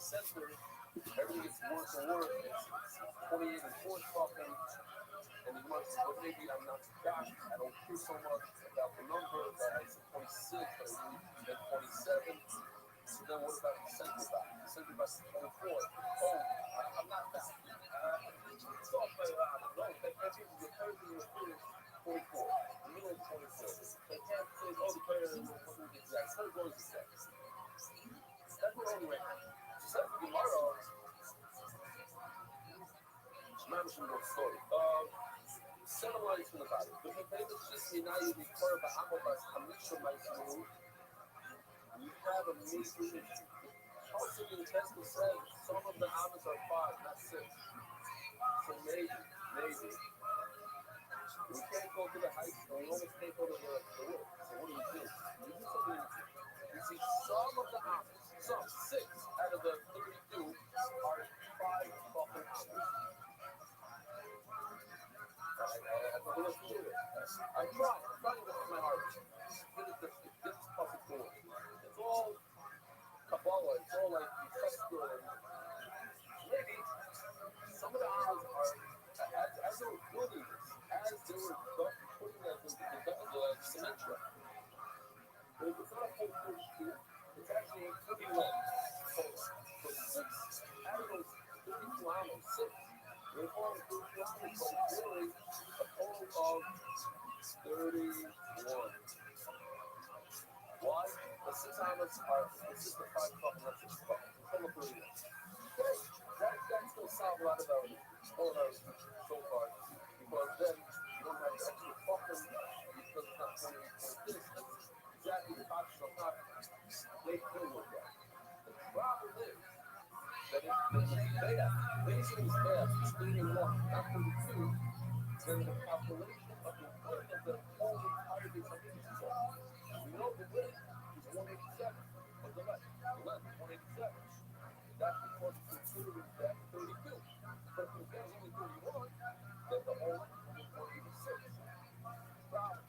center, everything gets worse and worse. It's 28 and 4 fucking, and he wants, but maybe I'm not back. I don't care so much about the number, but I said 26, but I really meant 27. So then what about the center back? The center back is 24. Oh, I'm not back. It's all played around. No, I think the third thing was 44. The middle is 24. They can't say, oh, the player is the exact. Third goal is the same. That's what only right now. So that's tomorrow. Management of story. Several lines from the body. The famous just Minayi refer by Amobas Hamisha Maisuru. We have a major issue. Also, the intestine says some of the Amas are 5, not 6. So maybe, we can't go to the heights, and we almost can't go to the wood. So what do? We do something. We see some of the Amas, some 6 out of the 32 are 5 fucking Amas. I'm trying with my heart. This puppet cool. It's all Kabbalah, it's all like Yeshua. Maybe some of the Amas are, as they were building this, as they were putting the cement truck, but if it's not a full 42, it's actually 31 total. So 6 out of those 32 Amas, 6. We're calling 32 Amas, but it's really a total of 31. Why? The 6 Amas are consist of 5 fucking lessons. Total of 31. Okay, that still solves a lot of our issues so far. Because then you don't have to actually fuck them because it's not 28.6. It's exactly the option of not they could look at. The problem is that if basically it's bad, it's 31, not 32, then the calculation of the width of the whole entire big community is off. We know the width is 187, but the length is 187. That's because it's considered that 32. But if it's only 31, then the whole length is 186. Problem.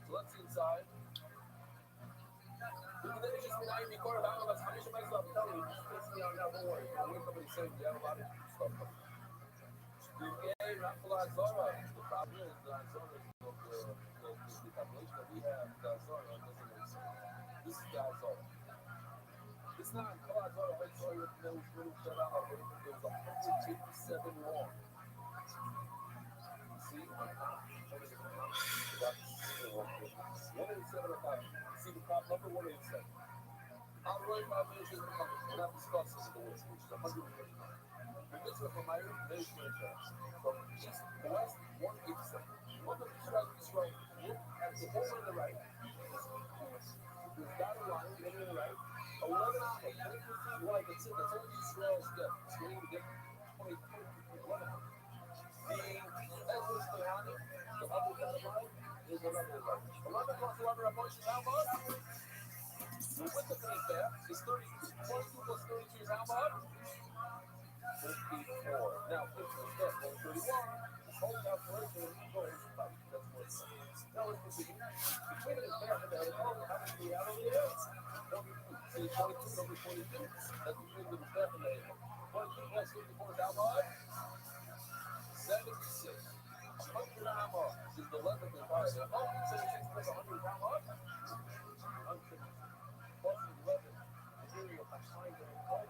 So let's see inside. Then you just remind me, Cora, I don't know, that's how much of myself I'm telling you. Just fix me on that, don't worry. I'll wake up and say, we have a lot of stuff coming. Okay, Rafael Zara. The problem is the Zara is the calculation that we have, the Zara doesn't make sense. This is the Zara. It's not Zara, right? Sorry, there was little shut out of it. There was 157 wrong. See, 187 about. See the problem number 187. Our right calculation is coming. We're not discussing the list, which is 139. This is from my information insurance. From east to west, 187. Look at this right, look at the whole on the right. We've got a line, getting in the right. 11 hours, 20 like it's in the whole Israel step. It's going to get 20, 11 hours. The Ezra's Tehani, the other line, is 11 line. 11 plus 11 are bunches, how much? The width of the gap is 32. 22 plus 32 is how much? 54. Now, 50 is that, 131. This whole calculation is going to fight. That's what it is. Now, let's proceed. Between it and there, and the other one, how many do we have over here? See, 22, number 22. That's between the step and the other. 22 plus 54 is how much? 76. 100 Amas is the length of the fire. 76 plus 100 is how much? 150. Plus 11. Material behind the right.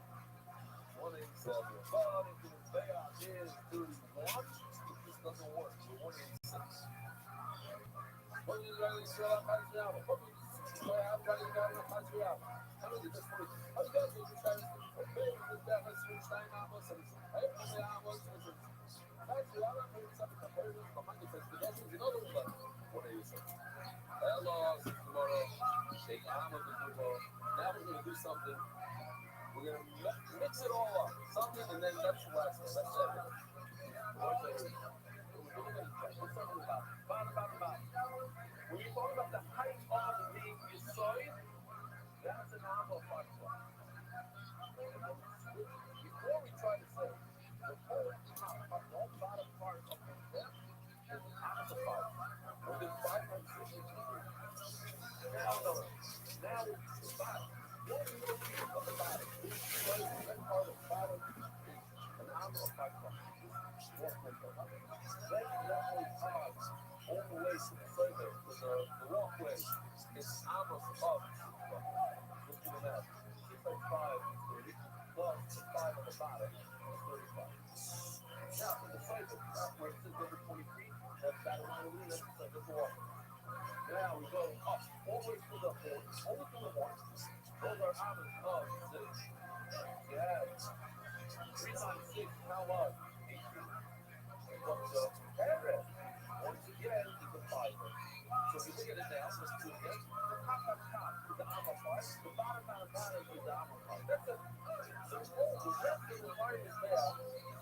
187. But if the layout is 31, this doesn't work. So 186. What is the Israel Patriarch? What is the Patriarch? How many is this for? How does that mean? Okay, this guy has switched 9 Amos and I have the Amos and Patriarch made something compared to behind the investigations in other words. 186. Hello, tomorrow. Shake Amos and tomorrow. Now we're going to do something. We're going to mix it all up. Something, and then that's the last one. That's everything. What's talking about? Bottom. When you talk about the height of the Yisoid, that's an Amma fatwa. Before we try to say the whole top, the whole bottom part of the left is an Amma fatwa. More than 560 degrees. Now it's the bottom. What do you think of the bottom? What is the plus 5 on the bottom is 35. Now, for the cycle, where it says number 23, that's battle line of that's the one. Now we go up, always to the horn, only to the horn. Those are others of 6. Yes. 3 times 6, how much? 18. But the parrot, once again, is a 5. So if you look at it now, let's do it again. The top is the alpha part. The bottom is the alpha part. That's it. The rest of the environment there is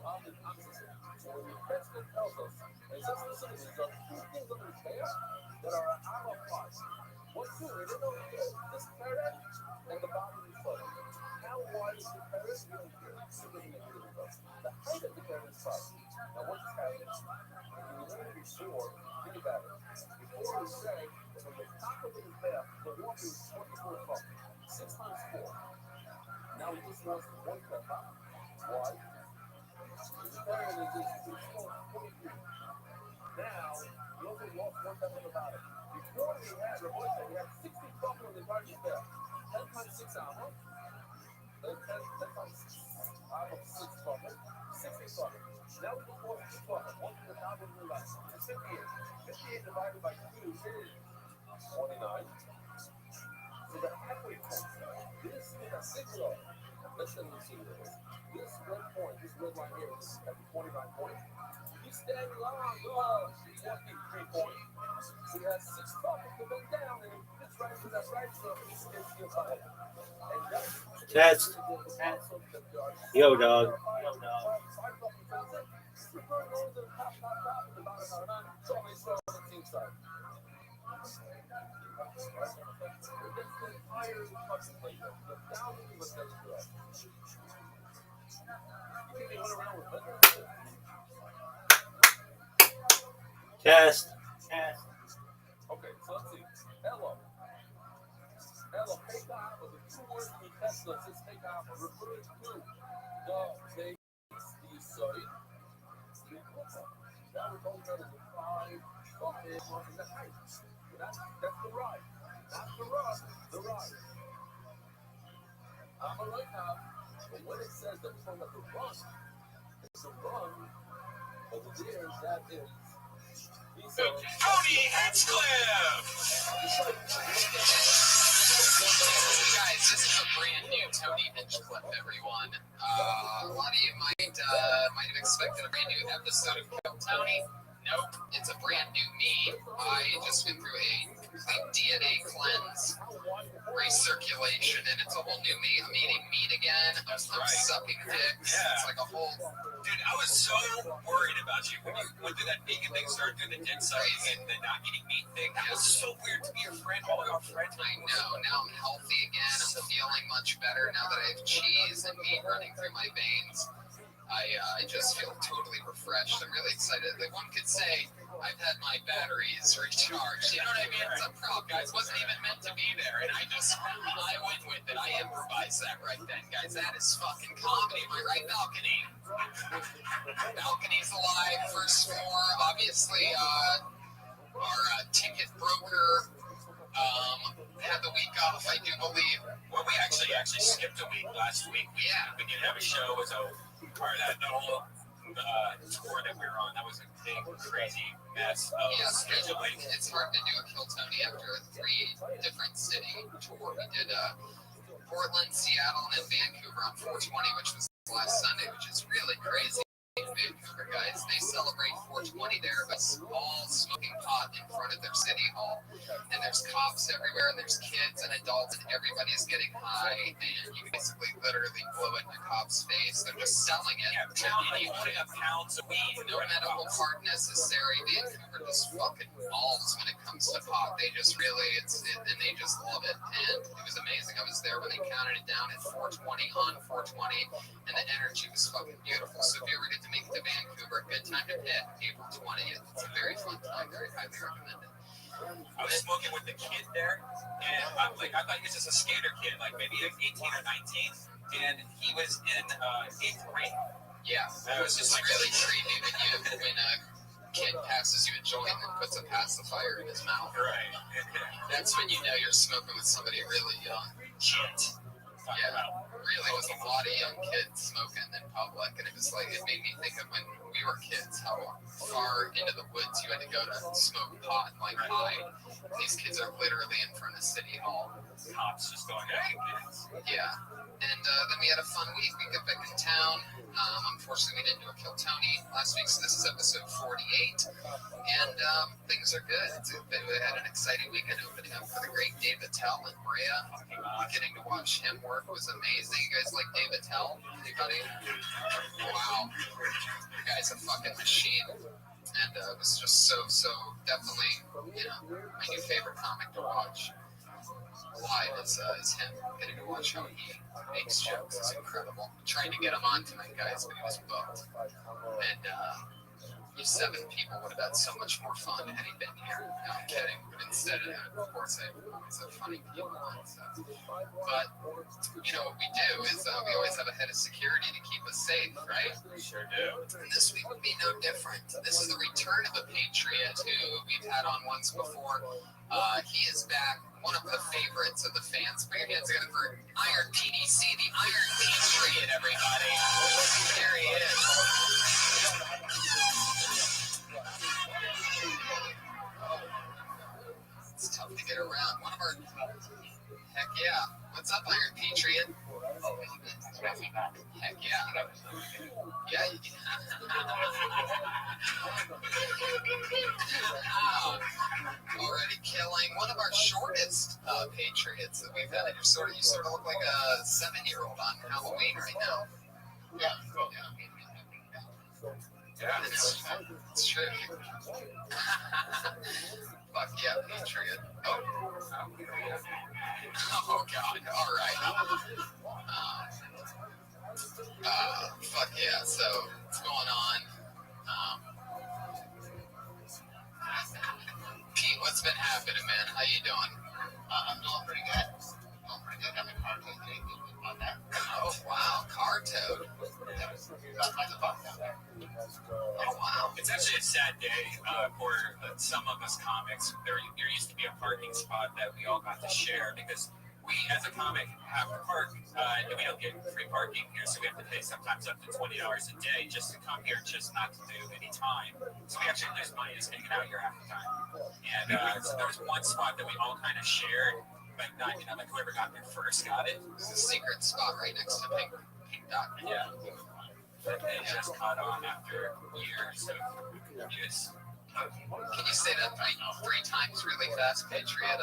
on the opposite. So when the president tells us, and since the citizens are 2 things on the pair that are an alpha part. What two? They don't know this parrot and the bottom is funny. How wide is the parrot? We don't care. The height of the parrot is 5. Now what's happening? We learned before, think about it. Before we say that from the top of his back, the water is 24 cups. 6 times 4. Now he just wants 1 cup. Why? His parent is 23. Now, he also lost 1 cup on the bottom. Before he had Rabbi said he had 60 cups on the bottom of his back. 10 times 6 hours. 10 times 6 hours, 6 cups. 60 cups. Now we just lost 2 cups. 1 to the top of the left. It's 58. 58 divided by 2 is 29. So the halfway point, this is a signal. Let's say we see this. This red point, this red line here, is at the 29 point. He's standing long, 43 point. So he has 6 buckets to bend down, and he fits right into that right, so he's still high. And that's Yo, dog. Test. Okay, so let's see. Hello, take off was a 2 words we test us. Let's take off refers to the base, the side. That was only done as a 5, and the height. That's the ride. Not the run, the ride. I'm a right now, but when it says that we're talking about the run, it's a run, but the deer, that is. Tony Hinchcliffe! Guys, this is a brand new Tony Hinchcliffe, everyone. A lot of you might have expected a brand new episode of Kill Tony. Nope, it's a brand new me. I just went through a complete DNA cleanse, recirculation, and it's a whole new me. I'm eating meat again. I'm sucking dicks. Yeah. It's like a whole... Dude, I was so worried about you when you went through that vegan thing, started doing the dick sucking and the not eating meat thing. That was so weird to be your friend, all our friends. I know. Now I'm healthy again. I'm feeling much better now that I have cheese and meat running through my veins. I just feel totally refreshed. I'm really excited. Like one could say, I've had my batteries recharged. You know what I mean? It's a prop, guys. Wasn't even meant to be there. And I went with it. I improvised that right then, guys. That is fucking comedy. Am I right, Balcony? Balcony's alive. First floor. Obviously, our ticket broker had the week off, I do believe. Well, we actually skipped a week last week. We didn't have a show, so part of that whole tour that we were on, that was a big, crazy mess of scheduling. It's hard to do a Kill Tony after a 3 different city tour. We did Portland, Seattle, and then Vancouver on 420, which was last Sunday, which is really crazy. Vancouver, guys, they celebrate 420 there, but all smoking pot in front of their city hall. And there's cops everywhere, and there's kids and adults, and everybody is getting high, and you basically literally blow it in a cop's face. They're just selling it. You only have pounds of weed. No medical part necessary. Vancouver just fucking balls when it comes to pot. They just really, and they just love it. And it was amazing. I was there when they counted it down at 420 on 420, and the energy was fucking beautiful. So if you ever get to make it to Vancouver, good time to hit April 20th. It's a very fun time. Very highly recommended. I was smoking with the kid there, and I thought he was just a skater kid, like maybe like 18 or 19, and he was in 8th grade. Yeah, it was just really creepy when a kid passes you a joint and puts a pacifier in his mouth. Right. That's when you know you're smoking with somebody really young. Shit. Yeah, really was a lot of young kids smoking in public, and it was like, it made me think of when we were kids, how far into the woods you had to go to smoke pot and like hide. These kids are literally in front of City Hall. Cops just going, hey, kids. Yeah. And then we had a fun week. We got back in town. Unfortunately, we didn't do a Kill Tony last week, so this is episode 48. And things are good. We had an exciting weekend opening up for the great David Tell in Brea. Getting to watch him work was amazing. You guys like David Tell? Anybody? Wow. The guy's a fucking machine. And it was just so definitely, my new favorite comic to watch live is him. Getting to watch how he makes jokes is incredible. I'm trying to get him on tonight, guys, but he was booked. And you 7 people would have had so much more fun had he been here. No, I'm kidding. But instead of that, of course, I always have funny people on. So. But, what we do is we always have a head of security to keep us safe, right? We sure do. And this week would be no different. This is the return of a Patriot who we've had on once before. He is back. One of the favorites of the fans. Put your hands together for Iron PDC, the Iron Patriot, everybody. There he is. It's tough to get around. One of our... Heck yeah. What's up, Iron Patriot? Heck yeah. Yeah, you can. Already killing one of our shortest Patriots that we've had. You sort of look like a 7-year-old on Halloween right now. Yeah. It's true. Fuck yeah, Patriot. Oh God. All right. Fuck yeah. So what's going on? Pete, what's been happening, man? How you doing? I'm doing pretty good. Got the car towed today. On that. Oh wow, car towed. Got my spot down there. Oh wow. It's actually a sad day for some of us comics. There used to be a parking spot that we all got to share because we, as a comic, have to park, and we don't get free parking here, so we have to pay sometimes up to $20 a day just to come here, just not to do any time. So we actually lose money just hanging out here half the time. And so there was one spot that we all kind of shared, but not, like whoever got there first got it. It's a secret spot right next to Pink Dot. Yeah. But it just caught on after years of use. Can you say that three times really fast, Patriot?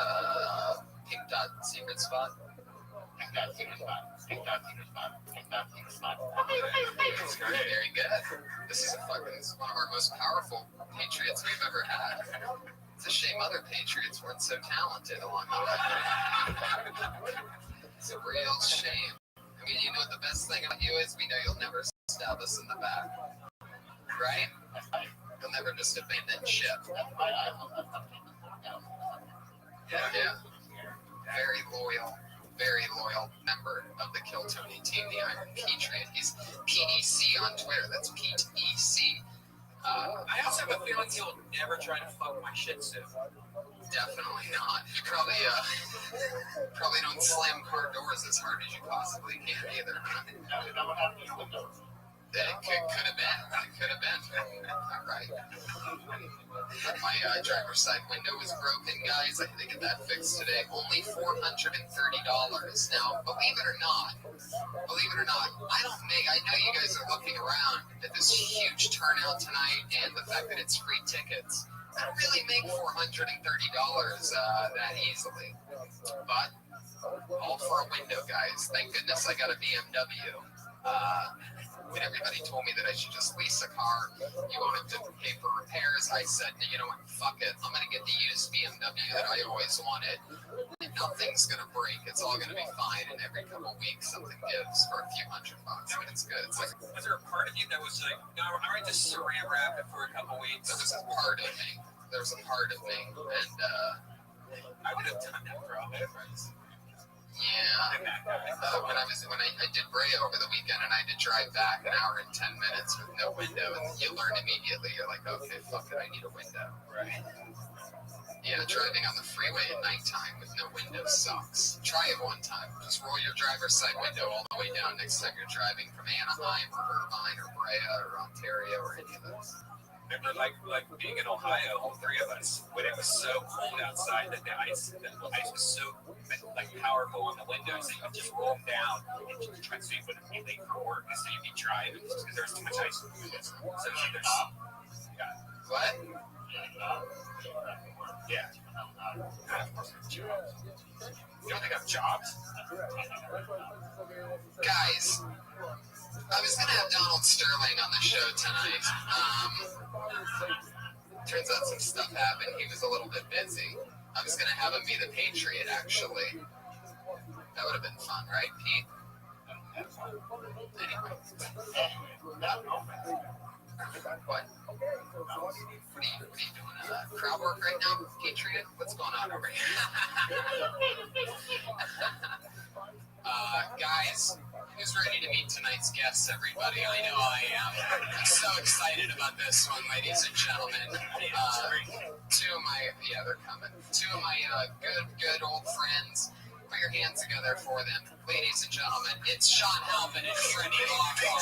Pink Dot secret spot. Pink Dot secret spot. Pink Dot secret spot. Pink Dot secret spot. It's very good. This is one of our most powerful Patriots we've ever had. It's a shame other Patriots weren't so talented along the way. It's a real shame. I mean, the best thing about you is we know you'll never stab us in the back. Right? You'll never just abandon ship. Yeah. Very loyal member of the Kill Tony team, the Iron Patriot. He's PDC on Twitter. That's Pete EC. I also have a feeling he'll never try to fuck my Shih Tzu. Definitely not. You probably don't slam car doors as hard as you possibly can either. It could have been. All right. My driver's side window is broken, guys. I had to get that fixed today. Only $430. Now, believe it or not, I know you guys are looking around at this huge turnout tonight and the fact that it's free tickets. I don't really make $430 that easily. But all for a window, guys. Thank goodness I got a BMW. When everybody told me that I should just lease a car, you won't have to pay for repairs, I said, you know what, fuck it. I'm going to get the used BMW that I always wanted. And nothing's going to break. It's all going to be fine. And every couple of weeks, something gives for a few $100. But it's good. It's like, was there a part of you that was like, no, all right, just saran wrap it for a couple weeks? There was a part of me. And I would have done that for all that price. Yeah. When I did Brea over the weekend and I had to drive back an hour and 10 minutes with no window, and you learn immediately, you're like, okay, fuck it, I need a window. Right. Yeah, driving on the freeway at nighttime with no window sucks. Try it one time. Just roll your driver's side window all the way down next time you're driving from Anaheim or Irvine or Brea or Ontario or any of those. Remember, like being in Ohio, all three of us, when it was so cold outside that the ice was so like powerful on the windows that you could just roll them down and just try so you wouldn't be late for work, and so you'd be driving just because there was too much ice on the windows. So there's What? Yeah. Of course, they have jobs. You don't think I have jobs? Guys, I was going to have Donald Sterling on the show tonight. Turns out some stuff happened. He was a little bit busy. I was going to have him be the Patriot, actually. That would have been fun, right, Pete? Anyway. What? What are you doing? Crowd work right now, Patriot? What's going on over here? Guys, who's ready to meet tonight's guests, everybody? I know I am. I'm so excited about this one, ladies and gentlemen. They're coming. Two of my good old friends. Put your hands together for them. Ladies and gentlemen, it's Sean Halpin and Freddie Lockhart.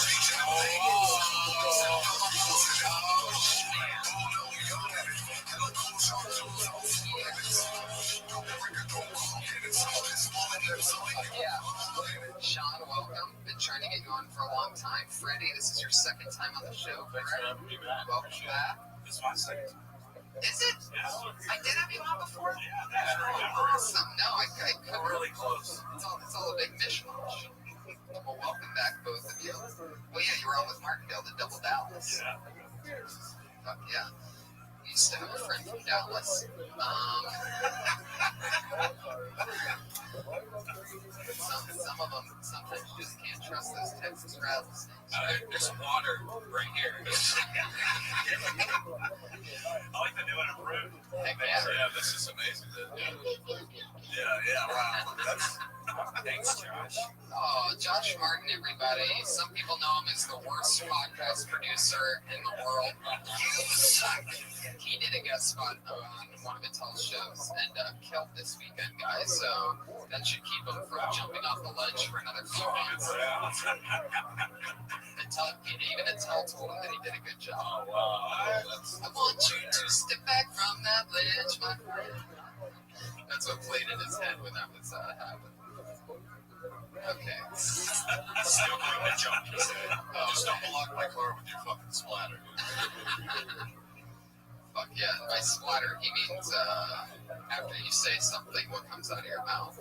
Sean, welcome. Been trying to get you on for a long time. Freddie, this is your second time on the show. Thanks for having me back. Welcome back. This is my second. Is it? Yeah. I did have you on before? Yeah. Awesome. No, I couldn't. We're really close. It's all a big mishmash. Well, welcome back, both of you. Well, yeah, you were on with Martindale, the Double Dallas. Yeah. Fuck yeah. We used to have a friend from Dallas. Some of them, sometimes you just can't trust those Texas rattlesnakes. There's some water right here. I like the new and improved. Heck yeah. Yeah, this is amazing. Yeah, wow. Thanks, Josh. Oh, Josh Martin, everybody. Some people know him as the worst podcast producer in the world. He did a guest spot on one of Mattel's shows and killed this weekend, guys. So that should keep him from jumping off the ledge for another few months. Even Mattel told him that he did a good job. Oh, wow. I want you to step back from that ledge, my friend. That's what played in his head when that was happening. Okay. Still doing the jump, he said. Just don't block my car with your fucking splatter. Fuck yeah. By splatter, he means after you say something, what comes out of your mouth.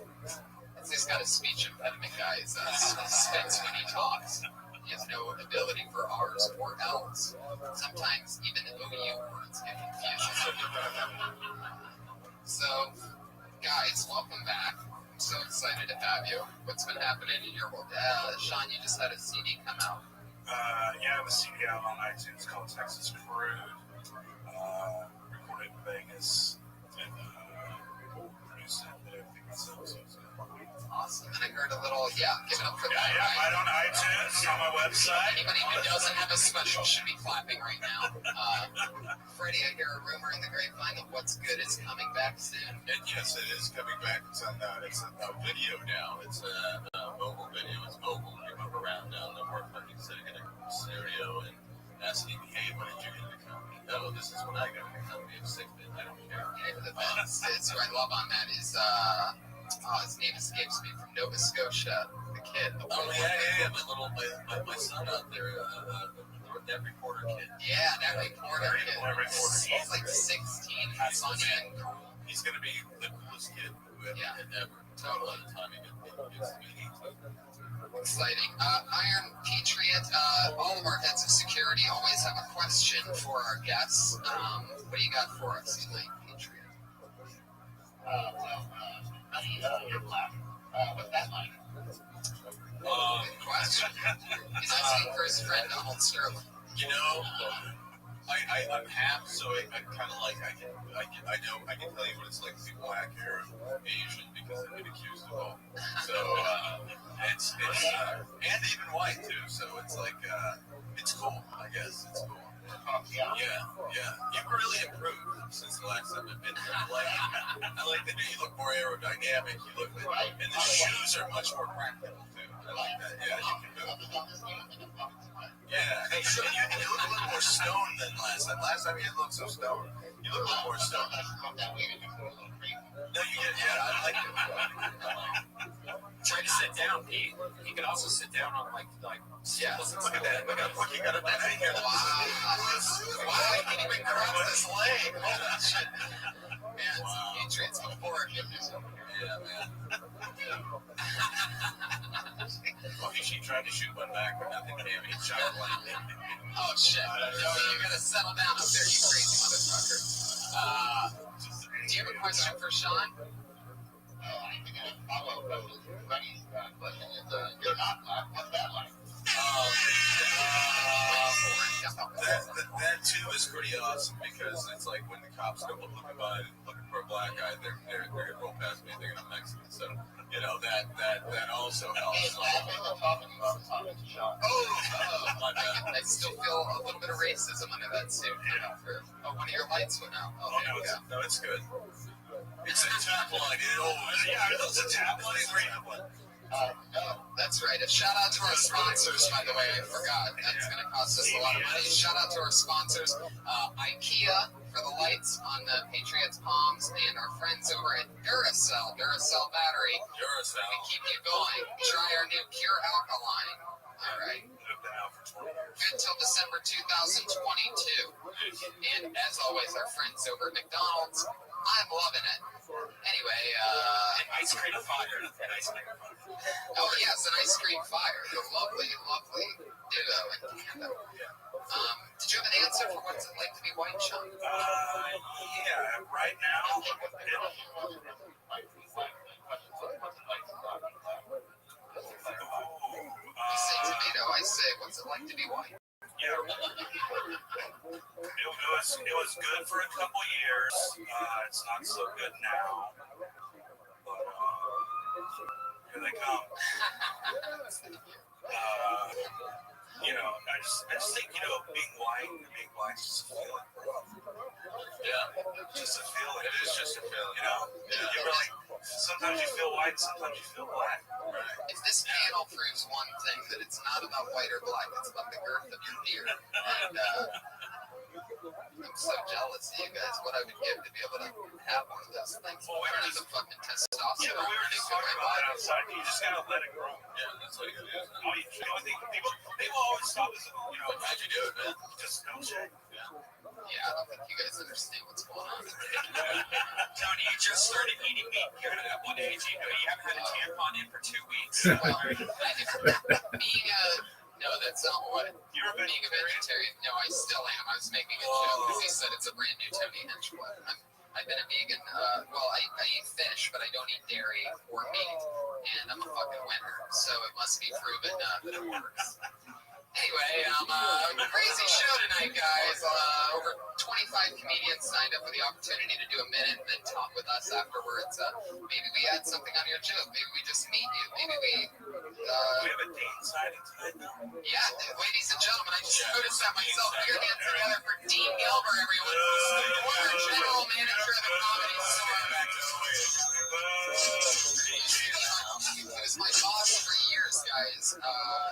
It's this kind of speech impediment guy spits when he talks. He has no ability for R's or L's. Sometimes even OU words get confused. So, guys, welcome back. I'm so excited to have you. What's been happening in your world? Sean, you just had a CD come out. Yeah, I have a CD out on iTunes called Texas Crude. Recorded in Vegas and produced it and everything myself. So Awesome. And I heard a little, give it up for that. Yeah, right on iTunes, on my website. Anybody who doesn't have a special should be clapping right now. Freddie, I hear a rumor in the grapevine that What's Good is coming back soon. Yes, it is coming back. It's a video now. It's a mobile video. It's mobile. You move around down the work like you're sitting in a studio and asking, hey, what did you get in the company? No, this is what I got in the company. I'm sick of it. I don't care. It's who I love on that is, his name escapes me, from Nova Scotia, the kid. Yeah. My son out there, that reporter kid. Yeah, that reporter kid. He's like 16. He's fucking cool. He's going to be the coolest kid ever. Totally. By the time he gets to be 18. Exciting. Iron Patriot, all of our heads of security always have a question for our guests. What do you got for us tonight, Patriot? You're black. What's that like? Good question. He's asking for his friend Donald Sterling. You know, I'm half, so I kind of like I can tell you what it's like to be black or Asian because I've been accused of all. So it's and even white too. So it's like it's cool. I guess it's cool. Yeah. You've really improved since the last time I've been here. Like You look more aerodynamic. You look, and the shoes are much more practical too. I like that. Yeah, you can go. Yeah, hey, so you look a little more stoned than last time. Last time you didn't look so stoned. You look a little more stoned. No, you did. Yeah, I like it. Try to sit down, Pete. He could also sit down on like Yeah. Look at that. Look you got a man right here. Wow. Wow, I can't even cross this leg. Holy shit. Man, Patriots before. Yeah, man. Okay, she tried to shoot one back, but nothing came. He shot one. Oh shit. No, you gotta settle down up there, you crazy motherfucker. Do you have a question for Sean? That too is pretty awesome because it's like when the cops go looking for a black guy, they're gonna roll past me, they're gonna Mexican. So you know that also helps. I still feel a little bit of racism under that suit. One of your lights went out. Oh, there we go. No, it's good. It's a tap line. Yeah, it's a tap line. That's right. A shout out to our sponsors, by the way. I forgot. That's going to cost us a lot of money. Shout out to our sponsors, IKEA for the lights on the Patriots palms, and our friends over at Duracell battery. Duracell. We keep you going. Try our new Pure Alkaline. All right. Good till December 2022. And as always, our friends over at McDonald's. I'm loving it. Anyway, and ice cream fire. Oh yes, an ice cream fire. The lovely ditto and candle. Did you have an answer for what's it like to be white, Sean? Yeah, right now. You say tomato, I say what's it like to be white? Yeah, it was good for a couple years. It's not so good now. But here they come. I just think being white is just a feeling. Yeah, just a feeling. It is just a feeling. You really. Sometimes you feel white, sometimes you feel black. Right. If this panel proves one thing, that it's not about white or black, it's about the girth of your beard. And I'm so jealous of you guys, what I would give to be able to have one of those things. Well, I don't have the fucking testosterone. Yeah, but we were just talking about it outside. You just gotta let it grow. Yeah, that's what you gotta do. The only thing people always stop is, how'd you do it, man? just no shit. Yeah, I don't think you guys understand what's going on. Tony, you just started eating meat. You're at what age? You haven't had a tampon in for 2 weeks. No, that's not what. You're Being a vegetarian. No, I still am. I was making a joke because he said it's a brand new Tony Hinchcliffe. I've been a vegan. I eat fish, but I don't eat dairy or meat. And I'm a fucking winner. So it must be proven that it works. Anyway, crazy show tonight, guys. Over 25 comedians signed up for the opportunity to do a minute and then talk with us afterwards. Maybe we add something on your joke. Maybe we just meet you. Maybe we... we have a date signing tonight, though. Yeah, ladies and gentlemen, I just noticed that myself. Put your hands together for Dean Gilbert, everyone. Former general manager of the Comedy Store. He was my boss for years, guys.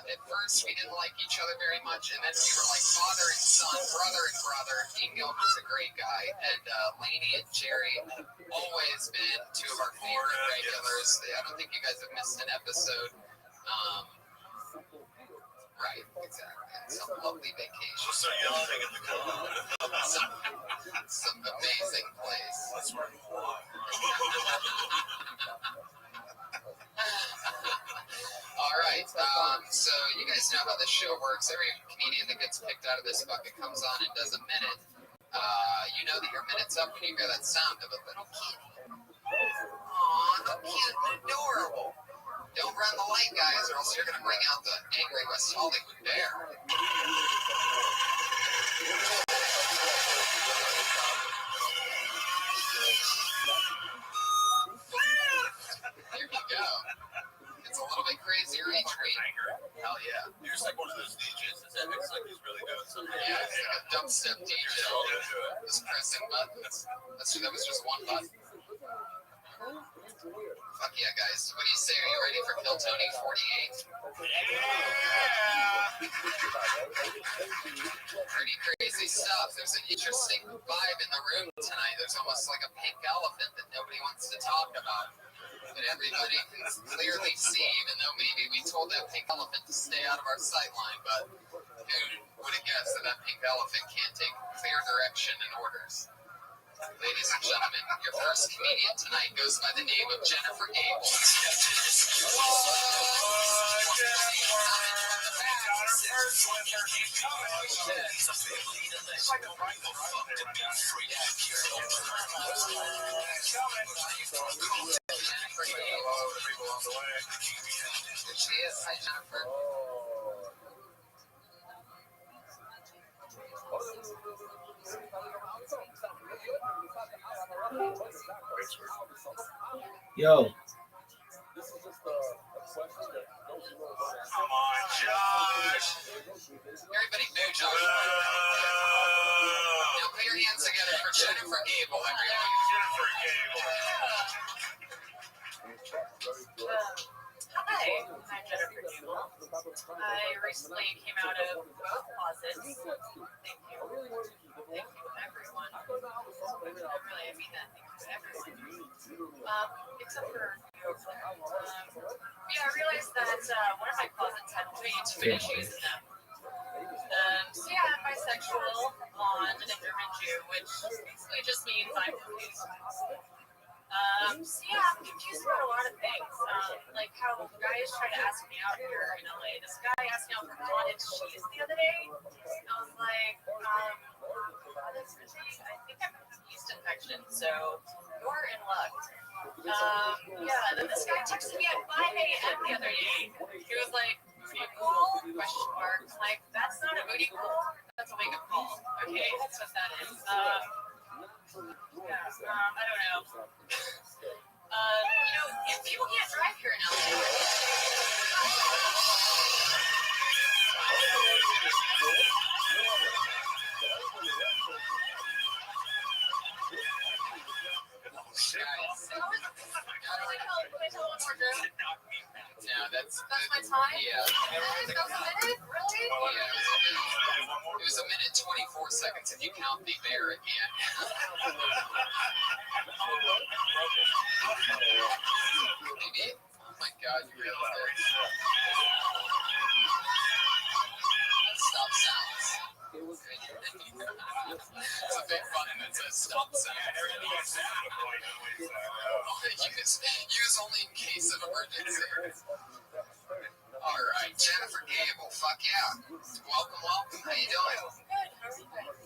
At first, we didn't like each other very much, and then we were like father and son, brother and brother. Dean Gilbert's a great guy, and Lainey and Jerry have always been two of our favorite regulars. I don't think you guys have missed an episode. Right, exactly. And some lovely vacation. So y'all taking the call. Some amazing place. That's where we belong. All right, so you guys know how this show works. Every comedian that gets picked out of this bucket comes on and does a minute. You know that your minute's up when you hear that sound of a little kitty. Aw, the cute and adorable. Don't run the light, guys, or else you're going to bring out the angry West Hollywood bear. Here you go. It's a little bit crazier each week. Hell yeah. You're just like one of those DJs that looks like he's really doing something. Yeah, it's like a dubstep DJ. Just pressing buttons. That was just one button. Fuck yeah, guys. What do you say? Are you ready for Kill Tony 48? Yeah. Pretty crazy stuff. There's an interesting vibe in the room tonight. There's almost like a pink elephant that nobody wants to talk about. But everybody can clearly see, even though maybe we told that pink elephant to stay out of our sight line. But who would have guessed that pink elephant can't take clear direction and orders? Ladies and gentlemen, your first comedian tonight goes by the name of Jennifer Gable. She is. Hi, Jennifer. Yo. Come on, Josh. Everybody know Josh. Now put your hands together for Jennifer Gable, everyone. Jennifer Gable. Hi, I'm Jennifer Gable. I recently came out of both closets. Thank you. Thank you, everyone. I mean that. Thank you, everyone. Except for you. I realized that one of my closets had way too many shoes in them. So yeah, I'm bisexual, blonde, and a German Jew, which basically just means I'm confused. So yeah, I'm confused about a lot of things. Like how guys try to ask me out here in LA. This guy asked me out for cottage cheese the other day. I was like, I think I have a yeast infection, so you're in luck. Yeah, then this guy texted me at 5 a.m. the other day. He was like, booty call? Question mark. I'm like, that's not a booty call. That's a wake-up call. Okay, that's what that is. I don't know. If people can't drive here in LA. No, that's my time? Yeah. That was a minute? Really? Yeah. It was a minute 24 seconds if you count the bear at the end. Maybe. Oh my God, you really did. Stop sounds. It's a big button that says stop sounds. Use only in case of emergency. All right, Jennifer Gable, fuck yeah. Welcome. How you doing?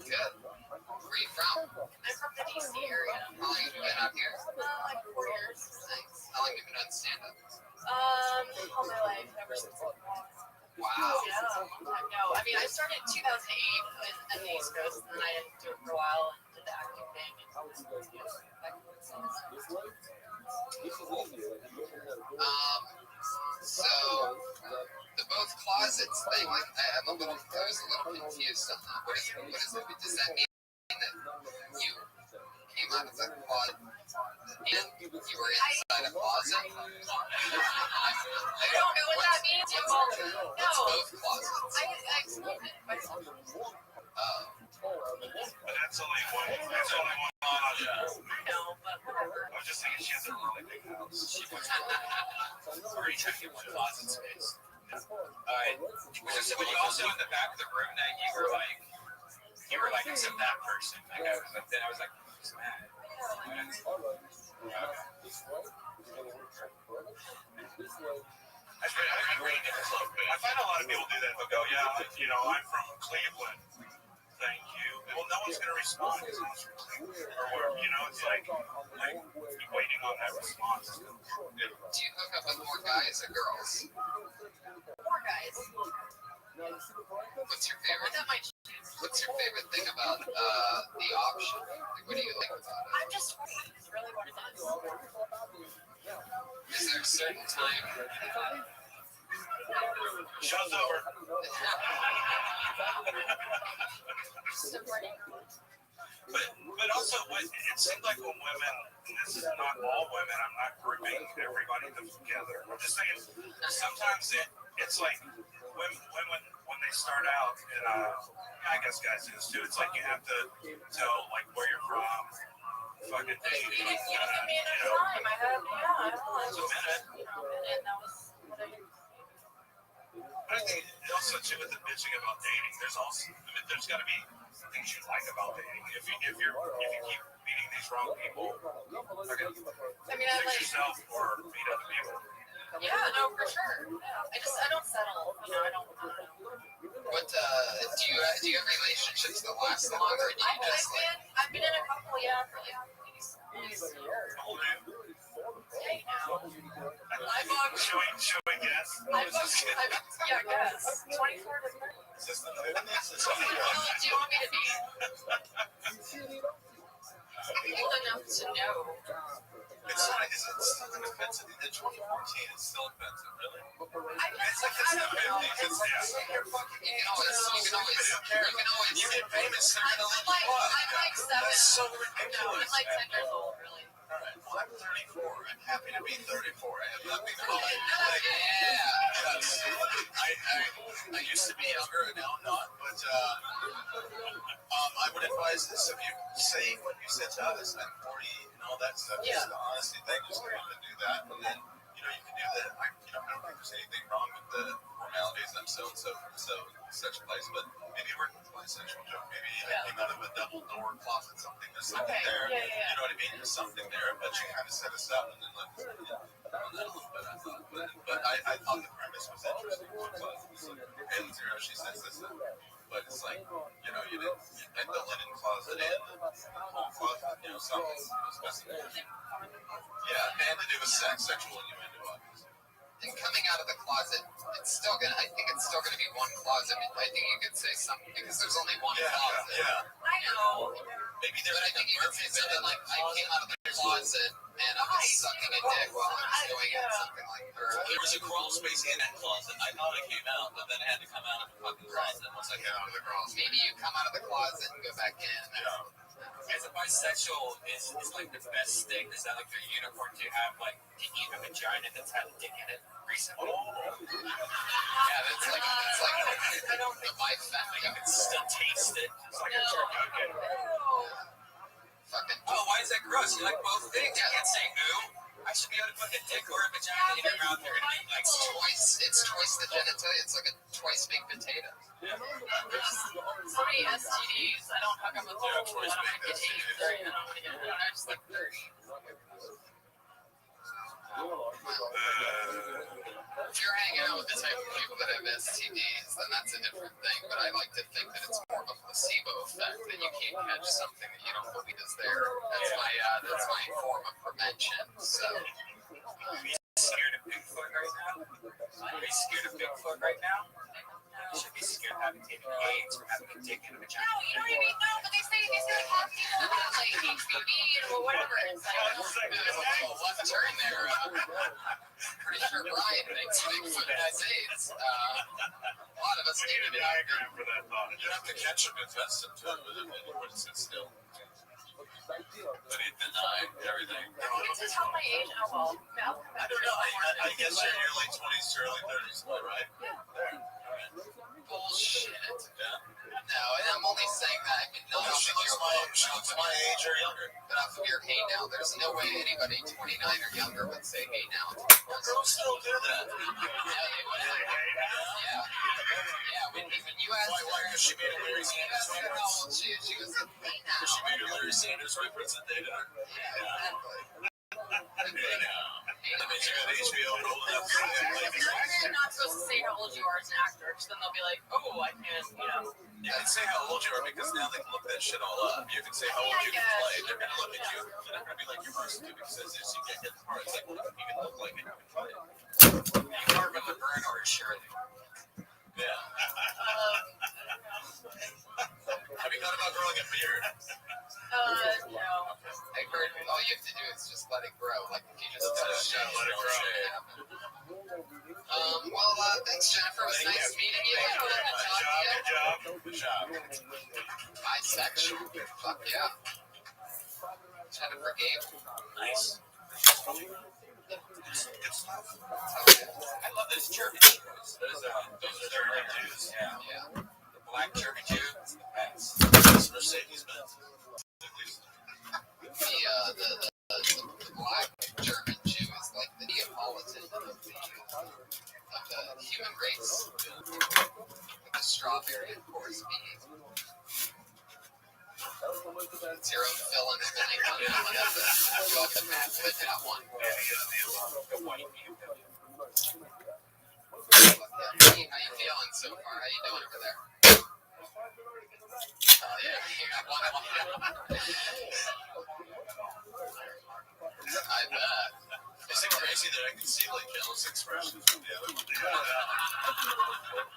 Good. Where are you from? I'm from the DC area. How long have you been up here? Like 4 years. Thanks. How long have you been on stand-up? All my life, ever since I was born. Wow. Yeah, no, I mean, I started in 2008 at the East Coast, and then I didn't do it for a while and did the acting thing. So the both closets thing, like I was a little confused on that. What is it? Does that mean that you came out of the closet and you were inside a closet? I don't know what that means. No. It's both closets. I explained it myself. But that's only one closet. I know, but whatever. I was just thinking she has a really big house. Or you took one closet space. Alright. But you also in the back of the room that you were like, except that person. Like then I was like, who's mad? I find a lot of people do that. They'll go, yeah, I'm from Cleveland. Thank you. Well, no one's going to respond because someone's from Cleveland. Or, it's like waiting on that response. Do you hook up with more guys or girls? More guys. What's your favorite thing about the option? Like, what do you like about it? I'm just horny. It's really what it is. Is there a certain time? Show's over. Supporting. But also, it seems like when women, and this is not all women, I'm not grouping everybody together. I'm just saying, sometimes it's like women when they start out, and I guess guys do this too. It's like you have to tell like where you're from, fucking dating. You give me enough time. I had, I It's a minute. and that was what I did. But I think also too with the bitching about dating, there's there's got to be things you like about dating. If you keep meeting these wrong people, I mean, I fix like. yourself or meet other people. Yeah, no, for sure. Yeah. I don't settle. I don't know. What do you have relationships that last long, or do you just like? I've been in a couple, yeah, for like Hey now. Should we guess? Yeah, guess. 24 to 30. Is this the new one? Do you want me to be old enough to know? It's not. Is it still offensive? In 2014, it's still offensive, really. It's like it's the 50s. It's like you're fucking. You can always You get famous, they're gonna let you I'm up. like 7. That's so No, ridiculous. I'm like 10 years old, really. All right. Well, I'm 34. I'm happy to be 34. I have nothing to yeah. I used to be younger, and now I'm not. But I would advise this: if you say what you said to us, I'm 40 and all that stuff. Yeah. Just the honesty thing, just go and do that, and then you can do that. I don't think there's anything wrong with the formalities. I'm so such a place, but maybe we're bisexual joke. Maybe I came out of a double door closet, something. There's something there. Yeah. You know what I mean? There's something there, but you kind of set us up and then let us but I thought the premise was interesting. And zero, she says this, but it's like, you didn't, and the linen closet and the whole closet, something, specific. Yeah, and to do with sexual innuendo, obviously. And coming out of the closet, I think it's still gonna be one closet. I think you could say something because there's only one closet. Yeah. I know. Maybe But I think you could say something like, I came out of the closet and I was sucking a dick while I was doing it, something like that. There was a crawl space in that closet. I thought I came out, but then I had to come out of the fucking closet once I came out of the crawl space. Maybe you come out of the closet and go back in. As a bisexual is like the best thing. Is that like your unicorn to have like to eat a vagina that's had a dick in it recently? Yeah, it's like I don't think my family You can still taste it. It's like a turkey. fucking. Oh, why is that gross? You like both things? You can't say ooh. I should be able to put a dick or a vagina in your mouth. You're gonna be like It's twice the genitalia. It's like a twice baked potato. So many STDs. I don't hook up with people. I don't want to get AIDS. I don't want to get it. I just like 30. If you're hanging out with the type of people that have STDs, then that's a different thing. But I like to think that it's more of a placebo effect, that you can't catch something that you don't believe is there. That's my form of prevention. So. Are you scared of Bigfoot right now? Are you scared of Bigfoot right now? You should be scared of having taken AIDS or having a dick in a vagina. No, you know what I mean? No, but they say like half people have like HPV or whatever. It's like, Left turn there. Pretty sure Brian thinks Bigfoot has AIDS. A lot of us need to be. Diagram for that thought. You have to catch him, invest into it, but it would sit still. But he denied everything. you get to tell my age. Oh well. I don't know. I guess you're in your late 20s to early 30s, am I right? There. All right. Bullshit. Yeah. No, and I'm only saying that. No, she looks my age or younger. But off of your hey now, there's no way anybody 29 or younger would say hey now. Girls still do that. Yeah, they would. Yeah. When you asked Why? Because she made a Larry Sanders her how old she is, she goes, hey now. Because she made a Larry Sanders reference and dated her. Yeah, Hey now. That means you got HBO rolled up. You're not supposed to say how old you are as an actor, because then they'll be like, oh, I can't, You can say how old you are because now they can look that shit all up. You can say how old you can play. They're going to look at you. They're not going to be like, you're supposed to because as you get hit hard, it's like, well, you can look like it. You can play it. You Marvin LeBurn or Shirley. Yeah. Have you thought about growing a beard? no. I heard all you have to do is just let it grow. Like if you just Let it shave, let it grow. Thanks Jennifer. It was nice meeting you. Good job. Good job. Bye Sexual. Fuck yeah. Kind of forgave. Nice. Good stuff. I love those German Jews. Those are German Jews. Yeah. The black German Jew. That's Mercedes-Benz. The black German Jew is like the Neapolitan of the human race. Like the strawberry, of course, being. It's your own villain of anyone. You have to match with that one. The white people. How you feeling so far? How you doing over there? Oh yeah, you got one. I bet. Is it crazy that I can see like jealous expressions from the other one?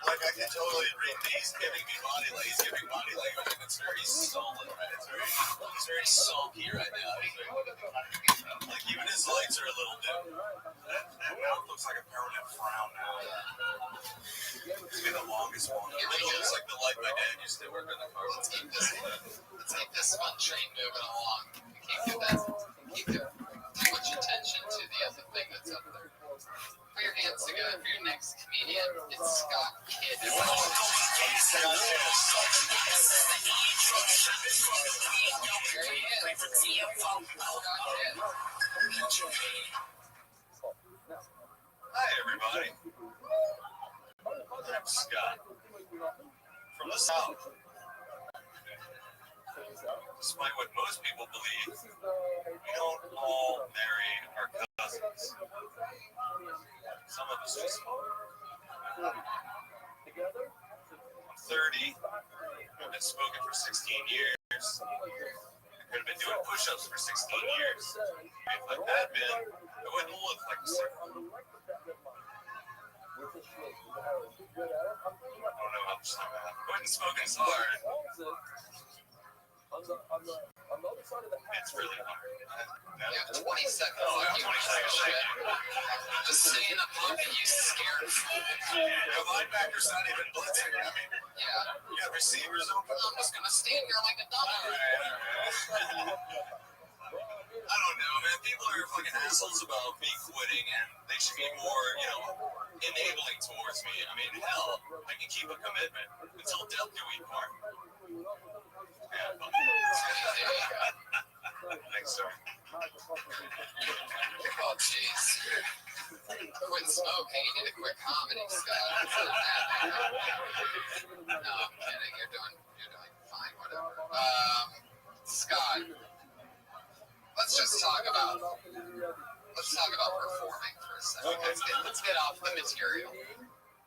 Like I can totally read he's giving me body language. He's giving body language, and it's very sullen, right? He's very sulky right now. Like even his lights are a little dim. That mouth looks like a permanent frown now. It's been the longest one. Here It we go. looks like the light my dad used to work on the car. Let's keep this fun train moving along. We can't keep too much attention to the other thing that's up there. Put your hands together for your next comedian. It's Scott Kidd. Hi everybody. I'm Scott from the South. Despite what most people believe, we don't all marry our cousins. Some of us just I'm 30. I've been smoking for 16 years. I could have been doing push-ups for 16 years. If I had been, I wouldn't look like this. I don't know how much time I have. I wasn't smoking so hard. It's really hard. You have 20 seconds. Oh, I have 20 seconds. Just stay in a pump and you scared fool. The linebackers not even blitzing. I mean, Yeah. you got receivers open. I'm just gonna stand here like a dumb. All right. I don't know, man. People are fucking assholes about me quitting, and they should be more, enabling towards me. I mean, hell, I can keep a commitment until death do we part. Yeah, but... Thanks, sir. Oh, jeez. Quit smoking. You need to quit comedy, Scott. No, I'm kidding. You're doing fine. Whatever. Scott. Let's talk about performing for a second. Let's get off the material.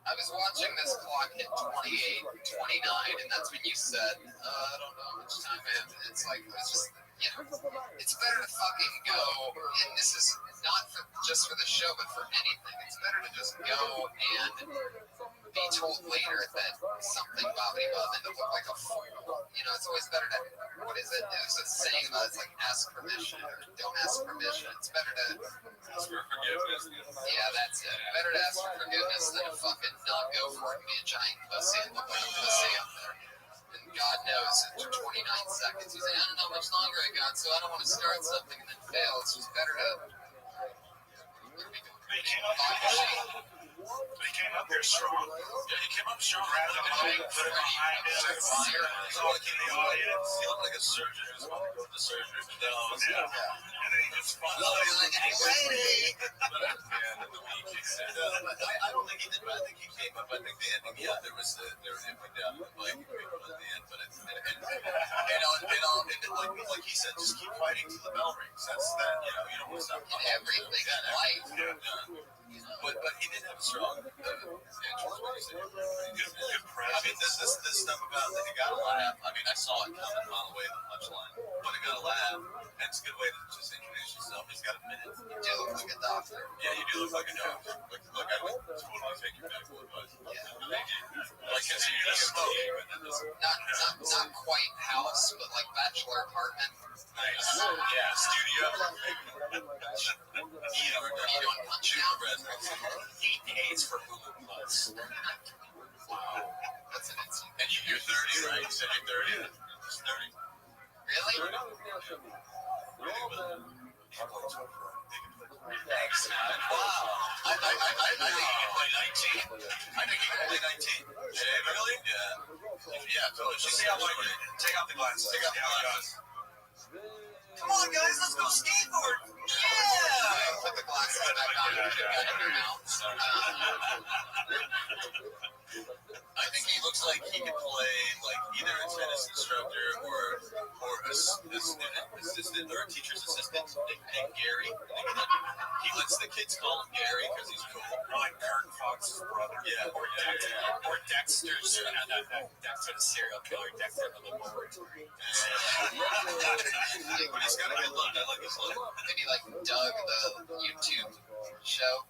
I was watching this clock hit 28, 29, and that's when you said, I don't know how much time I have. It's like, it's better to fucking go, and this is not just for the show, but for anything. It's better to just go and be told later that something bobbity bob and to look like a fool. It's always better to, what is it? There's a saying about it's like ask permission or don't ask permission. It's better to Ask for forgiveness. yeah, that's it. Better to ask for forgiveness than to fucking not go for it and be a giant pussy and look like a pussy up there. And God knows, after 29 seconds, you say, I don't know how much longer I got, so I don't want to start something and then fail. It's just better to... They came up there strong. Yeah, he came up strong. Grabbed the mic, put it behind him. Talking in the audience. He looked like a surgeon who's about to go to the surgery for those. Yeah. And then he just fought. And then the week he said, I don't think he did, but I think he came up. I think the ending, there was the put down the mic people at the end, but like he said, just keep fighting till the bell rings. That's that, you don't want to stop everything in life. But he did have a strong good press. I mean, this stuff about that he got a laugh. I mean, I saw it coming a mile away the punchline, but he got a laugh. And it's a good way to just introduce yourself. He's got a minute. You do look like a doctor. Yeah, you do look like a doctor. Look, I would totally take your medical advice. Like, because you just smoke. Not quite house, but like bachelor apartment. Nice. Yeah, studio. You doing punch down? 8 days for Hulu Plus. Wow. That's an insane. And you're 30, right? You said you're 30. It's 30 19. Really? Yeah, totally. Just see how long you take out the glasses. Take out the glasses. Come on, guys, let's go skateboard. Yeah. Put the glasses back on. Put the gun in your mouth. I think he looks like he could play like either a tennis instructor or a student assistant or a teacher's assistant named Gary. He lets the kids call him Gary because he's cool. Like Kurt Fox's brother. Yeah, Or Dexter's. Dexter the serial killer. Dexter the little boy. But he's got a good look. I like his look. Maybe like Doug, the YouTube show.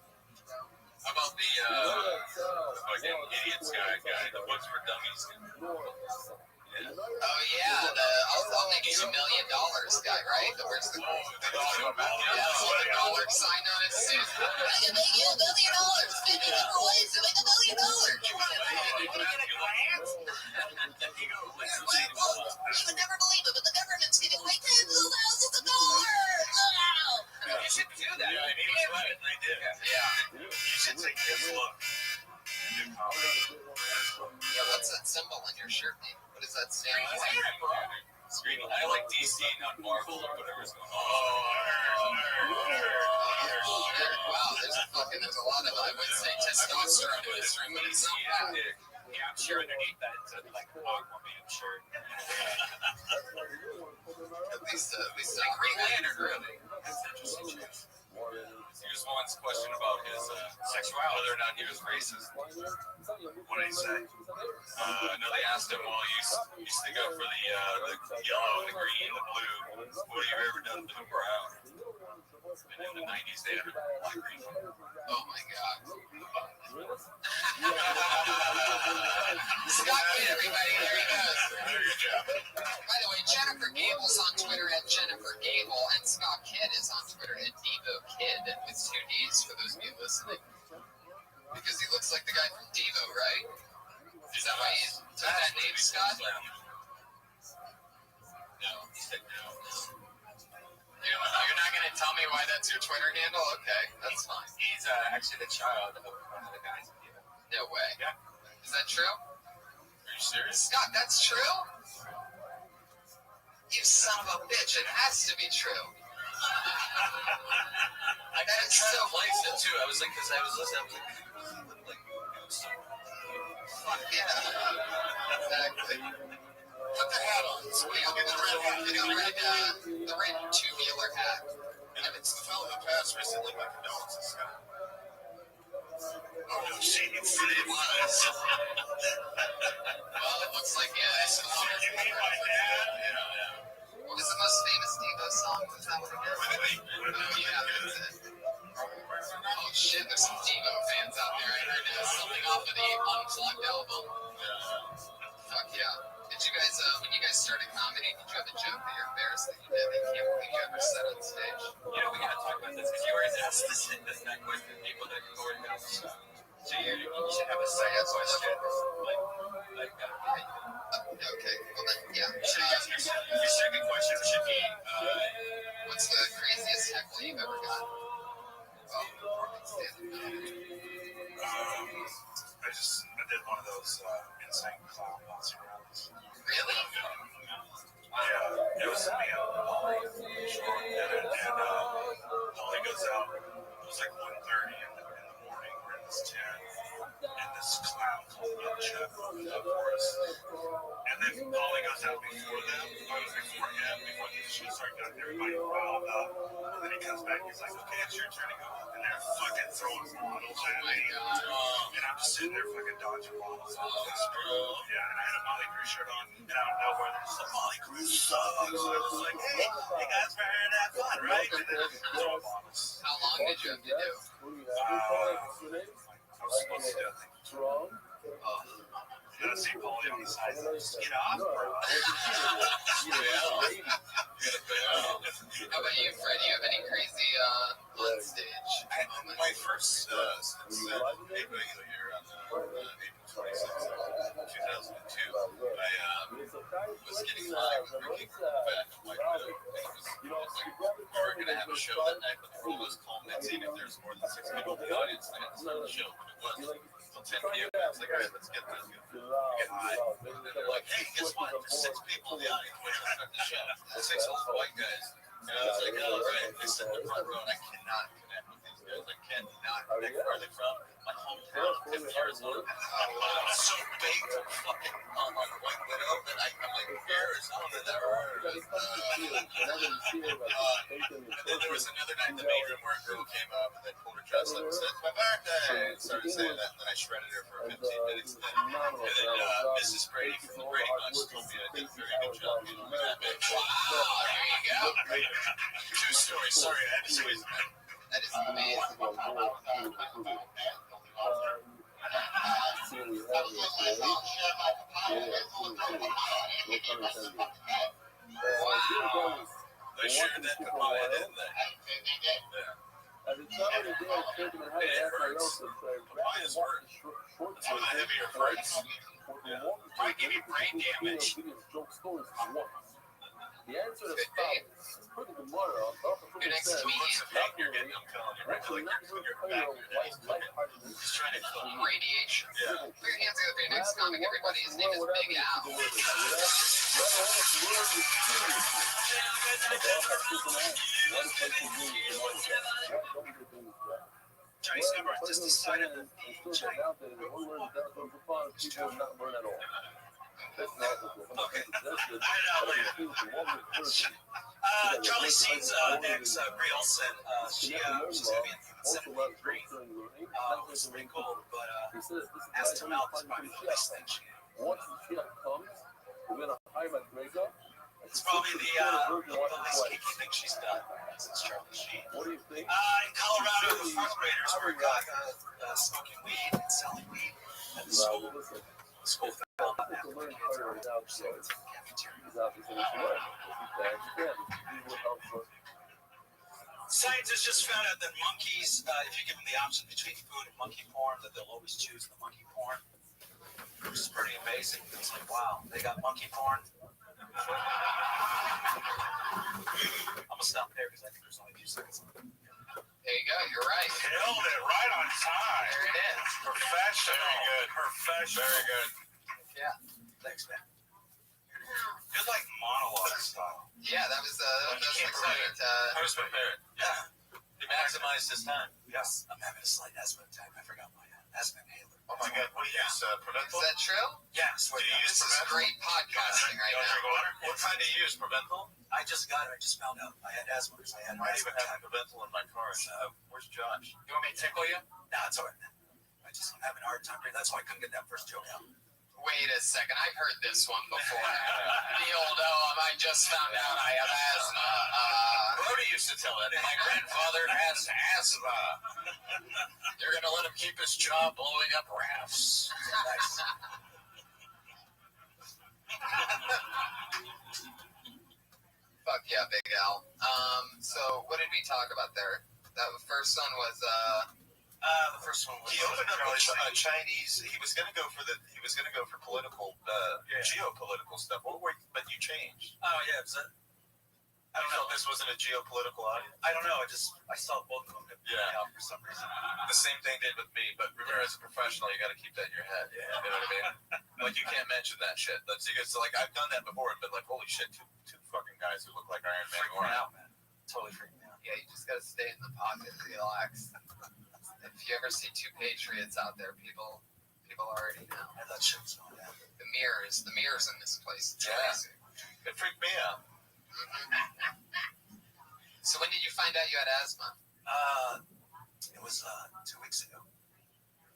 How about the fucking idiots guy, the books for dummies? Yeah. Oh yeah, I'll make you $1 million guy, right? The where's the dollar sign on his suit? I can make you $1 million. 50 different ways to make $1 million. You want to get a grant? You would never believe it, but the government's giving away tens of thousands of dollars. Wow. You should do that. Yeah, he was right. I did. Yeah. You should take this look. Yeah, what's that symbol on your shirt, mate? What does that stand for? Screaming. I like DC, not Marvel or whatever's going on. Wow, there's a lot of, I would say, testosterone in this room, but it's not that. Yeah, I'm sure underneath that it's like an Aquaman shirt. At least like Green Lantern, really. That's interesting. Here's one's question about his sexuality, whether or not he was racist. What did he say? No, they asked him, well, you stick up for the yellow, the green, the blue. What have you ever done for the brown? And in the 90s, they had a black green. Oh my God. Scott Kidd, everybody. There he goes. By the way, Jennifer Gable's on Twitter at Jennifer Gable, and Scott Kidd is on Twitter at Devo Kid with 2 Ds for those of you listening. Because he looks like the guy from Devo, right? Is that why he took that name, Scott? No, he said no. You're not going to tell me why that's your Twitter handle? Okay, that's fine. He's actually the child of one of the guys in Devo. No way. Yeah. Is that true? Are you serious? Scott, that's true? You son of a bitch, it has to be true. I got so placed it too. I was like, because I was listening, I was like, Fuck yeah. Exactly. Put the hat on. Sweet. I'll get the red hat. The red tubular hat. and it's the fellow who passed recently. My condolences, Scott. Oh, no, see, you fit in on this. Well, it looks like, yeah, it's You mean my dad? What is the most famous Devo song? Is that what it is? Oh, yeah, that's it. Oh, shit, there's some Devo fans out there. I heard something off of the Unplugged album. Fuck yeah. Did you guys, when you guys started comedy, did you have a joke that you're embarrassed that you did that you can't believe you ever said on stage? You know, we gotta talk about this because you always ask that question to people that go and do stuff. So you should have a science question. Okay, well then, yeah. Your second question should be, What's the craziest heckle you've ever gotten? I did one of those insane clown monster rallies. Really? Yeah, it was me and Holly. Sure, and Holly goes out. It was like 1:30 in the morning. We're in this tent, and this clown called Young Chef opened up for us. And then Holly goes out before them, before him, before the show started, got everybody riled up. And then he comes back, he's like, okay, it's your turn to go. And they're fucking throwing bottles at me. And I'm just sitting there fucking dodging bottles. Yeah, and I had a Molly Crew shirt on, and out of nowhere, there's the Molly Crew sucks. So I was like, hey, you guys better have fun, right? And then throw bottles. How long did you have to do? I was supposed to do, I think, 12. You gotta see Polly on the side. Just get off, bro. How about you, Fred? Do you have any crazy on stage moments? My first since a regular year on April 26th, 2002, I was getting high with drinking back on my widow. We were going to have a show that night, but the rule was call Mitzi, and if there's more than 6 people in the audience, then it's not a show. But it was until 10 p.m. I was like, all right, let's get And then they're like, hey, guess what? There's 6 people in the audience. We're going to start the show. 6 old white guys. And I was like, oh, right. They sit in the front row, and I cannot connect with these guys. I cannot connect. Where are they from? My hometown, Tempe, Arizona. I'm so baked from fucking on White Widow that I'm like, Arizona, never heard of it. And then there was another night in the main room where a girl came up and then pulled her dress up and said, it's my birthday, and started saying that, and then I shredded her for 15 minutes. And then Mrs. Brady from the Brady Bunch told me I did a very good job getting that bitch. Wow, there you go. True story. Sorry, I had to squeeze it in. That is amazing. Wow. They shared that papaya, didn't they? It hurts. Papayas hurt. It's one of the heavier fruits. Might give you brain damage. The answer is putting the water on top of Your next What's comedian, the pain you're getting? I'm telling you, right? Like your back, your neck, just trying to kill you. radiation. Yeah. Put your hands together for your next comic, everybody. His name is Big Al. Johnny Silver just decided that Charlie Sheen's ex, Brie Olsen, she's going to be in 73. It was pretty cool, but asked him out is probably the best thing she did. Once the shit comes, we're gonna hire McGregor. It's probably the least kicky thing she's done since Charlie Sheen. What do you think? In Colorado, the fourth graders were caught smoking weed and selling weed at the school. The school found out after the kids were outside the cafeteria. Scientists just found out that monkeys, if you give them the option between food and monkey porn, that they'll always choose the monkey porn, which is pretty amazing. It's like, wow, they got monkey porn. I'm gonna stop there because I think there's only a few seconds left. There you go. You're right. Killed it right on time. There it is. Professional. Very good. Professional. Very good. Yeah. Thanks, man. Good like monologue style. Yeah, that was You can't great. I was prepared. Yeah. He maximized his time. Yes. I'm having a slight asthma attack. I forgot my asthma inhaler. Oh my God! What do you use? Is Preventol? that true? Yes. Do you use This is Preventol? great podcasting right You don't drink now. water? What kind do you use? Preventol? I just got it. I just found out I had asthma because I had I might asthma even have attack. Preventol in my car. Where's Josh? You want me to tickle you? Nah, it's all right, man. I'm having a hard time breathing. That's why I couldn't get that first joke out. Wait a second. I've heard this one before. The old, I just found out I have asthma. Brody used to tell that. My grandfather has asthma. You're going to let him keep his job blowing up rafts. Nice. Fuck yeah, Big Al. So what did we talk about there? That first one was The first one was He opened up a Chinese. He was going to go for political, geopolitical stuff. But you changed. Oh yeah, was that? I don't know. This wasn't a geopolitical audience. I don't know. I saw both of them get out for some reason. The same thing did with me. But remember, as a professional, you got to keep that in your head. Yeah. You know what I mean? Like you can't mention that shit. That's because like I've done that before, but like holy shit, two fucking guys who look like Iron Man. Freaked me out, man. Totally freaked me out. yeah, you just got to stay in the pocket, relax. If you ever see two patriots out there, people already know. Yeah, that shit was going down. The mirrors in this place. It's Yeah. crazy. It freaked me out. So when did you find out you had asthma? It was 2 weeks ago.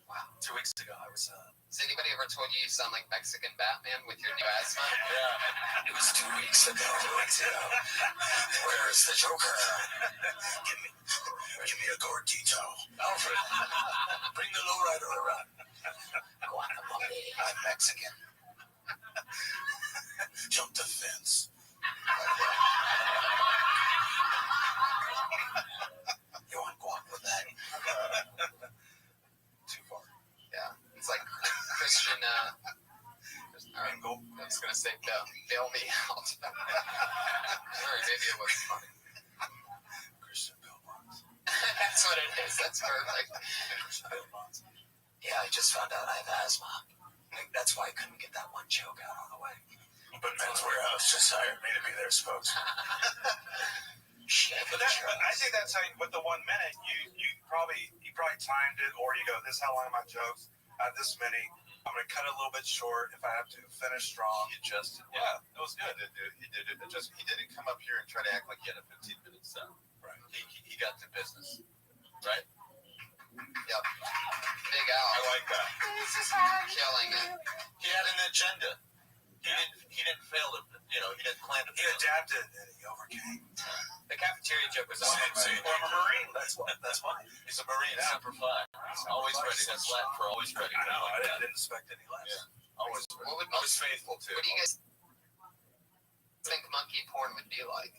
Wow. 2 weeks ago, I was. Has anybody ever told you you sound like Mexican Batman with your new asthma? Yeah. It was 2 weeks ago. Where's the Joker? Give me a gordito. Alfred, bring the lowrider around. I'm Mexican. Jump the fence. You want guac with that? Too far. Yeah. It's like Christian. All right, I was gonna say bail me out. Sorry, maybe it was funny. Christian Bale Bonds. That's what it is. That's perfect. Christian Bale Bonds. Yeah, I just found out I have asthma. That's why I couldn't get that one joke out all the way. But Men's Warehouse just hired me to be their spokesman. Shit. But I think that's how, with the 1 minute, you probably timed it, or you go, this is how long my jokes, this many. I'm going to cut it a little bit short if I have to. Finish strong. He adjusted. Yeah, it was good. He did it. He didn't come up here and try to act like he had a 15-minute set. Right. He got to business. Right? Yep. Big Al. I like that. Killing it. He had an agenda. He didn't fail to, he didn't plan to He fail. adapted and he overcame. The cafeteria joke was awesome. Former Marine. That's why. He's a Marine, Semper Fi. Always ready. That's Latin for always ready. I know. I didn't expect any less. Yeah. Always ready. What would Always faithful, too. What do you guys think monkey porn would be like?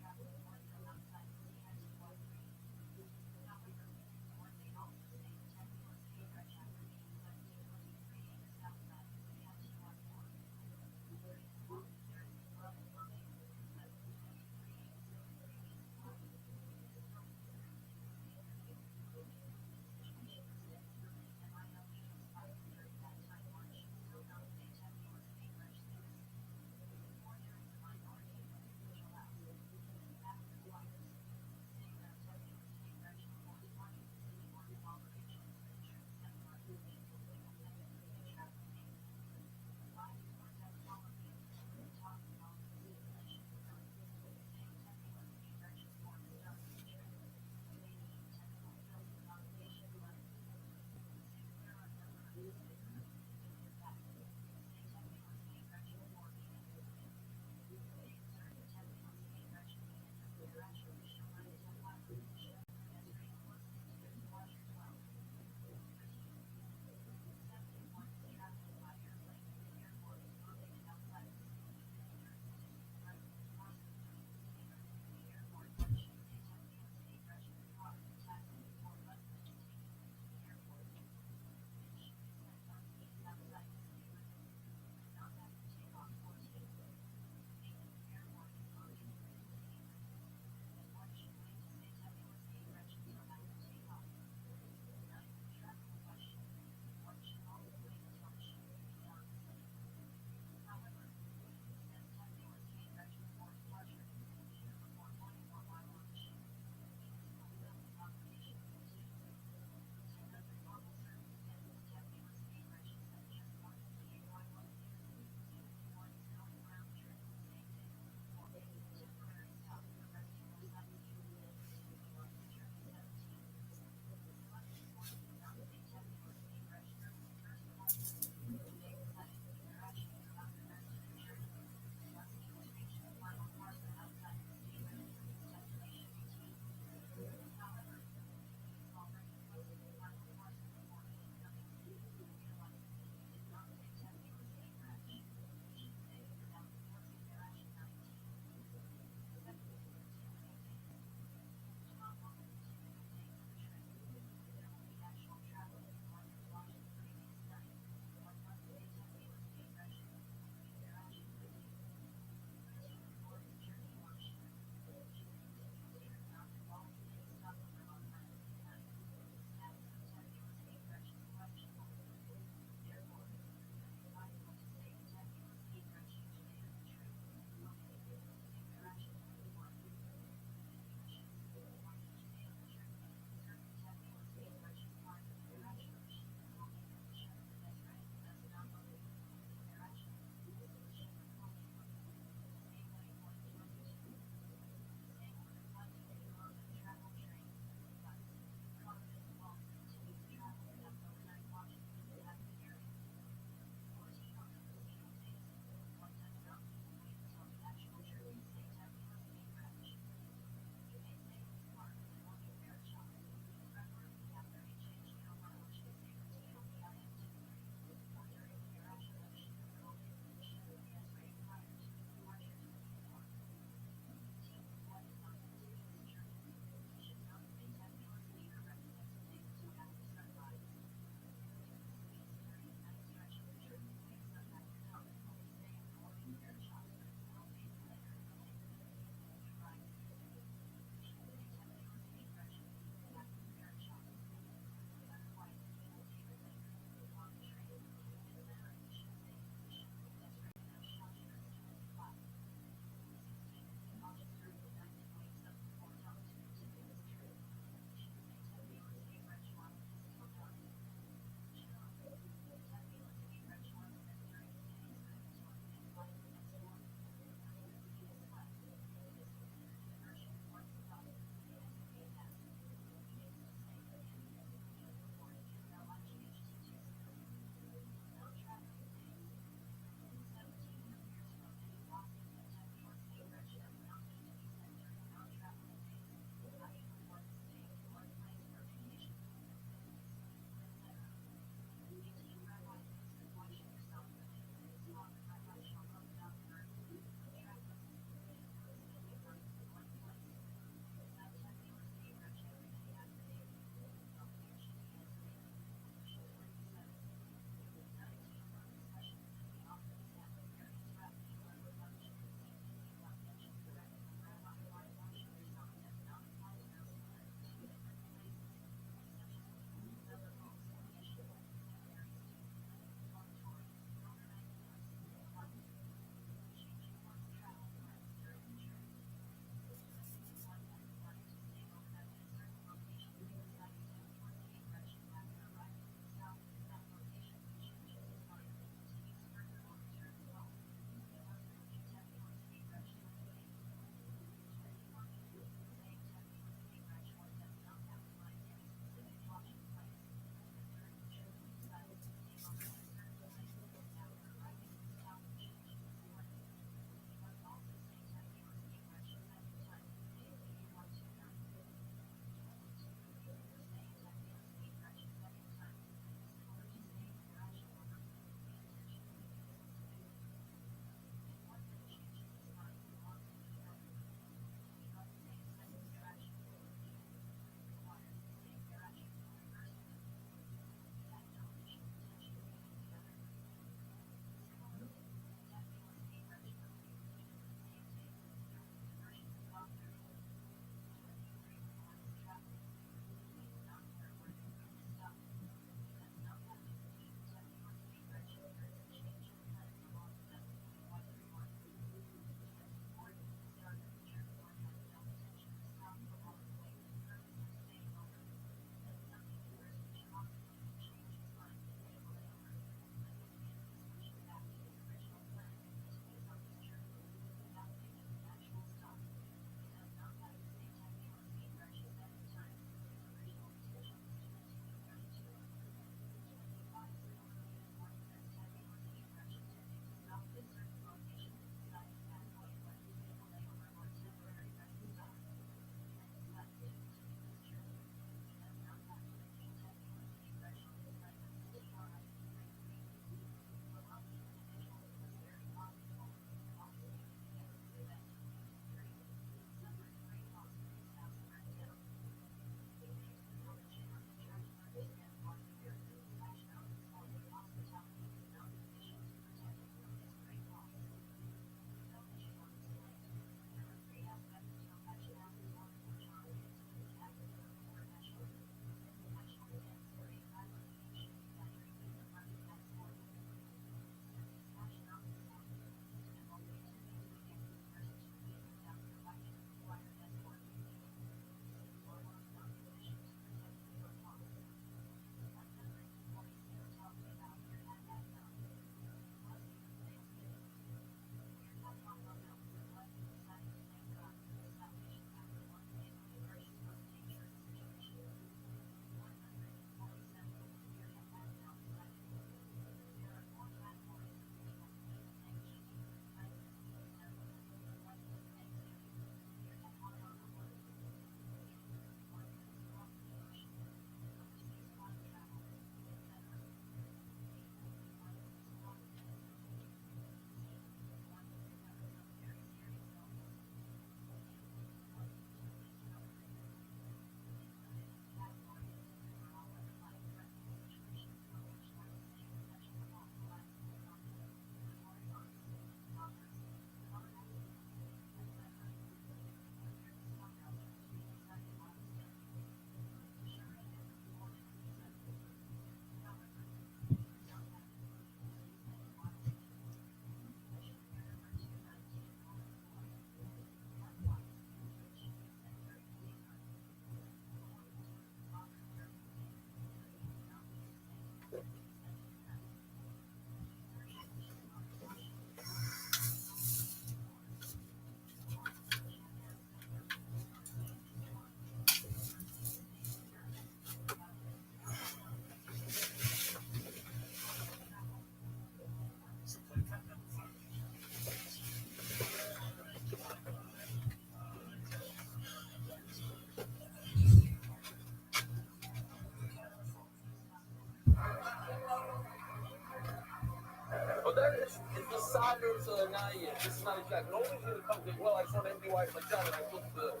it's deciders not yet. This is not exact. Nobody's gonna come to well, I saw an empty wife like that and I looked good.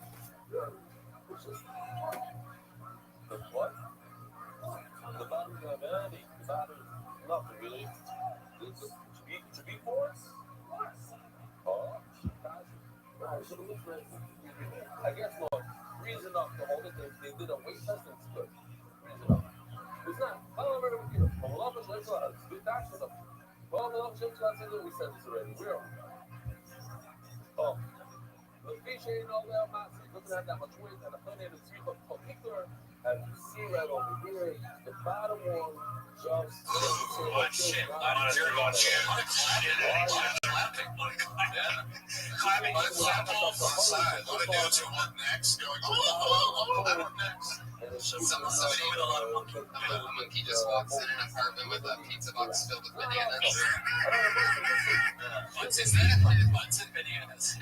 Which is the what? The battery's not empty. The battery's nothing really. To be for us? Oh, so the listeners, I guess look, reason enough to hold it. They did a weight test and it's good. Reason enough. It's not. I don't remember what you know. But we'll let's do that for them. Well, we said this already. We're oh. The fish ain't all that much. It doesn't have that much weight, and the honey and the sweet particular as you see right over here, the bottom one just one shit. Clapping my samples on the side. A lot of dudes who want next going, I want next. A monkey just walks in an apartment with a pizza box filled with bananas. What's in that? What's in bananas?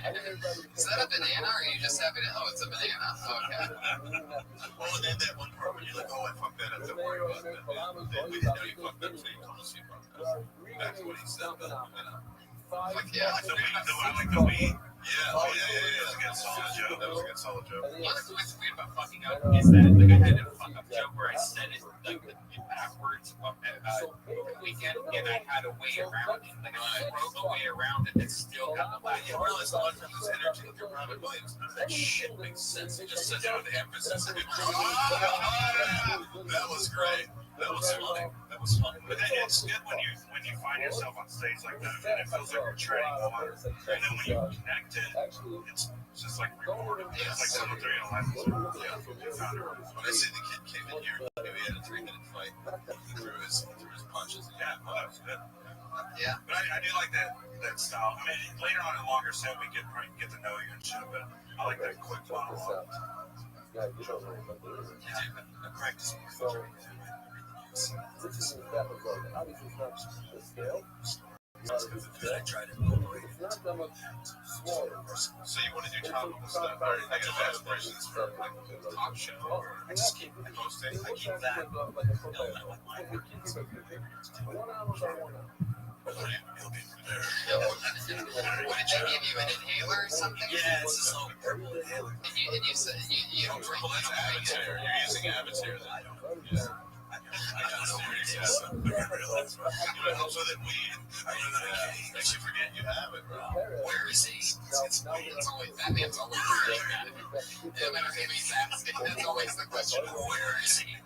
Is that a banana or are you just having it? Oh, it's a banana. Okay. Well, and then that one part where you're like, oh, I fucked that up. Don't worry about that. We didn't know you fucked up, so you told us you fucked up. That's what he said. Like, yeah. I like the weed. Yeah, oh, yeah. That was a good solid joke. What's weird about fucking up is that like I had a fuck up joke where I said it like backwards over the weekend and I had a way around it. Like I wrote a way around it that still got the laugh. You realize a lot of times this energy with your Robin Williams, none of that shit makes sense. It just says it with emphasis. That was great. That was funny. That was funny. But then it's good when you find yourself on stage like that, and it feels like you're treading water. And then when you connect it, it's just like recording. It's like someone doing a live When I say the kid came in here, he knew he had a 3-minute fight. He threw his punches. Yeah, well, that was good. Yeah. But I do like that style. I mean, later on in a longer set, we get to know you and shit, but I like that quick monologue. I practice. This is that was like, obviously it's not the scale. I tried it locally. It's not that much smaller. So you want to do topical stuff? Or negative aspirations for like the talk show? Or I just keep posting. I keep that. He'll be there. What did they give you, an inhaler or something? Yeah, it's this little purple inhaler. And you said you don't drink Well, that's Avatar. You're using Avatar. I realize, bro. It helps with it weed. Makes you forget you have it, bro. Where is he? It's always that man's always there. No matter if he's asking, that's always the question. Where is he?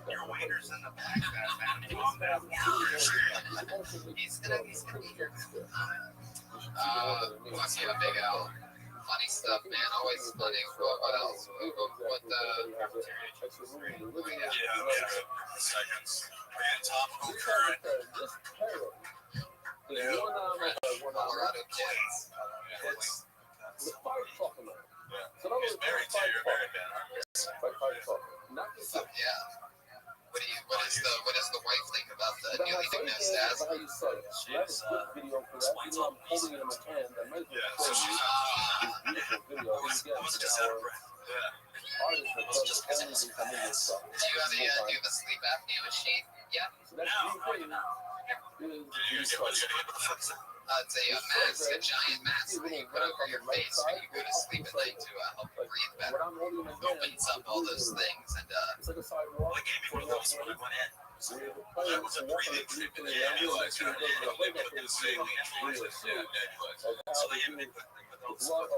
Your waiter's in the back, man. Calm down. He's gonna be here. Plus, yeah, Big Al. Funny stuff, man. Always funny. What else? Seconds. Topical current. Colorado kids. The fire talking about. Yeah. He's married to your married man, aren't you? Not just Yeah. What does the wife think about the newly diagnosed asthma? She's explains all the holding it in my hand. Yeah, so she's I was just out of breath. Do you have a sleep apnea machine yet? No. It's a mask, a giant mask that you put over your face when you go to sleep at night to help you breathe better. Opens up all those things and Well, they gave me one of those when I went in. That was a breathing treatment. Nebulizer. With the saline. Yeah, nebulizer. So they admit with those. It's all I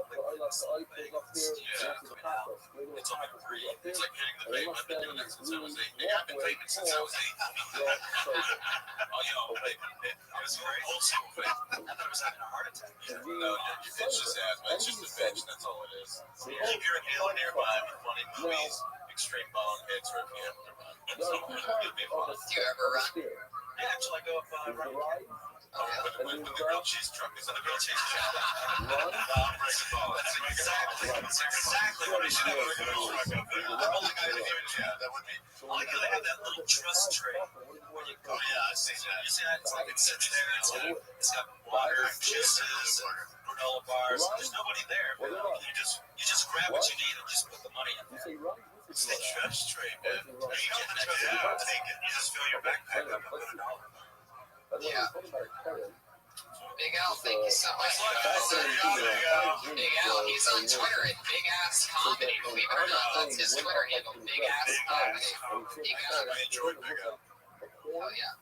breathe. It's like hitting the vape. I've been doing that since I was 8. I've been vaping since I was 8. Oh, yo, vaping. It was very old school vape. I thought I was having a heart attack. No, it's just asthma. It's just a bitch. That's all it is. Keep your inhaler nearby for funny movies, extreme bong hits, or if you have to run. That's all it'll be fun. do you ever run? Yeah, until I go up running. When the grilled cheese truck is in the grilled cheese truck. That's exactly what I should have. I'm only going to give it, yeah, that would be. I like how they have that little trust tray where you go. Oh, yeah, I see that. You see that? It's like it sits there. It's got water, juices, granola bars. There's nobody there. But you just grab what you need and just put the money in there. It's the trust tray, man. You don't have to take it. You just fill your backpack up with $1. Yeah. So Big Al, he's on Twitter at Big Ass Comedy. Believe it or not, that's his Twitter handle, Big Ass Comedy. I enjoyed Big Al. Hell yeah.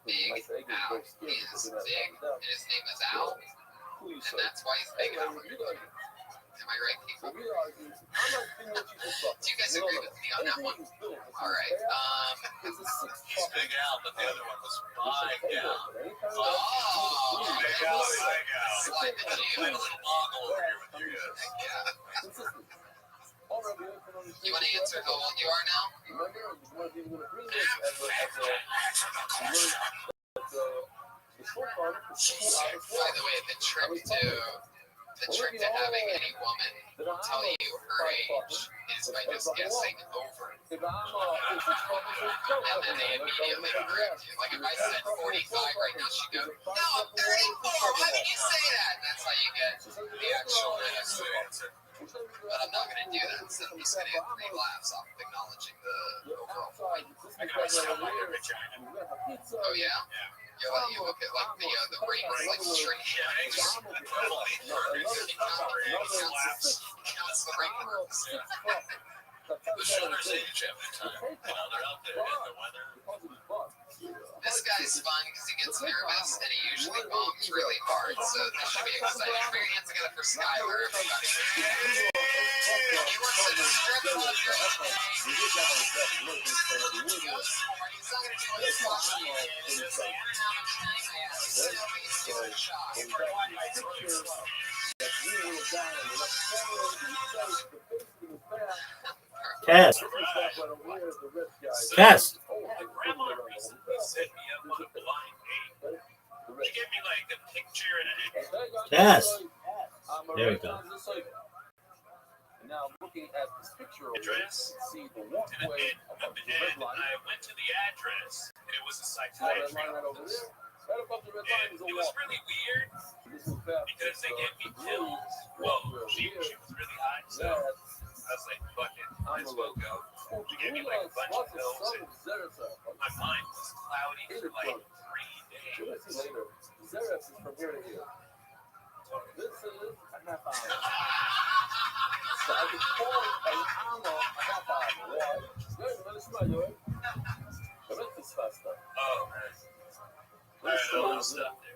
Big Al. He is big, and his name is Al, and that's why he's Big Al. Am I right, people? Do you guys agree with me on that one? All right. He's Big Al, but the other one was Big Al. Oh, Big Al, Big Al. slide the I G. had a little boggle over here with you guys. Yeah. You want to answer how old you are now? By the way, the trick to having any woman tell you her age is by just guessing over it. And then they immediately correct you. Like if I said 45 right now, she'd go, no, I'm 34. Why did you say that? And that's how you get the actual answer. But I'm not going to do that. Instead, I'm just going to get 3 laughs off of acknowledging the overall point. I can always tell by your vagina. Oh, yeah? You look at like the rings like straight Rings. counts the rings. The shoulders age every time. They're out there in the weather. This guy's fun because he gets nervous and he usually bombs really hard, so this should be exciting. Put your hands together for Skyler, everybody. He works at the strip club. He's not going to tell you how much time I have. So he's doing a shot. Test. Test. Grandma recently set me up on a blind date. She gave me like a picture and a Test. There we go. Now looking at this picture over address see the and walkway above the red and line. I went to the address and it was a See that red psychiatry line right over office. there? Right above the red line And is a it was walkway. really weird This is fast. because they gave me pills. Well, she was really high, so I was like, fuck it, might as well go. She gave me like a bunch of pills and my mind was cloudy for like 3 You'll days. see later. Xerox is from here to here. This is a half hour. So I can call an hour, a half hour. Why? Let's smell you. The rest is faster. Oh, man. There's a lot of stuff there.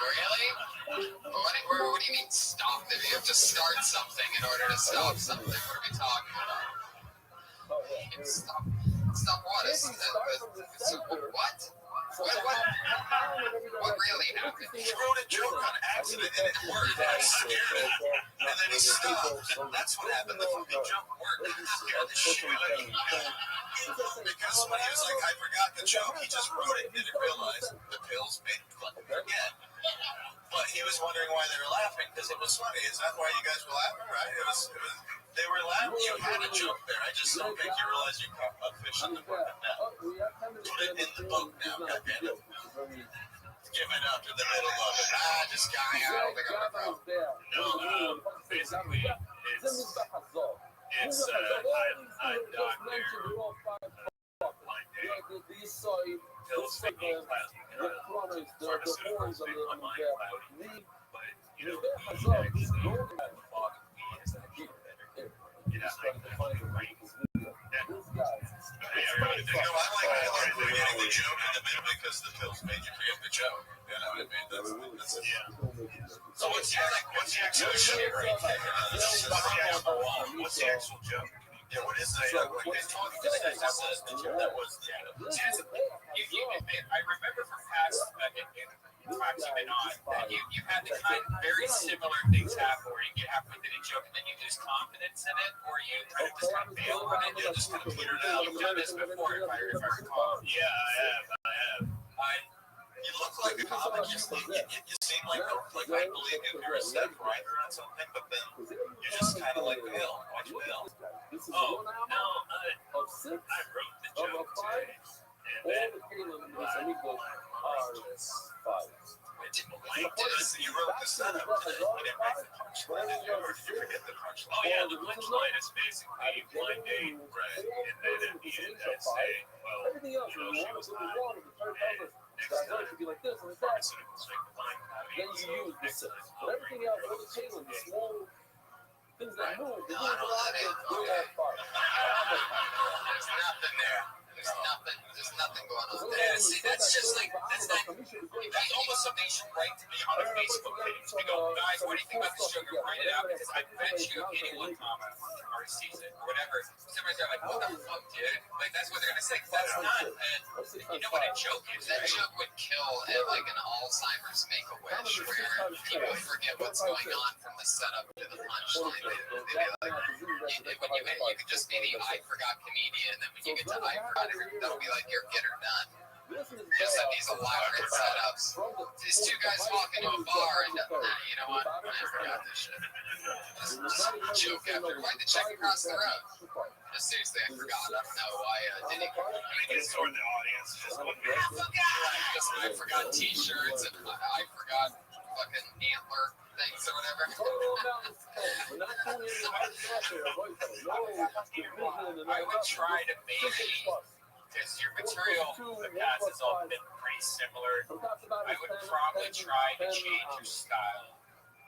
Really? What do you mean stop them? You have to start something in order to stop something. What are we talking about? Oh, yeah. Stop what? What? What really happened? He wrote a joke on accident and it worked. I scared him. And then he stopped. That's what happened. The fucking joke worked. It scared the shit out of me. Because when he was like, I forgot the joke, he just wrote it and didn't realize the pills made him fucking forget. But he was wondering why they were laughing because it was funny. Is that why you guys were laughing, right? They were laughing. You had a joke there. I just don't think you realize you caught a fish in the fucking net. Put it in the book now, goddammit. Give it up in the middle of it. This guy, I don't think I'm a pro. No, basically, it's I'm down there, blind date, pills make me cloudy. Pharmaceuticals make my mind cloudy. But, you know, weed actually, the fog of weed is actually better. You know, I can write. I like forgetting the joke in the middle because the pills made you forget the joke. You know what I mean? That's So what's the actual joke right there? What's the actual joke? Yeah, what is the joke? Like they talk to the guy that says the joke. That was I remember from past times you've been on that you had the kind of very similar things happen where you get halfway through the joke and then you lose confidence in it, or you kind of just kind of fail on it. just kind of petered out. You've done this before, if I recall. Yeah, I have. You look like a comic. You seem like I believe you're a set writer on something, but then you're just kind of like Bill. Watch Bill. Oh, no, I wrote the joke today. And then You wrote the setup today. You didn't write the punchline, did you? Or did you forget the punchline? oh yeah, the punchline is basically blind date, Right. and then at the end I say, well, you know, she was hot. Next That hurt to be like this and it's that. pharmaceuticals make the line Then you use the six. But everything else, all the tailoring, the small things that move, the No, I don't let it. they're all fine. There's nothing there. There's nothing going on there. Yeah, see, that's just like, that's almost something you should write to me on a Facebook page. To go, guys, what do you think about this joke? Write it out because I bet you anyone comment already sees it or whatever. Somebody's like, what the fuck, dude? Like, that's what they're going to say. That's not, you know what a joke is, That right? joke would kill at like an Alzheimer's Make-A-Wish where people forget what's going on from the setup to the punchline. They'd be like, you could just be the I forgot comedian, and then when you get to I forgot, that'll be like your get her done. Just have these elaborate setups. These two guys walk into a bar and, you know what? I forgot this shit. Just joke after. Why'd the check across the road? Just seriously, I forgot. I don't know why didn't It's toward the audience. Just look just I forgot t-shirts and I forgot fucking antler things or whatever. I would try to maybe, because your material in the past has all been pretty similar, I would probably try to change your style.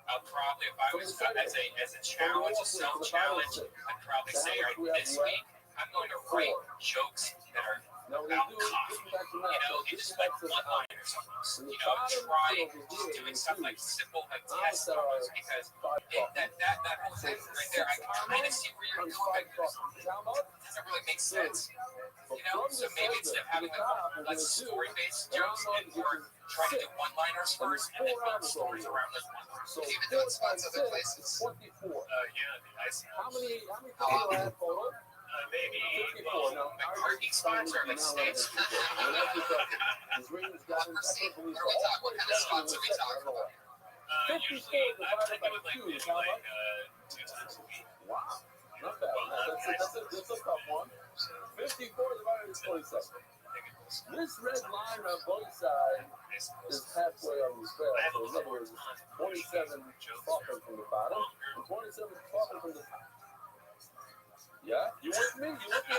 I'll probably, if I was as a challenge, a self-challenge, I'd probably say, all right, this week I'm going to write jokes that are about coffee. You know, you just like one-liners almost. You know, try just doing stuff like simple, like test almost, because that whole thing right there, I can kind of see where you're going. Doesn't really make sense. You know, so maybe instead of having like less story-based jokes and more try to do one-liners first and then build stories around those one-liners. So you've been doing spots other places. yeah, the ice How many people have photos? maybe, My parking spots are like states. What kind of spots are we talking about? usually, I tend to do it like 2 times a week. Wow. Not bad. That's a tough one. 54 divided by 27. This red line on both sides is halfway on the scale. So in other words, 27 dropping from the bottom and 27 dropping from the top. Yeah? You with me? You with me?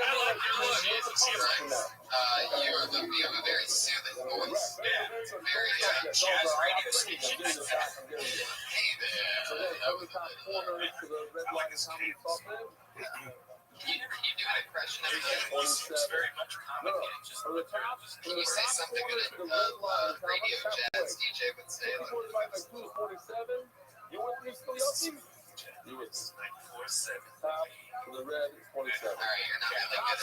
You have a very soothing voice. Very Jazz radio station. hey there. So then, every top corner to the red line is how many dropping? Can you do an impression of it? It's very much complicated. Just From the top, Can you say something that a radio jazz DJ would say? 54 divided by 2 is 47. You with me, Scoliosi? You with me? 947. Top to the red is 27. All right, you're not really good at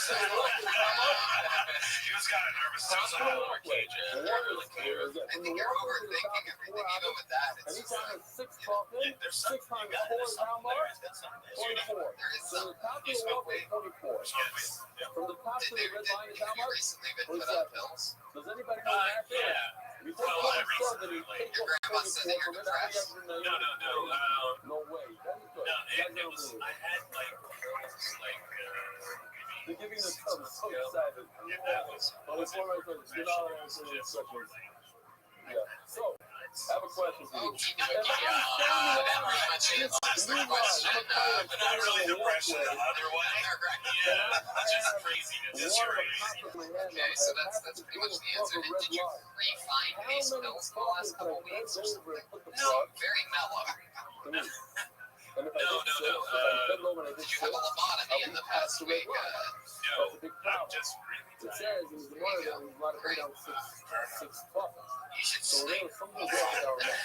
that. He was kind of nervous. I was like, oh, okay, Jay. I think you're overthinking everything, even with that. It's just Anytime like, it's 6 dropping, 6 times 4 is how much? 24. there is So some. the top of the walk is 24. From the top to the red line is how Have you much? recently been put on pills? Does anybody know that? Yeah. We take one Southern and take Your up grandma said that 24 you're from it. How many depressed. ever know? No. No way. That is good. No, That's it was, unbelievable. I had like They're giving the I'm so excited. that was, Well, it's one right there. Get all the answers to the questions. Yeah. So, I have a question for you. Okie dokie. That pretty much answers the question. but not really depression the other way. Just craziness. Just crazy. Okay, so that's pretty much the answer. Did you refine these pills in the last couple weeks or something? No, very mellow. No. Did you have a lobotomy in the past week? No, I'm just really It tired. says in the morning that we've got to pay down 6 bucks. You should So sleep. there was something wrong with our neck.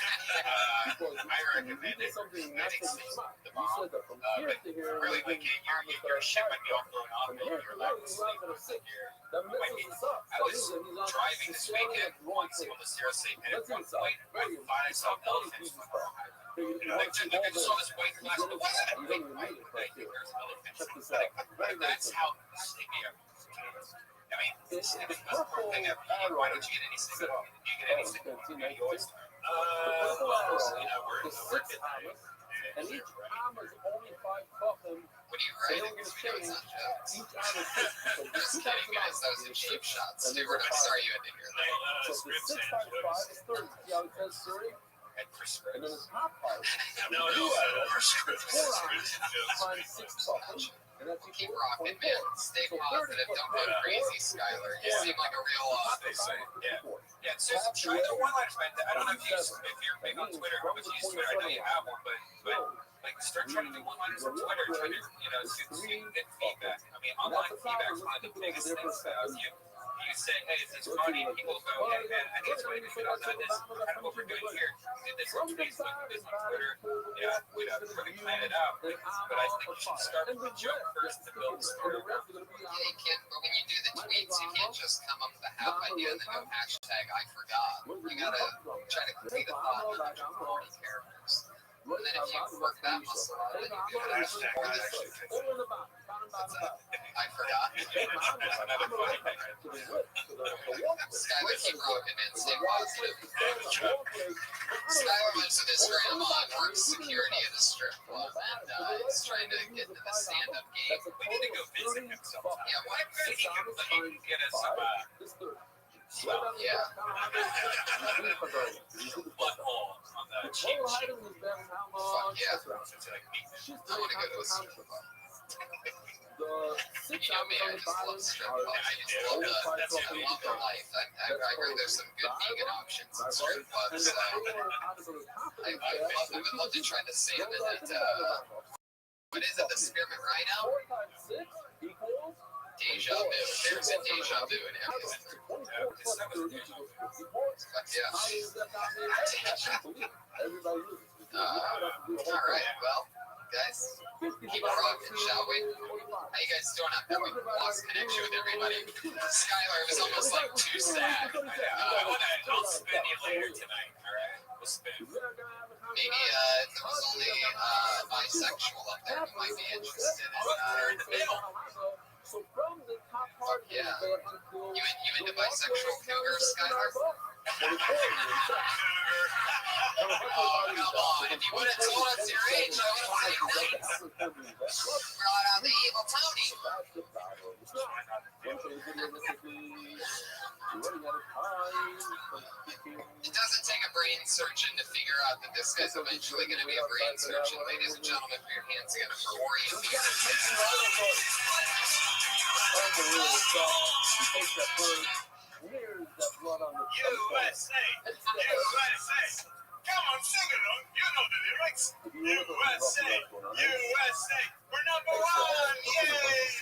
Because I you recommend did it. something I not think so sleep smart. the You said that from here but to here, really like your shit might be all going off from and here you're to allowed there, to you sleep. arrive at a 6. You're That messes us up. I That was means that he's on driving this weekend once on the seriously and at one point I find myself elephants with my head. Like I just saw this white glass. What was that? I think there's elephants. Check this out. Very, very That's simple. how sleepy I was. I mean, this is the best part thing ever. Why don't you get any sick? Do you get any sick? You always. The 6 hours, and each arm is only 5 fucking. What are you They writing? don't get a Doing change. some jokes. Each arm is 6. So the Just 2 kidding, times guys. That was a cheap shot, Stuart. I'm sorry you had to hear that. So the 6 times 5 is 30. See how it says 30? And for scripts. And then the top part, No, we're screwed. 4 arms times 6 fucking. And that's Keep equal rocking, to 24. man. Stay positive. Don't go crazy, Skylar. You seem like a real, they say, yeah. Yeah, so try the one-liners, man. I don't know if you're big on Twitter, how much you use Twitter. I know you have one, but like start trying to do one-liners on Twitter. Try to get feedback. I mean, online feedback is one of the biggest things. You say, hey, is this funny? And people go, hey, man, I think it's funny. Maybe not this. Kind of what we're doing here. We did this on Facebook, we did this on Twitter. Yeah, we're going to plan it out. But I think you should start with the joke first to build the story. Yeah, you can't, but when you do the tweets, you can't just come up with a half idea and then go hashtag I forgot. You gotta try to complete a thought in 140 characters. And then if you work that muscle out, then you do hashtag I forgot. Skylar, keep rocking and stay positive. Skylar lives with his grandma and works security at a strip club, and he's trying to get into the stand-up game. We need to go visit him sometime. Yeah, why He can get us some yeah. butthole on the cheap sheet. Fuck yeah. I want to go to a strip club. You know me, I just love strip clubs. I love the life. I heard there's some good vegan options in strip clubs. I would love to try the salmon at, what is it, the Spearmint Rhino? Deja vu. There's a deja vu in everything. Fuck yeah. Alright, well, guys, keep it rocking, shall we? How you guys doing up there? We lost connection with everybody. Skylar was almost like too sad. I'll spin you later tonight, alright? We'll spin. Maybe if there was only bisexual up there, we might be interested in the middle. Fuck yeah. You into bisexual cougars, Skylar? Oh, come on. If you would have told us your age, I would have played nice. Brought out the evil Tony. It doesn't take a brain surgeon to figure out that this guy's eventually going to be a brain surgeon. Ladies and gentlemen, put your hands together for Ori. USA! USA! Come on, sing along. You know the lyrics. USA! USA! We're number one! Yay!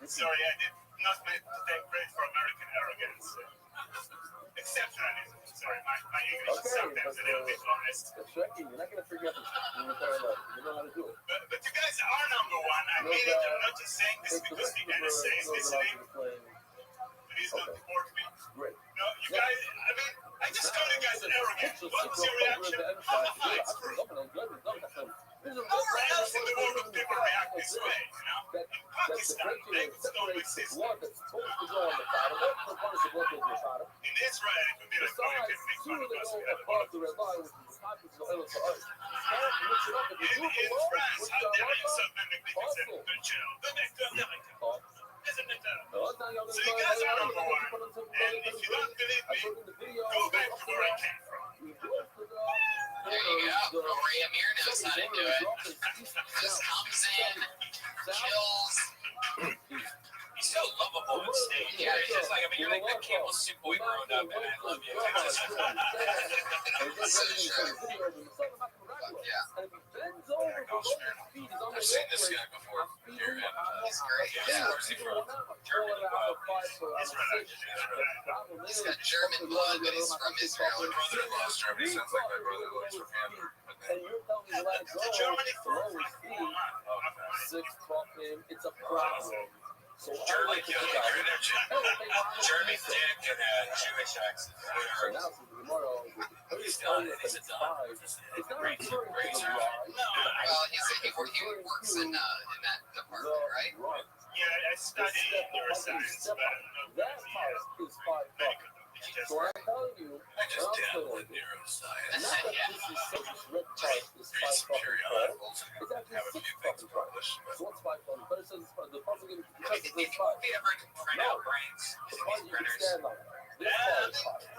Sorry, I did not meant to take credit for American arrogance. Exceptionalism. Sorry, my English is sometimes a little bit honest. You're not going to forget this. You know how to do it. But you guys are number one. I mean it. I'm not just saying this because the NSA is listening. Please don't deport me. Great. No, you guys, I mean, I just called you guys arrogant. What was your reaction? It's true. Nowhere else in the world would people react this way, you know? In Pakistan, labels don't exist. In Israel, it would be like, oh, you can make fun of us. We have a lot of in France, how dare you insult the magnificent culture of the next America? Isn't it? So you guys are number one. And if you don't believe me, go back to where I came from. There you go. Rory Amir knows how to do it. Just comes in, kills. He's so lovable on stage. Yeah, it's just like, I mean, you're like the Campbell soup boy grown up, and I love you. So true. Fuck yeah. I've seen this guy before. He's great. Yeah. He's got German blood, but he's from Israel. My brother-in-law's Germany. Sounds like my brother-in-law's from Hamburg. Germany for It's a problem. So German dick and a Jewish accent. He's done. He's a done. Well, he works in that department, right? Yeah, I study neuroscience, but I'm not medical. So I'm telling you, I just dabble in neuroscience. Read some periodicals and have a few things published. So what's 5 funny? But it says the puzzle game If you ever can print out brains using these printers,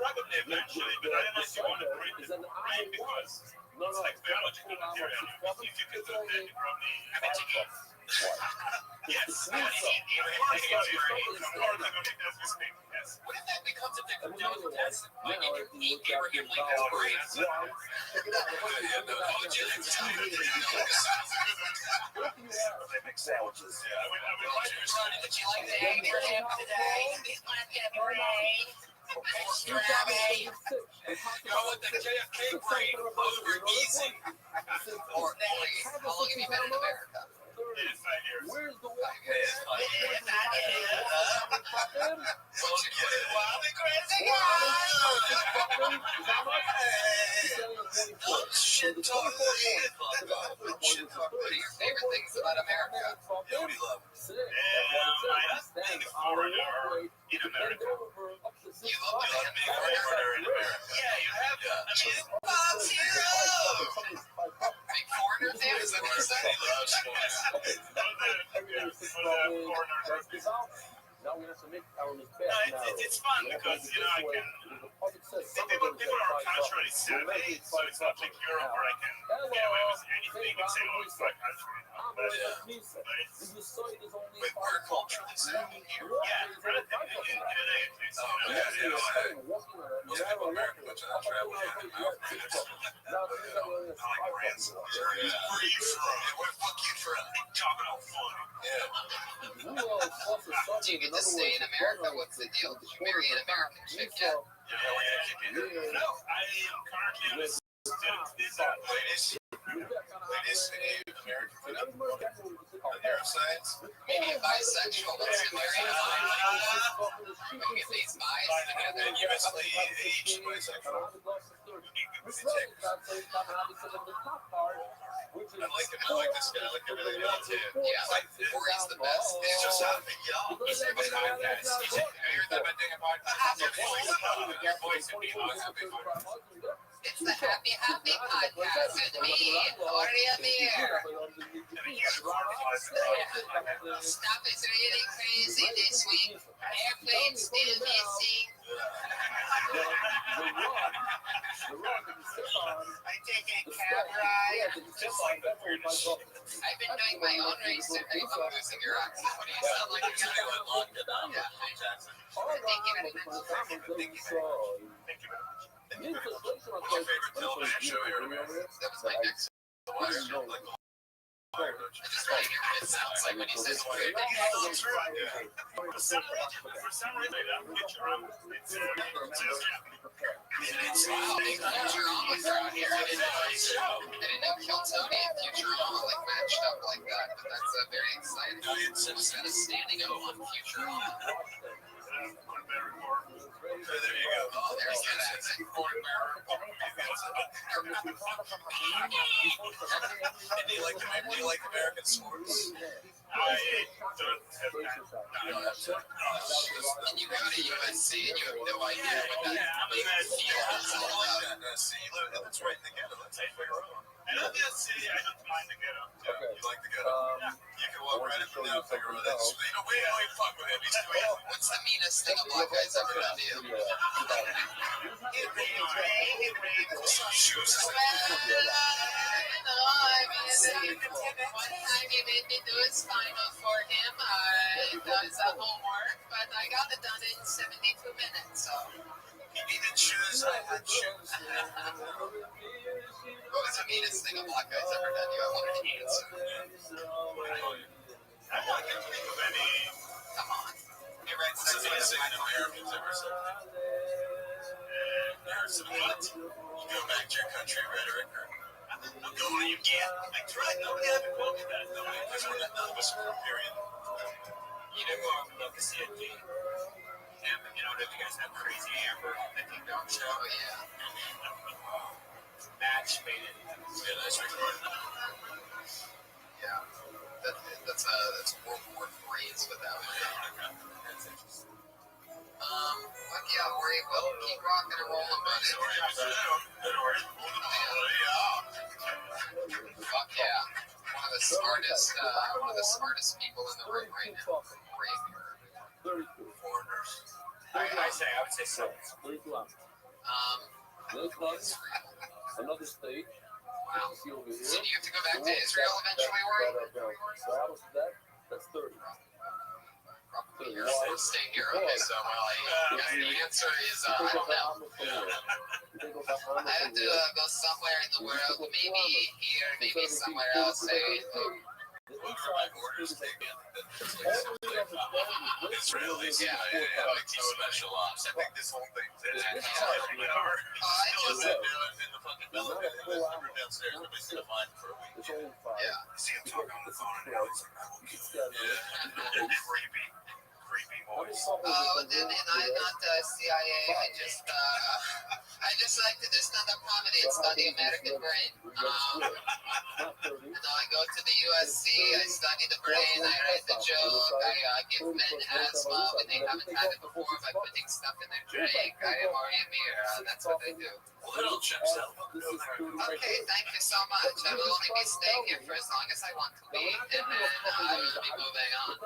Probably eventually, but I don't know if you want to print the brain because it's like biological material. If you can do that, you probably... I bet you can. Yes. Even if I'm working on it as we speak. has, like, if you eat Abraham Lincoln's brains, Yeah, no, eugenics. They make sandwiches. Yeah, I would like to. Would you like to Abraham today? Please want to have brain. Strawberry. go with the JFK brain over easy. Or, how long have you been in America? 5 years. Where's the Shit talk. What are your favorite things about America? Yeah, what do you love? I think foreigner in America. You love Being being a foreigner in America. Yeah, you have Jukebox Hero. Big foreigner fan, is that what you said? He loves foreigners. Now we have to make our No, it's fun because, you know, I can. People are culturally savvy, so it's not like Europe where I can get away with anything and say, oh, it's my country. Wait, we're culturally savvy here. Yeah, in a day at least. Most people in America, which I travel with, I like France. Where are you from? where the fuck you from? Talking all fun. Yeah. Do you get to stay in America? What's the deal? Did you marry an American chick yet? No, I am currently on a student visa. Ladies, any American food on neuroscience? Maybe bisexual. What's the marry? We get these buys together. And USC age bisexual. I like this guy. I like everything about him. Yeah, like Corey's the best. He's just happy, y'all. He's a podcast. Have you heard that about doing a podcast? Your voice would be on happy for It's the Happy Happy Podcast with me, Corey Amir. Stuff is really crazy this week. Airplanes still missing. I take a cab ride. Just like the weirdest shit. I've been doing my own research. I'm losing your accent. What do you sound like? You're Usually doing went London, Jackson. Thank you very much. Thank you very much. What's your favorite television show here in America? That was my next. Like the Wire, don't you? I just want to hear what it sounds like when he says weird. For some reason, I don't get your own. It's Wow, Futurama was around here. I didn't know Kill Tony and Futurama like matched up like that, but that's very exciting. Just got a standing O on Futurama. So there you go. Oh, there's that accent. And do you like American sports? I don't have that. You don't have to. And you go to USC and you have no idea what that big deal is all about. See, it's right in the ghetto. That's how you figure out. I don't get city. I don't mind the ghetto. Yeah, you like the ghetto. You can walk right up and down, figure out that's. You know, we ain't fuck with him. He's too easy. What's the meanest thing a black guy's ever done to you? Shoes. One time he made me do his final for him. I done some homework, but I got it done in 72 minutes. So. He needed shoes. I had shoes. What was the meanest thing a black guy's ever done to you? I wanted to answer. I can't think of any. Come on. He writes the meanest thing an American's ever said. What? You go back to your country rhetoric, or I'm going again. I tried. Nobody ever called me that. because we're not none of us are, period. You know, love to see it. And, you know, do you guys have Crazy Amber on the Ding Dong Show? Oh, yeah. Match made it. Yeah, that's recorded. Yeah. That's World War III's without it. That's interesting. But yeah, Ori, we'll keep rocking and rolling, buddy. Fuck yeah. One of the smartest people in the room right now. Ori, Foreigners. I would say so. Israel. Another state. Wow. See over here. So do you have to go back to Israel eventually, Ori? So that's 30. Probably. Water. staying here. Okay, so the answer is I don't know. I have to go somewhere in the world, maybe here, maybe somewhere else. What are my orders taken? It's like something Israelis, like these special ops. I think this whole thing is in the fucking elevator. We're downstairs. Nobody's gonna find for a week. Yeah. See him talking on the phone and now he's like, I will kill you. Creepy voice. Then I'm not the CIA. I just like to do stand-up comedy and study American brain. I go to the USC, I study the brain, I write the joke, I give men asthma when they haven't had it before by putting stuff in their drink. I am Ari Amir. That's what I do. Well, it all checks out. Okay, thank you so much. I will only be staying here for as long as I want to be, and then I will be moving on.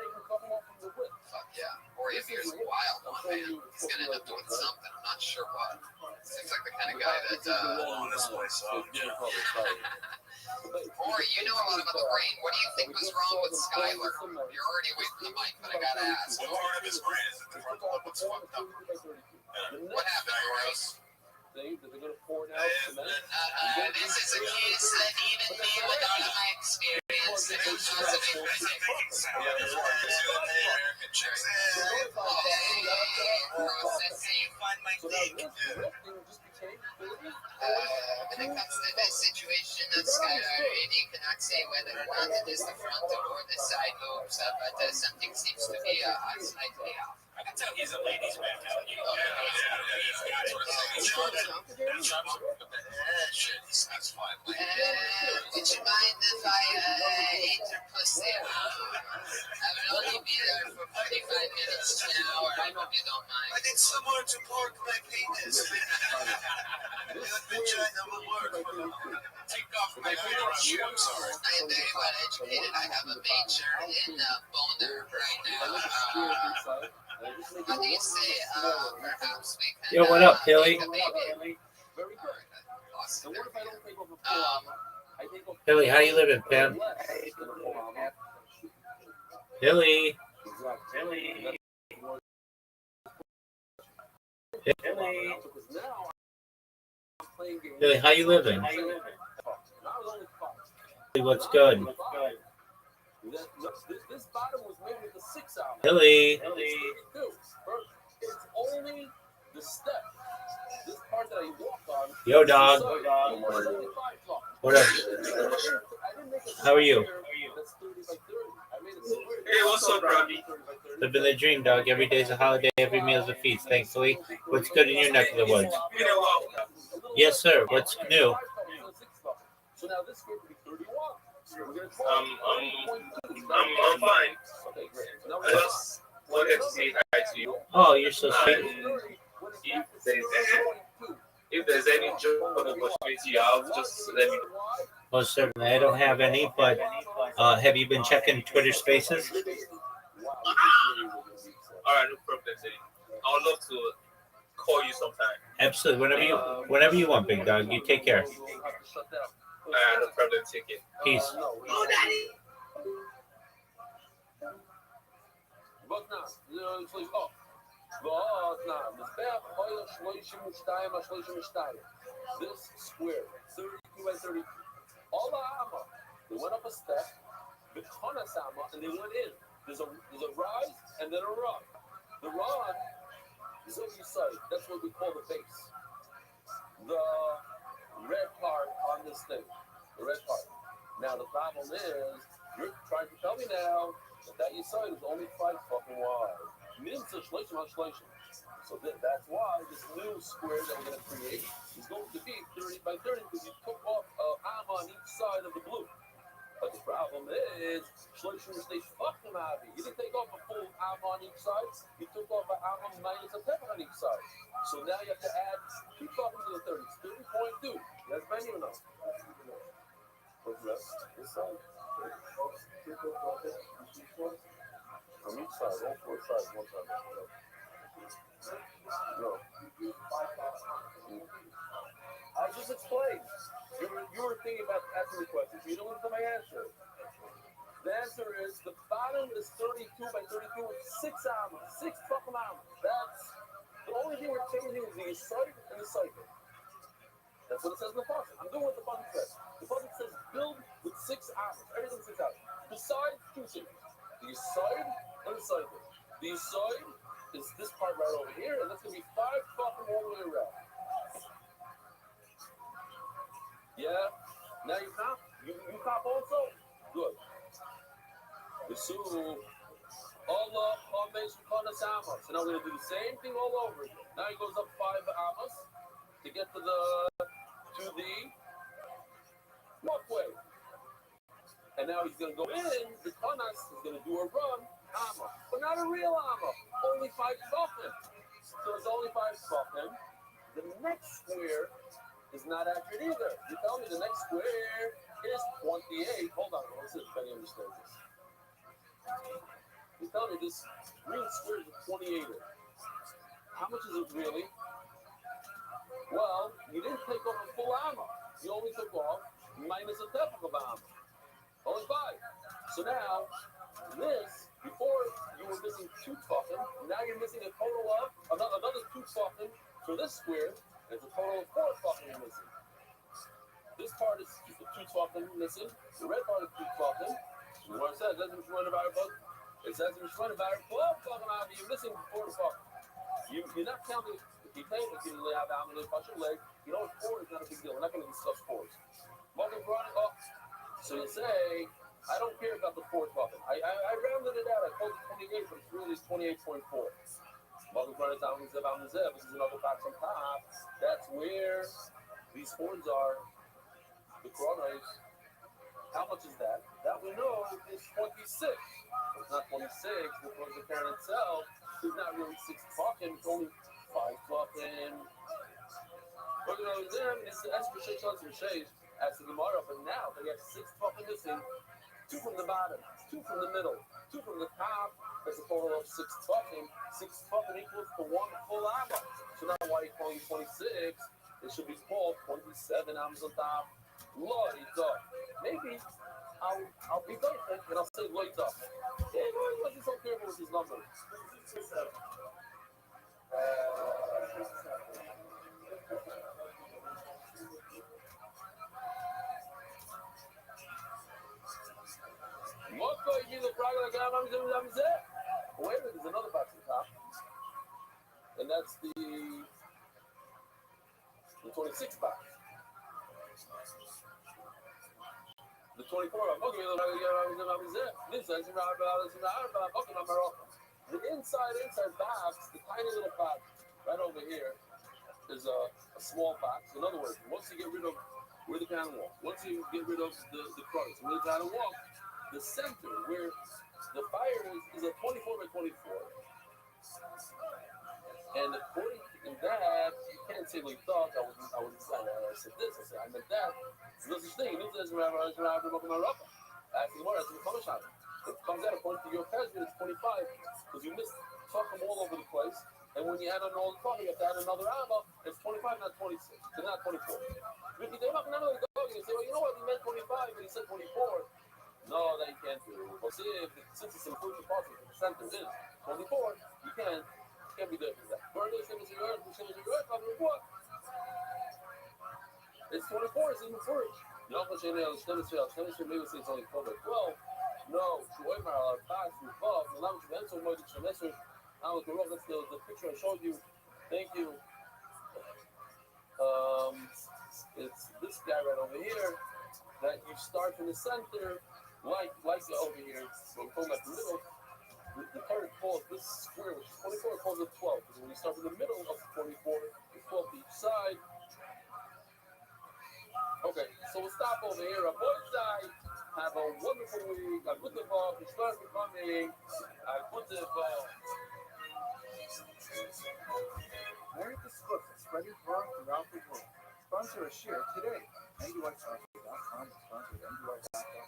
Fuck yeah. Ori Amir's a wild one, man. He's gonna end up doing something. I'm not sure what. Seems like the kind of guy that, On this place up. Ori, you know a lot about the brain. What do you think was wrong with Skylar? You're already away from the mic, but I gotta ask. What part of his brain is at the frontal lobe? What's fucked up? What happened, Oros? They're gonna pour now cement. This is a case that even me, with all of my experience, it was when it comes to this situation of Skylar, you cannot say whether or not it is the frontal or the side lobes, but something seems to be slightly off. I can tell he's a ladies' man now. That's fine. Would you mind if I ate your pussy? I will only be there for 45 minutes now, or I hope you don't mind. I need somewhere to park my penis. Vagina will work. Take off my shoe. I'm sorry. I am very well educated. I have a major in boner right now. How do you say, perhaps we can Yo, what up, Hilly? make a baby? Very good. Awesome. And what if I don't take over I take over Hilly, how you living, Pam? Hilly. Hilly. Hilly. Hilly, how you living? What's good? This bottom was made with the 6 album. Hilly. It's only the step. This part that I walk on. Yo, dog. What up? How are you? Hey, what's up, Rabbi? Living the dream, dog. Every day's a holiday, every meal's a feast, thankfully. What's good in your neck of the woods? You know what? Yes, sir. What's new? So now this could be 31. I'm fine. Okay, great. I just wanted to say hi to you. Oh, you're so sweet. If there's any job opportunity you have, just let me know. Most certainly. I don't have any, but have you been checking Twitter Spaces? All right, no problem. I would love to call you sometime. Absolutely. Whenever you want, big dog. You take care. All right, no problem. Take it. Peace. Oh, Daddy. This square, 32 by 32. All the Amma, they went up a step, the Konasama, and they went in. There's a rise and then a run. The run is what you say. That's what we call the base. The red part on this thing. The red part. Now the problem is, you're trying to tell me now that you said is only 5 fucking wide. So that's why this new square that we're going to create is going to be 30 by 30 because you took off an arm on each side of the blue. But the problem is, you didn't take off a full arm on each side. You took off an arm minus a pepper on each side. So now you have to add 2 talking to the 30s. 30.2. That's many or no? What's that? This side. From each side, all 4 sides, 1 side. No. I just explained. You were thinking about asking me questions. You don't want to my answer. The answer is the bottom is 32 by 32 with 6 amas. 6 fucking amas. That's the only thing we're changing is the side and the cycle. That's what it says in the pasuk. I'm doing what the pasuk says. The pasuk says build with 6 amas. Everything's 6 amas. Besides 2 things. The side and the cycle. The side is this part right over here, and that's gonna be 5 fucking all the way around. Yeah? Now you cop? You cop also? Good. So Allah Hamesh Kanas Amos. So now we're gonna do the same thing all over again. Now he goes up 5 amas to get to the walkway. And now he's gonna go in, the Kanas is gonna do a run, amma. But not a real amma. Only 5 tefachim. So it's only 5 tefachim. The next square is not accurate either. You tell me the next square is 28. Hold on, let's see if Benny understands this. You tell me this green square is 28. How much is it really? Well, you didn't take off a full amma. You only took off minus a tefach of amma. Only 5. So now, this, before you were missing 2 tefachim, now you're missing a total of another 2 tefachim for this square. It's a total of 4 tefachim you're missing. This part is 2 tefachim missing. The red part is 2 tefachim. You know what it says? It doesn't run about it, but it says it's running about 12 tefachim out. You're missing 4 tefachim. You're not counting. If you take it, you have out in the leg. You know, 4 is not a big deal. We're not going to discuss 4s. Multiple running up. So you say, I don't care about the 4th bucket. I rounded it out. I told you 28, but it's really 28.4. Multiple running down, this is another box on top. That's where these horns are. The chronos. How much is that? That we know is 26. It's not 26 because the parent itself is not really 6 fucking. It's only 5 fucking. But you know, it's the extra shades. As the Gemara, but now they have 6 fucking missing, 2 from the bottom, 2 from the middle, 2 from the top. There's a total of 6 fucking. 6 fucking equals to 1 full amma. So now why are you calling 26? It should be called 27 ammas on top. Lord, it's up. Maybe I'll be done and I'll say lights up. Hey, why was he so careful with his numbers? Wait, there's another box on top, and that's the 26 box. The 24. The inside box, the tiny little box right over here is a small box. In other words, once you get rid of where the panel walk, once you get rid of the cross, where the panel walk, the center where the fire is a 24 by 24. And according to that, you can't say like thought. I said this, I meant that. There's no such thing. It comes out according to your test, it's 25 because you missed talking all over the place. And when you add on all the talking, you have to add another amma. It's 25, not 26. It's not 24. If you say, well, you know what? He meant 25, but he said 24. No, that you can't do. But see, since it's included the positive, the sentence is 24, you can't be there for that. It's 24, it's even first. You know, maybe say it's only 12 by 12. No, that's the picture I showed you. Thank you. It's this guy right over here that you start from the center. Like over here, so we're talking about the middle. The third calls this square, which is 24, calls it 12. Because when you start in the middle of 24, it's 12 to each side. Okay, so we'll stop over here on both sides. Have a wonderful week. A good evolve. It's fun for coming. A good evolve. Married to Swift, spreading love throughout the world. Sponsor a share today. NDYsponsor.com. Sponsor NDY.com.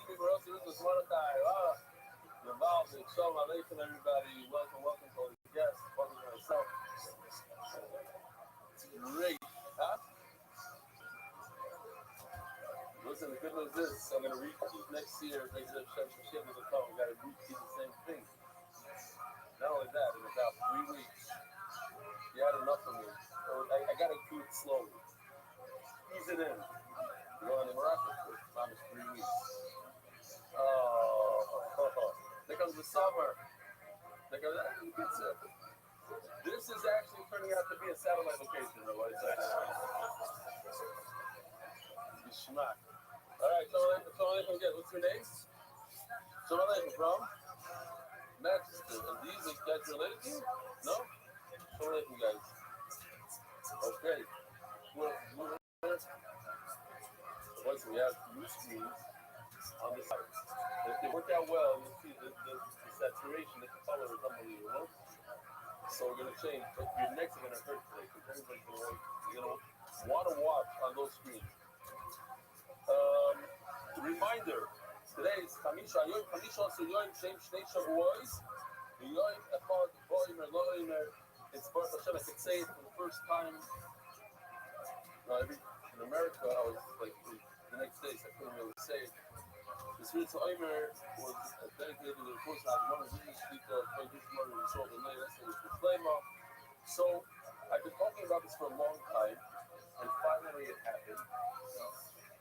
see me where else there is this Mordecai. Navalny, Shalom Aleichem, everybody. Welcome to all the guests. Welcome to myself. It's great, huh? Listen, the good news is I'm going to repeat next year. They said Shem will come. We got to repeat the same thing. Not only that, in about 3 weeks, you had enough of me. So I got to do it slowly. Ease it in. We're going to Morocco for almost 3 weeks. There comes the summer. There goes pizza. This is actually turning out to be a satellite location, though. What is that? Schmuck. All right, so again, what's your name? So from Manchester. And these are guys related to you? No? So guys. Okay. Well, once we have new screens on the side. If they work out well, you'll see the saturation, the color is unbelievable. So we're going to change, but your necks are going to hurt today because everybody's going to want to watch on those screens. Reminder, today is Chamisha, Yom Chamisha, so Yom Shem Shnei Shavuos, Yom Echad Boimer Loimer. It's Baruch Hashem. I could say it for the first time. In America, I was like the next day, so I couldn't really say it. The Sweet Oimer was dedicated to the first time. One of the speakers, by this mother, and so the latest was the Flamo. So I've been talking about this for a long time, and finally it happened.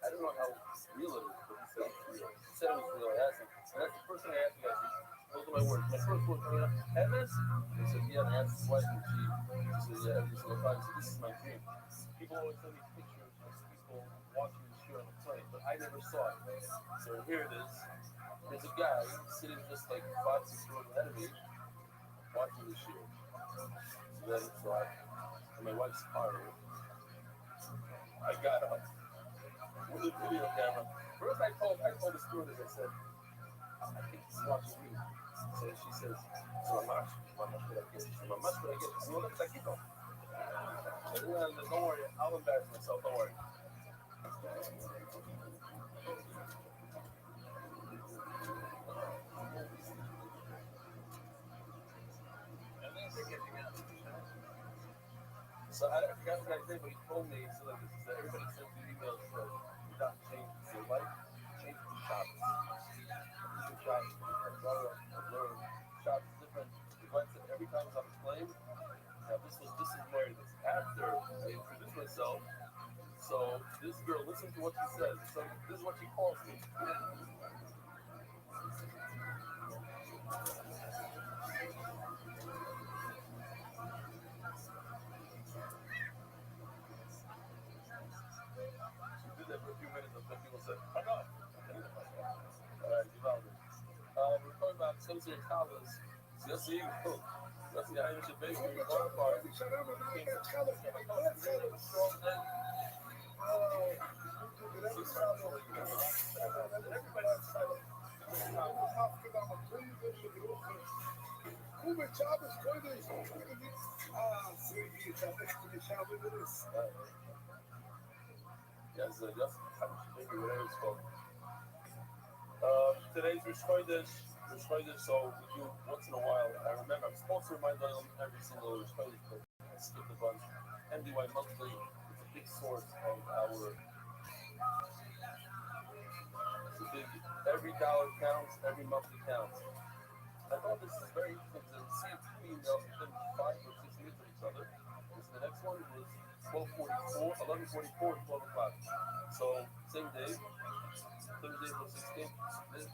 I don't know how real it is, but he said it's real. He said it was real. I asked him, and that's the first thing I asked you guys. Those are my words. My first word coming up, Emes? He said, yeah, and I asked his wife, and she said, yeah, every single time. So this is my dream. People always send me pictures of people watching the show on the plane, but I never saw it. So here it is. There's a guy sitting just like 5-6 rows ahead of me, watching the show. So then, and my wife's car. I got up with a video camera. First, I told the stewardess, I said, I think he's watching me. So she says, Mamash, what I get? Mamash, what I get? No, look, taquito. Don't worry, I'll embarrass myself, don't worry. So I forgot what I said, but he told me, so like this is that everybody sends me emails for not change your life, change the shops. Different shops, shops, different events, and every time I was on the plane, now this is where this after I introduced myself. So this girl, listen to what she says. So this is what she calls me. For a few minutes until people said, fuck off. Alright, we're talking about sensory colors. Just so you know, that's the Irish base when you're going apart. Yes, whatever it's called. Today's Rosh Chodesh, so we do once in a while. I remember, I'm supposed to remind them every single Rosh Chodesh, but I skipped a bunch. MDY monthly is a big source of our. It's a big. Every dollar counts. Every monthly counts. I thought this is very interesting to see two emails within 5 or 6 minutes of each other. The next one was 11:44, 12 o'clock. So same day. Thursday, April 16th.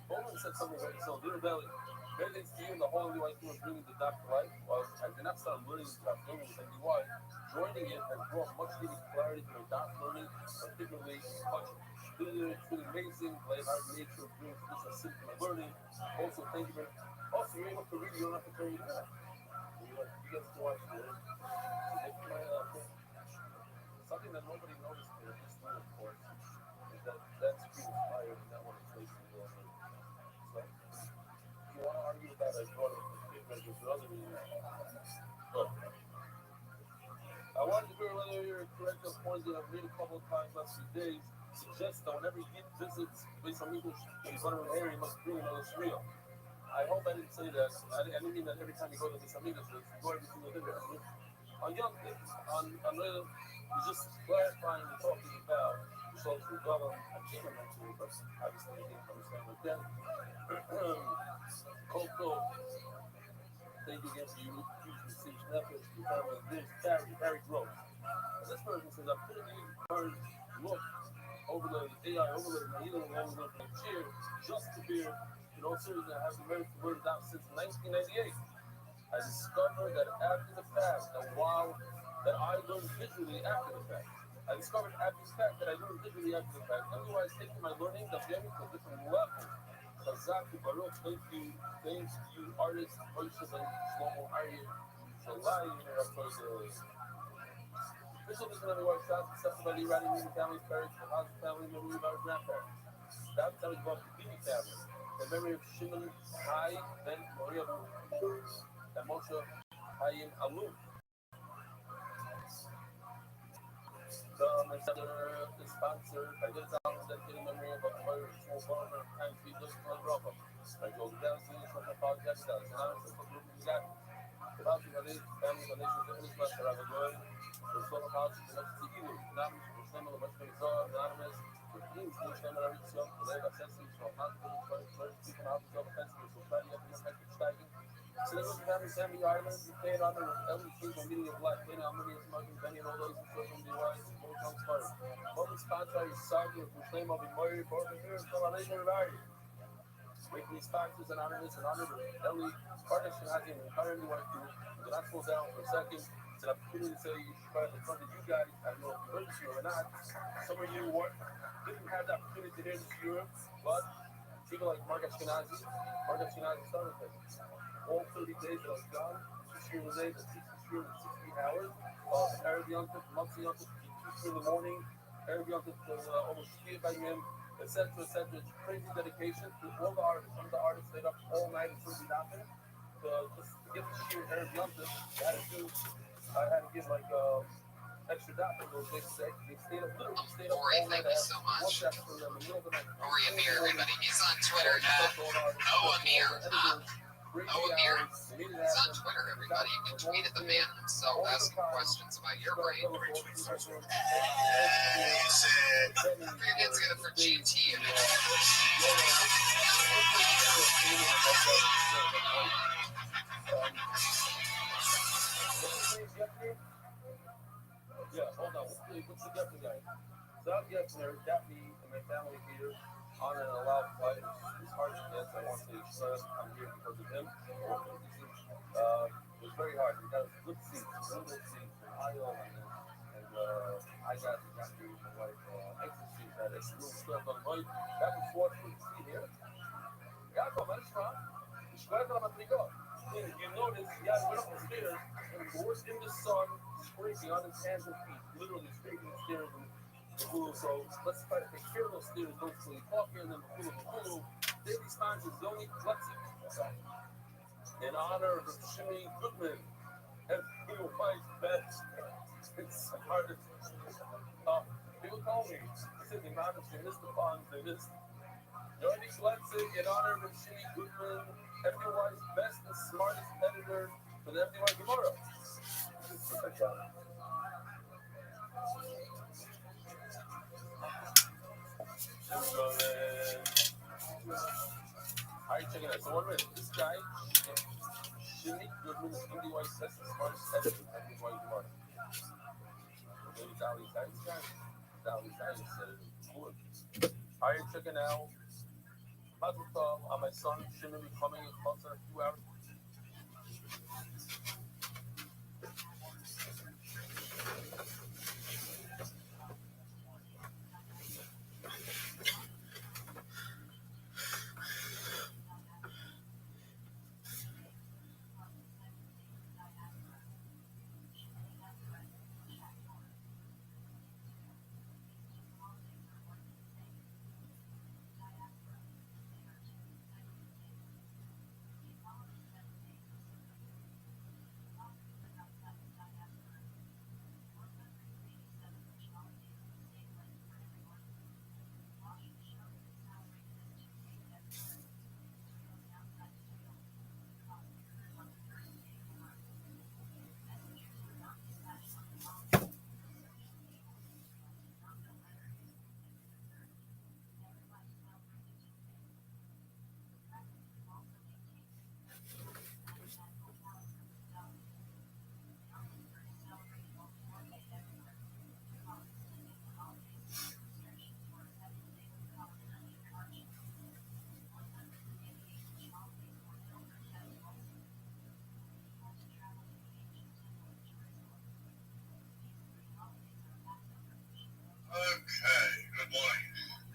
Bowman said something very so. Dear Belly, very thanks to you and the whole NDY team of bringing the doctor life. While I did not start learning the doctor learning with NDY, joining it has brought much needed clarity to my doctor learning, particularly much. This is truly amazing. Lighthearted nature brings this a simple learning. Also, thank you very much. Also, you're able to read, you don't have to turn it down. You get to watch it. Something that nobody noticed here, just one, of course, is that screen is higher than that one is facing the other. So, if you want to argue with that, I brought it to big measures for other reasons. But I wanted to hear whether you're correct on points that I've read a couple of times last few days. suggests that whenever he visits Beis Hamikdash, he's going to an area, he must bring another shriya. I hope I didn't say that. I didn't mean that every time you go to Beis Hamikdash, you go every single day there. On Yom Tov, on he's just clarifying and talking about so to God on Hakim eventually, but obviously he didn't understand what then. Koto, thank you again for you received Nefesh, you found with this very gross. And this person says, I'm putting these birds look over the AI overload, and either one over the chair just to be, you know, seriously, I have been word out since 1998. I discovered that after the fact, that I learned visually after the fact. I discovered after the fact that I learned visually after the fact. Otherwise, taking my learning to a different level. Chazaki Baruch, thank you, artist, Rothschild, and Shlomo Aryeh, Shalai, Bishop is another word shot, accepted by the Iranian family's parents, the Haas family, memory of our grandparents. That family brought the Bibi family, the memory of Shimon Hai, Ben Maria, and Moshe Hayim Alun. The sponsor, by this album, dedicated memory of a small farmer, and we just one brother. I go down to the podcast, that's an honest of the group we got. The Basi Valley, family relations, and this master of the world. The son of house, the next to you, Nam, the son of the Western Zor, anonymous, the team, the Shem of Aritzon, the Leva Sensi, from hospital, people out of the festival, so Friday up in the second steiging. So there was family island, we played on the every single meeting of life, playing on many of smuggling, Benny, and all those who from the wise, both on fire. Moment sponsor is Saudi, who claim of the Murray, both of here, so I later value. Weekly sponsors anonymous and honored Ellie partnership has been encouraging you want to do not slow down for a second. It's an opportunity to say you should try to front of you guys. I don't know if you heard this year or not. Some of you didn't have the opportunity to hear this year, but people like Mark Ashkenazi started with all 30 days that I was gone, 6 years a day, 60 hours of Arab Yontif, monthly Yontif, 2 in the morning, Arab Yontif, almost 3 by him. Etc. It's crazy dedication to all the artists. Some of the artists stayed up all night until we happened. Just to get the sheer Arab Yontif, I had to give like extra dot for those days. They stayed up all night. Thank you so much. Ori Amir, everybody. He's on Twitter at Amir. Amir. He's on Twitter, everybody. You can tweet at the man himself asking questions about your brain. It's good for GT. Yeah, hold on. What's the Geffner guy? Zach Geffner got me and my family here on an allowed flight. It's hard to get. I want to express I'm here because of him. It was very hard. We got a good seat, aisle, and I got my wife exit seat, that extra room stuff on the right. Back and forth with the seat here. Yeah, come on, it's fine. You notice, yeah, we went up the stairs and we're in the sun, scraping on his hands and feet, literally scraping the stairs and the pool. So let's try to take care of those stairs, mostly coffee and then the pool. Daily sponsors, the only flexing. In honor of Jimmy Goodman, and he will find best. It's hard to people call me. They said the amount of they missed the pond, they missed. Jordy Glensick, in honor of Jimmy Goodman, everyone's best and smartest editor for the FDY Gemara. Are you checking out? So one minute, this guy, Jimmy Goodman, is FDY's best and smartest editor for FDY Gemara. Maybe Dali Science guy? Dali Science said it. Are you checking out? Mazel tov on my son Shimon coming in closer a few hours.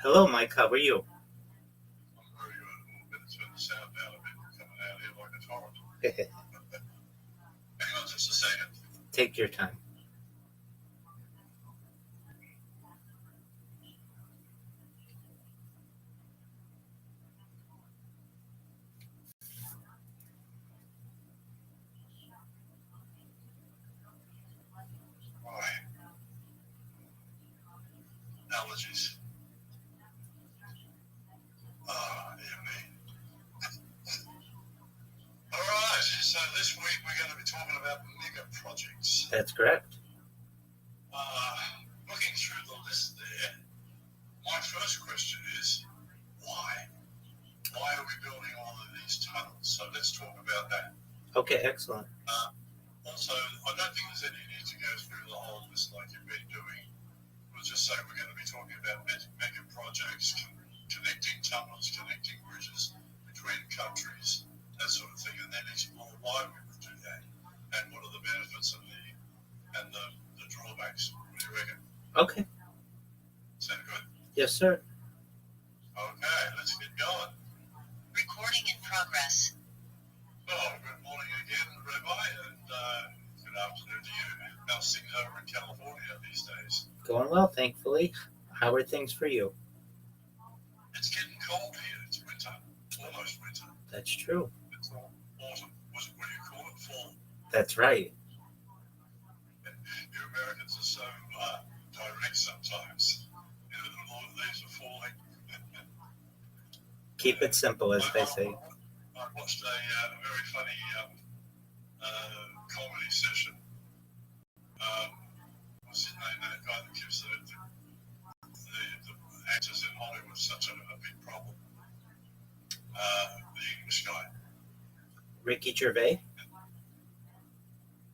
Hello, Mike. How are you? I'm very good. A little bit to turn the sound down a bit, coming out here like a torrent. Hang on just a second. Take your time. Right. Allergies. Oh, dear me. All right. So this week we're going to be talking about mega projects. That's correct. Looking through the list there, my first question is why? Why are we building all of these tunnels? So let's talk about that. Okay, excellent. Also, I don't think there's any need to go through the whole list like you've been doing. We'll just say we're going to be talking about mega projects, connecting tunnels, connecting bridges between countries, that sort of thing, and then explore why we would do that and what are the benefits and the drawbacks. What do you reckon? Okay. Sound good? Yes, sir. Okay, let's get going. Recording in progress. Oh, good morning again, Rabbi, and good afternoon to you. How's things over in California these days? Going well, thankfully. How are things for you? It's getting cold here. It's winter, almost winter. That's true. It's autumn. What do you call it? Fall. That's right. You Americans are so direct sometimes. You know, the leaves are falling. Keep it simple, as they say. I watched a very funny comedy session. What's his name? That guy that gives the actors in Hollywood such a big problem. The English guy. Ricky Gervais?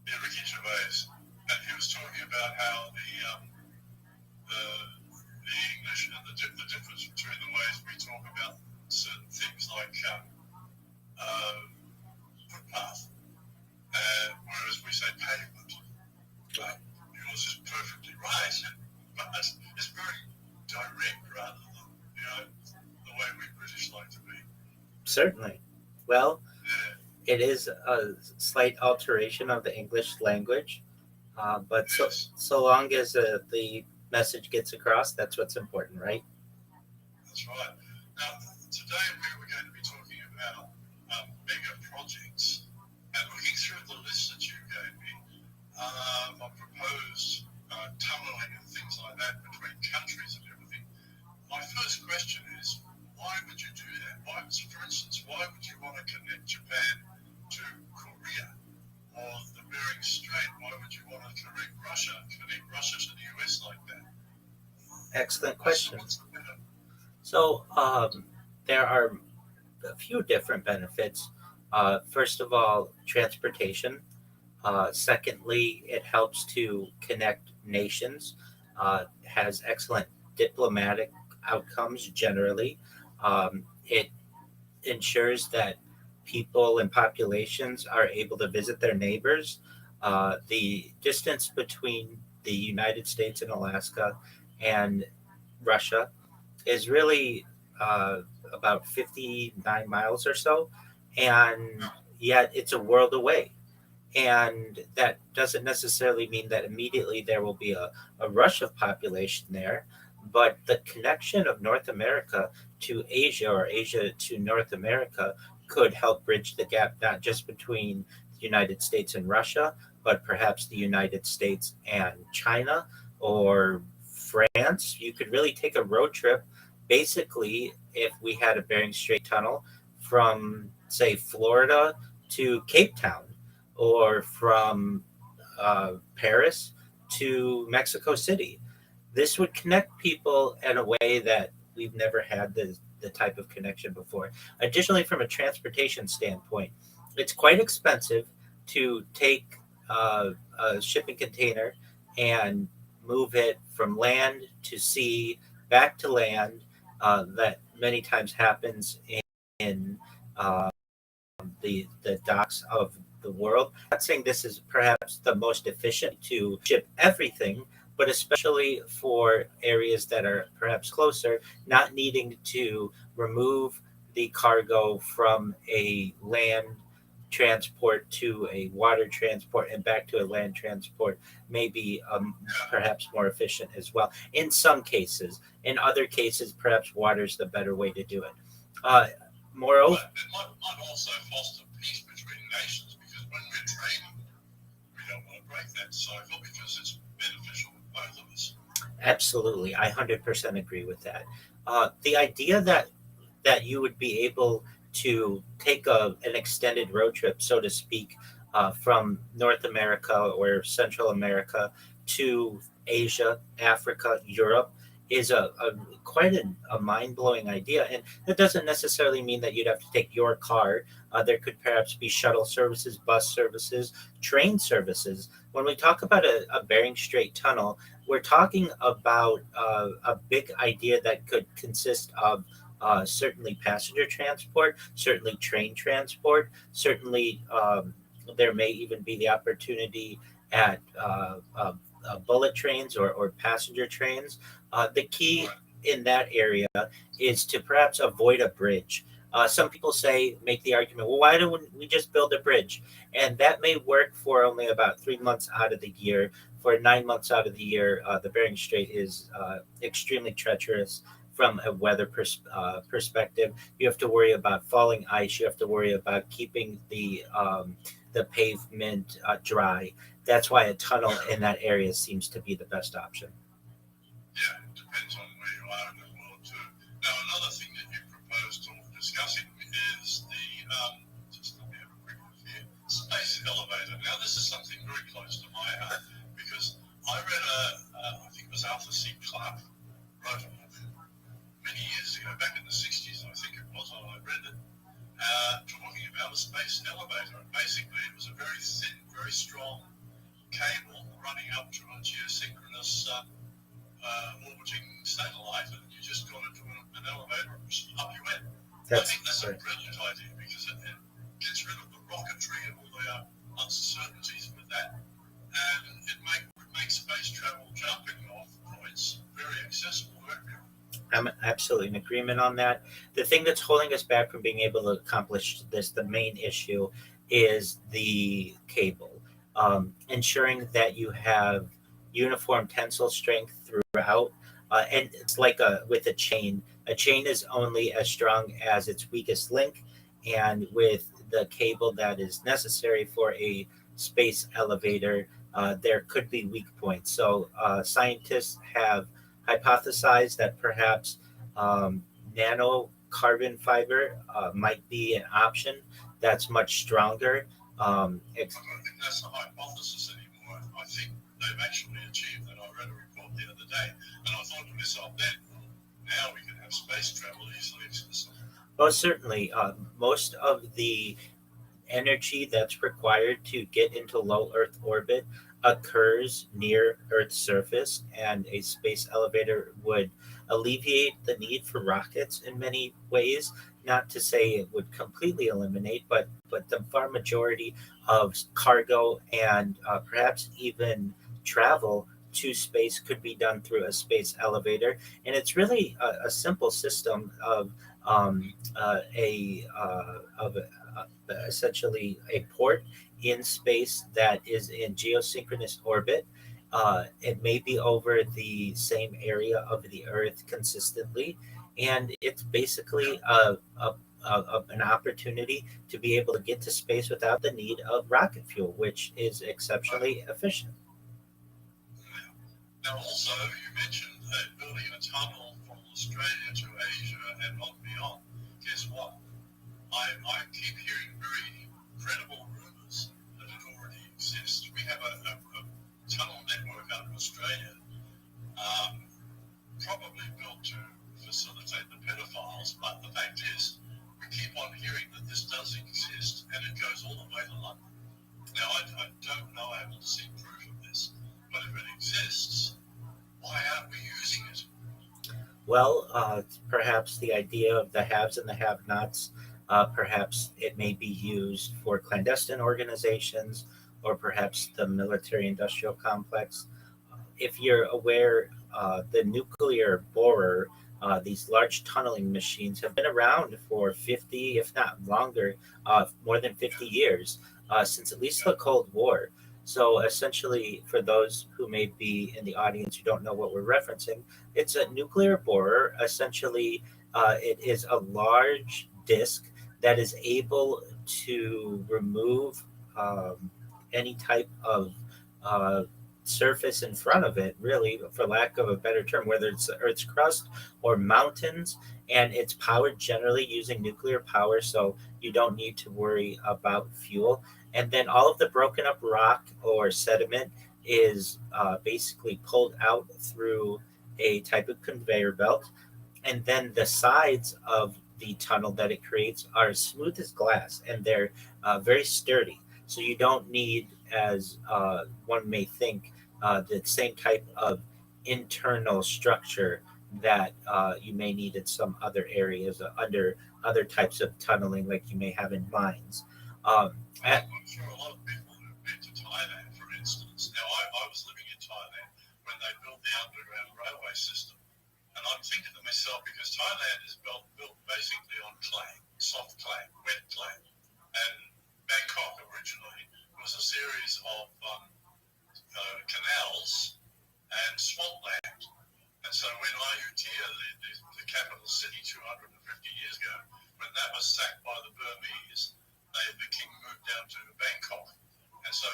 Yeah, Ricky Gervais. And he was talking about how the English and the difference between the ways we talk about certain things like footpath, whereas we say pavement. Yours is perfectly right, but it's very direct rather than, the way we British like to be. Certainly. Well, Yeah. it is a slight alteration of the English language, but Yes. so long as the message gets across, that's what's important, right? That's right. Now, today we were going to be talking about mega projects, and looking through the list that you gave me, I proposed tunneling and things like that between countries and everything. My first question is, why would you do that? For instance, why would you want to connect Japan to Korea or the Bering Strait? Why would you want to connect Russia to the US like that? Excellent question. What's the benefit? So there are a few different benefits. First of all, transportation. Secondly, it helps to connect nations, has excellent diplomatic outcomes generally. It ensures that people and populations are able to visit their neighbors. The distance between the United States and Alaska and Russia is really about 59 miles or so, and yet it's a world away. And that doesn't necessarily mean that immediately there will be a rush of population there, but the connection of North America to Asia or Asia to North America could help bridge the gap, not just between the United States and Russia, but perhaps the United States and China or France. You could really take a road trip, basically, if we had a Bering Strait tunnel from, say, Florida to Cape Town, or from Paris to Mexico City. This would connect people in a way that we've never had the type of connection before. Additionally, from a transportation standpoint, it's quite expensive to take a shipping container and move it from land to sea, back to land. That many times happens in the docks of the world. I'm not saying this is perhaps the most efficient to ship everything, but especially for areas that are perhaps closer, not needing to remove the cargo from a land transport to a water transport and back to a land transport may be perhaps more efficient as well in some cases. In other cases, perhaps water is the better way to do it. Uh, Moreover, But it might also foster peace between nations because when we're trading, we don't want to break that cycle because it's beneficial for both of us. absolutely, I 100% agree with that. The idea that you would be able to take an extended road trip, so to speak, from North America or Central America to Asia, Africa, Europe is a quite a mind blowing idea. And that doesn't necessarily mean that you'd have to take your car. There could perhaps be shuttle services, bus services, train services. When we talk about a Bering Strait tunnel, we're talking about a big idea that could consist of certainly passenger transport, certainly train transport, certainly there may even be the opportunity at bullet trains or passenger trains. The key in that area is to perhaps avoid a bridge. Some people make the argument, well, why don't we just build a bridge? And that may work for only about 3 months out of the year. For 9 months out of the year, the Bering Strait is extremely treacherous from a weather perspective. You have to worry about falling ice. You have to worry about keeping the pavement dry. That's why a tunnel in that area seems to be the best option. Yeah, it depends on where you are in the world too. Now, another thing that you proposed or discussing is the, just let me have a quick look here, space elevator. Now, this is something very close to my heart because I read I think it was Arthur C. Clarke wrote a book many years ago, back in the 60s, I think it was, I read it, talking about a space elevator. And basically, it was a very thin, very strong cable running up to a geosynchronous orbiting satellite, and you just got into an elevator and up you went. I think that's a brilliant idea because it gets rid of the rocketry and all the uncertainties with that, and it makes space travel jumping off points very accessible to everyone. I'm absolutely in agreement on that. The thing that's holding us back from being able to accomplish this, the main issue, is the cable. Ensuring that you have uniform tensile strength throughout. And it's like with a chain. A chain is only as strong as its weakest link. And with the cable that is necessary for a space elevator, there could be weak points. So scientists have hypothesized that perhaps nano carbon fiber might be an option that's much stronger. I don't think that's a hypothesis anymore. I think they've actually achieved that. I read a report the other day, and I thought to myself then, now we can have space travel easily accessible. Well, certainly, most of the energy that's required to get into low Earth orbit occurs near Earth's surface, and a space elevator would alleviate the need for rockets in many ways. Not to say it would completely eliminate, but the far majority of cargo and perhaps even travel to space could be done through a space elevator, and it's really a simple system of essentially a port in space that is in geosynchronous orbit. It may be over the same area of the Earth consistently, and it's basically an opportunity to be able to get to space without the need of rocket fuel, which is exceptionally efficient. Now, also, you mentioned building a tunnel from Australia to Asia and on beyond. Guess what? I keep hearing very credible rumors that it already exists. We have a tunnel network out of Australia, probably built to facilitate the pedophiles, but the fact is, we keep on hearing that this does exist, and it goes all the way to London. Now, I don't know, I haven't seen proof of this, but if it exists, why aren't we using it? Well, perhaps the idea of the haves and the have-nots, perhaps it may be used for clandestine organizations or perhaps the military industrial complex. if you're aware, the nuclear borer, these large tunneling machines have been around for 50, if not longer, more than 50 years, since at least the Cold War. So essentially, for those who may be in the audience who don't know what we're referencing, it's a nuclear borer. Essentially, it is a large disk that is able to remove any type of uh, surface in front of it, really, for lack of a better term, whether it's the Earth's crust or mountains. And it's powered generally using nuclear power, so you don't need to worry about fuel. And then all of the broken up rock or sediment is basically pulled out through a type of conveyor belt, and then the sides of the tunnel that it creates are smooth as glass, and they're very sturdy. So you don't need, as one may think, the same type of internal structure that you may need in some other areas under other types of tunneling, like you may have in mines. Um, I'm sure a lot of people who've been to Thailand, for instance. Now, I was living in Thailand when they built the underground railway system. And I'm thinking to myself, because Thailand is built basically on clay, soft clay, wet clay. And Bangkok originally was a series of canals and swampland. And so when Ayutthaya, the capital city 250 years ago, when that was sacked by the Burmese, the king moved down to Bangkok. And so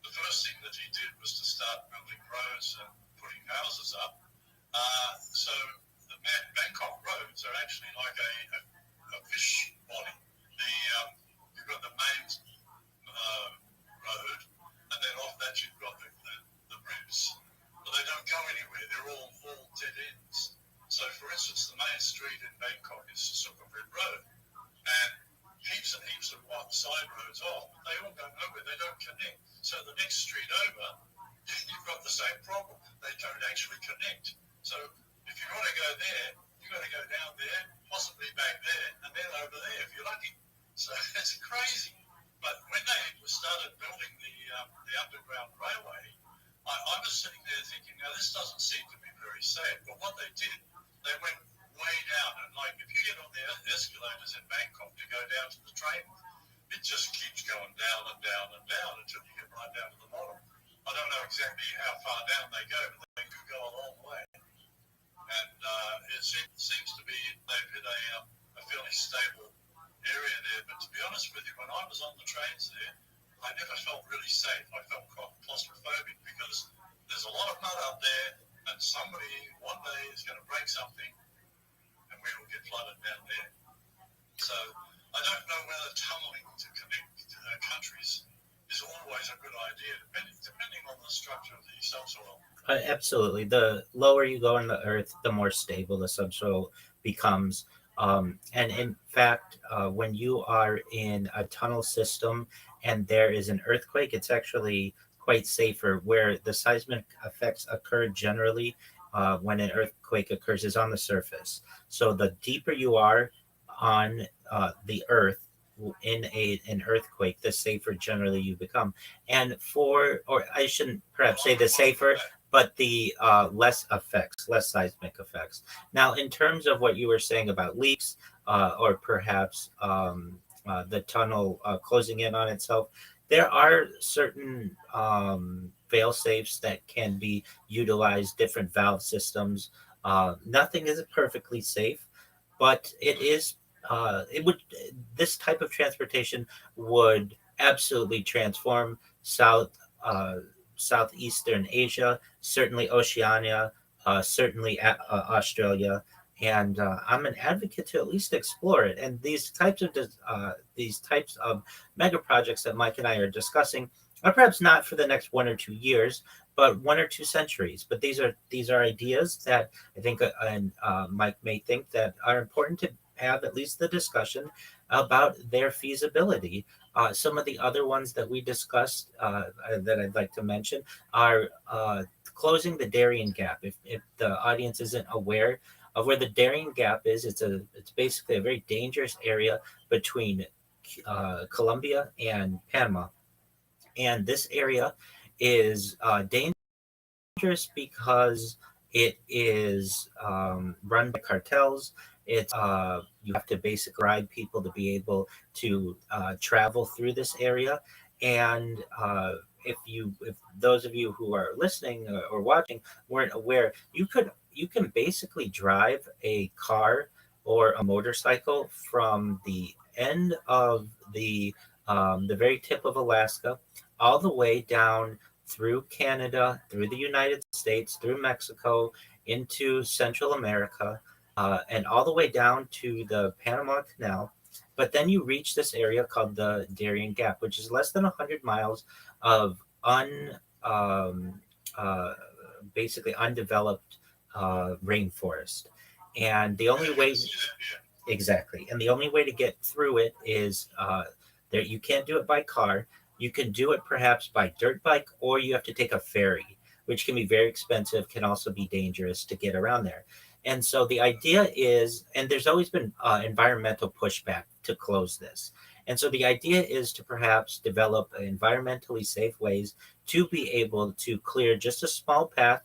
the first thing that he did was to start building roads and putting houses up. So the Bangkok roads are actually like a fish body. You've got the main road, and then off that you've got the ribs. But they don't go anywhere. They're all dead ends. So, for instance, the main street in Bangkok is Sukhumvit Road, and heaps and heaps of side roads off. They all go nowhere. They don't connect. So the next street over, you've got the same problem. They don't actually connect. So if you want to go there, you've got to go down there, possibly back there, and then over there if you're lucky. So it's crazy. But when they started building the underground railway, I was sitting there thinking, now this doesn't seem to be very safe. But what they did, they went way down. And like if you get on the escalators in Bangkok to go down to the train, it just keeps going down and down and down until you get right down to the bottom. I don't know exactly how far down they go, but they do go a long way. And it seems to be they've hit a fairly stable area there. But to be honest with you, when I was on the trains there, I never felt really safe. I felt claustrophobic because there's a lot of mud up there, and somebody one day is going to break something, and we will get flooded down there. So I don't know whether tunneling to connect countries is always a good idea, depending on the structure of the subsoil. Absolutely. The lower you go in the earth, the more stable the subsoil becomes. And in fact, when you are in a tunnel system and there is an earthquake, it's actually quite safer. Where the seismic effects occur generally when an earthquake occurs is on the surface. So the deeper you are on the earth in an earthquake, the safer generally you become. And or I shouldn't perhaps say the safer, but the less seismic effects. Now, in terms of what you were saying about leaks, or perhaps the tunnel closing in on itself, there are certain fail safes that can be utilized, different valve systems. Nothing is perfectly safe, but it would, this type of transportation would absolutely transform Southeastern Asia, certainly Oceania, certainly Australia, and I'm an advocate to at least explore it. And these types of mega projects that Mike and I are discussing are perhaps not for the next 1 or 2 years, but 1 or 2 centuries. But these are ideas that I think, and Mike may think, that are important to have at least the discussion about their feasibility. Some of the other ones that we discussed that I'd like to mention are closing the Darien Gap. If the audience isn't aware of where the Darien Gap is, it's basically a very dangerous area between Colombia and Panama, and this area is dangerous dangerous because it is run by cartels. It's you have to basically ride people to be able to travel through this area. And if those of you who are listening or watching weren't aware, you can basically drive a car or a motorcycle from the end of the very tip of Alaska all the way down through Canada, through the United States, through Mexico, into Central America, and all the way down to the Panama Canal. But then you reach this area called the Darien Gap, which is less than 100 miles of um, uh, basically undeveloped rainforest. And the only way, exactly, and the only way to get through it is there. You can't do it by car. You can do it perhaps by dirt bike, or you have to take a ferry, which can be very expensive, can also be dangerous to get around there. And so the idea is, and there's always been environmental pushback to close this. And so the idea is to perhaps develop environmentally safe ways to be able to clear just a small path,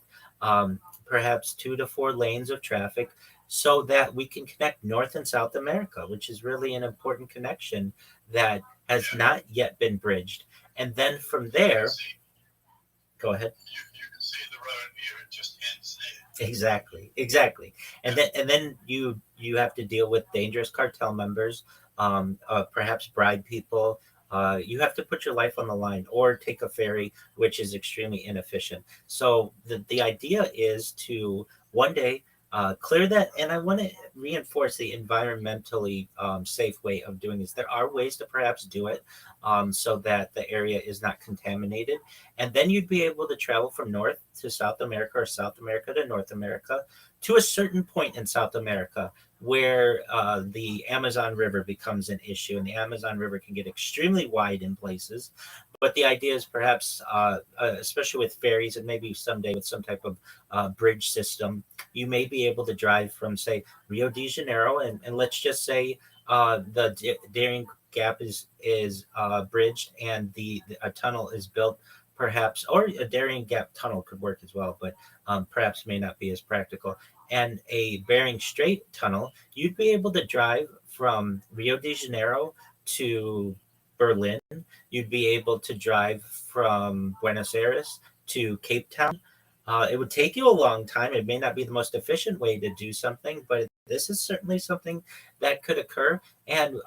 perhaps 2 to 4 lanes of traffic, so that we can connect North and South America, which is really an important connection that has not yet been bridged. And then from there, go ahead. You can see the road here; it just ends there. Exactly. And then you have to deal with dangerous cartel members, perhaps bribe people. You have to put your life on the line or take a ferry, which is extremely inefficient. So the idea is to one day clear that. And I want to reinforce the environmentally safe way of doing this. There are ways to perhaps do it so that the area is not contaminated. And then you'd be able to travel from North to South America or South America to North America to a certain point in South America where the Amazon River becomes an issue. And the Amazon River can get extremely wide in places. But the idea is perhaps, especially with ferries and maybe someday with some type of bridge system, you may be able to drive from, say, Rio de Janeiro, and let's just say the Darien Gap is bridged and a tunnel is built, perhaps, or a Darien Gap tunnel could work as well, but perhaps may not be as practical. And a Bering Strait tunnel, you'd be able to drive from Rio de Janeiro to Berlin. You'd be able to drive from Buenos Aires to Cape Town. It would take you a long time. It may not be the most efficient way to do something, but this is certainly something that could occur. And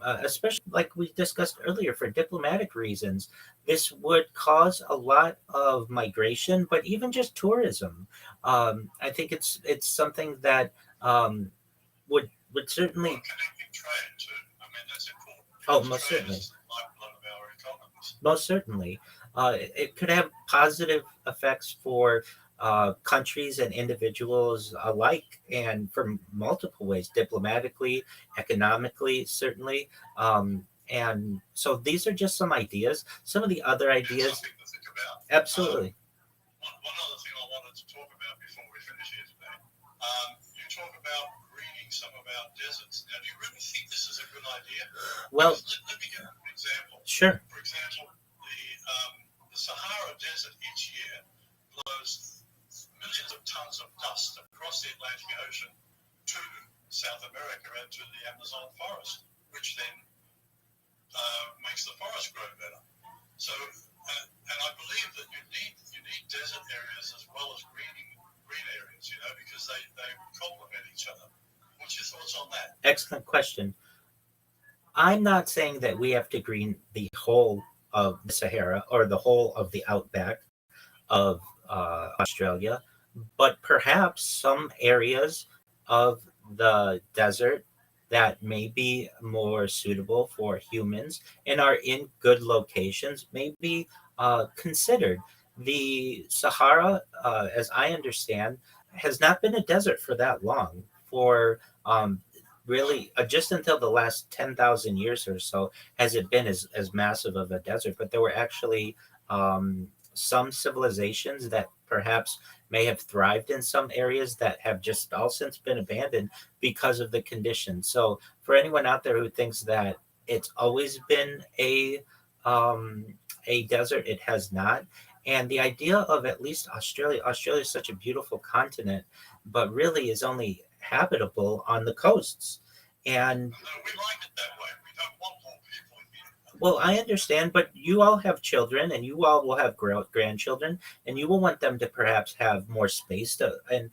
especially like we discussed earlier, for diplomatic reasons, this would cause a lot of migration, but even just tourism. I think it's something that would certainly. Connecting trade too. I mean, that's important. Oh, most certainly. Is the lifeblood of our economies. Most certainly. It could have positive effects for countries and individuals alike, and for multiple ways, diplomatically, economically, certainly. And so these are just some ideas. Some of the other ideas. Something to think about. Absolutely. One other thing I wanted to talk about before we finish here today. You talk about greening some of our deserts. Now, do you really think this is a good idea? Well, let me give an example. sure. For example, the Sahara Desert each year blows millions of tons of dust across the Atlantic Ocean to South America and to the Amazon forest, which then makes the forest grow better. So, and I believe that you need desert areas as well as green areas, because they complement each other. What's your thoughts on that? Excellent question. I'm not saying that we have to green the whole of the Sahara or the whole of the outback of Australia, but perhaps some areas of the desert that may be more suitable for humans and are in good locations may be considered. The Sahara, as I understand, has not been a desert for that long. For really just until the last 10,000 years or so has it been as massive of a desert. But there were actually some civilizations that perhaps may have thrived in some areas that have just all since been abandoned because of the conditions. So for anyone out there who thinks that it's always been a desert, it has not. And the idea of at least Australia is such a beautiful continent, but really is only habitable on the coasts. And No, we like it that way. We don't want more people here. well, I understand, but you all have children, and you all will have grandchildren, and you will want them to perhaps have more space to, and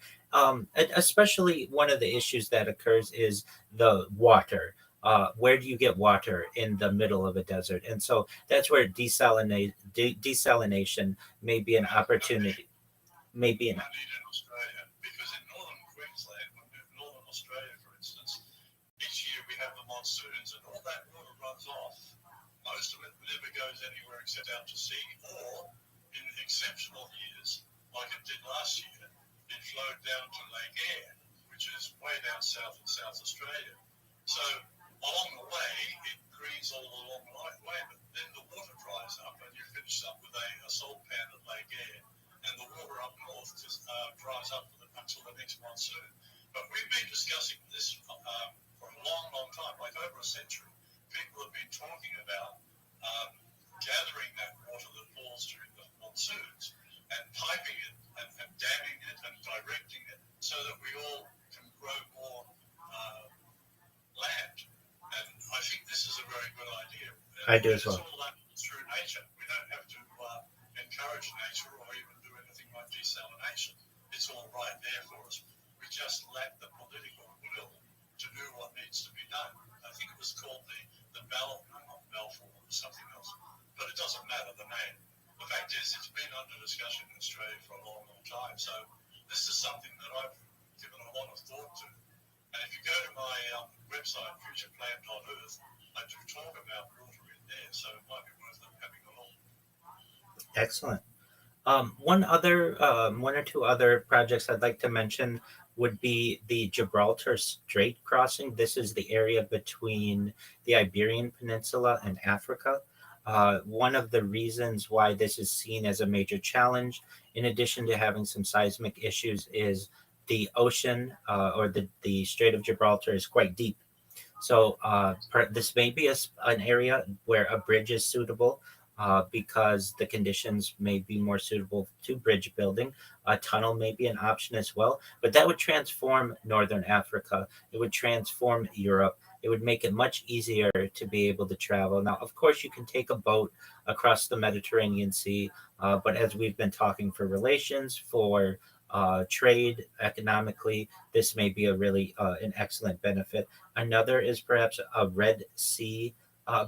especially one of the issues that occurs is the water. Where do you get water in the middle of a desert? And so that's where desalination may be an opportunity. Maybe an I need in Australia because in northern Queensland, northern Australia, for instance, each year we have the monsoons and all that water runs off. Most of it never goes anywhere except out to sea, or in exceptional years, like it did last year, it flowed down to Lake Eyre, which is way down south in South Australia. So along the way, it greenes all along the way, but then the water dries up and you finish up with a salt pan at Lake Eyre, and the water up north just dries up until the next monsoon. But we've been discussing this for a long, long time, like over a century. People have been talking about gathering that water that falls during the monsoons and piping it and damming it and directing it so that we all can grow more land. And I think this is a very good idea. I do as well. It's all that through nature. We don't have to encourage nature or even do anything like desalination. It's all right there for us. We just lack the political will to do what needs to be done. I think it was called the Balfour or something else, but it doesn't matter the name. The fact is, it's been under discussion in Australia for a long, long time. So this is something that I've given a lot of thought to. And if you go to my website, futureplan.earth, I do talk about water in there, so it might be worth them having a look. Excellent. One or two other projects I'd like to mention would be the Gibraltar Strait crossing. This is the area between the Iberian Peninsula and Africa. One of the reasons why this is seen as a major challenge, in addition to having some seismic issues, is the ocean or the Strait of Gibraltar is quite deep. So this may be an area where a bridge is suitable because the conditions may be more suitable to bridge building. A tunnel may be an option as well, but that would transform Northern Africa. It would transform Europe. It would make it much easier to be able to travel. Now, of course, you can take a boat across the Mediterranean Sea, but as we've been talking for relations, for trade, economically, this may be a really an excellent benefit. Another is perhaps a Red Sea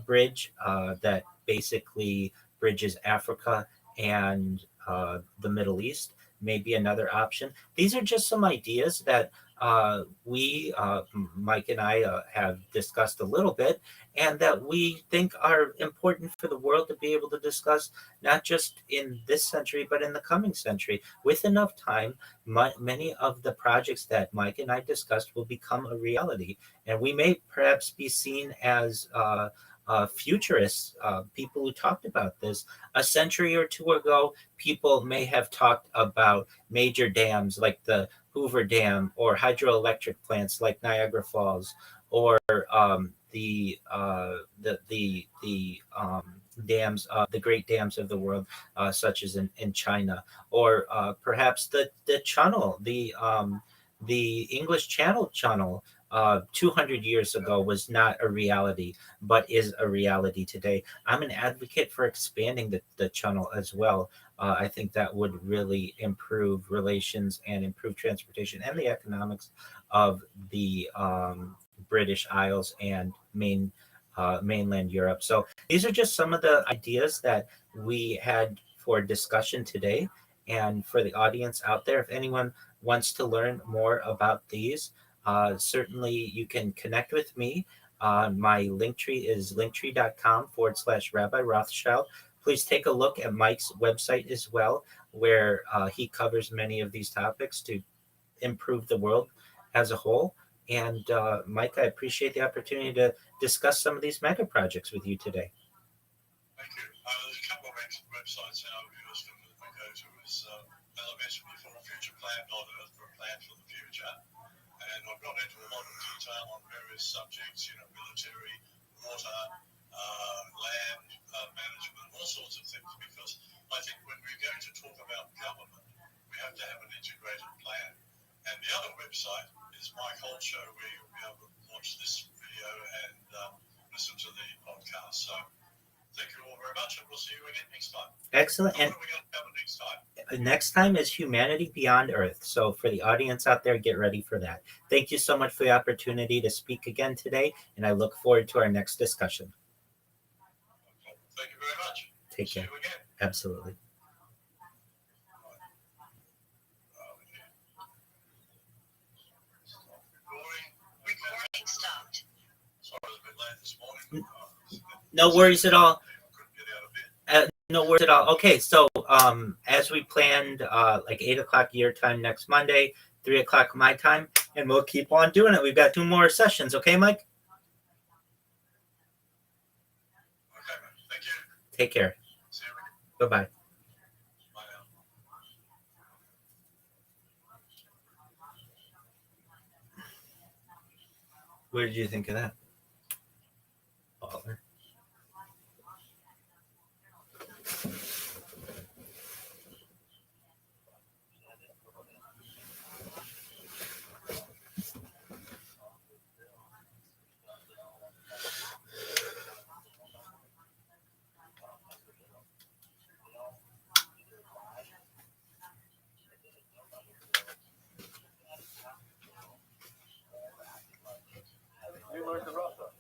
bridge that basically bridges Africa and the Middle East. May be another option. These are just some ideas that Mike and I, have discussed a little bit, and that we think are important for the world to be able to discuss, not just in this century, but in the coming century. With enough time, many of the projects that Mike and I discussed will become a reality, and we may perhaps be seen as futurists, people who talked about this. A century or two ago, people may have talked about major dams like the Hoover Dam, or hydroelectric plants like Niagara Falls, or the dams, the great dams of the world, such as in China, or perhaps the channel, the English Channel 200 years ago was not a reality, but is a reality today. I'm an advocate for expanding the channel as well. I think that would really improve relations and improve transportation and the economics of the British Isles and mainland Europe. So these are just some of the ideas that we had for discussion today. And for the audience out there, if anyone wants to learn more about these, certainly you can connect with me. My Linktree is linktree.com/Rabbi Rothschild. Please take a look at Mike's website as well, where he covers many of these topics to improve the world as a whole. And Mike, I appreciate the opportunity to discuss some of these mega projects with you today. Thank you. There's a couple of websites our viewers can go to. As I mentioned before, futureplan.earth for a plan for the future. And I've gone into a lot of detail on various subjects, military, water, land management, all sorts of things, because I think when we're going to Cold Show, where you'll be able to watch this video and listen to the podcast. So thank you all very much, and we'll see you again next time. Excellent. And what are we going to cover next time? Next time is Humanity Beyond Earth. So for the audience out there, get ready for that. Thank you so much for the opportunity to speak again today, and I look forward to our next discussion. Thank you very much. Take care. See you again. Absolutely. Recording stopped. Sorry, I was a bit late this morning. No worries at all. Couldn't get out of bed. No worries at all. Okay, so as we planned, like 8 o'clock your time next Monday, 3 o'clock my time, and we'll keep on doing it. We've got 2 more sessions. Okay, Mike? Okay, man. Thank you. Take care. See you again. Bye-bye. Bye now. What did you think of that? Baller. You learned the Rothschild.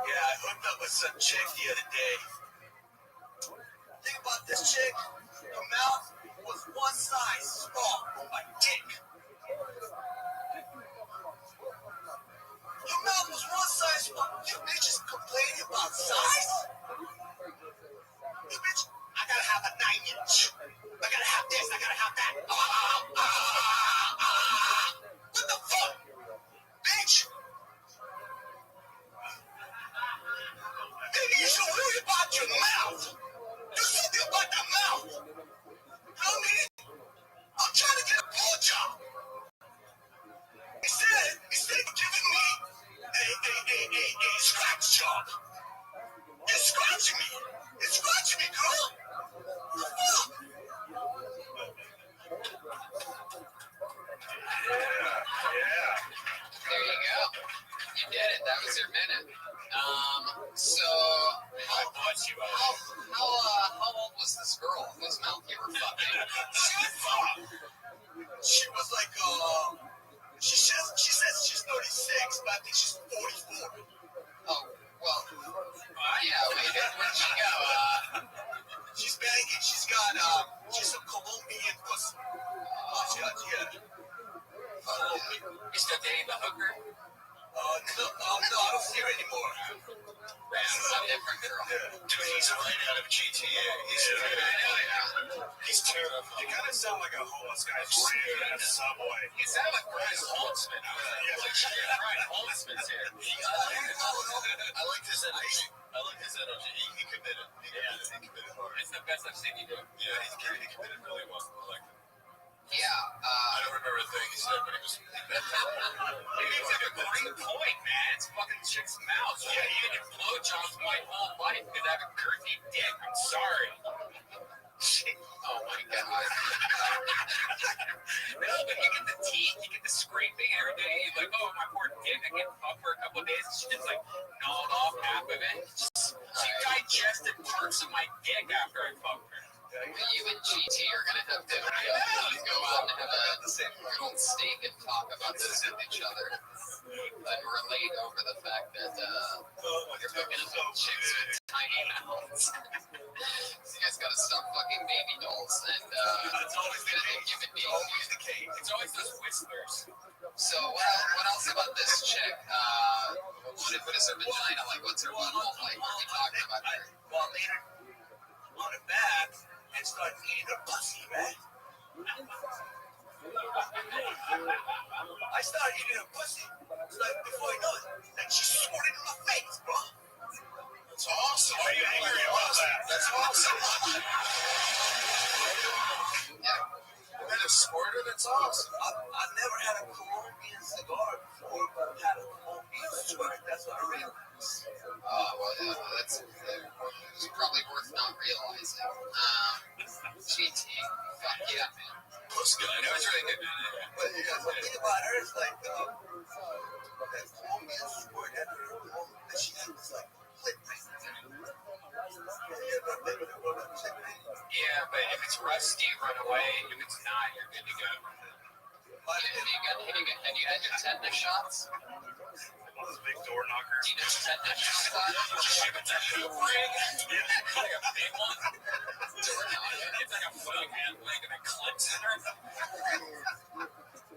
Yeah, I hooked up with some chick the other day. Think about this chick. Her mouth was one size small for my dick. Your mouth was one size small. You bitches complaining about size? You bitch, I gotta have a 9-inch. I gotta have this, I gotta have that. What the fuck? Bitch! Maybe you should worry about your mouth. Do something about that mouth. You know what I mean? I'm trying to get a blowjob. Instead of giving me a scratch job, you're scratching me. You're scratching me, girl. What the fuck? Yeah. There you go. You did it. That was your minute. So how old was this girl whose mouth you were fucking? She was like, she says she's 36, but I think she's 44. Oh, well, yeah, wait, where'd she go? She's banging. She's some Colombian pussy. Yeah. You still dating the hooker? No, I don't see her anymore. That's a different girl. Dude, he's right out of GTA. He's terrible. You kind of sound like a homeless guy straight out of Subway. You sound like Brian Holtzman. Brian Holtzman's here. I like this energy. He committed. He committed hard. It's the best I've seen you do. Yeah, he committed really well. I like it. Yeah, I don't remember a thing he said, but he was. It's like a great point, man. It's fucking chick's mouth. Yeah, you get blowjobs my whole life because I have a girthy dick. I'm sorry. Oh my god. No, but you get the teeth, you get the scraping every day. You're like, oh, my poor dick. I get fucked for a couple of days. She just like gnawed off half of it. She digested parts of my dick after I fucked her. You and GT are gonna have to go out and have a good old steak and talk about this with each other and relate over the fact that you're hooking up with chicks with tiny mouths. So you guys gotta stop fucking baby dolls and That's always the case. human It's beings. always the case. It's always those whistlers. So what else about this chick? What is her vagina like? What's her butthole like? What are we talking about here? Well, I laid her on her back and started eating her pussy, man. I started eating her pussy. It's like before I know it, and she squirted in my face, bro. That's awesome. Why are you angry about that? That's awesome. Yeah. And a squirter, that's awesome. I've never had a Colombian cigar before. I've had a Colombian squirt. That's what I realized. Well, yeah, that's it's probably worth not realizing. GT, fuck yeah, man. Looks good. It was really good, man. But yeah, the thing about her is like that Colombian squirt had her and she was like flip. Yeah, but if it's rusty, run away. If it's not, you're good to go. Have you had your tetanus shots? One of those big door knockers. Do you know what tetanus shots are? If it's a hoop ring, like a big one, it's like a fucking hand leg and a clip center.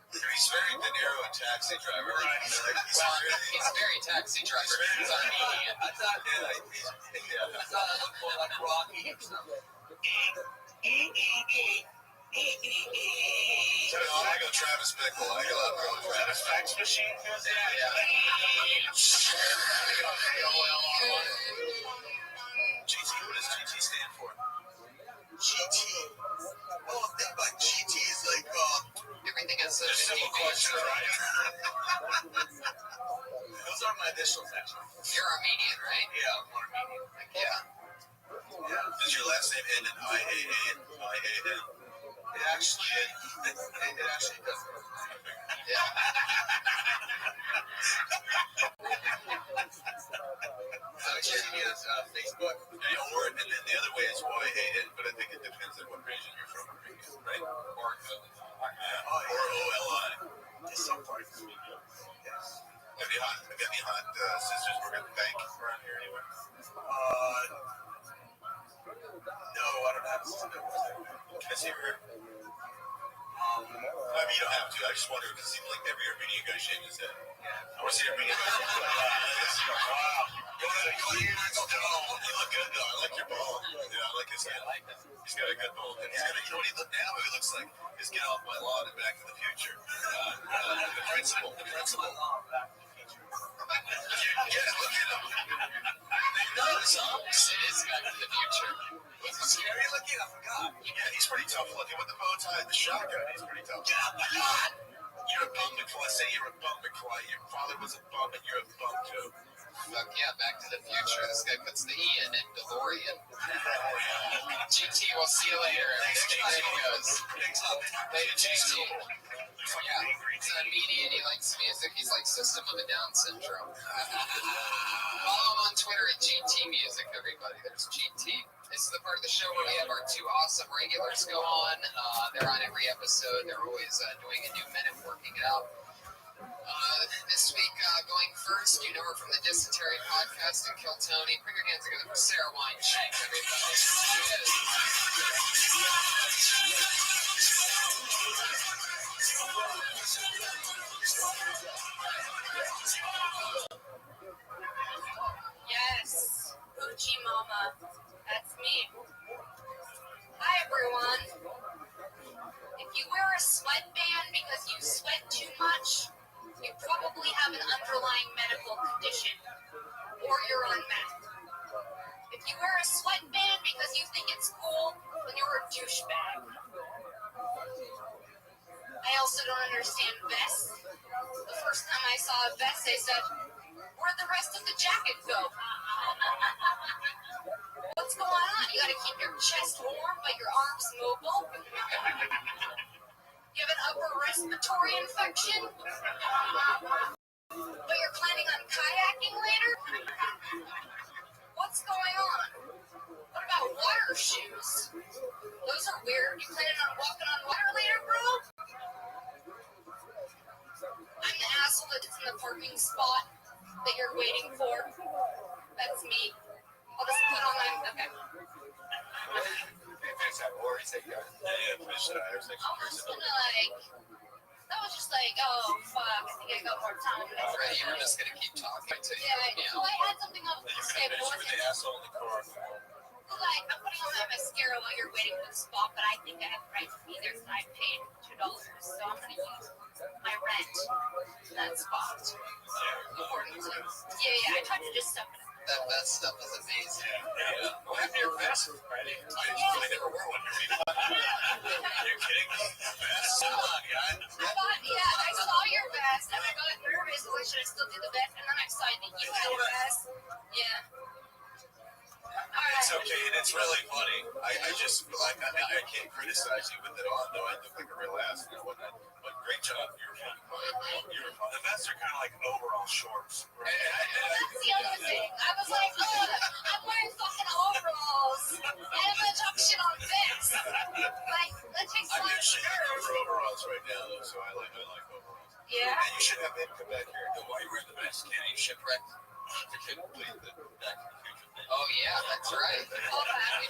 He's very De Niro in Taxi Driver. Right. He's very Taxi Driver. He's on median. I thought I looked more like Rocky or something. I go Travis Bickle. I go Travis fax machine. GT. What does GT stand for? GT. Oh, the thing about GT is like, Everything has such a simple deep question, nature. right? Those are my initials, actually. You're Armenian, right? Yeah, I'm Armenian. Yeah. Does your last name end in I-A-N? I-A-N? It actually does. Yeah. GT is Facebook. Or, and then the other way is Y-A-N, but I think it depends on what region you're from, right? Or O-L-I. There's some parts. Yes. Have you got any hot sisters working at the bank around here anywhere? No, I don't have a sister. Can I see her? I mean, you don't have to. I just wonder because it seems like every Armenian guy shaved his head. I want to see Armenian guys. Wow. You look good, though. I like your ball. Yeah, I like his head. He's got a good ball. And he's got a, you know what he look now? He looks like he's Get Off My Lawn and Back to the Future. The principal. Yeah, Look at him. It is Back to the Future. What's scary looking? I forgot. Yeah, he's pretty tough looking with the bow tie and the shotgun. He's pretty tough. Get off my lawn! You're a bum, McFly. Say you're a bum, McFly. Your father was a bum, and you're a bum too. Fuck yeah, Back to the Future. This guy puts the E in DeLorean. GT, we'll see you later. There he goes. Later, GT. Yeah, he's an Armenian. He likes music. He's like System of a Down syndrome. Follow him on Twitter at GT Music, everybody. There's GT. This is the part of the show where we have our two awesome regulars go on. They're on every episode. They're always doing a new minute, working it out. This week, going first, you know her from the Dysentery Podcast and Kill Tony. Put your hands together for Sarah Weinstein, everybody. Yes, Gucci Mama. That's me. Hi, everyone. If you wear a sweatband because you sweat too much, you probably have an underlying medical condition, or you're on meth. If you wear a sweatband because you think it's cool, then you're a douchebag. I also don't understand vests. The first time I saw a vest, I said, where'd the rest of the jacket go? What's going on? You gotta keep your chest warm, but your arms mobile? You have an upper respiratory infection? But you're planning on kayaking later? What's going on? What about water shoes? Those are weird. You planning on walking on water later, bro? in the parking spot that you're waiting for. That's me. I'll just put on my. Okay. Fix that war, he's like, Yeah, fish tires. I was just gonna like. That was just like, oh fuck, I think I got more time. That's right. You were just gonna keep talking until you. Yeah, well, I had something else to say, but it wasn't. asshole in the car. Like, I'm putting on my mascara while you're waiting for the spot, but I think I have the right to be there, so I paid $2, so I'm gonna use my rent for that spot. According to. Yeah, I tried to just stuff it. That stuff is amazing. Yeah. what happened to your vest, Friday? I never wore one. Are you kidding me? Vest? Come on, guy. I thought, yeah, I saw your vest, and I got nervous, like, should I still do the vest? And then I saw that you had a vest. Yeah. It's okay, and it's really funny. I just like I can't criticize you with it on, though. I look like a real ass. But great job. You're fun. The vests are kind of like overall shorts. Right? That's the other thing. I was like, oh, I'm wearing fucking overalls, and I'm gonna talk shit on vests. Like, that takes I'm some actually nerve. for overalls right now, though, so I like overalls. Yeah. And you should have him come back here and go, why are you wearing the vest? Kenny shipwrecked. To complete the Back to the Future thing. Oh yeah, that's right. All that.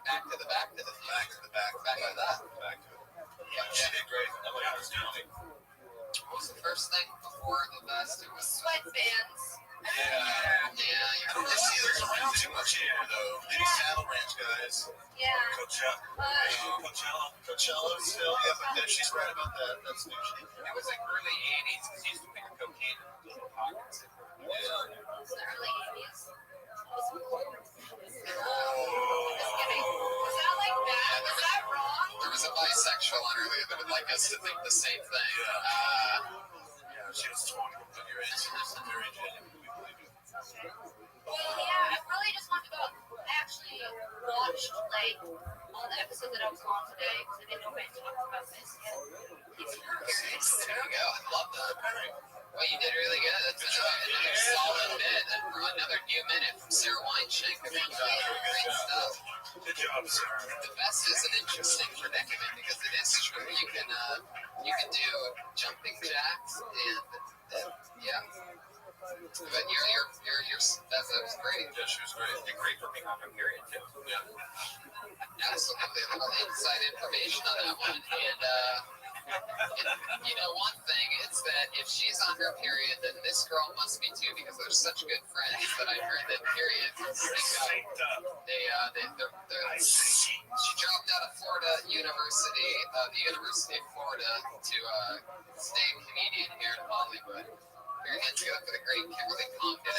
Back to the back to the Back to the back. Back to that. Back to it. Yeah, she did great. I like her doing. What was the first thing before the vest? It was Sweatbands. yeah. I don't really see there's around too much here, though. Maybe Saddle Ranch guys. Yeah. Coachella still. Yeah, but she's right about that. That's new shit. It was like early 80s because he used to pick cocaine in little pockets. Yeah. It's the early 80s. Just kidding. Was that like bad? Was that wrong? There was a bisexual on earlier that would like us to think the same thing. Yeah, she was 20. But your answer is very genuine. We believe it. Well, yeah, I really just want to go. I actually watched like all the episodes that I was on today because I didn't know if I talked about this yet. It's hilarious. There you go. I love that. Well, you did really good. That's another solid bit and another new minute from Sarah Weinschenk. Great stuff. Good job, sir. The vest is an interesting predicament because it is true. You can do jumping jacks and yeah. But that was great. Yeah, she was great. And great for being on her period, too. Yeah. Absolutely. A little inside information on that one. And you know, one thing is that if she's on her period, then this girl must be too, because they're such good friends that I heard that periods. She dropped out of Florida University, the University of Florida, to stay a comedian here in Hollywood. Your hands go for the great Kimberly Compton.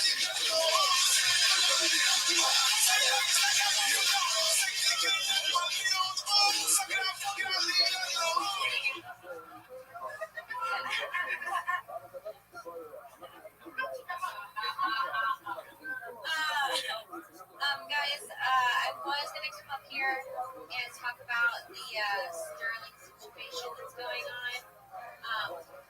Guys, I was going to come up here and talk about the Sterling situation that's going on.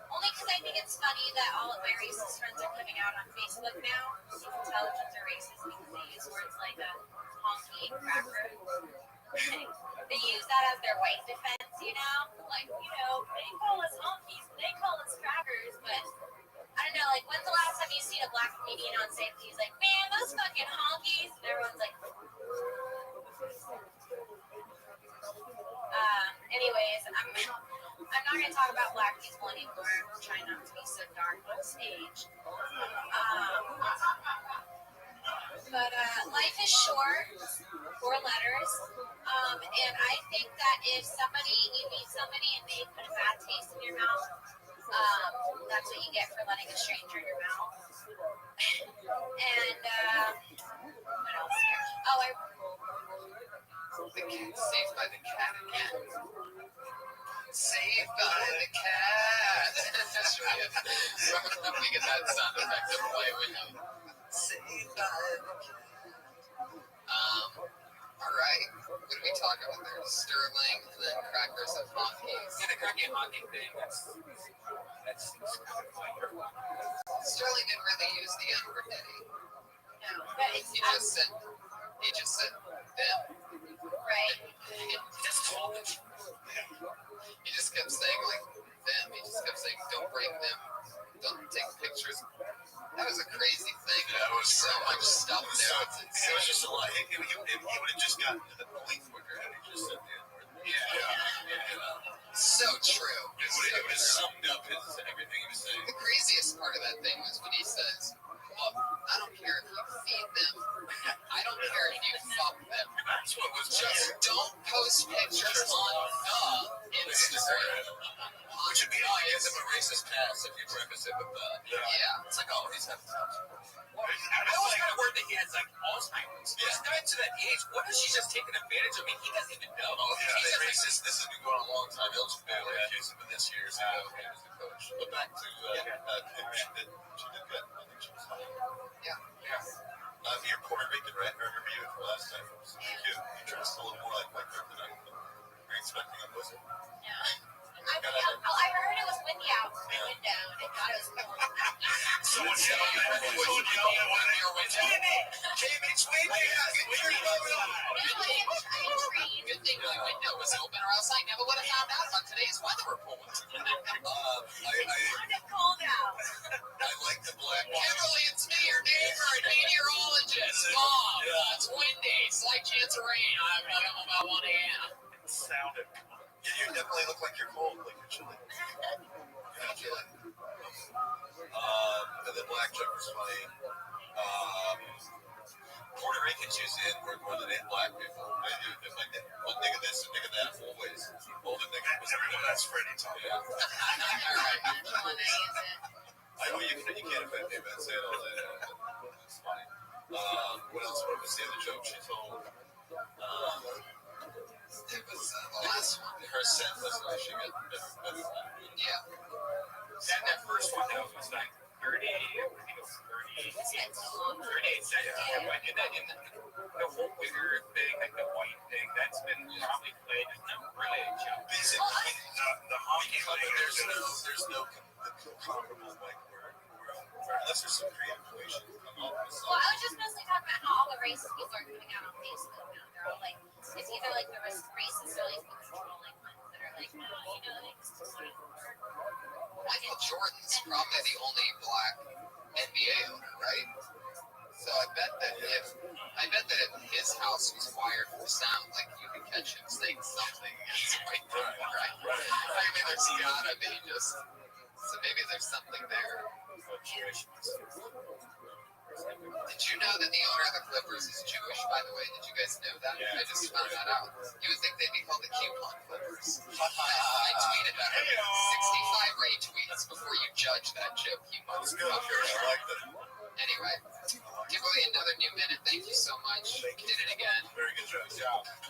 Only because I think it's funny that all of my racist friends are coming out on Facebook now. You can tell if they're racist because they use words like a honky and cracker. They use that as their white defense, you know? Like, you know, they call us honkies, they call us crackers, but I don't know, like, when's the last time you seen a black comedian on stage? He's like, man, those fucking honkies. And everyone's like, anyways, I'm not going to talk about black people anymore. I'm trying not to be so dark on stage. But life is short, 4 letters. And I think that if you meet somebody and they put a bad taste in your mouth, that's what you get for letting a stranger in your mouth. And what else here? Oh, The cat, saved by the cat again. Saved by the cat. We get that sound effect to play with you. Saved by the cat. All right. What did we talk about there? Sterling and then crackers and honkies. Yeah, the cracky and honky thing, that's kind of like your one. Sterling didn't really use the N-word, did he? no, but it's He just said them. right. He just told them. He just kept saying like them. He just kept saying, don't bring them. Don't take so much stuff there. It was just a lot. He would have just gotten to the point quicker had he just said the N-word. So true. It would have summed up everything he was saying. The craziest part of that thing was when he says, look, I don't care if you feed them. I don't care if you fuck them. That's what was Just don't post pictures on Instagram. Which would be like, he has a racist past if you preface it with that. Yeah. It's like, oh, he's having I always got a word that he has like Alzheimer's. He's not to that age. What if she's just taking advantage of me? He doesn't even know. Oh, yeah, He's just racist. This has been going on a long time. He'll just barely accused him of this years ago. He was the coach. But back to she did good. I think she was fine. You're Puerto Rican, right? I remember you from last time. It was cute. You dressed a little more like my girl tonight. Were you expecting a pussy? I heard it was windy out. I went down. I thought it was cold. Someone yelled at me. It's windy. Good thing my window was open, or else I never would have found out about today's weather report. It's cold out. I like the black one. Kimberly, it's me, your neighbor and meteorologist. Mom, it's windy. Slight chance of rain. I'm not home about 1 a.m. It sounded. Yeah, you definitely look like you're cold, like you're chilly. Yeah, chilly. And then black joke was funny. Puerto Ricans use the N-word more than black people. They do. They're like, well, nigga this and nigga that, always. All the nigga was Everyone that's Freddie talking. Yeah. When I use it. I know you can't offend me, but say it all day. It's funny. What else? What was the other joke she told? It was the last one. Her set was like she got Yeah. That first one that was like 30, I think it was 38 seconds. But in the whole wigger thing, like the white thing, that's been probably played. It's not really a joke. basically The honky thing. there's no comparable like word unless there's some creative way she can come up with Well, I was just mostly talking about how all the racist people are coming out on Facebook now. They're all like, it's either like the racist or like the controlling ones that are like, no, you know, like, this is Michael Jordan's probably the only black NBA owner, right? So I bet that if his house was wired for sound, like you could catch him saying something against white people, right? I mean, there's gotta be just. So maybe there's something there. Did you know that the owner of the Clippers is Jewish, by the way? Did you guys know that? I just found that out. You would think they'd be called the Coupon Clippers. I tweeted that. 65 retweets before you judge that joke, you motherfucker. I like that. Anyway, Kimberly, another new minute. Thank you so much. Did it again. Very good job.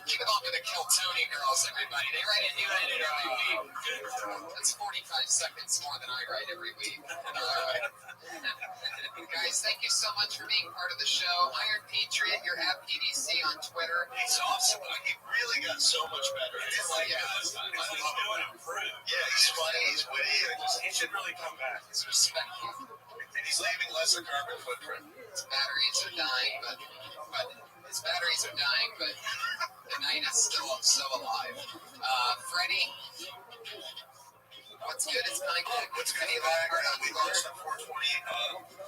Keep it on to the Kill Tony girls, everybody. They write a new minute every week. That's 45 seconds more than I write every week. Guys, thank you so much for being part of the show. Iron Patriot, you're at PDC on Twitter. He's awesome. He really got so much better. It's like He's doing improved. yeah, he's funny, he's witty. He should really come back. It's respectful. He's leaving less a carbon footprint. His batteries are dying, but the night is still so alive. Freddie, what's good? It's kind of good. What's good? We launched on 420.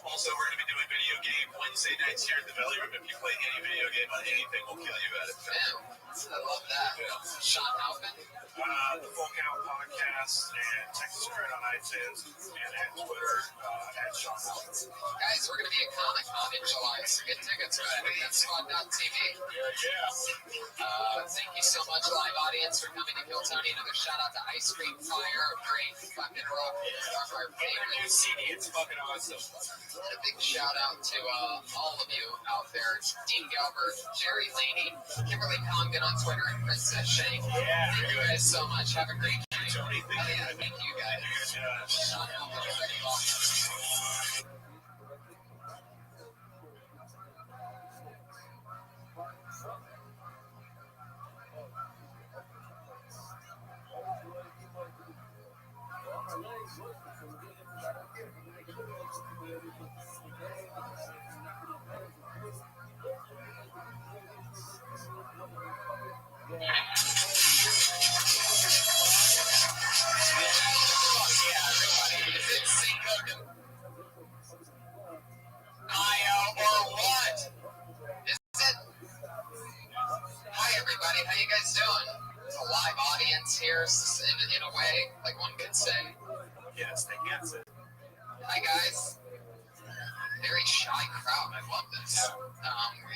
Also, we're going to be doing video game Wednesday nights here at the Valley Room. If you play any video game on anything, we'll kill you at it. Man, I love that. Sean Halpin. The Full Count Podcast and Texas Credit on iTunes and at Twitter at Sean Alex. Guys, we're going to be at Comic Con in July, so get tickets at SpotSpot.tv. Thank you so much, live audience, for coming to Kill Tony. Another shout out to Ice Cream Fire, great fucking rock. Our favorite CD, it's fucking awesome. And a big shout out to all of you out there. Dean Galbert, Jerry Laney, Kimberly Congdon on Twitter, and Chris Shank. Thank you guys so much. Have a great day. Tony, Thank you guys. Sean Halpin, everybody, welcome. universe in a way, like one could say. Yes, they can say. Hi guys. Very shy crowd. I love this.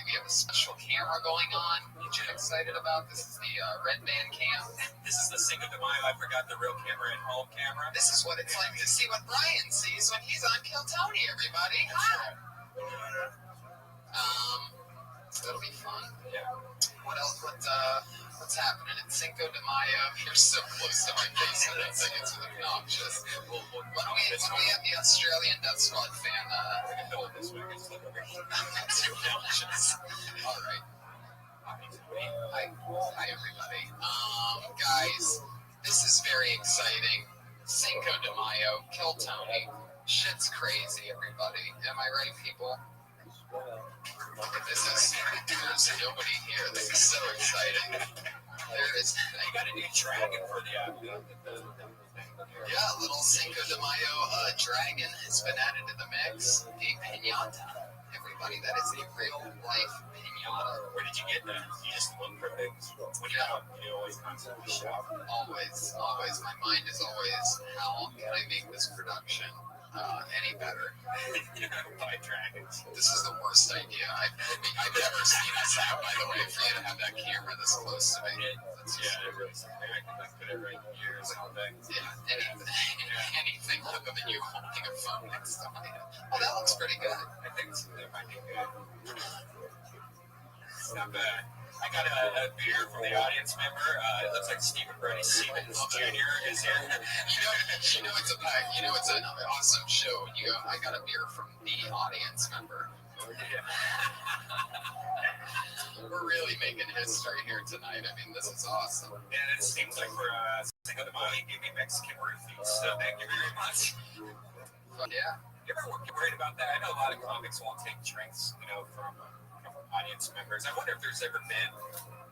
We have a special camera going on. Get you excited about this? Is the Red Band cam. This is the Cinco de Mayo. I forgot the real camera at home camera. This is what it's like to see what Brian sees when he's on Kill Tony. Everybody. Hi. That'll be fun. Yeah. What else? What's happening at Cinco de Mayo? You're so close to my face. I don't think it's obnoxious. When we have the Australian Death Squad fan, This way. Just look over here. that's obnoxious. All right. Hi, everybody. Guys, this is very exciting. Cinco de Mayo, Kill Tony. Shit's crazy, everybody. Am I right, people? There's nobody here. This is so exciting. There is. You got a new dragon for the Yeah, little Cinco de Mayo dragon has been added to the mix. A pinata. Everybody, that is a real life pinata. Where did you get that? You just look for things. What do you always constantly shop? Always. My mind is always, how can I make this production any better? Buy dragons. This is the worst idea I've ever seen us have, by the way, for you to have that camera this close to me. Yeah, it really sucks. I can put it right here or something. Yeah, anything other than you holding a phone next to me. Oh, that looks pretty good. I think that might be good. It's not bad. I got a beer from the audience member. It looks like Stephen Brady Stevens Jr. is here. You know it's an awesome show. You go, I got a beer from the audience member. We're really making history here tonight. I mean, this is awesome. And it seems like for Cinco de Mayo, you give me Mexican roofies. So thank you very much. But yeah. You ever worried about that? I know a lot of comics won't take drinks, from audience members. I wonder if there's ever been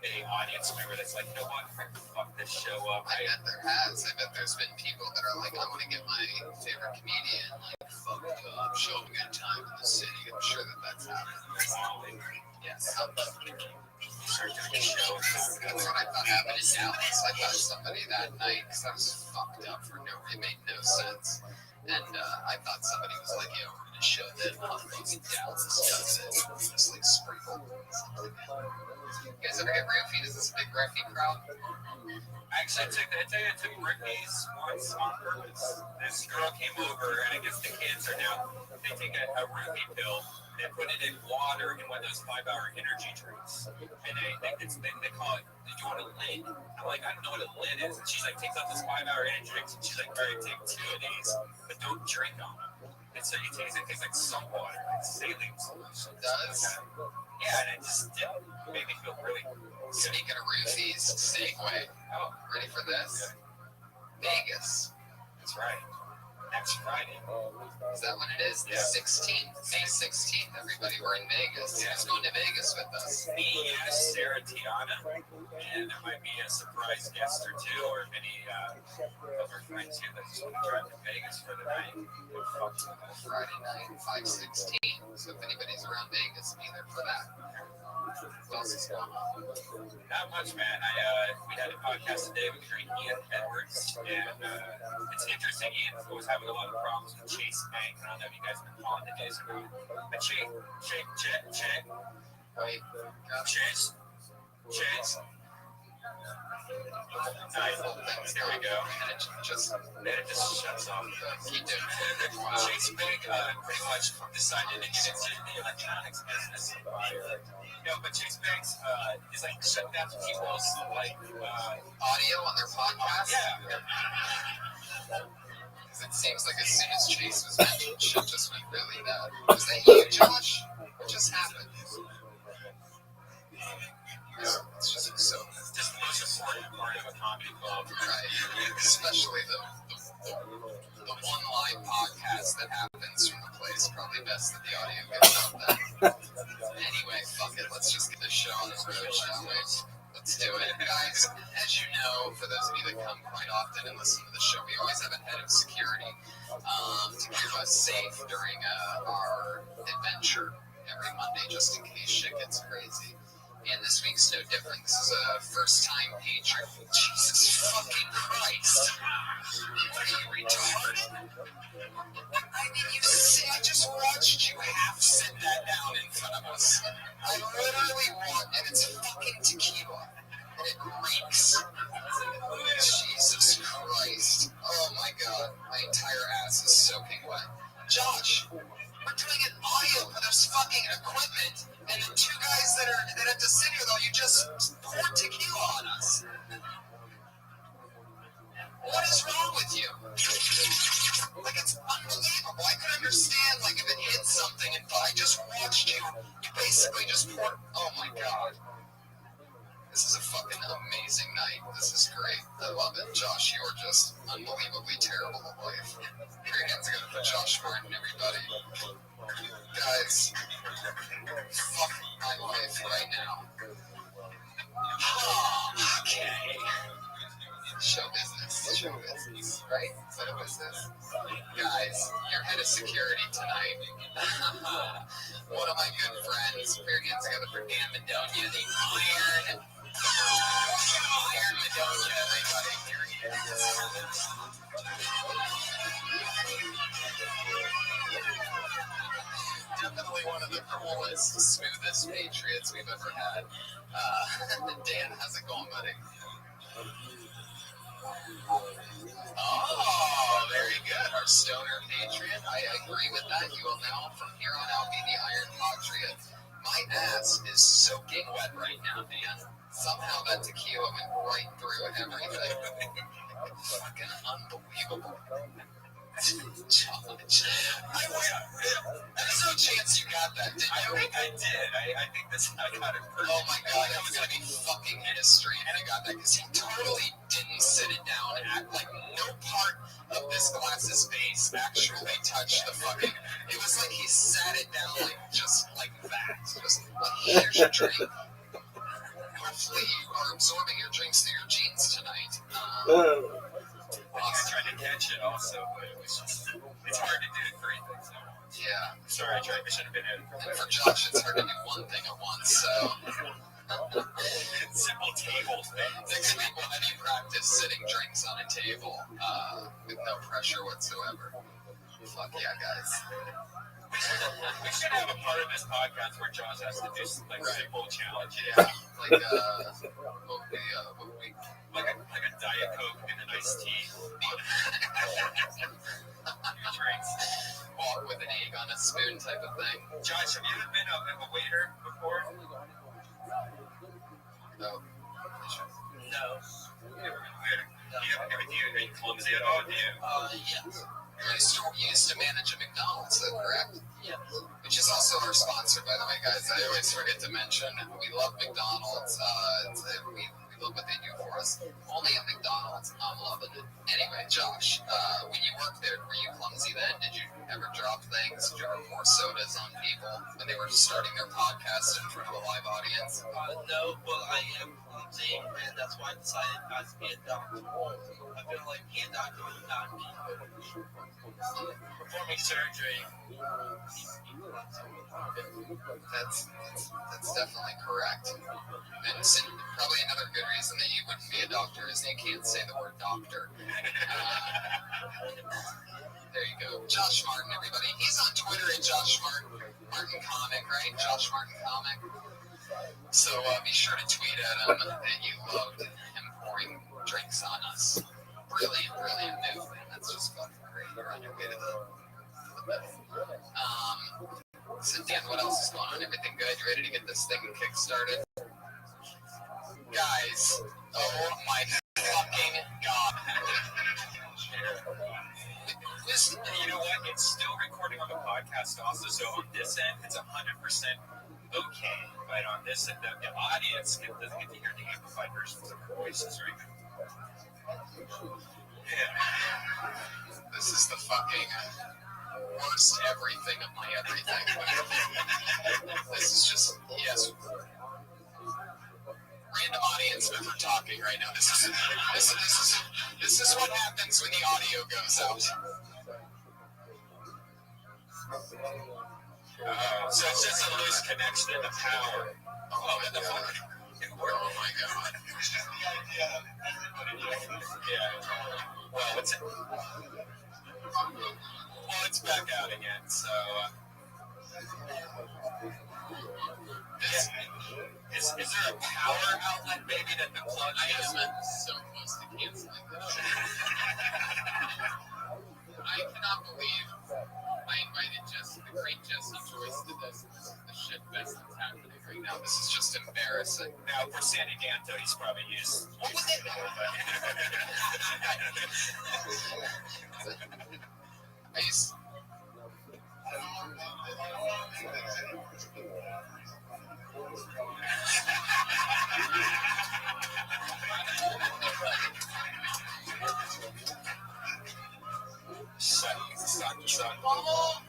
a audience member that's like, you know what, fuck this show up. I bet there has. I bet there's been people that are like, I want to get my favorite comedian fucked up, show him a good time in the city. I'm sure that's happened. Yes. Start doing a show. That's what I thought happened in Dallas. I thought somebody that night, because I was fucked up it made no sense. And I thought somebody was like, we're going to show them how fucking Dallas does it. Just like sprinkle. You guys ever get roofied? Is this a big roofie crowd? Actually, I took roofies once on purpose. This girl came over, and I guess the kids are now, they take a roofie pill, they put it in water in one of those 5-hour energy drinks. And they call it, did you want a lid? I'm like, I don't know what a lid is. And she's like, takes out this 5-hour energy drinks, and she's like, all right, take 2 of these, but don't drink them. And so it tastes like salt water, like saline solution. It does? Yeah, and it just made me feel really good. Speaking of roofies, segue. Oh, ready for this? Vegas. That's right. Next Friday. Is that when it is? The 16th. May 16th, everybody. We're in Vegas. Who's going to Vegas with us? Me, Sarah, Tiana, and there might be a surprise guest or two, or many of our friends here that just want to drive to Vegas for the night. Friday night, 5/16. So if anybody's around Vegas, be there for that. What else is going on? Not much, man. We had a podcast today with Ian Edwards, and it's interesting. Ian was having a lot of problems with Chase Bank. I don't know if you guys have been following the news or not. But Chase. Wait, Chase. Nice. There we go. And it just shuts off. Keep doing it. Chase Bank pretty much decided to get into the electronics business. But Chase Bank is like shutting down people's audio on their podcast. Yeah. Because it seems like as soon as Chase was mentioned, shit just went really bad. Was that you, Josh? What just happened? It's just so. Just the most important part of a comedy club. Right. Especially the one live podcast that happens from the place. Probably best that the audio gets out then. Anyway, fuck it. Let's just get this show on the road, shall we? Let's do it. Guys, as you know, for those of you that come quite often and listen to the show, we always have a head of security to keep us safe during our adventure every Monday, just in case shit gets crazy. And this week's no different. This is a first-time patron. Jesus fucking Christ. What are you, retarded? I mean, I just watched you half sit that down in front of us. I literally want, and it's fucking tequila. And it reeks. Jesus Christ. Oh my God. My entire ass is soaking wet. Josh, we're doing an audio for this fucking equipment, and the two guys that have to sit here, though, you just poured tequila on us. What is wrong with you? Like, it's unbelievable. I could understand, like, if it hit something, and I just watched you basically just poured. Oh my God. This is a fucking amazing night. This is great. I love it. Josh, you're just unbelievably terrible at life. Put your hands together for Josh Martin, everybody. Guys, fuck my life right now. Okay. Show business, right? Is that a business? Guys, you're head of security tonight. One of my good friends. Put your hands together for Dan Madonia, the Iron Madonia, everybody. Here he is. Definitely one of the coolest, smoothest Patriots we've ever had. Dan, how's it going, buddy? Oh, very good. Our stoner patriot. I agree with that. You will now, from here on out, be the Iron Patriot. My ass is soaking wet right now, Dan. Somehow that tequila went right through everything. Fucking unbelievable. There's no chance you got that, did you? I think I did. I think I got it perfect. Oh my God, that was gonna be fucking history if you got that, because he totally didn't sit it down. Like, no part of this glass's base actually touched the fucking. It was like he sat it down just like that. Just like, here's your drink. Hopefully you are absorbing your drinks through your jeans tonight. I tried to catch it also, but it's hard to do three things at once. Yeah. Sorry, I should have been in. And for Josh, it's hard to do one thing at once, so. Simple table things. Next week we'll have you practice sitting drinks on a table with no pressure whatsoever. Fuck yeah, guys. We should have a part of this podcast where Josh has to do like simple challenge. Yeah, like like a Diet Coke and an iced tea. Your drinks. Walk with an egg on a spoon type of thing. Josh, have you ever been a waiter before? No. No. Are you clumsy at all? Do you? Yes. You used to manage a McDonald's, though, correct? Yes. Which is also our sponsor, by the way, guys. I always forget to mention, we love McDonald's. We love what they do for us. Only at McDonald's. I'm loving it. Anyway, Josh, when you worked there, were you clumsy then? Did you ever drop things? Did you ever pour sodas on people when they were starting their podcast in front of a live audience? No, but I am clumsy, and that's why I decided not to be a doctor. I feel like being a doctor would not be Performing surgery. That's definitely correct. And probably another good reason that you wouldn't be a doctor is that you can't say the word doctor. There you go. Josh Martin, everybody. He's on Twitter at Josh Martin Comic, right? Josh Martin Comic. So be sure to tweet at him that you loved him pouring drinks on us. Brilliant move, man. That's just fucking great. You're on your way to the middle. So Dan, what else is going on? Everything good? You ready to get this thing kick-started? Guys, oh my fucking God. Listen, you know what? It's still recording on the podcast also, so on this end, it's 100% okay. But on this end, the audience doesn't get to hear the amplified versions of our voices, right? Yeah. This is the fucking worst everything of my everything. This is just, yes. Random audience member talking right now. This is what happens when the audio goes out. So it's just a loose connection to power. Oh, the fuck? Oh my god. It was just the idea of everybody Yeah. Well, it's back out again, so. Is there a power outlet maybe that the plug I is? am so close to canceling this shit. I cannot believe I invited Jesse, the great Jesse Joyce, to this. This is the shit best that's happening right now. This is just embarrassing. Now, for Sandy Danto, he's probably used. What was it? I used. Oh,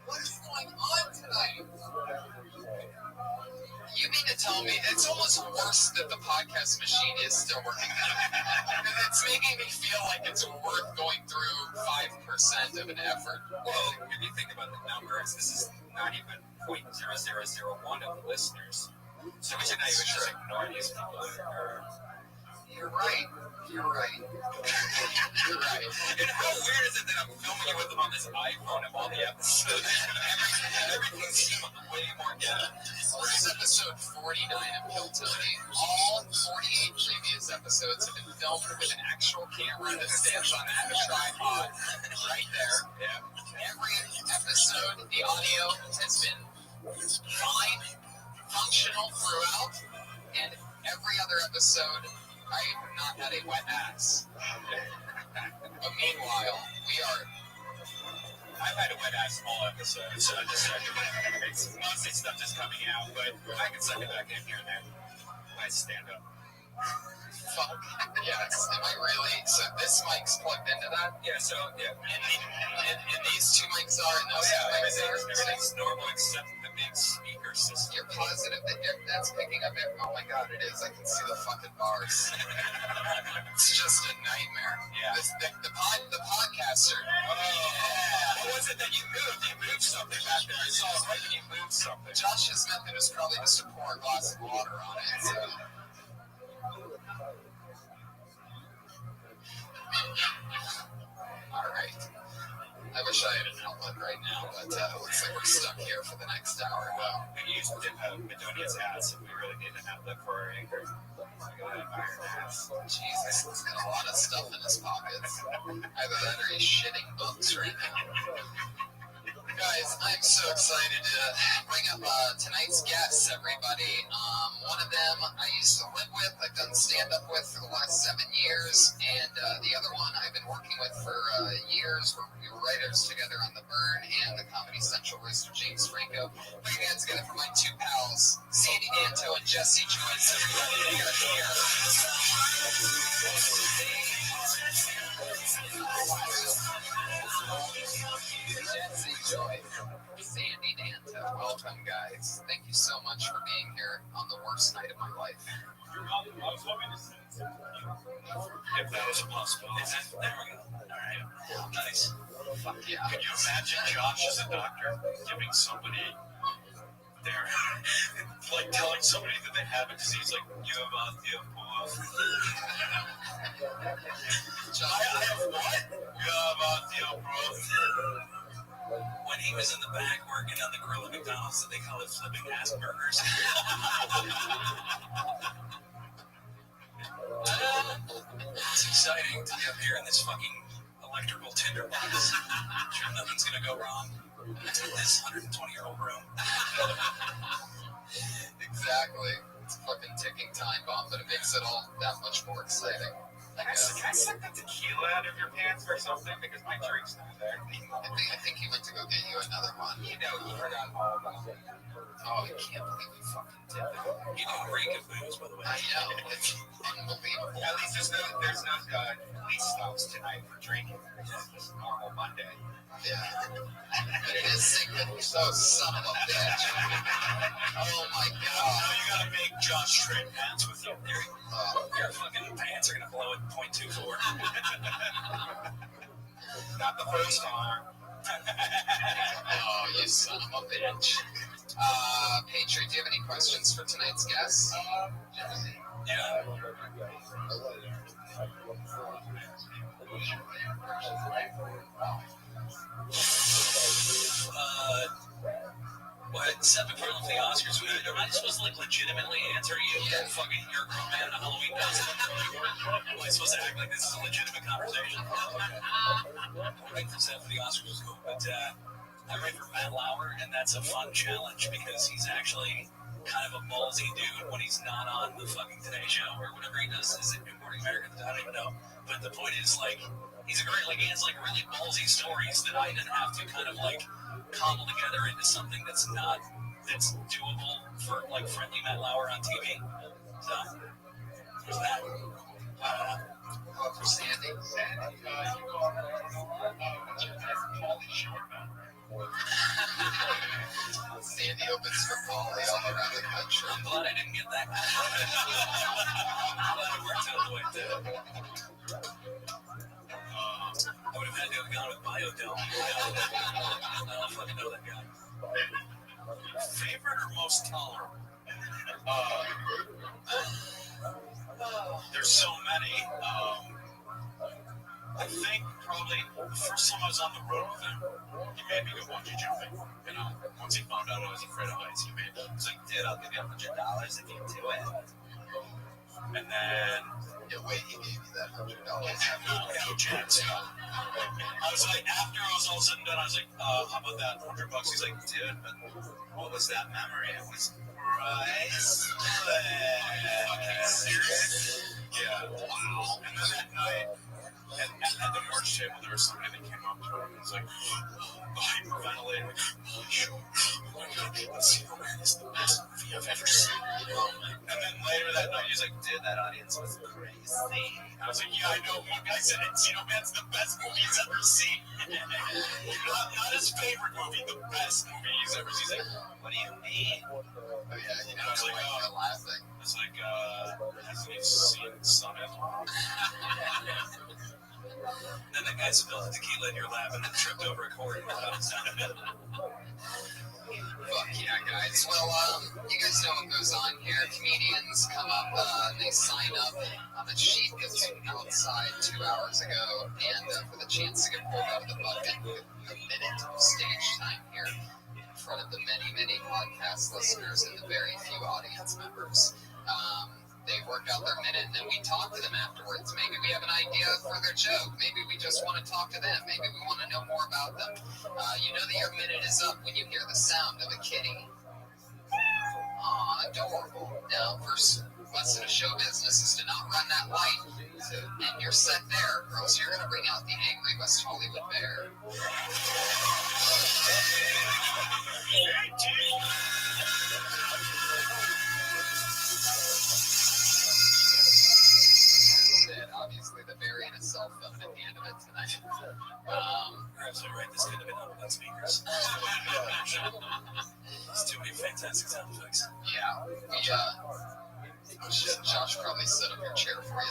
what is going on tonight? You mean to tell me it's almost worse that the podcast machine is still working? It's making me feel like it's worth going through 5% of an effort. Well, if you think about the numbers, this is not even 0.0001 of listeners. So we should not even just ignore these people. You're right. You're right. You're right. And how weird is it that I'm filming you with them on this iPhone of all the episodes? Everything seems way more good. This is episode 49 of Kill Tony. All 48 previous episodes have been filmed with an actual camera that stands on a tripod right there. Yeah. Every episode, the audio has been fine, functional throughout, and every other episode, I have not had a wet ass. But meanwhile, we are. I've had a wet ass all episode, so it's mostly stuff just coming out, but I can suck it back in here and there. I stand up. Fuck. Yes. Am I really? So this mic's plugged into that? Yeah, so, yeah. And these two mics are, and those two mics are. Everything's normal except the big speaker system. You're positive that that's picking up it? Oh my god, it is. I can see the fucking bars. It's just a nightmare. Yeah. The podcaster. What was it that you moved? You moved something back there. I saw it right when you moved something. Josh's method is probably just to pour a glass of water on it. So. Alright. I wish I had an outlet right now, but looks like we're stuck here for the next hour. Well, we used Bedonia's ass if we really need an outlet for our anchor. Iron ass. Jesus, he's got a lot of stuff in his pockets. Either that or he's shitting books right now. Guys, I'm so excited to bring up tonight's guests, everybody. One of them I used to live with, I've done stand-up with for the last 7 years, and the other one I've been working with for years. We were writers together on The Burn and the Comedy Central roaster, James Franco. Put your hands together for my two pals, Sandy Danto and Jesse Joyce. Everybody, they are here. Jesse Joyce, Sandy Danto. Welcome, guys. Thank you so much for being here on the worst night of my life. If that was a possibility. There we go. All right. Nice. Fuck yeah. Can you imagine Josh as a doctor giving somebody their, like telling somebody that they have a disease like you have osteoporosis? I have what? You have osteoporosis. When he was in the back working on the grill at McDonald's, they call it flipping ass burgers. It's exciting to be up here in this fucking electrical tinderbox. Sure, nothing's gonna go wrong. It's in this 120-year-old room. Exactly. It's a fucking ticking time bomb, but it makes it all that much more exciting. Can I suck the tequila out of your pants or something? Because my drink's not there. I think he went to go get you another one. You know, he forgot all about it. Oh, I can't believe you fucking did that. You do great at booze, by the way. I know. It's unbelievable. At least there's no police stops tonight for drinking. It's just normal Monday. Yeah. But it is sick. Oh, son of a bitch. Oh, my God. You gotta make Josh trade pants with you. Your fucking pants are gonna blow at 0.24. Not the first time. Oh, you son of a bitch. Patriot, do you have any questions for tonight's guest? Yeah. What? 7 for the Oscars? Am I supposed to legitimately answer you? Yeah. Fucking, you're a grown man on Halloween does it. Am I supposed to act like this is a legitimate conversation? Right for 7 for the Oscars was cool, but I write for Matt Lauer, and that's a fun challenge because he's actually kind of a ballsy dude when he's not on the fucking Today Show or whatever he does. Is it Good Morning America? I don't even know. But the point is, he's a great, he has really ballsy stories that I didn't have to kind of cobble together into something that's doable for friendly Matt Lauer on TV. So there's that. For Sandy. Sandy opens for Paulie all around the country. I'm glad I didn't get that. I'm glad it worked out the way it did. I would have had to have gone with Biodome. I don't fucking know that guy. Favorite or most tolerant? There's so many. I think probably the first time I was on the road with him, he made me go bungee jumping. Once he found out I was afraid of heights, he made me. He was like, dude, I'll give you $100 if you do it. And then, wait, he gave you that $100? No chance. I was like, after I was all said and done, I was like, how about that $100? He's like, dude, but what was that memory? It was priceless. Fucking serious? Yeah. Wow. And then that night, at the March table, there was somebody that came up to him and was like, hyperventilating. Oh my God, Encino Man is the best movie I've ever seen. And then later that night, he's like, dude, that audience was crazy. I was like, yeah, I know. One guy said Encino Man's the best movie he's ever seen. not his favorite movie, the best movie he's ever seen. He's like, what do you mean? Oh, yeah, I was like, you're laughing. I was like, hasn't he seen Summit? Then the guy spilled the tequila and you're laughing and tripped over a cord. Fuck yeah, guys. Well, you guys know what goes on here. Comedians come up, they sign up on a sheet that was outside 2 hours ago, and for the chance to get pulled out of the bucket with a minute of stage time here in front of the many, many podcast listeners and the very few audience members. They work out their minute, and then we talk to them afterwards. Maybe we have an idea for their joke. Maybe we just want to talk to them. Maybe we want to know more about them. You know that your minute is up when you hear the sound of a kitty. Aw, adorable. Now, first lesson of show business is to not run that light. So end your set there, or else you're going to bring out the angry West Hollywood bear. Obviously, the variant is cell phone at the end of it tonight. You're absolutely right. This could have been on without speakers. There's too many fantastic sound effects. Yeah, Josh probably set up your chair for you.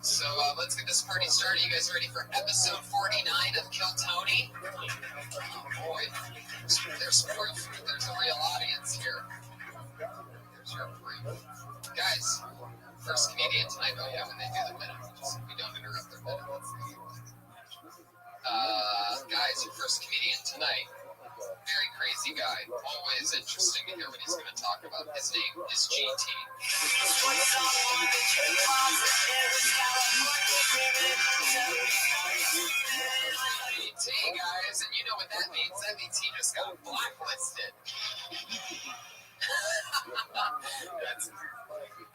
So let's get this party started. You guys ready for episode 49 of Kill Tony? Oh boy, there's proof. There's a real audience here. There's your proof, guys. First comedian tonight. Oh yeah, when they do the minute, we don't interrupt their minute. Guys, your first comedian tonight. Very crazy guy. Always interesting to hear what he's going to talk about. His name is GT. GT, guys, and you know what that means. That means he just got blacklisted.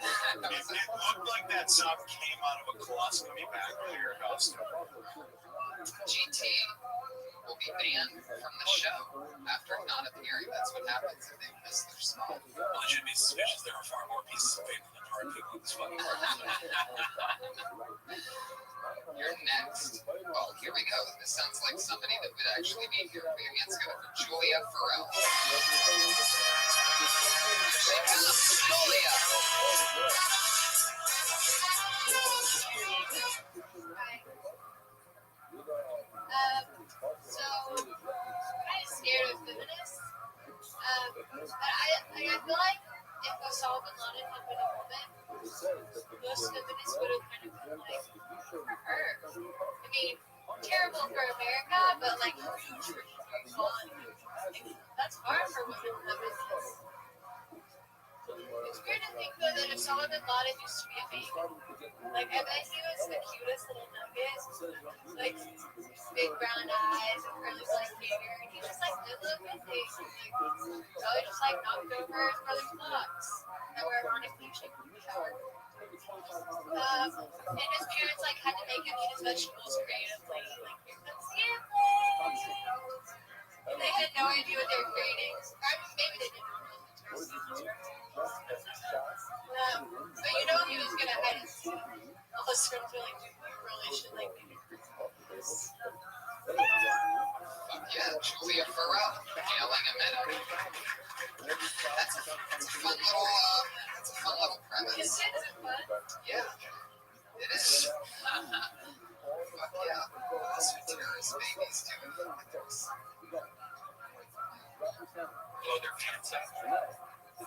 It looked like that sock came out of a colostomy bag under your costume. GT will be banned from the show after not appearing. That's what happens if they miss their spot. Well, it should be suspicious. There are far more pieces of paper than there are people in this fucking You're next. Oh, here we go. This sounds like somebody that would actually be here. Let's go for Julia Farrell. Here she comes, Julia. So, kind of scared of feminists. Madonna had been a woman, most feminists would have kind of been like, her. I mean, terrible for America, but like, huge for fun. That's hard for women in the business. It's weird to think though that Osama bin Laden used to be a baby. Like, I bet he was the cutest little nugget. Like, big brown eyes and curly black hair. And he just like did little good things. Like, probably just like knocked over his brother's locks that were ironically shaped in the shower. And his parents like had to make him eat his vegetables creatively. Like, here comes sampling. They had no idea what they were creating. I mean, maybe they didn't know. But you know he was gonna hide his all his friends were like really should like Yeah, Julia Farrell, nailing him in it. That's a fun little premise. Is it fun? Yeah, it is. Fuck yeah. That's what terrorist babies do in politics. Blow their pants out. I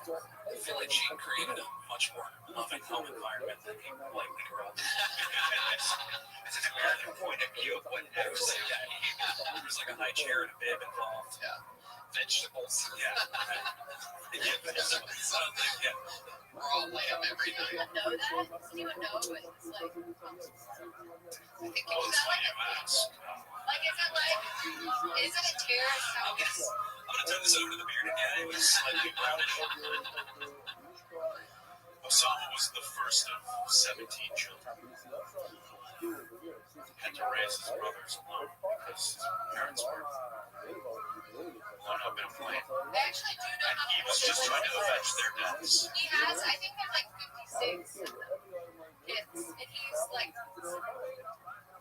feel like she created a much more loving home environment than he likely grew up. It's an American point of view of what it was like. Yeah, there was like a high chair and a bib involved. Yeah. Vegetables. Yeah. Yeah, vegetables. Yeah. Raw lamb every Does night. anyone know that? Does anyone know what it's like? I think it Oh, was this White House. Like, is it a terrorist house? I'm gonna turn this over to the beard again. It was slightly crowded. Osama was the first of 17 children. Had to raise his brothers alone because his parents were blown up in a plane. I actually do know how He many was just trying to avenge their deaths. he has. I think there's like 56 kids, and he's like,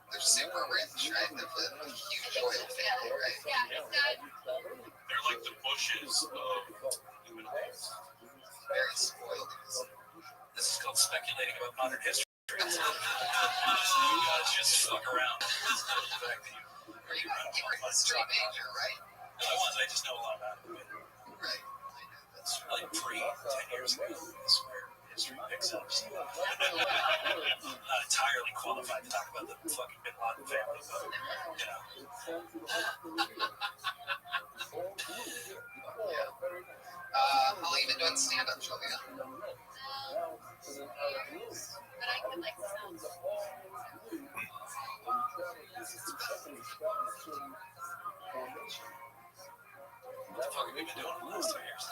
They're super rich, right? They live in a huge oil family, right? yeah, he's got. They're like the Bushes of human beings. Very spoiled. This is called speculating about modern history. You guys just fuck around. The fact that You were a history major, right? I was. I just know a lot about it. Right. It's like 10 years ago. That's where history picks up. So, not entirely qualified to talk about the fucking Bin Laden family, but you know. How long you been doing stand-up, Julia? But I could like sound. What the fuck have you been doing for the last 3 years?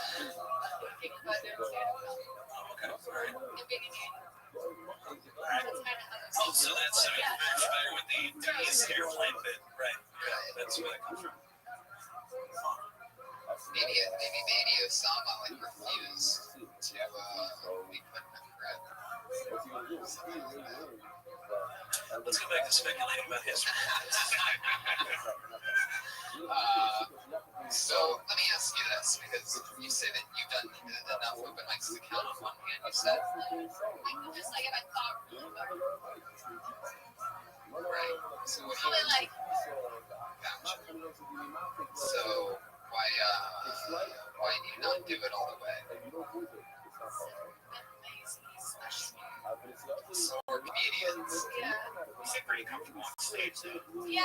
Think about doing stand-up. Oh, okay. All right. And being a man. Right. That's kind of how Oh, so that's you're very familiar with the airplane bit, right? Yeah, that's where that comes from. Maybe Osama like refused to be put in a crib. Let's go back to speculating about history. So let me ask you this, because you say that you've done enough open mics to count on one hand. You said, just like if I thought really about it. right? So what do Probably you like gotcha? So why do you not do it all the way? Or comedians? yeah. You seem pretty comfortable on stage, though. Yeah.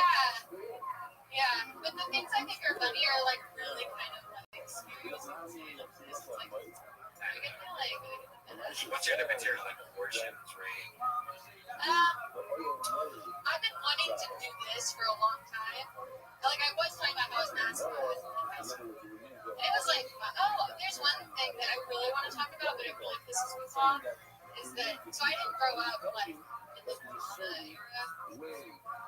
Yeah. But the things I think are funny are like really kind of like serious and this is like I get to like What's your other material, like abortion, rape? I've been wanting to do this for a long time. Like I was talking about how I was masculine in high school. And it was like, oh, there's one thing that I really want to talk about, but it really pisses me off. Is that so I didn't grow up like in the Nirvana era,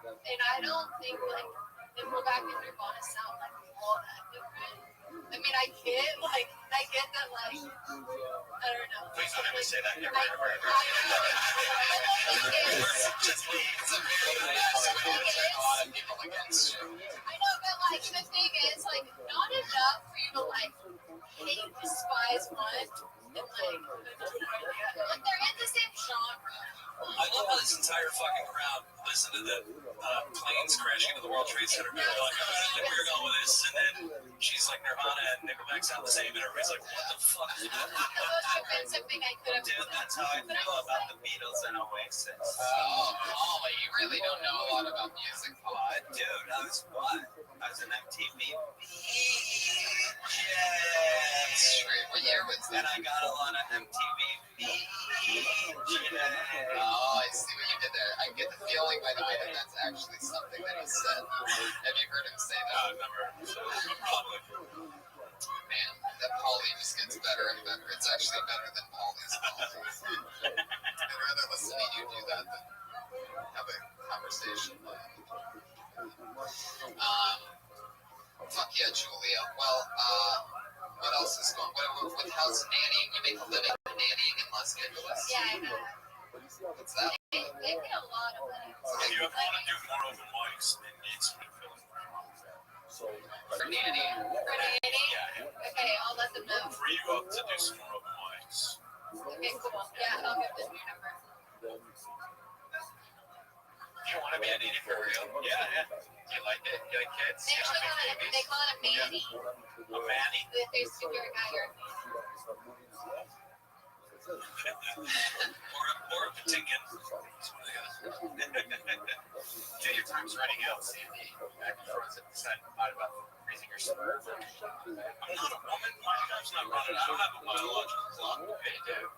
and I don't think like Nickelback and Nirvana sound like all that different. I mean, I get that like I don't know. Please don't ever say that. Never, I ever, ever. know, but like the thing is, like, not enough for you to like hate, despise one, and like they're in the same genre. I love how this entire fucking crowd listened to the planes crashing into the World Trade Center. They're like, I think we were going with this, and then she's like Nirvana and Nickelback. turtlenecks sound the same, and everybody's like, what the fuck? Those have been something I could have Dude, that's how I feel about the Beatles and Oasis. Oh, Molly, you really don't know a lot about music, Paul. Dude, I was what? I was an MTV. Straight. What year was And that? I got a lot of MTV. Oh, I see what you did there. I get the feeling, by the way, that that's actually something that he said. Have you heard him say that? Probably. Man, that Polly just gets better and better. It's actually better than Polly's Polly. I'd rather listen to you do that than have a conversation. Fuck yeah, Julia. Well, what else is going on? With house nannying, you make a living nannying in Los Angeles? Yeah, I know. What's that? They pay a lot of money. If you ever want to do more open mics, it needs to be filling. For nannying? For nanny? Yeah. Okay, I'll let them know. Free you up to do some more open mics. Okay, cool. Yeah, I'll give them your number. You want to be a nanny for real? Yeah. You like it? You like kids? They You actually like they call it a manny. A manny? They figure it out your Or a patinkin. Yeah, your time's running out, Sandy. Back and forth at the side about raising your sperm. I'm not a woman. My time's not running. I don't have a biological clock to pay to.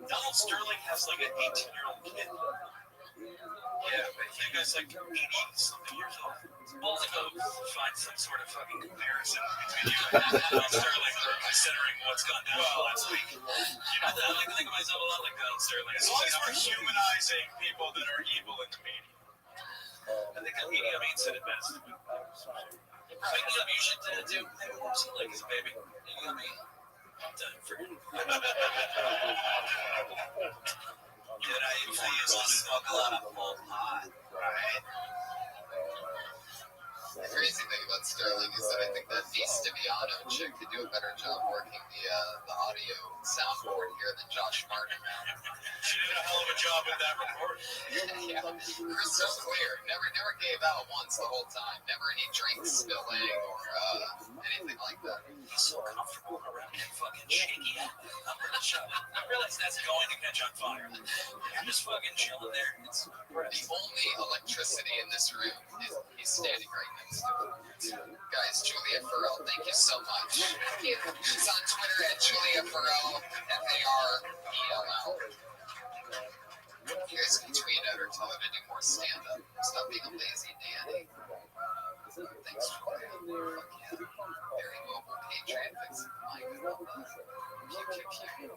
Donald Sterling has like an 18-year-old kid. Yeah, but that guy's like 80-something years old. We'll have to find some sort of fucking comparison between you and Donald Sterling, considering what's gone down last week. You know, I like to think of myself a lot like Donald Sterling. As long as we're humanizing people that are evil in the media. I think Idi Amin said it best. Idi Amin, you should do something like his baby. Idi Amin. I'm done for you. Dude, I used to smoke a lot of full pot, right? The crazy thing about Sterling is that I think that DeStiviano chick could do a better job working the audio soundboard here than Josh Martin. She did a hell of a job with that recording. Yeah, crystal clear. Never gave out once the whole time. Never any drink spilling or anything like that. He's so comfortable around that fucking shaky. I realize that's going to catch on fire. You're just fucking chilling there. It's the only electricity in this room is he's standing right next to it. Guys, Julia Farrell, thank you so much. Thank you. She's on Twitter at Julia Farrell, FARELL. You guys can tweet at her, tell her to do more stand-up. Stop being a lazy nanny. Thanks, Julia. Fuck yeah. Very mobile Patreon. Thanks for the mic. Pew.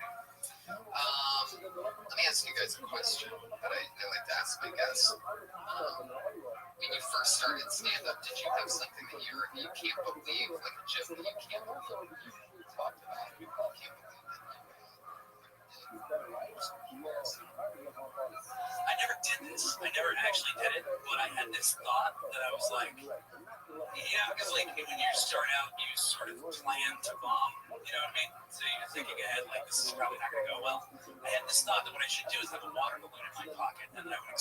Let me ask you guys a question that I like to ask my guests. When you first started stand-up, did you have something that you can't believe, like a joke that you can't believe you talked about? You can't believe I never did this. I never actually did it, but I had this thought that I was like, yeah, because like when you start out, you sort of plan to bomb, you know what I mean? So you're thinking ahead, like this is probably not going to go well. I had this thought that what I should do is have a water balloon in my pocket, and then I would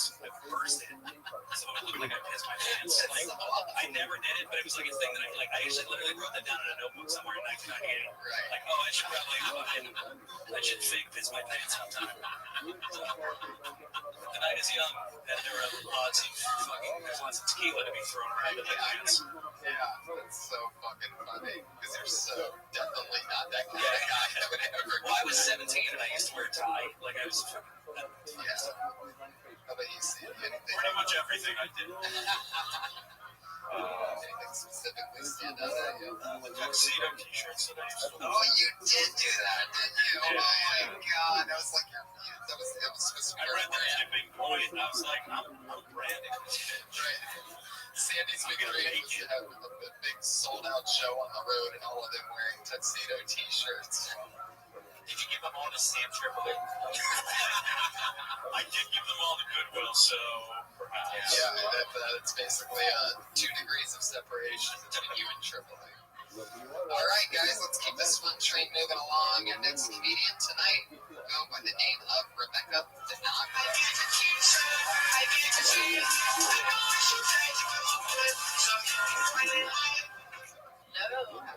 burst it, so it would look like I pissed my pants. Like, I never did it, but it was like a thing that I actually literally wrote that down in a notebook somewhere in 1998. Like, oh, I should probably fake piss my pants sometime. The night is young, and there are lots of tequila to be thrown around in the pants. Yeah, that's so fucking funny, because you're so definitely not that kind of guy that would ever. Well, I was 17 and I used to wear a tie. Like I was. Yeah. How about you, see anything? Pretty much everything I did. Anything specifically stand out at you? Tuxedo t-shirts that I used to wear. Oh, you did do that, didn't you? Yeah. Oh my god, that was like that was supposed to be I read the tipping point and I was like, I'm branding this bitch. Right. Sandy's big dream was to have a big sold-out show on the road and all of them wearing tuxedo t-shirts. Did you give them all to Sam Tripoli? I did give them all to Goodwill, so perhaps. Yeah, that's basically 2 degrees of separation between you and Tripoli. All right, guys, let's keep this fun train moving along. Your next comedian tonight will go by the name of Rebecca Denag. No,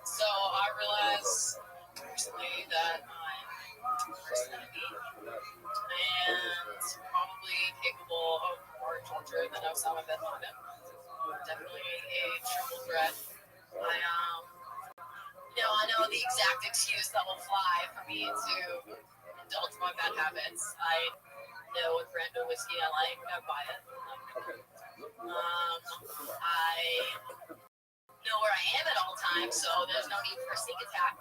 So I realized recently that I'm personality and probably capable of more torture than Osama bin Laden. Definitely a triple threat. I know the exact excuse that will fly for me to indulge my bad habits. I know what brand of whiskey I like. I buy it. I know where I am at all times, so there's no need for a sneak attack.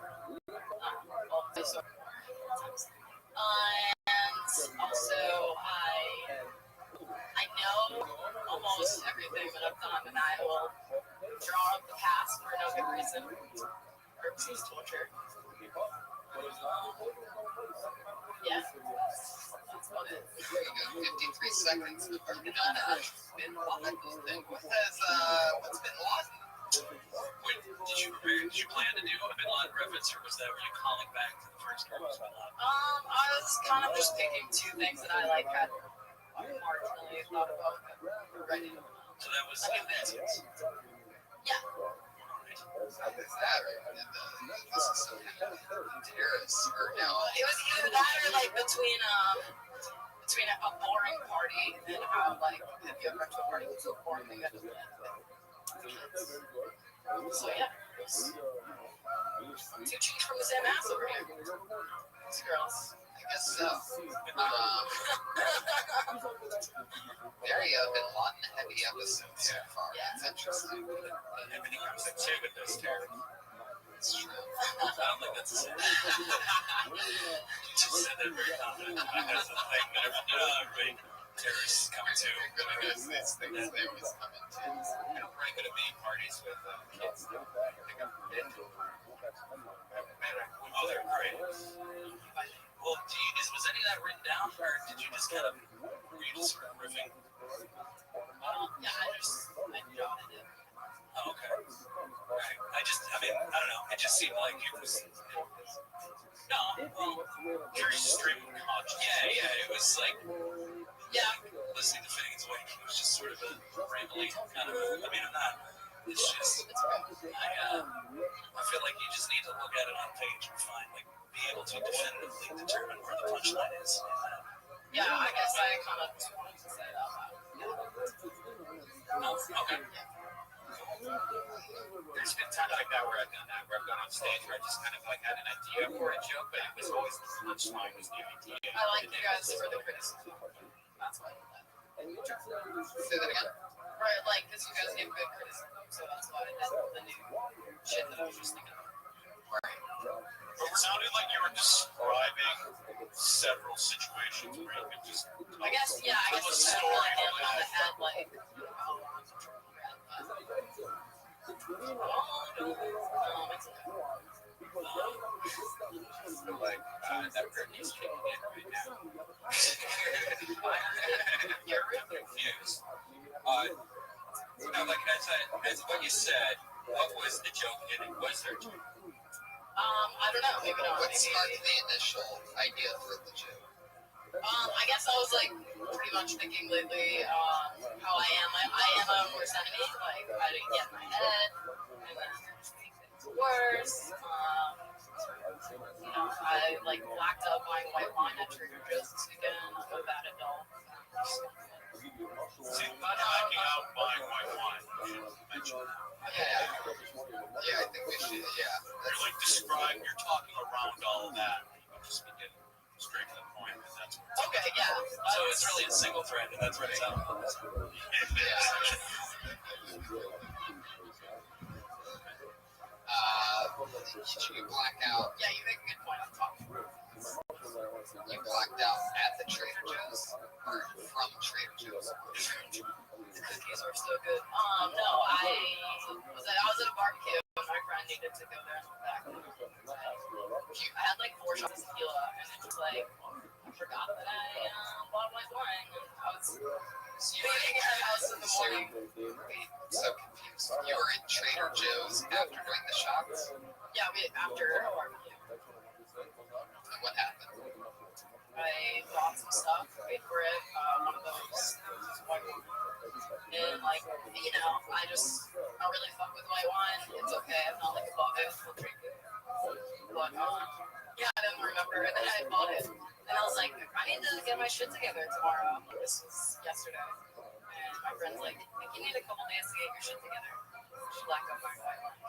And also, I know almost everything that I've done, and I will draw up the past for no good reason. Purposes torture. Yeah. That's about it. There you go, 53 seconds. Bin Laden thing. What's Bin Laden? Wait, did you plan to do a Bin Laden reference, or was that were you calling back to the first one? I was kind of just picking two things that I like had marginally thought about writing. So that was advancements. Yeah. Is that right? This is some kind of terrorist or no? It was either that or like between a boring party and how like if you ever went to a party with a boring thing that doesn't end. So yeah, two cheeks from the same ass over here. These girls. I guess so. Very Bin Laden heavy episode so far. Yeah. It's interesting. Everything comes to two with this terror. It's true. I don't think that's a sin. You just said that very confident. That's the thing that everybody terrorists come to. Because these things they always come into. I don't rank it at being parties with kids. I think I'm dead. Oh, they're great. Well, was any of that written down, or did you just kind of, were you just sort of riffing? Yeah, I jotted it. Oh, okay. Right. I don't know. It just seemed like it was. No, well, very stream of consciousness. Yeah, it was like, listening to Finnegan's Wake. It was just sort of a rambly kind of. I'm not. It's just. I feel like you just need to look at it on page and be able to definitively determine where the punchline is. Yeah, I guess I kind of just wanted to say that. Oh, okay. There's been times like that where I've done that, where I've gone on stage where I just kind of had an idea for a joke, but it was always the punchline was the idea. I like you guys for the criticism. That's why I did that. Say that again. Right, because you guys gave good criticism, so that's why I did the new shit that I was just thinking of. Right. But it sounded like you were describing several situations where you could just. I guess I just really hit it on the head, That Britney's kicking in right now. You're real confused. As what you said, what was the joke hitting? Was there a joke? I don't know. Maybe not. What sparked the initial idea for the joke? I guess I was pretty much thinking lately how I am. I am my own worst enemy. I didn't get in my head, and then make things worse. I blacked out buying white wine at Trader Joe's this weekend. I feel bad at all. See, blacking out buying white wine. Yeah, I think we should. Yeah. You're talking around all of that. You just be getting straight to the point. And that's Okay, yeah. So it's really a single thread, and that's what it's out. Should we black out? Yeah, you make a good point on top. You blacked out at the Trader Joe's or from Trader Joe's? The cookies are so good. No, I was at a barbecue and my friend needed to go there and come back. I had 4 shots of tequila and it was I forgot that I bought white wine and I was leaving her house in the morning. So confused. You were in Trader Joe's after doing the shots? Yeah, after a barbecue. And what happened? I bought some stuff, paid for it, one of those white wine. And like, I don't really fuck with white wine. It's okay. I'm not like above it. I'll drink it. But yeah, I didn't remember. And then I bought it. And I was like, I need to get my shit together tomorrow. This was yesterday. And my friend's like, you need a couple days to get your shit together. She blacked out my white wine.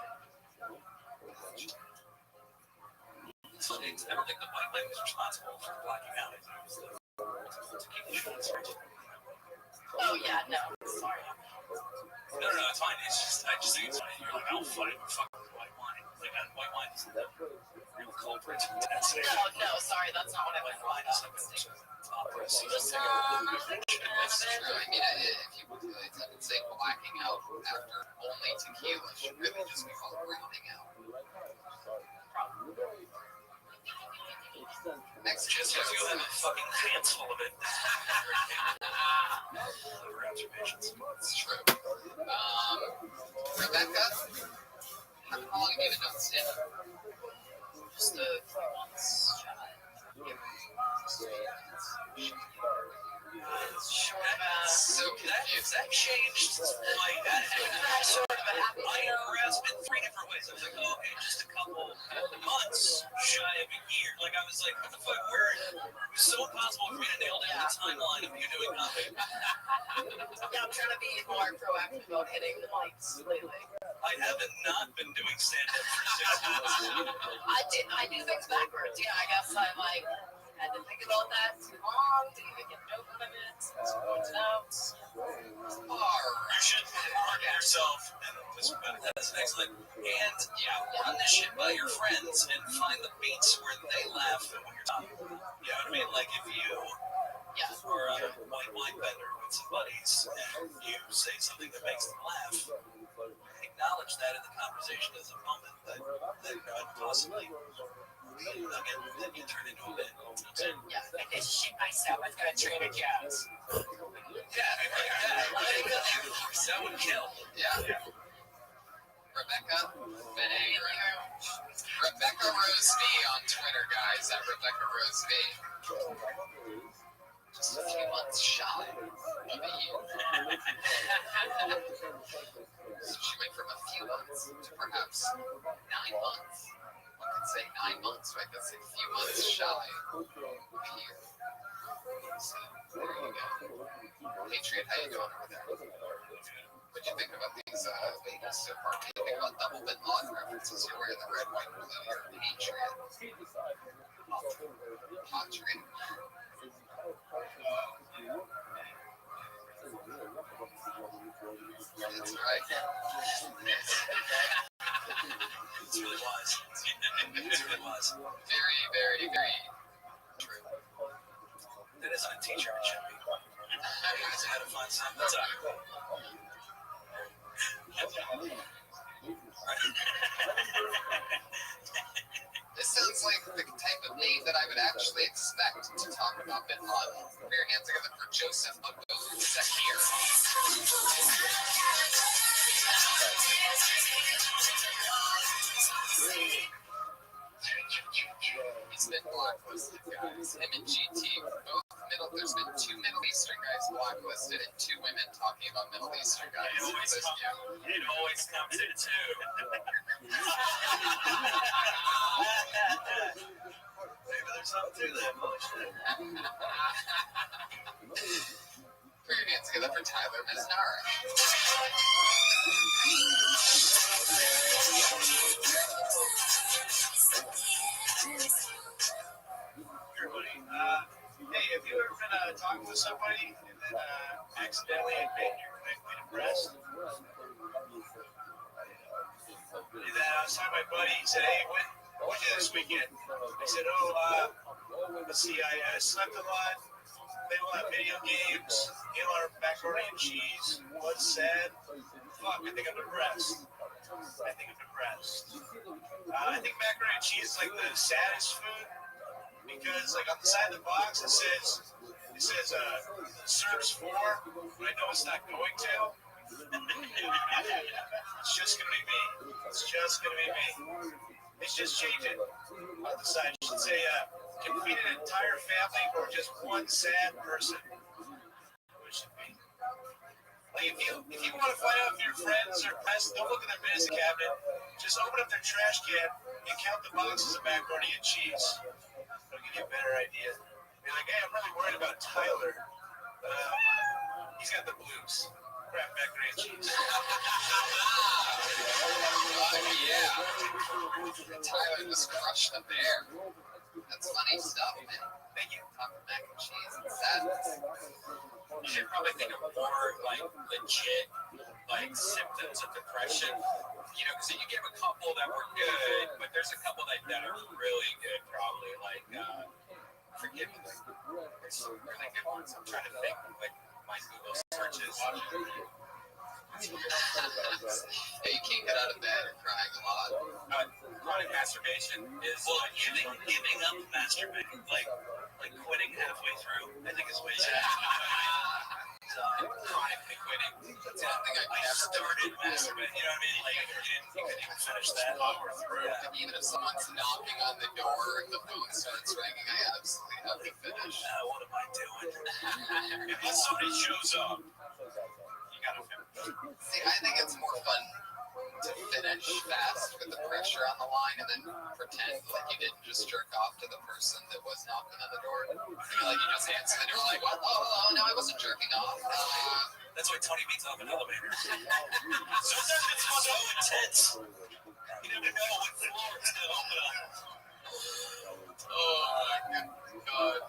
So I don't think the white wine was responsible for blacking out. It was to keep the shit straight. Oh, yeah, no. Sorry. No, it's fine. It's just, I just think it's funny. You're like, I don't fuck with white wine. Like, white wine is the real culprit. That's it. No, sorry, that's not what I meant. Why not? That's true. I mean, if you didn't say blacking out after only tequila, should really just be called browning out. Next, Just because you have a fucking pants full of it. Other observations. It's true. Rebecca, how long have you been noticing? Just a few months shy. So confused. That changed. Like, that sort of happened. I grasped it 3 different ways. I was like, oh, okay, just a couple months shy of a year. Like, I was like, what the fuck? It was so impossible for me to nail down the timeline of you doing nothing. Yeah, I'm trying to be more proactive about hitting the mics lately. I haven't not been doing stand-up for 6 months. I do things backwards. Yeah, I guess I had to think about that too long to even get joke limits, point it out. You should market yourself, and that's excellent. And run this shit by your friends and find the beats where they laugh at what you're talking about. You know what I mean? Like if you are a white wine bender with some buddies and you say something that makes them laugh, acknowledge that in the conversation as a moment that could possibly then you turn into a bit. Yeah, I did shit myself. I was gonna train a jazz. That would kill. Yeah. Rebecca Rose V on Twitter, guys. At Rebecca Rose V. Just a few months shy of a year. So she went from a few months to perhaps 9 months. One could say 9 months, right? That's a few months shy of a year. So there you go. Patriot, how you doing over there? What'd you think about these Vegas party? You think about double bin lawn references? You're wearing the red, white, blue. You're a Patriot. Patriot. That's right. It's really wise. It's really wise. Very, very, very true. That isn't a t-shirt, it should be. It's how to find something that's This sounds like the type of name that I would actually expect to talk about Bin Laden. Put your hands together for Joseph Abu Zakir. He's been blacklisted, guys. Him and GT, both there's been 2 Middle Eastern guys blacklisted and 2 women talking about Middle Eastern guys. It always comes in 2. Maybe there's something to that. Put your hands together for Tyler Mesnara. Hey, have you ever been talking to somebody and then accidentally invade your connected breast? I was talking to my buddy. He said, "Hey, what did you do this weekend?" I said, let's see, I slept a lot, played a lot of video games, ate a lot of macaroni and cheese, was sad. Fuck, I think I'm depressed. I think macaroni and cheese is like the saddest food. Because like on the side of the box it says serves 4, but I know it's not going to. It's just gonna be me. They should just change it on the side. It should say can feed an entire family or just one sad person. Which should be If you want to find out if your friends are pressed, don't look in their business cabinet. Just open up their trash can and count the boxes of macaroni and cheese. That'll give you a better idea. Be like, hey, I'm really worried about Tyler. He's got the blues. Crap macaroni and cheese. Yeah. Tyler just crushed a bear. That's funny stuff, man. Thank you. Talking mac and cheese and sadness. You should probably think of more like legit like symptoms of depression. You know, because you give a couple that were good, but there's a couple that are really good, probably. Like, forgive me, there's some really good ones. I'm trying to think like my Google searches. Hey, you can't get out of bed or crying a lot. Chronic masturbation is Giving up masturbating, like quitting halfway through, I think is way chronically quitting. That's one thing I started masturbating, you know what I mean? Like, you couldn't even finish that hour through. Even if someone's knocking on the door and the phone starts ringing, I absolutely have to finish. What am I doing? If somebody shows up, you gotta finish. See, I think it's more fun to finish fast with the pressure on the line and then pretend like you didn't just jerk off to the person that was knocking on the door. Like you just answer the door like, what? Oh, no, I wasn't jerking off. That's why Tony beats off an elevator. Sometimes it's so intense. You never know what floor it's going to open up. Oh my God.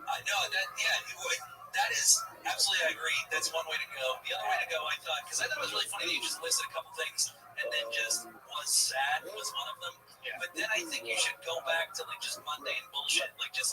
I know that. Yeah, you would. That is absolutely. I agree. That's one way to go. The other way to go, I thought, because I thought it was really funny that you just listed a couple things, and then just was sad was one of them. Yeah. But then I think you should go back to like just mundane bullshit, like just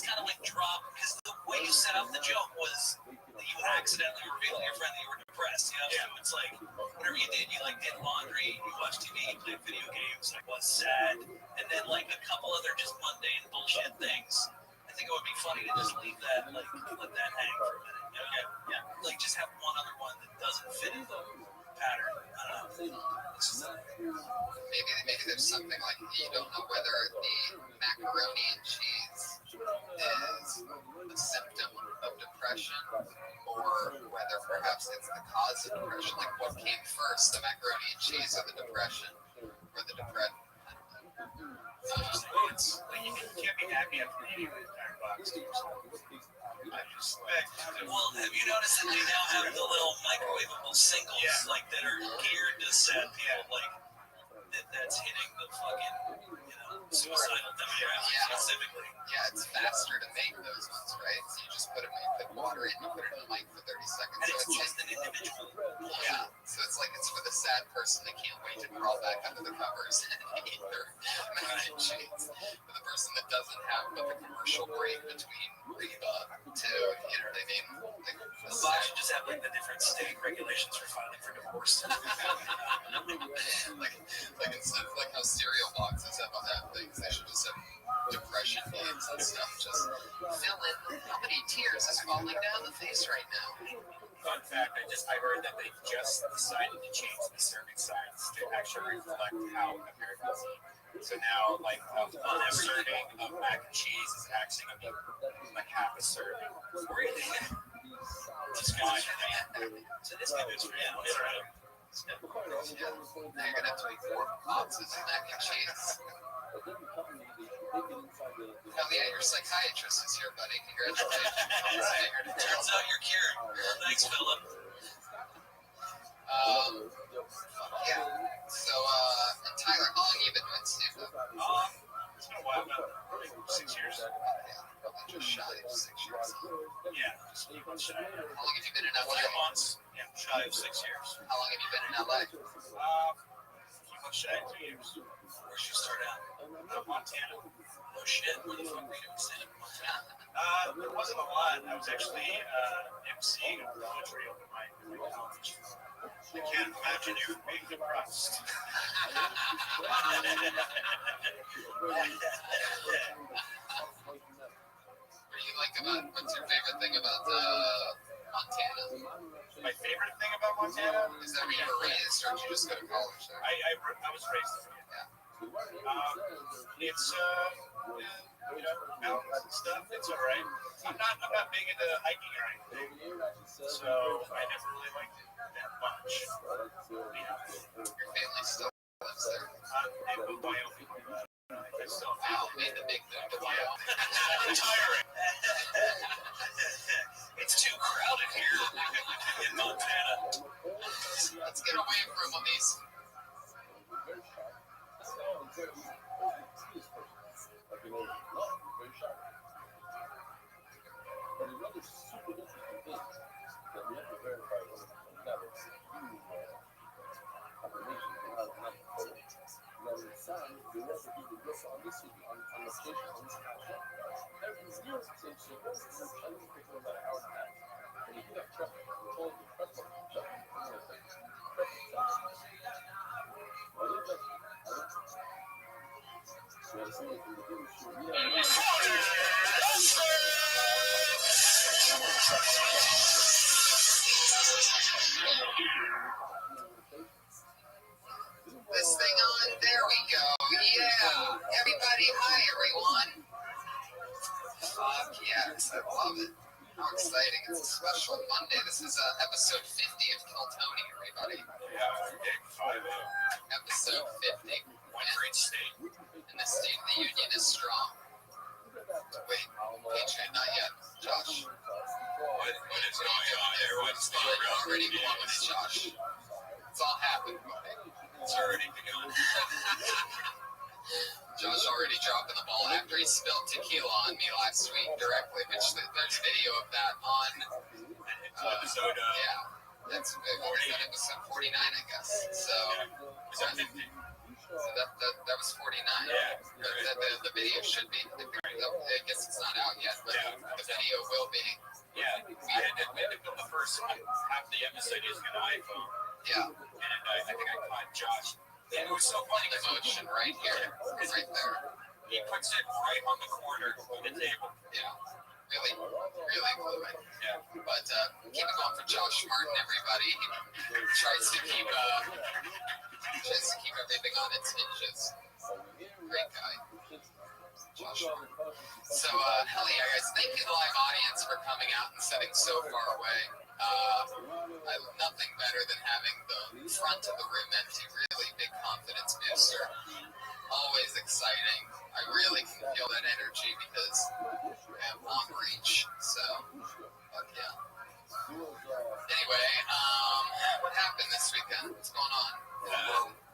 kind of like drop, because the way you set up the joke was that you accidentally revealed to your friend that you were depressed. You know, yeah. So it's like whatever you did, you like did laundry, you watched TV, you played video games, like was sad, and then like a couple other just mundane bullshit things. I think it would be funny to just leave that, like, let that hang for a minute. You know? Yeah. Like, just have one other one that doesn't fit in the pattern. I don't know. Maybe there's something like you don't know whether the macaroni and cheese is a symptom of depression or whether perhaps it's the cause of depression. Like, what came first, the macaroni and cheese or the depression? Or the depression? It's like you can't be happy after eating the entire box. I just well, have you noticed that they now have the little microwavable singles like that are geared to set people like that's hitting the fucking suicidal demographic specifically. Yeah, it's faster to make those ones, right? So you just put water in, you put it in the mic for 30 seconds. And it's just an individual. Yeah. So it's like it's for the sad person that can't wait to crawl back under the covers and eat their mac and cheese. For the person that doesn't have the commercial break between Reba to, you know what I mean? The box should just have like the different state regulations for filing for divorce. like instead of like how cereal boxes have things, they should just have depression names and stuff. Just fill in how many tears is falling down the face right now. Fun fact, I heard that they just decided to change the serving size to actually reflect how Americans eat. So now, like, a serving of mac and cheese is actually going to be like half a serving. Really? Just fine. So this guy is for you. Now you're gonna have to make 4 boxes of mac and cheese. Oh yeah, your psychiatrist is here, buddy. Congratulations. Turns out you're cured. Thanks, Philip. Yeah. So, and Tyler, how long have you been doing stand-up? It's been a while now. 6 years. Probably just shy of 6 years. Yeah, just a month shy. How long have you been in LA? 4 months. Yeah, shy of 6 years. How long have you been in LA? A few months shy of 2 years. Where'd you start out? Montana. Oh shit, where the fuck were you doing stand-up in Montana? There wasn't a lot. I was actually emceeing a poetry open mic at my college. I can't imagine you being depressed. What's your favorite thing about Montana? My favorite thing about Montana Is that where you were raised, or did you just go to college there? I was raised there. Yeah. It's mountains and stuff. It's all right. I'm not big into hiking or anything, so I never really liked it that much. Your family still lives there. They moved to Wyoming. I still Wow, made the big move to Wyoming. retiring. It's too crowded here in Montana. Let's get away from these. But another super interesting thing that we have to verify when it comes out is confirmation from how it's not recorded. Now, in sound, the rest of you will on this CD, on the station, on this platform. Every real station, I don't think it's about an hour and a half. When you hear that truck, you're told to press the truck. This thing on, there we go. Yeah, everybody, hi everyone. Fuck yes, I love it. How exciting. It's a special Monday. This is episode 50 of Kill Tony, everybody. Episode 50. One for each state. And the State of the Union is strong. Wait, PJ, not yet. Josh. What is going on there? What's the Fine, already blowing it, Josh. It's all happened, buddy. It's already begun. Josh already dropping the ball after he spilled tequila on me last week directly, which there's video of that on Episode, yeah, that's episode 49, I guess. So, is that 50? so that was 49. Yeah. The video should be. I guess it's not out yet, but the video will be. Yeah, we had to film the first half of the episode using an iPhone. Yeah. And I think I caught Josh. And it was so funny The motion right here, right there. he puts it right on the corner of the table. Yeah. Really fluid. Yeah. But keep it going for Josh Martin, everybody. He tries to keep everything on its hinges. Great guy. Josh Martin. So hell yeah, guys! Thank you, the live audience, for coming out and sitting so far away. Nothing better than having the front of the room empty. Really big confidence booster. Always exciting. I really can feel that energy because I have long reach. So, fuck yeah. Anyway, what happened this weekend? What's going on?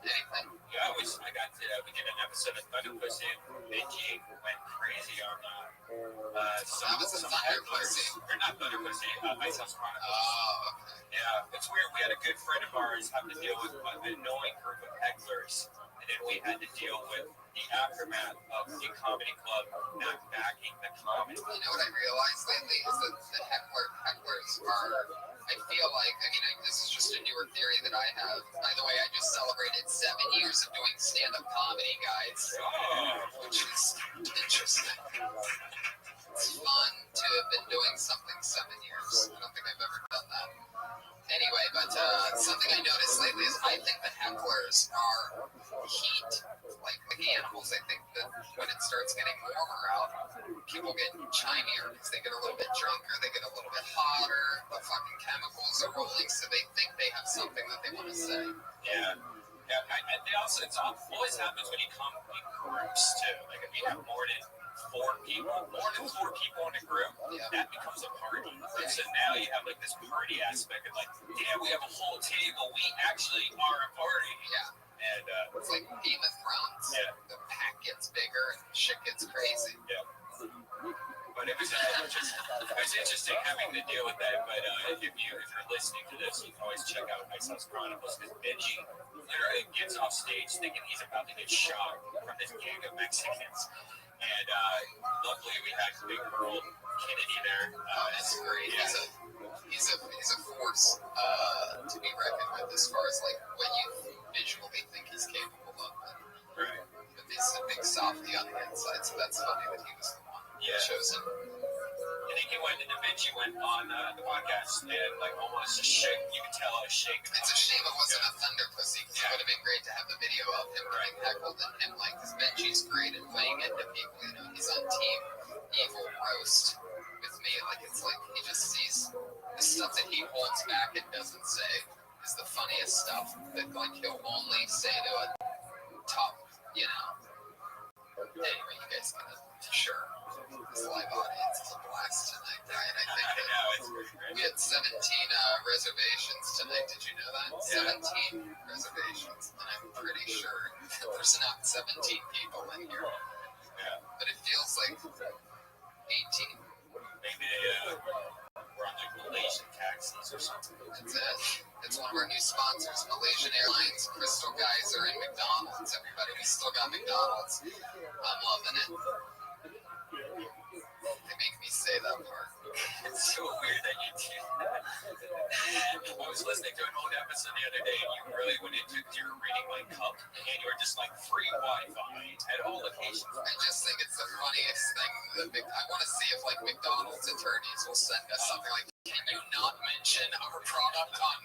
Anything? Yeah, we did an episode of Thunder Pussy, and Benji went crazy on That was a Thunder Pussy. Or not Thunder Pussy, Ice House Chronicles. Oh, okay. Yeah, it's weird. We had a good friend of ours have to deal with an annoying group of hecklers, and then we had to deal with the aftermath of the comedy club not backing the comedy. You know what I realized lately is that the hecklers are, I feel like, this is just a newer theory that I have. By the way, I just celebrated 7 years of doing stand-up comedy, guys, which is interesting. It's fun to have been doing something 7 years. I don't think I've ever done that. Anyway, but something I noticed lately is I think the hecklers are heat, like animals. I think that when it starts getting warmer out, people get chimier because they get a little bit drunker, they get a little bit hotter, the fucking chemicals are rolling, so they think they have something that they want to say. Yeah. And they also, it always happens when you come in groups too. Like if you have more than four people in a group, that becomes a party. And so now you have like this party aspect of like, damn, we have a whole table. We actually are a party. Yeah. And it's like Game of Thrones. Yeah. The pack gets bigger and shit gets crazy. Yeah. But it was interesting having to deal with that. But if you're listening to this, you can always check out Ice House Chronicles because Benji literally gets off stage thinking he's about to get shot from this gang of Mexicans. And luckily we had Big Earl Kennedy there. That's great. Yeah. He's a force to be reckoned with as far as like what you visually think he's capable of. Right. But he's a big softy on the inside, so that's funny that he was the one chosen. And he he went and eventually went on the podcast and like almost just shake. You could tell I was shaking. It's a shame it wasn't a Thunder Pussy because it would have been great to have the video of him getting heckled and him like, because Benji's great at playing into people. You know, he's on Team Evil Roast with me. Like it's like he just sees the stuff that he holds back and doesn't say is the funniest stuff that like he'll only say to a top, you know. Anyway, you guys can sure this live audience is a blast tonight, Brian. I think that we had 17 reservations tonight. Did you know that? 17 reservations, and I'm pretty sure there's not 17 people in here. But it feels like 18. Maybe we're on like Malaysian taxis or something. That's it. It's one of our new sponsors, Malaysian Airlines, Crystal Geyser, and McDonald's. Everybody, we still got McDonald's. I'm loving it. They make me say that part. It's so weird that you do that. I was listening to an old episode the other day, and you really went into you were reading my cup, and you were just like free Wi-Fi at all locations. I just think it's the funniest thing. I want to see if like McDonald's attorneys will send us something like, can you not mention our product on?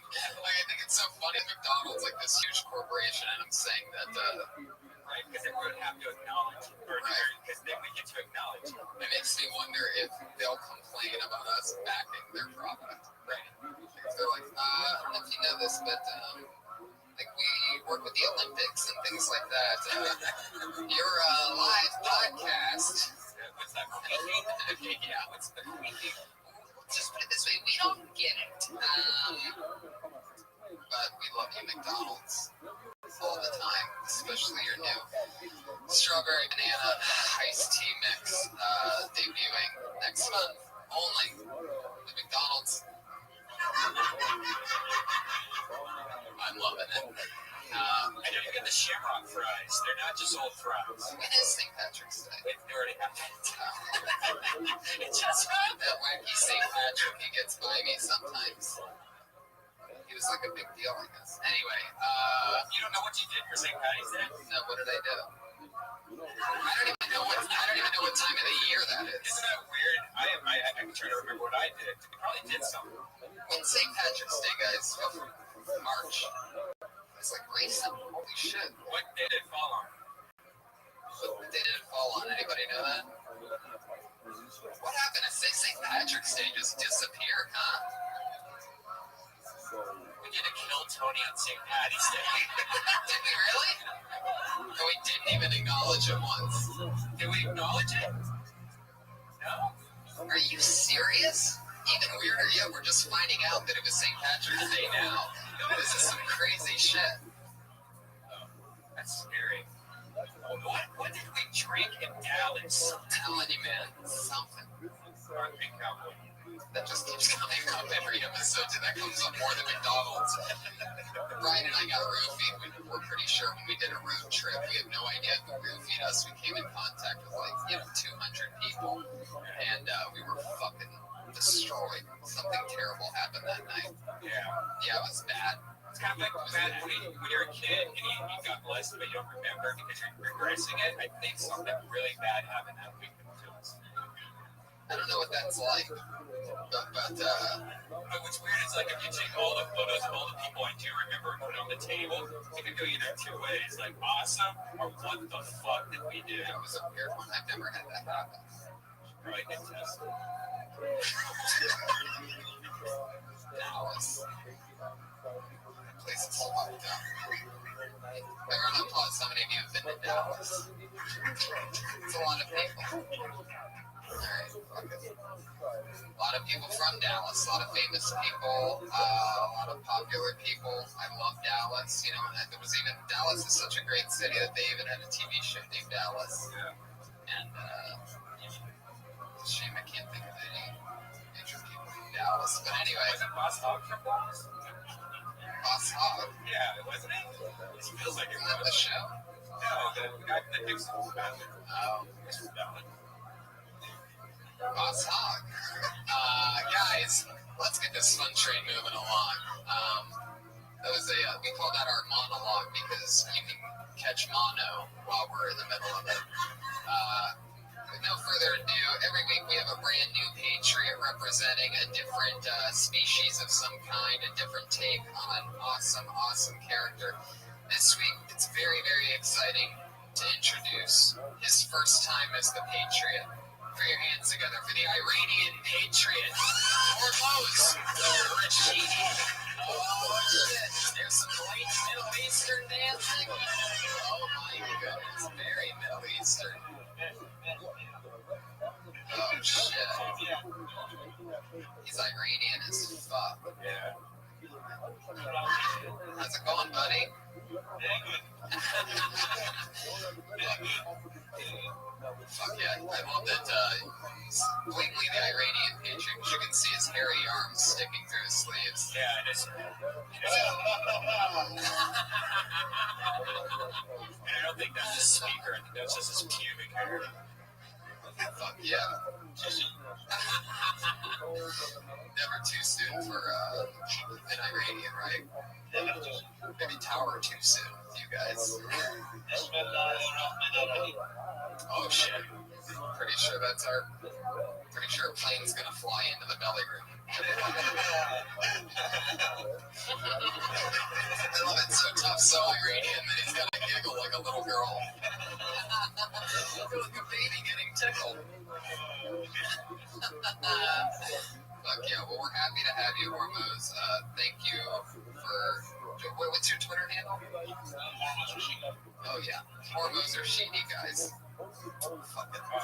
Like, I think it's so funny. McDonald's like this huge corporation, and I'm saying that. Right, because everyone have to acknowledge, or because then we get to acknowledge. It makes me wonder if they'll complain about us backing their product. Right. Because they're like, I don't know if you know this, but like we work with the Olympics and things like that. Your live podcast. What's that? Yeah, what's the just put it this way, we don't get it. But we love you, McDonald's. All the time, especially your new strawberry banana iced tea mix debuting next month only at McDonald's. I'm loving it. I know you get the shamrock fries. They're not just old fries. When is St. Patrick's Day? It already happened. It just happened. That wacky St. Patrick, he gets by me sometimes. He was like a big deal, I guess. Anyway, you don't know what you did for St. Patty's Day? No, what did I do? I don't even know what time of the year that is. Isn't that weird? I'm trying to remember what I did. I probably did something. When St. Patrick's Day, guys, March. It's like recent. Holy shit. What day did it fall on? What day did it fall on? Anybody know that? What happened to St. Patrick's Day? Just disappeared, huh? We did a kill Tony on St. Patty's Day. Did we really? No, we didn't even acknowledge it once. Did we acknowledge it? No? Are you serious? Even weirder yet, we're just finding out that it was St. Patrick's Day now. This is some crazy shit. Oh, that's scary. What did we drink in Dallas? I'm telling you, man, something. Big cowboy. That just keeps coming up every episode. That comes up more than McDonald's. Brian and I got roofied. We're pretty sure when we did a road trip, we had no idea who roofied us. We came in contact with 200 people, and we were fucking destroyed. Something terrible happened that night. Yeah, it was bad. It's kind of like bad when you're a kid and you got blessed, but you don't remember because you're regressing it. I think something really bad happened that weekend to us. I don't know what that's like, but what's weird is like if you take all the photos of all the people I do remember put on the table, it could go either two ways, like awesome or what the fuck did we do? It was a weird one. I've never had that happen. Right, it's just Dallas. That place is fucked up. Everyone applause. How many of you have been to Dallas? It's a lot of people. Alright, fuck it. A lot of people from Dallas, a lot of famous people, a lot of popular people. I love Dallas, you know, and there was even, Dallas is such a great city that they even had a TV show named Dallas. And, it's a shame I can't think of any major people from Dallas. But anyway. Wasn't Boss Hog from Dallas? Boss Hog? Yeah, wasn't it? It feels like it was. Isn't that the show? No, the guy that Dixon was about it. This was about it. Boss Hog. Guys, let's get this fun train moving along. That was we call that our monologue because you can catch mono while we're in the middle of it. with no further ado, every week we have a brand new Patriot representing a different species of some kind, a different take on an awesome, awesome character. This week, it's very, very exciting to introduce his first time as the Patriot. Put your hands together for the Iranian Patriot, Hormoz Rashidi. Oh shit, there's some light Middle Eastern dancing. Oh my goodness, very Middle Eastern. Oh shit. He's Iranian as fuck. Yeah. How's it going, buddy? Fuck yeah, I love that he's blatantly the Iranian Patriot, because you can see his hairy arms sticking through his sleeves. Yeah, it is. And I don't think that's his speaker. I think that's just his pubic hair. Fuck yeah. Never too soon for an Iranian, right? Maybe Tower too soon with you guys. Oh shit. Pretty sure a plane's gonna fly into the belly room. I love it, so tough, so Iranian that he's gotta giggle like a little girl. Like a baby getting tickled. Fuck yeah, well we're happy to have you, Hormoz. Thank you for... What's your Twitter handle? Oh yeah, Hormoz Rashidi, guys.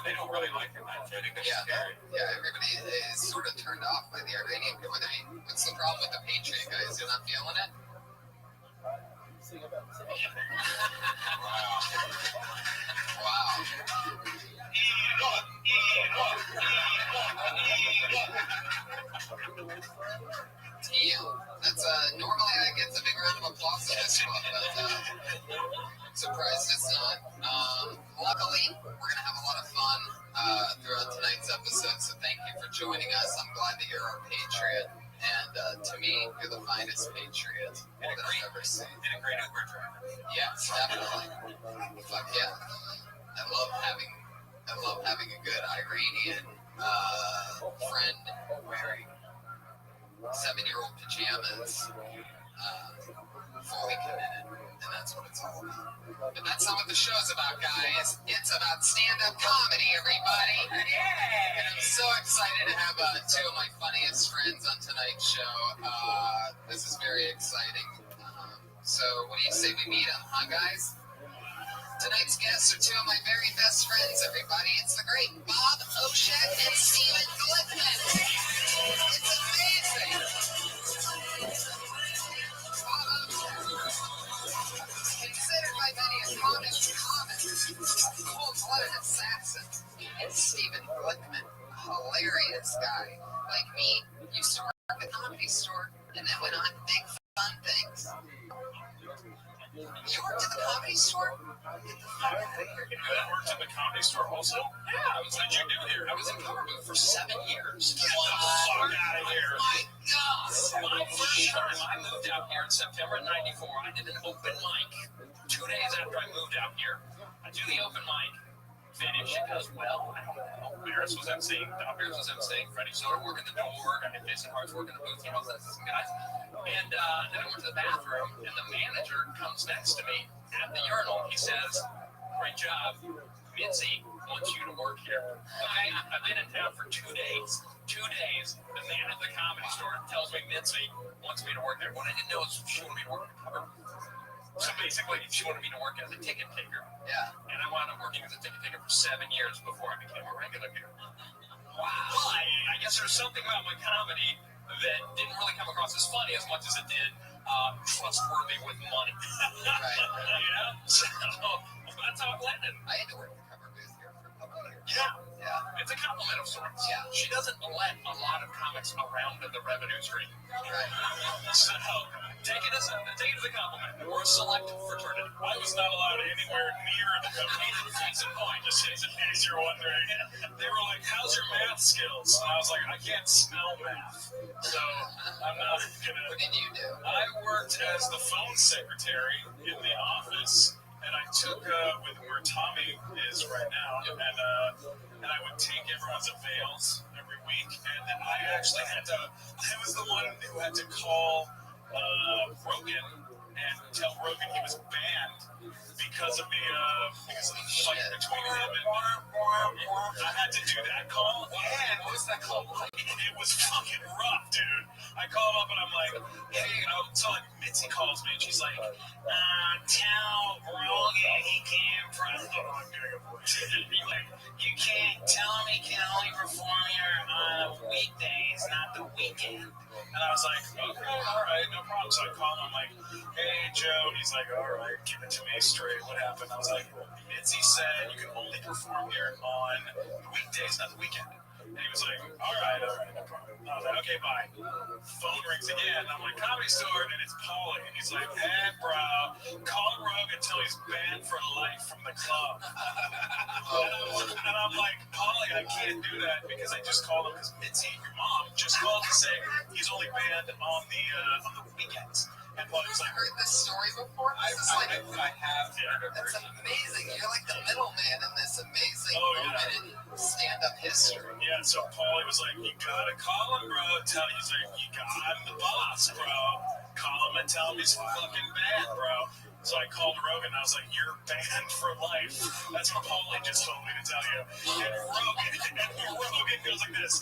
They don't really like him. I think they're scary. Yeah, everybody is sort of turned off by the Iranian people. I mean, what's the problem with the Patriot, guys? You're not feeling it? Wow. That's normally that gets a big round of applause in this club, but I'm surprised it's not. Luckily, we're gonna have a lot of fun throughout tonight's episode, so thank you for joining us. I'm glad that you're our Patriot, and to me, you're the finest Patriot that I've ever seen. And a great Uber driver. Yes, definitely. Fuck yeah. I love having a good Iranian friend wearing 7-year-old pajamas, fully committed, and that's what it's all about. But that's not what the show's about, guys. It's about stand-up comedy, everybody. Yeah! And I'm so excited to have two of my funniest friends on tonight's show. This is very exciting. So what do you say we meet them, huh, guys? Tonight's guests are two of my very best friends, everybody. It's the great Bob Oshek and Steven Glickman. It's amazing. Considered by many a cold-blooded assassin. And Steven Glickman, a hilarious guy. Like me, used to work at the Comedy Store and then went on big fun things. You worked at the Comedy Store? Get the fuck out of here. I worked at the Comedy Store also? Yeah. What did you do here? I was in cover booth for 7 years. Get the fuck out of here. Oh my God. My first time I moved out here in September of '94, I did an open mic. 2 days after I moved out here, I do the open mic. Finish. It goes well. I don't know. Barris was emceeing. Don Barris was emceeing. Freddie Soder working the door. I had Jason Hart's working the booth. You know, some guys. And then I went to the bathroom, and the manager comes next to me at the urinal. He says, "Great job. Mitzi wants you to work here." Okay? I've been in town for 2 days. 2 days. The man at the Comedy Store tells me Mitzi wants me to work there. What I didn't know is she wanted me to work in the cover. So basically, she wanted me to work as a ticket taker. Yeah. And I wound up working as a ticket taker for 7 years before I became a regular here. Wow. But I guess there's something about my comedy that didn't really come across as funny as much as it did trustworthy with money. Right. You know? So that's how it landed. I had to work the cover booth here for a couple of years. Yeah. Yeah. It's a compliment of sorts. Yeah. She doesn't let a lot of comics around the revenue stream. Right. So take it as a compliment. We're a select fraternity. I was not allowed anywhere near the company. Case in point, just in case you're wondering. They were like, "How's your math skills?" And I was like, "I can't smell math, so I'm not gonna." What did you do? I worked as the phone secretary in the office and I took with where Tommy is right now, and I would take everyone's avails every week, and then I actually had to. I was the one who had to call Rogan and tell Rogan he was banned because of the fight between him and. I had to do that call. And what was that call like? It was fucking rough, dude. I call him up and I'm like, hey, so like Mitzi calls me and she's like, tell Rogan he can't press the I'm doing a voice. Like, you can't tell him he can only perform here on weekdays, not the weekend. And I was like, okay, all right, no problem. So I call him, I'm like, hey, Joe. And he's like, all right, give it to me straight. What happened? I was like, Mitzi said you can only perform here on weekdays, not the weekend. And he was like, all right, no problem. I was like, okay, bye. Phone rings again. I'm like, Comedy Store, and it's Paulie. And he's like, hey, bro, call Rogan until he's banned for life from the club. And I'm like, Paulie, I can't do that because I just called him because Mitzi, your mom, just called to say he's only banned on the weekends. And Have you heard this story before? I have. That's amazing. You're like the middleman in this amazing moment in stand-up history. Yeah, so Paulie was like, you gotta call him, bro. He's like, I'm the boss, bro. Call him and tell him he's fucking banned, bro. So I called Rogan and I was like, you're banned for life. That's what Paulie just told me to tell you. And Rogan goes like this,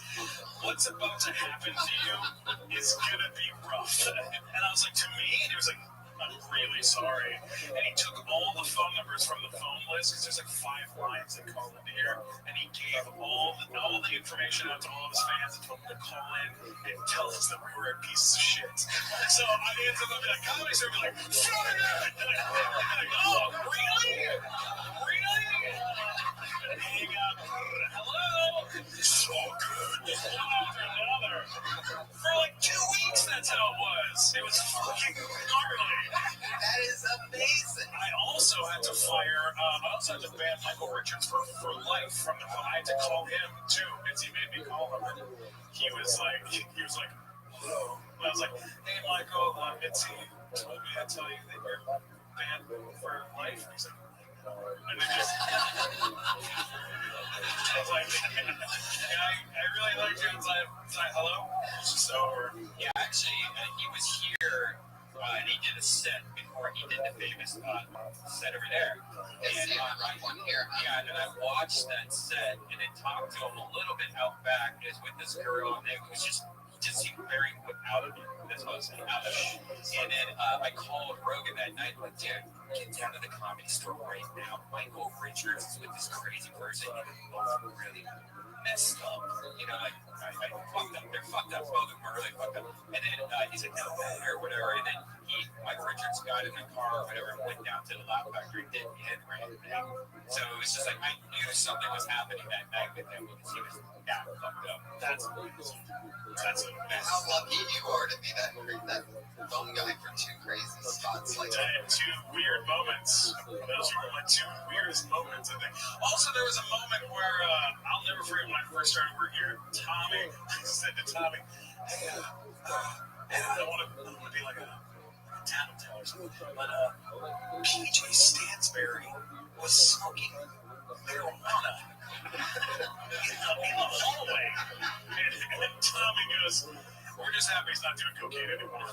what's about to happen to you is gonna be rough. And I was like, to me? And he was like, I'm really sorry. And he took all the phone numbers from the phone list, because there's like 5 lines that call into here, and he gave all the information out to all of his fans and told them to call in and tell us that we were pieces of shit. So I answered them like, Comedy Store, be like, shut it up! And like, oh, really? Really? Hang up. Hello? So good. One after another. For like 2 weeks, that's how it was. It was fucking gnarly. That is amazing. I also had to ban Michael Richards for life from the phone. I had to call him too, because he made me call him. And he was like, hello. And I was like, hey, Michael, Mitzi told me to tell you that you're banned for life. And he's like, and then just, I was like, I really like you. It's like, hello? It's just over. Yeah, actually, he was here, and he did a set before he did the famous set over there. And right one here. Yeah, and I watched that set, and then talked to him a little bit out back. He was with this girl, and it was just seemed very put out of it. That's what I was saying, out of it. And then I called Rogan that night, like, dude, get down to the Comedy Store right now. Michael Richards is with this crazy person. You're both really messed up. You know, like, I fucked up. They're fucked up. Both of them are really fucked up. And then he's like, no, or whatever. And then Michael Richards got in the car or whatever and went down to the Laugh Factory and did hit right. So it was just like, I knew something was happening that night with him because he was that fucked up. That's amazing. How lucky you are to be that phone guy for 2 crazy spots like that. 2 weird moments. Those were my 2 weirdest moments, I think. Also, there was a moment where I'll never forget when I first started working here. Tommy, I said to Tommy, hey, I want to be like a tattletale or something, but PJ Stansberry was smoking marijuana in the hallway. And Tommy goes, we're just happy he's not doing cocaine anymore.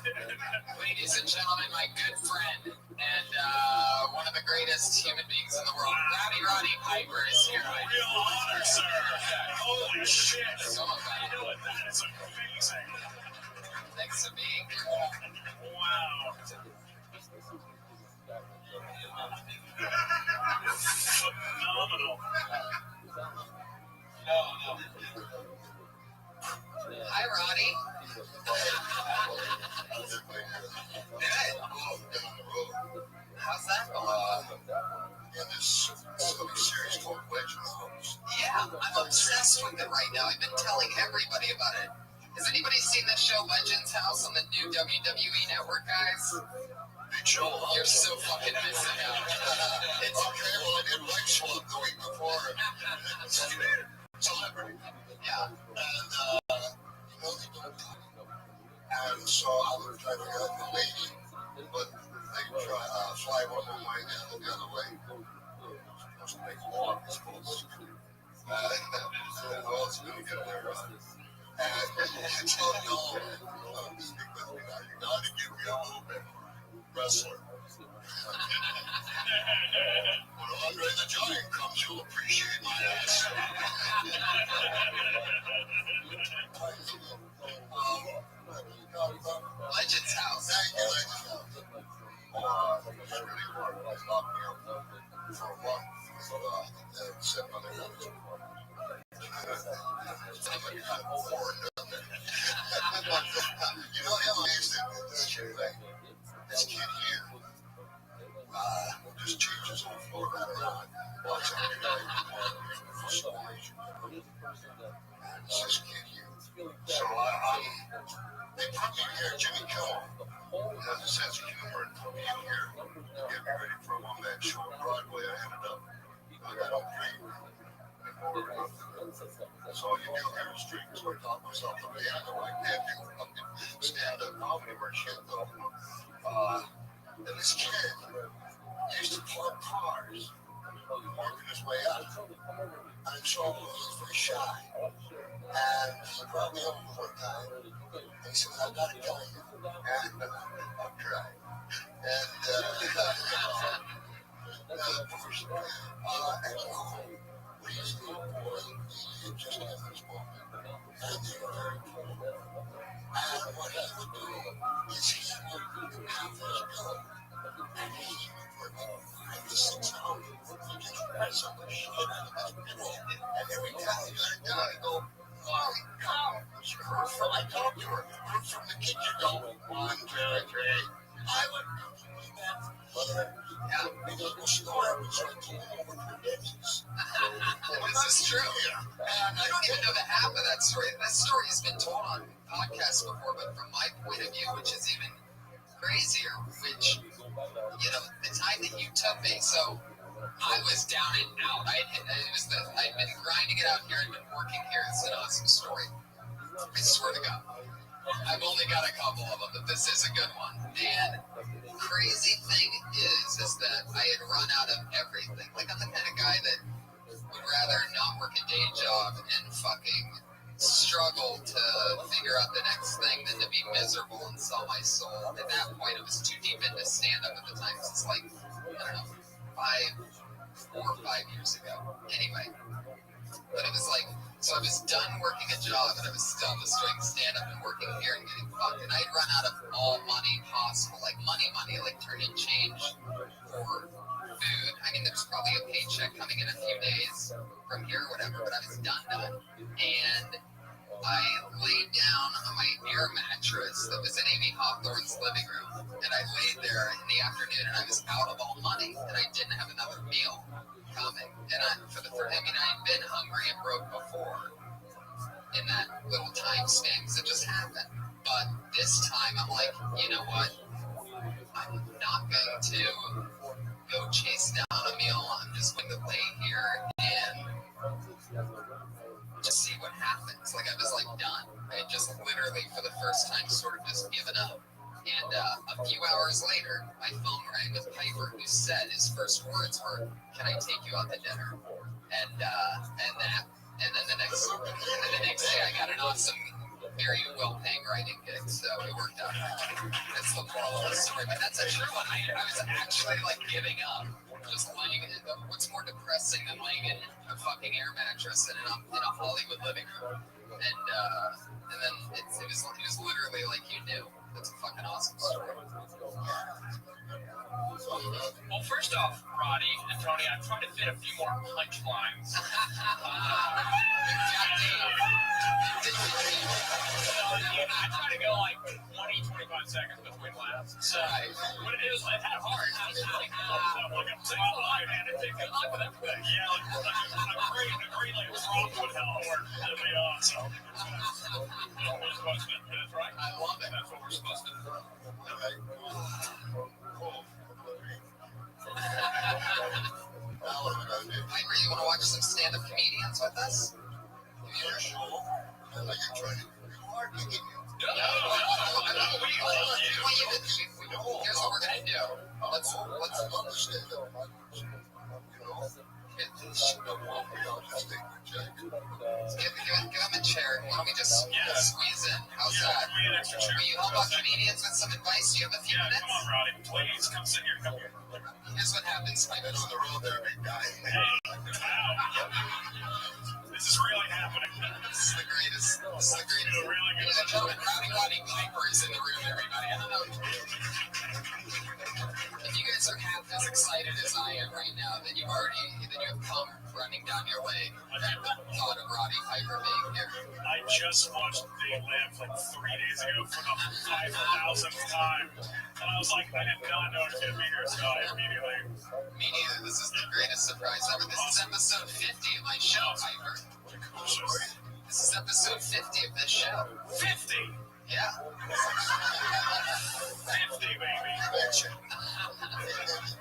Ladies and gentlemen, my good friend and one of the greatest human beings in the world, Roddy Piper, is here. Real honor, sir. Holy shit. So you know what? That is amazing. Thanks for being here. Wow. Phenomenal. No. Hi, Roddy. How's that going? This series called Legends. Yeah, I'm obsessed with it right now. I've been telling everybody about it. Has anybody seen the show Legends House on the new WWE network, guys? You're so fucking missing out. It's okay, well, I did like show up the week before. Celebrity. Yeah. And so I was trying to get the lady, but they fly one way and the other way. tell y'all, stick with me now. You gotta give me a little bit. Wrestler. When Andre the Giant comes, you'll appreciate my ass. Legends House. Thank you, Legends House. It's really hard. I locked me up for a month. Except on the notes. It's like kind of bored, doesn't it? You know how I used to do this kid thing? This kid here just changed his whole floor around. Watch him do stories. It's this kid here. So they put me here, Jimmy Kimmel has a sense of humor and put me in here to get me ready for a one-man show on Broadway. I ended up, I got up great. That's all you do here is drink. So I taught myself to be, I can't do fucking stand-up comedy or shit though. And this kid used to plug cars, working his way up. And so he was very shy. And he brought me over one time. And he said, I got to tell you. And I'm trying. And he's a little boy. He just had this moment. And they were very cool. And what he would do is he would have his gun. And he would put 5 to 6 hours. He just read so much shit out of his middle. And every time he got it done, I'd go, Molly, come. I talked to her. Her from the kitchen. Go, 1, 2, 3. I would do that. Yeah, because the story was like to over for Denny's. This is true. I don't even know the half of that story. That story has been told on podcasts before, but from my point of view, which is even crazier, which, you know, the time that you took me, so I was down and out. I'd been grinding it out here. I'd been working here. It's an awesome story. I swear to God. I've only got a couple of them, but this is a good one. And crazy thing is that I had run out of everything. Like, I'm the kind of guy that would rather not work a day job and fucking struggle to figure out the next thing than to be miserable and sell my soul. At that point, it was too deep into stand-up at the time. So it's like, I don't know, 4 or 5 years ago. Anyway. But it was like, so I was done working a job and I was still just doing stand-up and working here and getting fucked. And I'd run out of all money possible, like money, like turning change for food. I mean, there's probably a paycheck coming in a few days from here or whatever, but I was done. And I laid down on my air mattress that was in Amy Hawthorne's living room. And I laid there in the afternoon and I was out of all money and I didn't have another meal coming. And I'd been hungry and broke before in that little time span because it just happened. But this time I'm like, you know what? I'm not going to go chase down a meal. I'm just going to lay here and just see what happens. Like, I was like done. I had just literally for the first time sort of just given up. And a few hours later, my phone rang with Piper, who said his first words were, "Can I take you out to dinner?" And then the next day, I got an awesome, very well-paying writing gig, so it worked out. That's the moral of the story, but that's a true one. I was actually like giving up, just laying in it. What's more depressing than laying in a fucking air mattress in a Hollywood living room? And then it was literally like you knew. That's a fucking awesome story. Well, first off, Roddy and Tony, I'm trying to fit a few more punchlines. I try to go like 20, 25 seconds between laughs. So, what it is, I had hard. I'm like a single eye, man. Good luck with everything. Yeah, I'm great, like Trump would help. That'd be awesome. That's what we're supposed to do, right? I love it. That's what we're supposed to do. Piper, you want to watch some stand-up comedians with us? Yeah, sure. I like you trying to hard to get you. Here's what we're gonna do. Let's understand that. You know, Give him a chair. Why don't we just squeeze in? How's that? Will you help out comedians with some advice? Do you have a few minutes? Come on, Roddy, please come sit here. Come here. Here's what happens. I've been on the road there, big guy. This is really happening. This is the greatest. Really good. Ladies and gentlemen, Roddy Piper is in the room, everybody. I don't know if you guys are half as excited as I am right now, then you have come running down your way at the thought of Roddy Piper being here. I just watched They Live like 3 days ago for the 5,000th time. And I was like, I did not know it was going to be here, so I immediately... Me neither. This is the greatest surprise ever. This is episode 50 of my show, Piper. This is episode 50 of this show. 50? Yeah. 50, baby.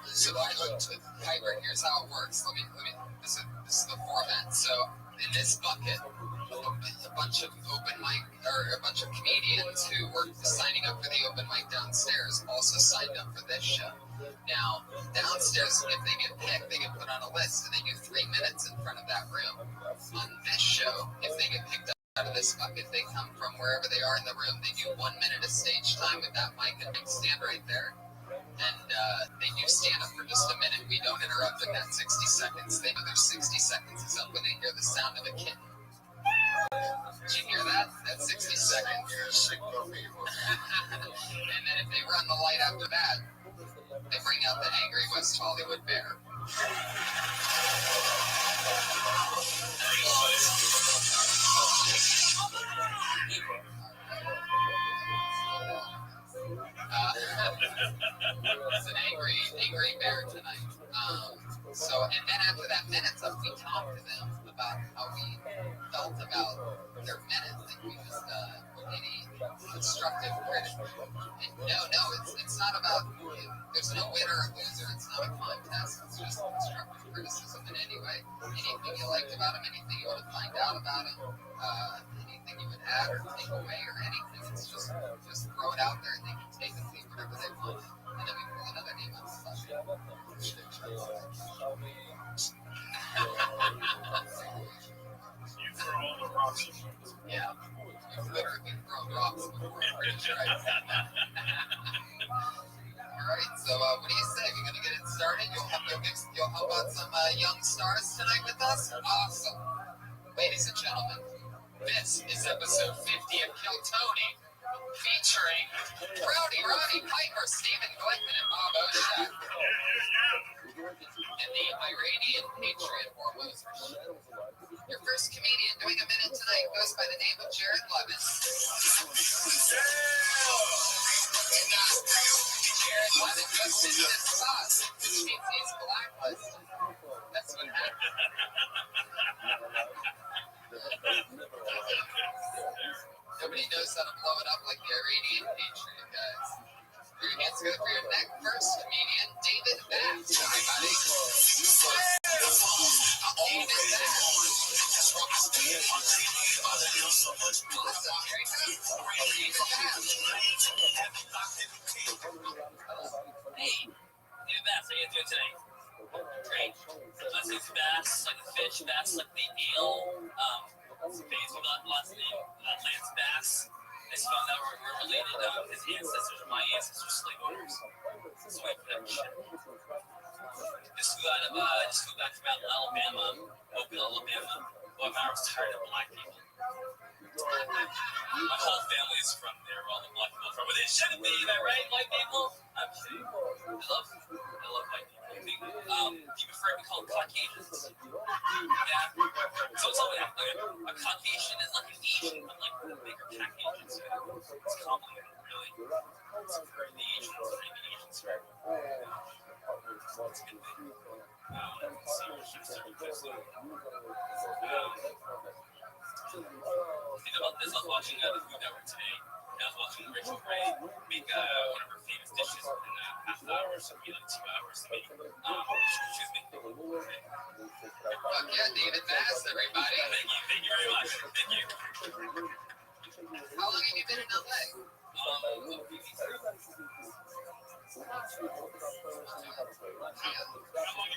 So Piper, here's how it works. This is the format. So in this bucket, a bunch of comedians who were signing up for the open mic downstairs also signed up for this show. Now, downstairs, if they get picked, they get put on a list, and they do 3 minutes in front of that room. On this show, if they get picked up out of this bucket, they come from wherever they are in the room. They do 1 minute of stage time with that mic, and they stand right there. And they do stand up for just a minute. We don't interrupt in that 60 seconds. They know their 60 seconds is up when they hear the sound of a kitten. Did you hear that? That's 60 seconds. And then if they run the light after that, they bring out the angry West Hollywood bear. It's an angry bear tonight. And then after that minute's up, we talk to them about how we felt about their minutes, and we just any constructive criticism. No, it's not about. There's no winner or loser. It's not a contest. It's just constructive criticism in any way. Anything you liked about him, anything you want to find out about him, anything you would add or take away or anything. It's just throw it out there and they can take and leave whatever they want. And then we pull another name on the stuff. You throw all the rocks. Yeah. You've literally thrown rocks before. Pretty sure I said that. Alright, so what do you say? We're going to get it started? You'll help out some young stars tonight with us? Awesome. Ladies and gentlemen, this is episode 50 of Kill Tony, featuring Roddy Piper, Stephen Glickman, and Bob Oshak. And the Iranian Patriot Hormones. Your first comedian doing a minute tonight goes by the name of Jared Levin. Jared Levin just in this sauce, which means he's blacklisted. That's what happened. Nobody knows how to blow it up like the Iranian Patriot guys. Your hands go for your neck. First comedian, David Bass. Everybody. David Bass. Hey, David Bass, how you doing today? Great. Let's do bass like a fish, bass like the eel. Bass with lots of Lance Bass. I just found out we're related. His ancestors are my ancestors, slave owners. That's why I put that shit. Just flew back from Alabama, Mobile, Alabama. Well, I was tired of black people. My whole family is from there. All the black people are from where they shouldn't be. Am I right, white people? I'm kidding. I love white people. Do you prefer to be called Caucasians? Yeah. So it's always a Caucasian is like an Asian, but like a bigger Caucasian. So it's complicated, really. It's very the Asians, right? It's a good thing. Think about this. I was watching the Food Network today. I was watching Rachel Ray make one of her famous dishes in half an hour, so maybe like 2 hours to make. Excuse me. Fuck yeah, David Bass, everybody. Thank you very much. Thank you. How long have you been in LA? How long have you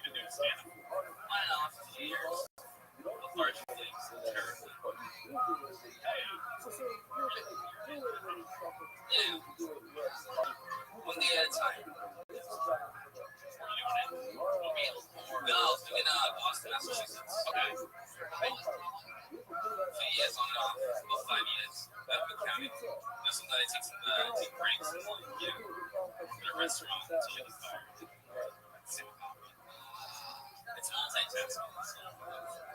been doing stand-up? on off for 2 years. Largely terribly. Yeah. One day at a time. No, I was doing Boston, Massachusetts. Okay. So yes, on and off, about 5 years. I've been counting. Sometimes I take breaks and the restaurant until you get fired. It's multitasking. So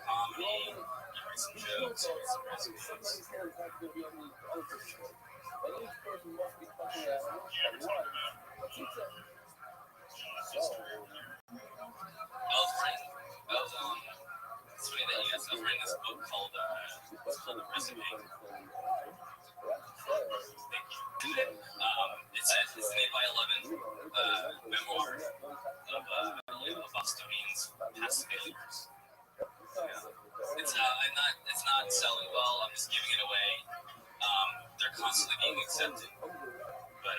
comedy, you write some jokes, you write some recipes. It's funny that you guys, I was writing this book called The Recipe. Thank you. It's an 8x11 memoir of Bostonians' past failures. It's not selling well. I'm just giving it away. They're constantly being accepted, but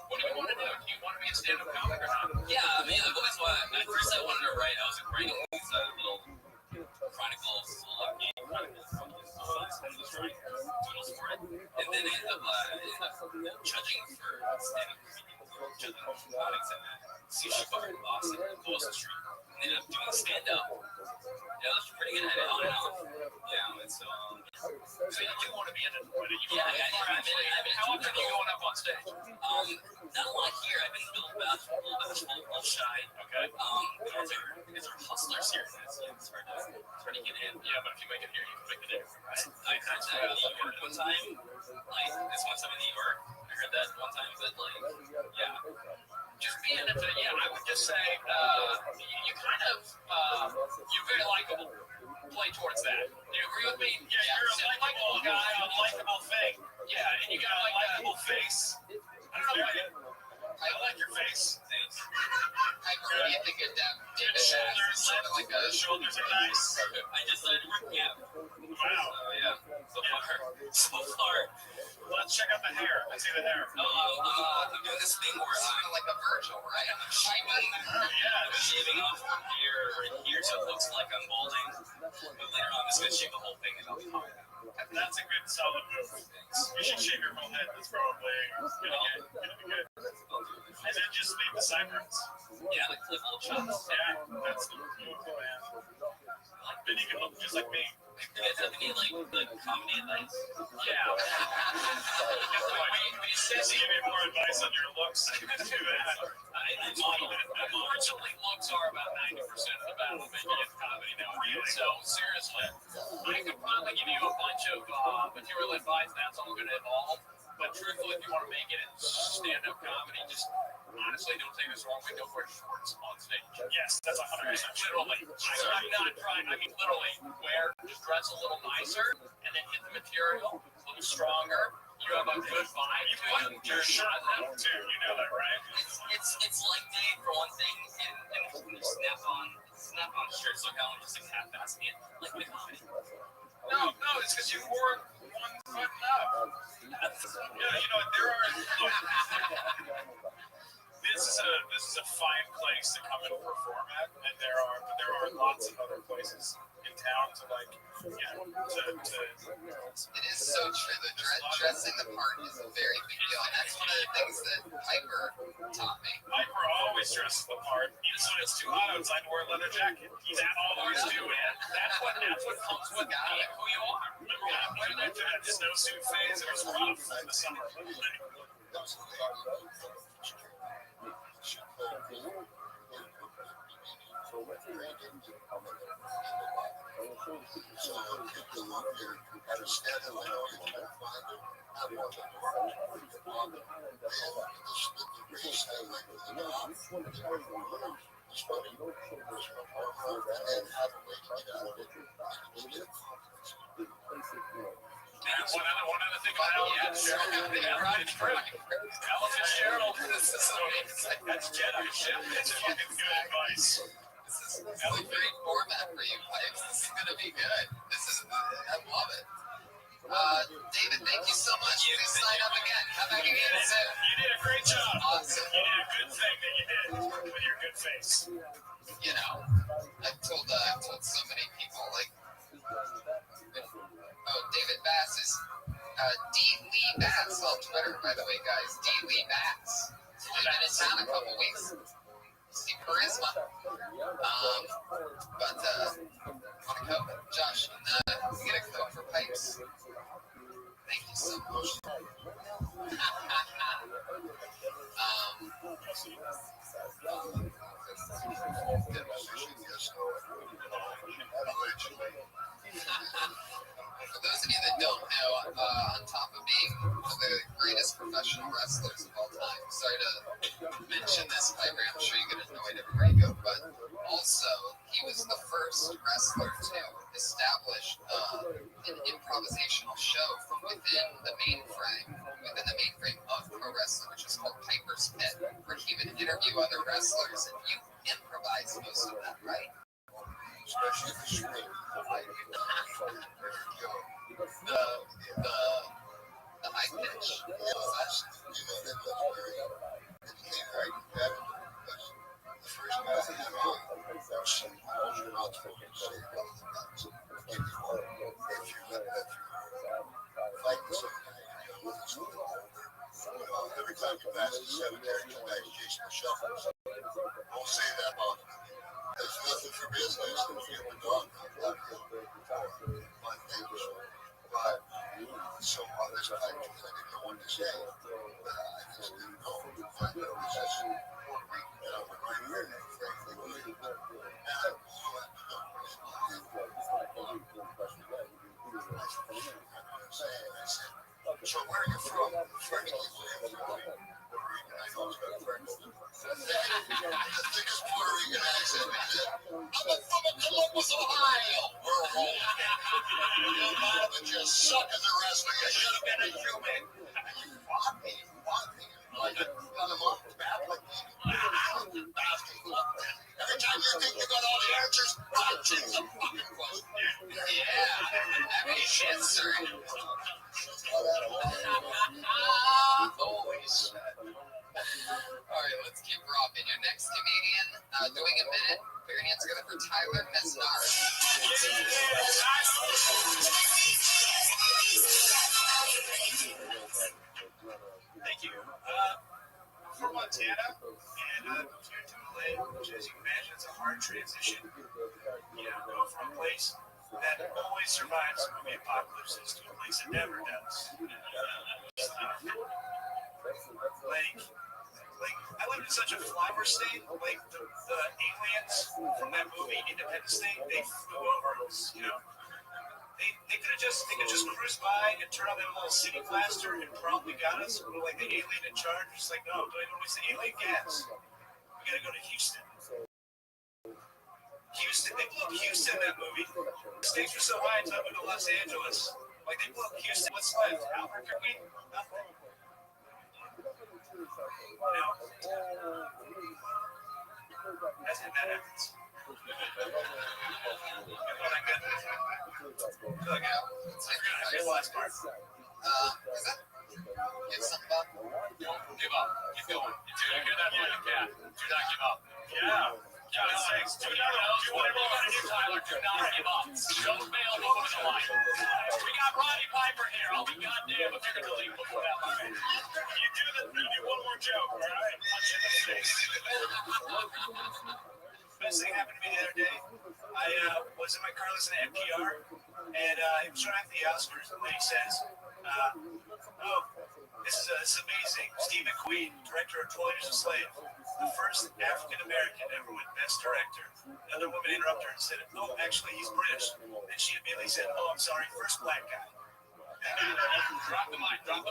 what do you want to do? Do you want to be a stand-up comic or not? Yeah, I mean, I've always wanted. At first, I wanted to write. I was writing these little chronicles, gay chronicles, doodles for it, and then I ended up judging for stand-up comedians, judging comics at Sushi Bar in Boston, Boston Street, and ended up doing stand-up. Yeah, that's pretty good at it on and off. Yeah, and so you do want to be in it. Yeah, how often are you going up on stage? Not a lot here. I've been a little bashful, a little shy. Okay. Because they're hustlers here. It's hard to get in. Yeah, but if you make it here, you can make it in, right? I heard that in New York one time. Like, this one time in New York, I heard that one time, but like, yeah. Just being into, I would just say, you kind of, you're very likable. Play towards that. Do you agree with me? Yeah, you're a likable guy, a likable thing. Yeah, and you got a likable face. I don't know why. I like your face. Thanks. I agree. You think David shoulders, like shoulders are nice. I just started working out. Wow. Yeah. So far. Let's check out the hair. Let's see the hair. I'm doing this thing where I'm like a Virgil, right? I'm shaving. I'm shaving off from here and here so it looks like I'm balding. But later on, I'm just going to shave the whole thing and I'll come out. That's a good solid move. You should shave your whole head. That's probably gonna be good. And then just leave the sideburns. Yeah, like clip little chops. Yeah, that's the move, man. Then you can look just like me. You guys have any like comedy advice? Yeah. When you say give me more advice on your looks, I can do that. I model it. Unfortunately, looks are about 90% of the battle of making it comedy now. Really? So seriously, I could probably give you a bunch of material advice. That's all going to evolve. But truthfully, if you want to make it in stand-up comedy, just honestly, don't take this wrong way. Don't wear shorts on stage. Yes, that's 100%. Literally, I'm not trying. I mean, literally, just dress a little nicer, and then hit the material a little stronger. You have a good vibe. You put your shirt up too. You know that, right? It's like day for one thing, and when you snap on shirts, look how I'm just like half-assing it, like my comedy. No, it's because you wore one button up. Yeah, there are. This is a fine place to come and perform at, and there are lots of other places in town to It is so true. The dressing the part is a very big deal, and that's one of the things that Piper taught me. Piper always dresses the part. Even when it's too hot outside to wear a leather jacket. He's always doing it. That's what comes with being who you are. When I went through that snowsuit phase, it was rough in the summer. One other thing about Ella Fitzgerald. That's Jedi shit. That's fucking good advice. This is a great format for you, Pipes. This is going to be good. I love it. David, thank you so much. Please sign up again. Come back again soon. You did a great job. Awesome. You did a good D. Lee Bass on Twitter, by the way, guys. D. Lee Bass. He's been in town a couple weeks. See charisma. But want a coke? Josh, you get a coke for pipes. Thank you so much. For those of you that don't know, on top of being one of the greatest professional wrestlers of all time, sorry to mention this, Piper, I'm sure you get annoyed everywhere you go, but also he was the first wrestler to establish an improvisational show from within the mainframe of pro wrestling, which is called Piper's Pit, where he would interview other wrestlers, and you improvise most of that, right? Especially if it's true. The high pitch. They look very, it's very competitive. Because the first guy I had on, there was some not spoken say about the guns. If you fight with some guy, every time you pass the cemetery, you back Jason Michelle. Don't say that about him. It's nothing for business. If you have a dog, my things. But so others, I didn't know what to say. I just didn't know. I know it was just right here, frankly. So where are you from? Frankly, where are you from? I know it's got a friend. The thickest Puerto Rican accent is that I'm from Columbus, Ohio. We're home. You might have just sucking the wrestling. You should have been a human. You fought me. Like a gun of a battling. Every time you think you got all the answers, punch in the fucking question. Yeah, that makes sense, sir. Holy shit. Alright, let's keep rocking. Your next comedian, doing a minute. Put your hands together for Tyler Mesnar. Thank you. I'm from Montana, and moved here to LA, which, as you can imagine, it's a hard transition. You know, go from a place that always survives movie apocalypses to a place that never does. Like, I lived in such a flower state. Like the aliens from that movie Independence Day, they flew over us. You know, they could just cruise by and turn on that little city blaster and probably got us. But like the alien in charge, just like, no, don't even waste the alien gas. We gotta go to Houston. They blew up Houston in that movie. The stakes were so high, it's up into Los Angeles. Like they blew up Houston. What's left? Albuquerque? Nothing. That's when that happens. I realized part. Is that? Give something up? Don't give up. Keep going. You hear that like a cat. Do not give up. Yeah. God sakes. Do whatever you gotta do, Tyler. Do not give up. Don't fail over the line. We got Roddy Piper here. I'll be goddamn if you're gonna leave before that line. You do one more joke, all right? Punch in the face. Best thing happened to me the other day. I was in my car listening to NPR, and he was trying for the Oscars, and the lady says, this is amazing. Steve McQueen, director of 12 Years a Slave, the first African-American ever win Best Director. Another woman interrupted her and said, oh, actually, he's British. And she immediately said, oh, I'm sorry, first black guy. Drop the mic. Hell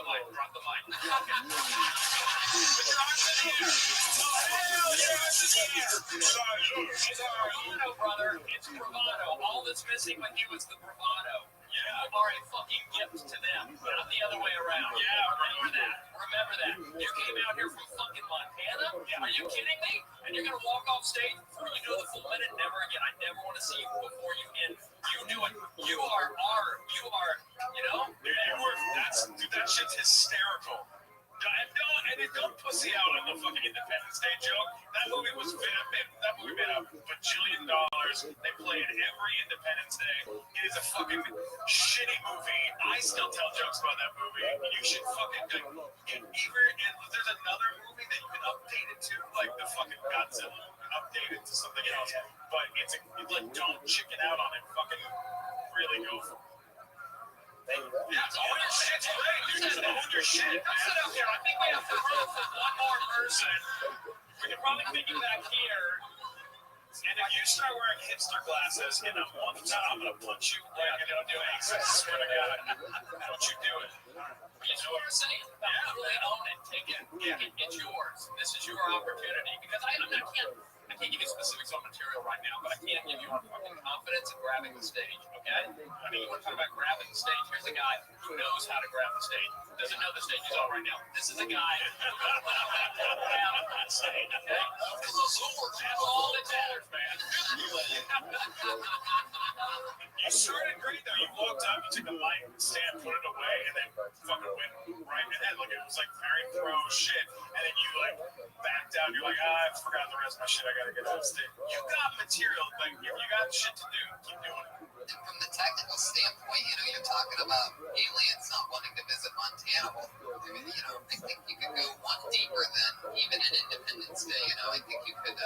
yeah, this is here. Bravado, brother. It's bravado. All that's missing with you is the bravado. You are a fucking gift to them, not the other way around. Yeah, remember that. You came out here from fucking Montana? Are you kidding me? And you're gonna walk off stage before you do the full minute? Never again. I never want to see you before you end. You do it. You are, you know? That shit's hysterical. Don't pussy out on the fucking Independence Day joke. That movie made $1 bajillion. They play it every Independence Day. It is a fucking shitty movie. I still tell jokes about that movie. You should fucking there's another movie that you can update it to, like the fucking Godzilla, update it to something else. But it's like, don't chicken out on it. Fucking really go for it. Yeah, own your shit's great. You just own your shit. Let's sit up here. I think we have room for one more person. We can probably piggyback here. And if you start wearing hipster glasses in a month's time, I'm gonna punch you like I don't do anything. I swear to God. Don't you do it. You know what I'm saying? Really own it. Take it. It's yours. This is your opportunity. Because I can't give you specifics on material right now, but I can give you fucking confidence in grabbing the stage, okay? I mean, you want to talk about grabbing the stage? Here's a guy who knows how to grab the stage. Doesn't know the stage is on right now. This is a guy who knows how to grab the stage, okay? That's all that matters, man. You started great though. You walked up, you took the mic stand, put it away, and then fucking went right ahead. Like it was like very pro shit. And then you like backed down. You're like, I forgot the rest of my shit. I gotta get out of stage. You got material. Like if you got shit to do, keep doing it. And from the technical standpoint, you're talking about aliens not wanting to visit Montana. Well, I mean, I think you could go one deeper than even an Independence Day. I think you could,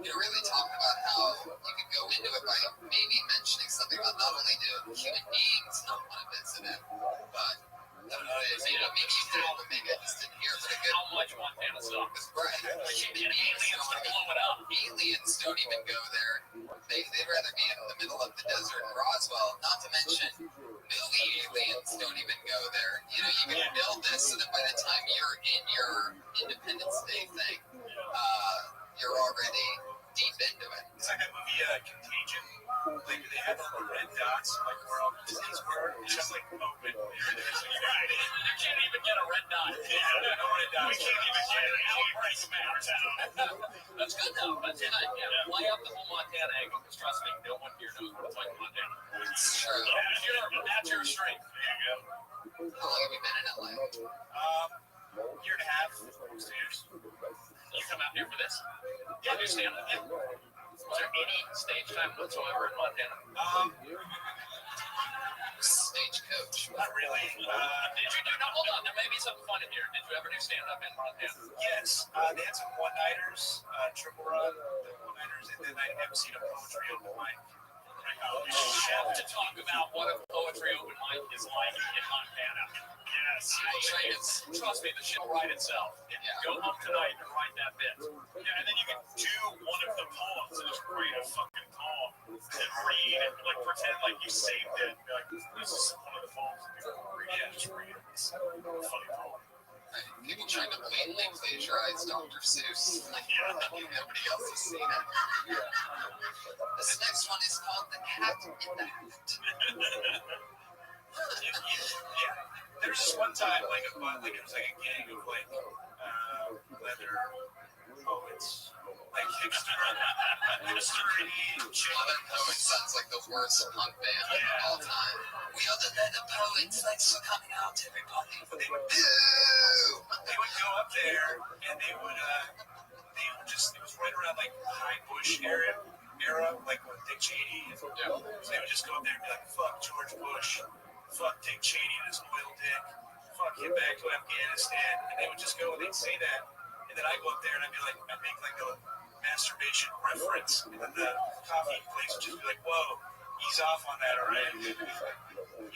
really talk about how you could go into it by maybe mentioning something about not only do human beings not want to visit it, but maybe you did, but maybe I just didn't hear. But How much Montana sucks. Right. Aliens would blow it up. Aliens don't even go there. They'd rather be in the middle of the desert in Roswell. Not to mention, movie aliens don't even go there. You can build this so that by the time you're in your Independence Day thing, you're already deep into it. It's like that movie Contagion. Like they have all the red dots, like where all the disease were. It's just like open. Right. You can't even get a red dot. Yeah, no red dots. We can't even get an outbreak in our town. That's good though. Montana, play up the whole Montana angle. Because trust me, no one here knows what it's like in Montana. It's true. That's your strength. There you go. How long have you been in LA? Year and a half, 2 years. You come out here for this? Yeah, do stand up. Yeah. Was there any stage time whatsoever in Montana? Stagecoach. Not really. Did you do? No, hold on. There may be something fun in here. Did you ever do stand up in Montana? Yes. They had some one-nighters, triple run, one-nighters, and then I emceed a poetry open mic. You have to talk about what a poetry open mic is like in Montana. Yes. Trust me, the shit will write itself. Go home tonight and write that bit. Yeah, and then you can do one of the poems and just read a fucking poem and read and like pretend like you saved it. Be like, this is one of the poems. Yeah, just read it. It's a funny poem. People trying to blatantly plagiarize Dr. Seuss. Nobody else has seen it. This next one is called The Cat in the Hat. Yeah. There's just one time, like it was like a gang of like leather poets, like hipster-y shit. Leather Poets sounds like the worst punk band of all time. We are the Leather Poets, thanks for coming out, everybody. They would go up there and they would just, it was right around like High Bush era, like with Dick Cheney. So they would just go up there and be like, fuck George Bush. Fuck Dick Cheney and his oil dick. Fuck him back to Afghanistan. And they would just go and they'd say that. And then I'd go up there and I'd be like, I'd make like a masturbation reference. And then the coffee place would just be like, whoa, ease off on that, all right? You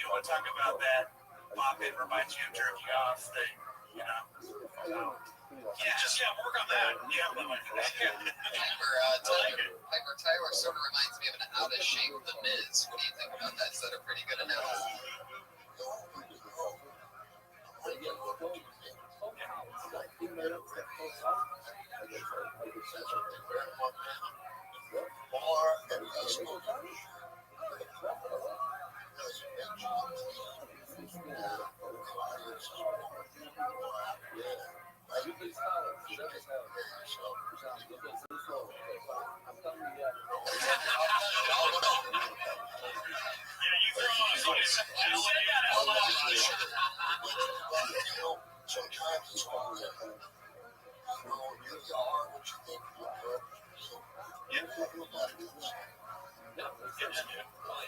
want to talk about that? Pop it reminds you of jerking off thing, work on that. Yeah, Piper Tyler sort of reminds me of an out of shape The Miz. What do you think about that? Is that a pretty good analogy?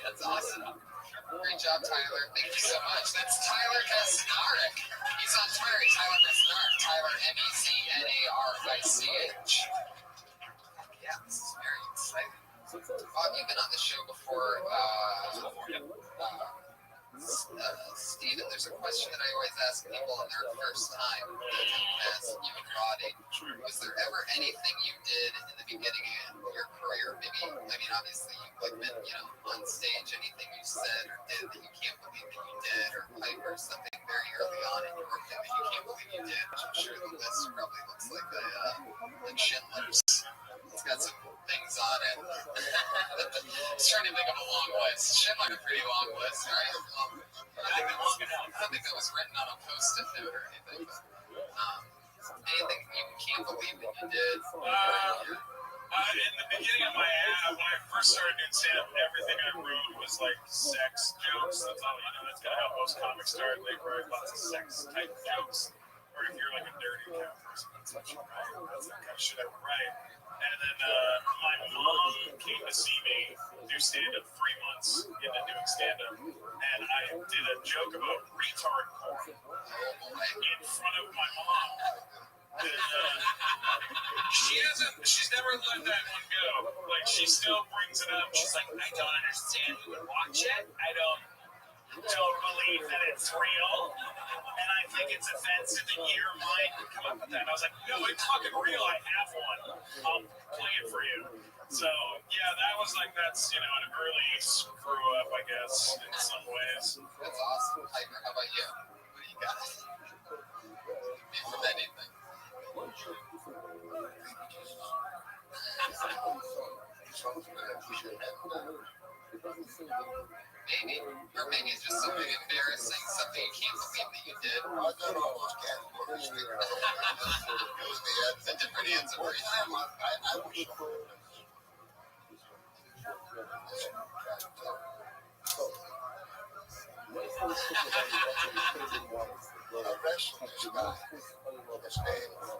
That's awesome. Great job, Tyler. Thank you so much. That's Tyler Mesnarek. He's on Twitter, Tyler Mesnarek. Tyler Mesnarich. Yeah, this is very exciting. Bob, you've been on the show before. Steven, there's a question that I always ask people on their first time. Ask you and Roddy, was there ever anything you did in the beginning of your career? Maybe, I mean, obviously you've been, on stage, anything you said or did that you can't believe that you did, or pipe or something very early on in your work that you can't believe you did, which I'm sure the list probably looks like Schindler's. It's got some things on it. I was trying to think of a long list. Schindler's a pretty long list, right? I don't think that was written on a post-it note or anything. But, anything you can't believe that you did. In the beginning of my when I first started doing stand-up, everything I wrote was like sex jokes. That's all, that's kind of how most comics start. They write lots of sex-type jokes. Or if you're like a dirty cat person, that's what you write. That's the kind of shit I would write. And then my mom came to see me do stand-up 3 months into doing stand-up. And I did a joke about retard porn in front of my mom. She's never let that one go. Like, she still brings it up. She's like, I don't understand. You would watch it? I don't believe that it's real. And I think it's offensive that your mind would come up with that. And I was like, no, it's fucking real. I have one. I'll play it for you. So, yeah, that's, an early screw up, I guess, in some ways. That's awesome. Piper, how about you? What do you got? From anything. Maybe, or maybe it's just something embarrassing, something you can't believe that you did. I've done all those categories. It's a different answer for you. I wish I wrestled this guy. His name was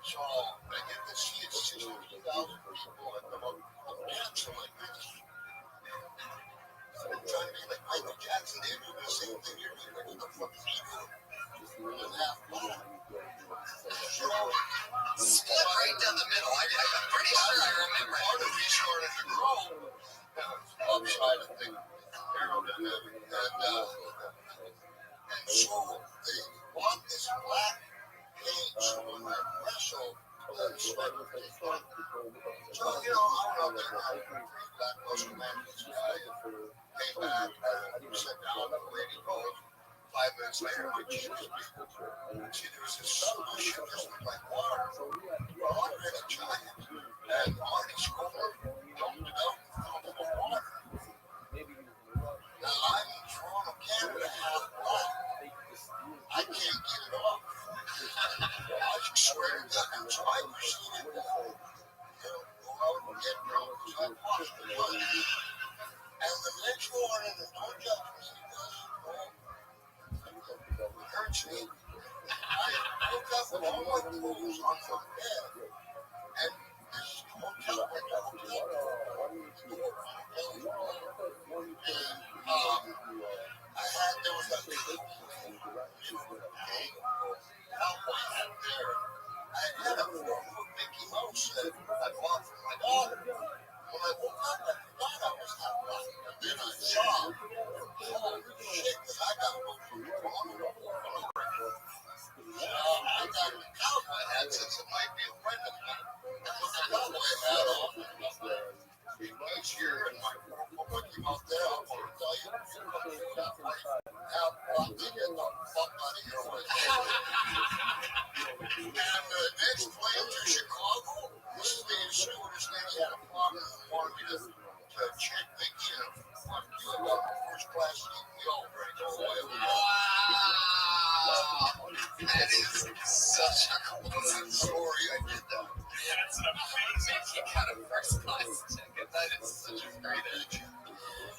So I get to see it 60,000 people and I'm dancing like this. I'm trying to be like Michael Jackson. They do the same thing here. What the fuck is he doing? Split right down the middle. I'm pretty sure I remember. Part of me started to grow. I'm trying to think. And so they want this black paint so when I wrestle, the sweat would take on. So, I'm out there now. Black muscle man, this guy came back, sat down, the lady goes. 5 minutes later, my Jesus, see, there was this solution, just looked like water. Andre's a giant, and Marty's scored, dumped it out, filled it with water. Now, I'm in Toronto, Canada, half black. I can't get it off. I swear to God, so I proceeded to go out and get drunk, because I washed the blood. And the next morning, and don't judge me, because it hurts me. I woke up with all my clothes on my bed, and this hotel window came there was a cowboy hat there. I had a 4-foot Mickey Mouse that I bought for my daughter. When I woke up, I forgot I was that black. And then I saw, holy shit, because I got to go from Toronto to Oregon. I got a cowboy hat since it might be a friend of mine. I put the cowboy hat on. Next year, and my 4-foot Mickey Mouse there, I'm going to tell you, how I'll get the fuck out of here with it. And the next plane to Chicago, this is the stewardess lady had a problem and wanted me to check Mickey and wanted to do a first class seat. We all ready to go away. Wow! such a great edge.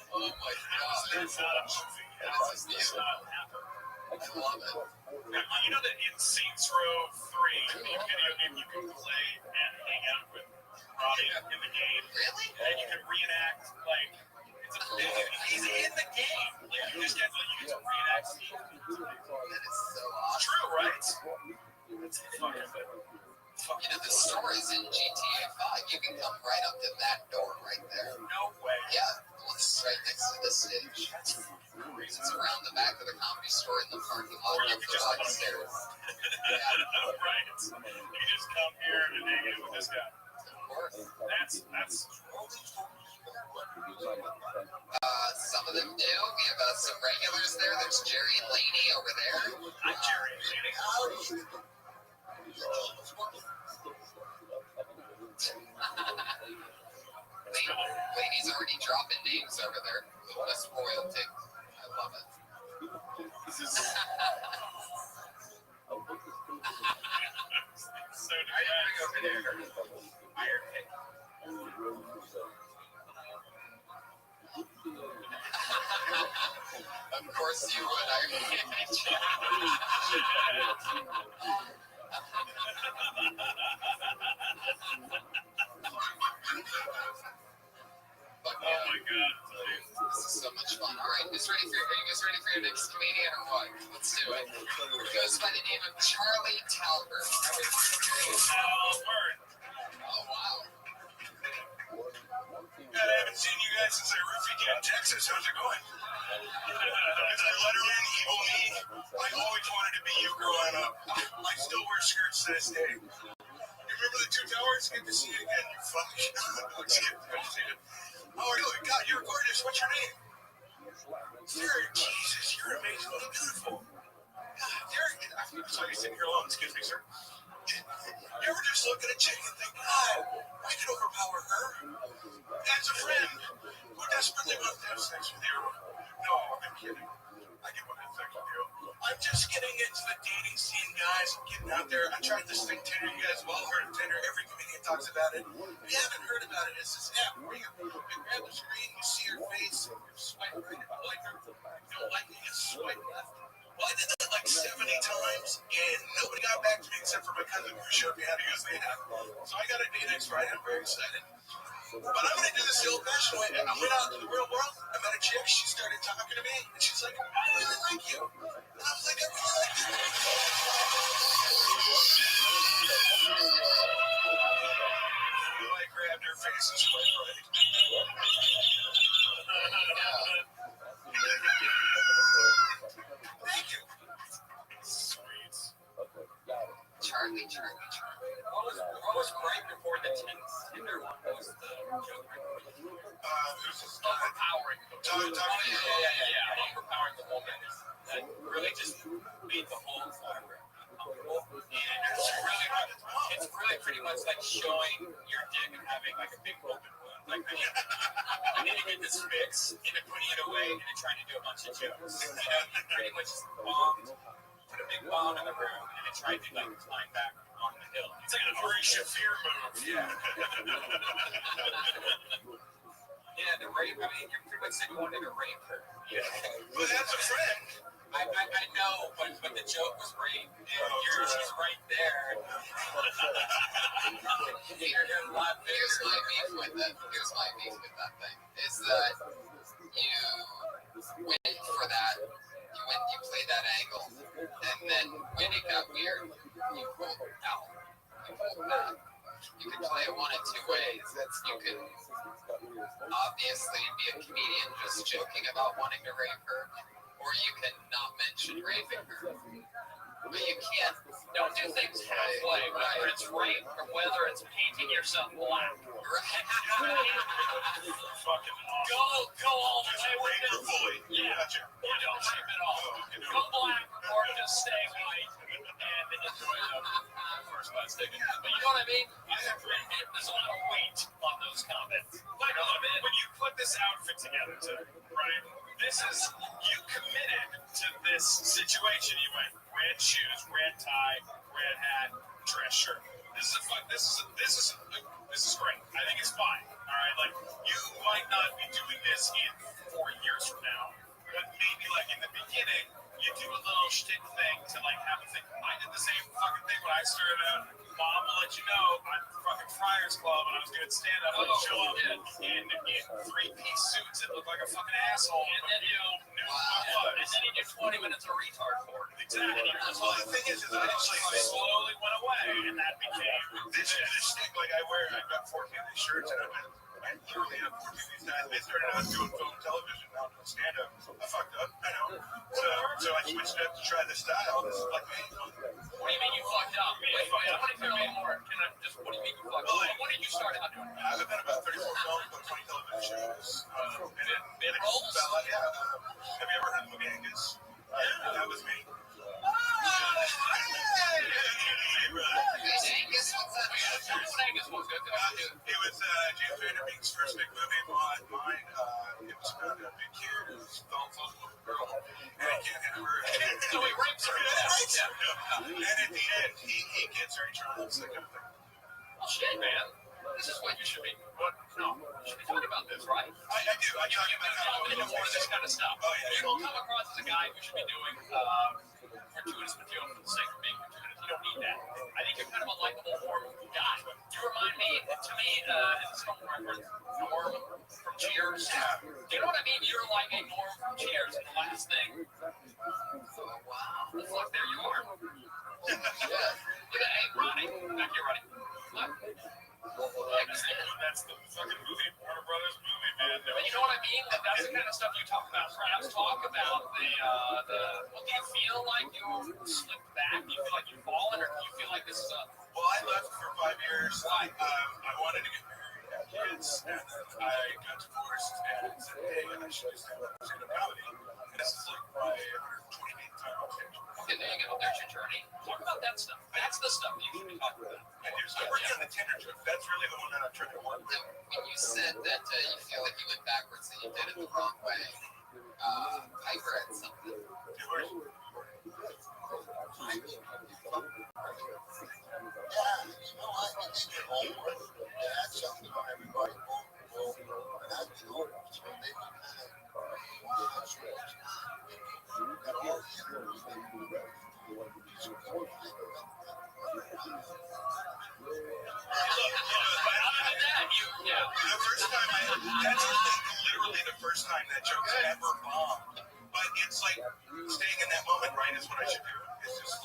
Oh my god. It's not a movie. This is It's you. not happening. I love it. Now, you know that in Saints Row 3, the video game, you can play and hang out with Robbie in the game. Really? And you can reenact, like, he's in the game. Like, you just get to reenact scenes. That is so awesome. True, right? It's fucking good. You know, the store is in GTA 5. You can come right up to that door right there. No way. Yeah, well, it's right next to the stage. It's around the back of the Comedy Store in the parking lot Or you of could the just upstairs. right. You just come here and hang out with this guy. Of course. That's Some of them do. We have some regulars there. There's Jerry and Laney over there. I'm Jerry and Laney. Laney's already dropping names over there. That's royalty. I love it. So over there. Iron Pit. Of course you would. Oh my god. This is so much fun. All right, are you guys ready for your next comedian or what? Let's do it. It goes by the name of Charlie Talbert. Talbert. Oh, wow. God, I haven't seen you guys since I roofied you in Texas. How's it going? Mr. Letterman, evil me. I always wanted to be you growing up. I still wear skirts to this day. You remember the Two Towers? Good to see you again, you fuck. Good to see you. How are you? God, you're gorgeous. What's your name? Derek. Jesus, you're amazingly beautiful. God, Derek, I'm sorry you're sitting here alone. Excuse me, sir. You ever just look at a chick and think, God, I could overpower her? As a friend who desperately wants to have sex with you. No, I'm kidding. I get what it's like to do. I'm just getting into the dating scene, guys. I'm getting out there. I tried this thing, Tinder. You guys have all heard of Tinder. Every comedian talks about it. If you haven't heard about it, it's this app where you grab the screen, you see her face, you swipe right, like her. You don't like it, you swipe left. Well, I did that like 70 times, and nobody got back to me except for my cousin who showed me how to use the app. So I got a date next Friday. I'm very excited. But I'm going to do this the old-fashioned way. I went out into the real world. I met a chick. She started talking to me, and she's like, I really like you. And I was like, I really like you. I grabbed her face and swiped right. Thank you. Sweet. Charlie. What was right before the Tinder one? What was the joke? Overpowering. Yeah. Overpowering the woman. That really just made the whole program uncomfortable. And it's really pretty much like showing your dick and having like a big open wound. Like, and then you get this fix, and then putting it away, and then trying to do a bunch of jokes. You know, you pretty much put a big bomb in the room, and then tried to like climb back on the hill. It's like an Ari Shafir move. Yeah. Yeah, the rape. I mean, you pretty much said you wanted to rape her. Yeah. But that's a friend. I know, but the joke was rape. She's right there. Here's my beef with that thing. Is that you went for that. You played that angle, and then when it got weird, you pulled out. You pulled back. You can play it one of two ways. You can obviously be a comedian just joking about wanting to rape her, or you can not mention raping her. But you can't. Don't do things halfway, whether it's rape or whether it's painting yourself black. Fucking awesome. Go all the way with Rape it. her fully. Yeah. Gotcha. Or don't rape at all. Go black or just stay white and enjoy the first class ticket. But you know what I mean? There's a lot of weight on those comments. Like, when you put this outfit together, right? This is, you committed to this situation. You went red shoes, red tie, red hat, dress shirt. This is great. I think it's fine. All right, like you might not be doing this in 4 years from now, but maybe like in the beginning, you do a little shtick thing to like have a thing. I did the same fucking thing when I started out. Mom will let you know I'm fucking Friars Club and I was doing stand up and show up in 3-piece suits and look like a fucking asshole. And then you knew who I was. And then you do 20 minutes of retard for it. Exactly. Well, the thing is I actually slowly went away and that became this shtick. Like I've got 14 of these shirts and I literally have 14 of these guys. They started out doing film and television, now doing stand up. I fucked up, I know. So I switched up to try this style. This is like me. What do you mean you fucked up? Wait, I want to hear a little more. Can I just, what do you mean you fucked up? What did you start out doing? I've done about 34 films, about 20 television shows. And then roles? Yeah. Have you ever heard of the movie Angus? That was me. Angus, what's that? Angus was good. It was James Vanderbeek's first big movie. Mine. It was about a big kid who fell in love with a girl, and I can't remember. So he rapes her. And at the end, he gets her. He tries that kind of thing. Well, shit, man. This is what you should be. No, you should be talking about this, right? I do. I talk about how into more of this kind of stuff. Oh, yeah. You don't come across as a guy who should be doing gratuitous material for the sake of being gratuitous. You don't need that. I think you're kind of a likable, warm guy. You remind me, to me, in the song reference, Norm from Cheers. Do you know what I mean? You're like a Norm from Cheers. The last thing. Oh, wow. Look, there you are. Look at, hey, Ronnie. Back here, Ronnie. Look. That's the fucking movie, Warner Brothers movie, man. But you know what I mean? That's the kind of stuff you talk about. Perhaps talk about the well, do you feel like you slipped back? Do you feel like you've fallen, or do you feel like this is a... Well, I left for 5 years. I wanted to get married, have kids, and then I got divorced and said, hey, I should just have a stand-up comedy. And this is like my 128th time on stage. Okay, there you go. There's your journey. Talk about that stuff. That's the stuff you should be talking about. I'm working on the Tinder trip. That's really the one that I'm trying to work with. When you said that you feel like you went backwards and you did it the wrong way, Piper had something. The first time that's literally the first time that joke's ever bombed. But it's like staying in that moment, right, is what I should do. It's just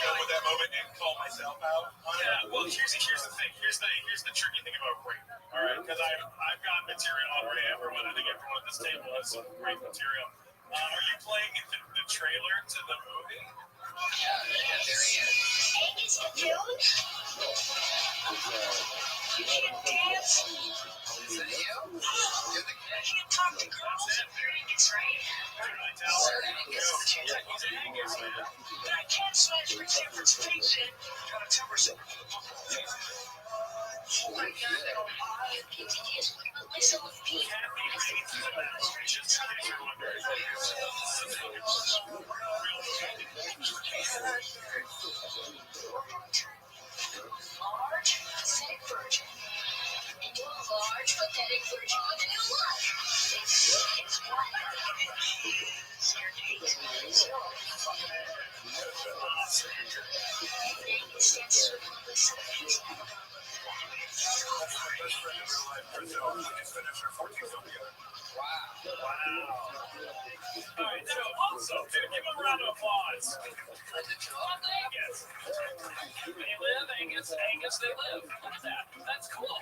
like go with that moment and call myself out. Yeah, well, here's the thing. Here's the tricky thing about rape. All right, because I've got material already. Everyone, I think everyone at this table has some great material. Are you playing the trailer to the movie? Yeah, there he is. Angus, you doing? You need a dance? Is it you? You're the kid. You talk to girls? You're Angus, right? Sir Angus. But I can't smash for San Francisco. Oh my God, I don't have PTSD. Listen with Pete. Large, pathetic virgin. Into a large, pathetic virgin with a new look. It's what? Angus stands circling with some things. All right, so also, give him a round of applause. Angus. They live, Angus, they live. Look at that. That's cool.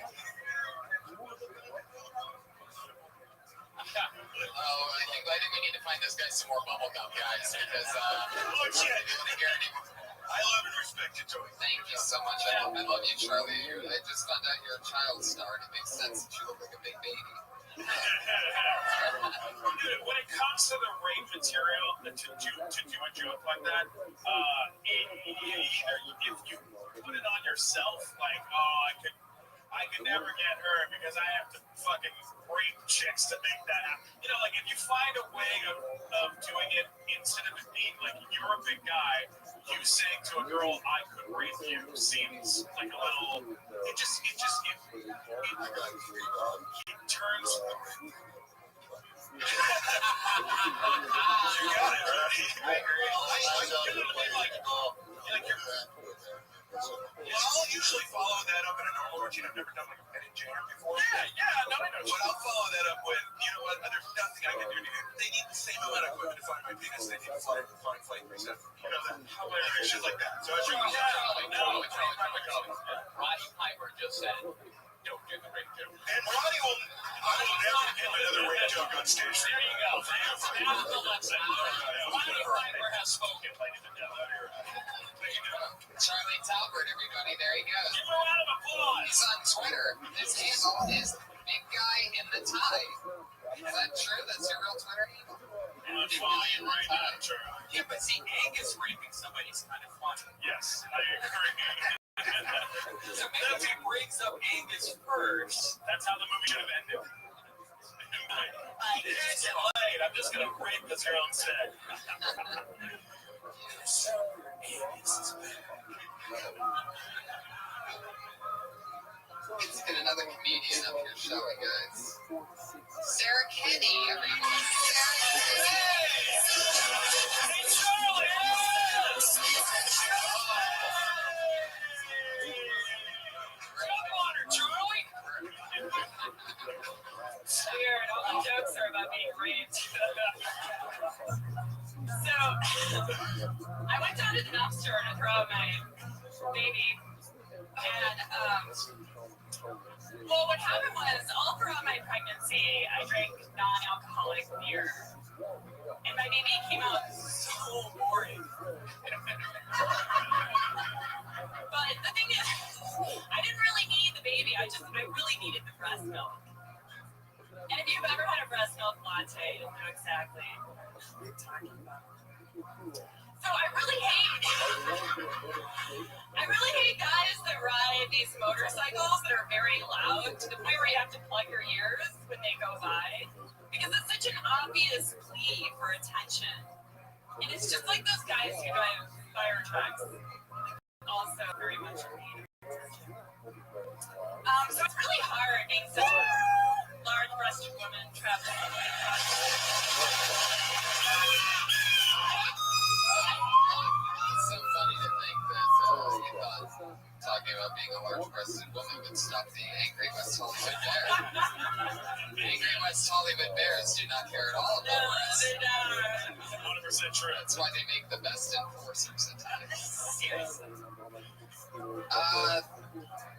I think we need to find this guy some more bubblegum, guys, because Oh shit! I love and respect you, Tony. thank you so much. I love you, Charlie. I just found out you're a child star, and it makes sense that you look like a big baby. Dude, when it comes to the rape material, to do a joke like that, either if you put it on yourself, like, oh, I could never get her because I have to fucking rape rape chicks to make that happen. You know, like if you find a way of doing it instead of it being like you're a big guy, you saying to a girl, "I could rape you," seems like a little. It turns. You got it, right? I agree. I'll usually follow that up in a normal routine. I've never done like a petting jam before. Yeah, no, I know. But I'll follow that up with, you know what? There's nothing I can do. They need the same amount of equipment to find my penis. They need to find except, you know, shit like that. So it's Roddy Piper just said, "Don't do the rape joke." And Roddy will. I will never get another rape joke on stage. There you go. That's the lesson. Roddy Piper has spoken, ladies and gentlemen. Charlie Talbert, everybody, there he goes. Give him a round of applause. He's on Twitter. His handle is Big Guy in the Tie. Is that true? That's your real Twitter handle? That's fine right now, Charlie. Yeah, but see, Angus raping somebody's kind of funny. Yes, I agree. So maybe if he breaks up Angus first, That's how the movie should have ended. It's late. I'm just gonna rape this girl instead. Yes. Let's get another comedian up here, shall we, guys? Sarah Kenny, everyone. Sarah Kenny. hey, Charlie! Come on her, Charlie! Weird, all the jokes are about being raped. So, I went down to the dumpster to throw out my baby, and, well, what happened was, all throughout my pregnancy, I drank non-alcoholic beer, and my baby came out so boring. But the thing is, I didn't really need the baby, I really needed the breast milk. And if you've ever had a breast milk latte, you'll know exactly what we're talking about. So I really hate guys that ride these motorcycles that are very loud to the point where you have to plug your ears when they go by, because it's such an obvious plea for attention. And it's just like those guys who drive fire trucks, also very much need attention. So it's really hard being such a large-breasted woman traveling all the way across the It's so funny to think that you thought talking about being a large-breasted woman would stop the angry West Hollywood Bears. Angry West Hollywood Bears do not care at all about breasts. 100% true. That's why they make the best enforcers at times. Seriously.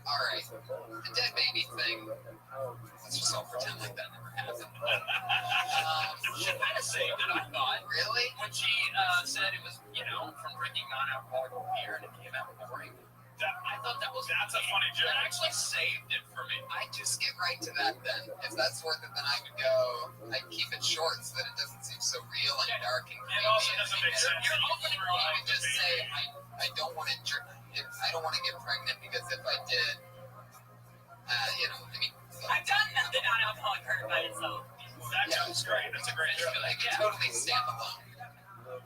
All right. The dead baby thing. Let's just all pretend like that never happened. She kind of saved it, I thought. Really? When she said it was, from drinking non-alcoholic beer and it came out boring. I thought that's a funny joke. That actually saved it for me. I just get right to that then. If that's worth it, then I would go. I'd keep it short so that it doesn't seem so real and dark and creepy. It also doesn't make sense. You could just say, I don't want to I don't want to get pregnant because if I did, I've done the non-alcoholic part by itself. That sounds great. That's a great joke. I could totally stand alone.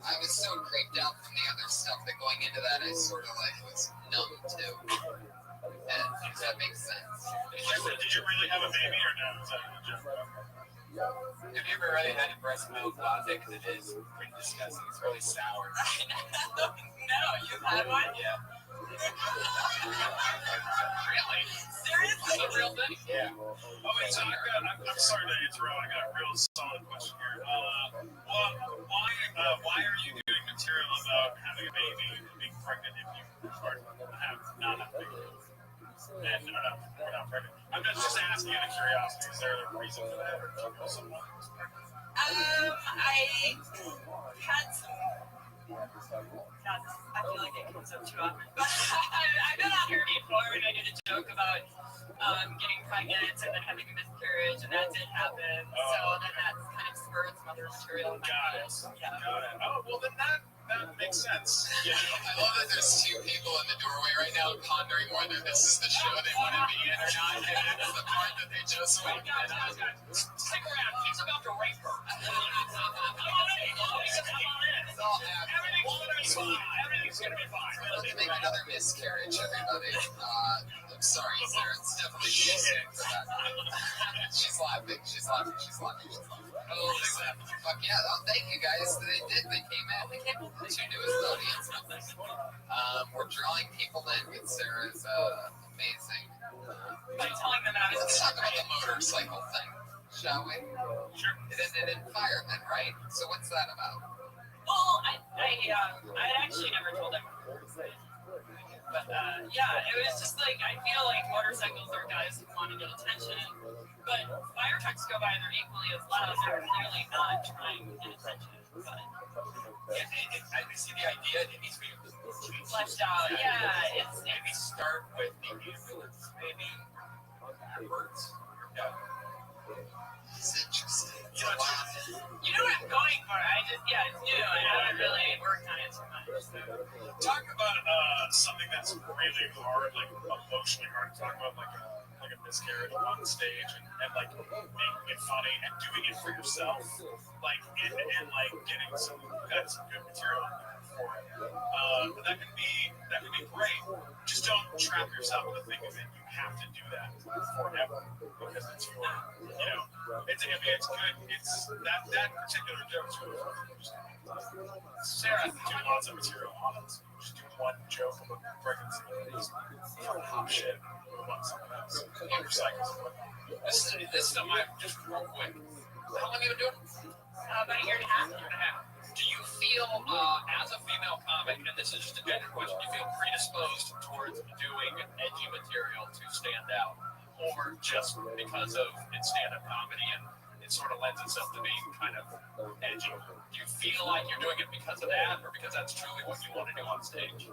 I was so creeped out from the other stuff that going into that I sort of was numb to. And if that makes sense. Did you really have a baby or no? Is that a joke? Have you ever really had a breast milk latte? Because it is pretty disgusting. It's really sour. No, you've had one? Yeah. Really? Seriously? It's a real thing? Yeah. Oh, wait, so I'm sorry to interrupt. I got a real solid question here. Why are you doing material about having a baby and being pregnant if you are not a baby? And we're not pregnant. I'm just asking out of curiosity. Is there a reason for that, or do you know someone who's pregnant? I had some. God, I feel like it comes up too often. But I've been on here before and I did a joke about getting pregnant and then having a miscarriage, and that did happen. So then that kind of spurred some other material in my Got it. head. Yeah. Got it. Oh, well, then that makes sense. Yeah, I love that there's two people in the doorway right now pondering whether this is the show they want to be in or not. And it's the part that they just went in. Stick around. He's about to rape her. Come on in. It's all happening. Everything's fine. Everything's going to be fine. Let's make another miscarriage, everybody. I'm sorry, Sarah. It's definitely too soon for that. She's laughing. She's laughing. She's laughing. She's laughing. Oh, fuck yeah. Oh, thank you guys. They did. They came in. They came to the newest audience. We're drawing people in with Sarah's amazing. By telling them that Let's talk about the motorcycle thing, shall we? Sure. It ended in firemen, right? So what's that about? Well, I actually never told them. But yeah, it was just like, I feel like motorcycles are guys who want to get attention, but fire trucks go by and they're equally as loud. They're clearly not trying to get attention. But Yeah, I see the idea. It needs to be fleshed out. Yeah, it's maybe start with the ambulance, maybe backwards. Yeah. It's interesting. You know what I'm going for? It's new. I haven't really worked on it too much. So. Talk about something that's really hard, like emotionally hard. Talk about like a miscarriage on stage and like making it funny and doing it for yourself, like and like getting some good material for it. That can be great. Just don't trap yourself in the thing of it. You have to do that forever because it's your, it's good. It's that particular joke too. Sarah, do lots of material on it. Just do one joke about pregnancy. Just pop shit about someone else. Motorcycles. This is my just real quick. How long have you been doing it? About a year and a half. Do you feel, as a female comic, and this is just a gender question, do you feel predisposed towards doing edgy material to stand out, or just because of its stand-up comedy and it sort of lends itself to being kind of edgy? Do you feel like you're doing it because of that, or because that's truly what you want to do on stage?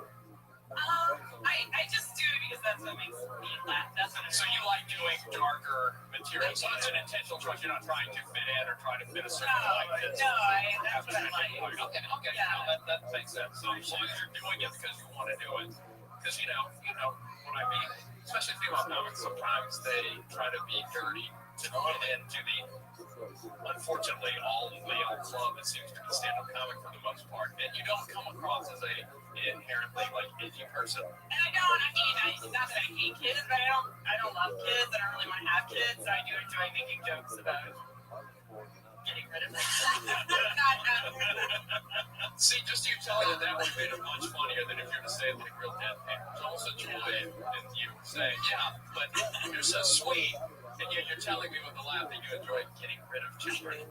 I just do it because that's what makes me laugh. That's what So you like doing darker material, so it's an intentional choice. You're not trying to fit in or trying to fit a certain like this. No, that's what I like. Okay, that makes sense. So as long as you're doing it because you want to do it, because you know what I mean. Especially female comics, sometimes they try to be dirty to get into the, unfortunately, all male club that seems to be stand-up comic for the most part, and you don't come across as a inherently like edgy person. And I don't. I mean, not that I hate kids, but I don't love kids. I don't really want to have kids. So I do enjoy making jokes about getting rid of them. See, just you telling it that would have made it much funnier than if you were to say it like real deadpan. There's almost a joy in you saying, yeah, but you're so sweet, and yet you're telling me with a laugh that you enjoy getting rid of children.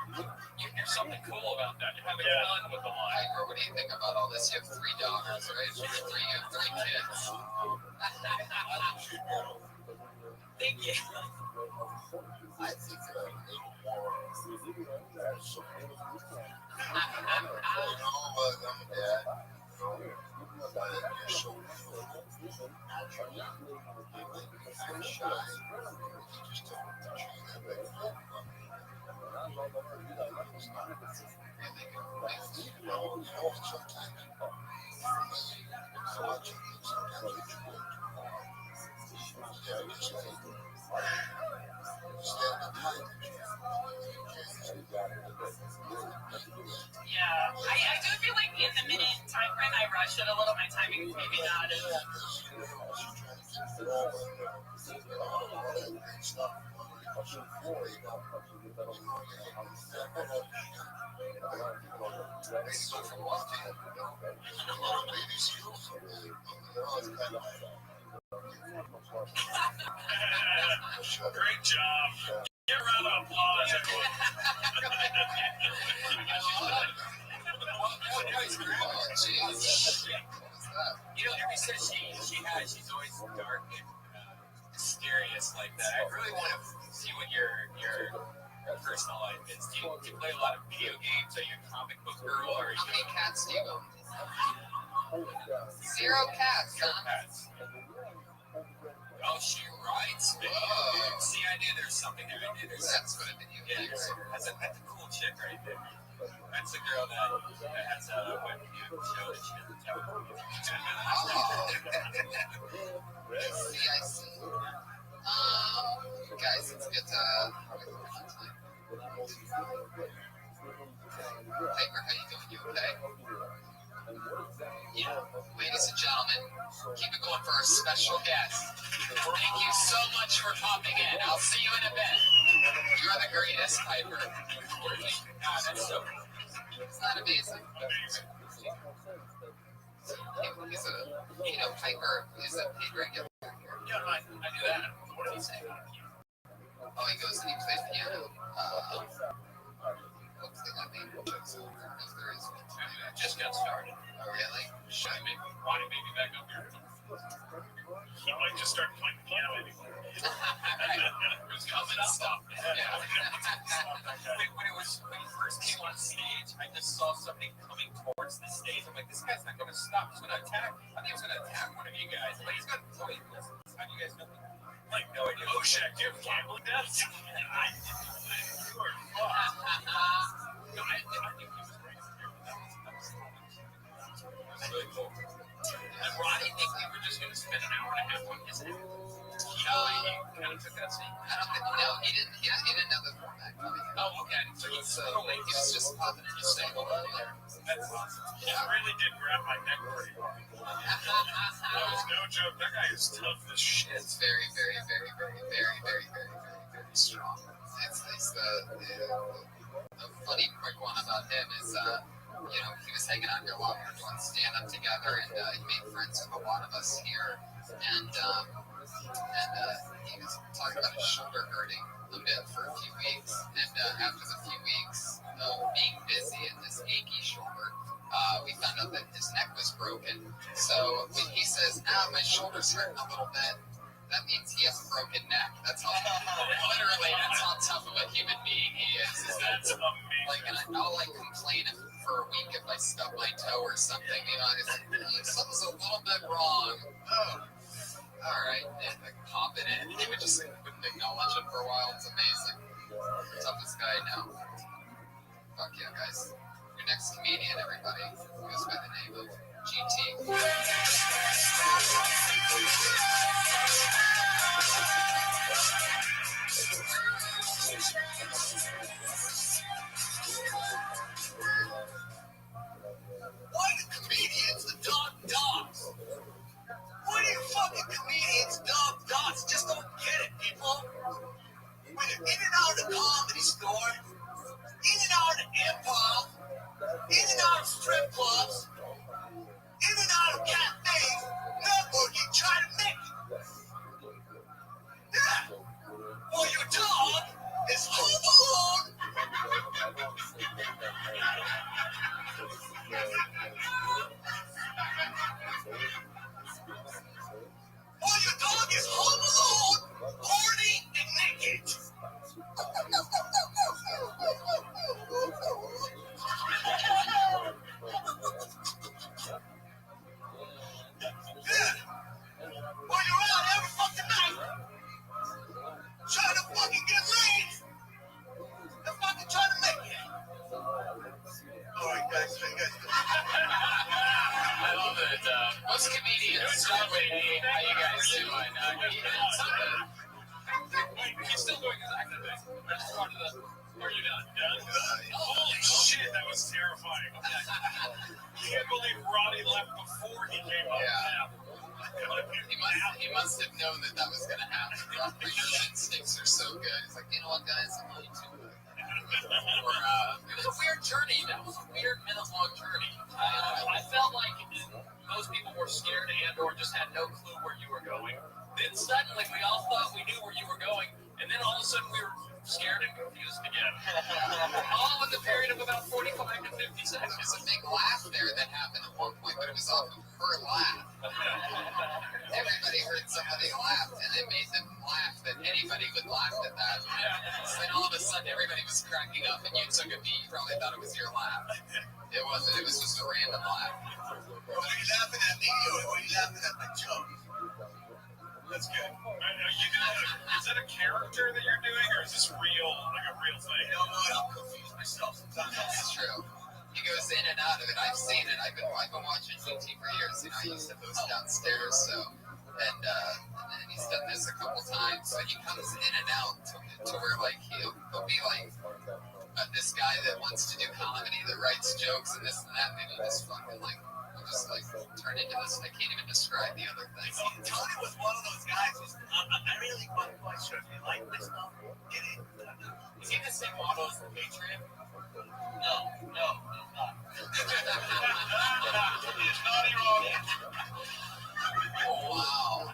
There's something cool about that. You're having fun with the line. Piper, what do you think about all this? You have 3 daughters, right? You have 3 kids. Thank you. I think they're a little more. I'm a dad. But you're so naturally, you're kind of shy. You just don't really Yeah, I do feel like in the minute time frame I rush it a little. My timing is maybe not as. Great job. Give a round of applause, everyone. Every says she's always dark and mysterious like that. I really want to see what your personal life is. Do you play a lot of video games? Are you a comic book girl? Or How many cats do you own? 0 cats, huh? Cats. Oh, she writes me. Whoa. See, I knew there was something there. I knew there's That's what I think you yeah, think. that's a cool chick right there. That's the girl that has a webcam show that she doesn't tell me. See, I see. Guys, let's get Piper, how you doing? You okay? Yeah. Ladies and gentlemen, keep it going for our special guest. Thank you so much for popping in. I'll see you in a bit. You're the greatest, Piper. God, that's so cool. Isn't that amazing? Piper is a paid regular here. Yeah, I do that. What did he say? Oh, he goes and he plays piano. Hopefully that made no jokes. I don't know if there is one. I just got started. Oh, really? Should I make Ronnie maybe back up here? He might just start playing piano anymore. Right. Who's coming up? Stop. Yeah. When he first came on stage, I just saw somebody coming towards the stage. I'm like, this guy's not going to stop. He's going to attack. I think he's going to attack one of you guys. But he's going to tell you, listen, how do you guys know? Like, no idea. Oh, Shaq, do you have gambling debts? You are fucked. No, I think he was right here. That was really cool. And Ronnie think we were just going to spend an hour and a half on his head. He kind of took that scene. I don't think, no, he didn't know the format coming in. Oh, okay. So He was just popping in to say hello there. That's awesome. He really did grab my neck pretty hard. That was no joke. That guy is tough as shit. It's very, very, very, very, very, very, very, very, very strong. It's the funny quick one about him is, he was hanging out here a lot. We were doing stand-up together, and he made friends with a lot of us here. And he was talking about his shoulder hurting a bit for a few weeks. And after the few weeks of being busy and this achy shoulder, we found out that his neck was broken. So when he says, my shoulder's hurting a little bit, that means he has a broken neck. That's how, literally, that's how tough of a human being he is. That's amazing. Like, and I'll complain for a week if I stub my toe or something. Something's a little bit wrong. Oh, all right, and I pop it in. He wouldn't acknowledge it for a while. It's amazing. Toughest guy now. Fuck yeah, guys. Your next comedian, everybody, goes by the name of GT. Why do comedians adopt dogs? Why do you fucking comedians adopt dogs? Just don't get it, people. When you're in and out of the comedy store, in and out of improv, in and out of strip clubs, in and out of cafes, networking, trying to make it. Yeah. Well, your dog is home alone. Well, your dog is home alone, horny and naked. Yeah. Well, you're out every fucking night, trying to fucking get laid, and fucking trying to make it. All right, guys, how you guys doing? I love it. Most comedians, how you guys doing? He's still doing his acting thing. That's part of the. Are you done? Holy shit, that was terrifying. Can't believe Ronnie left before he came up. Yeah. He must have known that was going to happen. Your instincts are so good. He's like, you know what, guys, I'm going to. It was a weird journey. That was a weird minute-long journey. I felt like most people were scared and/or just had no clue where you were going. Then suddenly we all thought we knew where you were going, and then all of a sudden we were scared and confused again. All in the period of about 45 to 50 seconds. There's a big laugh there that happened at one point, but it was off of her laugh. Everybody heard somebody laugh, and it made them laugh that anybody would laugh at that. So then all of a sudden everybody was cracking up, and you took a beat. You probably thought it was your laugh. It wasn't. It was just a random laugh. Are you laughing at me or are you laughing at my joke? That's good. Is that a character that you're doing, or is this real, like a real thing? You know what? I'm confused myself sometimes. That's true. He goes in and out of it. I've seen it. I've been watching GT for years. You know, I used to host downstairs, and he's done this a couple times. But he comes in and out to where like he'll be like this guy that wants to do comedy that writes jokes and this and that, and he just fucking like turn into this. I can't even describe the other thing. Tony was one of those guys. I really wasn't quite sure if you like this stuff. Get it? Is he the same model as the Patriot? No, he's not. It's not ironic. Oh wow!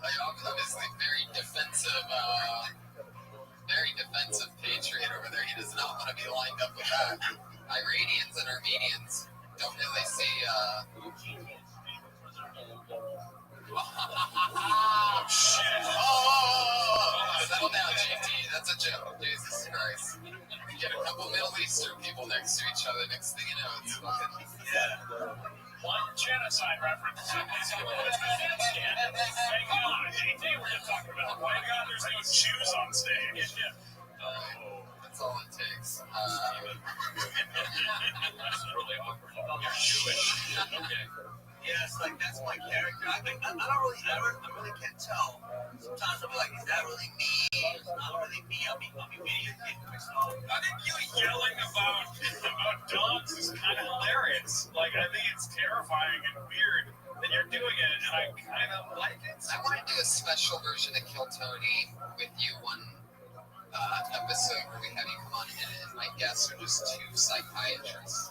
Like obviously very defensive patriot over there. He does not want to be lined up with that. Iranians and Armenians don't really see. Oh shit! Oh, settle down, GT. That's a joke. Jesus Christ. You get a couple Middle Eastern people next to each other. Next thing you know, it's fucking. One genocide reference. Hang on, GT, we're gonna talk about. My God, there's no Jews on stage. That's all it takes. That's really awkward. You're Jewish. Okay. Yes, like that's my character. I really can't tell. Sometimes I'll be like, is that really me? It's not really me. I'll be videotaping myself. I think you yelling about dogs is kind of hilarious. Like, I think it's terrifying and weird that you're doing it, and I kind of like it. I want to do a special version of Kill Tony with you one episode where we have you come on in, and my guests are just two psychiatrists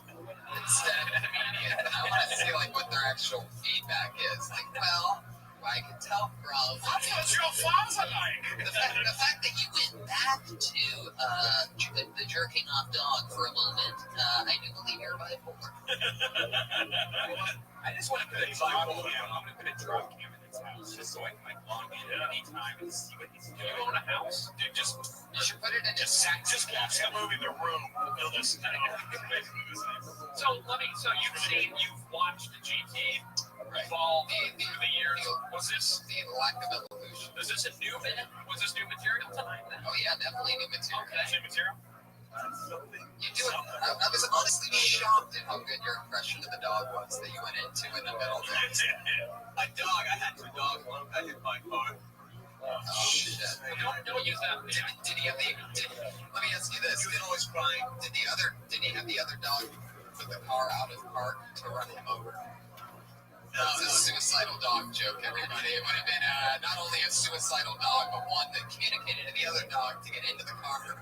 instead of comedians. And I want to see like what their actual feedback is. Like, well, I can tell from That's what your father like. the fact that you went back to the jerking off dog for a moment, I do believe you're bipolar. I just want to put a drop cam. I'm going to put a drop cam in his house just so I can like log in at any time and see what he's doing. You own a house? Dude, You should put it in just watch the movie The Room. You'll listen to So you've watched the GT evolve through the years. Was this the lack of evolution? Was this a new minute? Was this new material tonight? Oh yeah, definitely new material. Okay. New material? You do it. I was honestly shocked at how good your impression of the dog was that you went into in the middle there. My dog, I had two dogs. One got hit by a car. Oh shit! Don't use that. Did he have let me ask you this: He was always crying. Did he have the other dog put the car out of park to run him over? It was a suicidal dog joke, everybody. It would have been not only a suicidal dog, but one that communicated to the other dog to get into the car to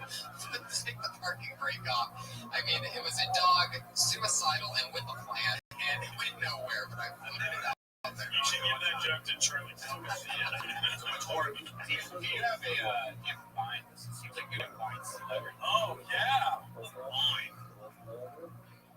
take the parking brake off. I mean, it was a dog suicidal and with a plan, and it went nowhere, but I floated it out there. You should give that joke to Charlie Thomas. Do you have a Vine? This seems like you have Vine celebrity. Oh, yeah. Wine.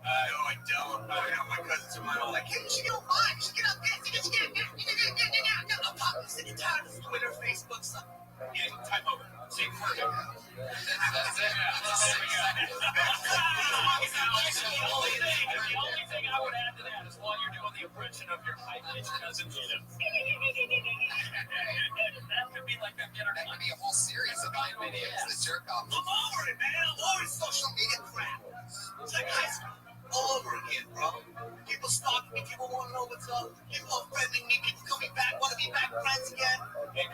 No, I don't. I have my cousins in my own like, hey, you should get on mine. You should get on this. You should get I'm not listening to Twitter, Facebook, stuff. Yeah, type over. See, perfect. That's it. The only thing I would add to that is while you're doing the impression of your high-pitched cousin, that could be like a That could be a whole series of Vine videos, the jerk off. I'm over it, man. I'm over social media crap. It's like high school. All over again, bro. People stalking me. People want to know what's up. People are friending me. People coming back. Want to be back friends again. There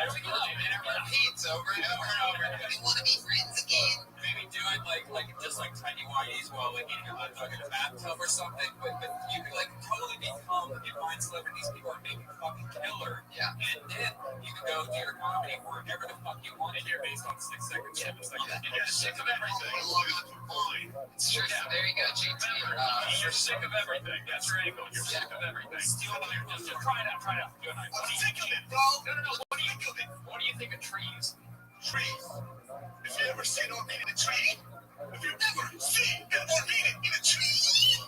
we go. It repeats over and over and over. They want to be friends again. Maybe do it like just like tiny whiteys while like eating a hot dog in a bathtub or something. But you could like totally become a Vine celebrity. These people are making fucking killer. Yeah. And then you can go do your comedy wherever the fuck you want. And you're based on 6 seconds. Yeah, it's like you're sick of everything. Log on to Vine. It's true. There you go, GT. You're sick of everything. That's your angle. You're sick of everything. Just try it out. Do a nice. I'm sick of it, bro. No. What do you think of trees? Trees. If you ever seen or been in a tree, if you've never seen or been in a tree,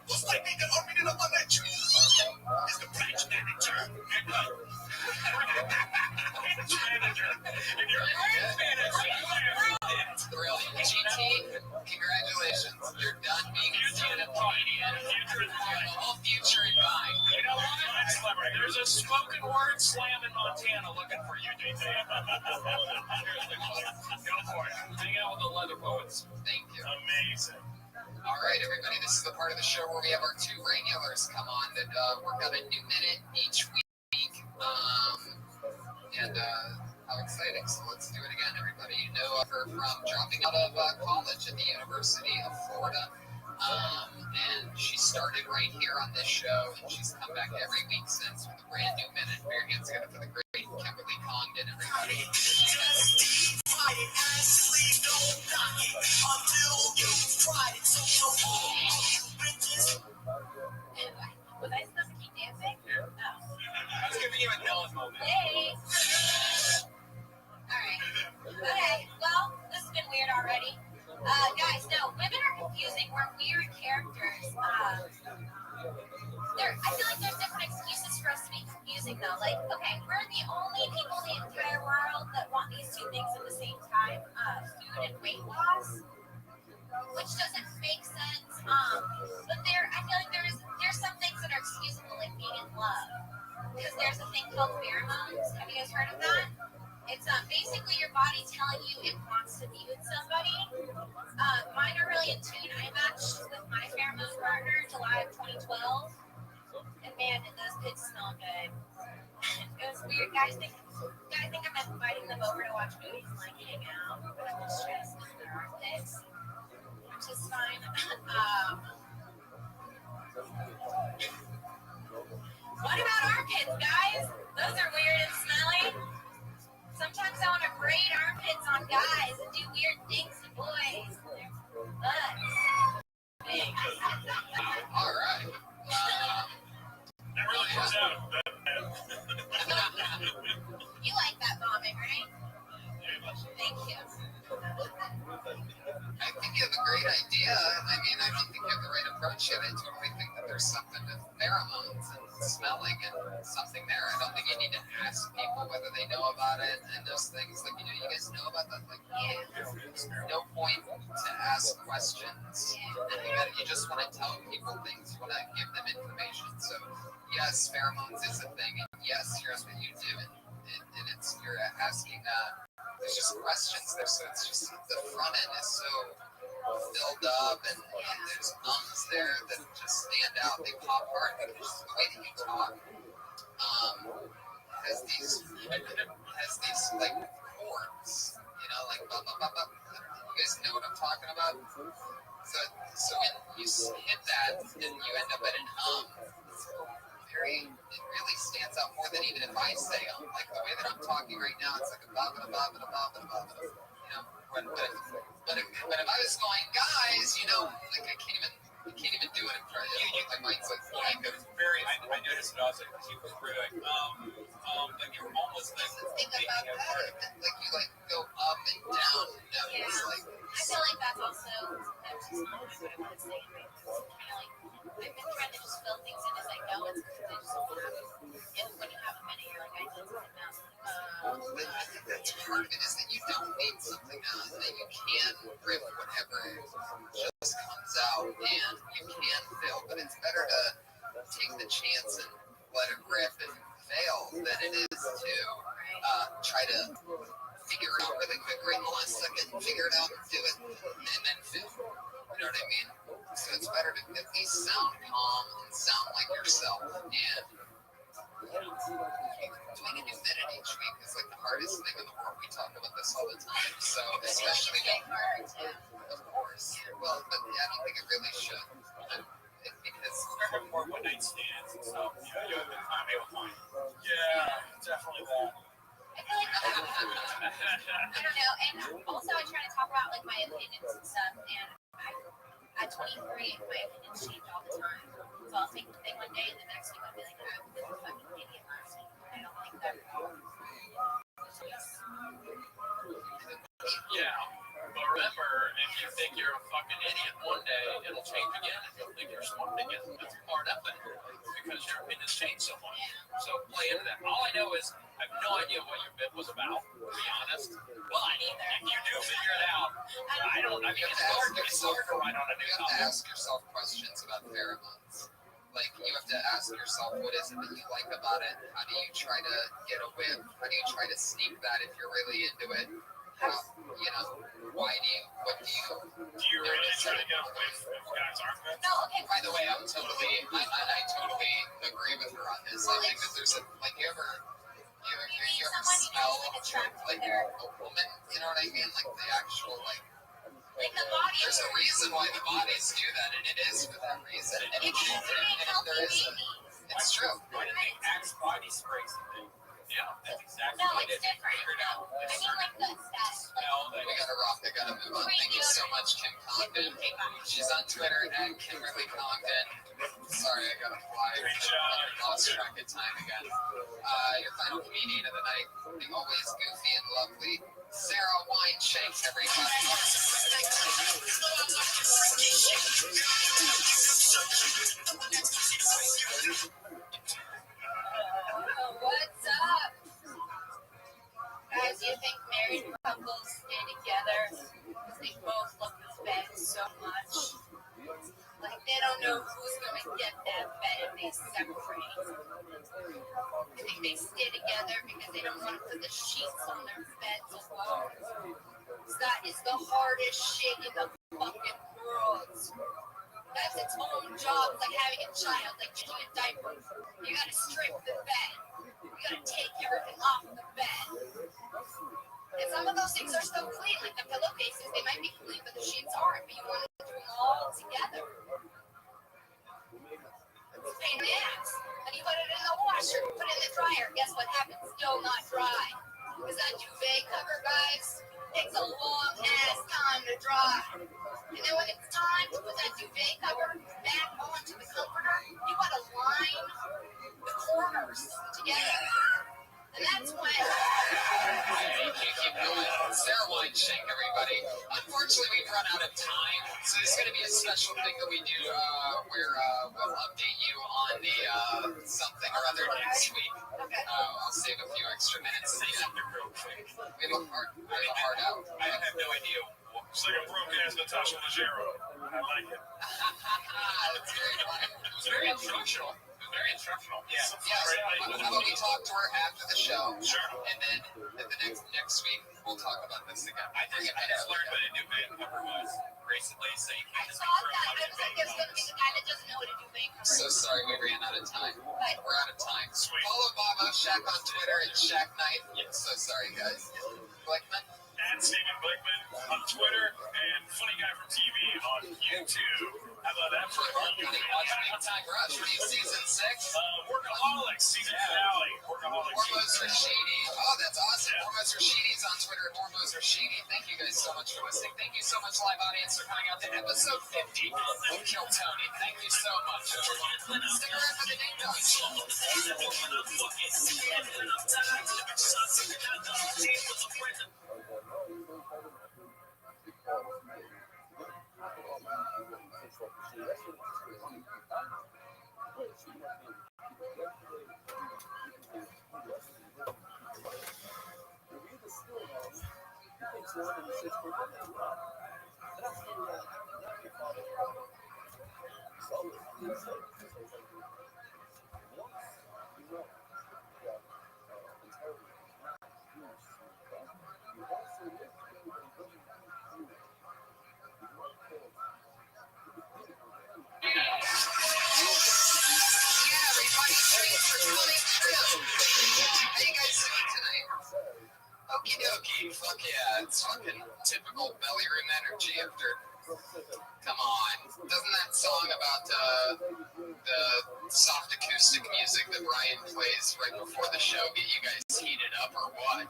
what's likely to or been up on that tree is the branch manager. Branch manager. If you're a branch manager, you have Brilliant. GT, congratulations. You're done being a stand-up comedian. You have the whole future in mind. You know what? There's a spoken word slam in Montana looking for you, GT. Go for it. Hang out with the leather poets. Thank you. Amazing. All right, everybody. This is the part of the show where we have our two regulars come on that work out a new minute each week. How exciting. So let's do it again, everybody. You know her from dropping out of college at the University of Florida. And she started right here on this show, and she's come back every week since with a brand new minute. Bear hands together for the great Kimberly Congdon, everybody. Was I supposed to keep dancing? Yeah. Oh. I was giving you a Dylan moment. Yay! Alright. Okay, well, this has been weird already. Guys, no, women are confusing. We're weird characters. I feel like there's different excuses for us to be confusing, though. Like, okay, we're the only people in the entire world that want these two things at the same time, food and weight loss, which doesn't make sense. But I feel like there's some things that are excusable, like being in love. Because there's a thing called pheromones. Have you guys heard of that? It's basically your body telling you it wants to be with somebody. Mine are really in tune. I matched with my pheromone partner in July of 2012. And man, did those kids smell good. It was weird. Guys think I'm inviting them over to watch movies and like hang out. But I'm just trying to sniff their armpits, which is fine. What about armpits, guys? Those are weird and smelly. Sometimes I want to braid armpits on guys and do weird things to boys. But All right. That really comes out. you like that vomit, right? Thank you. I think you have a great idea. I mean, I don't think you have the right approach yet. I totally think that there's something to pheromones and smelling and something there. I don't think you need to ask people whether they know about it and those things. Like, you guys know about that? Like, there's no point to ask questions. You just want to tell people things. You want to give them information. So, yes, pheromones is a thing. And yes, here's what you do. And you're asking there's just questions there, so it's just the front end is so filled up, and there's ums there that just stand out. They pop hard because the way that you talk has these like chords, like blah, blah, blah, blah. You guys know what I'm talking about? So when you hit that, and you end up at an it really stands out more than even if I say like the way that I'm talking right now, it's like a blah, blah, blah, blah, blah, blah, blah, blah. But if I was going, guys, like I can't even do it in front of you. My mind's like, I noticed it also because you were like, like you were almost like thinking about that. Like you like go up and down. Yeah. It's like, I feel like that's also kind of like I've been trying to just fill things in as I go. It's because I just don't have it. When you have a minute, you're like, I need something else. I think that's part of it is that you don't need something else. That you can rip whatever just comes out and you can fail. But it's better to take the chance and let it rip and fail than it is to try to figure it out really quick right in the last second, figure it out and do it, and then fail. You know what I mean? So it's better to at least sound calm and sound like yourself. And doing a new minute each week is like the hardest thing in the world. We talk about this all the time. So especially, of course. Well, but I don't think it really should. Because there are more one-night stands and stuff. You have the time able to find. Yeah, definitely that. I feel like I don't know, and also I try to talk about like my opinions and stuff, and at 23, my opinions change all the time. So I'll think the thing one day, and the next week I'll be like, I've been a fucking idiot last week. I don't like that at all. Yeah, but remember, if you think you're a fucking idiot one day, it'll change again, and you'll think you're smart again. That's part of it, because your opinions change so much. So play into that. All I know is I have no idea what your bit was about, to be honest. Well, I neither. You do figure it out. I I don't. I mean, You it's have to hard. ask It's hard to write on a new You have to album. ask yourself questions about pheromones. Like, you have to ask yourself, what is it that you like about it? How do you try to get a whiff? How do you try to sneak that if you're really into it? How, what do you Do you really try to get a whiff of guys' armpits? No, okay. By the way, I totally agree with her on this. I think that there's you ever smell like a woman? You know what I mean? Like the actual Like the body. There's a reason why the bodies do that, and it is for that reason. And You can't create healthy babies. It's true. Why do they Axe body sprays the thing? Yeah, that's exactly No, what it's it is. different. Figured out. I mean, like the stats. No, We gotta rock. I gotta move on. Thank you so much, Kim Congdon. She's on Twitter at Kimberly Congdon. Sorry, I gotta fly. Great job. I lost track of time again. Your final comedian of the night, the always goofy and lovely Sarah Wineshake, everybody. What's up? Guys, you think married couples stay together because they both love this bed so much? Like, they don't know who's going to get that bed if they separate. I think they stay together because they don't want to put the sheets on their beds alone. That is the hardest shit in the fucking world. That's its own job. It's like having a child, like changing a diaper. You gotta strip the bed. You gotta take everything off the bed. And some of those things are still clean, like the pillowcases. They might be clean, but the sheets aren't. But you want to do them all together. It's a pain in the ass. And you put it in the washer, put it in the dryer. Guess what happens? Still not dry. Because that duvet cover, guys, takes a long ass time to dry. And then when it's time to put that duvet cover back onto the comforter, you gotta line the corners together. And that's when Keep going. Sarah Wineshake, everybody. Unfortunately, we've run out of time, so there's going to be a special thing that we do where we'll update you on the something or other next week. I'll save a few extra minutes. Say something real quick. We have a hard out. I have no idea. It's like a broken ass Natasha Leggero. I like it. That's very funny. It was very instructional. Very instructional. Yeah. How about we talk to her after the show? Sure. And then at the next week, we'll talk about this again. I just learned what a duvet cover was recently, so you I can't just thought that. I was like, there's gonna be the guy that doesn't know what a duvet I'm cover so is. sorry we ran out of time. But We're out of time. Sweet. Follow Bob Shack on Twitter and Shack Knight. So sorry, guys. Blackman. And Stephen Blickman on Twitter and Funny Guy from TV on YouTube. How about that for a Watch Big Time Rush. What are you, season 6? Workaholics, season finale. Workaholics. Hormones Rashidi. Oh, that's awesome. Hormones Rashidi's on Twitter at Hormones Rashidi. Thank you guys so much for listening. Thank you so much, live audience, for coming out to episode 50 of Kill Tony. Thank you so much, everyone. Stick around for the Ding Dong Show. Okie dokie, fuck yeah, it's fucking typical belly room energy after. Come on, doesn't that song about the soft acoustic music that Ryan plays right before the show get you guys heated up or what?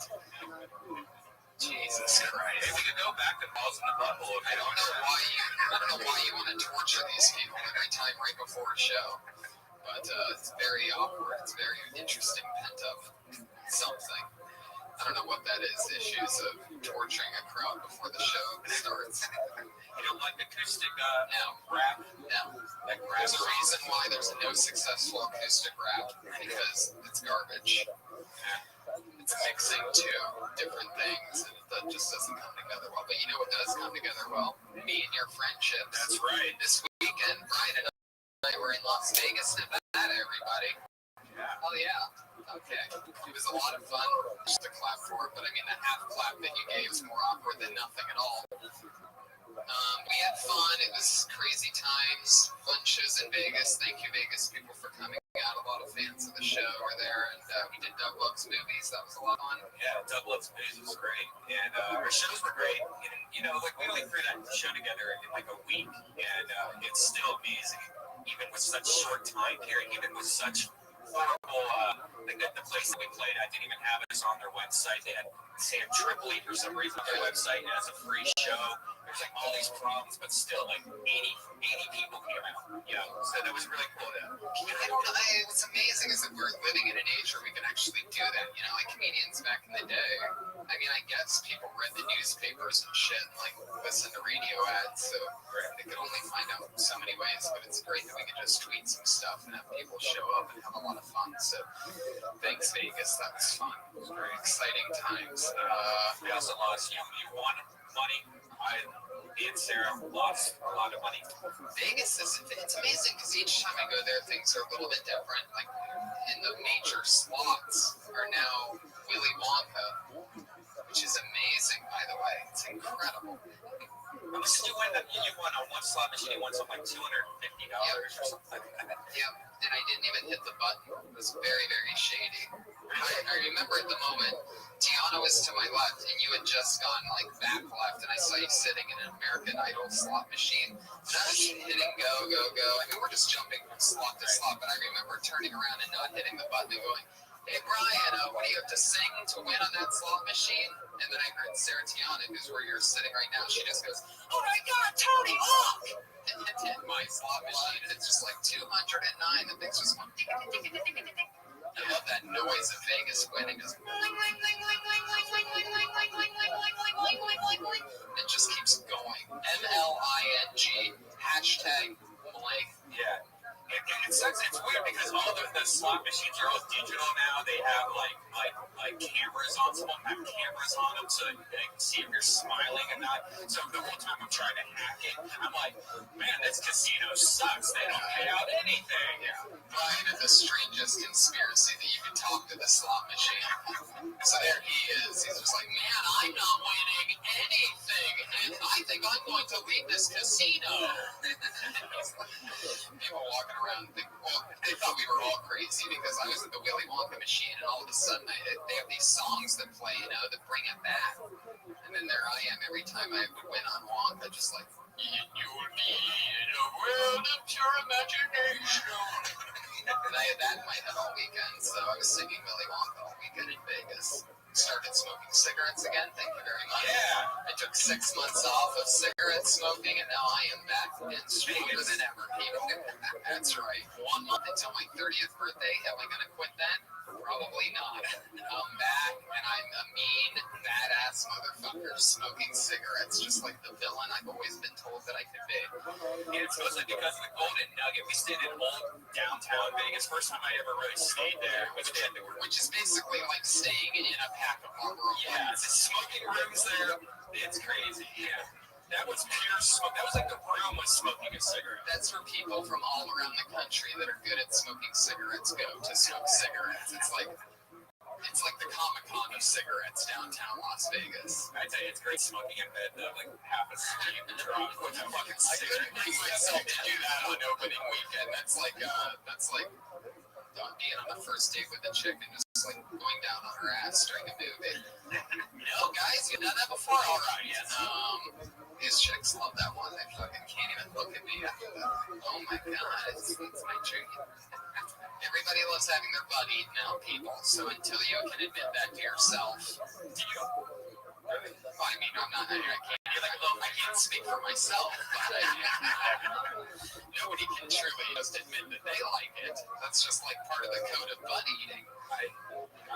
Jesus Christ. We could go back to balls in the butthole. I don't know why you want to torture these people every time right before a show. But it's very awkward. It's very interesting pent up something. I don't know what that is. Issues of torturing a crowd before the show starts. You don't like acoustic Rap? No. There's a reason why there's no successful acoustic rap, because it's garbage. It's mixing two different things, and it stuff just doesn't come together well. But you know what does come together well? Me and your friendships. That's right. This weekend, Brian and I were in Las Vegas, Nevada, everybody. Yeah. Oh, yeah. Okay. It was a lot of fun. Just a clap for it, but I mean, the half clap that you gave is more awkward than nothing at all. We had fun. It was crazy times. Fun shows in Vegas. Thank you, Vegas people, for coming out. A lot of fans of the show were there, and we did Doug Love's movies. That was a lot of fun. Yeah, Doug Love's movies was great, and our shows were great. And, you know, like we only threw that show together in like a week, and it's still amazing, even with such short time period, even with such horrible. Like the place that we played at didn't even have us on their website. They had Sam Tripoli for some reason on their website as a free show. There's like all these problems, but still like 80 people came out. You know, so that was really cool. I don't know. What's amazing is that we're living in an age where we can actually do that. You know, like comedians back in the day. I mean, I guess people read the newspapers and shit, and like listen to radio ads, so they could only find out so many ways. But it's great that we can just tweet some stuff and have people show up and have a lot of fun. So thanks, Vegas. That was fun. It was very exciting times. We also lost. You won money. Me and Sarah lost a lot of money. Vegas it's amazing because each time I go there, things are a little bit different. Like in the major slots are now Willy Wonka, which is amazing, by the way. It's incredible. How much did you win? You won on one slot machine. You won something like $250 or something like that. Yep. And I didn't even hit the button. It was very, very shady. I remember at the moment, Tiana was to my left, and you had just gone like back left, and I saw you sitting in an American Idol slot machine. And I was hitting go, go, go. I mean, we're just jumping from slot to slot, but I remember turning around and not hitting the button and going, "Hey, Brian, what do you have to sing to win on that slot machine?" And then I heard Sarah Tiana, who's where you're sitting right now, she just goes, "Oh my God, Tony Hawk!" And hit my slot machine, and it's just like 209. The thing's just going, ding, ding, ding, ding, ding, ding, ding. I love that noise of Vegas winning. Just it just keeps going. MLING hashtag blank. Yeah. It sucks. It's weird because all the slot machines are all digital now. They have like cameras on. Some of them have cameras on them so that they can see if you're smiling and not. So the whole time I'm trying to hack it, I'm like, man, this casino sucks. They don't pay out anything. Brian is the strangest conspiracy that you can talk to the slot machine. So there he is. He's just like, man, I'm not winning anything, and I think I'm going to leave this casino. People walking around think, well, they thought we were all crazy because I was at the Willy Wonka machine, and all of a sudden they have these songs that play, you know, that bring it back. And then there I am every time I would win on Wonka, just like, you'll be in a world of pure imagination. And I had that in my head all weekend, so I was singing Willy Wonka all weekend in Vegas. Started smoking cigarettes again, thank you very much. Yeah. I took 6 months off of cigarette smoking, and now I am back and stronger than ever, people. That's right. 1 month until my 30th birthday. Am I going to quit then? Probably not. I'm back, and I'm a mean, badass motherfucker smoking cigarettes, just like the villain I've always been told that I could be. And it's mostly because of the Golden Nugget. We stayed in old downtown Vegas. First time I ever really stayed there, which is basically like staying in a pack of Marlboro. Yeah, the smoking rooms there. It's crazy. Yeah. That was pure smoke. That was like the room was smoking a cigarette. That's where people from all around the country that are good at smoking cigarettes go to smoke cigarettes. It's like the Comic-Con of cigarettes downtown Las Vegas. I tell you, it's great smoking in bed though, like half a steam drop with a fucking cigarette. I couldn't bring myself to do that on opening weekend. That's like being on the first date with a chick and just like going down on her ass during a movie. No, guys, you've done that before, all right? Yes. These chicks love that one. They fucking can't even look at me after that. Oh my God, it's my dream. Everybody loves having their butt eaten out, people. So until you can admit that to yourself, do you? I mean, I'm not. I can't speak for myself, but nobody can truly just admit that they like it. That's just like part of the code of butt eating. I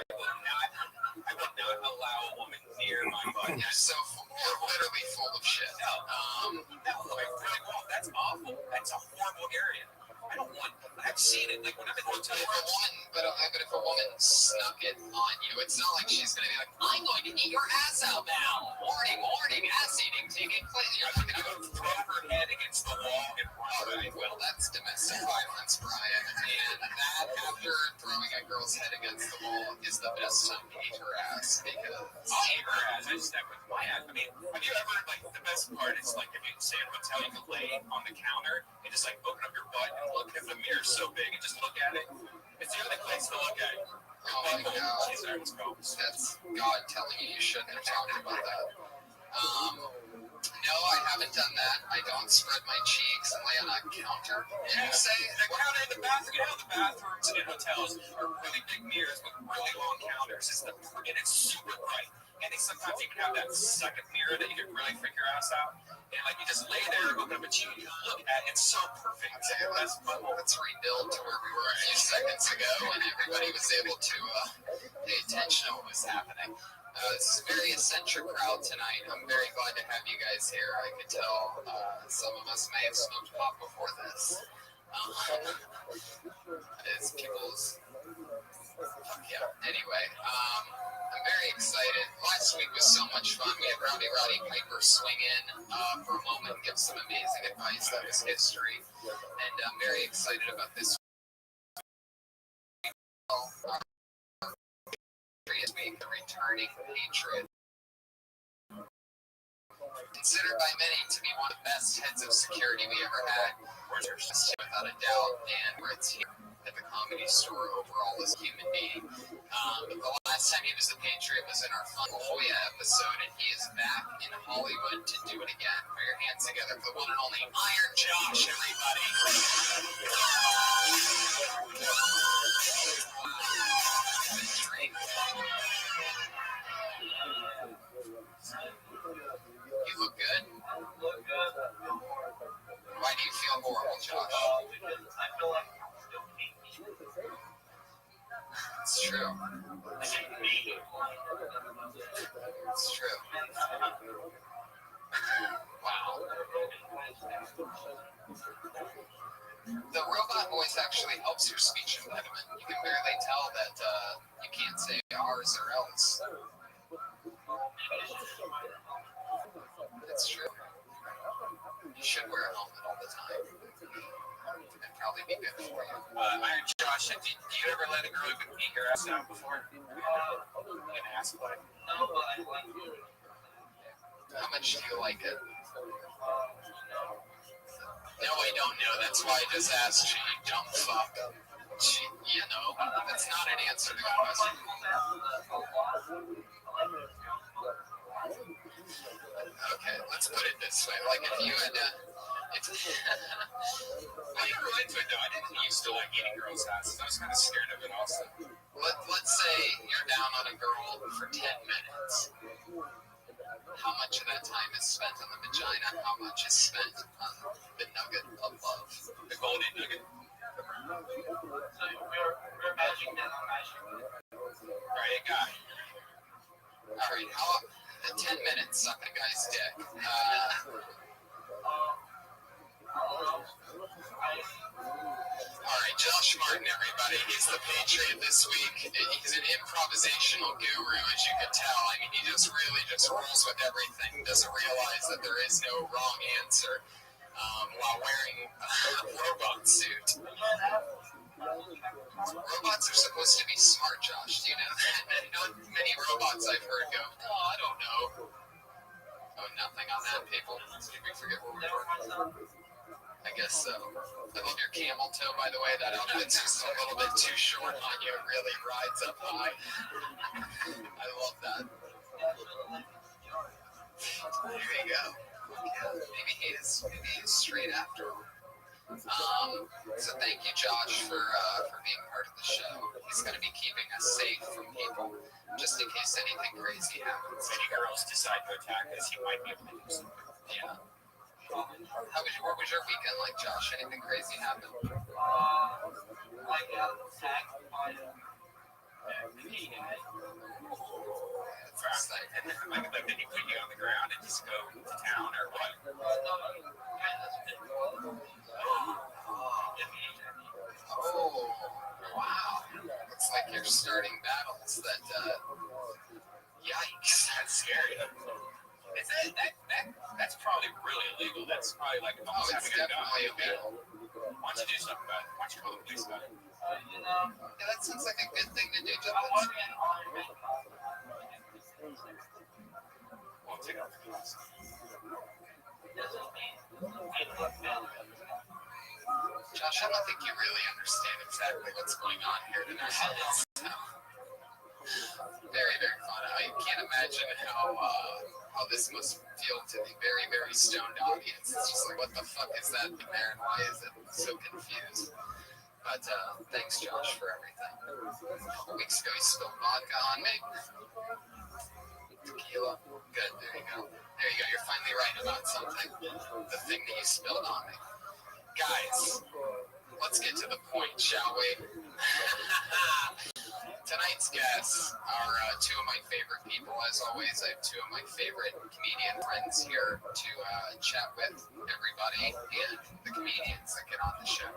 would not allow a woman near my butt. You're literally full of shit. No, I really won't. That's awful. That's a horrible area. I don't want. I've seen it. Like when I'm in hotel rooms. But if a woman snuck it on you, it's not like she's gonna be like, I'm going to to eat your ass out now. Morning, ass eating taking place. You're not going to go Throw her head against the wall and run. all right, well, that's domestic violence, Brian. And that, after throwing a girl's head against the wall, is the best time to eat her ass because I'll eat her ass. I just never with my ass. I mean, have you ever, like, the best part is, like, if you say at a hotel, you can lay on the counter and just, like, open up your butt and look at the mirror so big and just look at it. It's the only place to look at. oh my God, that's God telling you shouldn't have talked about that. No, I haven't done that. I don't spread my cheeks and lay on a counter. Yeah, say the counter in the bathroom. You know, the bathrooms in hotels are really big mirrors with really long counters. And it's super bright. And they sometimes even have that second mirror that you can really freak your ass out. And like you just lay there, open up a cheek, you look at it. It's so perfect. Okay, let's rebuild to where we were a few seconds ago, and everybody was able to pay attention to what was happening. This is a very eccentric crowd tonight. I'm very glad to have you guys here. I could tell some of us may have smoked pot before this. It's people's... Yeah, anyway, I'm very excited. Last week was so much fun. We had Roddy Piper swing in for a moment and give some amazing advice. That was history. And I'm very excited about this week, the returning Patriot. Considered by many to be one of the best heads of security we ever had. Without a doubt. And where it's here at the Comedy Store overall as a human being. The last time he was the Patriot was in our Fun La Jolla episode, and he is back in Hollywood to do it again. Put your hands together for the one and only Iron Josh, everybody. You look good. Why do you feel horrible, Josh? I feel like It's true. It's true. Wow. The robot voice actually helps your speech impediment. You can barely tell that you can't say R's or else. It's true. You should wear a helmet all the time. It'd probably be good for you. Iron Josh, do you ever let a girl even eat your ass out before? An ass play? no, but I like it. How much do you like it? No, I don't know. That's why I just asked you, you dumb fuck. You know, that's not an answer to the question. Okay, let's put it this way. Like if you had to... I grew into it though. I didn't used to like eating girls' asses. I was kind of scared of it also. Let's say you're down on a girl for 10 minutes. How much of that time is spent on the vagina? How much is spent on the nugget above? The golden nugget. So we're matching that on matching. Right, guy. All right, how 10 minutes suck a guy's dick. All right, Josh Martin, everybody. He's the Patriot this week. He's an improvisational guru, as you can tell. I mean, he just really rolls with everything. Doesn't realize that there is no wrong answer while wearing a robot suit. Robots are supposed to be smart, Josh. Do you know that? Not many robots I've heard go, oh, I don't know. Oh, nothing on that, people. Did we forget what we were? I guess so. I love your camel toe, by the way. That outfit's just a little bit too short on you. It really rides up high. I love that. There you go. Yeah, maybe he is straight after all. So thank you, Josh, for being part of the show. He's going to be keeping us safe from people, just in case anything crazy happens. If any girls decide to attack us, he might be able to do something. Yeah. What was your weekend like, Josh? Anything crazy happen? I got attacked by a bee guy. That's exciting. Like, did he put you on the ground and just go to town or what? Oh, wow. Looks like you're starting battles that, yikes. scary. Is that's probably really illegal. That's probably like almost it's having a gun. definitely illegal. Why don't you do something about it? Why don't you call the police about it? Yeah, that sounds like a good thing to do. Well, take off the glass. Josh, I don't think you really understand exactly what's going on here tonight. Very, very fun. I can't imagine how this must feel to the very, very stoned audience. It's just like, what the fuck is that in there, and why is it so confused? But thanks, Josh, for everything. A couple weeks ago, you spilled vodka on me. Tequila. Good. There you go. There you go. You're finally right about something. The thing that you spilled on me. Guys, let's get to the point, shall we? Tonight's guests are two of my favorite people. As always, I have two of my favorite comedian friends here to chat with everybody and the comedians that get on the show.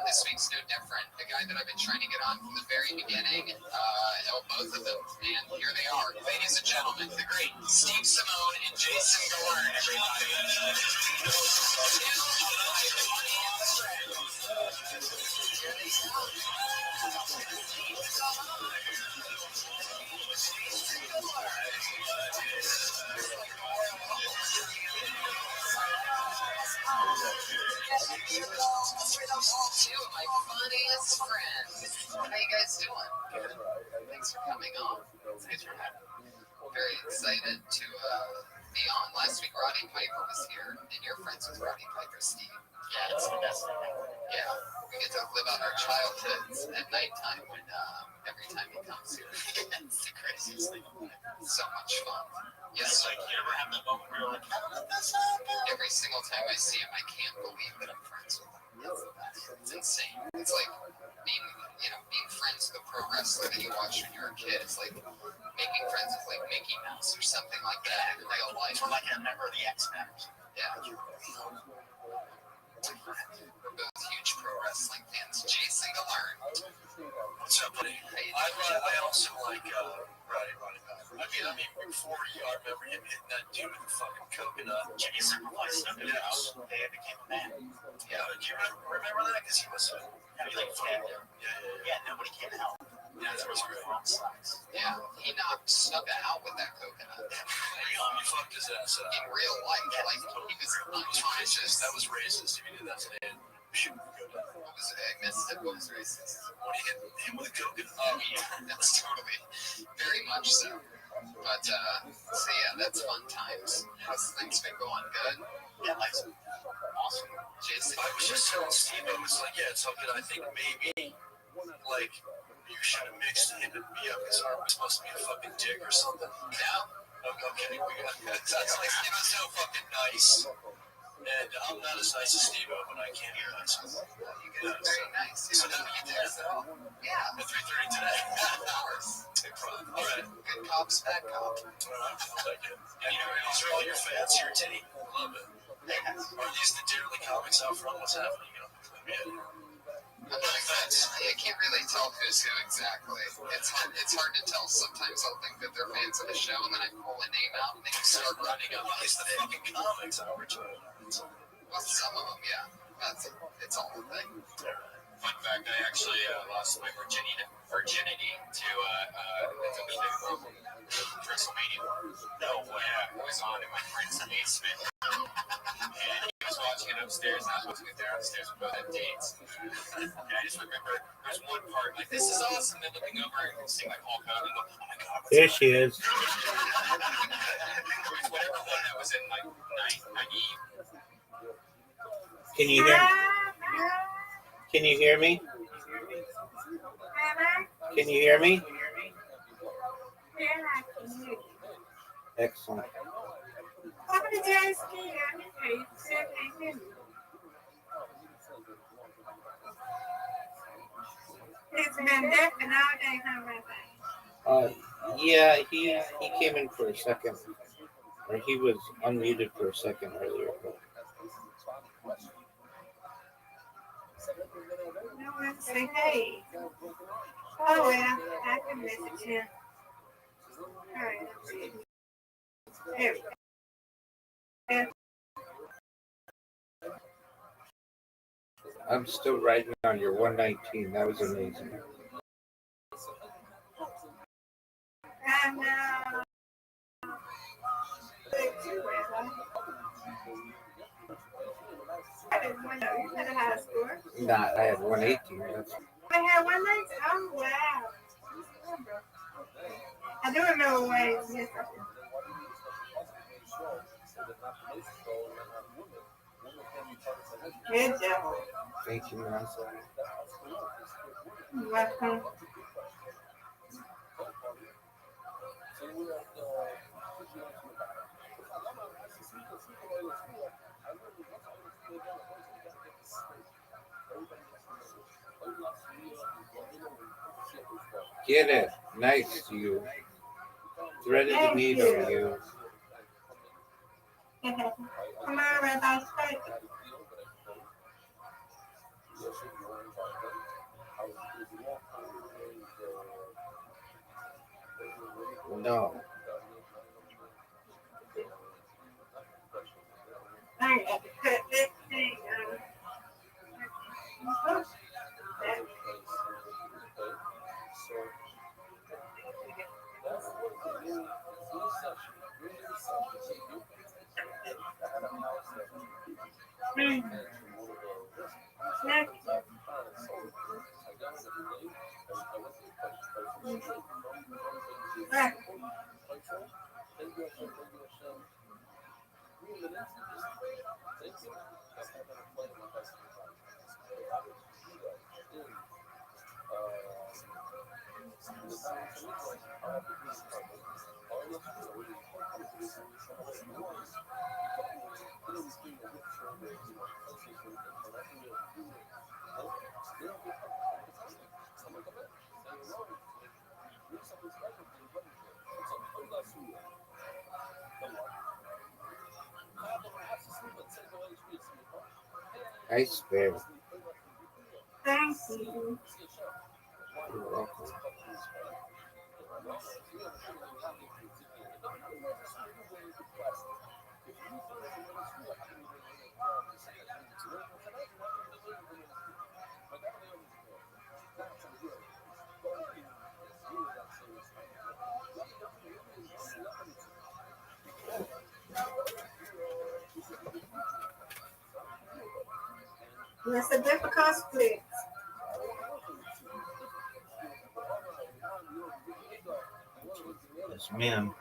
This week's no different. The guy that I've been trying to get on from the very beginning, both of them, and here they are. Ladies and gentlemen, the great Steve Simone and Jason Galern, everybody. Two of my funniest friends. How you guys doing? Good. Thanks for coming on. Thanks for having me. Very excited to be on. Last week, Roddy Piper was here, and you're friends with Roddy Piper, Steve. Yeah, it's the best thing ever. Yeah, we get to live out our childhoods at nighttime when every time he comes here. It's the craziest thing. So much fun. Yes, It's like you ever have that moment where you're like, how did this happen? every single time I see him, I can't believe that I'm friends with him. It's insane. It's like being friends with a pro wrestler that you watch when you're a kid. It's like making friends with like Mickey Mouse or something like that in real life. Or like a member of the X-Men. Yeah. We're both huge pro wrestling fans. Jason Galern. What's up, buddy? I also like Roddy Piper. I mean, before I remember him hitting that dude with the fucking coconut. Jimmy sacrificed him to the house. They became a man. Yeah, do you remember that? Because he was He like tagged him. yeah. Yeah, nobody can help. Yeah, that was great. Wrong size. Yeah, he knocked Snugga out with that coconut. You fucked his ass up. In real life, like he was unconscious. That was racist if you did that to him. Shoot, go down. I missed it. What was racist? When he hit him with a coconut. Oh yeah, that's totally, very much so. But so yeah, that's fun times. How's things been going? Good. Yeah, like Awesome. Jason. I was just telling Steve, I was like, yeah, it's okay. I think maybe, like, you should have mixed him and me up because I was supposed to be a fucking dick or something. Yeah. Okay, that's like, you know, so fucking nice. And I'm not as nice as Steve, but I can be nice. You guys are very nice. You don't know you did at all. Yeah. At 3:30 today. Of course. All right. Good cops, bad cop. Thank you. And these are all your fans here, Teddy. Love it. Are these the dearly comics out front? What's happening? I can't really tell who's who exactly. It's hard to tell. Sometimes I'll think that they're fans of the show, and then I pull a name out, and they start running up. It's the fucking comics, Albert. Well, some of them, yeah. It's all a thing. Fun fact, I actually lost my virginity to WrestleMania. No way. Yeah, it was on in my friend's basement. And he was watching it upstairs, and I was watching it downstairs. We both had dates. And I just remember there's one part, like, this is awesome. Then looking over and seeing like Hulk Hogan and go, oh my god. There she is. It was whatever one that was in like 90. Can you hear? Can you hear me? Can you hear me? Excellent. It's been deafening all day, huh, Rabbi? Yeah, he came in for a second, or he was unmuted for a second earlier. But No one say hey. Oh well, I can message him. All right, I'm still writing on your 119. That was amazing. And you had a high score. Nah, I had 118. That's I had 119. Oh wow. I do remember when Good job. thank you, man. Welcome. Get it. Nice, you. Threaded the Thank needle, you. you. Come on, Rabbi, straight. No. I got to cut this thing. I swear. Thank you. You're welcome. It's a difficult split. Yes, ma'am.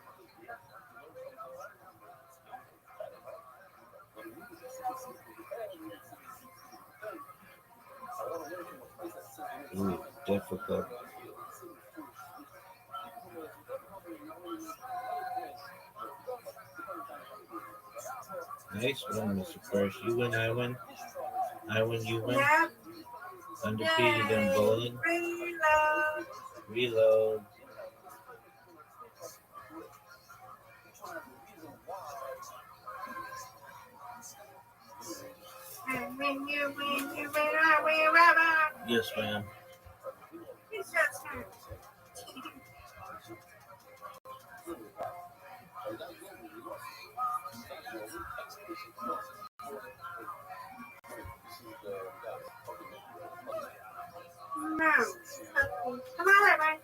Ooh, difficult. Nice one, Mr. First. You win, I win. I win, you win. Yep. Undefeated in bowling. Reload. Reload. And when you win, I win, Rabbi. Yes, ma'am. It's your turn. No. Come on, Rabbi.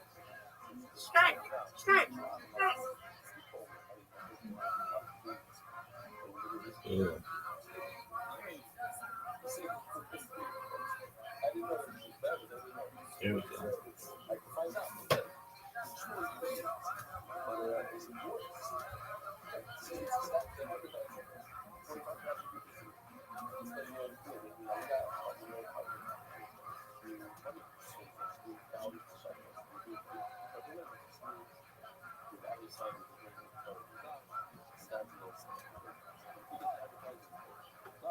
Straight. Straight. Straight. Yeah. Here we go.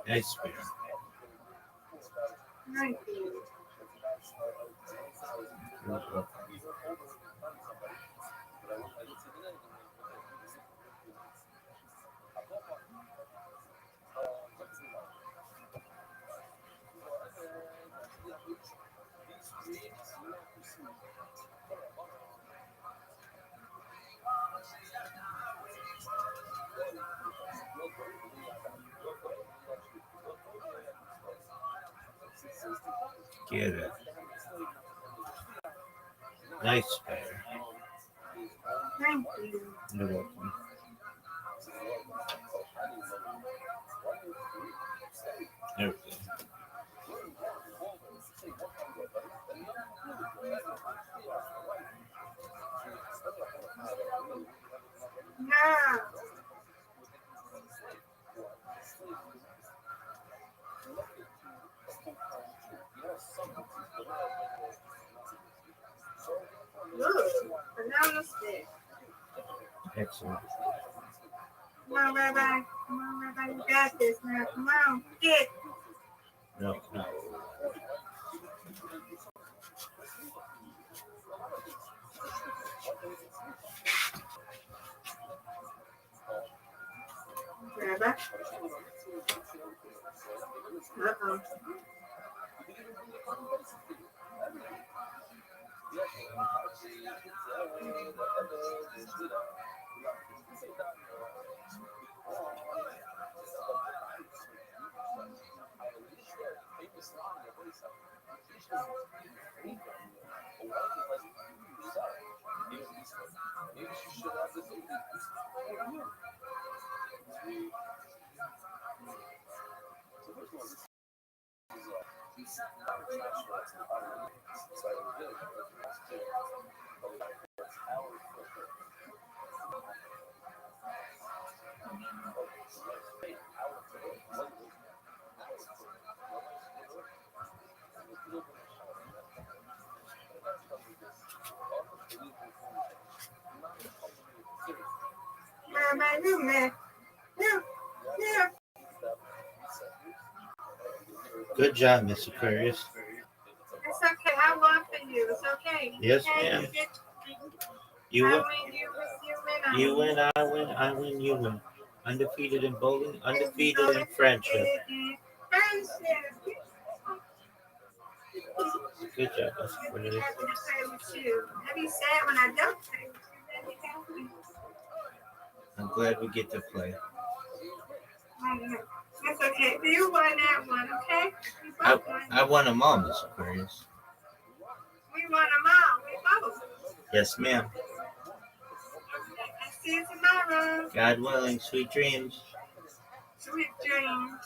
Nice spear. Thank you. You're welcome. Get it. Nice bear. Thank you. You're welcome. There we go. No. Look, banana stick. Excellent. Come on, Rabbi. Come on, Rabbi. You got this now. Come on. Get. No, no. Rabbi. Uh-oh. Rabbi, you man. Yeah. Yeah. Good job, Miss Aquarius. It's okay. I want for you. It's okay. Yes, Okay, ma'am. you You I win. win, you win, you win. You win, I win, I win, you win. Undefeated in bowling, undefeated in friendship. Friendship. Good job, Miss I'd be Aquarius. happy to play with you. I'd be sad when I don't play with you. I'd be happy. I'm glad we get to play. That's okay. You won that one, okay? We both won. I won them all, Miss Aquarius. We won them all. We both. Yes, ma'am. I see you tomorrow. God willing, sweet dreams. Sweet dreams.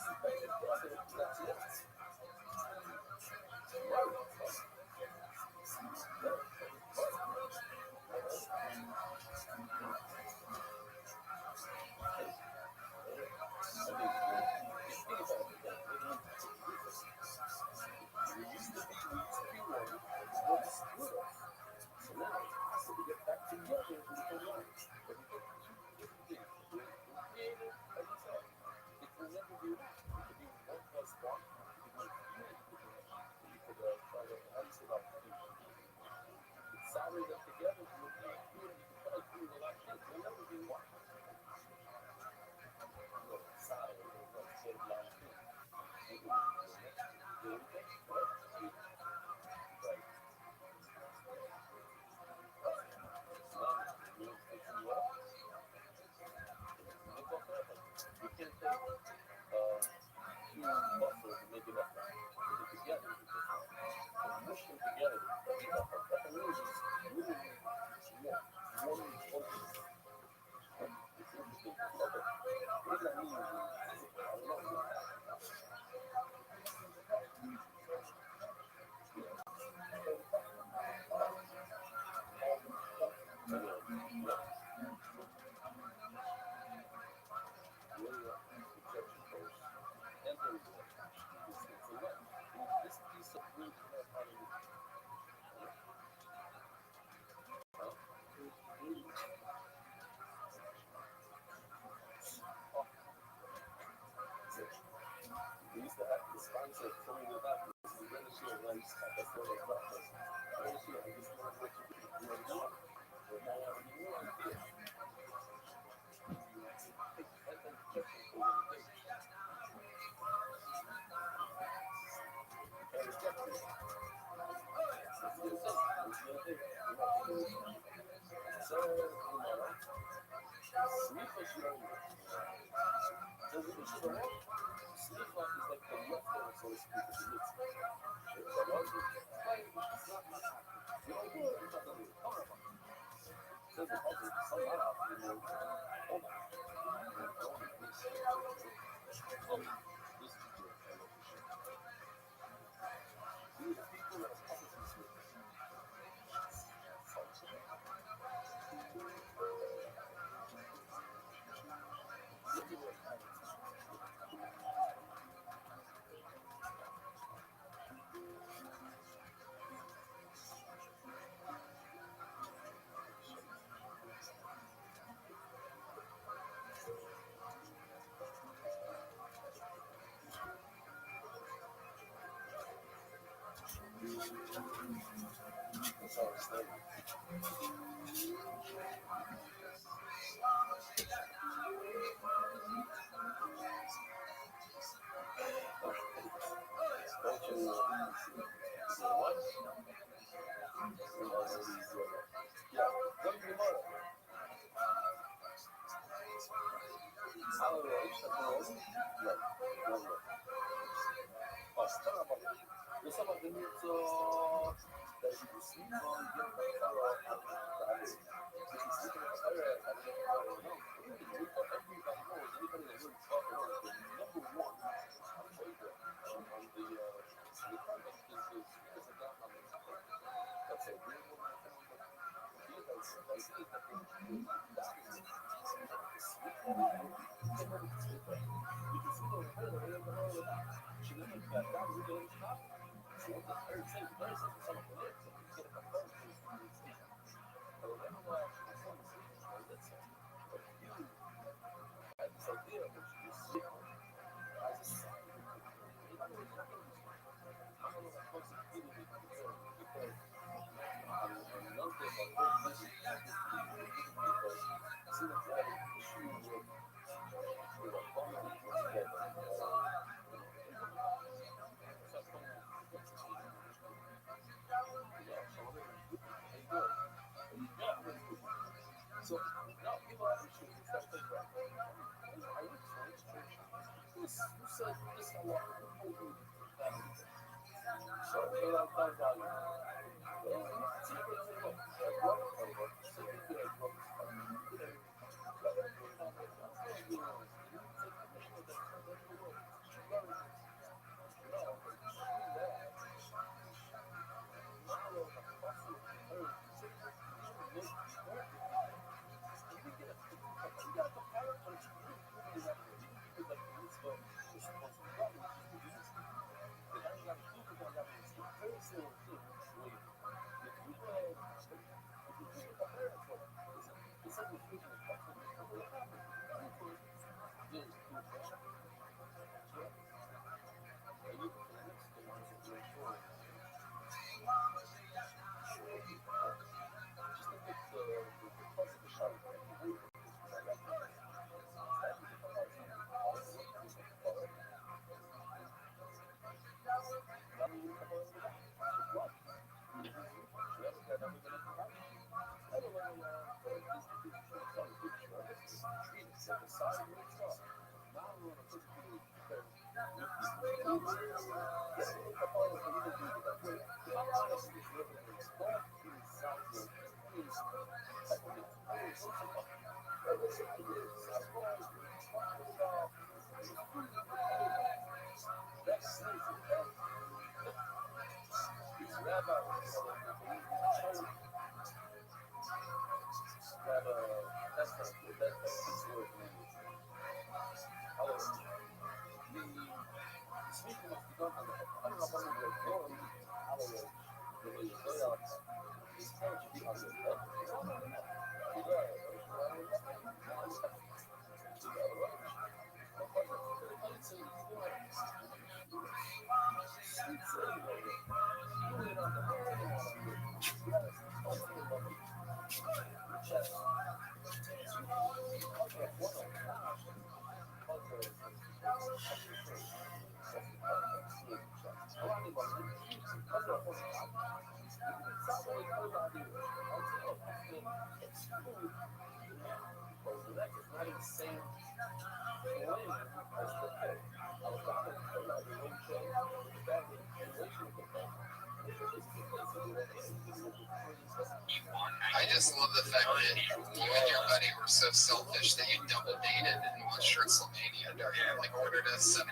I just love the fact that you and your buddy were so selfish that you double dated and watched WrestleMania during it. Like ordered a $70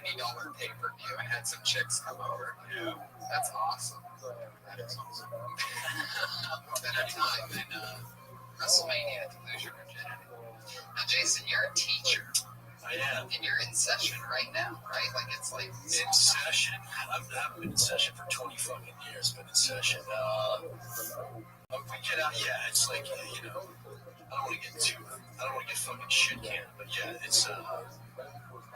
pay-per-view and had some chicks come over. Yeah. That's awesome. That is awesome. Better time than WrestleMania to lose your virginity. Now, Jason, you're a teacher. I am. And you're in session right now, right? Like it's like In session? I've been in session for 20 fucking years. Been in session. We get out. Yeah, it's like you know. I don't want to get fucking shit canned, but yeah, it's I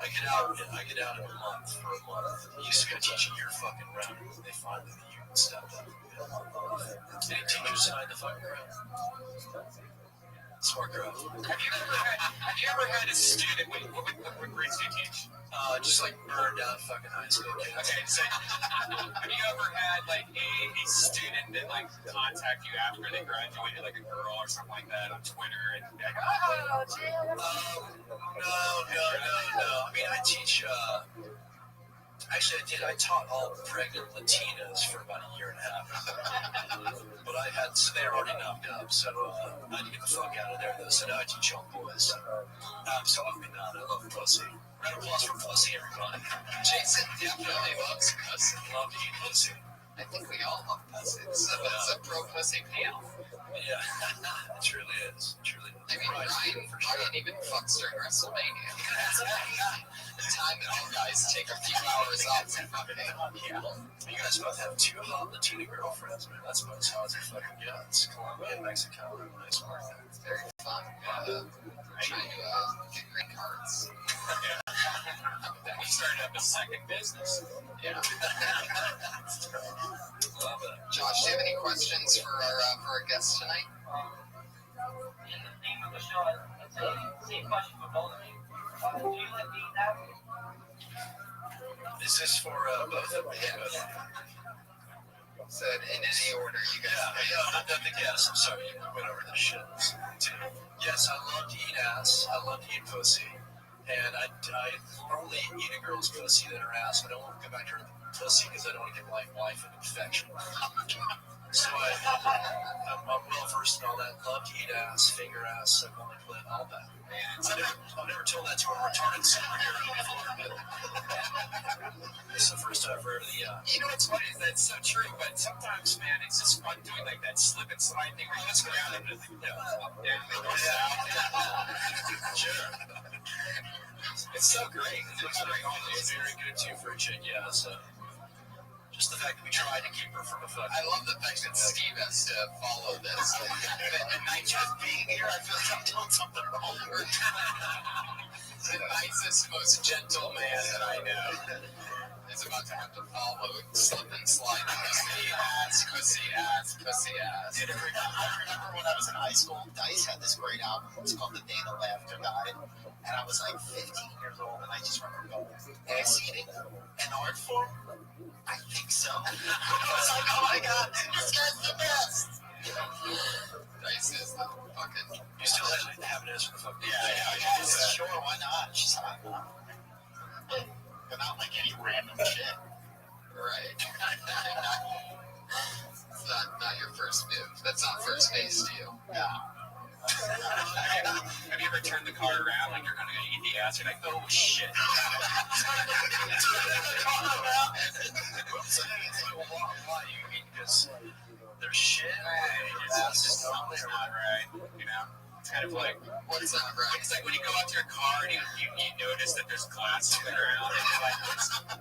get out in a month for a month. You just gotta teach a year fucking round, and they finally you can step up. Any teachers sign the fucking ground. Smart girl. Have you ever had a student? Wait, what grades do you teach? Just like burned out fucking high school kids. Okay, so have you ever had like a student that like contact you after they graduated, like a girl or something like that on Twitter, and be like, oh, Jim. No. I mean, I teach. Actually, I did. I taught all pregnant Latinas for about a year and a half. But so they were already knocked up, so I had to get the fuck out of there, though. So now I teach young boys. So I mean, I love pussy. Round of applause for pussy, everybody. Jason definitely loves pussy. Love to eat pussy. I think we all love pussy. It's a pro-pussy panel. Yeah, it truly is. It truly is. I mean, Ryan even fucks during WrestleMania. The time that all guys take a few hours off to fucking yeah. You guys both have two hot Latina girlfriends, man. That's about as hot as it fucking gets. Colombia and Mexico. Nice work. It's very fun. Trying to get green cards. We started up a second business. Yeah. Love it. Josh, do you have any questions for our guest tonight? In the theme of the show, it's the same question for both of you. Do you like being that? Is this for both of them? Yeah. So in any order, you guys. Yeah, I'm the guest. I'm sorry, you went over this shit. Yes, I love to eat ass. I love to eat pussy. And I normally eat a girl's pussy than her ass. I don't want to go back to her pussy because I don't want to give my wife an infection. So I'm well versed in all that. Love to eat ass, finger ass, suck on my clit, all that. I've never told that to a retarded superhero before, but it's the first time I've heard of the. You know what's funny is that's so true, but sometimes, man, it's just fun doing like that slip and slide thing where you just go down and just up, down, and go south. Sure. It's so great. It's like all It's very good too for a chick, yeah. So just the fact that we tried to keep her from a fucking. I love the fact that Steve has to follow this. And I just being here, I feel like I'm doing something wrong. The nicest, most gentle man that I know is about to have to follow, slip and slide. Pussy ass. Dude, I remember when I was in high school, Dice had this great album. It was called The Day the Laughter Died. And I was like 15 years old, and I just remember going, have you seen it? An art form? I think so. I was like, oh my god, this guy's the best. Dice is the fucking. You still have an answer for fucking. Yeah. Sure, why not? She's hot. But not like any random shit. Right. It's not your first move. That's not first base to you. No. Have you ever turned the car around like you're going to eat the ass? You're like, oh shit. Because there's shit. It's just something's not right. You know? It's kind of like, What's not right? it's like when you go out to your car and you notice that there's glass on the ground.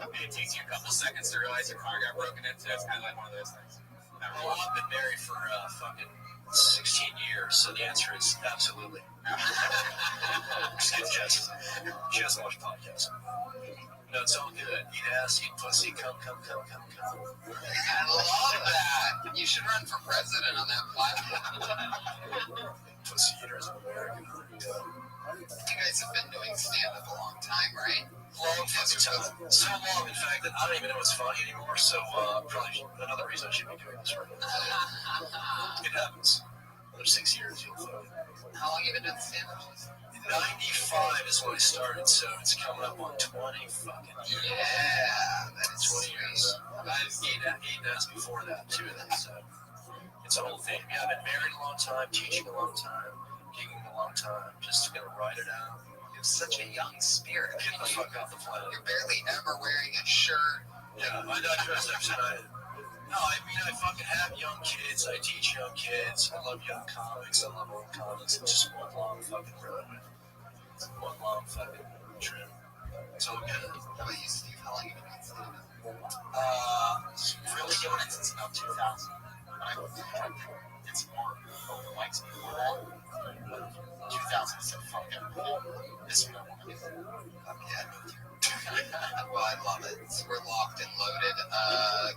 And it takes you a couple seconds to realize your car got broken into. It's kind of like one of those things. Well, I've been married for fucking 16 years, so the answer is absolutely. Yes. She doesn't watch podcasts. No, it's all good. Eat ass, eat pussy, come. I love that. You should run for president on that platform. Pussy eaters of America. You guys have been doing stand-up a long time, right? Long fucking time. So long, in fact, that I don't even know what's funny anymore, so probably another reason I should be doing this right now. It happens. Another 6 years, you'll find. How long have you been doing stand-up? 95 is when I started, so it's coming up on 20 fucking years. Yeah, that is 20 years. I was eating ass before that, too, then, so. It's a whole thing. Yeah, I've been married a long time, teaching a long time, gigging a long time, just gonna ride it out. You have such a young spirit. Get the fuck off the planet. You're barely ever wearing a shirt. Yeah, I dress up tonight. No, I mean, I fucking have young kids. I teach young kids. I love young comics. I love old comics. It's just one long fucking road. One long fucking trip. It's all good. How about you, Steve? How long have you been stand-up? Really doing it since about 2000. I did some more open mics before that. 2000, I said, fuck everything. This is what I want to do. Well, I love it. We're locked and loaded.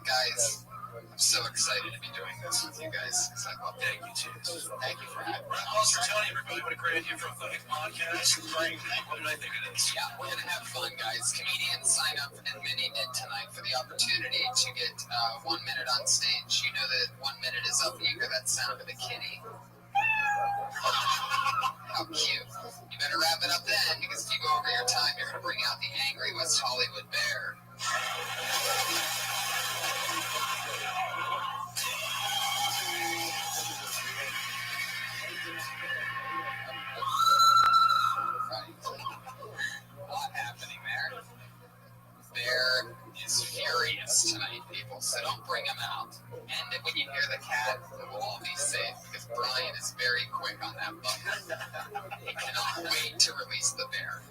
Guys, I'm so excited to be doing this with you guys because I love it. Thank you, too. Thank you for having me. Applause for Tony, everybody. What a great idea for a fucking podcast. Great. What did I think of this? Yeah, we're going to have fun, guys. Comedians sign up, and many did tonight, for the opportunity to get 1 minute on stage. You know that 1 minute is up, and you hear that sound of a kitty. How cute. You better wrap it up then, because if you go over your time, you're going to bring out the angry West Hollywood bear. A lot happening there. Bear is furious tonight, people, so don't bring him out. And when you hear the cat, we'll all be safe, because Brian is very quick on that button. He cannot wait to release the bear.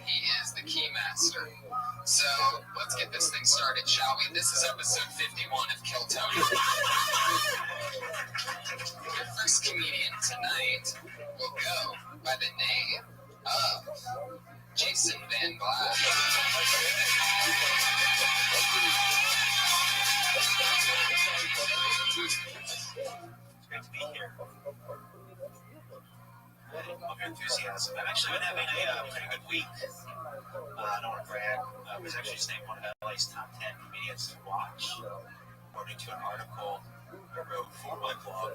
He is the key master. So let's get this thing started, shall we? This is episode 51 of Kill Tony. Your first comedian tonight will go by the name of Jason Van Glass. It's great to be here. Love your enthusiasm. I've actually been having a pretty good week. I don't want to brag. I was actually just named one of LA's top 10 comedians to watch, according to an article I wrote for my blog.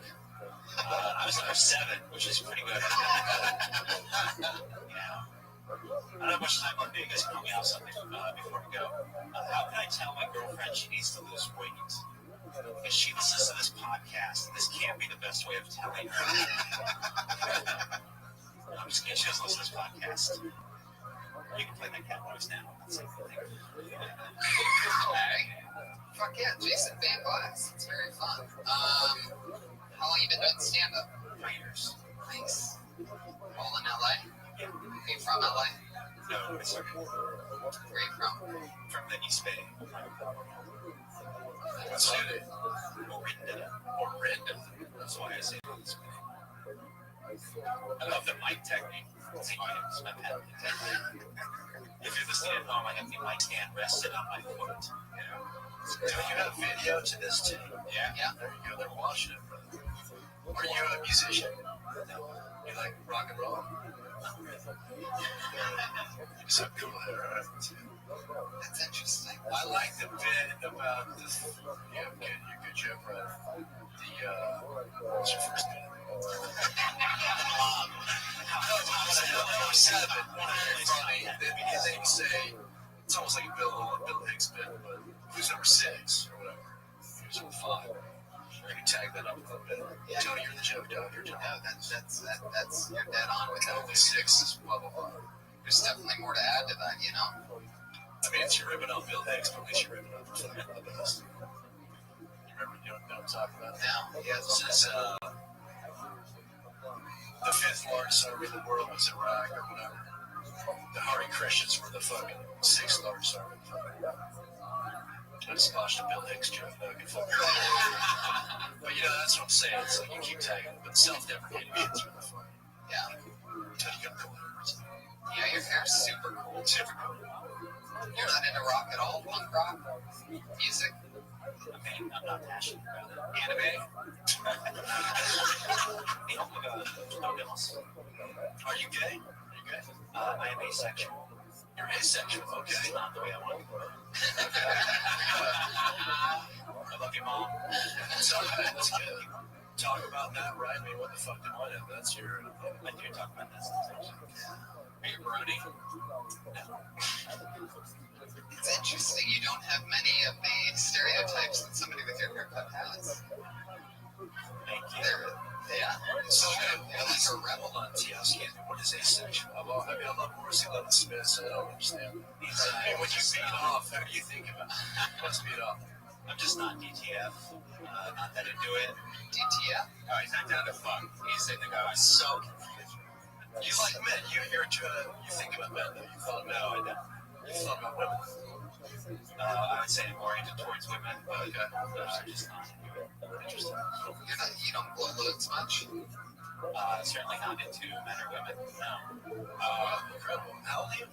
I was number 7, which is pretty good. Yeah. I don't have much time left. You guys can help me out something before we go. How can I tell my girlfriend she needs to lose weight? Because she listens to this podcast, and this can't be the best way of telling her. I'm just kidding. She doesn't listen to this podcast. You can play my cat noise now. That's like the thing. Okay. Fuck yeah, Jason Van Glass. It's very fun. How long you been doing stand-up? 3 years. Nice. All in LA? Are you from LA? No, it's okay. Where are you from? From the East Bay. What's it? Orinda. That's why I say East Bay. I love the mic technique. It's my pen. If you're listening at home, I have the mic stand rested on my foot. Do you have video to this too? Yeah. There you go. They're watching it, brother. Are you a musician? No. You like rock and roll? You're so cool there, right? That's interesting. I like the bit about this. Yeah, you're good joke, right? What's your first name? Number 7. Funny. They say it's almost like a Bill Hicks bit, but who's number 6 or whatever? Who's number 5? I can tag that up a little bit. Yeah. Tony, you're the joke dog. You're Tony. No, that's you're dead on with that. Only 6 is blah blah blah. There's definitely more to add to that, you know. I mean, it's you're ripping on Bill Hicks, but at least you're ripping on the best. You remember what I'm talking about? No. Yeah. This is the 5th largest army in the world was Iraq or whatever. The Hare Krishnas were the fucking 6th largest army. I just watched a Bill Hicks joke. But you know, that's what I'm saying. It's like you keep tagging, but self-deprecating shit's really funny. Yeah. Until you got cool hair. Yeah, your hair's super cool. Super cool. You're not into rock at all? Punk rock? Music? I mean, I'm not passionate about it. Anime? Oh my god. No bills. Are you gay? Are you gay? I am asexual. You're asexual. Okay. It's not the way I want to put it. I love you, Mom. So, that's good. Talk about that, right? I mean, what the fuck do I know? That's your... I do talk about that stuff. Are you broody? No. It's interesting. You don't have many of the stereotypes that somebody with your haircut has. see Love the Smiths. I don't understand. Hey, when you beat off, how do you think about it? Let's beat off. I'm just not DTF. Not that into it. DTF. Oh, he's not down to fuck. He's in the guy. So confused. You like men. You think about men, though. You thought about No, I don't. You thought about women. I would say I'm oriented towards women, but I'm just not into it. Interesting. You don't blow loads much? Certainly not into men or women. No. Incredible. How old are you?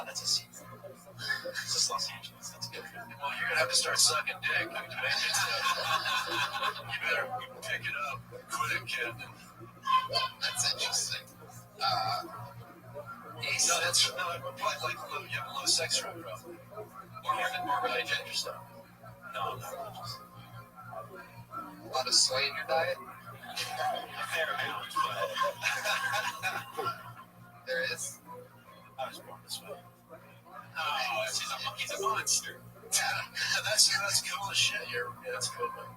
That's a secret. It's just Los Angeles. That's good. Well, you're gonna have to start sucking dick. You better pick it up quick, kid. That's interesting. No, that's like you have a low sex drive, probably. Or religion or stuff. No, I'm not religious. A lot of soy in your diet? A fair amount, but there is. I was born this way. Oh, he's a monster. Yeah, that's cool as shit. That's cool, man.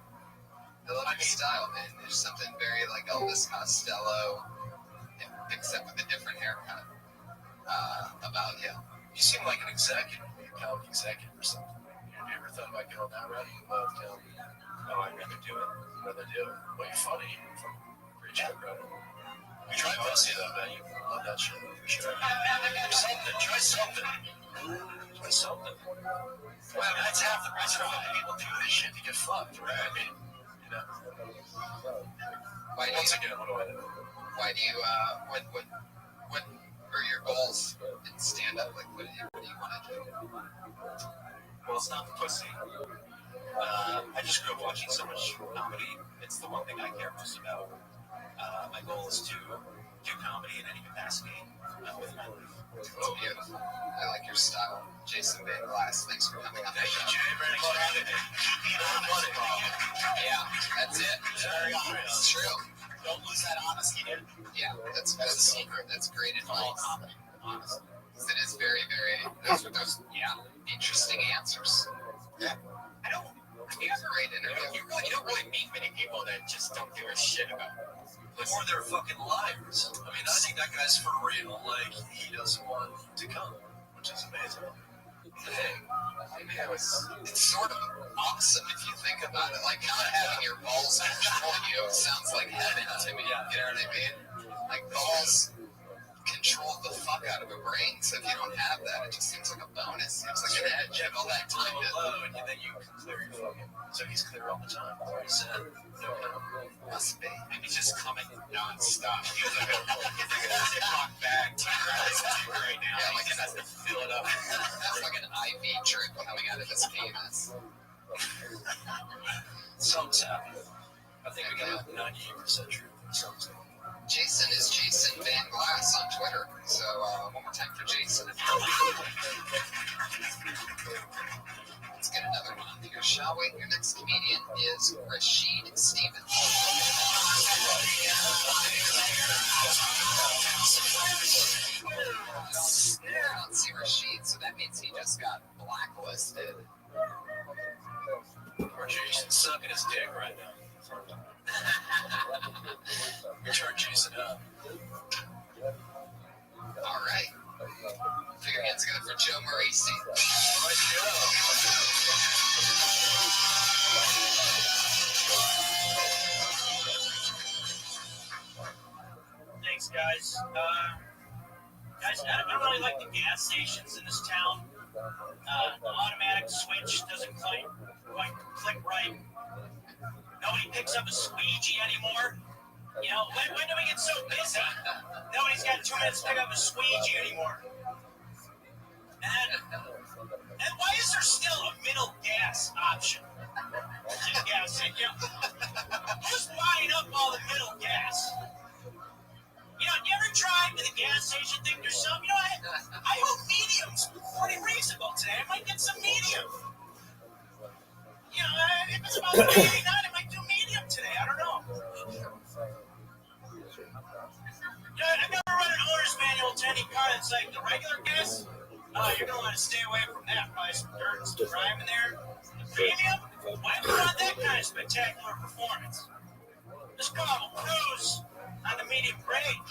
I love your style, man. There's something very like Elvis Costello, except with a different haircut, about you. You seem like an executive, a comic executive or something. You ever thought about going that route? Oh, I'd rather do it. Rather do it. Well, you're funny. Pretty chill, bro. You try pussy, though, man. You love that shit. For sure. Something. Try something. Try something. Well, that's half the reason why people do this shit to get fucked, right? I mean, you know. Once again, what do I do? Why do you, what are your goals in stand-up? Like, what do you want to do? Well, it's not the pussy. I just grew up watching so much comedy. It's the one thing I care most about. My goal is to do comedy in any capacity with my life. Oh, beautiful. I like your style. Jason Van Glass, thanks for coming on the show. Thank you, very much. Yeah, that's it. Very honest. It's true. Don't lose that honesty, dude. Yeah, that's the secret. That's great It's all advice. comedy, honestly. It is very, very, those interesting answers. Yeah. It was a great interview. You don't really meet many people that just don't give a shit about it. Or they're fucking liars. I mean, I think that guy's for real. Like, he doesn't want to come, which is amazing. Hey, it's sort of awesome if you think about it. Like, not having your balls control you sounds like heaven to me. You know what I mean? Like, balls control the fuck out of a brain. So if you don't have that, it just seems like a bonus. It's like an edge. You have all that time to load, and then you can clear your fucking. So he's clear all the time. He said, no, must be. And he's just coming non-stop. He's like a Ziploc bag right now. Yeah, like he just has to fill it up. That's like an IV drip coming out of his penis. Something's happening. I think we got 98% truth. Something's happening. Jason is Jason Van Glass on Twitter. So one more time for Jason. Let's get another one on here, shall we? Your next comedian is Rashid Stevens. I don't see Rashid, so that means he just got blacklisted. Or Jason's sucking his dick right now. Turn Jason up. All right. Put your hands together for Joe Morisi. Thanks, guys. Guys, I don't really like the gas stations in this town. The automatic switch doesn't quite click right. Nobody picks up a squeegee anymore. You know, when do we get so busy? Nobody's got 2 minutes to pick up a squeegee anymore. And why is there still a middle gas option? Gas, you know, who's buying up all the middle gas? You know, you ever drive to the gas station, think there's some, you know, I hope medium's pretty reasonable today. I might get some medium. You know, if it's about 3.89, I might do medium today. I don't know. Yeah, I've never run an owner's manual to any car that's like the regular gas. You're going to want to stay away from that. Probably some dirt and some grime in there. The premium? Why do you want that kind of spectacular performance? This car will cruise on the medium grade.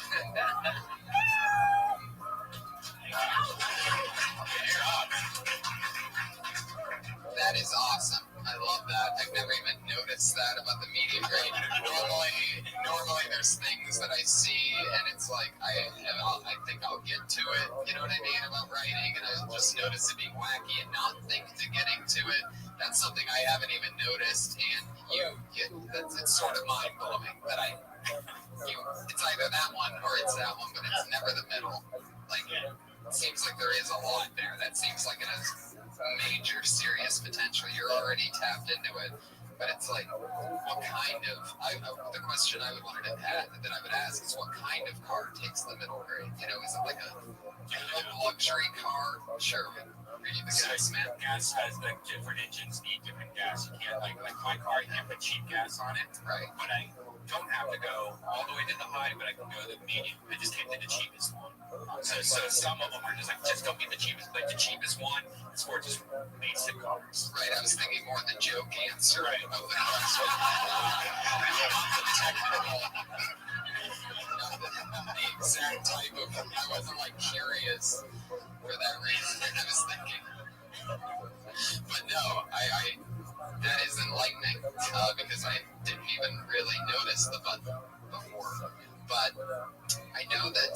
noticed that about the medium grade. Normally there's things that I see and it's like I think I'll get to it. You know what I mean about writing, and I'll just notice it being wacky and not think to getting to it. That's something I haven't even noticed, and it's sort of mind blowing that it's either that one or it's that one, but it's never the middle. Like it seems like there is a lot there. That seems like it has major serious potential. You're already tapped into it. But it's like, what kind of, the question I would wanted to add, that I would ask is what kind of car takes the middle grade? You know, is it like a luxury car? Sure. Are you the gas man? Gas has like different engines need different gas. You can't like my car, you can't put cheap gas on it. Right. But I don't have to go all the way to the high, but I can go to the medium. I just can't do the cheapest one. So some of them are just like, just don't get the cheapest. Like the cheapest one is for just basic cars. Right. I was thinking more the joke answer. Right. Of the question. The exact type of, I wasn't like curious for that reason. I was thinking. But no, I that is enlightening because I didn't even really notice the button before. But I know that,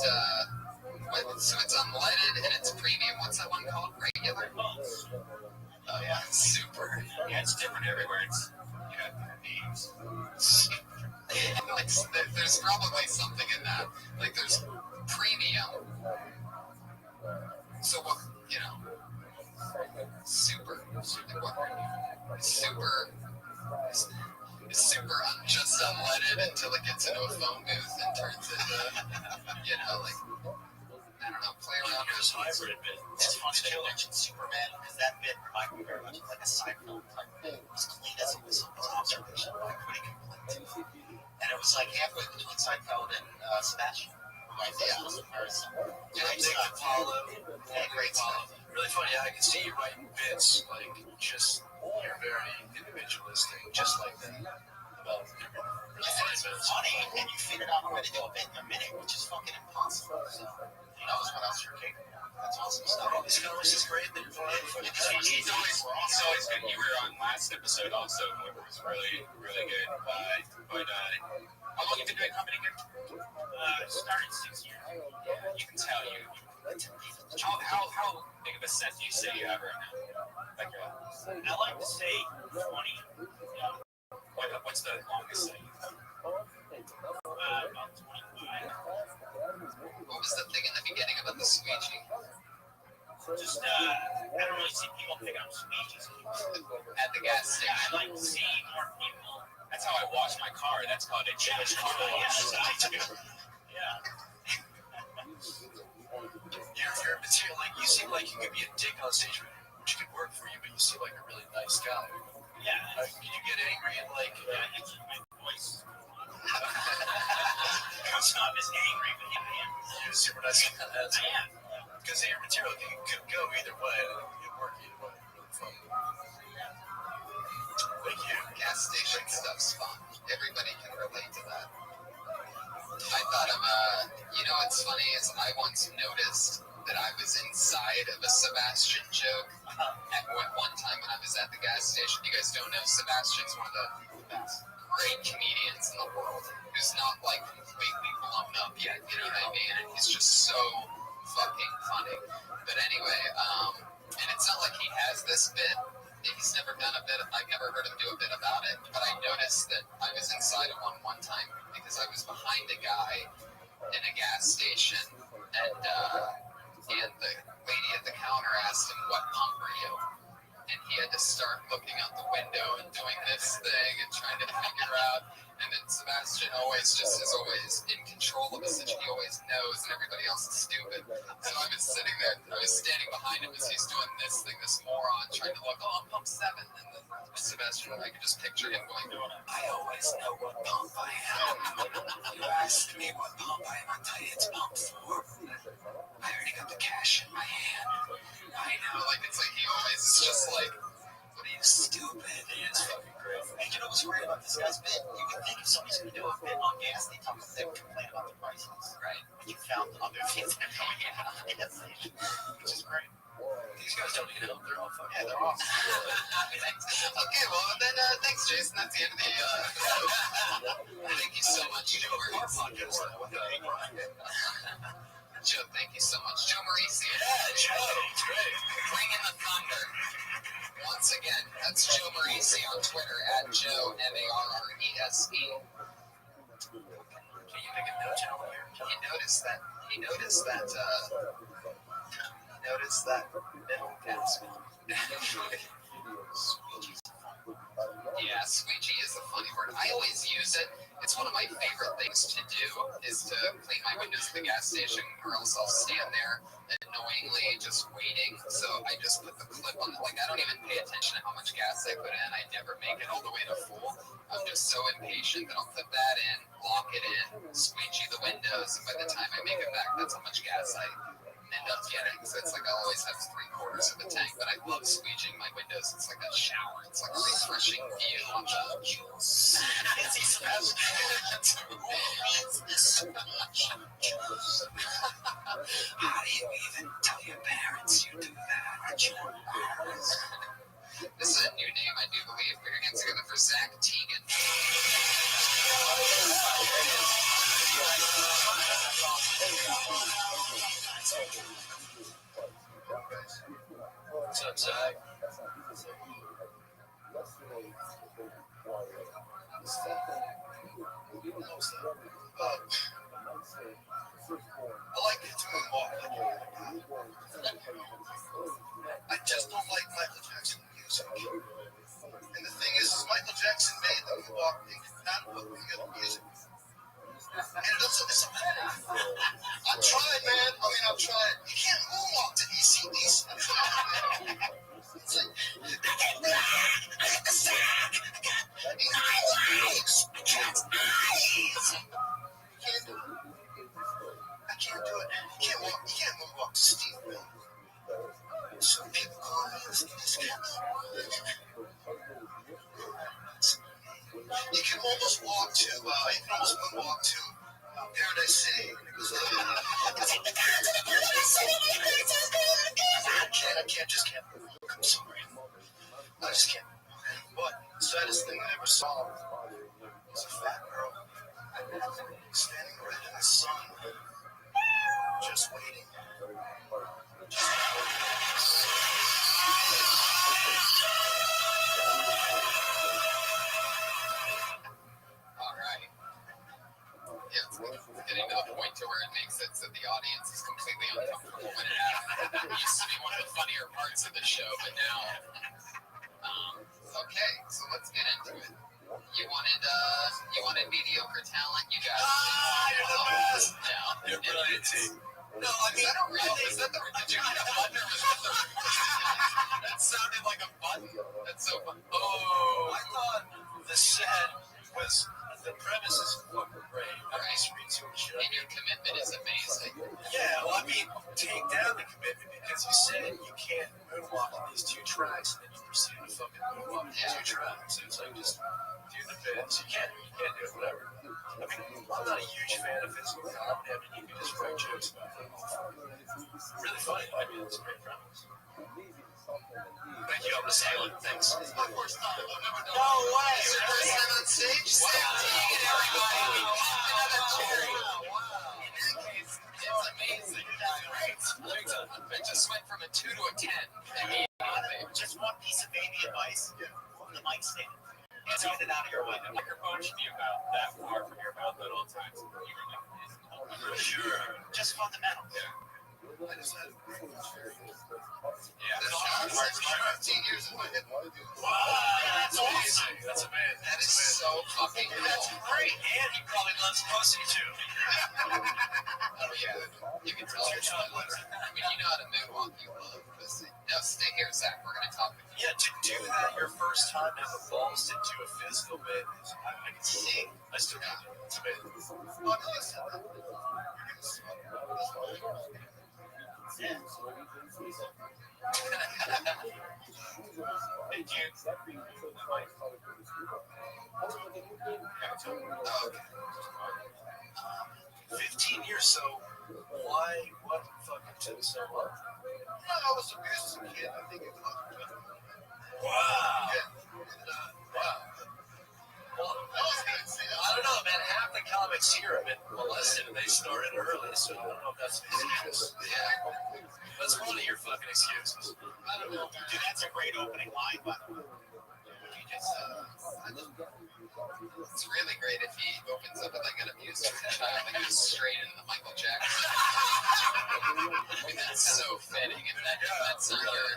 so it's unleaded and it's premium. What's that one called? Regular? Oh yeah, super. Yeah, it's different everywhere. It's names. Like, there's probably something in that. Like there's premium. So what, you know, super. Super is super just unleaded until it gets into a phone booth and turns into, you know, like, I don't know, play around with this hybrid bit. It's funny that you mentioned Superman, because that bit reminded me very much of like a Seinfeld type bit. It was clean as it was observation, like pretty complete. And it was like halfway between Seinfeld and Sebastian. Right, yeah. It was very similar. Great stuff. Yeah, great stuff. Really funny. I can see you writing bits like just you're very individualistic, just like that. It's funny, and you figured out a way to do a bit in a minute, which is fucking impossible. So that was what else you're capable of. That's awesome stuff. This conversation is great. He's always good. You were on last episode also, which was really, really good. But how long have you been doing comedy again? Started 6 years. Yeah, you can tell you. How big of a set do you say you have right now? Like, I like to say 20. What's the longest set? About 25. What was the thing in the beginning about the squeegee? Just, I don't really see people picking up squeegees at the gas station. Yeah, I like to see more people. That's how I wash my car. That's called a change car wash. Yeah. You're material, like, you seem like you could be a dick on stage, which could work for you, but you seem like a really nice guy. Yeah. Can you get angry and like, It's my voice. It's not as angry, but yeah, I am. You're a super nice guy. I am. Because your material could go either way. It could work either way. Really fun. Thank you. Gas station stuff's fun. Everybody can relate to that. I thought of, you know what's funny is I once noticed that I was inside of a Sebastian joke at one time when I was at the gas station. You guys don't know, Sebastian's one of the great comedians in the world who's not like completely blown up yet, you know what I mean? And he's just so fucking funny. But anyway, and it's not like he has this bit. He's never done a bit. I've never heard him do a bit about it. But I noticed that I was inside of one time because I was behind a guy in a gas station, and the lady at the counter asked him, "What pump are you?" And he had to start looking out the window and doing this thing and trying to figure out. And then Sebastian is always in control of the situation. He always knows, and everybody else is stupid. So I was sitting there, I was standing behind him as he's doing this thing, this moron, trying to look, I'm pump 7. And then Sebastian, I could just picture him going, I always know what pump I am. You ask me what pump I am, I'll tell you it's pump 4. I already got the cash in my hand. I know, like, it's like he always is just like, what are you, stupid? He is fucking great. And you know what's great about this guy's bit? You would think if somebody's going to do a bit on gas, they would complain about the prices. Right. But you found other things that are going on at the gas station, which is great. These guys don't need help. They're all fucking. Yeah, they're awesome. Okay, well then, thanks, Jason. That's the end of the. Thank you so much, Joe. Joe, thank you so much, Joe Marisi. Yeah, Joe. It's great. Bring in the thunder. Once again, that's Joe Marisi on Twitter at Joe Marrese. Can you make a note over here? He noticed that. He noticed that middle gasp. Yeah, squeegee is a funny word. I always use it. It's one of my favorite things to do is to clean my windows at the gas station, or else I'll stand there annoyingly just waiting. So I just put the clip on. Like, I don't even pay attention to how much gas I put in. I never make it all the way to full. I'm just so impatient that I'll put that in, lock it in, squeegee the windows, and by the time I make it back, that's how much gas I end up getting. So it's like I always have 3/4 of a tank, but I love squeegeeing my windows. It's like a shower. It's like a refreshing view on the juice. Fancy smells. How do you even tell your parents you do that? This is a new name, I do believe. Put your hands together for Zach Teagan. What's up, Zach? I like it to walk. I just don't like Michael Jackson music. And the thing is Michael Jackson made the moonwalk thing not with the other music. And it's a matter. I tried, man. I've tried. You can't moonwalk to ECDs. It's like, I got the sack. I got 9 lives. I got eyes. I can't do it. You can't moonwalk to Steve Will. Some people call me this guy. You can almost walk to, moonwalk to Paradise City. I can't. I'm sorry. I just can't. But the saddest thing I ever saw was a fat girl standing right in the sun, just waiting. All right. Yeah, it's getting to the point to where it makes it so the audience is completely uncomfortable when it happens. It used to be one of the funnier parts of the show, but now, okay, so let's get into it. You wanted mediocre talent. You got you're the best. Yeah, you're brilliant. No, I mean, is that the? Did you need a button or was that the? That sounded like a button. That's so fun. Oh, I thought the set was the premise is fucking great. Nice research. And your commitment is amazing. Yeah, well, take down the commitment because you said you can't moonwalk on these 2 tracks, and then you proceed to fucking moonwalk on 2 tracks. So it's like just do the bits. You can't do it, whatever. I'm not a huge fan of physical comedy. You can just write jokes about it. Really funny. It's a great premise. Thank you, I'm assailant. Thanks. Of course not. No way. It's your first time on stage. Sam Teagan, everybody. Another cherry. In that case, it's amazing. Great. I just went from a 2 to a 10 immediately. Just one piece of baby advice from the mic stand. Get it out of your way. The microphone should be about that far from your mouth at all times. Sure. Just fundamental. Yeah. I just had Yeah, that's 15 years in my head. Wow, that's amazing. That's amazing. That is so fucking cool. That's great. And he probably loves pussy too. Oh yeah, you can tell your child. I mean, you know how to moonwalk. You love pussy. Now stay here, Zach. We're gonna talk. Yeah, to do that your first time have the balls to do a physical bit. I can see. I still got it. It's amazing. Did you? 15 years, so why, what fucking took so long? Yeah, I was abused as a kid. I think it was. Wow. Yeah. Wow. Well, I don't know, man. Half the comics here have been molested and they started early, so I don't know if that's an excuse. Yeah. That's one of your fucking excuses. I don't know, dude. That's a great opening line, by the way. You just, It's really great if he opens up with like an abusive child and goes straight into the Michael Jackson. I mean, that's so fitting. And that's your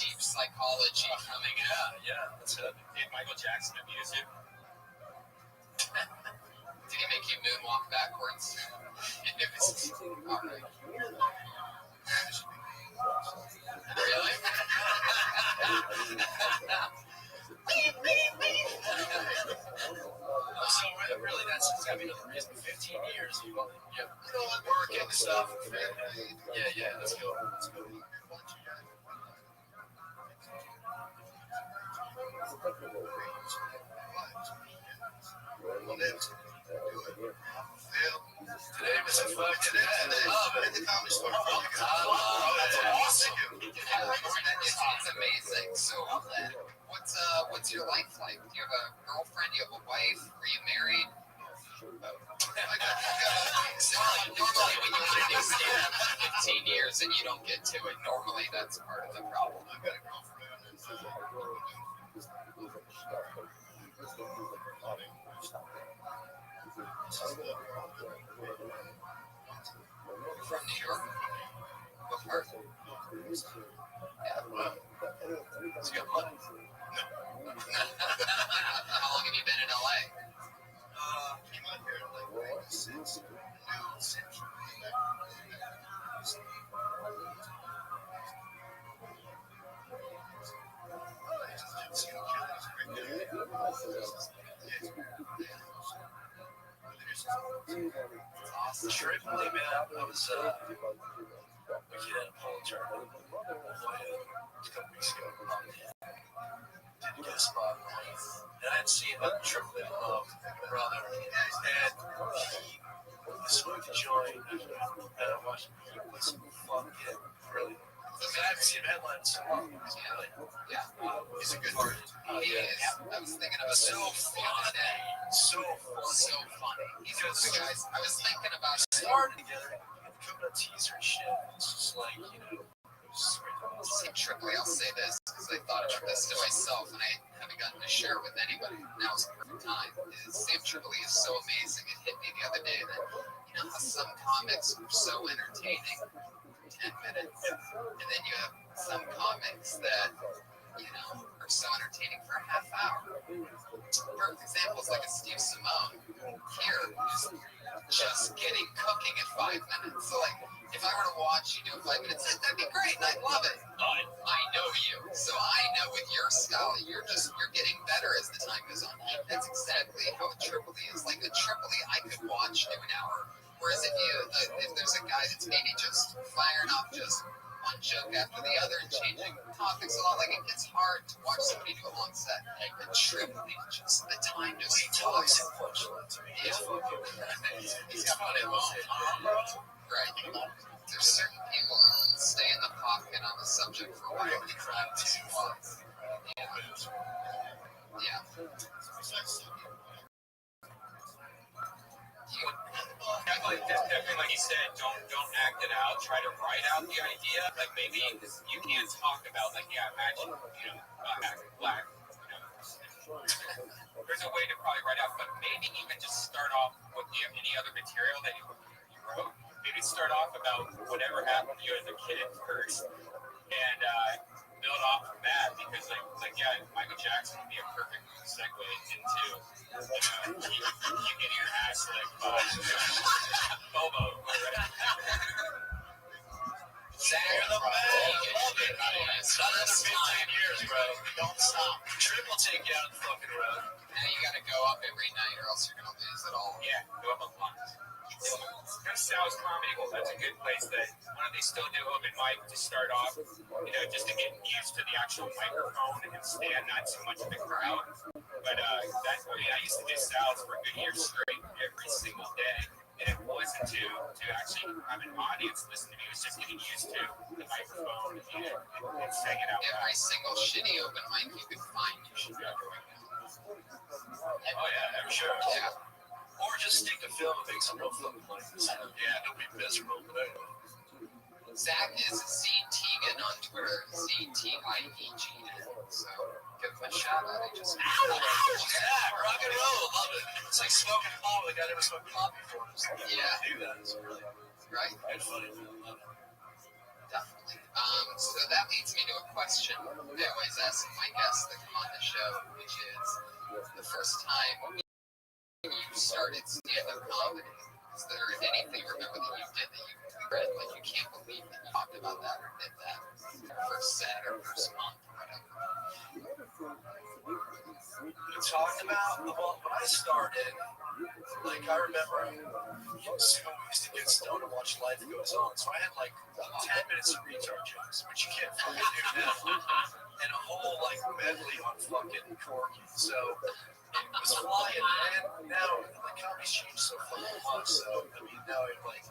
deep psychology coming out. Yeah. That's it. Did Michael Jackson abuse you? Did he make you moonwalk backwards? All right. Really? So really, that's gotta be another reason. 15 years, you know, work and stuff. Yeah, let's go. Today was a fucking day. I love it. It's amazing. So, what's your life like? Do you have a girlfriend? Do you have a wife? Are you married? Normally, when you want to do stand-up for 15 years and you don't get to it, normally that's part of the problem. I've got a girlfriend. From New York? What part? Yeah, well, It's got money. how long have you been in LA? Came out here like 96. New Century. Strictly, man, I was a kid at a polo tournament. A couple weeks ago. Didn't get a spot. And I had seen a Triplet Love brother. And he smoked a joint. And I watched him. He put some fucking really. I mean, I haven't seen him headline in so long. Yeah. He's a good artist. He is. I was thinking about So funny. So funny. He's one of the guys. I was thinking about it. Started together. Coming on teaser and shit. It's just like, you know. Sam Tripoli, I'll say this because I thought of this to myself and I haven't gotten to share it with anybody. Now's the perfect time. Sam Tripoli is so amazing. It hit me the other day that you know how some comics are so entertaining for 10 minutes, and then you have some comics that you know are so entertaining for a half hour. Perfect example is like a Steve Simone here, who's just getting cooking at 5 minutes. So like. If I were to watch you do 5 minutes, that'd be great, and I'd love it. I know you, so I know with your style, you're getting better as the time goes on. That's exactly how a Tripoli is. Like a Tripoli, I could watch do an hour. Whereas if there's a guy that's maybe just firing off just one joke after the other and changing topics a lot, like it gets hard to watch somebody do a long set. A Tripoli, just the time just flies. Yeah. He's got fun at home. Right. There's certain people that stay in the pocket on the subject for a while. Yeah. Definitely, like you said, don't act it out. Try to write out the idea. Like maybe you can't talk about like imagine black. There's a way to probably write out, but maybe even just start off with any other material that you wrote. Maybe start off about whatever happened to you as a kid first, and build off from that. Because Michael Jackson would be a perfect segue into you getting your ass licked by Bobo. Zach, you're the man. Another 15 years, bro. Don't stop. Trip will take you out the fucking road. And you gotta go up every night, or else you're gonna lose it all. Yeah, go up a lot. Sal's Comedy Gold, that's a good place that why don't they still do open mic to start off, just to get used to the actual microphone and stand, not so much of the crowd. But I used to do Sal's for a good year straight every single day. And it wasn't to actually have an audience listen to me. It was just getting used to the microphone and saying it out loud. Every single shitty open mic you could find, you should be going now. Oh yeah, I'm sure. Yeah. Or just stick a film and make some real fucking money. Yeah, don't be miserable, but anyway. Zach is Z-Tegan on Twitter, Z-T-I-E-G-N. So give him a shout out. I just Yeah, rock and roll, love it. It's like smoking pot with a guy never smoked pot before. Yeah. Do that. It's really right. good funny. Love it. Definitely. So that leads me to a question I always ask my guests that come on the show, which is the first time you started stand-up comedy. Is there anything you remember that you did that you read, like you can't believe that you talked about that or did that first set or first month or whatever? We talked about, well, when I started, like I remember we used to get stoned and watch Life Goes On, so I had like 10 minutes of retard jokes, which you can't fucking do now, and a whole like medley on fucking Corky, so it was flying, and now the comedy's changed so fucking much, so I mean now I like,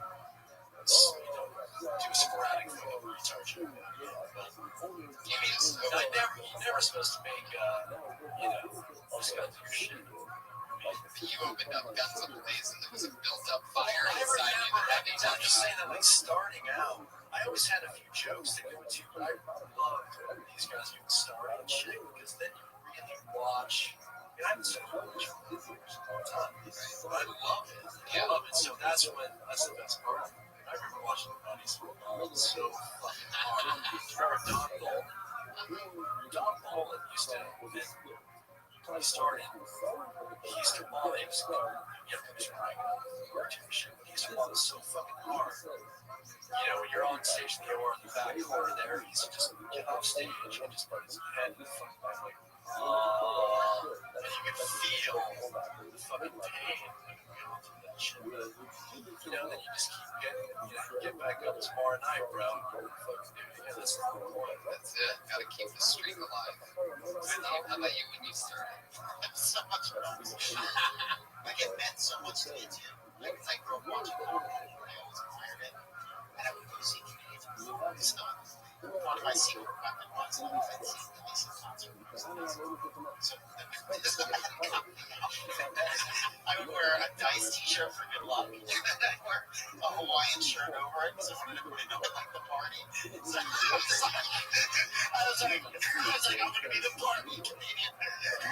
do a sporadic thing of retard joke now, but you're never supposed to make, just gotta do your shit. You opened up Guns N' Blaze and there was a built-up fire inside you that had me I'm just saying that, like, starting out, I always had a few jokes to go to, but I loved these guys getting started and shit, because then you really watch, I haven't said much for years, all the time, but I love it. I love it, so that's the best part. I remember watching the buddies so fucking hard. Remember Don Bolin? Don Bolin used to, when he started, he used to bomb, he was crying out cartoon shit, but he used to bomb so fucking hard. When you're on stage in the or in the back corner there, he used to just get off stage and just put his head in the fucking back, like, and you could feel the fucking pain going through that shit. Then you just keep getting, get back up tomorrow night, bro. That's the whole point. That's it. Gotta keep the streak alive. How about you when you started? So much fun. Like it meant so much to me too. Like I grew up watching comedy, I always admired it, and I would go see comedians perform and stuff. One of my secret weapons was I was at the Mason concert. So I would wear a Dice t-shirt for good luck, and then I'd wear a Hawaiian shirt over it, so everybody would like the party. So I was like, I'm gonna be the party comedian.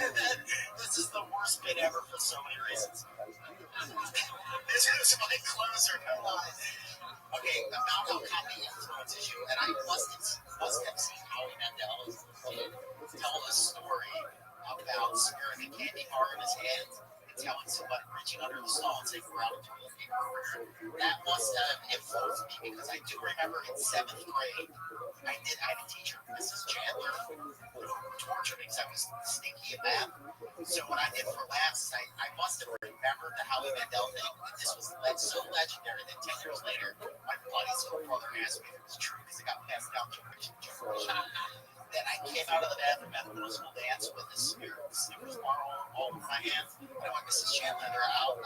And then this is the worst bit ever for so many reasons. This is my closer, no lie. Okay, about how comedy influences you, and I must have seen Howie Mandel tell a story about securing a candy bar in his hand and telling somebody reaching under the stall and saying, "We're out of toilet paper." That must have influenced me because I do remember in 7th grade, I had a teacher, Mrs. Chandler, who tortured me because I was sneaky at math. So what I did for laughs, I must have remembered the Howie Mandel thing, and this was so legendary that 10 years later, my buddy's little brother asked me if it was true because it got passed down generation to generation. Then I came out of the bathroom at the middle school dance with a Snickers bar all over my hand, and I went, Mrs. Chandler, they're out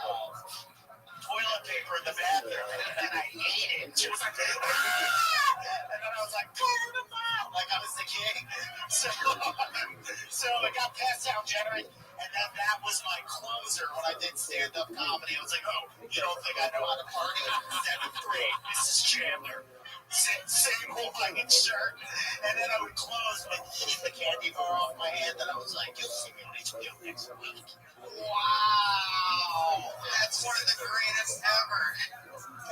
toilet paper in the bathroom, and I ate it. She was like, ah! And then I was like, turn them out, like I was the king. So it got passed down generation, and then that was my closer when I did stand-up comedy. I was like, oh, you don't think I know how to party? 7th grade, Mrs. Chandler. Same Hawaiian shirt, and then I would close with the candy bar off my hand, and I was like, you'll see me on HBO next week. Wow! That's one of the greatest ever.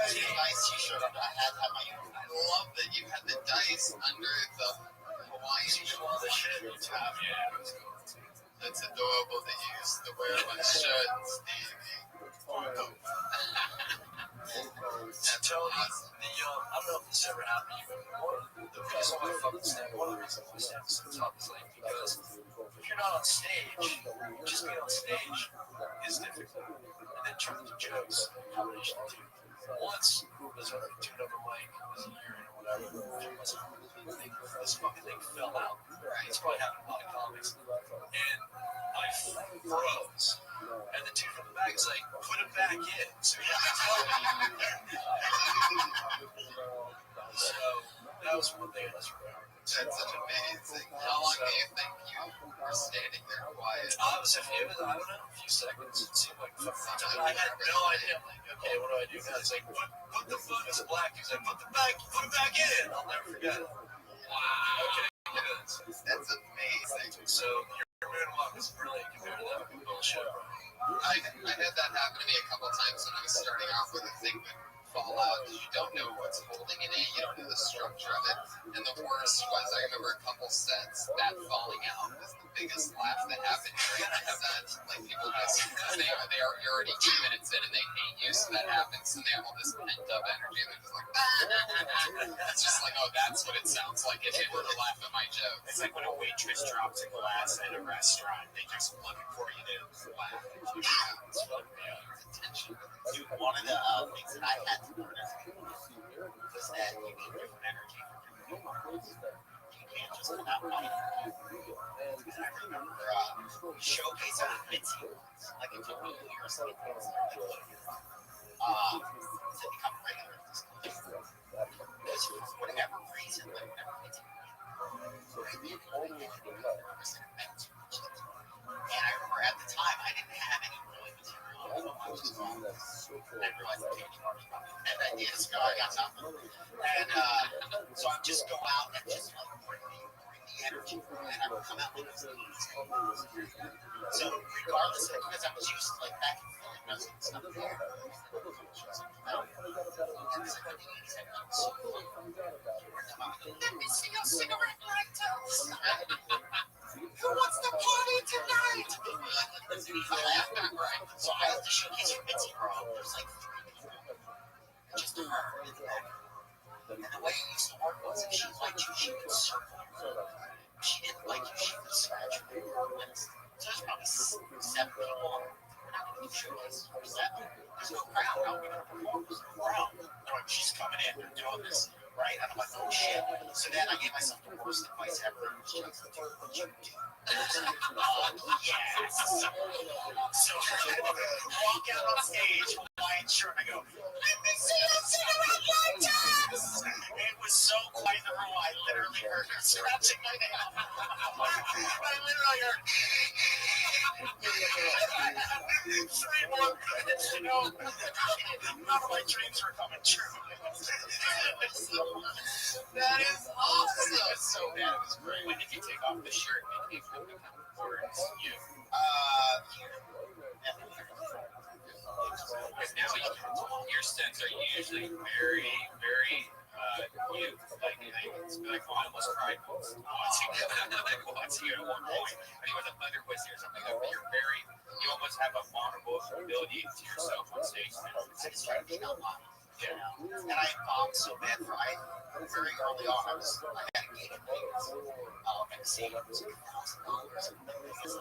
That's a nice t-shirt. I had my own. I love that you had the dice under the Hawaiian shit you top. That's adorable that you used to wear my shirt, Stevie. And Tony, I don't know if this ever happened to you, but the reason why I fucking stand, one of the reasons why I stand so top is like, because if you're not on stage, just being on stage is difficult. And then trying to do jokes, combination of two. Once, was when I tuned up a mic, it was a year in or whatever, this fucking thing fell out. It's probably happened to a lot of comics. And I froze. And the dude from the back is like, put it back in. So he had to tell me, was one day. That's That's amazing. How long do you think you were standing there quiet? I don't know, a few seconds. It seemed like fucking time. I had no idea. I'm like, okay, what do I do now? It's like, what the fuck is black? He's like, put it back in. I'll never forget it. Wow. Okay, good. That's amazing. So your moonwalk is brilliant compared to that fucking bullshit, bro. I had that happen to me a couple times when I was starting off with a thing that fall out. You don't know what's holding it in. You don't know the structure of it. And the worst was, I remember a couple sets, that falling out was the biggest laugh that happened during that set. Like people just, you're already 2 minutes in and they hate you, so that happens. And they have all this pent up energy and they're just like, it's just like, oh, that's what it sounds like if they were to laugh at my jokes. It's like when a waitress drops a glass at a restaurant. They just look for you to laugh. It's fun, Attention. Dude, one of the things that I had to learn was that you need different energy for different moments. You can't just come out running. And I remember showcase on Mitzi, like it took me years to get things to become regular at this place. Because for whatever reason, like whenever Mitzi and I remember at the time I didn't have any really material on what was wrong. I realized that taking orders probably and I did, so I got something. And so I just go out and just like bring the energy, and I would come out with these. So regardless of it, because I was used to like back in Philly, I was in stuff there. Let me see your cigarette lighters. Who wants to party tonight? Right. So I have to showcase for Mitzi Girl. There's like 3 people. Just her. And the way it used to work was if she liked you, she would circle. If she didn't like you, she would scratch her. So there's probably 7 people. We're not going to do showcases for 7. There's no crowd. How are we going to perform? There's no crowd. They're like, she's coming in. They're doing this. Right? And I'm like, oh shit. So then I gave myself the worst advice ever. Just do what you do. Yes. So I walk out on stage, Hawaiian shirt, and I go, let me see your cigarette lighters! It was so quiet in the room, I literally heard her scratching my nail. I literally heard 3 more minutes to go. None of my dreams were coming true. That is awesome. It was so bad, it was great. When did you take off the shirt? Maybe you could become words. You. Because now your sets are usually very, very cute. Like I almost cried watching you at one point. I think it was a Thunder Wizard or something like that. You're very, you almost have a vulnerable ability to yourself on stage. Yeah. And I bombed so bad for very early on. I had a gig in Vegas. And the scene was $2,000. This is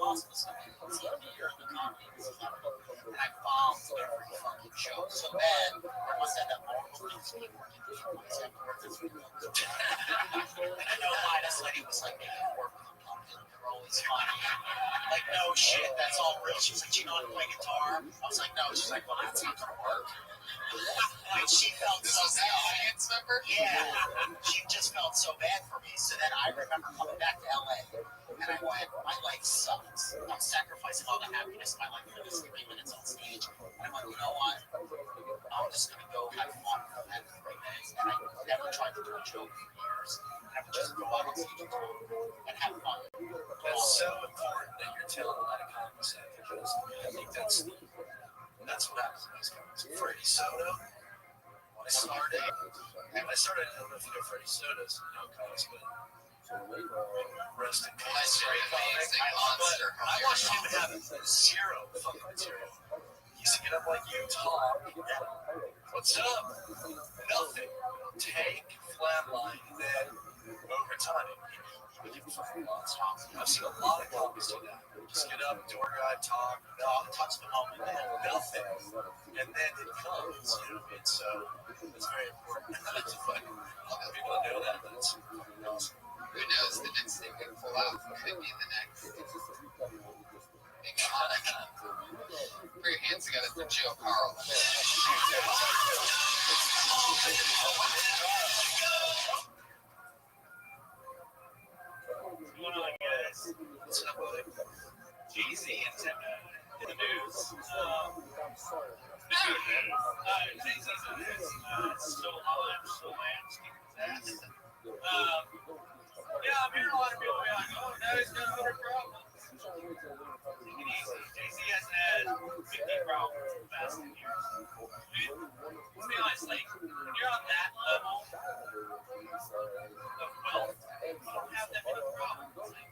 awesome. It's a year in the comedy. And I bombed every fucking show so bad. I must have that multiple things being working afterwards. And I know why this lady was like, making it work with them. They're always funny. Like, no shit, that's all real. She was like, do you know how to play guitar? I was like, no. She's like, well, that's not gonna work. And she felt so bad. Audience member? Yeah. She just felt so bad for me. So then I remember coming back to LA and I went, my life sucks. I'm sacrificing all the happiness of my life for this 3 minutes on stage. And I went, you know what? I'm just gonna go have fun for that 3 minutes. And I never tried to do a joke for years. I would just go out on stage and talk and have fun. That's so important that you're telling that concept because I think that's what happens in these comics. Freddie Soto, when I started, I don't know if you know Freddie Soto's comics, but rest in peace. I watched him have 0 fucking material. He used to get up like you, talk. What's up? Nothing. Take, flatline, and then over time, he would give fucking lots. I've seen a lot of comics do that. Just get up, door guy, talk, touch the moment, nothing. And then it comes, and so it's very important. It's funny. People don't know that, but it's awesome. Who knows? The next thing we pull out could be the next. Put your hands together for Joe Carl. Take it easy. Jay-Z hasn't had 50 problems in the past 10 years. Let's be honest, like, when you're on that level of wealth, you don't have that many problems. Like,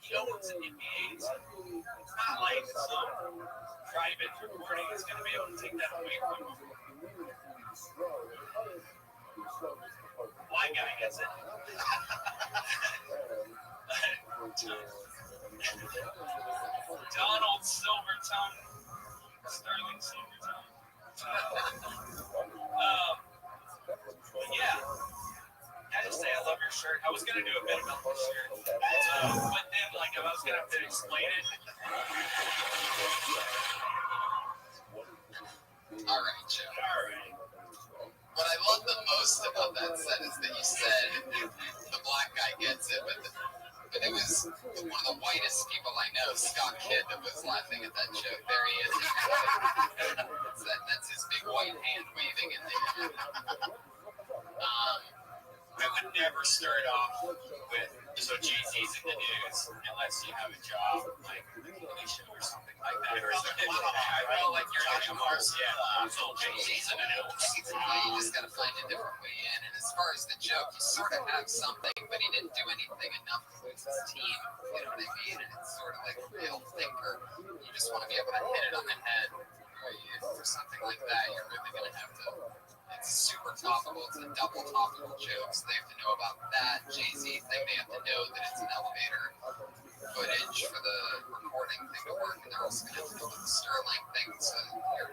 he owns an NBA team. It's not like some private recording is going to be able to take that away from him. White guy gets it. Donald Silvertongue. Sterling Silvertongue. But yeah. I just say I love your shirt. I was going to do a bit about this shirt. But then, like, I was going to have to explain it. All right, Joe. All right. What I love the most about that set is that you said the black guy gets it, but it was one of the whitest people I know, Scott Kidd, that was laughing at that joke. There he is. That's his big white hand waving in there. I would never start off with, so Jay-Z's in the news unless you have a job, like a TV show or something like that. Or something like you're Josh Mars. Yeah, so Jay-Z's in the news. You just got to find a different way in. And as far as the joke, you sort of have something, but he didn't do anything enough to lose his team. You know what I mean? And it's sort of like a real thinker. You just want to be able to hit it on the head. For something like that, you're really going to have to. It's super topical. It's a double topical joke, so they have to know about that Jay-Z thing. They have to know that it's an elevator footage for the recording thing to work, and they're also going to have to know about the Sterling thing. So you're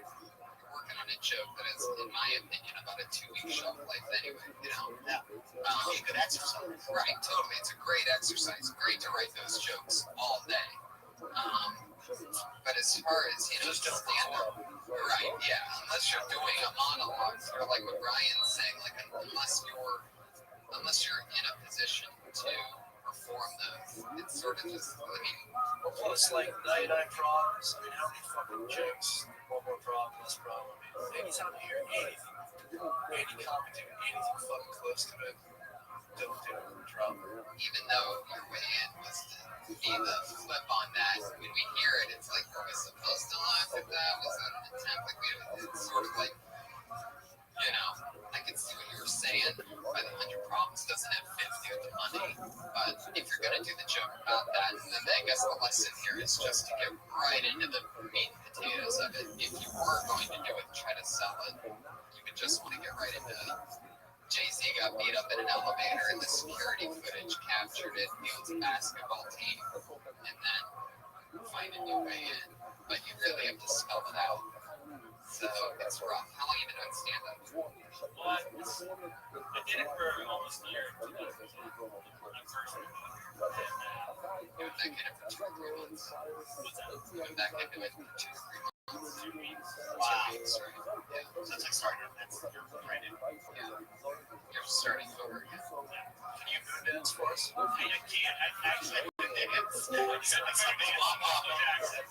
working on a joke that is, in my opinion, about a 2-week shelf life anyway. You know, a good exercise. Right, totally. It's a great exercise. Great to write those jokes all day. But as far as, you know, stand up, right, yeah, unless you're doing a monologue, sort of like what Ryan's saying, like, unless you're in a position to perform those, it's sort of just, I mean, Well, it's like 99 problems. I mean, how many fucking jokes? One more problem, less problem. Anytime you hear any comment, anything fucking close to it, don't do it. Drop it. even though your way in was to be the flip on that, when we hear it, it's like, were we supposed to laugh at that? Was that an attempt? Like, it's sort of like, you know, I can see what you were saying. By the 100 problems doesn't have 50 of the money. But if you're going to do the joke about that, then I guess the lesson here is just to get right into the meat and potatoes of it. If you were going to do it and try to sell it, you would just want to get right into it. Jay-Z got beat up in an elevator, and the security footage captured it. Field's basketball team, and then find a new way in. But you really have to spell it out. So it's rough. How long have you been doing stand-up? Well, I did it for almost a year. When I first moved up. You went back in it for 2 or 3 months. What's that? You went back into it for 2 or 3 months. 2 weeks. Wow. 2 weeks, right? So it's like starting up. You're right in. Yeah. You're starting over again. Can you move dance for us? I can't. I actually did it. It's something Jackson.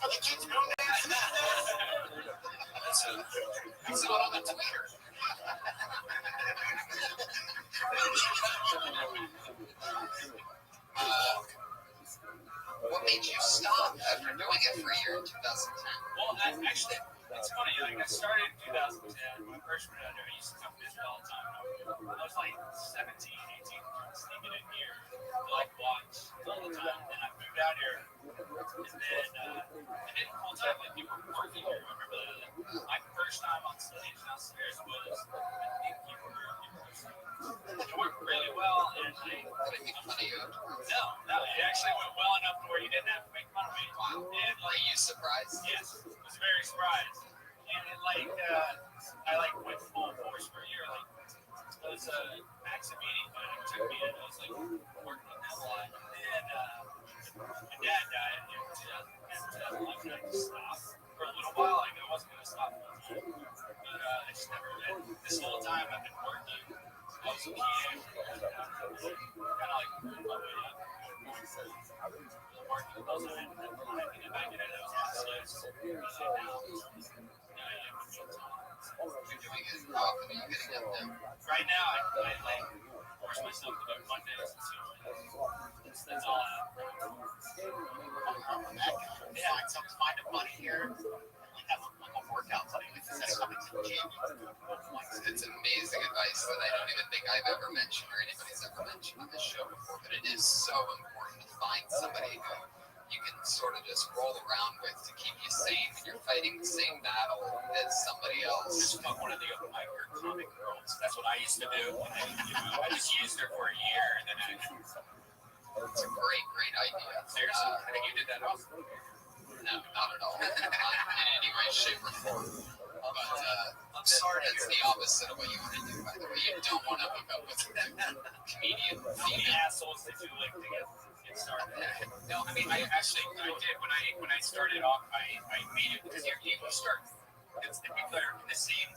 Oh, the kids moon dance? I saw it on the Twitter. What made you stop after doing it for a year in 2010? Well, actually, it's funny. Like, I started in 2010. When I first went out there, I used to come visit all the time. I was like 17, 18, sneaking in here to like watch all the time. And then I moved out here, and then I did full time like you were working here. I remember my first time on stage downstairs was I think you were. It worked really well, and Did it make fun of you? no, it actually went well enough to where you didn't have to make fun of me. Wow. And Were you surprised? yes, I was very surprised. And it, like, I like went full force for a year. Like, it was Max meeting took me in. I was like working on that a lot. And my dad died in 2011. I just stopped for a little while. Like, I wasn't going to stop full time. But I just never did. This whole time I've been working. I was a PA. Kind of like moving my way up. Working both of it. And then back in it, I was on stage. You're doing it. How often are you getting up now? Right now, I like force myself to Mondays. That's all out. Find a buddy here. Have a workout today. That's something to the gym. It's amazing advice that I don't even think I've ever mentioned or anybody's ever mentioned on this show before, but it is so important to find somebody who you can sort of just roll around with to keep you sane when you're fighting the same battle as somebody else. Just fuck one of the open mic or comic girls. That's what I used to do. And then, I just used her for a year, and then it's a great idea. Seriously, I think you did that also. No, not at all. Not in any way, shape, or form. But I'm sorry, that's the opposite of what you want to do, by the way. You don't want to hook up with a comedian female. Assholes that do like to get started. No, I mean, I did. When I started off, I made it because you start, it's the people that are in the same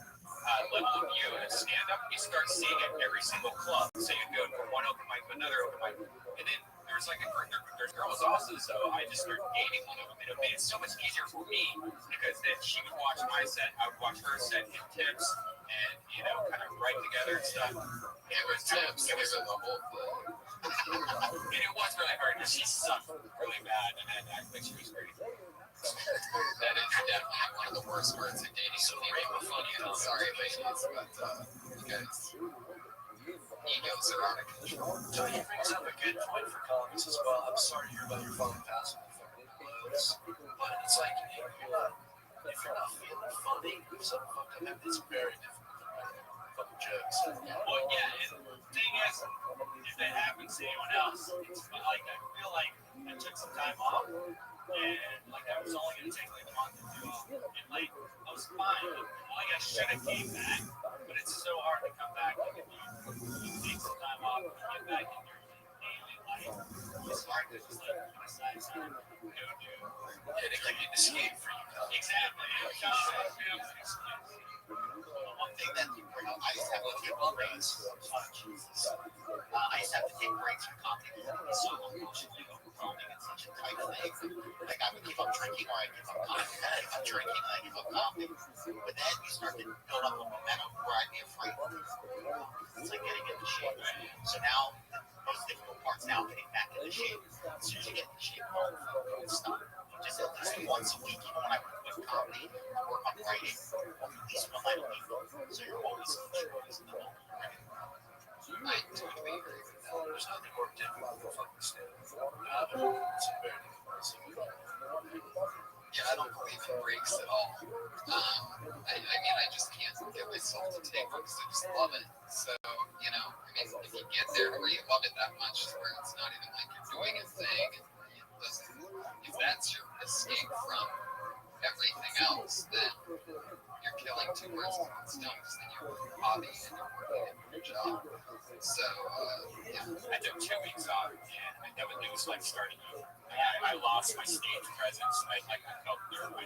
level of you as stand-up, you start seeing it every single club. So you go from one open mic to another open mic, and then there's girls also, so I just started dating one of them, and it made it so much easier for me because then she would watch my set, I would watch her set, give tips, and kind of write together and stuff. It was tips. It was a level. And it was really hard because she sucked really bad, and then I think she was great. That is definitely one of the worst words in dating. So funny. Sorry, ladies, but you guys. Egos are out of control. Tony brings up a good point for comics as well. I'm sorry to hear about your father passing the fucking blows, but it's like if you're not feeling funny, if something fucked up, it's very difficult to write fucking jokes. Well, yeah, and the thing is, if that happens to anyone else, it's like I feel like I took some time off, and like I was only going to take like a month or two off, and like I was fine. Like I should have came back, but it's so hard to come back. Like if you take some time off and get back in your daily life, it's hard to just like put aside time. Yeah, they can escape for you. Exactly. One thing that I used to have to take breaks. I used to have to take breaks from comedy because it was so emotionally overwhelming and such a tight thing. Like I would give up drinking or I'd give up comedy. I'd give up drinking and I'd give up comedy. But then you start to build up a momentum where I'd be afraid. It's like getting into shape. So now the most difficult part's now getting back into shape. As soon as you get into shape, it's stop. Just at least once a week, when I work with comedy, I work on writing, at least one night a week. So you're always in the moment, right? I totally agree with that. There's nothing more difficult than fucking stand-up. It's very difficult. Yeah, I don't believe in breaks at all. I mean, I just can't get myself to take breaks. I just love it. So, if you get there where you love it that much, to where it's not even like you're doing a thing, if that's your escape from everything else, then you're killing two birds with one stone, because then you're your hobby and you're working at your job. So, I took 2 weeks off, and it was like starting over. I lost my stage presence. I felt my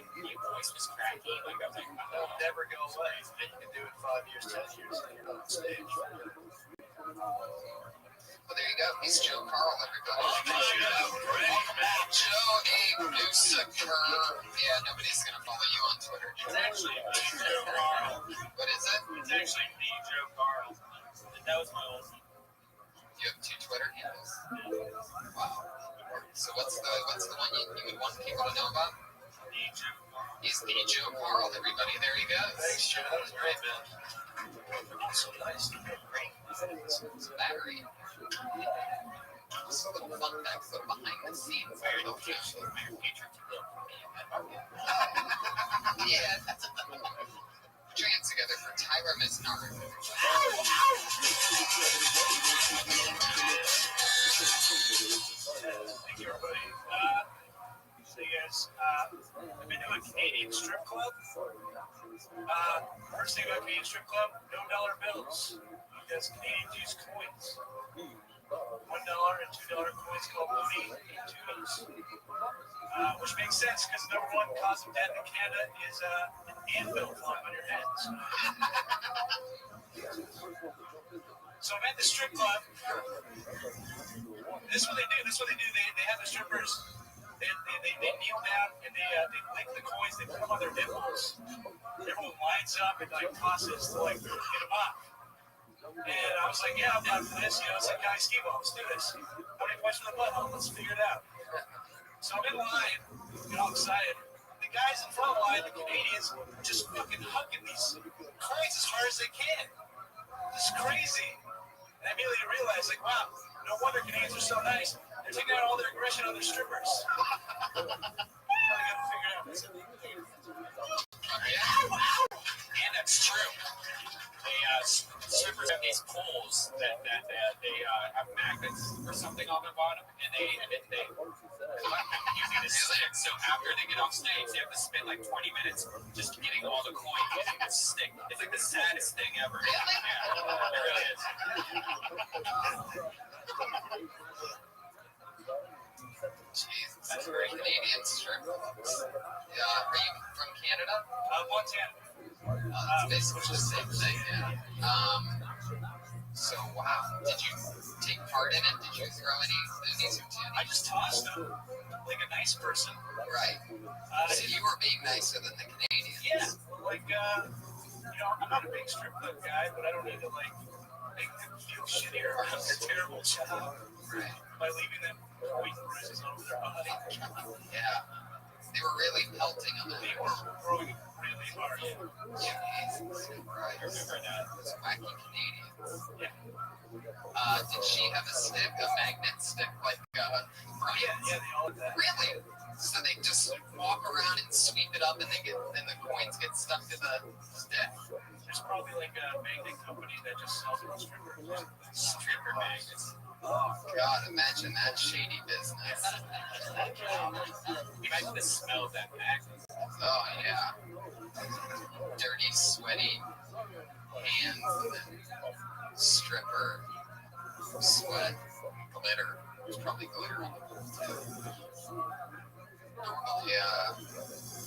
voice was cracking. Like I was like, It'll never go away. Then you can do it 5 years, 10 years, and you're not on stage. Well, there you go. He's Joe Carl, everybody. Welcome back, Joe Ignusaker. Yeah, nobody's going to follow you on Twitter. It's actually the Joe Carl. What is it? It's actually the Joe Carl. That was my old one. You have 2 Twitter handles? Wow. So what's the one you would want people to know about? He's the Joe Carl, everybody. There he goes. Thanks, Joe. That was great, man. So nice. Great. Battery. Just a little fun fact behind the scenes. Very location. Yeah. Put your hands together for Tyra Misnard. Thank you, everybody. So you guys, I've been doing Canadian strip club. First thing about Canadian strip club, no dollar bills. You guys Canadians use coins. $1 and $2 coins called money in tunas. Which makes sense because the number one cause of death in Canada is an anvil falling on your heads. So I'm at the strip club. This is what they do. They have the strippers. They kneel down and they lick the coins. They put them on their nipples. Everyone lines up and like tosses to like get them up. And I was like, yeah, I'm down for this. You know, it's like, guys, skee ball, let's do this. How many points for the butthole? Let's figure it out. So I'm in line, get all excited. The guys in front of the line, the Canadians, are just fucking hugging these coins as hard as they can. It's crazy. And I immediately realized, like, wow, no wonder Canadians are so nice. They're taking out all their aggression on their strippers. I gotta figure it out. And that's true. Strippers have these poles that they have magnets or something on their bottom, and they using a stick. So after they get off stage, they have to spend like 20 minutes just getting all the coins using a stick. It's like the saddest thing ever. Yeah, it really is. Jesus, that's very Canadian strip clubs. Yeah, are you from Canada? Montana. It's basically the same thing, yeah. So, wow. Did you take part in it? Did you throw any loonies or titties? I just tossed them like a nice person. Right. So you were being nicer than the Canadians. Yeah. Like, you know, I'm not a big strip club guy, but I don't need to, like, make them feel shittier or have a terrible job by leaving them white bruises all over their body. Yeah. They were really pelting on them. They were throwing really hard. Jesus Christ. Remember that? Those wacky Canadians. Yeah. Did she have a stick, a magnet stick, like Yeah, they all have that. Really? So they just walk around and sweep it up, and the coins get stuck to the stick. There's probably like a magnet company that just sells it to strippers. Stripper magnets. Oh God! Imagine that shady business. Imagine the smell of that magnet. Oh yeah. Dirty, sweaty hands, and then stripper sweat, glitter. There's probably glitter on the pool too. Normally,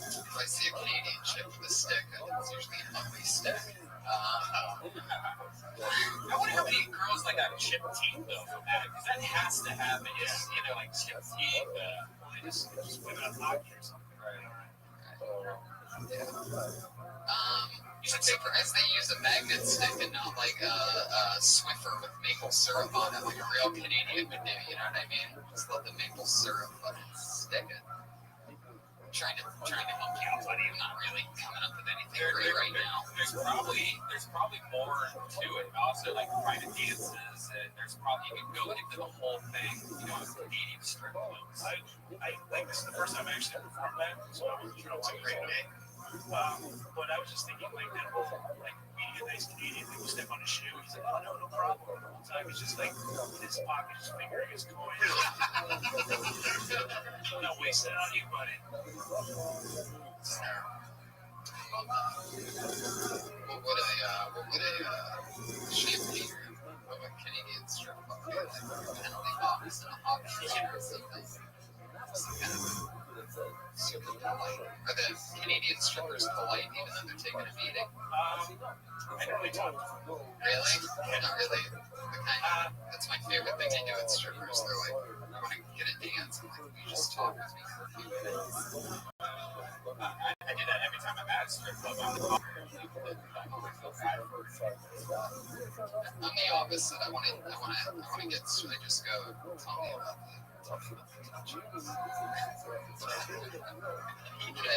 if I see a Canadian chick with a stick, I think it's usually an ugly stick. I wonder how many girls like got chipped teeth though from that, because that has to happen. It's either like chipped teeth, They just women on hockey or something. Yeah. Surprised they use a magnet stick and not like a Swiffer with maple syrup on it, like a real Canadian would do. You know what I mean? Just let the maple syrup fucking stick it. Trying to help you out, buddy. I'm not really coming up with anything great right now. There's probably more to it. Also, like private dances, and there's probably you can go into the whole thing. You know, Canadian strip clubs. I like this is the first time I actually performed that, so I wasn't sure what great day. But I was just thinking, like, that whole, like, meeting a nice Canadian, like, you step on his shoe, he's like, oh, no problem. The whole time he's just, like, in his pocket, just fingering his coins. I'm not wasting it on you, buddy. What would a champagne of a Canadian strip club be like? A penalty box and a hockey stick or something? Some kind of super polite. Are the Canadian strippers polite even though they're taking a beating? I don't really talk to them. Really? Not really. That's my favorite thing they do with strippers. They're like, I want to get a dance. I'm like, you just talk with me for a few minutes. I do that every time I'm at a strip club. I'm the opposite. I want to get. Should I just go? Tell me about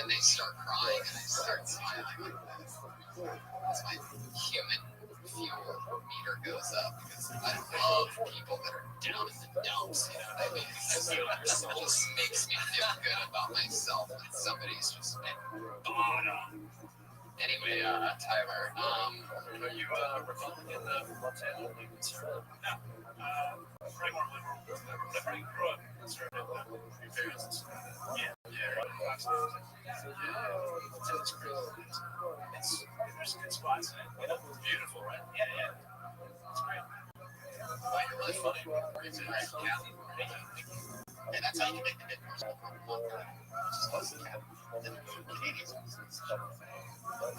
and they start crying and I start smiling. As my human fuel meter goes up because I love people that are down in the dumps. You know what I mean? It just makes me feel good about myself when somebody's just bottom. Anyway, Tyler, are you Republican from Montana? No. Probably more liberal. I probably grew up conservative with your parents. Yeah. Montana's crazy. There's good spots in it. You know, it's beautiful, right? Yeah. It's great. Well, you're really funny. It's a nice Cali. And that's how you make the midterms look good. Just listen to the Canadians.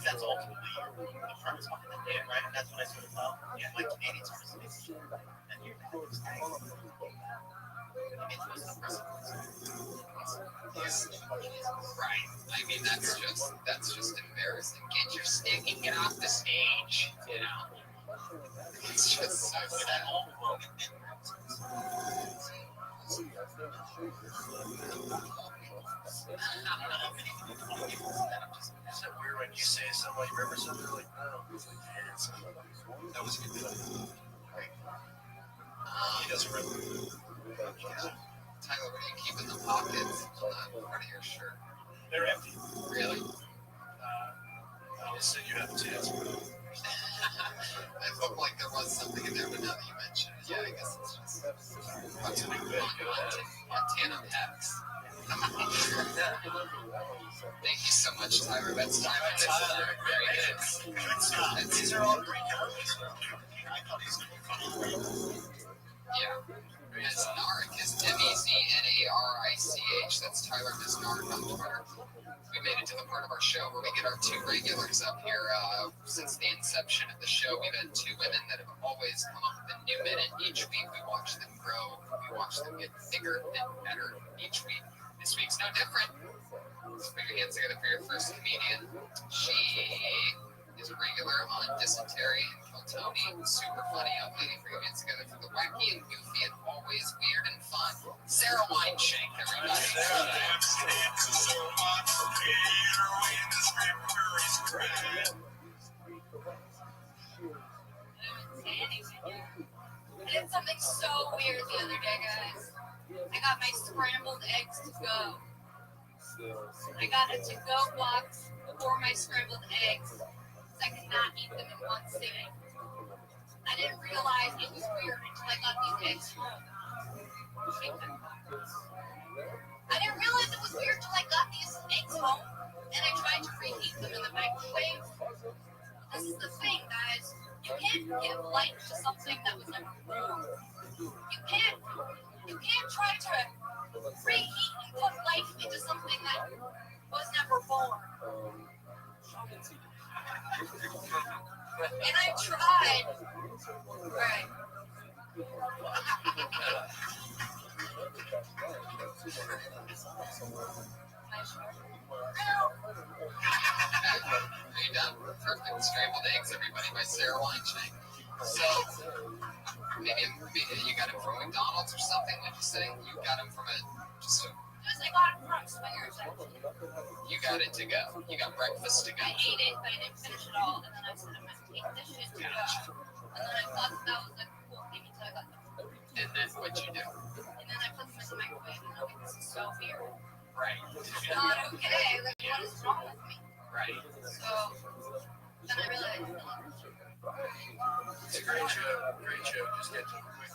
That's ultimately the premise behind it, yeah, right? And that's what I sort of felt. Yeah, like Canadians are listening. And you're right. I mean, that's just embarrassing. Get your stick and get off the stage, you know. It's just so sad. Is it weird when you say somebody remember something like, no, that was a good film. He doesn't remember. Tyler, what do you keep in the pockets on part of your shirt? They're empty. Really? I'll say you have tits. I felt like there was something in there, but now that you mention it, yeah, I guess it's just Montana Packs. Thank you so much, Tyler. That's Tyler. Very good. These are all great companies. I thought these were funny. Yeah. It's Narc is Meznarich. That's Tyler Meznarich on Twitter. We made it to the part of our show where we get our two regulars up here. Since the inception of the show, we've had two women that have always come up with a new minute each week. We watch them grow. We watch them get bigger and better each week. This week's no different. Let's put your hands together for your first comedian. She is a regular on Dysentery and Kiltony. Super funny, ugly. Put your hands together for the wacky and goofy and always weird and fun. Sarah Wineshank, everybody. I did something so weird the other day, guys. I got my scrambled eggs to go. I got a to-go box for my scrambled eggs because I could not eat them in one sitting. I didn't realize it was weird until I got these eggs home. I didn't realize it was weird until I got these eggs home and I tried to reheat them in the microwave. This is the thing, guys. You can't give life to something that was never born. You can't try to reheat and put life into something that was never born. And I tried. Right. Are you done? Perfect scrambled eggs, everybody, by Sarah Wineshank. So, maybe you got it from McDonald's or something, like you say? You got them from I got it from Swingers, actually. You got it to go. You got breakfast to go. I ate it, but I didn't finish it all. And then I said, I'm going to take this shit to go. And then I thought that was like a cool thing until I got them. And then what'd you do? And then I put them in the microwave and I'm like, this is so weird. Right. It's not okay. Like, what is wrong with me? Right. So, then I realized, It's a great show. Great show. Just get to it quick.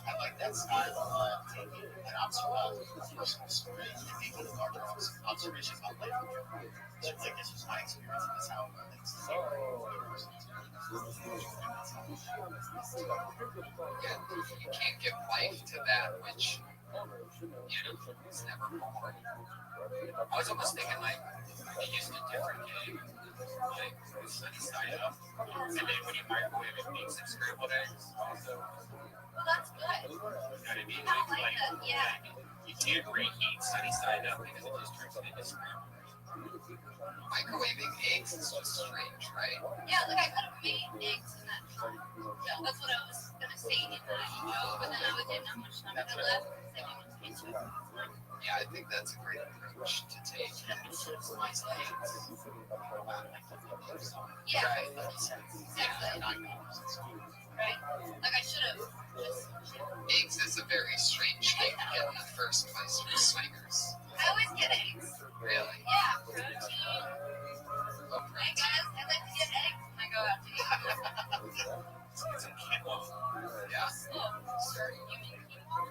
I like that style of taking an personal story and making a larger observation about life. It's like, this was my experience, and this is how it relates to You can't give life to that which, is never born. I was almost thinking, like, I used a different game, like, sunny side up, and then when you microwave it, makes it scrambled eggs. well, that's good. You know what I mean? I like that, yeah. You can't reheat sunny side up because it just turns it into scrambled. Microwaving eggs is just strange, right? Yeah, like I could have made eggs in that time. That's what I was going to say in that show, but then I didn't have much time left because I didn't taste it. Yeah, I think that's a great approach to take. Slice eggs. Yeah. Right. Exactly. Right. Like I should have just... Eggs is a very strange thing to get in the first place for swingers. I always get eggs. Really? Yeah, protein. Hey guys, I like to get eggs when I go out to eat. It's some quinoa. Yeah. Sure, you mean quinoa?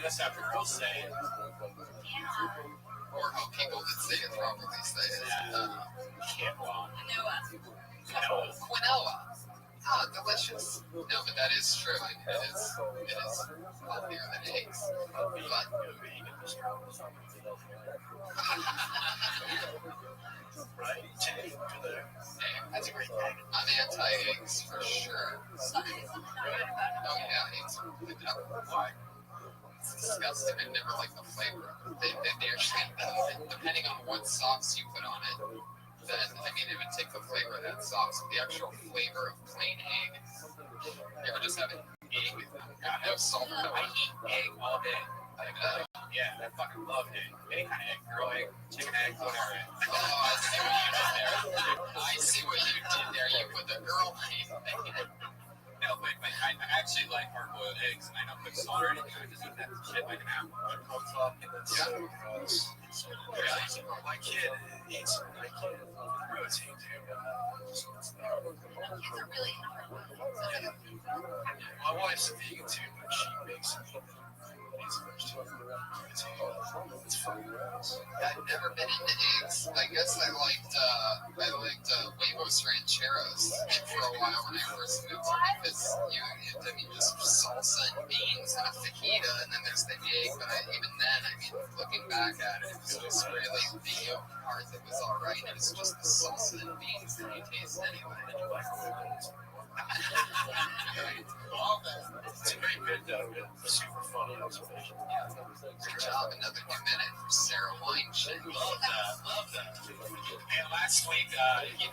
That's how girls say it. Or how people that say it properly say it. Quinoa. Quinoa. Oh, delicious. No, but that is true. It is healthier than eggs. But right? That's a great thing. I'm anti-eggs for sure. Oh yeah, eggs are good. Why? it's disgusting. I never like the flavor. They actually, depending on what sauce you put on it, then it would take the flavor of that sauce. The actual flavor of plain egg. You ever just have an egg? God, have salt. I eat egg all day. Yeah, I fucking love egg. Any kind of egg, girl egg, chicken egg, whatever. Oh, I see what you did there. You put the girl egg. No, but I actually like hard-boiled eggs, and I don't put salt or anything. I just eat that shit like an apple. It comes up, and it's My kid eats protein too. Kids are really hard. My wife's a vegan too, but she makes it. It's fun. I've never been into eggs. I guess I liked huevos rancheros for a while when I first moved here because just salsa and beans and a fajita, and then there's the egg. But even then, looking back at it, it was really the part that was all right. It was just the salsa and beans that you taste anyway. It's a great bit, super fun observation. Good job, another new minute for Sarah Weinstein. Love that. And last week, you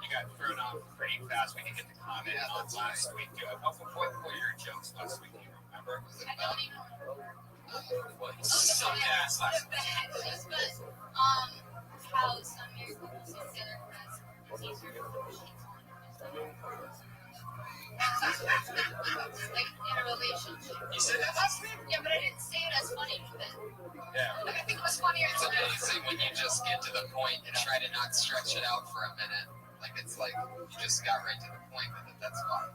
got thrown off pretty fast. We didn't get to comment on last week. What were your jokes last week? Do you remember? I don't even remember. What? Some ass last week. How some married couples get together because it's easier to put sheets on. Like in a relationship. You said that last week? Yeah, but I didn't say it as funny. Yeah. I think it was funnier. It's amazing when you just get to the point and try to not stretch it out for a minute. It's like you just got right to the point with it. That's fine.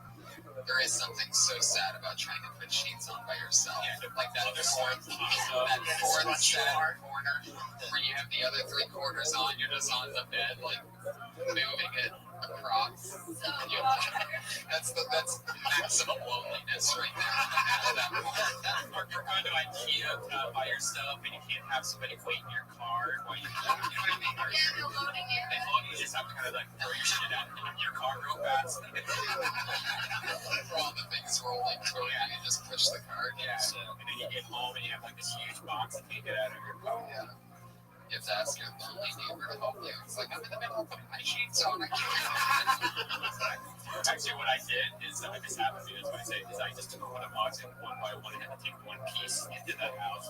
There is something so sad about trying to put sheets on by yourself. Yeah, like that fourth set corner where you have the other three quarters on. You're just on the bed, like moving it across. That's maximum loneliness right there. Or you're going to IKEA by yourself and you can't have somebody wait in your car while you know what I mean? Or yeah, they're loading it. You just have to kind of like throw your shit out in your car real fast. All the things rolling through you, you just push the cart. Yeah, and then you get home and you have like this huge box that you can't get out of your car. Yeah. You have to ask your lonely neighbor to help you. It's like, I'm in the middle of putting my sheets on. I can't. Actually, what I did is, this happened to me, that's what I say, is I just took one of the boxes one by one and had to take one piece into that house.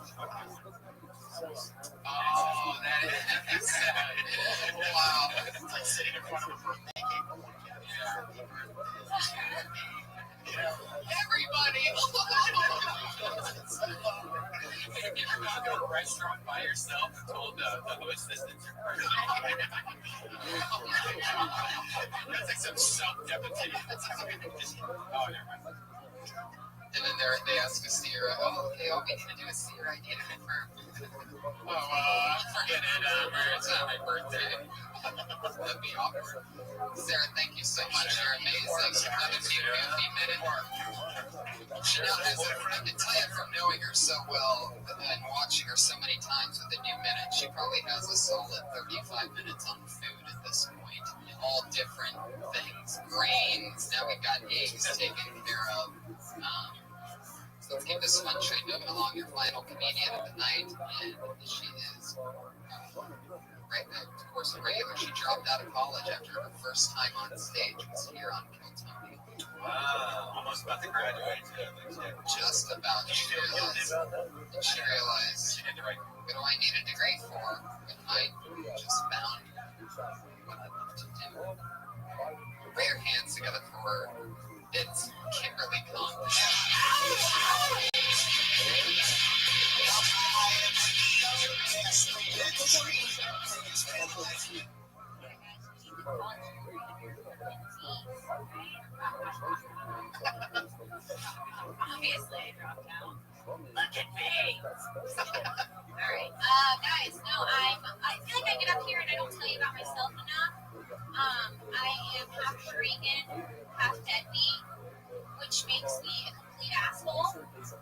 Oh, that is sad. Wow. It's like sitting in front of a birthday cake. Everybody! Have you ever gone to a restaurant by yourself and told the hostess that you're pregnant? That's like some self-deprecating. Oh, never mind. And then they ask to see your, okay, all we need to do is see your ID to confirm. Forget it, it's not my birthday. That'd be awkward. Sarah, thank you so much. You're amazing. Another team 50-minute work. She now has, I can tell you from knowing her so well and watching her so many times with the new minute, she probably has a solid 35 minutes on food at this point. All different things. Grains, now we've got eggs taken care of. So let's keep this fun train moving along. Your final comedian of the night, and she is, of course, a regular. She dropped out of college after her first time on stage was here on Kill Tony. Wow, almost about to graduate too. Just about. She realized, what do I need a degree for? And I just found what I love to do. Put your hands together for her. It's Kimberly Conley. Obviously, I dropped out. Look at me. Alright, guys, no, I feel like I get up here and I don't tell you about myself enough. I am half Puerto Rican, half deadbeat, which makes me a complete asshole. It's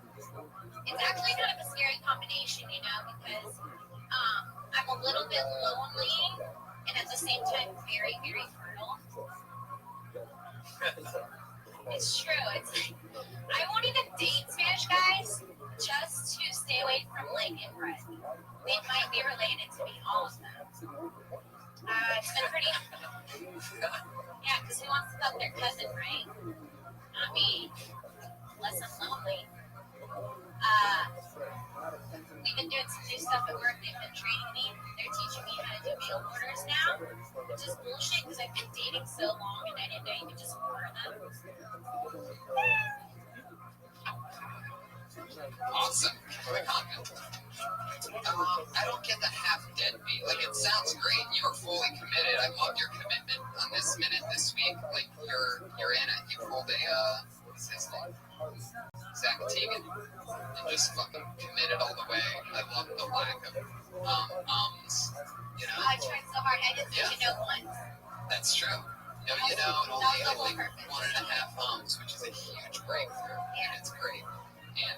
actually kind of a scary combination, because I'm a little bit lonely and at the same time very, very fertile. It's true. It's like, I won't even date Spanish guys just like inbred. They might be related to me, all of them. It's been pretty. Yeah, because who wants to fuck their cousin, right? Not me. Unless I'm lonely. We've been doing some new stuff at work. They've been training me. They're teaching me how to do mail orders now. Which is bullshit because I've been dating so long and I didn't know you could just order them. Awesome. Quick comment. I don't get the half deadbeat. Like, it sounds great. You are fully committed. I love your commitment on this minute this week. Like, you're in it. You pulled a what's his name? Zach Teagan. And just fucking committed all the way. I love the lack of you know. I tried so hard. I didn't say no once. That's true. No, you know, and only I think 1.5 which is a huge breakthrough. And it's great. And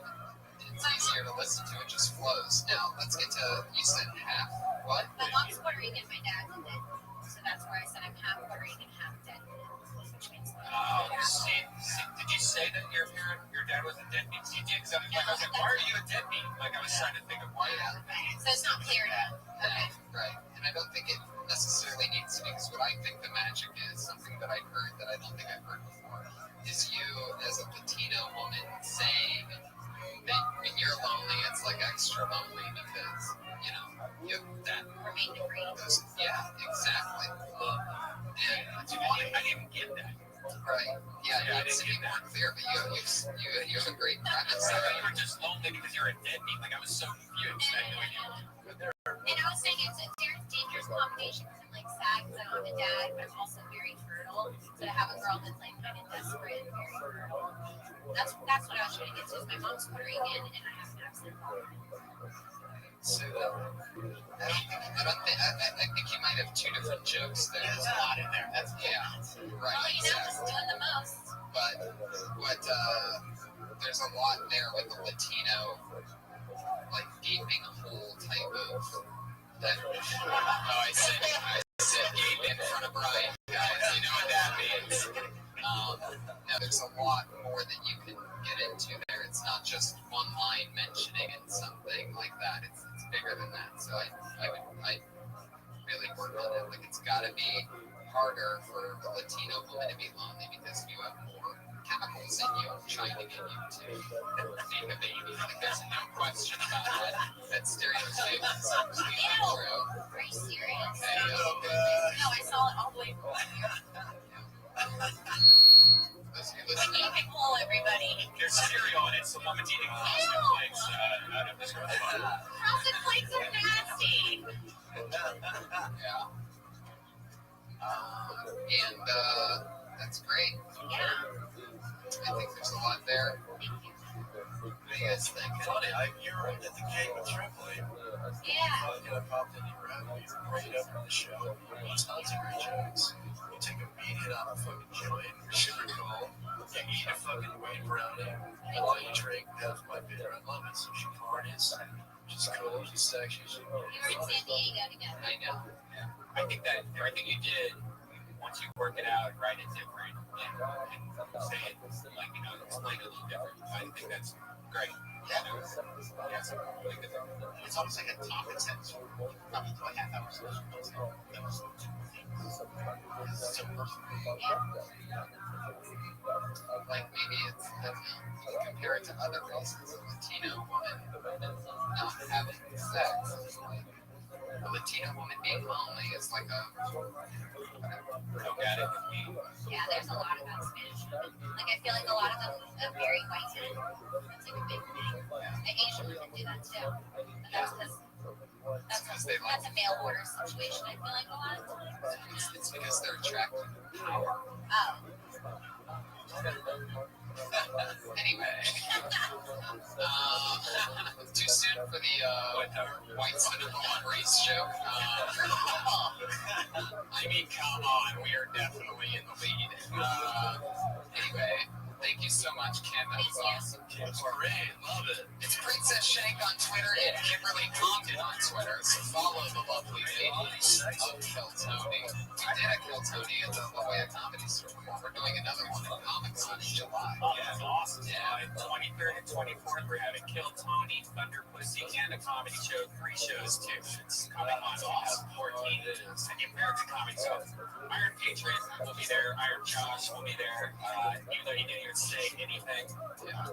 it's easier to listen to. It just flows. Now, let's get to, you said half what? My mom's Puerto Rican, my dad's Indian. So that's where I said I'm half Puerto Rican, half dead. Which means Did you say that your dad was a deadbeat? You did, because I was like, why are you a deadbeat? Like, I was trying to think of why. So it's not clear now. Okay. Right. And I don't think it necessarily needs to be, because what I think the magic is, something that I heard that I don't think I've heard before, is you as a Latino woman saying that when you're lonely, it's like extra lonely because, you know, you have that. Remain free. Yeah, exactly. I didn't get that. Right. Yeah, it needs to be more clear, but you have a great premise. I thought you were just lonely because you're a deadbeat. Like, I was so confused. I had no idea. And I was saying it's a dangerous combination because I'm like sad because I don't have a dad, but I'm also very fertile. So to have a girl that's like kind of desperate and very fertile, that's what I was trying to get to. Is my mom's Puerto Rican and I have an accent. So I think you might have two different jokes there. There's a lot in there. That's right. Well, you know, just doing the most. But there's a lot there with the Latino, like gaping hole type of that. Oh, I said gape in front of Brian, guys. You know what that means. Now there's a lot more that you can get into there. It's not just one line mentioning and something like that. It's bigger than that. So I really work on it. Like, it's got to be harder for the Latino woman to be lonely because you have more chemicals in you trying to get you to make a baby. Like, there's no question about that. That stereotype is completely true. Are you serious? Hey, no, I saw it all the way from here. Gaping hole, everybody. There's cereal in it. Someone's eating frosted flakes out of this girl's bottle. Frosted flakes are nasty. Yeah. And that's great. Yeah. I think there's a lot there. What do you guys think? Funny, you were at the game with Tripoli. Yeah. I popped into your app. You were great up on the show. Tons of great jokes. You take a beating on a fucking joint. Super cool. You eat a fucking wheat brownie while you drink. That's my beer. I love it. So she carnies. She's cool. She's sexy. We were in San Diego together. I know. Yeah. I think that everything you did, once you work it out, write it different, and say it like, you know, explain it a little different. I think that's great. Yeah. It's really good. It's almost like a top sentence. Probably do a half hour session. That was so Like, maybe it's, you compare it to other races, a Latino woman not having sex. Like, a Latino woman being lonely is like a Look at it with me. Yeah, there's a lot of that Spanish women. Like, I feel like a lot of them are very white men. That's like a big thing. The Asian women do that too. But that's because that's a mail order situation, I feel like a lot of times. It's because they're attracted to power. Oh. Anyway, too soon for the whites the number one race joke. I mean, come on, we are definitely in the lead. Anyway, thank you so much, Kim. That was awesome. Kim's great, love it. It's Princess Shank on Twitter and Kimberly Compton on Twitter. So follow the lovely ladies of Kill Tony. We did a Kill Tony at the La Jolla Comedy Store. We're doing another one in Comic Comic Con in July. Oh, yeah, that's awesome. Yeah, 23rd and 24th, we're having Kill Tony, Thunder Pussy, and a comedy show. 3 shows, too. It's coming on 2014. And the American Comedy Show. Iron Patriot will be there. Iron Josh will be there. Even though he didn't even say anything. Yeah.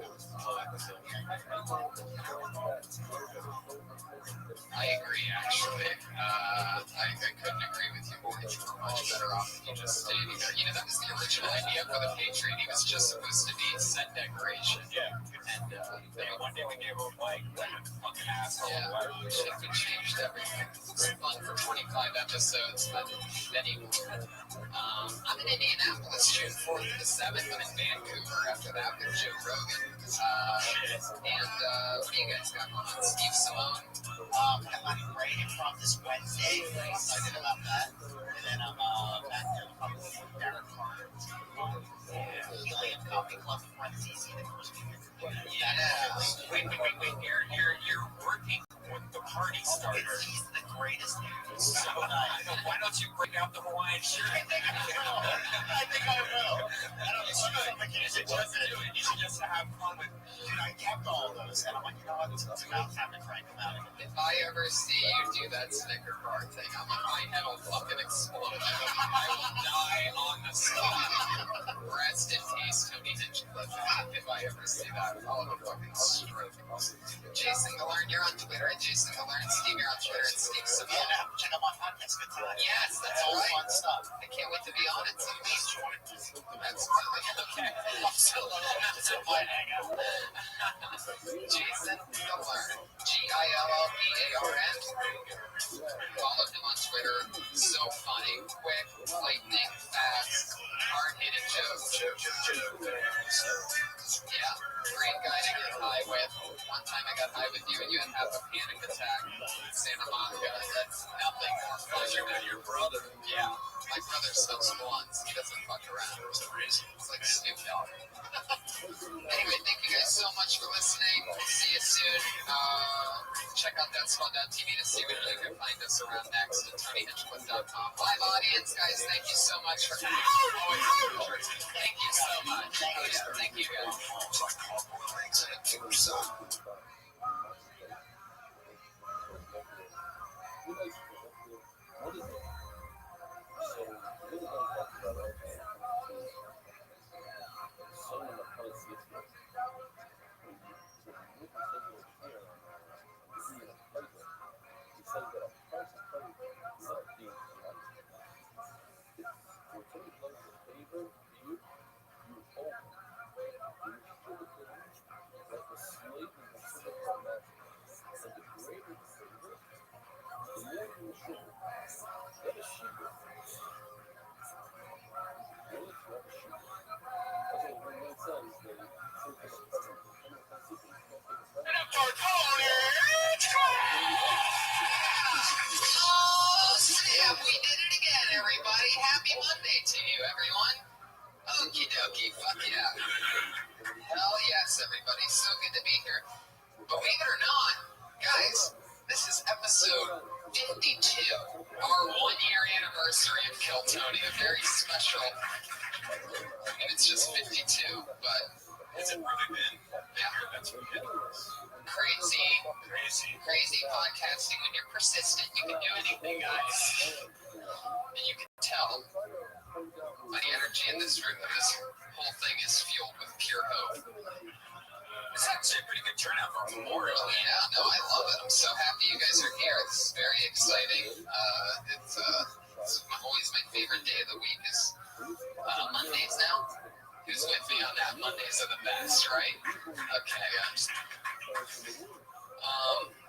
I agree, actually. I couldn't agree with you more. You were much better off if you just stayed there. You know, that was the original idea for the Patriot. He was just supposed to be set decoration. Yeah. And One day we gave him, like, fucking asshole. yeah, we changed everything. It was fun for 25 episodes, but then he I'm in Indianapolis June 4th to the 7th. I'm in Vancouver after that with Joe Rogan. And what do you guys got going on? Steve Simone? I'm writing from this Wednesday. I'm excited about that. And then I'm at the Derek Carter. Helium Coffee Club in parentheses. The first weekend. Yeah. Wait. You're working with the party starter. He's the greatest dude. So why don't you bring out the Hawaiian shirt? I think I will. I don't know. You should just have fun with. Dude, I kept all those, and I'm like, you know what? It's about time to crank them out. If I ever see you do that Snicker bar thing, my head will fucking explode. I will die on the spot. Rest in peace, Tony Hinchcliffe. If I ever see that, I'll have a fucking stroke. Jason Galern, you're on Twitter at Jason Galern. Steve, you're on Twitter at Steve Simone. Yeah, check out my podcast. Good time. Yes, that's all right. Fun stuff. I can't wait to be on it. Please join. That's okay. So that's a fun hangout. Jason Galern, GILLEARN. Follow him on Twitter. So funny, quick, lightning, fast, hard-hitting jokes. Yeah, great guy to get high with. One time I got high with you and you had half a panic attack in Santa Monica. That's nothing more fun than your brother. Yeah, my brother sells blunts. He doesn't fuck around for some reason. It's like Snoop Dogg. Anyway, thank you guys so much for listening. See you soon. Check out thatspot.tv to see where you can find us around next at TonyHinchcliffe.com. Live audience, guys, thank you so much for coming. Thank you so much. Thank you, guys. Everybody, happy Monday to you, everyone. Okie dokie, fuck yeah. Hell yes, everybody. So good to be here. Believe it or not, guys, this is episode 52, our 1-year anniversary of Kill Tony, a very special. I mean, it's just 52, but Has it really been? yeah, That's ridiculous. Crazy podcasting. When you're persistent, you can do anything, guys. And you can tell by the energy in this room that this whole thing is fueled with pure hope. It's actually a pretty good turnout for Memorial. Yeah, no, I love it. I'm so happy you guys are here. This is very exciting. It's always my favorite day of the week is Mondays now. Who's with me on that? Mondays are the best, right? Okay,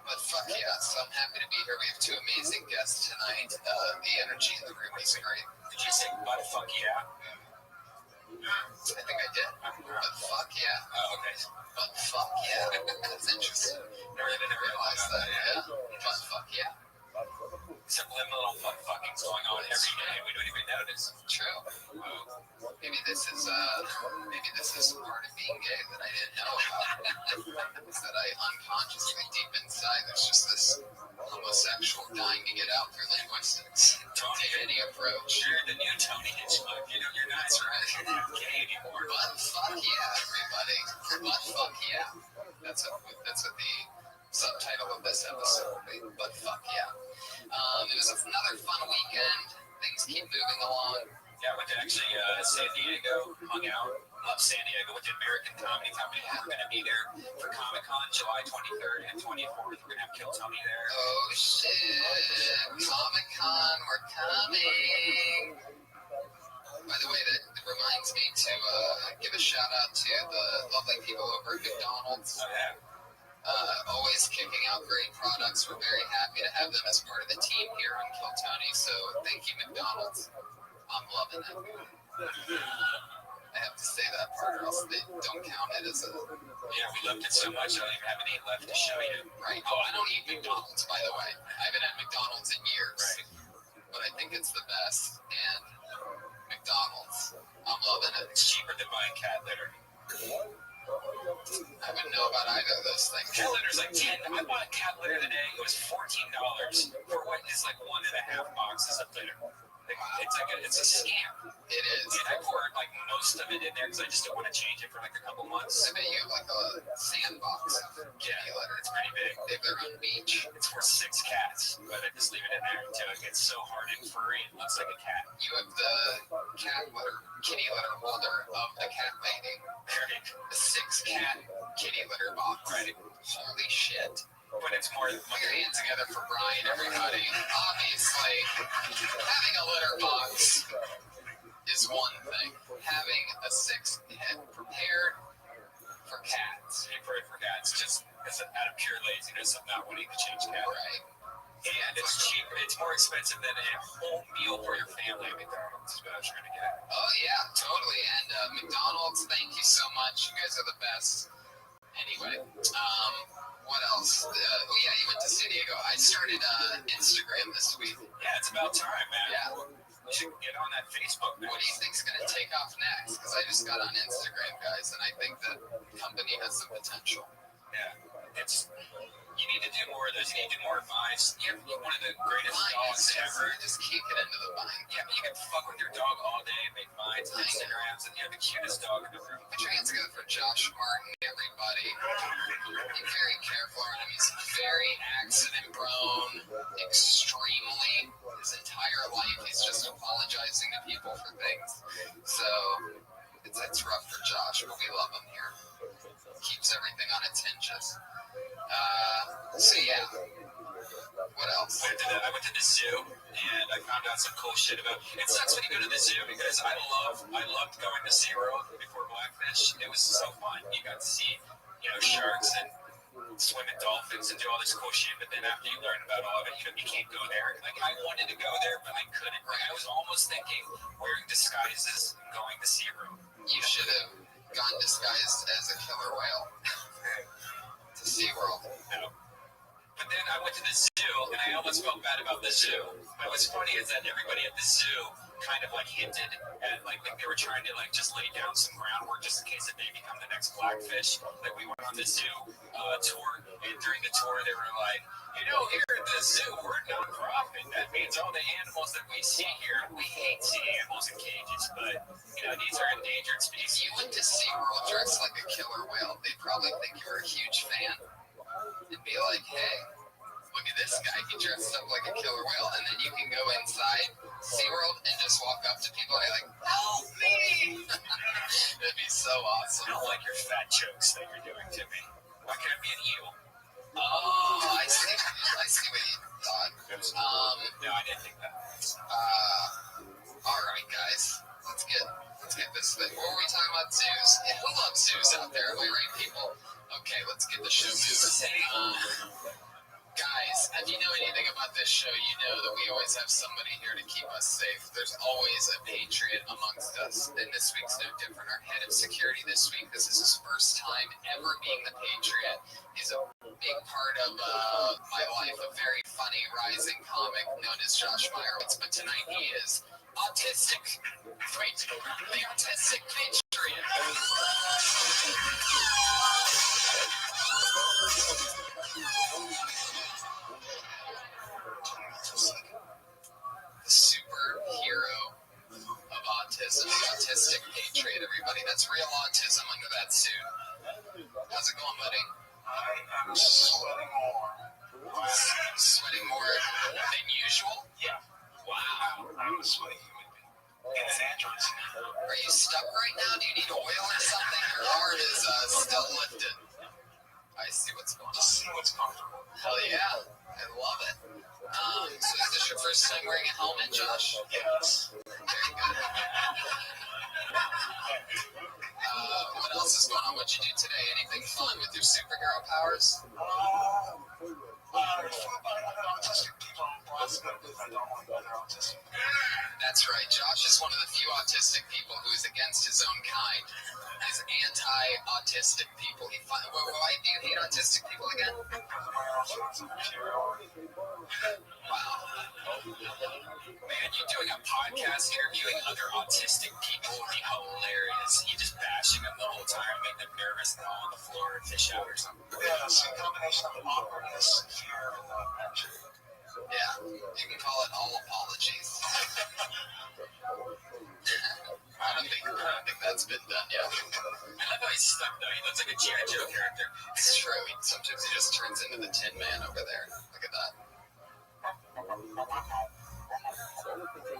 but fuck yeah, so I'm happy to be here. We have 2 amazing guests tonight. The energy in the room is great. Did you say butt fuck yeah? I think I did. But fuck yeah. Oh, okay. But fuck yeah. That's interesting. Never didn't realize that. Yeah. But fuck yeah. Subliminal fucking's going on every day. We don't even notice. True. Maybe this is part of being gay that I didn't know about. That I unconsciously deep inside there's just this homosexual dying to get out through linguistics. Tony, any approach. You're the new Tony Hinchcliffe. You know, you're not right. gay anymore. Butt fuck yeah, everybody. Butt fuck yeah. That's what the subtitle of this episode will be. Butt fuck yeah. It was another fun weekend. Things keep moving along. Yeah, I went to actually San Diego, hung out. Love San Diego with the American Comedy Company. I'm going to be there for Comic-Con July 23rd and 24th. We're going to have Kill Tony there. Oh shit. Comic-Con, we're coming. By the way, that reminds me to give a shout out to the lovely people over at McDonald's. Oh, yeah. Always kicking out great products. We're very happy to have them as part of the team here on Kill Tony. So thank you, McDonald's. I'm loving it. I have to say that part, or else they don't count it as a. Yeah, we loved it so much. I don't even have any left to show you. Right. Oh, I don't eat McDonald's, by the way. I haven't had McDonald's in years. Right. But I think it's the best. And McDonald's, I'm loving it. It's cheaper than buying cat litter. I wouldn't know about either of those things. Cat litter's like $10. I bought a cat litter today. It was $14 for what is like 1.5 boxes of litter. It's a scam. It is. And I poured like most of it in there because I just don't want to change it for like a couple months. I bet you have like a sandbox of kitty litter. It's pretty big. They have their own beach. It's for 6 cats, but I just leave it in there until it gets so hard and furry it looks like a cat. You have the kitty litter holder of the cat lady. The 6-cat kitty litter box. Right. Holy shit. But it's more. Put your hands together for Brian, everybody. Obviously, having a litter box is one thing. Having a 6-head prepared for cats. For cats, just out of pure laziness of not wanting to change cat. Right. And it's cheaper. It's more expensive than a whole meal for your family at McDonald's is what I was trying to get at. Oh, yeah, totally. And McDonald's, thank you so much. You guys are the best. Anyway, what else? Yeah, you went to San Diego. I started Instagram this week. Yeah, it's about time, man. Yeah. You should get on that Facebook now. What do you think's going to take off next? Because I just got on Instagram, guys, and I think that company has some potential. Yeah, you need to do more of those. You need to do more vines. You're one of the greatest dogs ever. Just kick it into the vine. Yeah, but you can fuck with your dog all day and make vines and Instagrams, and you're the cutest dog in the room. Put your hands together for Josh Martin, everybody. Be very careful around him. He's very accident prone, extremely. His entire life, he's just apologizing to people for things. So it's rough for Josh, but we love him here. Keeps everything on its hinges. So yeah. What else? I went to the zoo and I found out some cool shit about. It sucks when you go to the zoo because I loved going to SeaWorld before Blackfish. It was so fun. You got to see, sharks and swim with dolphins and do all this cool shit. But then after you learn about all of it, you can't go there. Like I wanted to go there, but I couldn't. Like I was almost thinking wearing disguises and going to SeaWorld. You should have gone disguised as a killer whale to SeaWorld. No. But then I went to the zoo, and I almost felt bad about the zoo. But what's funny is that everybody at the zoo kind of like hinted at like they were trying to like just lay down some groundwork just in case that they become the next Blackfish. Like we went on the zoo tour, and during the tour they were like, here at the zoo we're non-profit. That means all the animals that we see here, we hate seeing animals in cages, but these are endangered species. You went to SeaWorld dressed like a killer whale. They'd probably think you were a huge fan. And be like, hey, look at this guy. He dressed up like a killer whale. And then you can go inside SeaWorld and just walk up to people and be like, help me! That'd be so awesome. I don't like your fat jokes that you're doing to me. Why can't I be an eel? Oh, I see what you thought. No, I didn't think that. All right, guys. Let's get this thing. What were we talking about? Zoos. Yeah, who loves zoos out there? Am I right, people? Okay, let's get the show moving. Guys, if you know anything about this show, you know that we always have somebody here to keep us safe. There's always a patriot amongst us, and this week's no different. Our head of security this week, this is his first time ever being the patriot. He's a big part of my life, a very funny rising comic known as Josh Meyerowitz, but tonight he is autistic. Wait, the autistic patriot. The superhero of autism, the autistic patriot. Patriot, everybody. That's real autism under that suit. How's it going, buddy? I am sweating more. Sweating more than usual? Yeah. Wow. I'm a sweaty human being. It's androids. Are you stuck right now? Do you need oil or something? Your heart is still lifted. I see what's going on. Just see what's comfortable. Hell yeah. I love it. So is this your first time wearing a helmet, Josh? Yes. Very good. What else is going on? What'd you do today? Anything fun with your superhero powers? Autistic people in Alaska because I don't like other autistic. That's right. Josh is one of the few autistic people who is against his own kind. He's anti-autistic people. Why do you hate autistic people again? Wow. Man, you doing a podcast interviewing other autistic people would be hilarious. You just bashing them the whole time, make them nervous and all on the floor and fish out or something. Yeah, it's a combination of awkwardness, fear, and action. Yeah, you can call it all apologies. I don't think that's been done yet. I love how he's stuck though. He looks like a G.I. Joe character. It's true. Sometimes he just turns into the Tin Man over there. Look at that.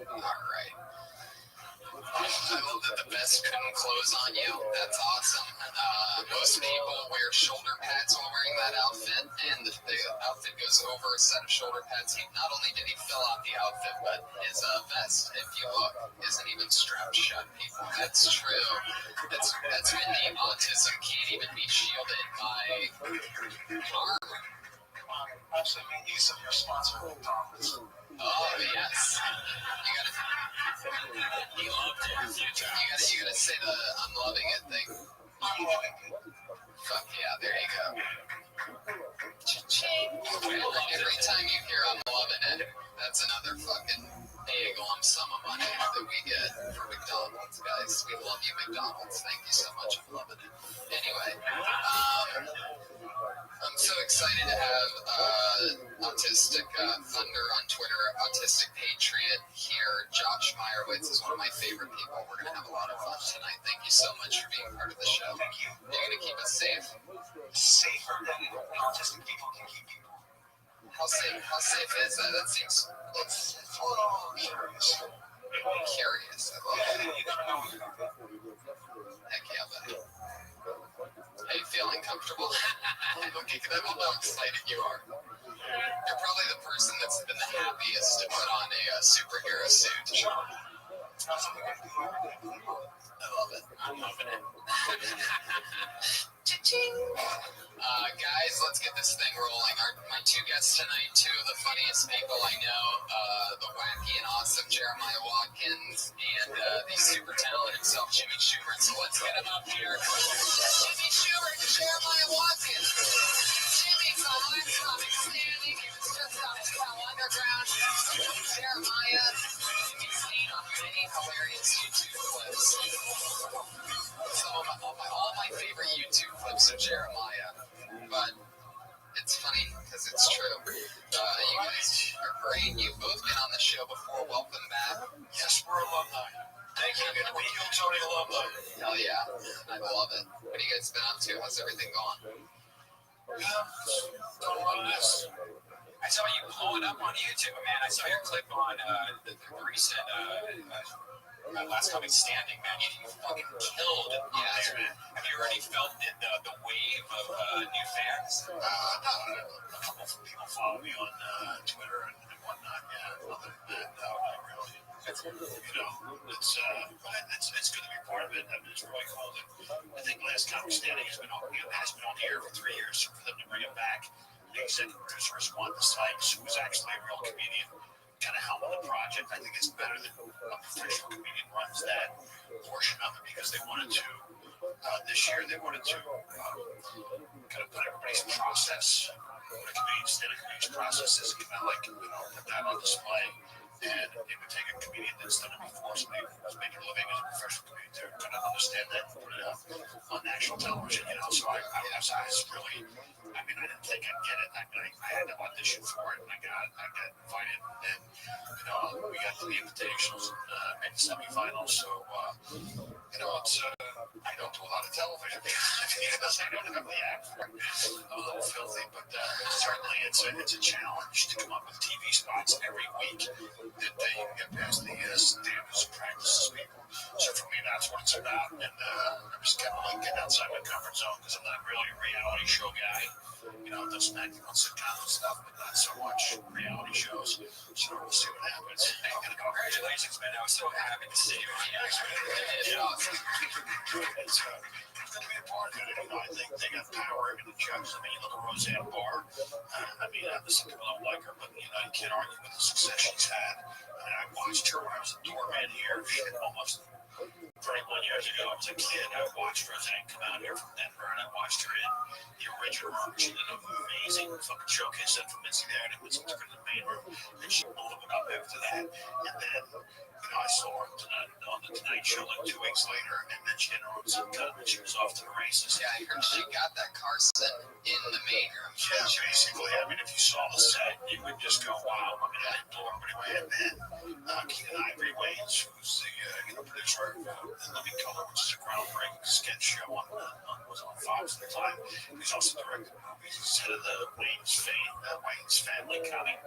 All right. I love that the vest couldn't close on you. That's awesome. Most people wear shoulder pads while wearing that outfit, and the outfit goes over a set of shoulder pads. Not only did he fill out the outfit, but his vest, if you look, isn't even strapped shut, people. That's true. That's when the autism can't even be shielded by armor. Actually, make use of your sponsor, McDonald's. Oh, yes. He loved it. You gotta say the I'm loving it thing. I'm loving it. Fuck yeah, there you go. Cha-ching. Every time you hear I'm loving it, that's another fucking big lump sum of money that we get for McDonald's, guys. We love you, McDonald's. Thank you so much for loving it. Anyway, I'm so excited to have Autistic Thunder on Twitter, Autistic Patriot here. Josh Meyerowitz is one of my favorite people. We're going to have a lot of fun tonight. Thank you so much for being part of the show. Thank you. You're going to keep us safe. Safer than autistic people can keep people. How safe is that? That seems It's a little curious. curious. I love it. You gotta know. Heck yeah, buddy. Are you feeling comfortable? Okay, I don't know how excited you are. You're probably the person that's been the happiest to put on a superhero suit. I love it. I'm loving it. Cha-ching. Guys, let's get this thing rolling. My two guests tonight, two of the funniest people I know, the wacky and awesome Jeremiah Watkins and the super talented himself, Jimmy Schubert. So let's get him up here. Jimmy Schubert and Jeremiah Watkins. Jimmy's a hot comic standing. He was just on his Hell Underground. Jeremiah, you've seen on many hilarious YouTube clips. Some of all my favorite YouTube clips of Jeremiah, but it's funny because it's true. You guys are great. You've both been on the show before. Welcome back. Yes, we're alumni. Thank you. Good to meet you, Tony alumni. Hell yeah. I love it. What have you guys been up to? How's everything going? Don't love this. I saw you blowing up on YouTube, man. I saw your clip on the recent Last Comic Standing, man. You fucking killed it. Yeah. Have you already felt the wave of new fans? A couple of people follow me on Twitter and whatnot. Yeah, other than that, no, not really. It's good to be part of it. I mean, it's really cool. I think Last Comic Standing has been on the air for 3 years. So for them to bring it back, the executive producers want the Sykes, who is actually a real comedian, kind of help on the project. I think it's better that a professional comedian runs that portion of it because they wanted to. This year, they wanted to kind of put everybody's process, what a comedian's process is, kind of like, put that on display. And it would take a comedian that's done it before, somebody who's making a living as a professional comedian to kind of understand that and put it out on that national television, you know. So I was really, I mean, I didn't think I'd get it. I mean, I had to audition for it, and I got invited, and you know, we got to the invitationals, made the semifinals. So you know, it's I don't do a lot of television because I don't have the act for it. I'm a little filthy, but certainly it's a challenge to come up with TV spots every week that you can get past the standards and practices people. So for me, that's what it's about. And I'm just kind of like getting outside my comfort zone because I'm not really a reality show guy. You know, doesn't acting on sitcoms and stuff, but not so much reality shows. So we'll see what happens. Hey, congratulations, man. I was so happy to see you. Yeah. It's going to be a part of it. You know, I think they got power in the judges. I mean, you look at Roseanne Barr. I mean, some people don't like her, but you know, you can't argue with the success she's had. I mean, I watched her when I was a doorman here. Shit, almost 31 years ago. I was a kid. I watched Roseanne come out here from Denver, and I watched her in the original room. She did an amazing fucking showcase set from Mitzi there, and it was in the main room, and she blew it up after that. And then, you know, I saw her on the Tonight Show like 2 weeks later, and then she had her own sitcom, and she was off to the races. Yeah, I heard she got that car set in the main room. Yeah, basically. I mean, if you saw the set, you would just go, wow. I mean, I didn't blow everybody away. And then Keenan Ivory Wayans, who's the producer of The Living Color, which is a groundbreaking sketch show was on Fox at the time. He's also directed movies. He's head of the Wayans family comedy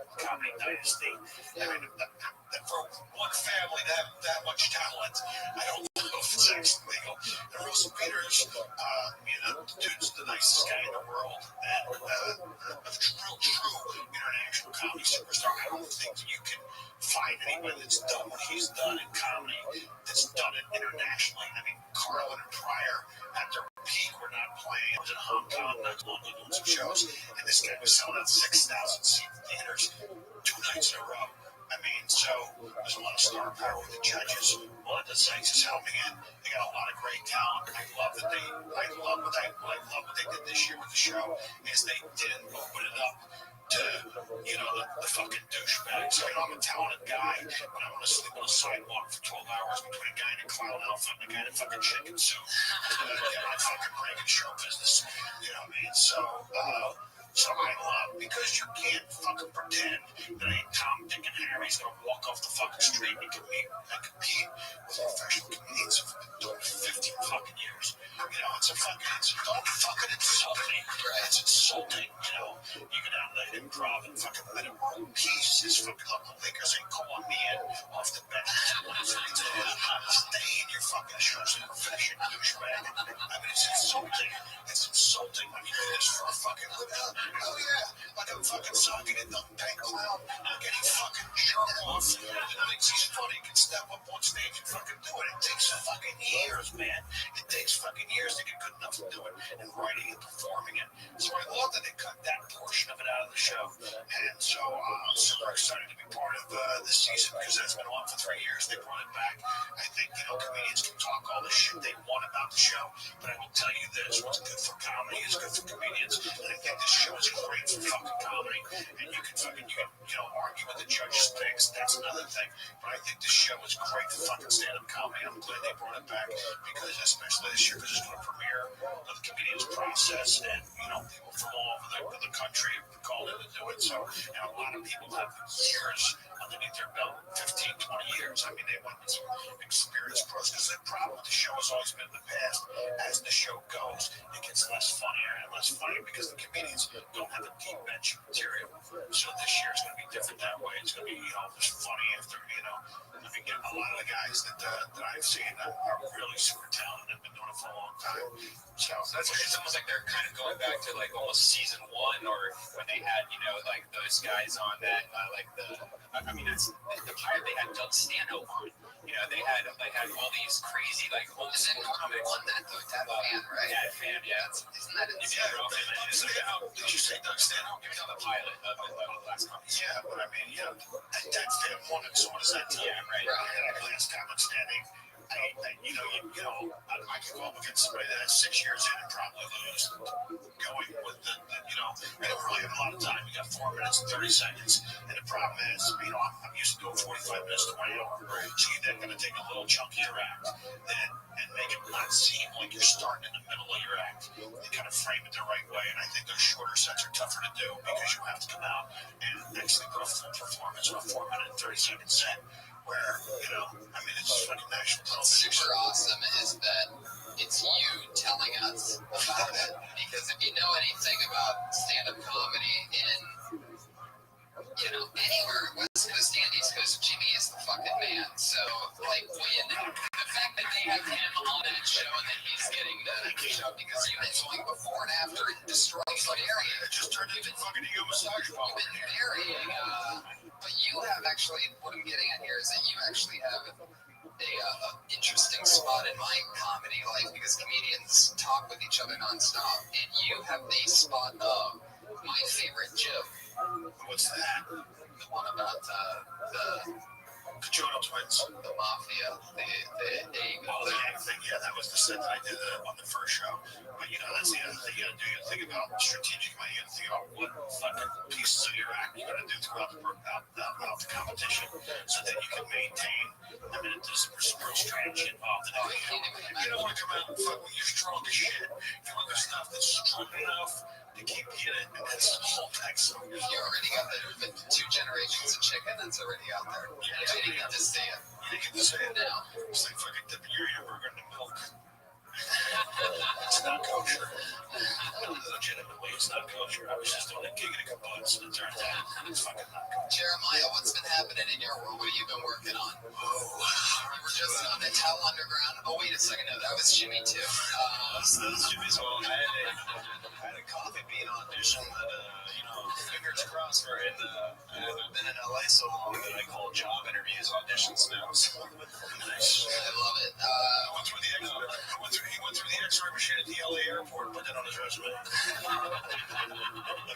dynasty. I mean, that for one family that much talent, I don't know if it's actually legal. And Russell Peters, you know, the dude's the nicest guy in the world, and a true international comedy superstar. I don't think you can find anybody that's done what he's done in comedy that's done it internationally. I mean, Carlin and Pryor at their peak were not playing. I was in Hong Kong not long ago doing some shows, and this guy was selling out 6,000 seat theaters 2 nights in a row. I mean, so there's a lot of star power with the judges. Melinda Sykes is helping in. They got a lot of great talent. I love what they did this year with the show is they didn't open it up to, you know, the fucking douchebags. You know, I'm a talented guy, but I want to sleep on a sidewalk for 12 hours between a guy in a clown outfit and a guy in a fucking chicken suit. Get my fucking break in show business. You know what I mean? So I love, because you can't fucking pretend that ain't Tom, Dick, and Harry's gonna walk off the fucking street and compete with professional comedians who've been doing it 15 fucking years. You know, don't fucking insult me. It's insulting, you know. You go down to the Improv and fucking let him roll pieces. Fucking local Lakers ain't calling me in off the bench. Stay in your fucking shows and profession, douchebag. I mean, it's insulting. It's insulting when you do this for a fucking living. Oh yeah, like I'm fucking sucking in the bank clown. I'm getting fucking jerk off. And thinks he's funny, can step up on stage and fucking do it. It takes fucking years, man. It takes fucking years to get good enough to do it, and writing and performing it. So I love that they cut that portion of it out of the show. And so I'm super excited to be part of this season because that's been on for 3 years. They brought it back. I think, you know, comedians can talk all the shit they want about the show, but I will tell you this: what's good for comedy is good for comedians. And I think this show is great for fucking comedy, and you can argue with the judges' picks. That's another thing. But I think this show is great for fucking stand-up comedy. I'm glad they brought it back because, especially this year, because it's going to premiere of the comedians process, and you know, people from all over the country have called in to do it. So, you know, a lot of people have years underneath their belt, 15, 20 years. I mean, they went with some experienced pros because the problem with the show has always been in the past. As the show goes, it gets less funnier and less funny because the comedians don't have a deep bench material. So this year is going to be different that way. It's going to be, you know, just funny after, you know, I mean, a lot of the guys that I've seen are really super talented and have been doing it for a long time. So it's almost like they're kind of going back to like almost season 1, or when they had, you know, like those guys on that, it's the pilot they had Doug Stanhope on. You know, they had all these crazy like old school comics. On that though, Dad Fan, right? Dad Fan, yeah. Isn't that insane? Did you say Doug Stanhope? He was on the pilot of the last comic. Yeah, but I mean, you know, that Fan won it, so what does that do? Yeah, right. And Last Comic Standing, I could go up against somebody that's 6 years in and probably lose. Going with we don't really have a lot of time. We got 4 minutes and 30 seconds. And the problem is, I'm used to doing 45 minutes to 1 hour. So you're then going to take a little chunkier act and make it not seem like you're starting in the middle of your act. You kind of frame it the right way. And I think those shorter sets are tougher to do because you have to come out and actually put a full performance on a 4 minute and 30 second set. Where, it's fucking national television. What's super awesome is that it's you telling us about it. Because if you know anything about stand-up comedy in, anywhere, West Coast and East Coast, Jimmy is the fucking man. So, when the fact that they have him on that show and that he's getting the show, because you've been going before and after and destroying area. It just turned into fucking ego massage ball. You've been burying, but you have actually, what I'm getting at here is that you actually have a interesting spot in my comedy life, because comedians talk with each other nonstop, and you have the spot of my favorite joke. What's that? The one about the Cajolo twins. The mafia, the egg. Oh, the egg thing. Yeah, that was the set that I did on the first show. But that's the other thing you gotta do. You gotta think about strategically. You gotta think about what fucking pieces of your act you're gonna do throughout the competition, so that you can maintain. There's real strategy involved in it. You don't want to come out and fuck with your strong as shit. You want the stuff that's strong enough to keep hitting, and that's the whole text. You already got the 2 generations of chicken that's already out there. Yeah, I didn't get to see it. You didn't get to see it now. It's like fucking dipping your hamburger in the milk. It's not kosher. Legitimately, it's not kosher. I was just doing a gig at a kibbutz, and it turns out it's fucking not kosher. Jeremiah, what's been happening in your world? What have you been working on? We're just on the Tell Underground. Oh, wait a second. No, that was Jimmy, too. That's Jimmy's one. I had a coffee bean audition that, fingers crossed for it. I've been in LA so long that I call job interviews auditions now. So nice. I love it. He went through the X-ray machine at the LA airport and put that on his resume.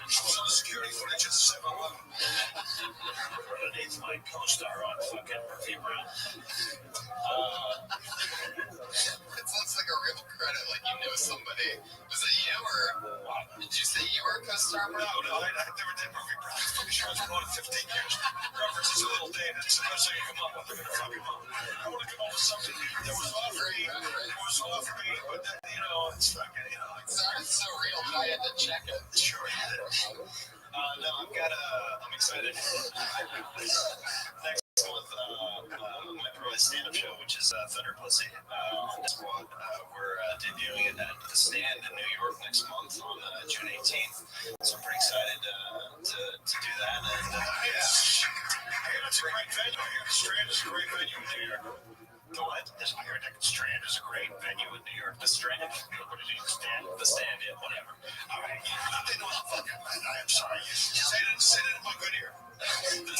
So the security footage at 7-Eleven. Underneath my co-star on fucking Murphy Brown. It sounds like a real credit, like you know somebody. Was it you, or did you say you were a co-star? No, I never did Murphy Brown. Fucking show's been on 15 years. References a little dated. It's the best I can come up with. I'm gonna fucking up. I want to come up with something that was offered me. It was offered me, but then, it's fucking, It sounded so real, I had to check it. Sure had it. No, I'm excited. Next month, my pro stand-up show, which is Thunder Pussy, on Squad. We're debuting it at the Stand in New York next month on June 18th. So I'm pretty excited to do that. And it's a great venue. I hear the Strand is a great venue in New York. What? I heard that Strand is a great venue in New York. The Strand? What did you stand? The Stand, yeah, whatever. All right. I'm sorry. Say it in my good ear. The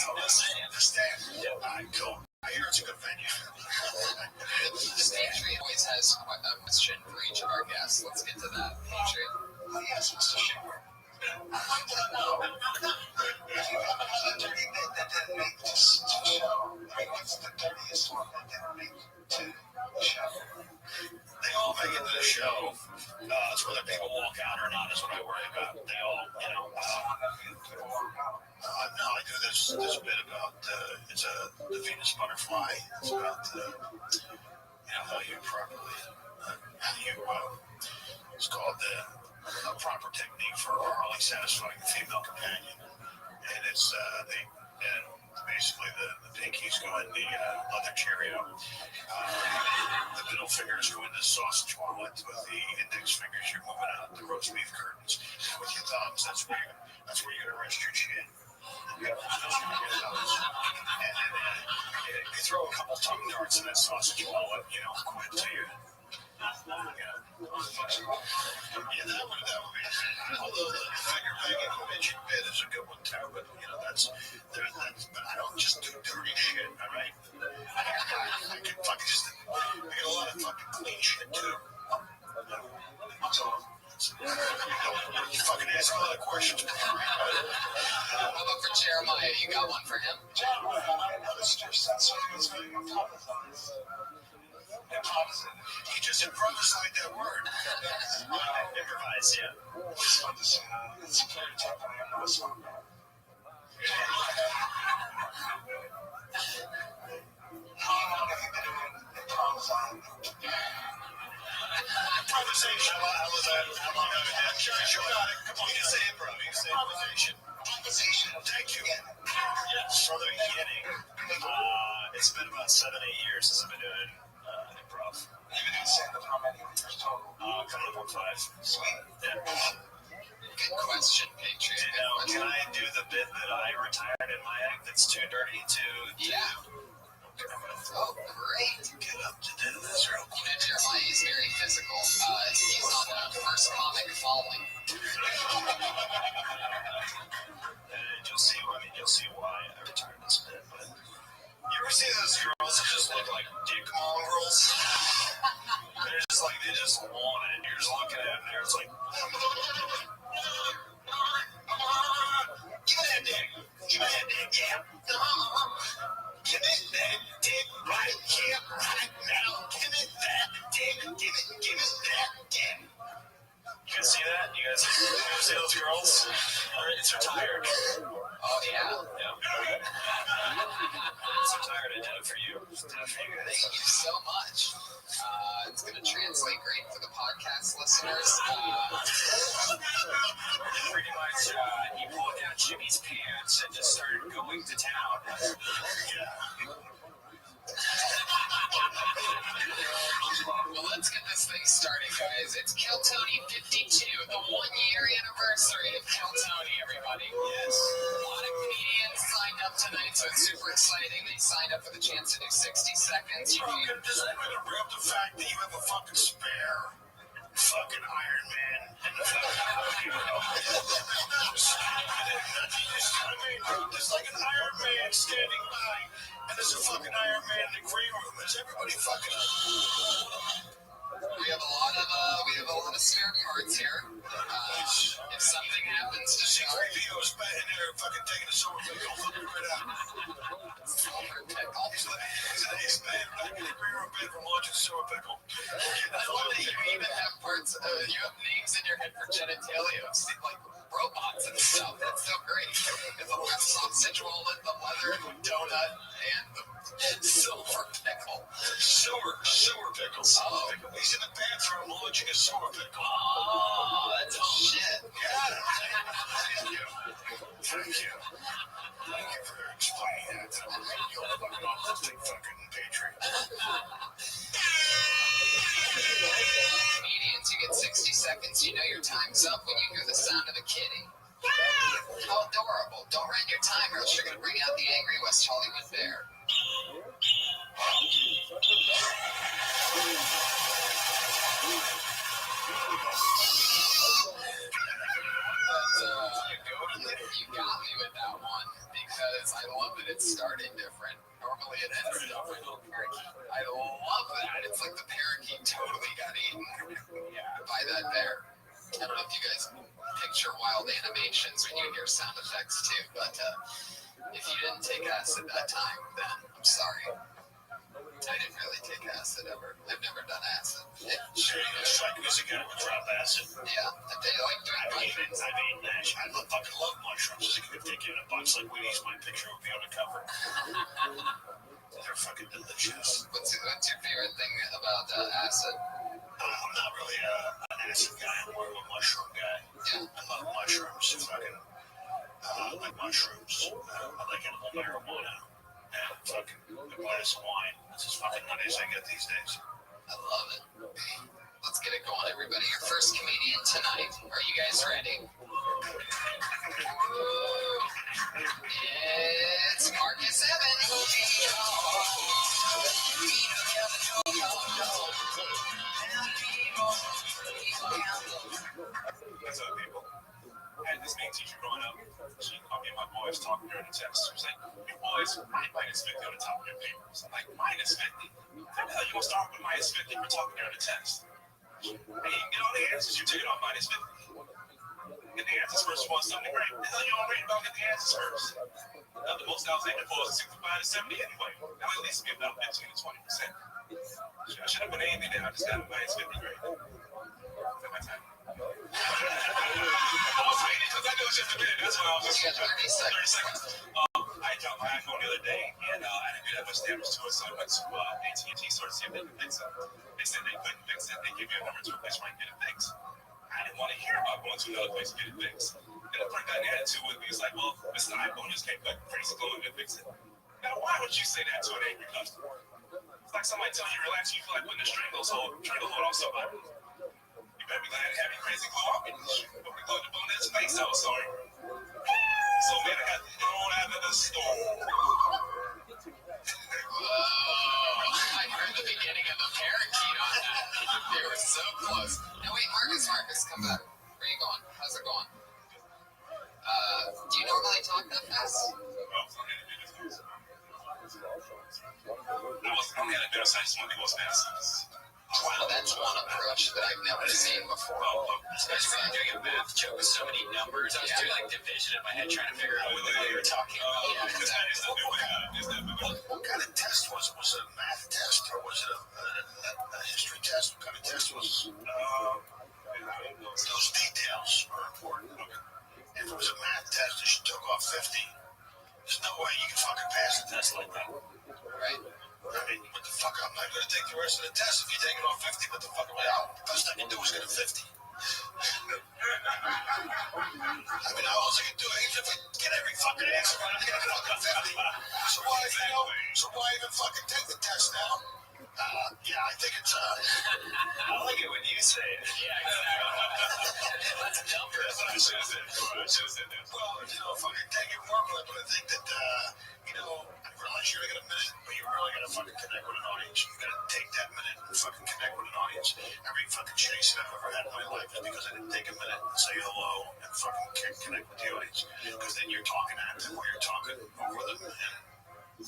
Stand. Yeah, all right, cool. I hear it's a good venue. The Patriot always has a question for each of our guests. Let's get to that. Patriot. Yes, Mr. Shepard. I'd like to know if you have a dirty bit that didn't make this show. What's the dirtiest one that didn't make to the show? They all make it to the show. It's whether people walk out or not is what I worry about. They all, no, I do this bit about the Venus butterfly. It's about how you properly it's called the proper technique for orally satisfying the female companion, and it's basically the pinkies go in the leather Cheerio, the middle fingers go in the sausage wallet, with the index fingers you're moving out the roast beef curtains, and with your thumbs that's where you're gonna rest your chin. And you throw a couple tongue darts in that sausage wallet, quit to you. That would be. Although the finger banging midget bit is a good one too, but but I don't just do dirty shit, all right? I get a lot of fucking clean shit too. So you fucking ask a lot of questions. How about for Jeremiah? You got one for him? Jeremiah, I noticed your sense of humor. opposite. He just improvised that word. Improvise, yeah. It's fun to see it's a stereotype I am not smart. How long have you been doing improvisation? Improvisation. How was that? How long have you had? Sure, you got it. Come on, you can say improv. You can say improvisation. Improvisation. Thank you. Yes, from the beginning. It's been about 7-8 years since I've been doing improv. You've been doing stand-up how many years total? Coming up on 5. Sweet. Yeah. Good question, Patriot. You know, can I do the bit that I retired in my act that's too dirty to... Yeah. Oh, great. Get up to do this real quick. Jeremiah is very physical. He's on the first comic following. You'll see why I retired this bit. But you ever see those girls that just look like dick mongrels? They just want it. You're just looking at them there. It's like, give me that dick. Give me that dick. Yeah. Give me that dick right here, right now. Give me that dick. Give me that dick. You guys see that? You guys see those girls? It's retired. Oh, yeah. So tired I did it for you. Thank you so much. It's going to translate great for the podcast listeners. Pretty much, he pulled down Jimmy's pants and just started going to town. Well, let's get this thing started, guys. It's Kill Tony 52, the 1-year anniversary of Kill Tony, everybody. Yes. A lot of comedians signed up tonight, so it's super exciting. They signed up for the chance to do 60 seconds. Does anybody rip the fact that you have a fucking spare fucking Iron Man in the fucking there's like an Iron Man standing by, and there's a fucking Iron Man in the green room. Is everybody fucking? We have a lot of spare cards here. If something happens to show, Creepy was in there fucking taking a silver pickle, flipping right out. silver pickle. He's an ace man. I'm in the green room bed from launching silver pickle. I love that you even have parts. You have names in your head for genitalia, like robots and stuff. That's so great. It's a sausage wallet, the leather donut, and the silver pickle. Silver pickle. Oh. He's in the bathroom launching a silver pickle. Oh, that's shit. Yeah. Thank you for explaining that to me. You're a fucking autistic fucking patriot. Comedians, you get 60 seconds. You know your time's up when you hear the sound of a kitty. How adorable. Don't run your time or else you're going to bring out the angry West Hollywood bear. You got me with that one because I love that it's starting different. Normally it ends different. I love that. It's like the parakeet totally got eaten by that bear. I don't know if you guys picture wild animations when you hear sound effects too, but if you didn't take acid that time, then I'm sorry. I didn't really take acid ever. I've never done acid. Sure, it's like music out of a drop acid. Yeah, they like doing mushrooms. I fucking love mushrooms. As a kid, they get in a box like Wheaties. My picture would be on the cover. They're fucking delicious. What's your favorite thing about acid? I'm not really an acid guy. I'm more of a mushroom guy. Yeah. I love mushrooms. I like mushrooms. I like edible marijuana. And fucking a glass of wine. That's as fucking nutty as I get these days. I love it. Let's get it going, everybody. Your first comedian tonight. Are you guys ready? It's Marcus Evans. What's up, people? I had this main teacher growing up. She called me and my boys talking during the test. She was like, "You boys, write minus 50 on the top of your papers." I'm like, "Minus 50? How the hell you gonna start with minus 50 for talking during the test? Hey, you get all the answers, you take it off minus 50. Get the answers first, you want something great. The hell you don't read about get the answers first? The most I was able to pull is 65 to 70 anyway. That would at least be about 15 to 20%. I should have put anything down. I just got a nice 50 grade. Is that my time? I was waiting because I knew it was just a minute. That's why I was just 30 seconds. I dropped my iPhone the other day, and I didn't do that much damage to it, so I went to AT&T store to see if they could fix it. They said they couldn't fix it. They gave me a number to a place where I can get it fixed. I didn't want to hear about going to another place to get it fixed. And the person got an attitude with me. It's like, well, Mr. iPhone just can't fix it, go and fix it. Now, why would you say that to an angry customer? It's like somebody telling you relax, you feel like putting a stranglehold on somebody. You better be glad to have your crazy glue up. But we glued the bone in his face, I was sorry. So man, I got thrown out of the store. I heard the beginning of the parakeet on that. They were so close. Now wait, Marcus, come back. Where you going? How's it going? Do you normally talk that fast? I'm gonna do so I just want to go as fast as Wow, that's one approach that I've never seen before. Especially when I'm doing a math joke with so many numbers. I was doing like division in my head, trying to figure out what they were talking about. Yeah, exactly. What kind of test was it? Was it a math test or was it a history test? What kind of test was it? Those details are important. If it was a math test and she took off 50, there's no way you can fucking pass a test like that. Right. I mean, what the fuck? I'm not going to take the rest of the test if you take it off 50. What the fuck? The best I can do is get a 50. I mean, all I can do is if I get every fucking answer right, I'm going to get a fucking 50. So why even fucking take the test now? Yeah, I think it's, I like it when you say it. Yeah, exactly. That's a number. That's what I should have said. Well, fucking take it normally, but I think that, I realize you're going to miss it, but you're really going to fucking connect with an audience. You got to take that minute and fucking connect with an audience. Every fucking chase I've ever had in my life is because I didn't take a minute and say hello and fucking connect with the audience. Because then you're talking at them or you're talking over them, and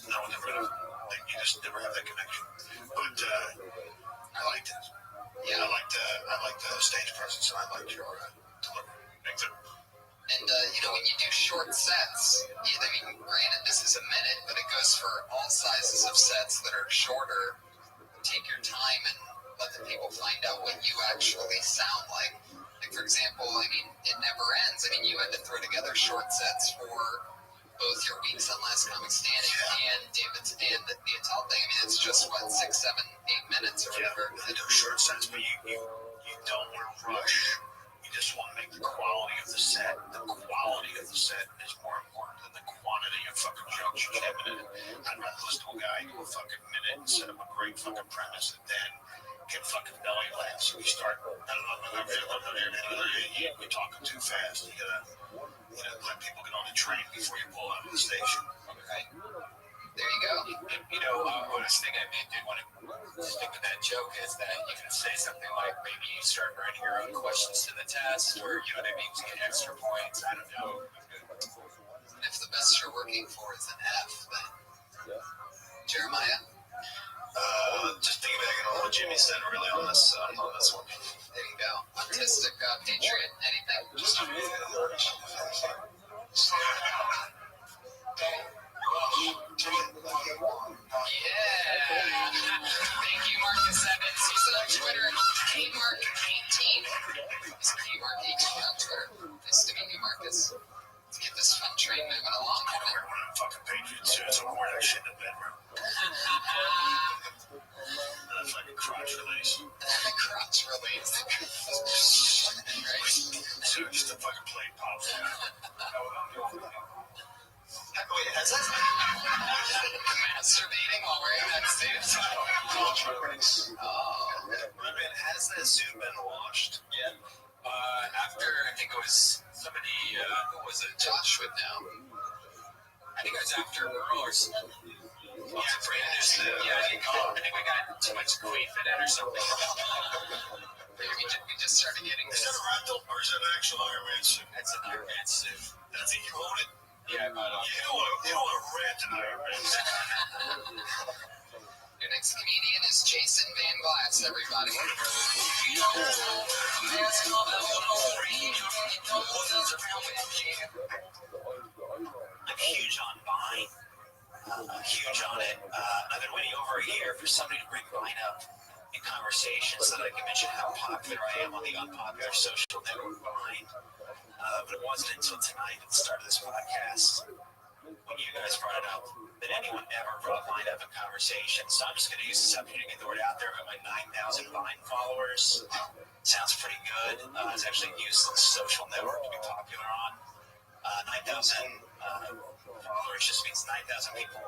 no one ever, you just never have that connection. But I liked it. Yeah, I liked the stage presence, and I liked your delivery. Thanks, sir. And, when you do short sets, granted this is a minute, but it goes for all sizes of sets that are shorter. Take your time and let the people find out what you actually sound like. Like, for example, it never ends. You had to throw together short sets for both your weeks on Last Comic Standing and David's and the Attell thing. It's just, 6, 7, 8 minutes or whatever. They do short sets, but you don't want to rush. You just want to make the quality of the set. The quality of the set is more important than the quantity of fucking jokes you have in it. I'd rather listen to a guy do a fucking minute and set up a great fucking premise and then get fucking belly laughs. So you start, you're talking too fast. You gotta let people get on the train before you pull out of the station. Okay. There you go. Honest thing I did want to stick with that joke is that you can say something like maybe you start writing your own questions to the test, or to get extra points. I don't know. And if the best you're working for is an F, then Jeremiah. Just piggybacking on what Jimmy said really on this one. There you go. Autistic patriot. Anything? Yeah. Thank you, Marcus Evans. He's on Twitter, KMark18. He's KMark18 on Twitter. Nice to meet you, Marcus. Let's get this fun train moving along. I don't wear one of them fucking Patriots suits. I'm wearing that shit in the bedroom. That's like a crotch release. Crotch release. So just a fucking plate pop. Wait, that's masturbating while wearing that suit. Rabbi, has that suit been washed? Yeah. After, I think it was somebody, who was it? Josh would know. I think it was after Earl or something. Yeah, I think we got too much queef in it or something. We just started getting this. Is that a rental or is that an actual Iron Man suit? That's an Iron Man suit. That's it, you own it? Yeah, I bought it. You don't want to rent an Iron Man suit. Your next comedian is Jason Van Glass, everybody. I'm huge on Vine. I'm huge on it. I've been waiting over a year for somebody to bring Vine up. in conversation so that I can mention how popular I am on the unpopular social network Vine. But it wasn't until tonight at the start of this podcast when you guys brought it up that anyone ever brought Vine up in conversation. So I'm just going to use this opportunity to get the word out there. I've got my 9,000 Vine followers. Sounds pretty good. It's actually a useless social network to be popular on. 9,000 followers just means 9,000 people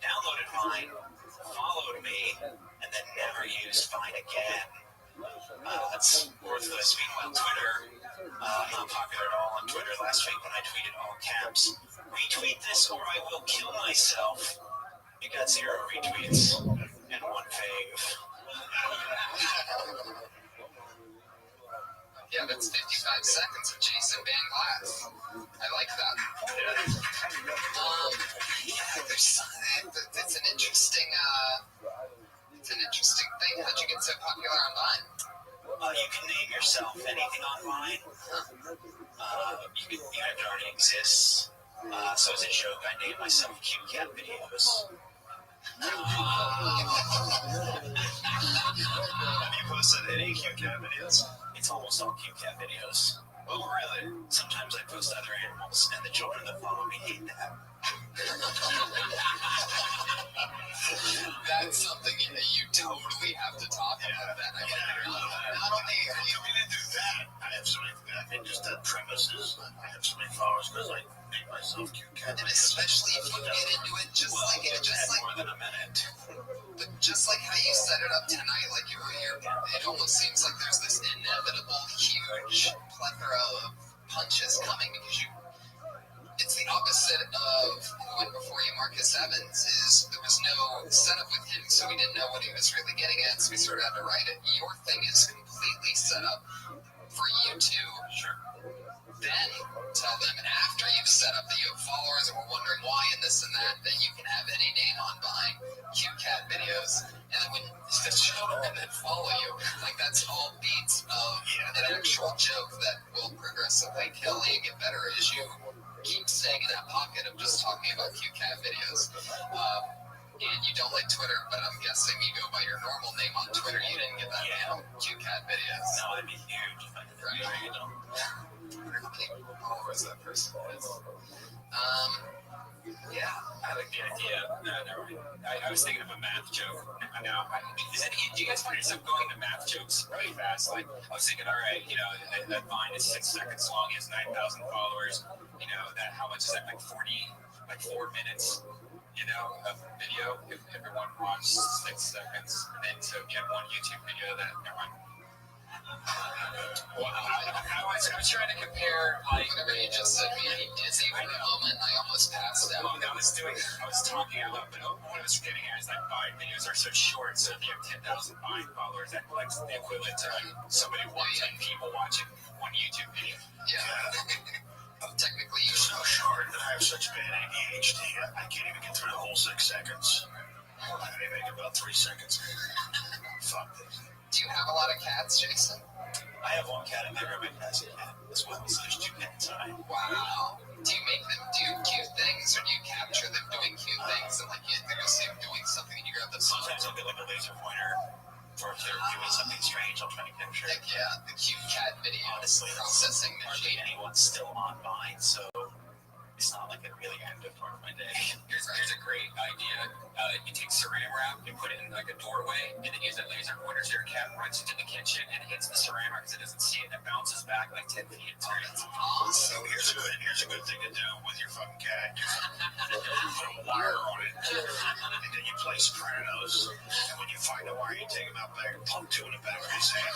downloaded Vine, followed me, and then never used Vine again. That's worthless. Meanwhile, Twitter, I'm not popular at all on Twitter. Last week when I tweeted all caps, retweet this or I will kill myself. You got 0 retweets and 1 fave. Yeah, that's 55 seconds of Jason Van Glass. I like that. It's an interesting, thing that you get so popular on Vine. You can name yourself anything on Vine. You know, it already exists. So as a joke, I named myself Cute Cat Videos. Have you posted any Cute Cat videos? It's almost all Cute Cat videos. Oh, really? Sometimes I post other animals, and the children that follow me hate that. That's something you totally have to talk about. That not only are you going to do that, I have so many interesting premises. I have so many followers because I make myself Cute Cat. And especially if you get into it just like more than a minute. But just like how you set it up tonight, like it almost seems like there's this inevitable huge plethora of punches coming because it's the opposite of who went before you, Marcus Evans. Is there was no setup with him, so we didn't know what he was really getting at, so we sort of had to write it. Your thing is completely set up for you to then tell them, and after you've set up that you have followers and we're wondering why and this and that, then you can have any name on Vine, Cute Cat Videos, and then when the show and then follow you, like that's all beats of an actual joke that will progressively kill you and get better as you keep staying in that pocket of just talking about Cute Cat Videos. And you don't like Twitter, but I'm guessing you go by your normal name on Twitter. You didn't get that name, Cute Cat Videos. No, that'd be huge if I did that. Right. How was that person? Yeah, I like the idea. I was thinking of a math joke. Now, do you guys find yourself going to math jokes really fast? Like, I was thinking, all right, you know, that Vine is 6 seconds long. He has 9,000 followers. You know, how much is that? Like 4 minutes. You know, of video. If everyone watched 6 seconds, and then so if you have one YouTube video that everyone. I was trying to compare, like, whenever you just said me, dizzy for the moment, I almost passed out. Well, I was talking about, but what I was getting at is that Vine videos are so short, so if you have 10,000 Vine followers, that collects the equivalent to somebody watching, people watching one YouTube video. Yeah. Technically, you're so short that I have such bad ADHD, I can't even get through the whole 6 seconds. I may make about 3 seconds. Fuck this. Do you have a lot of cats, Jason? I have 1 cat, and my roommate has a cat as well, so there's 2 cats. Wow. Do you make them do cute things, or do you capture them doing cute things, and like they're gonna see them doing something, and you grab the phone? Sometimes I'll get like a laser pointer, or if they're doing something strange, I'll try to capture it. Like, yeah, the cute cat video. Honestly, processing machine. Anyone's still on Vine, so it's not like it really ended part of my day. Here's a great idea. You take saran wrap, you put it in like a doorway, and then use that laser pointer so your cat runs into the kitchen and hits the saran wrap because it doesn't see it and it bounces back like 10 feet. It's great. So here's a good thing to do with your fucking cat. You put a wire on it, and then you play Sopranos, and when you find a wire, you take him out back and pump 2 in the back of his head.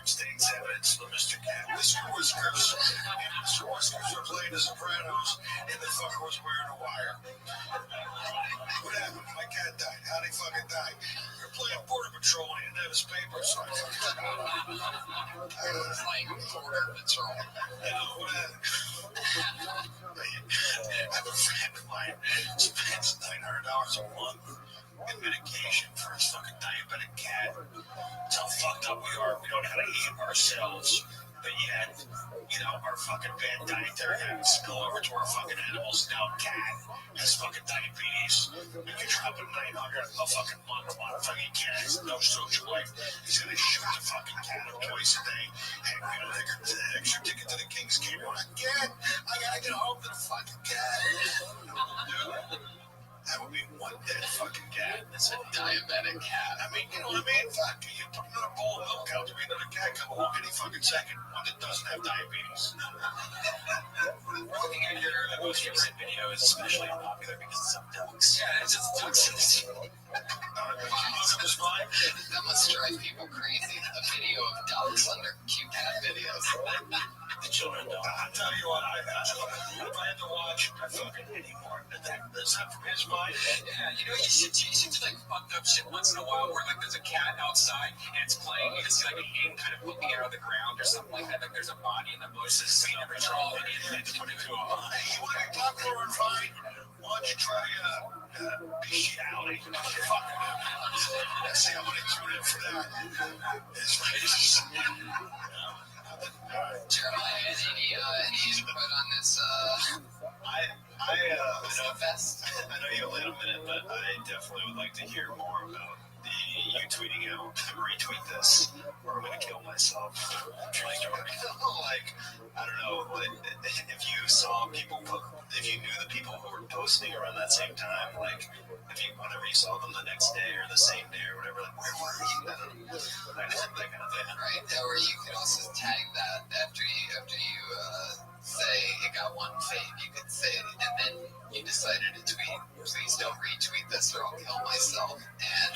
Takes evidence of Mr. Cat. Mr. Whiskers. Mr. Whiskers are playing the Sopranos, and the fucker was wearing a wire. What happened? My cat died. How'd he fucking die? We're playing Border Patrol, and he didn't have his papers, so I fucking I was like Border Patrol. I have a friend of mine who spends $900 a month in medication for his fucking diabetic cat. That's how fucked up we are. We don't know how to eat ourselves, but yet, you know, our fucking bad dietary habits spill over to our fucking animals. Now, cat has fucking diabetes. You can drop a 900 a fucking month on fucking gas, no social life. He's gonna shoot the fucking cat twice a day. Hey, we got an extra ticket to the King's Canyon again. I gotta get home to the fucking cat. That would be one dead fucking cat. It's a diabetic cat. I mean, you know what I mean? Fuck, you put another bowl of milk out to be another cat come along any fucking second. One that doesn't have diabetes. Looking at your most recent videos, especially popular because it's of ducks. Yeah, it's just ducks in this. That must drive people crazy. A video of ducks under cute cat videos. The children don't. I'll tell you what, I plan to watch fucking anymore. That's not from his mind. Yeah, you know, you should do like fucked up shit once in a while where like there's a cat outside and it's playing. You can see like a hand kind of poking out of the ground or something like that. Like there's a body in the bushes. So you never draw it in and put it to a Hey, you want to be popular and fine? Why don't you try bestiality? Fuck it. See, I'm going to tune in for that. It's racist. Jeremiah, any input on this? I know you only had a minute, but I definitely would like to hear more about you tweeting out, retweet this, or I'm gonna kill myself. Like, I don't know, if you saw people, if you knew the people who were posting around that same time, like, whenever you saw them the next day or the same day or whatever, like, where were you? That kind of thing. Right, or you could also tag that after you say it got one fave, you could say it, and then you decided to tweet, please don't retweet this or I'll kill myself, and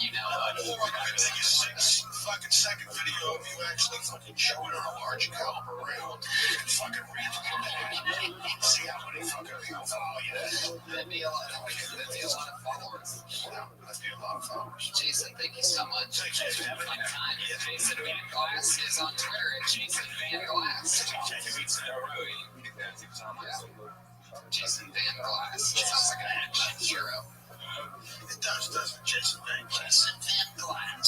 you know, fucking second video of you actually fucking showing her a large caliber round and fucking retweet that. See how many fucking people follow you. That'd be a lot of followers. Yeah, that'd be a lot of followers. Jason, thank you so much. Thanks for having my time. Jason Van Glass is on Twitter at Jason Van Glass. Jason Van Glass. Sounds like an action hero. It does, doesn't it, Jason Van Glass? Jason Van Glass.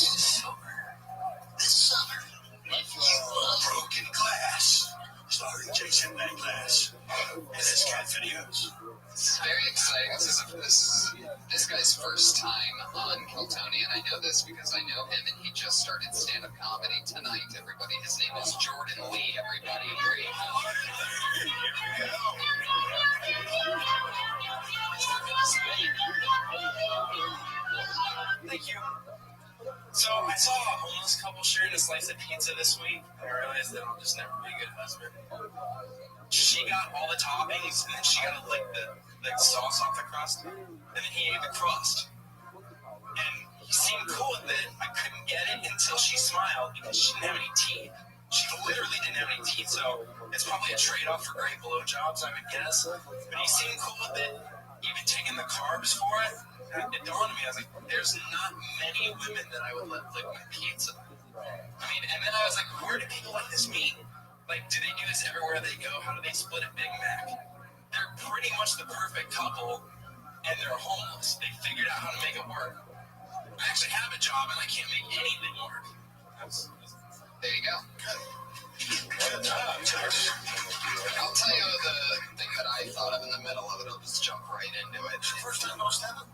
This summer, Broken Glass, starring Jason Van Glass and his cat videos. It's very exciting. This is this guy's first time on Kiltony, and I know this because I know him, and he just started stand-up comedy tonight. Everybody, his name is Jordan Lee. Everybody, here he Thank you. So I saw a homeless couple sharing a slice of pizza this week, and I realized that I'll just never be a good husband. She got all the toppings, and then she got to lick the sauce off the crust, and then he ate the crust. And he seemed cool with it. I couldn't get it until she smiled because she didn't have any teeth. She literally didn't have any teeth, so it's probably a trade-off for great blowjobs, I would guess. But he seemed cool with it, even taking the carbs for it. It dawned on me, I was like, there's not many women that I would let lick my pizza. I mean, and then I was like, where do people like this meet? Like, do they do this everywhere they go? How do they split a Big Mac? They're pretty much the perfect couple, and they're homeless. They figured out how to make it work. I actually have a job, and I can't make anything work. There you go. Good job, Josh. I'll tell you the thing that I thought of in the middle of it. I'll just jump right into it. First time on stand-up?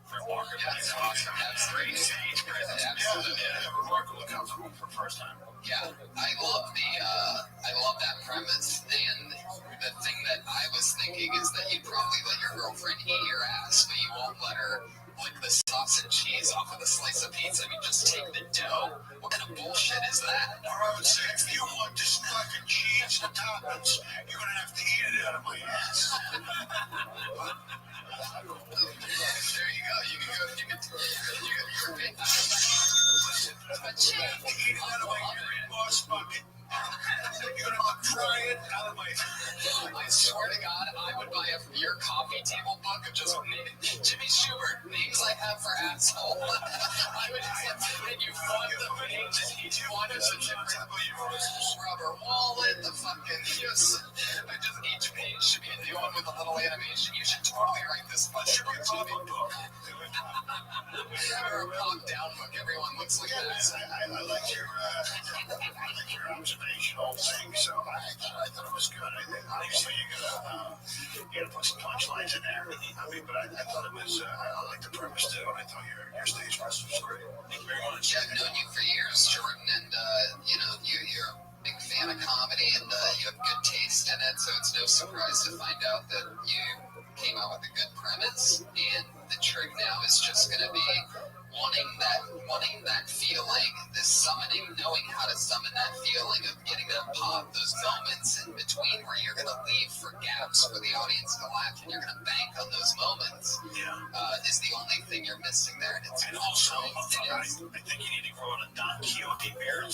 For Walker, yeah, it's awesome. Absolutely. Absolutely. Yeah, remarkable comes home for first time. Yeah, I love that premise. And the thing that I was thinking is that you'd probably let your girlfriend eat your ass, but you won't let her lick the sauce and cheese off of a slice of pizza. You just take the dough. What kind of bullshit is that? Or I would say, if you want this fucking cheese and toppings, you're gonna have to eat it out of my ass. There you go. You can go. You can eat it out of my boss bucket. You're gonna try it out of my. I swear to God, I would buy your coffee table book of just Jimmy Schubert names I have for asshole. I would just make you fund the names and each one is a different rubber wallet. The fucking each page should be a new one with a little animation. You should totally write this fucking coffee book. wear a pop down look. Everyone looks like that. I like your observational thing, so I thought it was good. I think obviously you gotta put some punchlines in there. I mean, but I thought it was I like the premise too. I thought your stage presence was great. Thank you very much. Yeah, I've known you for years, Jordan, and you're a big fan of comedy, and you have good taste in it. So it's no surprise to find out that you came out with a good premise, and the trick now is just going to be wanting that feeling, this summoning, knowing how to summon that feeling of getting that pop, those moments in between where you're going to leave for gaps for the audience to laugh, and you're going to bank on those moments. Is the only thing you're missing there, and it's also I think you need to grow on a Don Quixote beard.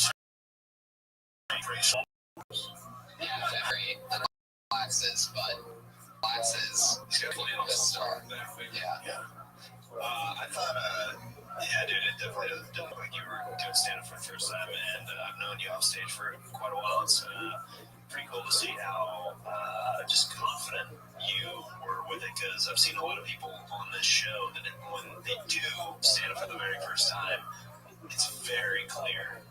Yeah, very glasses, but glasses the star. Yeah. I thought, dude, it definitely didn't look like you were doing stand-up for the first time, and I've known you off stage for quite a while. It's pretty cool to see how just confident you were with it, because I've seen a lot of people on this show that when they do stand-up for the very first time, it's very clear.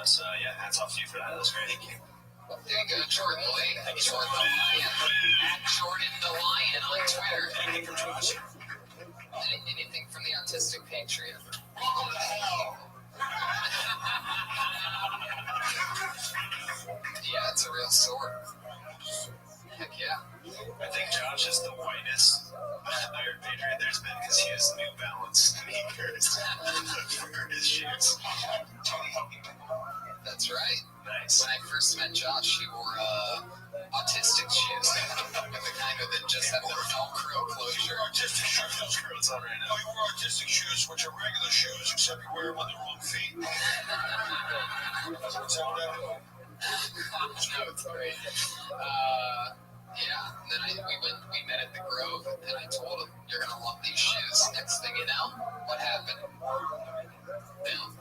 So, yeah, hats off to you for that. That was great. Thank you. There you go, Jordan Lloyd. Jordan the Lion. At Jordan the Lion on Twitter. Anything from Josh? Anything from the Autistic Patriot? Yeah, it's a real sword. Heck yeah. I think Josh is the whitest Iron Patriot there's been, because he has New Balance sneakers for his shoes. That's right. Nice. When I first met Josh, he wore autistic shoes with the kind of that just have the Velcro closure. Autistic shoes, it's on right now. You wear autistic shoes, which are regular shoes, except you wear them on the wrong feet. No, it's great. Yeah, and then we met at the Grove, and I told him, you're going to love these shoes. Next thing you know, what happened? Boom.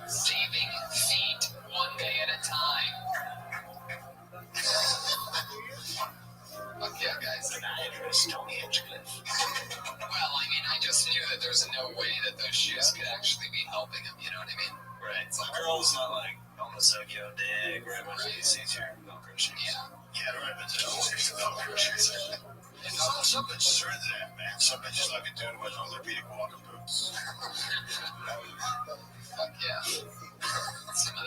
Saving feet one day at a time. Fuck yeah, guys. Well, I mean, I just knew that there's no way that those shoes could actually be helping him, you know what I mean? Right. So the girl's not like almost like your dick, right? It's easier Velcro shoes. Yeah, right, but there's always Velcro shoes. Some bitches are into that, man. Some bitches like a dude with orthopedic walking boots. Fuck yeah. Some of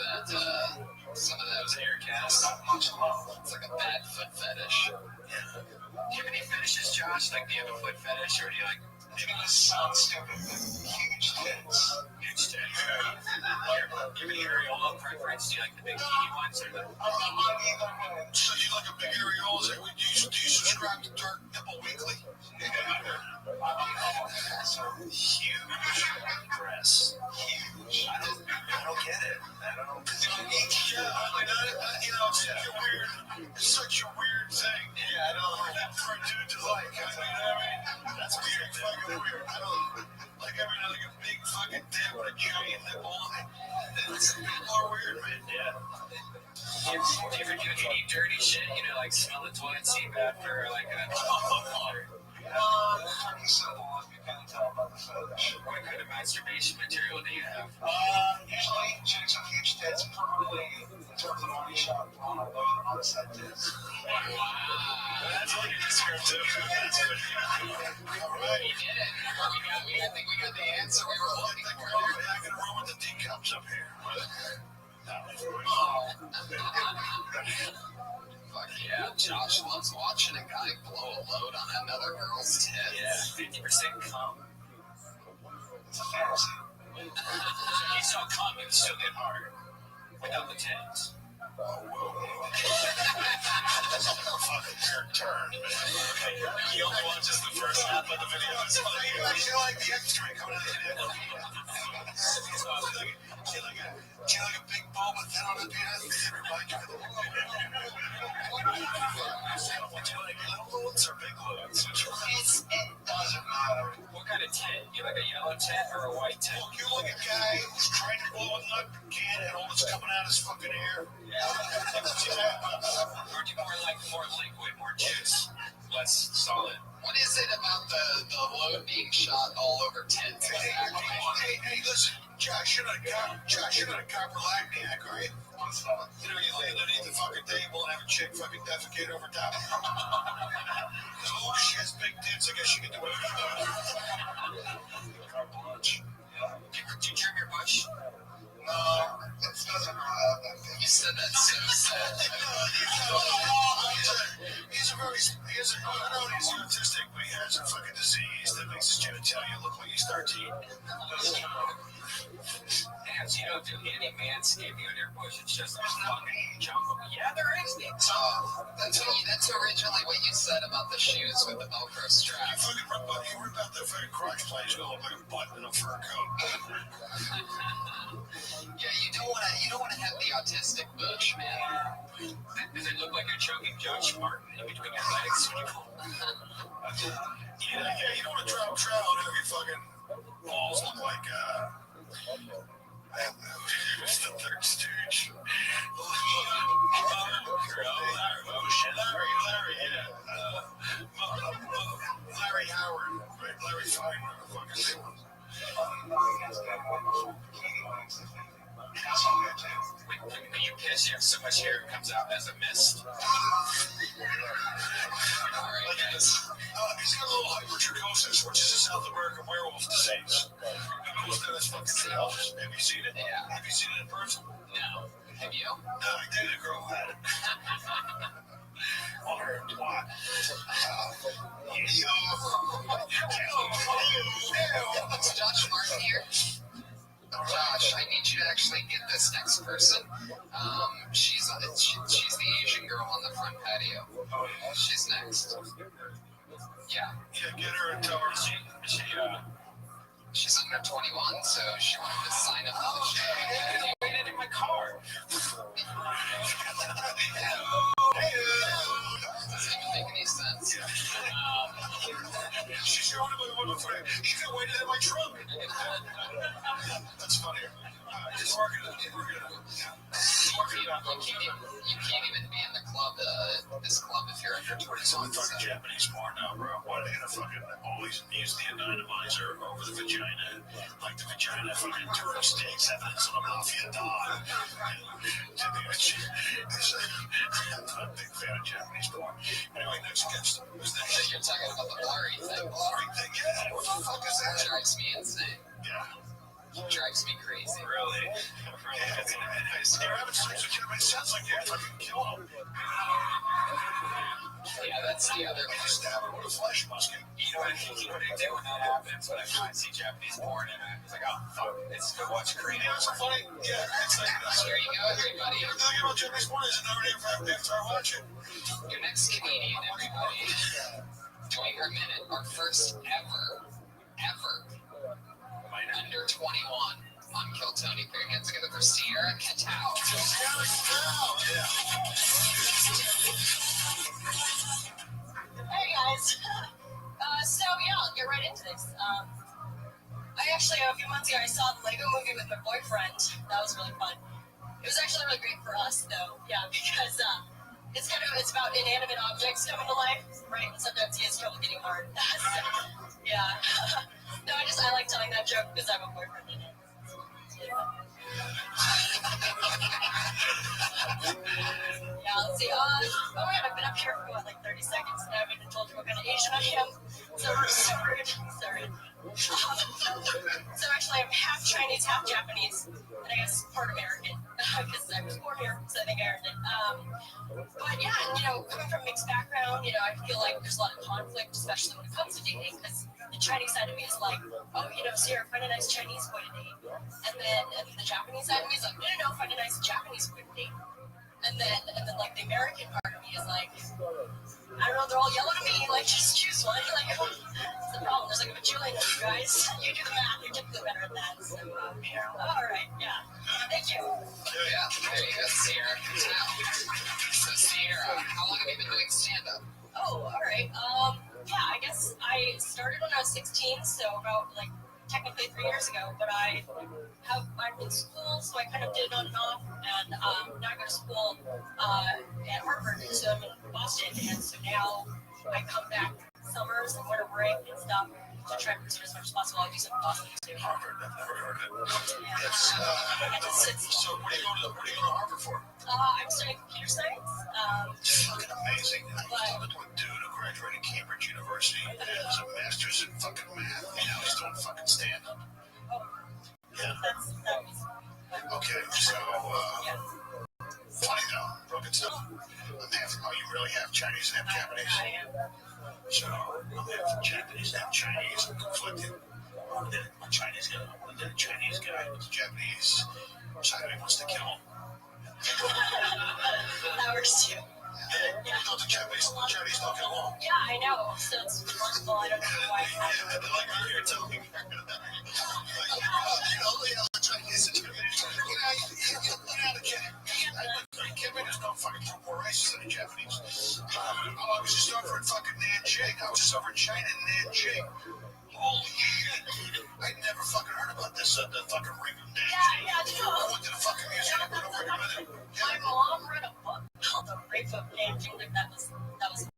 that hair cast. It's like a bad foot fetish. Yeah. Do you have any fetishes, Josh? Like, do you have a foot fetish, or do you like? Maybe this sounds stupid, but huge tits. Huge tits. Do you have any areola preference? Do you like the big teeny ones, or the? So you like a big areola? Do you subscribe to Dark Nipple Weekly? Huge breasts. Huge. I don't get it. I don't. It's such a weird thing. Yeah, I don't. For a dude to like, you know what I mean? That's weird. Fucking weird. I don't like having like a big fucking dick with a giant nipple on it. People are weird, man. Yeah. Do you ever do any dirty shit? You know, like smell the toilet seat after like a. Pretty simple. You can't tell about the fetish. What kind of masturbation material do you have? Usually chicks with huge tits, probably in terms of money shot on a set tits. Wow. That's like a descriptive. That's good. All right. We did it. I think we got the answer we were looking for. I can roll with the teacups up here. Fuck yeah, Josh loves watching a guy blow a load on another girl's tits. Yeah, 50% cum. It's a fantasy. You saw cum, it would still get hard. Without the tits. That's a fucking weird turn, man. He only watches the first half of the video. It's funny. You like the extra coming out of the head. Do you like a big ball with that on the penis? Remind you of the do you like little loads or big loads? It doesn't matter. What kind of tit? You like a yellow tit or a white tit? Look, you like a guy who's trying to blow a nut can and all that's coming out is fucking air. Or do you more liquid, more juice, less solid? What is it about the load being shot all over tits? Hey, listen, Josh, you're not a caprolacniac, right? You know, you lay underneath the fucking table and have a chick fucking defecate over top. Oh, she has big tits. I guess you can do whatever you want. Do you trim your bush? No, it's nothing wrong. You said that so sad. He's autistic, but he has a fucking disease that makes his genitalia look like he's 13. And so you don't do any manscaping on your bush. It's just a fucking jungle. Yeah, there is. That's originally what you said about the shoes with the Velcro strap. You rip out the fucking crotch plates, it'll look like a button in a fur coat. Yeah, you don't want to have the autistic bush, man. Does it look like you're choking Josh Martin in between your legs? Yeah, you don't want to drop trout and have your fucking balls look like, it's the third stooge. Larry Howard, right? Larry Fine, motherfucker. When you piss, you have so much hair it comes out as a mist. Alright, guys. He's got a little hypertrichosis, which is a South American werewolf disease. That's fucking real. Have you seen it? Yeah. Have you seen it in person? No. Have you? No, I dated a girl who had it. On her twat. It's Josh Martin here. Josh, I need you to actually get this next person. She's the Asian girl on the front patio. She's next. Yeah. Yeah, get her and tell her she's under 21, so she wanted to sign up for the show. I waited in my car. Doesn't even make any sense. She's your only one friend. She could have waited in my trunk. That's funny. Just working it. You can't even be in the club, this club, if you're under 21. It's only fucking Japanese porn now, bro. Why are they gonna fucking always use the anonymizer over the vagina? Like the vagina fucking tourist takes evidence of a mafia dog. I'm not a big fan of Japanese porn. Anyway, next guest. Who's next? You're talking about the blurry thing. Blurry thing, yeah. What the fuck is That that? drives me insane. Yeah. It drives me crazy. Really? Yeah, they're having sex with you, but it sounds like they're fucking killing them. Yeah, that's the other They just stab her with a flesh musket. You know what I do when that happens? When I see Japanese porn and I'm like, oh, fuck, let's go watch Korean. You know, it's so funny. Yeah, it's like, Here you go, everybody. the thing about Japanese porn is never after I watch it. Your next comedian, everybody. Doing her minute. Our first ever under 21 on Kill Tony. Put your hands together for Sierra Cattow. Hey guys. So yeah, I'll get right into this. I actually, a few months ago, I saw the Lego movie with my boyfriend. That was really fun. It was actually really great for us, though. Yeah, because it's about inanimate objects coming to life, right? And sometimes he has trouble getting hard. So, yeah. No, I like telling that joke because I have a boyfriend in it. Yeah, let's see. Oh man, I've been up here for like 30 seconds and I haven't even told you what kind of Asian I am. So rude. Sorry. So actually, I'm half Chinese, half Japanese, and I guess part American because I was born here, so I think I earned it. But yeah, coming from a mixed background, I feel like there's a lot of conflict, especially when it comes to dating, because the Chinese side of me is like, oh, Sierra, find a nice Chinese boy to date, and then the Japanese side of me is like, no, find a nice Japanese boy to date, and then like the American part of me is like, I don't know, they're all yelling at me, like, just choose one. Like, what's the problem? There's like a bajillion of you guys. You do the math, you're typically better at that. So, all right, yeah. Thank you. Yeah, there you go, Sierra Cattow. So, Sierra, how long have you been doing stand-up? Oh, all right. Yeah, I guess I started when I was 16, so about, technically 3 years ago, but I'm in school, so I kind of did it on and off, and now I go to school at Harvard, so I'm in Boston, and so now I come back summers and winter break and stuff to try and pursue as much as possible. I'll do some Boston too. Harvard, I've never heard of it. Yeah. It's, So what are you going to Harvard for? I'm studying computer science. It's fucking amazing. I was talking to a dude who graduated Cambridge University and has a master's in fucking math. And now he's doing fucking stand-up. Yeah. Okay, so, funny though, broken stuff. I'm half, you really have Chinese and have Japanese? I am. So, I'm half Japanese and have Chinese. I'm conflicted. My Chinese guy, the Chinese guy with the Japanese side of me wants to kill him. That works too. No, the Japanese don't get along. Yeah, I know. So it's remarkable. I don't know why. Yeah, like you're telling me. The Chinese and Japanese. There's no fucking more racist than the Japanese. I was just over in fucking Nanjing. I was just over in China in Nanjing. Holy shit. I never fucking heard about this, the fucking ring of Nanjing. Yeah, I went to the fucking museum and went over with it. My mom read a book called The Rape of Nanjing. Like that was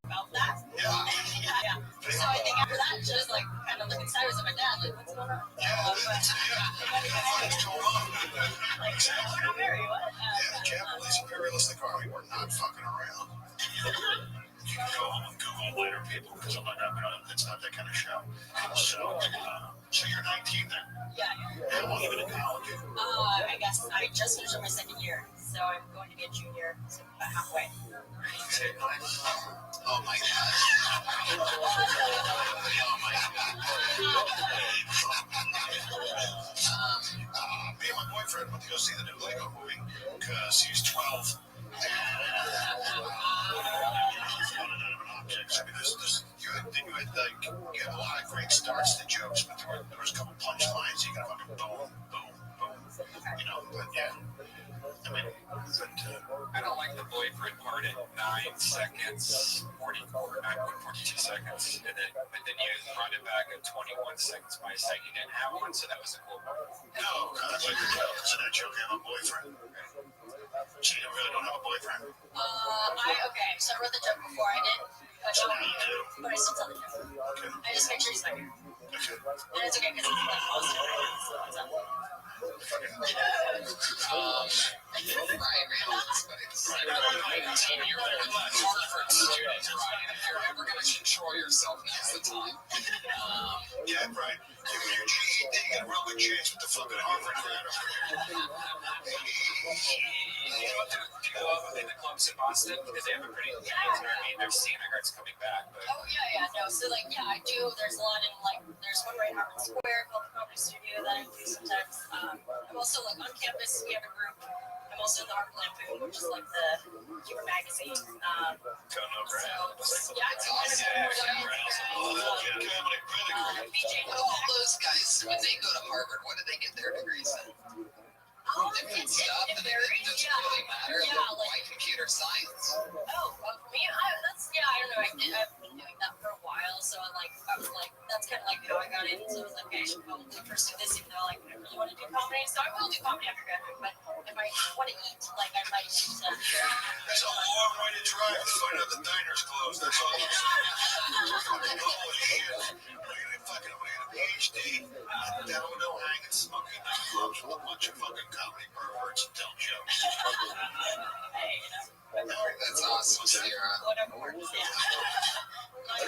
about that. Yeah. So I think after that, she was like kind of looking sideways at my dad, like, what's going on? What's going on? Like, we're not married, what? The Japanese imperialistic army were not fucking around. You can go home and Google later, people, because it's not that kind of show. So you're 19 then? Yeah. How long have you been in college? I guess I just finished up my second year, so I'm going to be a junior, so about halfway. Oh my god. Me and my boyfriend went to go see the new Lego movie because he's 12. And he's running out of objects. I mean, you had a lot of great starts to jokes, but there was a couple punchlines. You got fucking boom, boom, boom. You know, but yeah. I mean, I don't like the boyfriend part at 9 seconds, 42 seconds, but then you run it back at 21 seconds by saying you didn't have one, so that was a cool part. No, that's like a joke. So that joke have a boyfriend. So you really don't have a boyfriend? So I wrote the joke before I did, but I still tell the joke. Okay. I just make sure he's not here. Okay. And it's okay because it's like positive, right? So it's up. Ryan Reynolds, but it's like a 19-year-old Harvard student, Ryan. If you're ever going to control yourself, now's the time. Yeah, right. Give me your GED and a real good chance with the fucking Harvard crowd over here. Do you go up in the clubs in Boston? Because they have a pretty, their scenic art's coming back. But... Oh, yeah, no. So, like, yeah, I do. There's a lot in, like, there's one right in Harvard Square called the Comedy Studio that I do sometimes. I'm also, like, on campus, we have a group. I'm also in the Harvard Lampoon, which is, like, the humor magazine. Yeah, it's all those guys, when they go to Harvard, what did they get their degrees in? Different stuff that doesn't really matter. Yeah, why computer science? For me, I don't know. I've been doing that for a while, so I was like, that's kind of like how I got in. So I was like, okay, I should probably pursue this, even though like I really want to do comedy. So I will do comedy after graduating, but if I want to eat, like I might do some. That's a long way to drive to find out the diner's closed. That's all I'm saying. Holy shit. Fucking away to PhD. No hanging, smoking nightclubs with a bunch of fucking comedy perverts and tell jokes. That's awesome, Sarah. Whatever works, yeah. I'm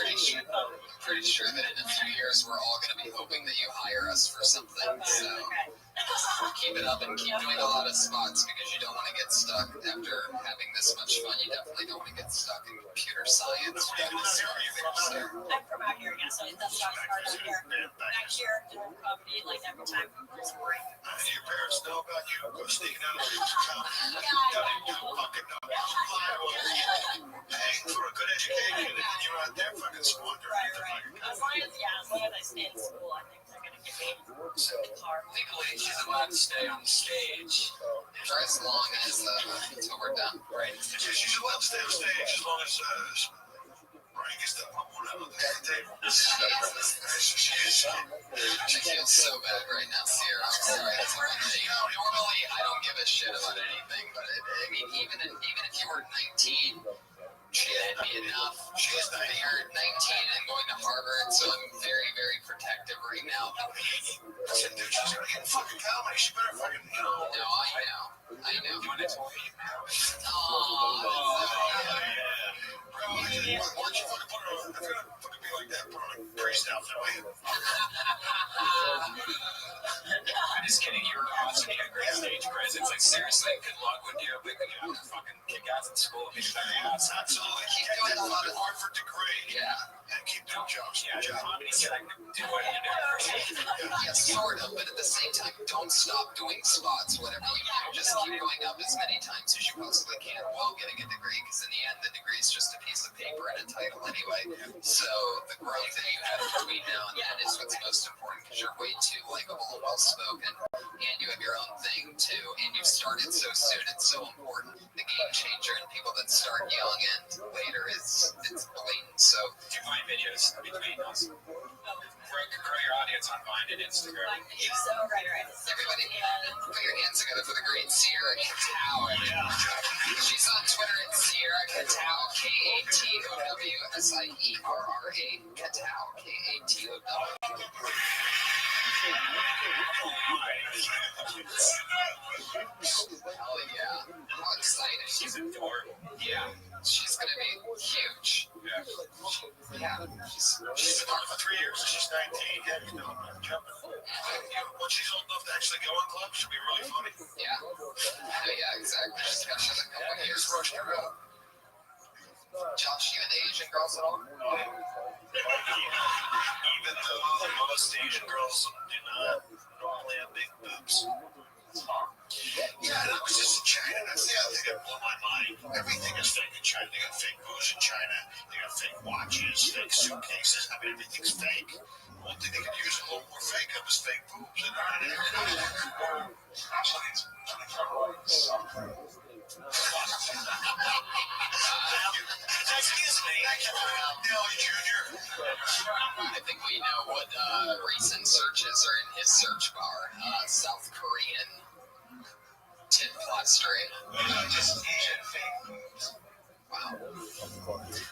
pretty sure that in a few years we're all going to be hoping that you hire us for something. So keep it up and keep doing a lot of spots because you don't want to get stuck after having this much fun. You definitely don't want to get stuck in computer science. I'm from out here, yeah, so that's why I started here. Back here, doing comedy, like every time there's a break. Do your parents know about you? Go sneaking out of the fucking paying for a good education and you're out there fucking squandering. Right. As long as I stay in school, I think they're gonna give me a car. Legally, she's allowed to stay on the stage. For as long as until we're done. Right. She's allowed to stay on stage as long as Ryan gets that one out of the table. I feel so bad right now, Sierra. I'm sorry. Normally, I don't give a shit about anything, but I mean, even if you were 19, She had me enough. She was the year 19 and going to Harvard, so I'm very, very protective right now. Listen, dude, she's gonna get fucking comedy. She better fucking, you know. No, I know. You want to tell me? Oh, Bro, why don't you fucking put her on? If you're gonna fucking be like that, put her on a priest outfit, will you? I'm just kidding. You were awesome. You had great stage presence. Like, seriously, good luck with you. But you have to fucking kick ass in school. Because Absolutely. Keep doing that fucking Harvard degree. Yeah. And keep doing jobs. yeah, your comedy said I could do what you do. Yeah, sort of, but at the same time, don't stop doing spots, whatever you do. Just keep going up as many times as you possibly can while getting a degree, because in the end, the degree is just a piece of paper and a title anyway. So the growth that you have between now and then is what's most important, because you're way too likable and well-spoken, and you have your own thing, too, and you've started so soon. It's so important. The game changer and people that start young and later it's blatant, so... Do you find videos between us? Grow your audience on Vine and Instagram. So, right. Everybody, put your hands together for the great Sierra Katao. She's on Twitter at Sierra Katao, Katowsierra, Katao, Katoww. Hell yeah. How exciting. She's adorable. Yeah. She's going to be huge. Yeah. She's been on for 3 years. She's 19. Yeah, you know, I'm jumping. When she's old enough to actually go in clubs, she'll be really funny. Yeah. Yeah, exactly. She's got another couple years. Rushed her out. Josh, you into Asian girls at all? Even though most Asian girls do not normally have big boobs. Yeah, and I was just in China. That's the other thing that blew my mind. Everything is fake in China. They got fake booze in China. They got fake watches, fake suitcases. I mean, everything's fake. One thing they could use a little more fake of is fake boobs. Excuse me. Nelly Jr. I think we know what recent searches are in his search bar. South Korean tit plastering. Just Asian fake boobs. Wow.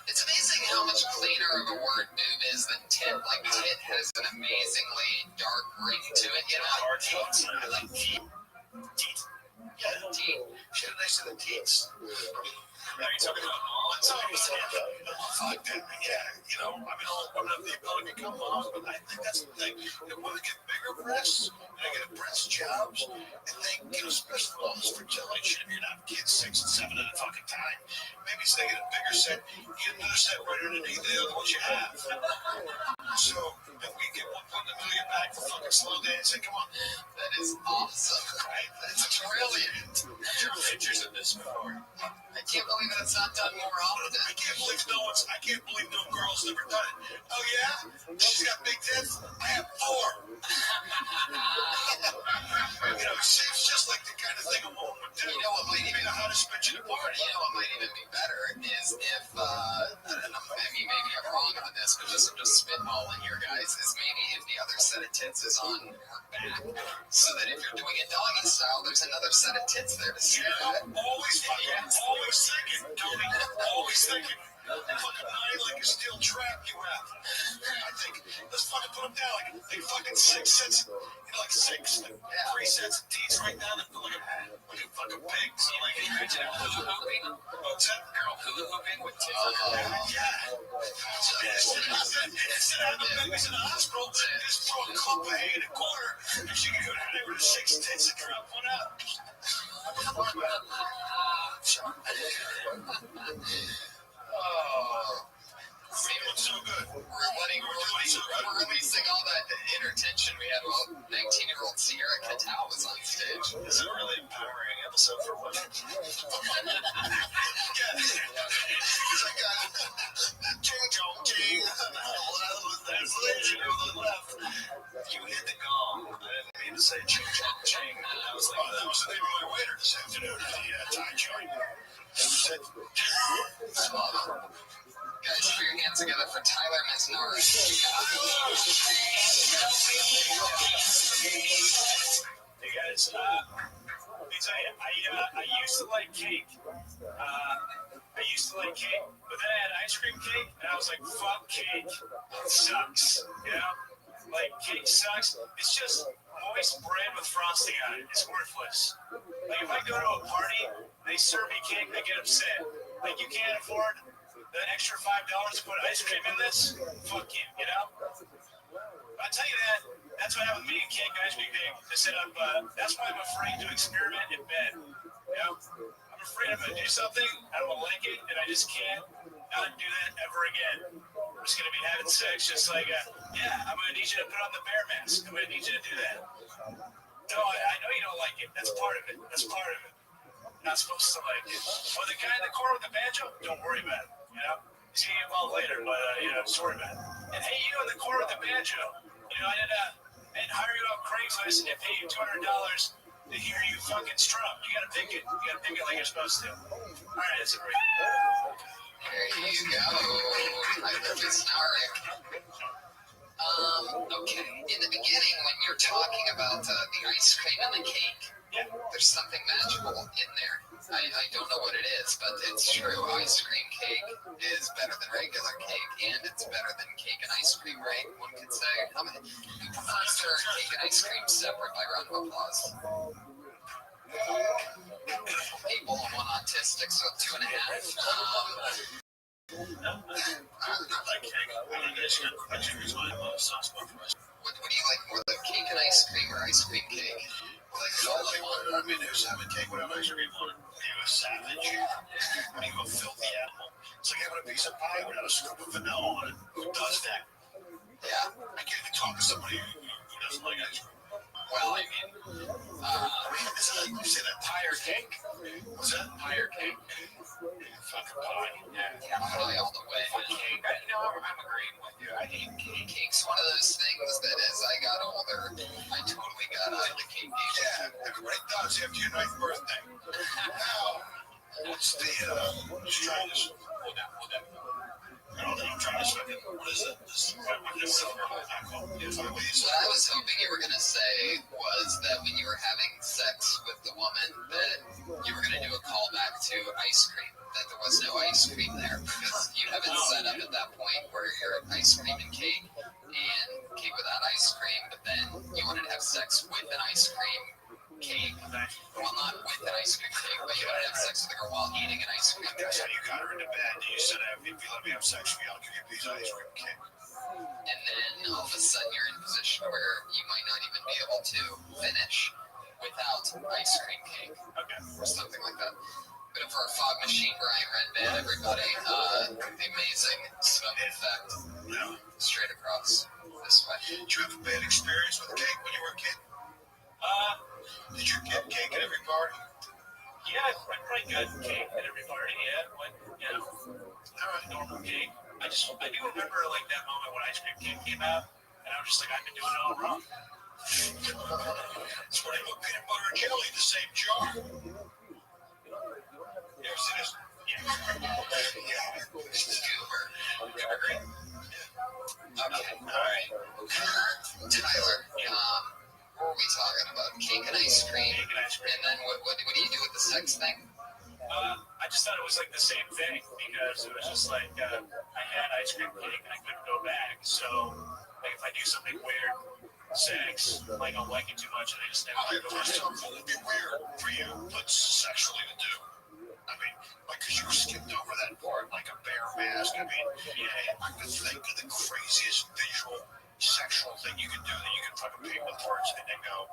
It's amazing how much cleaner of a word boob is than tit. Like, tit has an amazingly dark ring to it, you know? I like teeth. Teeth. Yeah, Teeth. She had nice to the teeth. Are you talking about all? It's always fuck that. Yeah, you know, I mean, all women have the ability to become moms, but I think that's the thing. If women get bigger breasts, and they get breast jobs, and they get a special all this fertility shit, if you're not kids 6 and 7 at a fucking time, maybe so they get a bigger set, you get another set right underneath the other ones you have. So, if we get $1.1 million back for fucking slow dancing, come on. That is awesome. Right? That's brilliant. There are pictures of this before. I can't believe that it's not done more often. I can't believe no girl's never done it. Oh yeah? She's got big tits? I have 4. You know, it seems just like the kind of thing a woman would do. You know what might even be the hottest bitch in the party. You know what might even be better is if, I mean, maybe I'm wrong on this, but I'm just spitballing here, guys, is maybe if the other set of tits is on her back, so that if you're doing it doggy style, there's another set of tits there to see. Always thinking, Tony. Always thinking. Fucking nine like a steel trap you have. I think, let's fucking put them down like fucking 6 sets, you know, like 3 sets of teeth right down and like a fucking pigs. So, like, imagine a hula hooping. What's that? Girl hula hooping with tits. Yeah. Instead of the babies in the hospital, just throw a cup of hay in a corner, and she can go down there with 6 tits and drop one out. Oh, see, it looks so good. We're releasing all that inner tension we had while 19-year-old Sierra Katao was on stage. This is a really empowering episode for women. Because I got ching chong ching. That's lazy girl on the left. You hit the gong. I didn't mean to say ching chong ching. That was the name of my waiter this afternoon at the Thai joint. Guys, put your hands together for Tyler Mesnard. Hey guys, I used to like cake. I used to like cake, but then I had ice cream cake, and I was like, fuck cake. It sucks, you know? Like, cake sucks. It's just moist bread with frosting on it. It's worthless. Like, if I go to a party, they serve me cake, I get upset. Like, you can't afford the extra $5 to put ice cream in this? Fuck you know? I'll tell you that. That's what happened with me and cake and ice cream cake. To set up, that's why I'm afraid to experiment in bed. You know? I'm afraid I'm going to do something, I don't like it, and I just can't not do that ever again. I'm just going to be having sex just like, yeah, I'm going to need you to put on the bear mask. I'm going to need you to do that. No, I know you don't like it. That's part of it. That's part of it. Not supposed to like it. Well, the guy in the corner with the banjo, don't worry about it. You know? See you involved later, but, sorry about it. And hey, you in the corner with the banjo. You know, I didn't hire you off Craigslist and pay you $200 to hear you fucking strum. You gotta pick it. You gotta pick it like you're supposed to. All right, that's a break. There you go. I love you, Snark. Okay. In the beginning, when you're talking about the ice cream and the cake, there's something magical in there. I don't know what it is, but it's true. Ice cream cake is better than regular cake, and it's better than cake and ice cream, right? One could say. How many prefers cake and ice cream separate by round of applause? People, one autistic, so 2.5. What do you like more, the cake and ice cream or ice cream cake? Like all I want. I mean, there's having cake without ice cream on it. Are you a savage? Are you a filthy animal? It's like having a piece of pie without a scoop of vanilla on it. Who does that? Yeah. I can't even talk to somebody who doesn't like ice cream. Well, I mean, is it like you say that pie or cake? What's that? Pie or cake? Fucking pie. Yeah, pie all the way. Cake. I'm agreeing with you. I hate cake. Cake's one of those things that as I got older, I totally got out of the cake game. Yeah, everybody does after your 9th birthday. Now, what's the, let's try this. Hold down. I'm trying to fucking, what is it? What I was hoping you were going to say was that when you were having sex with the woman, that you were going to do a callback to ice cream, that there was no ice cream there, because you haven't set up at that point where you're ice cream and cake without ice cream, but then you wanted to have sex with an ice cream cake. Well, not with an ice cream cake, but you wanted to have sex with a girl while eating an ice cream cake. That's how you got her into bed. You said, if you let me have sex with you, I'll give you a piece of ice cream cake. And then all of a sudden you're in a position where you might not even be able to finish without ice cream cake. Okay. Or something like that. But for a fog machine Brian Red Band, everybody, the amazing smoke effect. Yeah. Straight across this way. Did you have a bad experience with cake when you were a kid? Did you get cake at every party? Yeah, I probably got cake at every party, normal cake. I do remember, like, that moment when ice cream cake came out, and I was just like, I've been doing it all wrong. It's when they put peanut butter and jelly in the same jar. You ever seen this? Yeah. Goober. Okay, alright. Tyler, what were we talking about? Cake and ice cream. And then what do you do with the sex thing? I just thought it was like the same thing, because it was just like, I had ice cream cake and I couldn't go back. So, like, if I do something weird, sex, like, I'll like it too much and I just never go back. Something would be weird for you, but sexually to do. I mean, like, because you skipped over that part, like a bear mask. I mean, I could think of the craziest visual sexual thing you can do that you can fucking paint with words and then go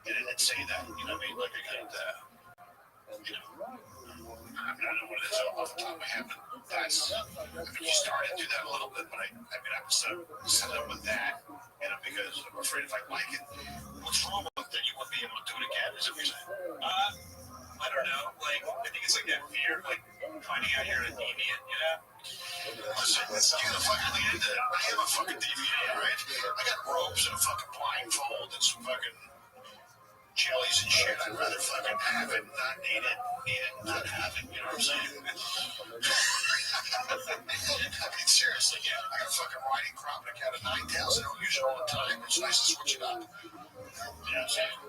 and then say that. You know what I mean? Like, I get I don't know what it is off the top of my head, but that's, you started to do that a little bit, but I set up with that, because I'm afraid if I like it, what's wrong with it? You wouldn't be able to do it again, is that what you're saying? I don't know, like, I think it's like that fear of, like, finding out you're a deviant, you know? Listen, you gotta fucking lean into that. I am a fucking deviant, right? I got ropes and a fucking blindfold and some fucking jellies and shit. I'd rather fucking have it, not need it, not have it, you know what I'm saying? I mean, seriously, I got fucking riding crop and I got a 9 tails. I don't use it all the time. It's nice to switch it up. You know what I'm saying?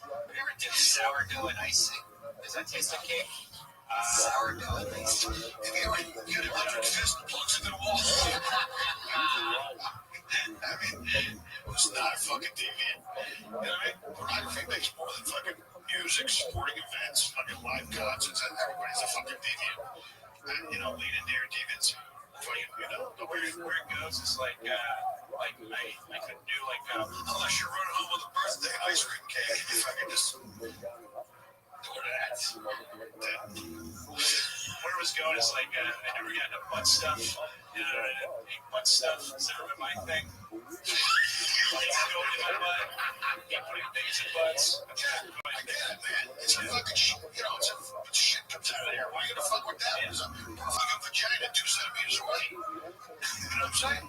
Have you ever did sourdough and icing? Does that taste like cake? Sourdough at least. Have you ever get a hundred fist plugs into the wall? I mean, it was not a fucking deviant. You know what I mean? Pornography makes more than fucking music, sporting events, fucking live concerts, and everybody's a fucking deviant. And, you know, lead into your deviants. You know, Where it goes is like I could do like unless you're running home with a birthday ice cream cake, if I can just do that. Where it was going is like I never got into butt stuff. You know, butt stuff has never been my thing. Like going in my butt, putting things in butts. I get it, man. It's a fucking shit. You know, it's a shit comes out of there. Why are you gonna fuck with that? There's a fucking vagina 2 centimeters away. You know what I'm saying?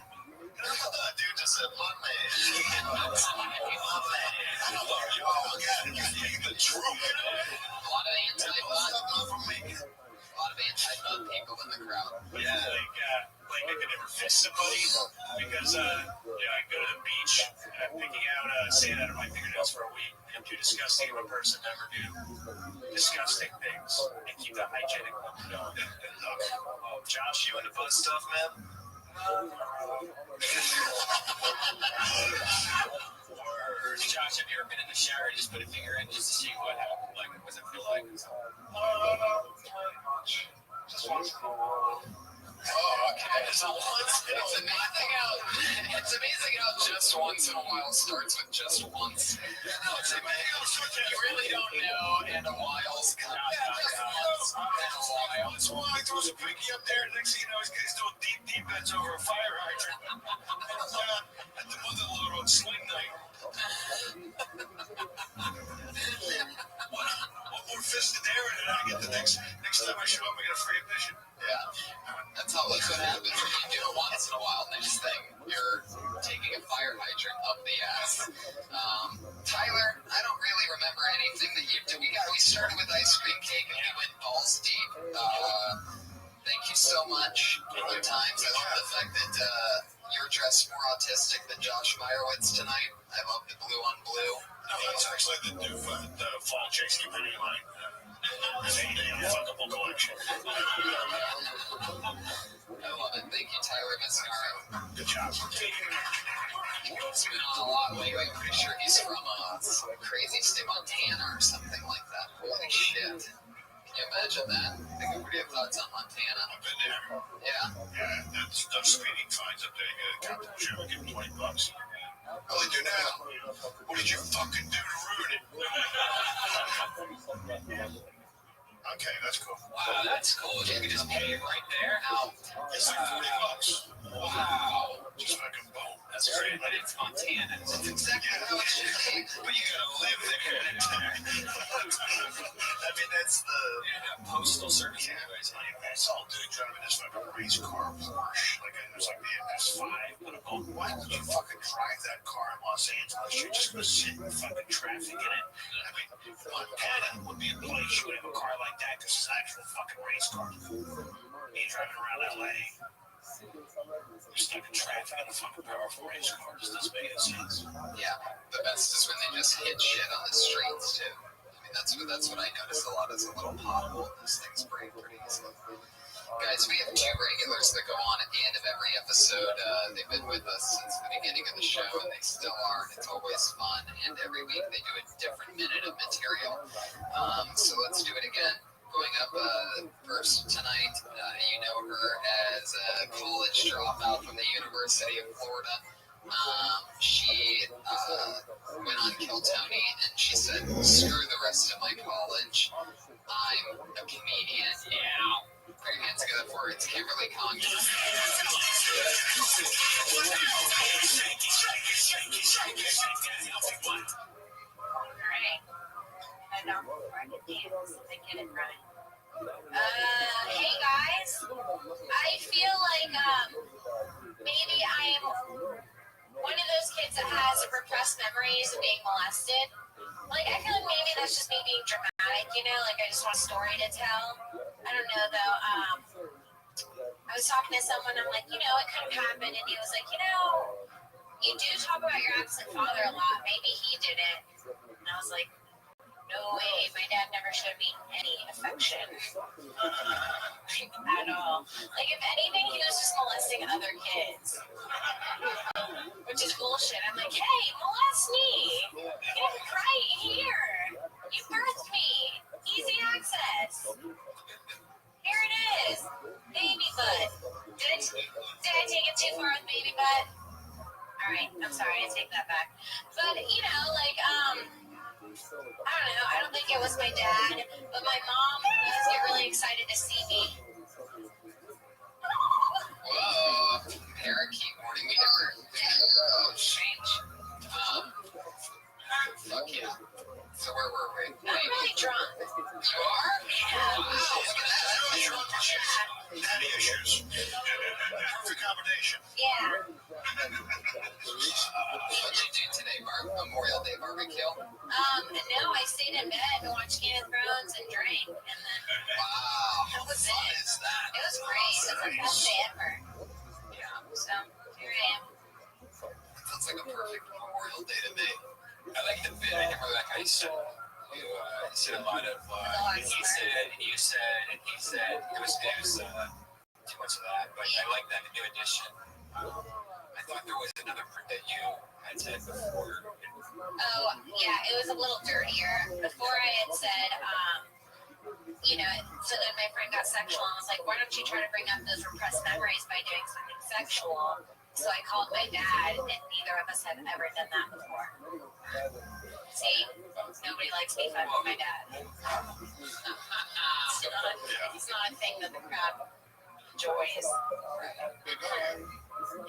Dude just said, my man. My man. I don't know. You all got it. You're speaking the truth. A lot of anti-bug people in the crowd. Yeah, like I could never fist somebody because I go to the beach and I'm picking out sand out of my fingernails for a week. I'm too disgusting of a person to ever do disgusting things and keep the hygienic look going. Oh, Josh, you into butt stuff, man? Josh, have you ever been in the shower just put a finger in just to see what happened? Like, what does it feel like? Just once. Oh, okay. It's a once. It's amazing how just once in a while starts with just once. You really don't know, and a while's coming. Just once in a while. That's why I throws a pinky up there. Next thing you know, he's doing deep bends over a fire hydrant. At the mother load on sling night. One more fist in there, and then I get the next time I show up, I get a free admission. Yeah, that's what happens when you do it once in a while. Next thing, you're taking a fire hydrant up the ass. Tyler, I don't really remember anything that you did. We started with ice cream cake and we went balls deep. Thank you so much for your time. I love the fact that you're dressed more autistic than Josh Meyerowitz tonight. I love the blue on blue. No, that's actually the new fall JC Penney line. It's a fuckable collection. I love it. Thank you, Tyler Mascara. Good job. He's been on a lot lately. I'm pretty sure he's from some crazy state, Montana or something like that. Holy shit. Can you imagine that? I think everybody have thoughts on Montana. I've been there. Yeah? Yeah, that's speeding fines up there. You get a captain show, give him $20. All they do now. What did you fucking do to ruin it? Okay, that's cool. Wow, that's cool. You can just pay it right there. Ow. It's like $40. Wow. Just fucking boom. That's great, but it's Montana. It's exactly how it should be. But you gotta live there. I mean, that's the postal service. Anyways, it's all dude driving this fucking race car Porsche. Like, it was like the MS5. But I'm going, why would you fucking drive that car in Los Angeles? You're just gonna sit in fucking traffic in it. I mean, Montana would be a place you would have a car like that because it's an actual fucking race car. You're driving around LA. You're stuck in traffic in a fucking powerful race car. This doesn't make any sense. Yeah, the best is when they just hit shit on the streets too. I mean, that's what I notice a lot is a little pothole. These things break pretty easily. Guys, we have 2 regulars that go on at the end of every episode. They've been with us since the beginning of the show, and they still are, and it's always fun. And every week they do a different minute of material. So let's do it again. Going up first tonight, you know her as a college dropout from the University of Florida. She went on Kill Tony and she said, screw the rest of my college. I'm a comedian now. Put your hands together for her. It's Kimberly Congdon. Alright. I know before I can dance. I get it right. Hey guys. I feel like maybe I am one of those kids that has repressed memories of being molested. Like, I feel like maybe that's just me being dramatic, you know? Like, I just want a story to tell. I don't know, though. I was talking to someone, I'm like, you know, it could have happened. And he was like, you know, you do talk about your absent father a lot. Maybe he did it. And I was like, No way. My dad never showed me any affection at all. Like, if anything, he was just molesting other kids. Which is bullshit. I'm like, hey, molest me. Get right here. You birthed me. Easy access. Here it is. Baby butt. Did I take it too far with baby butt? Alright, I'm sorry, I take that back. But, you know, like, I don't know. I don't think it was my dad, but my mom does get really excited to see me. Whoa, parakeet warning. We never. Oh, strange. Fuck yeah. So where were we? I'm really drunk. You are? Yeah. Wow, look at that. Drunk issues. Daddy issues. Perfect combination. Yeah. What did you do today, Memorial Day barbecue? No, I stayed in bed and watched Game of Thrones and drank, and then Wow, how was fun it. is that? It was great. It was the best day ever. Yeah, So, here I am. sounds like a perfect Memorial Day to me. I like the bit. I never like how you said a lot of he said, and you said, and he said. It was too much of that, but I like that new addition. I thought there was another part that you had said before. Oh, yeah, it was a little dirtier. Before I had said, you know, so then my friend got sexual and was like, why don't you try to bring up those repressed memories by doing something sexual? So I called my dad, and neither of us had ever done that before. See? Nobody likes me if I with my dad. It's not a thing that the crowd enjoys.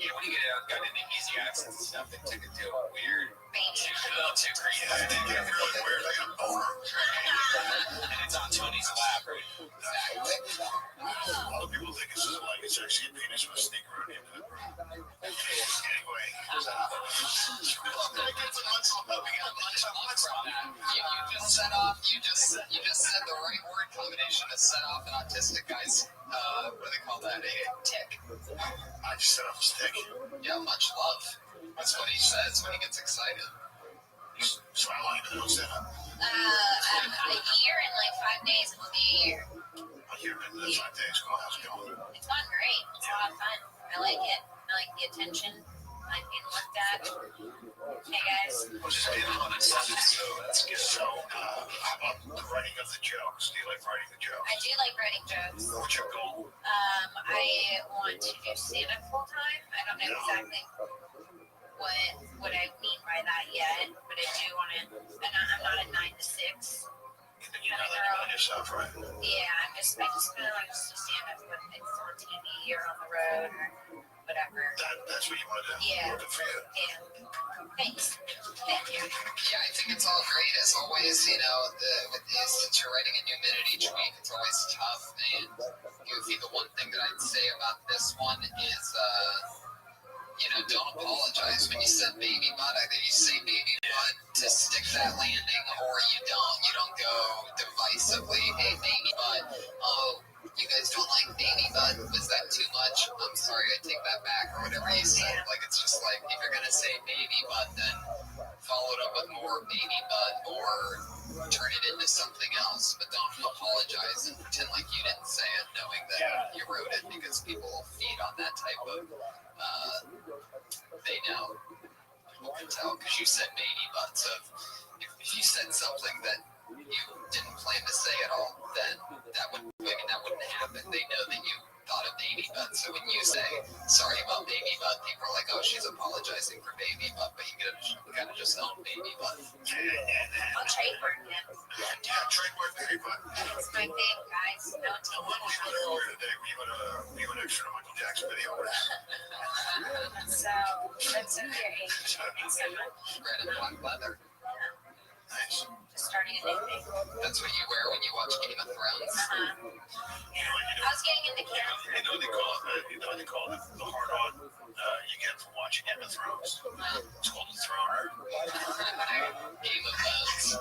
Yeah, when you got into easy access and stuff, it took it to a weird, Maybe. a little too crazy. It did get really weird. I got a boner. And it's on Tony's lap, right? Exactly. A lot of people think it's actually a penis with a sneaker on the end of it. Anyway, We got a bunch of months on that. You just set off. You just said the right word combination to set off an autistic guy's. What do they call that? A tick. I just set off a stick. Yeah, much love. That's what he says when he gets excited. So how long have you been doing that? A year and like 5 days, it will be a year. A year and 5 days. Cool. How's it going? It's gone great. It's a lot of fun. I like it. I like the attention. I like being looked at. Hey guys. Well, just getting on it, so that's good. So, how about the writing of the jokes? Do you like writing the jokes? I do like writing jokes. What's your goal? I want to do stand-up full time. I don't know exactly what I mean by that yet, but I do want to. I'm not a 9 to 6. You're not living on yourself, right? Yeah, I just really like to stand up when it's on TV or on the road or whatever. That's what you want to do. Yeah. Good for you. Yeah. Thanks. Thank you. Yeah, I think it's all great as always. You know, with these, since you're writing a new minute each week, it's always tough and goofy. The one thing that I'd say about this one is, you know, don't apologize when you said baby butt. Either you say baby butt to stick that landing, or you don't. You don't go divisively, hey, baby butt. Oh, you guys don't like baby butt? Was that too much? I'm sorry, I take that back, or whatever you said. Like, it's just like, if you're gonna say baby butt, then follow it up with more baby butt, or turn it into something else. But don't apologize and pretend like you didn't say it, knowing that you wrote it, because people feed on that type of. They know. People can tell because you said baby butt. So if you said something that you didn't plan to say at all, then that wouldn't happen. They know that you thought of baby butt. So when you say sorry about baby butt, people are like, oh, she's apologizing for baby butt, but you gotta just own baby butt. I'll trademark it. Yeah, trademark baby butt. It's my thing, guys. Don't take What was your order today? Were you an extra Michael Jackson video? So, that's okay. Red and black leather. Nice. Just starting a new thing. That's what you wear when you watch Game of Thrones. I was getting into camp. You know what they call it? The hard on you get from watching Game of Thrones. It's called the Throner. Game of Thrones.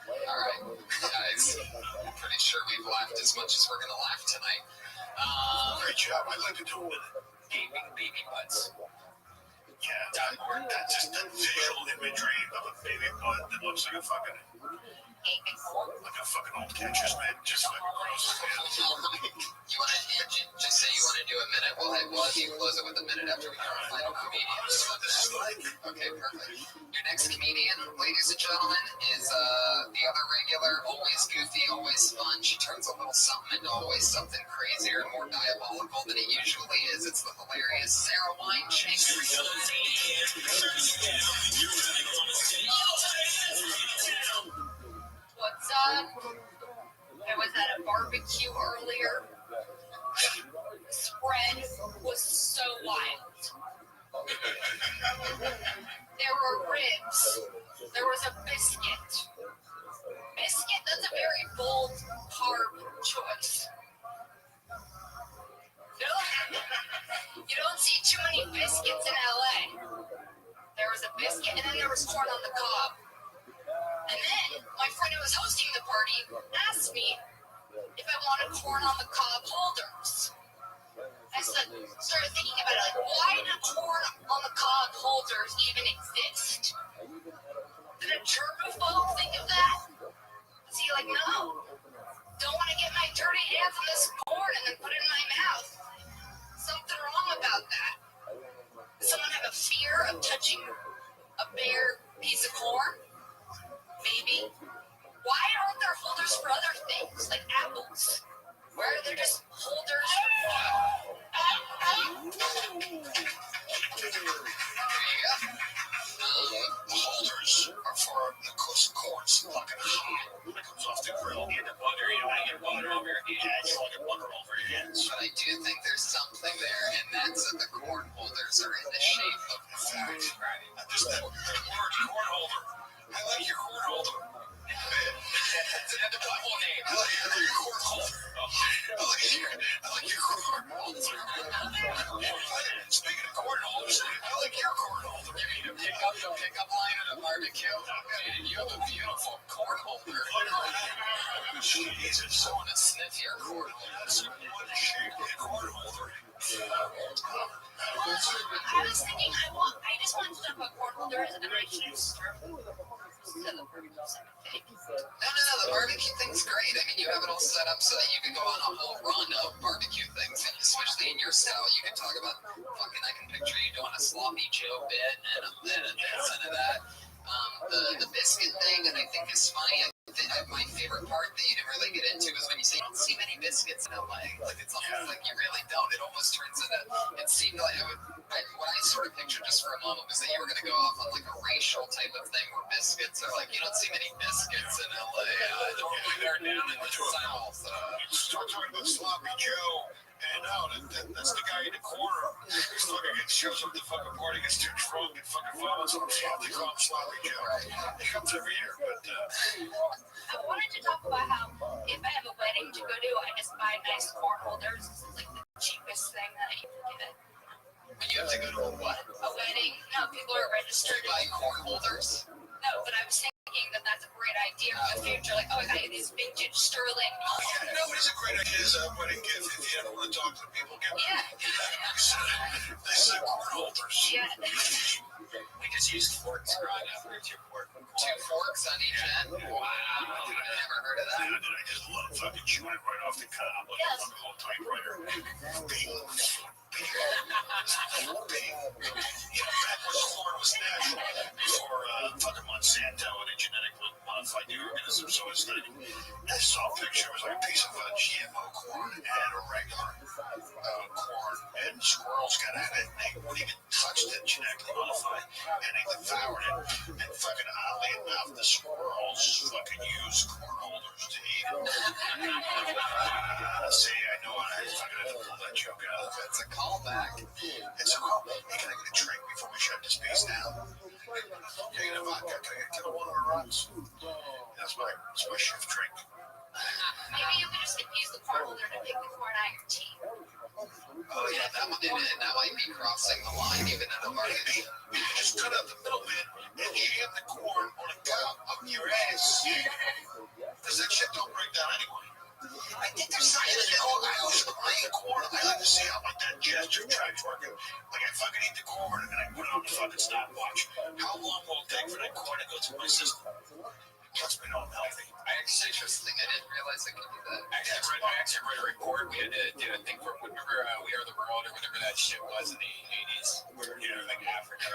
All right, guys. I'm pretty sure we've laughed as much as we're gonna laugh tonight. Great job. I'd like to do it with Gaming baby butts. Yeah. That's just the visual imagery of a baby butt that looks like a fucking old catcher's mitt. Just like gross. You want to just say you want to do a minute? We'll have you close it with a minute after we hear our final comedian. That's what this is like. Okay, perfect. Your next comedian, ladies and gentlemen, is the other regular, always goofy, always fun. She turns a little something into always something crazier and more diabolical than it usually is. It's the hilarious Sarah Wineshank. What's up? I was at a barbecue earlier. The spread was so wild. There were ribs. There was a biscuit. Biscuit, that's a very bold carb choice. You don't see too many biscuits in LA. There was a biscuit and then there was corn on the cob. And then my friend who was hosting the party asked me if I wanted corn on the cob holders. I started thinking about it, like, why do corn on the cob holders even exist? Did a germaphobe think of that? Was he like, no, don't want to get my dirty hands on this corn and then put it in my mouth? Something wrong about that. Does someone have a fear of touching a bare piece of corn? Maybe. Why aren't there holders for other things, like apples? Why are there just holders for The holders are for the corn's fucking hot when it comes off the grill. And the butter, you want to get butter over your hands. Yeah, you want to get butter over your hands. But I do think there's something there, and that's that the corn holders are in the shape of the fact. Just that word, corn holder. I like your corn holder. And the Bible name. I like your corn holder. I like your corn holder. Speaking of corn holders, I like your corn holder. You need a pickup line at a barbecue. And you have a beautiful corn holder. Jesus. I want to sniff your corn holder. What a shape corn holder. I was thinking, I just wanted to talk about corn holders, and I should have started with the barbecue thing. No, the barbecue thing's great. I mean, you have it all set up so that you can go on a whole run of barbecue things, and especially in your style. You can talk about I can picture you doing a sloppy Joe bit and a this and a that. The biscuit thing, and I think is funny. My favorite part that you didn't really get into is when you say you don't see many biscuits in LA. Like, it's almost like you really don't. It almost turns into, it seemed like, what I sort of pictured just for a moment was that you were going to go off on like a racial type of thing where biscuits are like, you don't see many biscuits in LA. Normally they're down in the South. Start talking about sloppy Joe. And now that's the guy in the corner. He fucking shows up at the fucking party, gets too drunk, and fucking vomits on himself. They call him Sloppy Joe. He comes every year, but I wanted to talk about how if I have a wedding to go to, I just buy nice corn holders. This is like the cheapest thing that I can get. When you have to go to a what? A wedding. No, people are registered to buy corn holders. No, but I was thinking that that's a great idea for the future. Like, oh, I got you these vintage Sterling. yeah, no, it is a great idea as a wedding gift if you ever want to talk to people. This is corn holders. Yeah. We just used forks growing up. Where's your fork? 2 forks on each end. Wow. I've never heard of that. Yeah, I just love fucking chewing it right off the cob like a fucking whole typewriter. Back when corn was national, before fucking Monsanto and a genetically modified new organism, so it's like, I saw a picture, it was like a piece of GMO corn and a regular corn, and squirrels got at it, and they wouldn't even touch the genetically modified, and they devoured it, and fucking oddly enough, the squirrels fucking use corn holders to eat it. See, I know I fucking had to pull that joke out. It's a callback. It's a callback. Hey, can I get a drink before we shut this piece down? Can I get a vodka? Can I get one of our runs? That's my shift drink. Maybe you could just use the corn holder to pick the corn out of your teeth. Oh yeah, that might be crossing the line even at a barbecue. You just cut out the middle bit and jam the corn on a cup up your ass. Because that shit don't break down anyway. I think there's something in it. I always eat corn. I like to see how like that gesture tries working. Like I fucking eat the corn and then I put it on the fucking stopwatch. How long will it take for that coin to go through my system? Trust me, no, I'm healthy. I actually interesting. I didn't realize I could do that. I actually read a report. We had to do a thing for, remember We Are the World or whatever that shit was in the 80s, where, like Africa,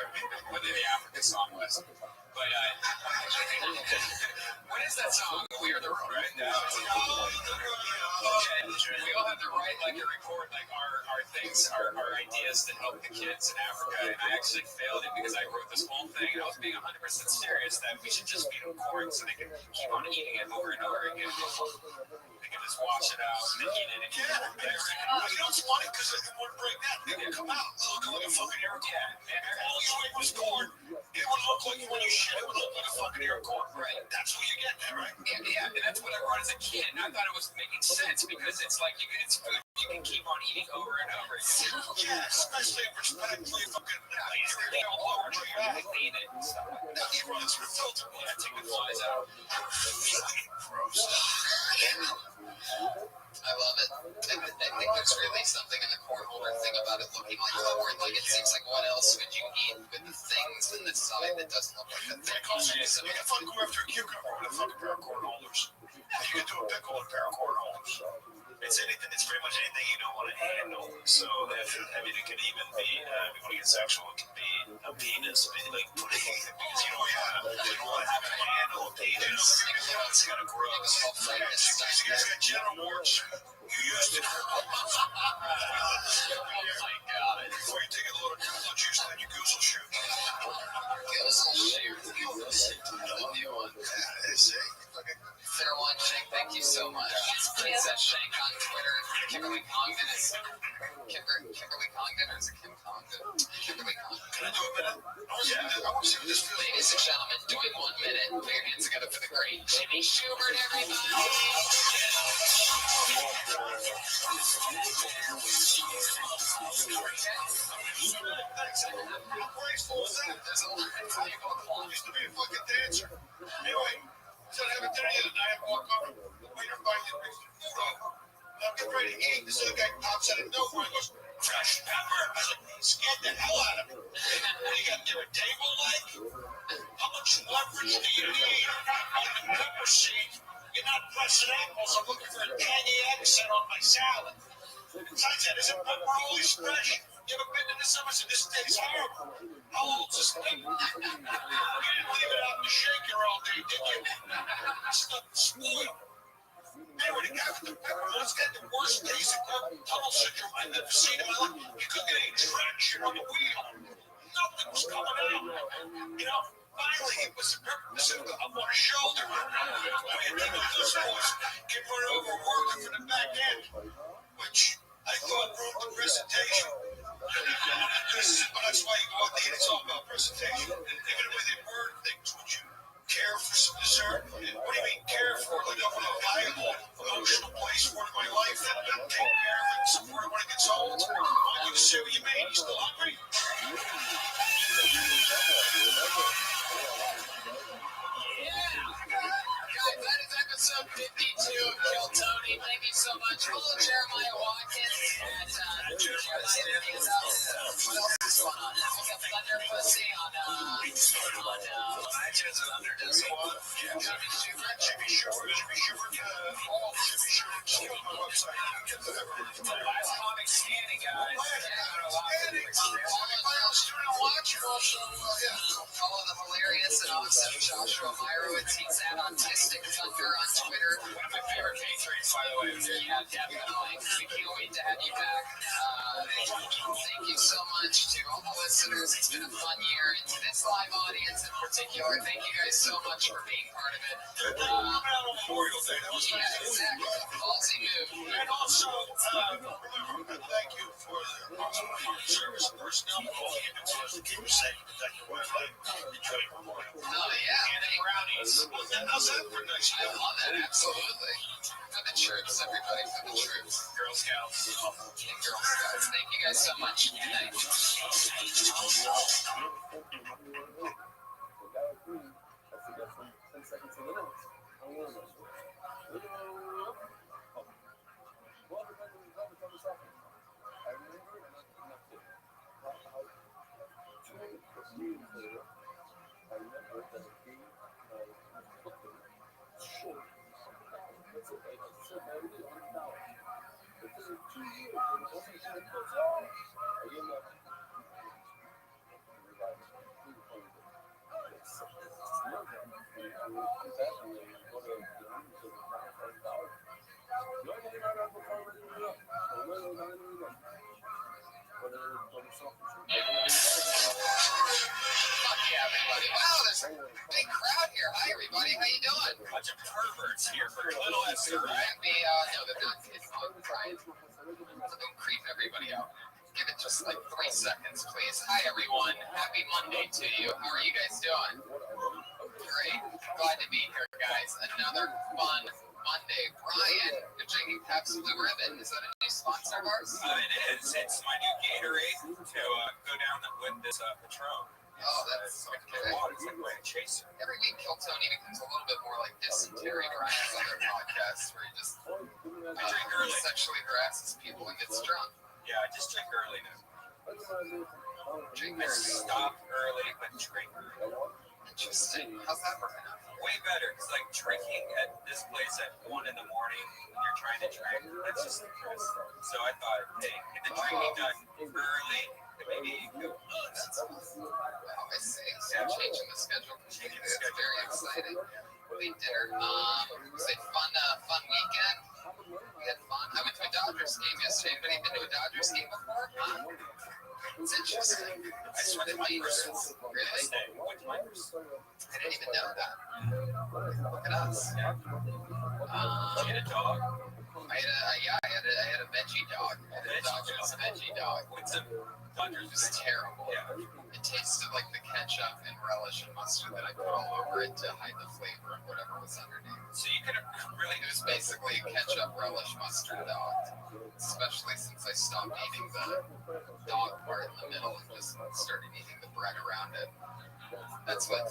whether the African song was. But what is that song? We Are the World, right? No. Okay. We all have to write like a report, like our things, our ideas to help the kids in Africa. And I actually failed it because I wrote this whole thing and I was being 100% serious that we should just feed them corn so they can keep on eating it over and over again. They can just wash it out and eat it. And You know what's funny? Because they want to break that. They can come out looking like a fucking aircon. Yeah. All you ate was corn. It would look like when you shit, it would look like a fucking aircorn. Right. That's what you get there, right? Yeah, and that's what I wrote as a kid. And I thought it was making sense because it's like it's food you can keep on eating over and over again. Yeah, especially if respectfully fucking They all over to your clean it and stuff. Now you run through the filter. Yeah, take the flies out. Gross. I love it. I think there's really something in the corn holder thing about it looking like corn. Like it seems like what else would you eat with the things in the side that doesn't look like the thing? You can fucking go after a cucumber with a fucking pair of corn holders. You can do a pickle with a pair of corn holders. It's anything. It's pretty much anything you don't want to handle. So it could even be. If you want to get sexual, it could be a penis. Like because you don't want to have to handle a penis. It's kind of gross. You guys got genital warts. You used it. Oh my god. Before you take a little juice, then you goose will shoot. The new one. It's Fair one, Shank, thank you so much. Princess Shank on Twitter. Kimberly Congdon is Kimberly Congdon or is it Kim Congdon? Kimberly Congdon. Can I do a minute? I want to see what this feels like. Ladies and gentlemen, doing 1 minute. Put your hands together for the great Jimmy Schubert, everybody. I used to be a fucking dancer. Anyway, so I haven't done any of the night. I walk over, waiter finds it, brings the food over. I'm getting ready to eat. This other guy pops out of nowhere and goes, fresh pepper. I was like, scared the hell out of me. You got there a table leg? How much leverage do you need on the pepper seed? You're not pressing apples. I'm looking for a tangy accent on my salad. Besides that, is it pepper always fresh? You ever been to this? I said, this tastes horrible. How old is this thing? You didn't leave it out in the shaker all day, did you? It's not spoiled. Anyway, the guy with the pepper one's got the worst taste of tunnel syndrome I've ever seen in my life. You couldn't get any traction on the wheel. Nothing was coming out. You know, finally, it was the pepper up on his shoulder. And then those boys kept running over working for the back end, which I thought ruined the presentation. That's why you go out there, it's all about presentation. And even the way they word things, would you care for some dessert? What do you mean care for? Like I'm in a viable, emotional place for my life that I'm going to take care of and support when it gets old. I can see what you mean. You still hungry? Guys, that is episode 52 of Kill Tony. Thank you so much. Follow Jeremiah Watkins and Jeremiah is what else is going on? Apples of Thunder Pussy on iTunes and under this one. Jimmy Shepard, my website. Last comic standing, guys. Follow the hilarious and awesome Joshua Meyerowitz. He's at Autistic Thunder on Twitter. One of my favorite patrons, by the way. Yeah, definitely. We can't wait to have you back. Thank you so much to all the listeners. It's been a fun year, and to this live audience in particular, thank you guys so much for being part of it. Memorial Day. That was Yeah, exactly. Ballsy move. And also, remember, thank you for the service and personnel calling in to us to keep us safe and protect your wildlife. Enjoy Memorial. Oh, yeah. And brownies. How's that for nice? I love that, absolutely. For the troops, everybody, for the troops. Girl Scouts. And Girl Scouts. Thank you guys so much. Good night. Fuck yeah, everybody. Wow, there's a big crowd here. Hi, everybody. How you doing? Bunch of perverts here for Little Esther, right? Happy, no, they're not kids. Don't creep everybody out. Give it just like 3 seconds, please. Hi, everyone. Happy Monday to you. How are you guys doing? Great. Glad to be here, guys. Another fun Monday. Brian, you're drinking Pabst Blue Ribbon. Is that a new sponsor of ours? It is. It's my new Gatorade to go down with this Patron. Oh, that's like water. It's like my chaser. Every week, Kill Tony becomes a little bit more like dysentery to Ryan's other podcasts where he just sexually harasses people and gets drunk. Yeah, I just drink early now. I stop early, but drink early. Interesting. How's that working out? Way better, because like drinking at this place at 1 in the morning when you're trying to drink, that's just depressing. So I thought, hey, get the drinking done early, and maybe you go. I see. So changing the schedule. It's very exciting. We ate dinner. It was a fun weekend. We had fun. I went to a Dodgers game yesterday. Anybody been to a Dodgers game before? It's interesting. I swear to Pirates. Really? I didn't even know that. Look at us. You had a dog? I had a veggie dog. I had a Dodgers veggie dog. What's a Dodgers? It was terrible. Yeah. It tasted like the ketchup and relish and mustard that I put all over it to hide the flavor of whatever was underneath. So you could have really... It was basically a ketchup, relish, mustard dog. Especially since I stopped eating the dog part in the middle and just started eating the bread around it. That's what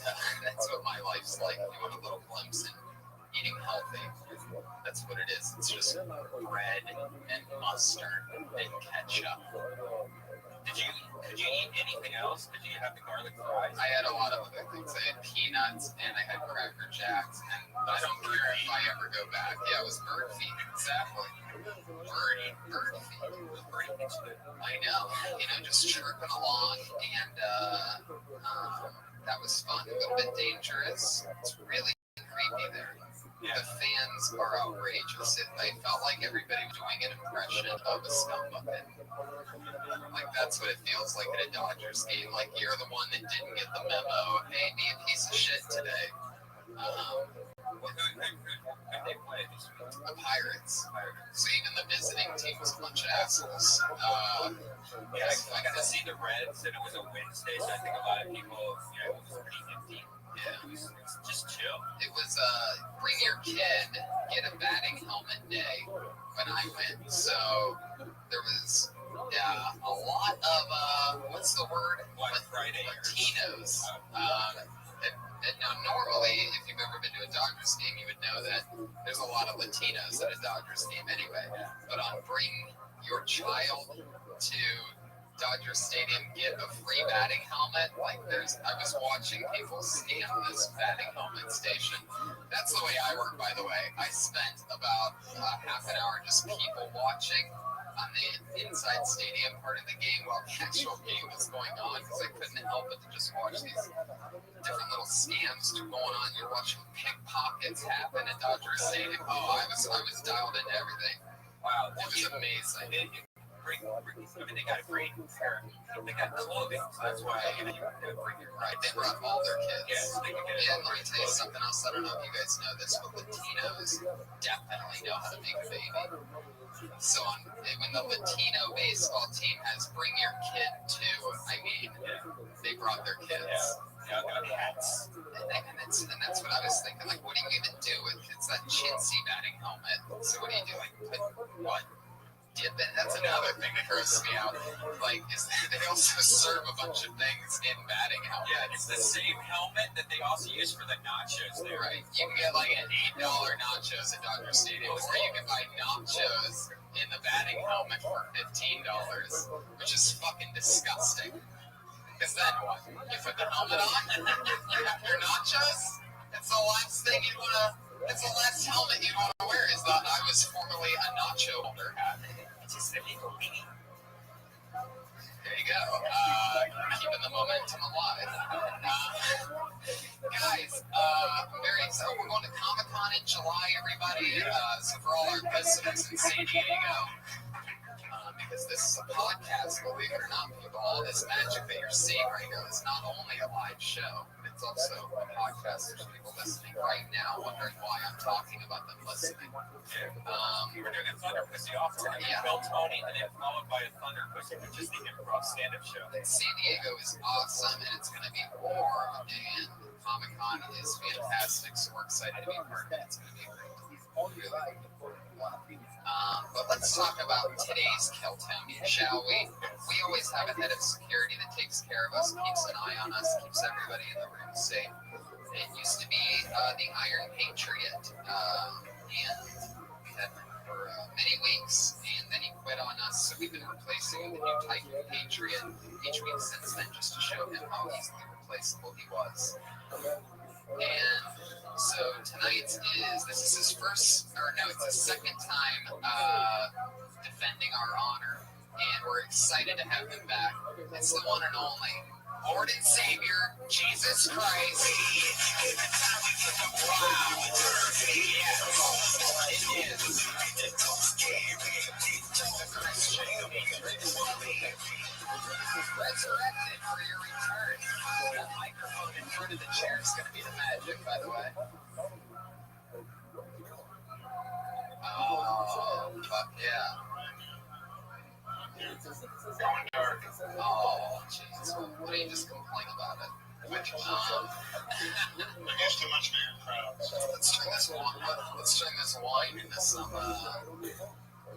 my life's like. You want a little glimpse in eating healthy. That's what it is. It's just bread and mustard and ketchup. Did you eat anything else? Did you have the garlic fries? I had a lot of other things. I had peanuts and I had Cracker Jacks, and I don't care if I ever go back. Yeah, it was bird feed. Exactly. Bird feed. I know. Just chirping along, and that was fun. A little bit dangerous. It's really creepy there. Yeah. The fans are outrageous. I felt like everybody was doing an impression of a scumbucket. Like, that's what it feels like at a Dodgers game. Like, you're the one that didn't get the memo. Hey, be a piece of shit today. Who they play this week? The Pirates. So even the visiting team was a bunch of assholes. Yeah, I got to see the Reds, and it was a Wednesday, so I think a lot of people, it was pretty empty. Yeah, it's just chill. It was bring your kid, get a batting helmet day when I went. So there was a lot of what's the word? Black Friday. Latinos. And now normally, if you've ever been to a Dodgers game, you would know that there's a lot of Latinos at a Dodgers game anyway. But on Bring Your Child to Dodger Stadium, get a free batting helmet. Like I was watching people scam this batting helmet station. That's the way I work, by the way. I spent about half an hour just people watching on the inside stadium part of the game while the actual game was going on, because I couldn't help but to just watch these different little scams going on. You're watching pickpockets happen at Dodger Stadium. Oh, I was dialed into everything. Wow, it was amazing. They got a great pair. They got clothing, so that's why they bring it right. They brought all their kids. Yes, they can get it. And let me tell you something else. I don't know if you guys know this, but Latinos definitely know how to make a baby. So when the Latino baseball team has Bring Your Kid Too, I mean, they brought their kids. Yeah, got hats. And that's what I was thinking. Like, what do you even do with it's that chintzy batting helmet? So what do you do? Like, what? That's another thing that grosses me out. Like, they also serve a bunch of things in batting helmets. Yeah, it's the same helmet that they also use for the nachos there. Right. You can get like an $8 nachos at Dodger Stadium, or you can buy nachos in the batting helmet for $15, which is fucking disgusting. Because then what? You put the helmet on, you have your nachos, that's the last thing you want to It's the last helmet you want to wear. Is that I was formerly a nacho holder hat. It's just a little weenie. There you go. Keeping the momentum alive. Guys, I'm very excited. We're going to Comic-Con in July, everybody. So for all our listeners in San Diego, because this is a podcast, believe it or not, people, all this magic that you're seeing right now is not only a live show, but it's also a podcast. There's people listening right now wondering why I'm talking about them listening. We're doing a Thunder Pussy off tonight. Yeah. Bill Tony, and then followed by a Thunder Pussy, which is the improv stand-up show. San Diego is awesome, and it's going to be warm, and Comic-Con is fantastic, so we're excited to be part of it. It's going to be great. But let's talk about today's Keltonian, shall we? We always have a head of security that takes care of us, keeps an eye on us, keeps everybody in the room safe. It used to be the Iron Patriot, and we had him for many weeks, and then he quit on us, so we've been replacing with a new Titan Patriot each week since then, just to show him how easily replaceable he was. And so tonight this is his it's his second time defending our honor, and we're excited to have him back. It's the one and only Lord and Savior, Jesus Christ. Resurrected for your return. The microphone in front of the chair is going to be the magic, by the way. Oh, fuck yeah. Oh, Jesus. Why don't you just complain about it? There's too much beer crowds. Let's turn this wine into some water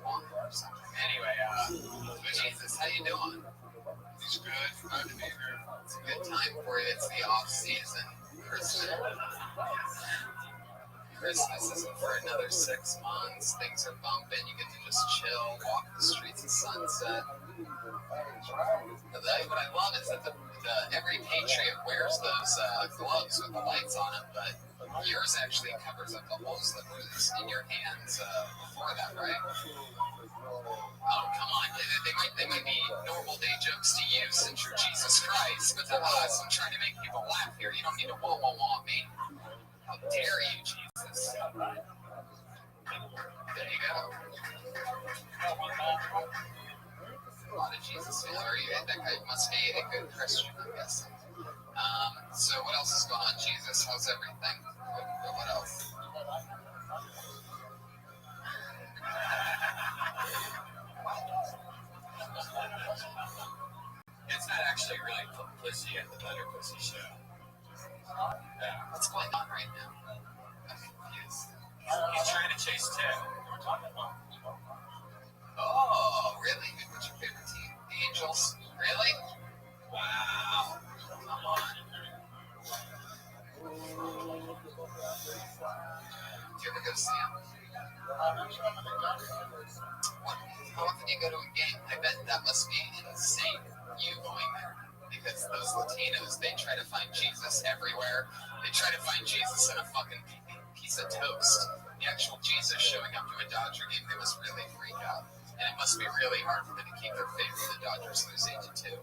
or something. Anyway, Jesus, how you doing? He's good. Glad to be here. It's a good time for you. It's the off season. Christmas isn't for another 6 months. Things are bumping. You get to just chill, walk the streets of Sunset. What I love is that every Patriot wears those gloves with the lights on them, but yours actually covers up the holes that was in your hands before that, right? Oh, come on. They might be normal day jokes to you since you're Jesus Christ, but to us, I'm trying to make people laugh here. You don't need to wah me. How dare you, Jesus? There you go. A lot of Jesus fillery. That guy must be a good Christian, I'm guessing. So what else is going on, Jesus? How's everything? What else? It's not actually really publicity at the Thunder Pussy show. What's going on right now? I'm confused. He's trying to chase Ted. We're talking about. Oh, really? What's your favorite team? The Angels? Really? Wow. Come on. Do you ever go see him? How often do you go to a game? I bet that must be insane, you going there. Because those Latinos, they try to find Jesus everywhere. They try to find Jesus in a fucking piece of toast. The actual Jesus showing up to a Dodger game, they must really freak out. And it must be really hard for them to keep their faith when the Dodgers lose 8-2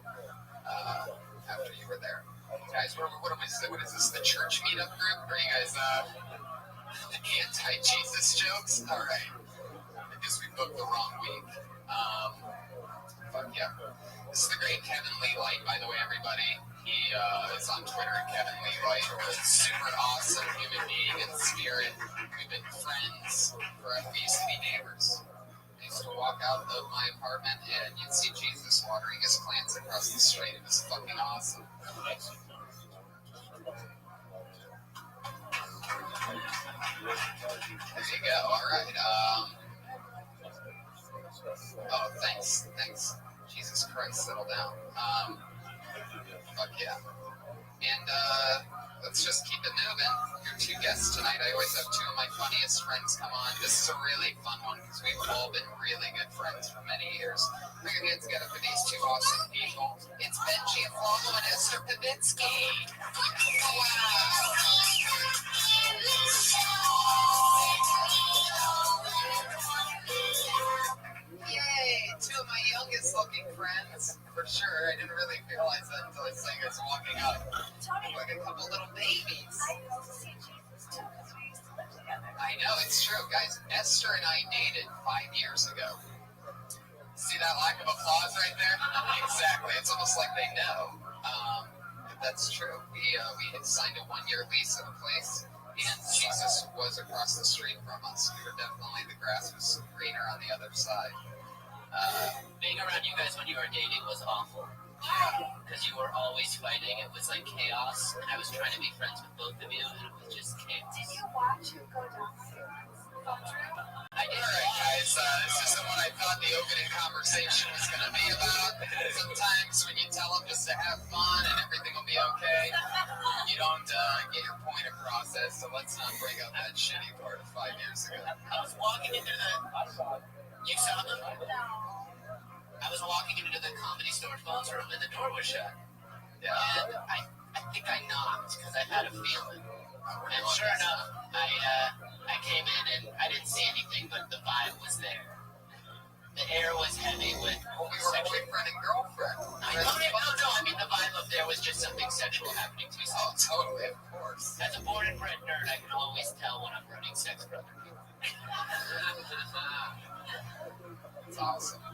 after you were there. Guys, what is this, the church meetup group? Are you guys anti-Jesus jokes? All right. I guess we booked the wrong week. Fuck yeah. This is the great Kevin Lee Light, by the way, everybody. He is on Twitter at Kevin Lee Light. He's a super awesome human being in spirit. We've been friends forever. We used to be neighbors. I used to walk out of my apartment and you'd see Jesus watering his plants across the street. It was fucking awesome. There you go. All right. Oh, thanks. Jesus Christ, settle down. Fuck yeah. And let's just keep it moving. Your two guests tonight. I always have two of my funniest friends come on. This is a really fun one because we've all been really good friends for many years. Put your hands together for these two awesome people. It's Benji Aflalo and Esther Pavitsky. Wow. I know, it's true. Guys, Esther and I dated 5 years ago. See that lack of applause right there? Exactly. It's almost like they know. But that's true. We had signed a 1-year lease at a place, and Jesus was across the street from us. We were definitely, the grass was greener on the other side. Being around you guys when you were dating was awful. Because you were always fighting. It was like chaos. And I was trying to be friends with both of you, and it was just chaos. Did you watch him go down I did. Alright guys, this isn't what I thought the opening conversation was going to be about. Sometimes when you tell them just to have fun and everything will be okay, you don't get your point across as, so let's not bring up that shitty part of 5 years ago. I was walking into the... You saw them? I was walking into the Comedy Store phones room and the door was shut. Yeah. And I think I knocked because I had a feeling. And sure enough, I came in and I didn't see anything, but the vibe was there. The air was heavy with... Well, we were boyfriend and girlfriend. No, I mean the vibe up there was just something sexual happening to me. Oh, totally, of course. As a born and bred nerd, I can always tell when I'm running sex for other people. It's awesome.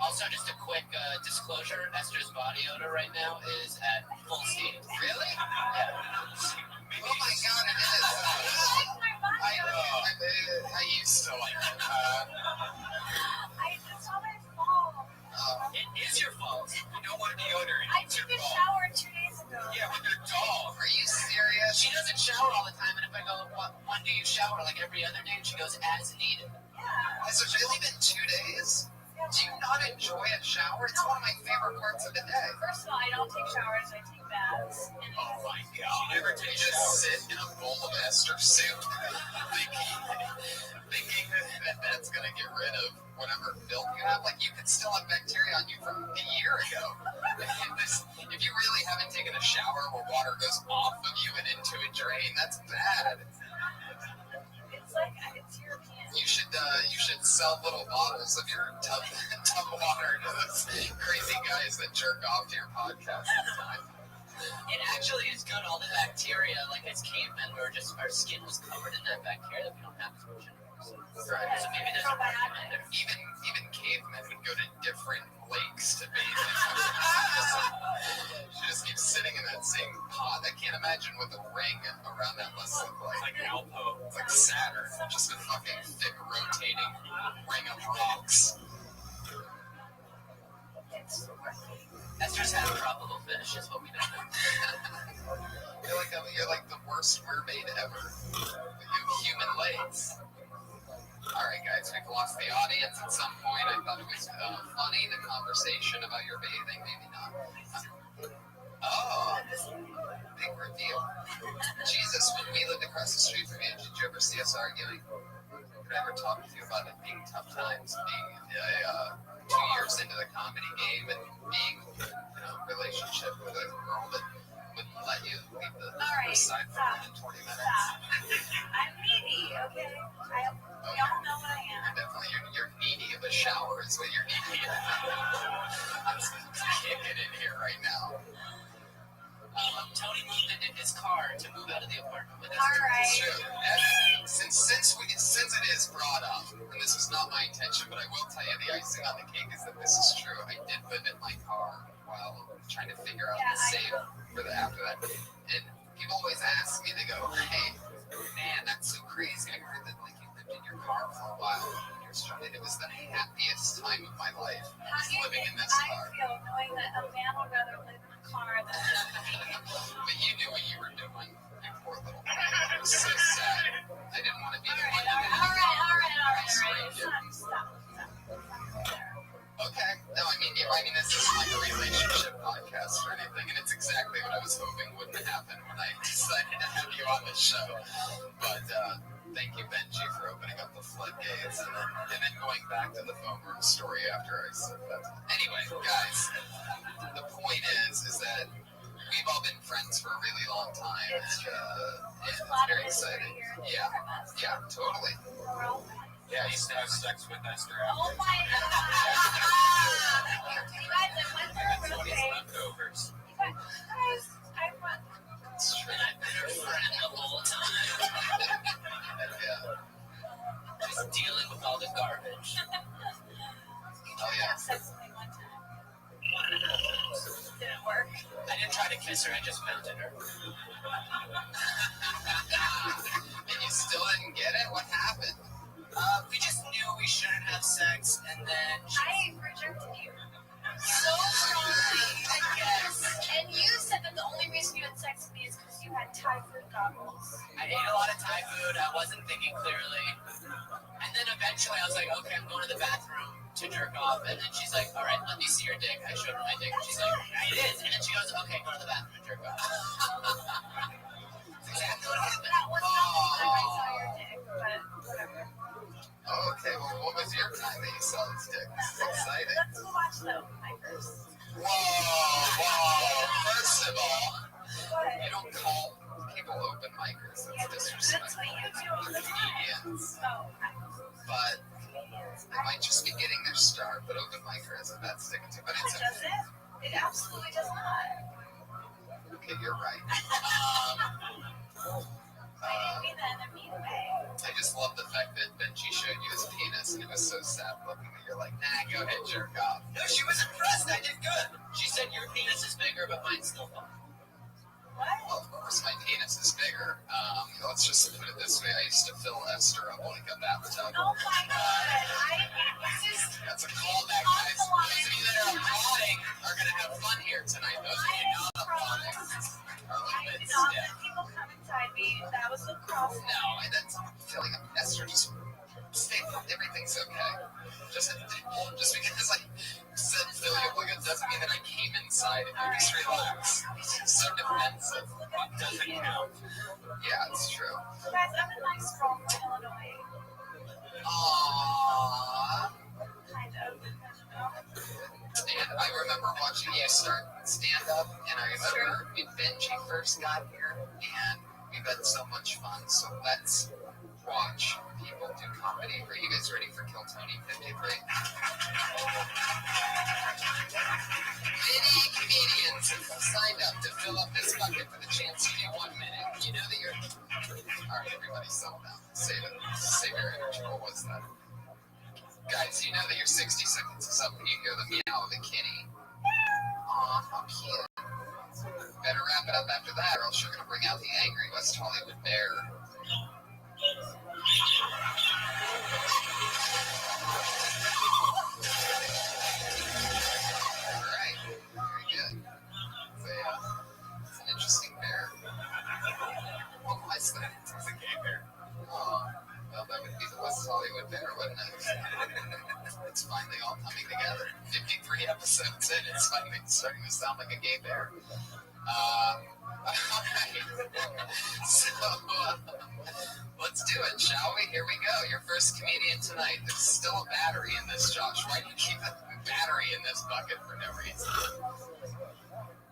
Also, just a quick disclosure, Esther's body odor right now is at full steam. Really? Yeah. Oh my god, it is. I used to like it. It's all my fault. It is your fault. You don't want deodorant. I took a shower 2 days ago. Yeah, with your doll. Are you serious? She doesn't shower all the time, and if I go, one day you shower like every other day, and she goes as needed. Has it really been 2 days? Do you not enjoy a shower? It's one of my favorite parts of the day. First of all, I don't take showers, I take baths. Oh my god. You never take just sit in a bowl of Esther soup thinking that that's going to get rid of whatever filth you have. Like, you could still have bacteria on you from a year ago. If you really haven't taken a shower where water goes off of you and into a drain, that's bad. It's like, it's European. You should sell little bottles of your tub water to those crazy guys that jerk off to your podcast all the time. It actually is good, all the bacteria. Like as cavemen, our skin was covered in that bacteria that we don't have as much anymore. Right. So maybe there's a problem in there. Even cavemen would go to different lakes to bathe in. She just keeps sitting in that same pot. I can't imagine what the ring around that must look like. Like Alpo. It's like Saturn, just a fucking thick rotating ring of rocks. Esther's had a tropical fish, is what we know. You're like the worst mermaid ever. You have human legs. Alright guys, we've lost the audience at some point. I thought it was funny, the conversation about your bathing, maybe not. Oh, big reveal. Jesus, when we lived across the street from you, did you ever see us arguing? Did I ever talk with you about it being tough times, being 2 years into the comedy game and being in a relationship with a girl that wouldn't let you leave the side for more than 20 minutes? I'm needy, okay? We all know what I am. Definitely, you're needy of a shower is what you're needy of. I can't get in here right now. Tony moved into his car to move out of the apartment with us. All right. It's true. And since it is brought up, and this was not my intention, but I will tell you the icing on the cake is that this is true. I did live in my car while trying to figure out the save for the after that. And people always ask me, they go, "Hey, man, that's so crazy. I heard that like you lived in your car for a while when you were struggling." It was the happiest time of my life. How do you living in think this I car. feel knowing that a man would rather live in a car than But you knew what you were doing. You poor little thing. It was so sad. I didn't want to be the one. All right. Stop. Okay. No, I mean, this isn't like a relationship podcast or anything, and it's exactly what I was hoping wouldn't happen when I decided to have you on the show. But thank you, Benji, for opening up the floodgates and then going back to the phone room story after I said that. Anyway, guys, the point is that we've all been friends for a really long time, and it's very exciting. Yeah, totally. Yeah, I used to have sex with Esther Oh after. my god! You guys, I went through a Tony's birthday. leftovers. You guys, I went. And I've been her friend the whole time. Yeah. producer had just mounted her. And you still didn't get it? What happened? We just knew we shouldn't have sex, and then I rejected you. so strongly, I guess. And you said that the only reason you had sex with me is because you had Thai food goggles. I ate a lot of Thai food. I wasn't thinking clearly. And then eventually I was like, okay, I'm going to the bathroom to jerk off. And then she's like, all right, let me see your dick. I showed her my dick. And she's like, it is. And then she goes, okay, go to the bathroom and jerk off. That's exactly what happened. That was not the time I saw your dick, but whatever. Okay, well, what was your time that you saw this dick? This is exciting. Let's go watch the Micers. Whoa. First of all, What? you don't call people open micers. That's disrespectful. That's what you do all the time. Comedians. Oh, But they might just be getting their start, but open micer isn't that stick to. But it's does it? It absolutely does not. okay, you're right. I didn't mean that in a mean way. I just love the fact that Benji showed you his penis and it was so sad looking that you're like, nah, go ahead, jerk off. No, she was impressed. I did good. She said your penis is bigger, but mine's still fine. What? Well, of course, my penis is bigger. Let's just put it this way. I used to fill Esther up like a bathtub. Oh my god. That's a callback, guys. Those of you that are applauding are going to have fun here tonight. Those of you not applauding are a little bit Stop stiff. that people come inside me. That was the cross. No, that's not filling up. Esther, just stay pumped. Everything's okay. Just because I said fill you up like it doesn't mean that I came inside and you just relax. So defensive. Doesn't count. Yeah, it's true. Guys, I'm a nice girl from Illinois. Aww. Kind of. And I remember watching you start stand up, and I remember when Benji first got here, and we've had so much fun. So let's watch people do comedy. Are you guys ready for Kill Tony 53? Many comedians have signed up to fill up this bucket for the chance to do 1 minute. You know that you're... Alright, everybody settle down. Save your energy. What was that? Guys, you know that your 60 seconds is up when you hear the meow of a kitty. Aw, how cute. Better wrap it up after that, or else you're going to bring out the angry West Hollywood bear. Alright, very good. It's an interesting bear. Well, why is that? It's a gay bear. Oh, well, that would be the West Hollywood bear, wouldn't it? It's finally all coming together. 53 episodes in, it's finally starting to sound like a gay bear. So, let's do it, shall we? Here we go. Your first comedian tonight. There's still a battery in this, Josh. Why do you keep a battery in this bucket for no reason?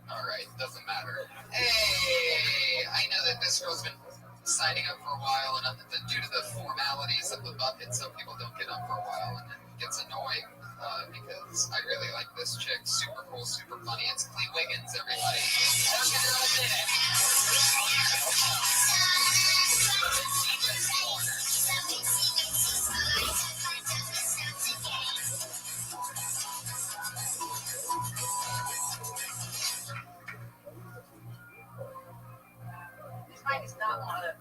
Alright, doesn't matter. Hey! I know that this girl's been signing up for a while, and due to the formalities of the bucket, some people don't get up for a while, and it gets annoying, because I really like this chick. Super cool, super funny. It's Clee Wiggins, everybody. Mine is not one of them.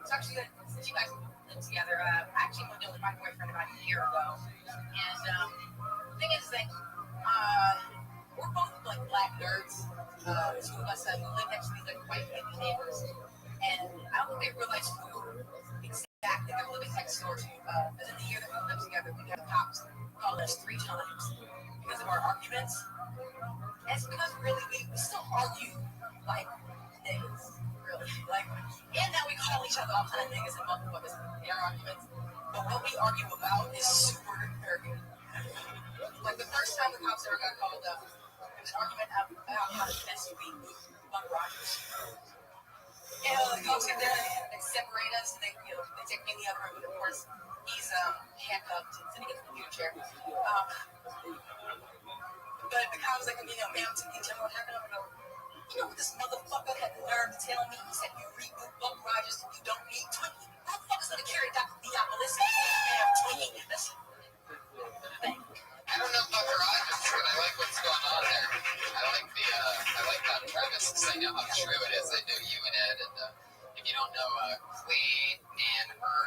It's actually good since you guys live together. I actually moved in with my boyfriend about a year ago. And the thing is that we're both like black nerds. Two of us live next to these like white hippie neighbors. And I don't think they realize who exactly they're living next door to. And in the year that we lived together, we had cops call us 3 times because of our arguments. And it's because really we still argue like niggas, really. Like, and now we call each other all kind of niggas and motherfuckers in our arguments. But what we argue about is super arrogant. Like the first time the cops ever got called up, there was an argument about how to best to beat Buck Rogers. And the cops get there, they separate us, and they take me in the other room. And of course, he's handcuffed and sitting in the computer chair. But the cop was like, ma'am, to tell me what happened. I'm going, you know what this motherfucker had the nerve to tell me? He said, you reboot Buck Rogers and you don't need 20. Motherfuckers gonna carry Dr. Diabolis and have 20. Listen. I don't know Buck Rogers, but I like what's going on there. I like Clee and her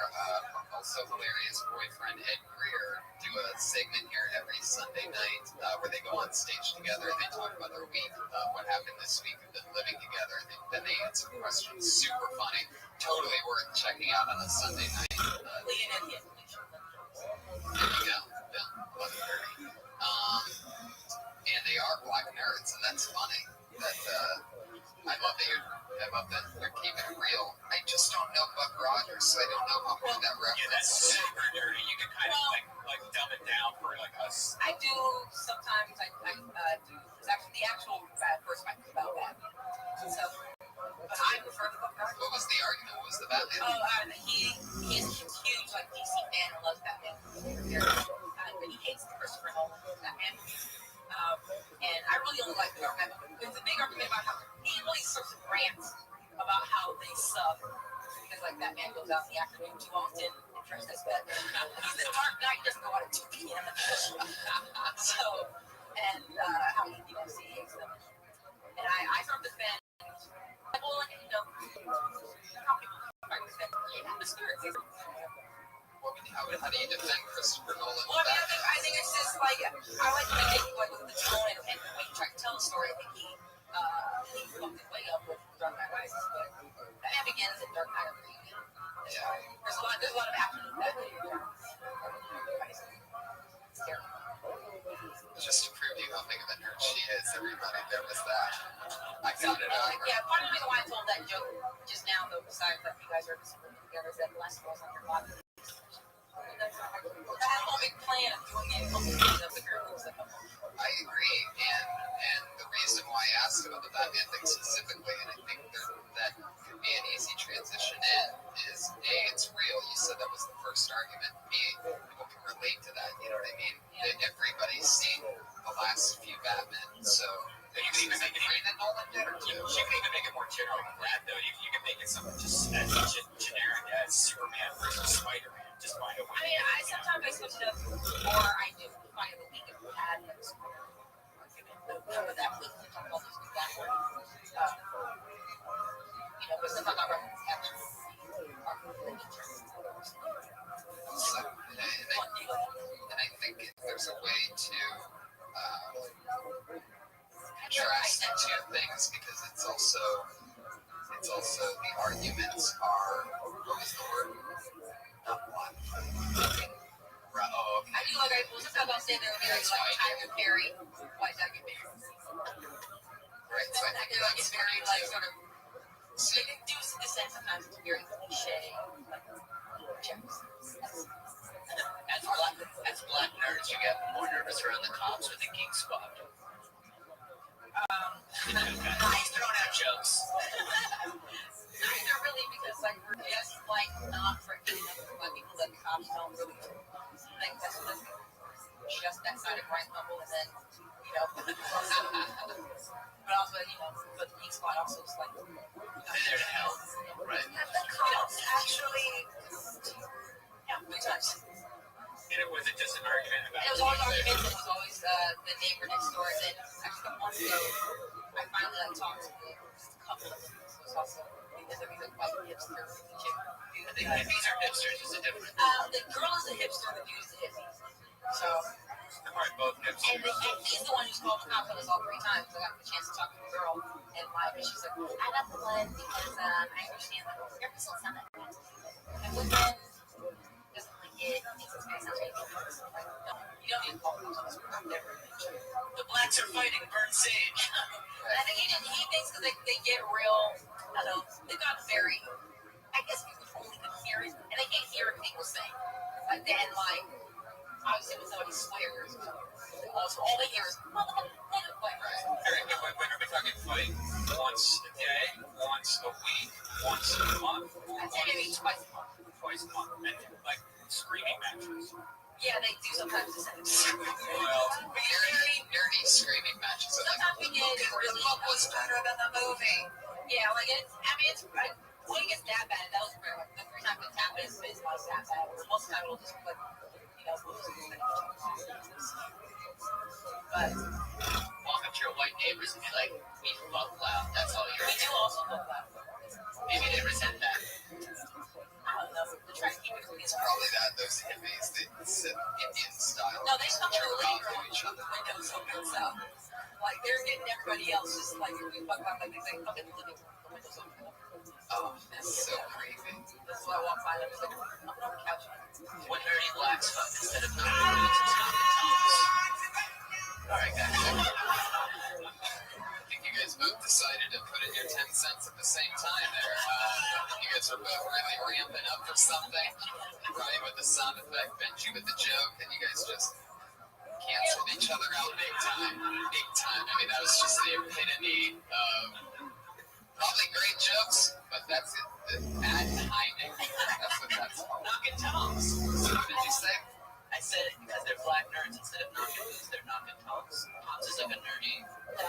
also hilarious boyfriend Ed Greer do a segment here every Sunday night where they go on stage together and they talk about their week, what happened this week of them living together, and then they answer questions. Super funny, totally worth checking out on a Sunday night. Clee and Ed. There you go, Bill, 11:30. And they are black nerds, and that's funny. I love that they're keeping it real. I just don't know Buck Rogers, so I don't know how much that Yeah, that's reference. super nerdy. You can kind of like dumb it down for like us. I do sometimes. I do. It's actually the actual first fight was about that. So, but I prefer the Buck Rogers. What was the argument? What was the Batman? Oh, he's a huge like DC fan and loves Batman. But he hates Christopher Nolan Batman. And I really only like the argument. There's a big argument about how he really starts to rant about how they suck because like Batman goes out in the afternoon too often and dressed as Batman. He's the Dark Knight doesn't go out at 2 p.m. So, and how he hates them. And I sort of defend, well, like, how people fight with them. The spirit. How do you defend Christopher Nolan? Well, I think it's just like I like when they like with the tone and when you try to tell a story. I think he fucked his way up with Dark Knight Rises, but Batman Begins and Dark Knight are pretty good. Yeah. There's a lot of action in Batman. It's terrible. Just to prove you how big of a nerd she is, everybody, there was that. I found it out. Yeah, part of the reason why I told that joke just now, though, besides that you guys are disagreeing together, is that the last was on your body. I have a whole big plan of doing it. I agree, and the reason why I asked about the Batman thing specifically, and I think that could be an easy transition in, is A, it's real. You said that was the first argument. B, people can relate to that. You know what I mean? Everybody's seen the last few Batman, so You can even make it that Nolan did, or two. You can even make it more general than that, though. You can make it something just as generic as Superman versus Spider-Man. Just find a way. I mean, sometimes I switch it up, or I do find a week of bad news. Remember that week we talked about this back when, but sometimes I reference actually So, and I think there's a way to address the two things because it's also the arguments are what was the word? Not one. Oh, okay. I do like sometimes I'll say they're very like Tyler Perry. Why is that get married? Right. So I think it's very like sort of. So they do the sense sometimes it's very cliche. As black nerds, you get more nervous around the cops with the geek spot. He's throwing out jokes. Not really, because like we're just like not freaking enough people that the cops don't really think that's what just that side of Brian Humble, and then but also but the geek spot also is like They're to help, right? The cops actually, good times. And it wasn't just an argument about. It was always arguments. It was always the neighbor next door. And then actually a couple months ago, I finally talked to just a couple of them. So it was also because they're like white hipster chick. I think hippies are hipsters. Is it different? The girl is a hipster. The dude is a hippie. So. Right, both hipsters. And he's the one who's called the cops on us all 3 times. I got the chance to talk to the girl, and she's like, I got the one because I understand that your results sound like that. And women doesn't like it. Thinks it's going to sound like you don't need to call the cops on us. The blacks are fighting. Burn sage. And I think he thinks that they get real. I don't know. They got very. I guess people only can hear it, and they can't hear what people say. Like then, obviously when somebody swears, also all they hear is motherfucker. When are we talking fight? Once a day, once a week, once a month? Maybe twice a month. Twice a month. And like screaming matches. Yeah, they do sometimes. Well, nerdy screaming matches. Sometimes we get really. What was better than the movie? Yeah, like it's. I mean, it's. When it gets that bad, that was rare. Like the 3 times it's happened, it's not that bad. Most of the time it'll just like. But walk up to your white neighbors and be like, we fuck loud. That's all you're. We do also fuck loud. Maybe they resent that. I'm just like, I'm on the couch. When nerdy blacks fuck instead of knocking boots, it's knocking tongues. Alright, guys. I think you guys both decided to put in your 10 cents at the same time there. You guys are both really ramping up for something. Ryan with the sound effect, Benji with the joke, and you guys just canceled each other out big time. Big time. I mean, that was just the epitome of probably great jokes, but that's it. The bad timing. That's what that's called. Knocking tongues. So what did you say? I said because they're black nerds, instead of knocking boots, they're knocking tongues. Tongues is like a nerdy. I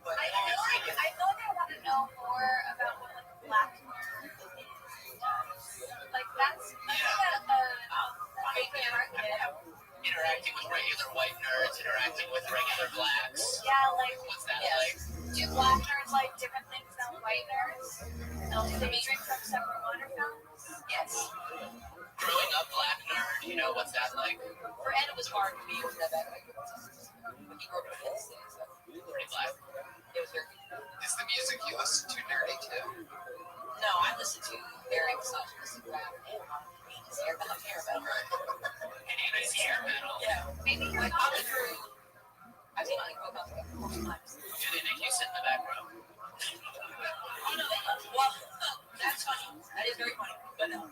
feel like I want to know more about what like black nerd does. Like that's a Interacting with regular white nerds, interacting with regular blacks. Yeah, like What's that yeah. like? Do black nerds like different things than white nerds? Do they drink from separate water fountains? Yes. Growing up black nerd, you know what's that like? For Ed, it was hard for me. It was that bad. Like, When you grew up in the States, pretty black. it was very. Is the music you listen to nerdy too? No, I listen to very misogynistic rap and hair metal. Right. And 80s hair metal. Yeah. Maybe Like, I've been through. I've seen like Clubhouse like 4 times. Do they make you sit in the back row? Oh no, well, that's funny. That is very funny. But no.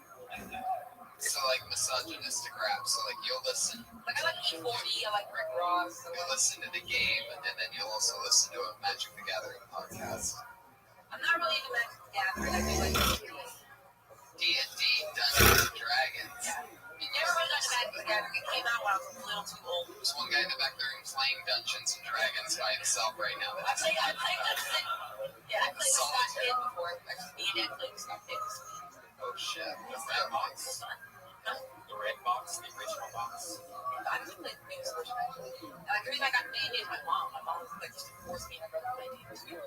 So like misogynistic rap. So like you'll listen. Like I like E40, I like Rick Ross. You'll listen to the game, and then you'll also listen to a Magic the Gathering podcast. I'm not really into Magic the Gathering. I do like D&D, Dungeons and Dragons. Yeah. You never really got to Magic the Gathering. It came out when I was a little too old. There's one guy in the back there who's playing Dungeons and Dragons by himself right now. I played yeah, I played with Scott Pitt before. Actually, me and Ed played with Scott Pitt. Oh shit, what's that box? The red box, the original box. I really played the biggest version actually. And like the reason I got D&D is my mom. My mom like just forced me to go play D&D.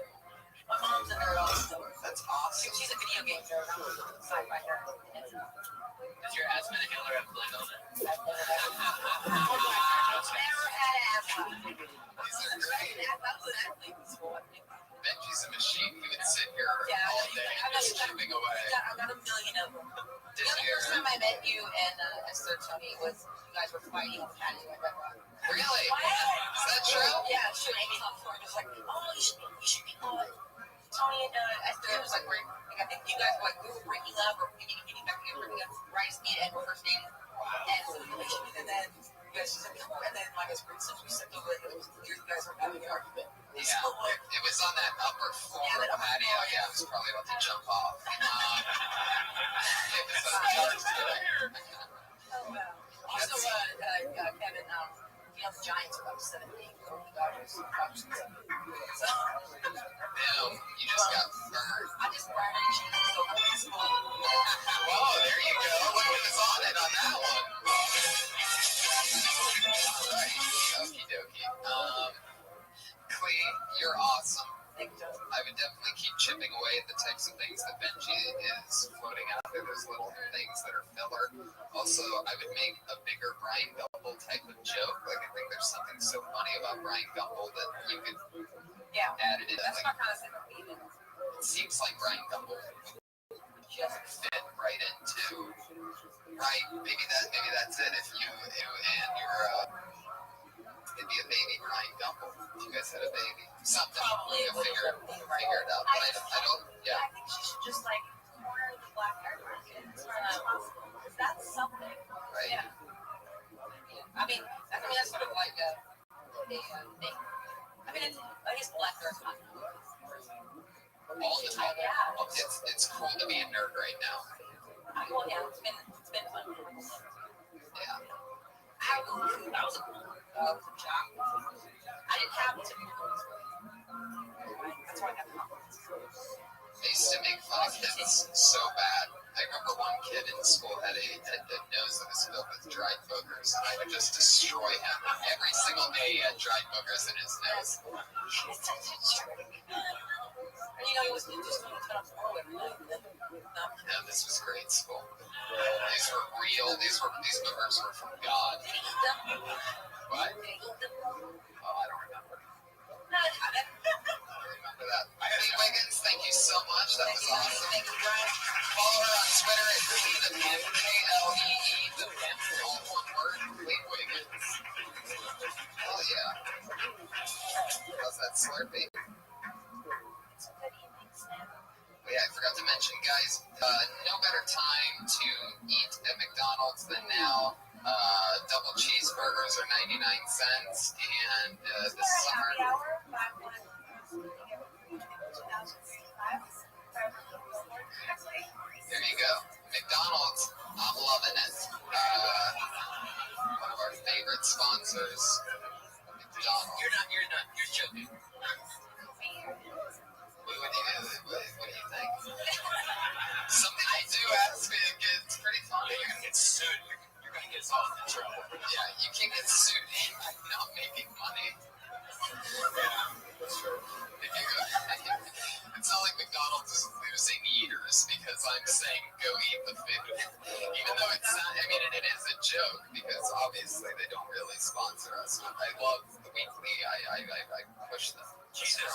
My mom's a nerd also. That's awesome. She's a video game nerd. I'm a sci-fi nerd. Does your asthma inhaler have blood on it? Never had asthma. These are great. Benji's a machine. He would sit here all day just chipping away. I got a million of them. The only first time I met you and Esther Tony was you guys were fighting on the patio at Red Rock. Really? Is that true? Yeah, sure. Amy talked for it. Just like, oh, you should be Tony and Esther. It was like, I think you guys were like, we were breaking up or getting back together. Right as me and Ed were first dating. And then you guys just said, and then my best friend said, we stepped over and it was clear you guys were having an argument. Yeah, it was on that upper floor patio. Yeah, I was probably about to jump off. Also, Kevin, the Giants are up 7-8 over the Dodgers. Damn, you just got burned. I just burned it. So peaceful. Whoa, there you go. Look what was on it on that one. Alright, okie dokie. Clee, you're awesome. Thank you, Justin. I would definitely keep chipping away at the types of things that Benji is floating out there. Those little things that are filler. Also, I would make a bigger Brian Gumble type of joke. Like, I think there's something so funny about Brian Gumble that you could add it in. That's like, my kind of thing. Even. it seems like Brian Gumble would just fit right into. Right? Maybe that's it. If you and your it'd be a baby Brian Gumble. If you guys had a baby. Something. Probably You'll figure it out. But I don't, yeah. I think she should just like corner the black nerd market as far as possible. Because that's something. Right. Yeah. I mean, that's sort of like a thing. I mean, I guess black nerd's not. All the time. Yeah. It's cool to be a nerd right now. Well, yeah, it's been fun. Yeah. I was a jock. I didn't have to be that's why I got confidence. They used to make fun of kids so bad. I remember one kid in school had a nose that was filled with dried boogers, and I would just destroy him. Every single day he had dried boogers in his nose. And you know, he was just doing it on every night. Yeah, this was great school. These were real. These boogers were from God. What? Oh, I don't remember. No, I remember that. Lee Wiggins, thank you so much. That was awesome. Thank you, Brian. Follow her on Twitter at Klee the Pimp, Klee the Pimp, all one word, Klee Wiggins. Hell yeah. How's that Slurpee? Oh, yeah, I forgot to mention, guys, no better time to eat at McDonald's than now. Double cheeseburgers are 99 cents, and this summer... There you go. McDonald's, I'm loving it. One of our favorite sponsors, McDonald's. You're joking. What do you think? I do ask me, it's pretty funny. You're gonna get sued. You're gonna get us all in trouble. Yeah, you can get sued for not making money. Yeah, that's true. It's not like McDonald's is losing eaters because I'm saying go eat the food. Even though it's not, I mean, it is a joke because obviously they don't really sponsor us. But I love the weekly. I push them. Jesus.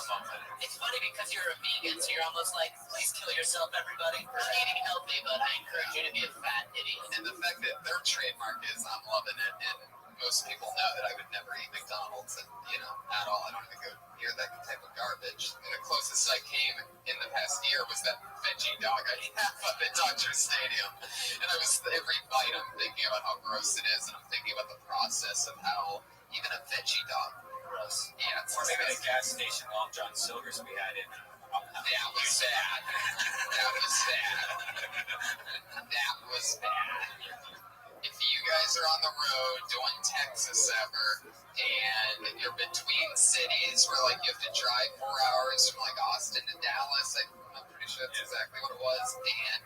It's funny because you're a vegan, so you're almost like, please kill yourself, everybody. I'm eating healthy, but I encourage you to be a fat idiot. And the fact that their trademark is I'm loving it, and most people know that I would never eat McDonald's, and at all. I don't even go near that type of garbage. And the closest I came in the past year was that veggie dog I had up at Dodger Stadium. And I was every bite I'm thinking about how gross it is, and I'm thinking about the process of how even a veggie dog. Gross. Yeah, or maybe the gas station Long John Silver's we had in. That was sad. That was sad. That was bad. If you guys are on the road doing Texas ever, and you're between cities where like you have to drive 4 hours from like Austin to Dallas, I'm pretty sure that's exactly what it was, and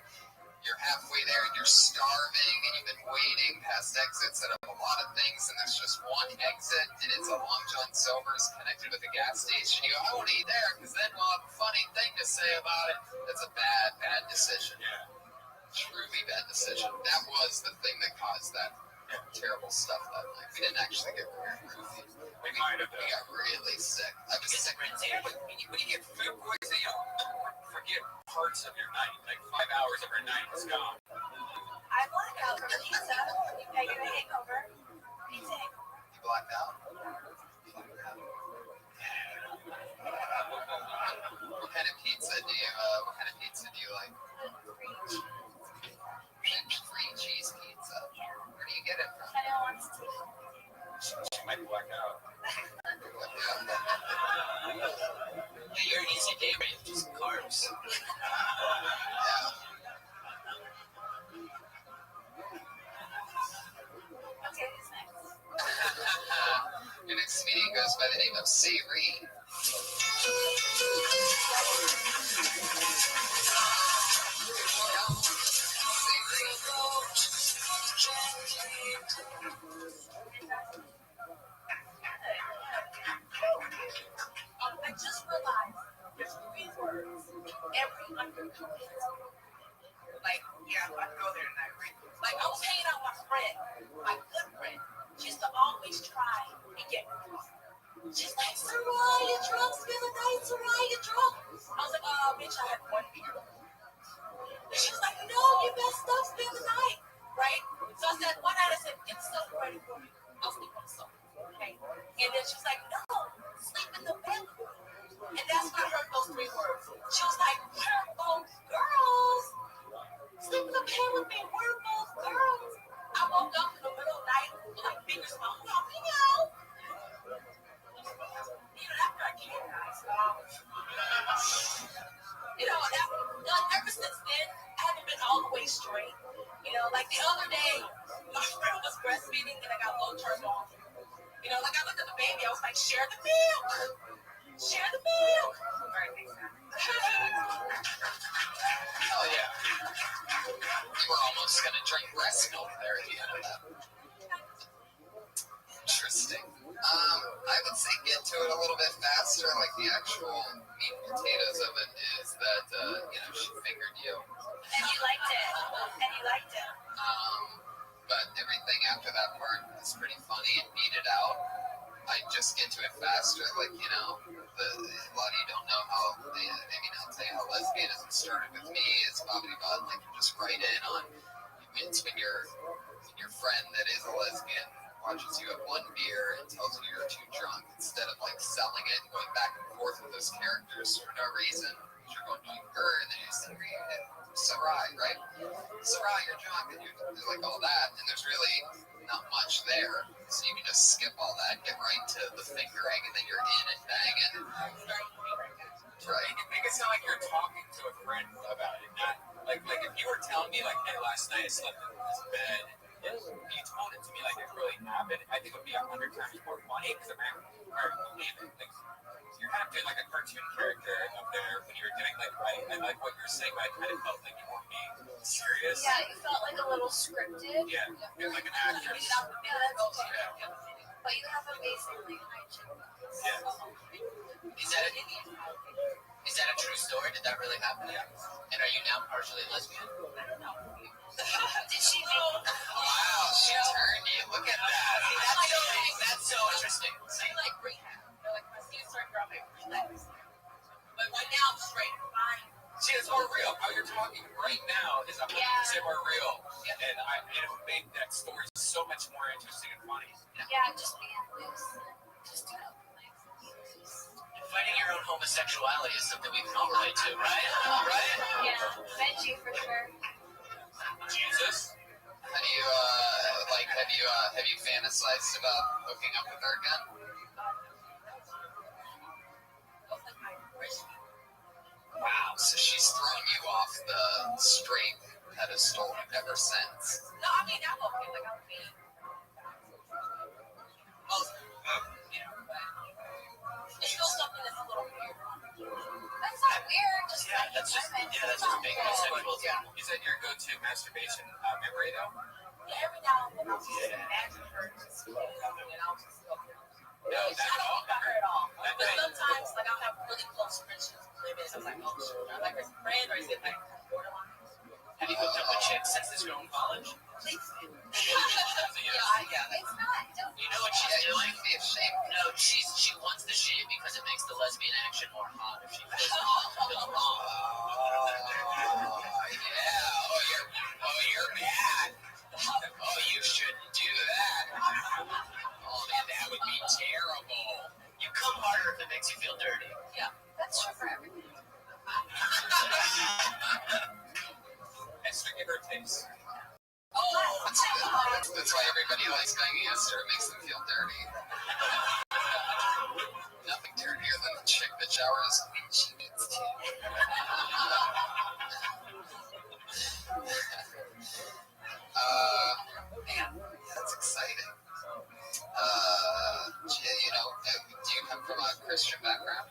you're halfway there and you're starving and you've been waiting past exits that have a lot of things and there's just one exit and it's a Long John Silver's connected with a gas station. You go, I won't eat there because then we'll have a funny thing to say about it. That's a bad decision. Yeah. Truly bad decision. That was the thing that caused that terrible stuff that night. We didn't actually get very roofy. We got really sick. I was sick. When you get food poisoning, forget parts of your night. Like 5 hours of your night is gone. I blacked out from pizza. You get a hangover. Pizza hangover. You blacked out? What kind of pizza do you like? Free cheese pizza. Where do you get it from? She might black out. Yeah, you're an easy day, man. Just carbs. Yeah. Okay, who's next? Your next comedian goes by the name of Savory. I just realized there's 3 words every undercommitted. Like, yeah, I go there tonight, right? Like, I was hanging out with my friend, my good friend. She used to always try and get me drunk. She's like, Soraya, drunk, spend the night, Soraya, drunk. I was like, oh, bitch, I had 1 beer. And she was like, no, you messed up, spend the night, right? So I said, one night I said, get the sofa ready for me. I'll sleep on the sofa, okay? And then she was like, no, sleep in the bed. And that's when I heard those 3 words. She was like, where are those girls? Sleep in the bed with me, where are those girls? I woke up in the middle of the night with like fingers in my mouth, after I came, guys. Ever since then, I haven't been all the way straight. Like the other day, my friend was breastfeeding and I got low turned on. Like I looked at the baby, I was like, share the milk. Share the milk. All right, thanks, man. Hell yeah. You were almost going to drink breast milk there at the end of that. Interesting. I would say get to it a little bit faster, like the actual meat and potatoes of it is that, she fingered you. And you liked it. But everything after that part is pretty funny and beat it out. I just get to it faster, like, a lot of you don't know how, I'll tell you how lesbianism started with me is by comedy bot, like you just write in on. It's when your friend that is a lesbian watches you have one beer and tells you you're too drunk, instead of like selling it and going back and forth with those characters for no reason. You're going to her and then you say, Sarai, right? Sarai, you're drunk, and you're like all that, and there's really not much there, so you can just skip all that, get right to the fingering, and then you're in and banging. Right? Make it sound like you're talking to a friend about it, not like if you were telling me like, hey, last night I slept in this bed, and you told it to me like it really happened, I think it would be 100 times more funny because I'm not believe it. Like, you're kind of doing like a cartoon character up there when you're doing like, I like what you're saying, but I kind of felt like you weren't being serious. Yeah, you felt like a little scripted. Yeah, you're like an actress. But you have amazingly hygienic. Yeah. Is that a true story? Did that really happen? Yeah. And are you now partially lesbian? I don't know. Did she know? Wow, she turned you. Look at that. That's so interesting. She like rehab. Like my skin started dropping relax. But right now I'm straight and fine. See, it's more real. How you're talking right now is 100% more real. Yeah. And it made that story so much more interesting and funny. Yeah, just being loose. Just fighting your own homosexuality is something we can all relate to, right? Right? Yeah, Benji for sure. Jesus. How do you have you fantasized about hooking up with her again? Wow, so she's thrown you off the straight pedestal ever since. No, I mean I'm okay. Like I'm being. It's still something that's a little weird. That's not weird. Just that's just being bisexual. Is that your go-to masturbation memory though? Yeah, every now and then I'll just imagine her just and I'll just go. No, I don't think about her at all. But sometimes, like, I'll have really close friendships with women. So I'm like, oh, shit. I'm like her friend, or is it like borderline? Have you hooked up with chicks since this girl in college? Please do. Yeah. It's not. You know what she's doing? Be ashamed. No, she wants the shame because it makes the lesbian action more hot if she does. Yeah. Oh, you're mad. Oh, you shouldn't do that. Oh, man, that would be terrible. You come harder if it makes you feel dirty. Yeah, that's true for everything. Esther, give her a taste. That's why everybody likes banging Esther. It makes them feel dirty. Nothing dirtier than a chick that showers when she needs to. Man, that's exciting. Do you come from a Christian background?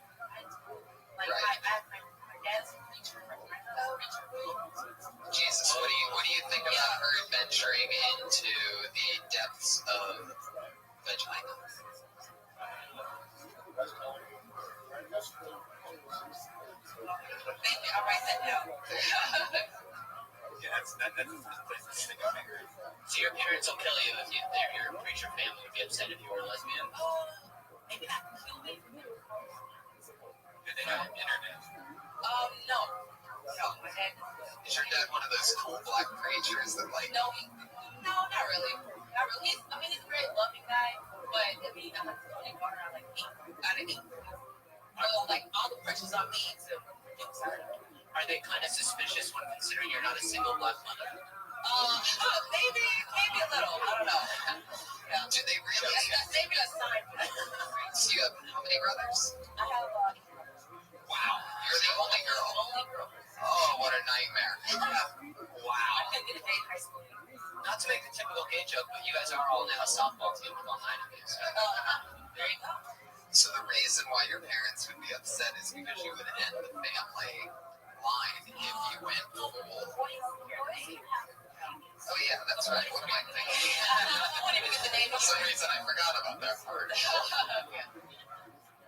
Like, right. My dad's a preacher. Jesus, what do you think about her adventuring into the depths of vagina? Thank you. I'll write that down. Yeah, that's the place to stick on it. So your parents will kill you if they're your preacher family. Would be upset if you were a lesbian. Maybe not kill me. Do they have internet? No. No, my dad. Is your dad one of those cool black preachers that like? No, not really. Not really. He's a very loving guy, but I mean, I'm like only born around like 8. So like all the pressure's on me to get started. Are they kind of suspicious when considering you're not a single black mother? Maybe a little. I don't know. Yeah. Do they really? Maybe a sign. So you have how many brothers? I have. Wow, you're the only girl. Oh, what a nightmare. Wow. I couldn't get a date in high school. Not to make the typical gay joke, but you guys are all now a softball team with all 9 of you. So. There you go. So the reason why your parents would be upset is because you would end the family line if you went full. Oh yeah, that's right. What am I thinking? I won't even get the name. For some reason I forgot about that part.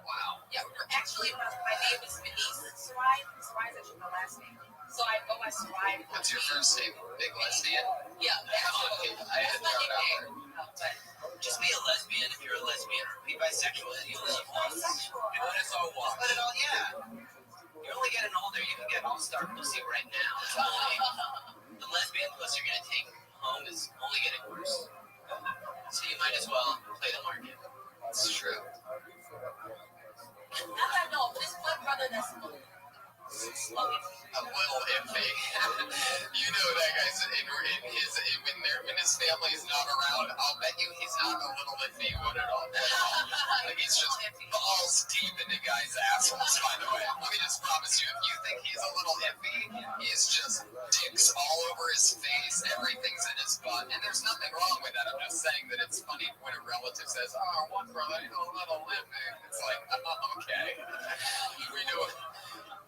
Wow. Yeah, actually, my name is Denise Sarai. Sarai is actually my last name. So I go by Sarai. What's your first name? Big lesbian? Yeah, actually. I had to throw it out there. Just be a lesbian if you're a lesbian. Be bisexual if you're bisexual. Bisexual. And let us all walk. Let it all, yeah. You're only getting older. You can get all-star pussy right now. It's only, the lesbian pussy you're gonna take home is only getting worse. So you might as well play the market. It's true. No, this is my brother that's A little iffy. You know that guy's when his family's not around, I'll bet you he's not a little iffy one at all. Like he's just balls deep into guys' assholes, by the way. Let me just promise you, if you think he's a little iffy, he's just dicks all over his face, everything's in his butt, and there's nothing wrong with that. I'm just saying that it's funny when a relative says, oh, one brother, he's a little iffy. It's like, okay. We know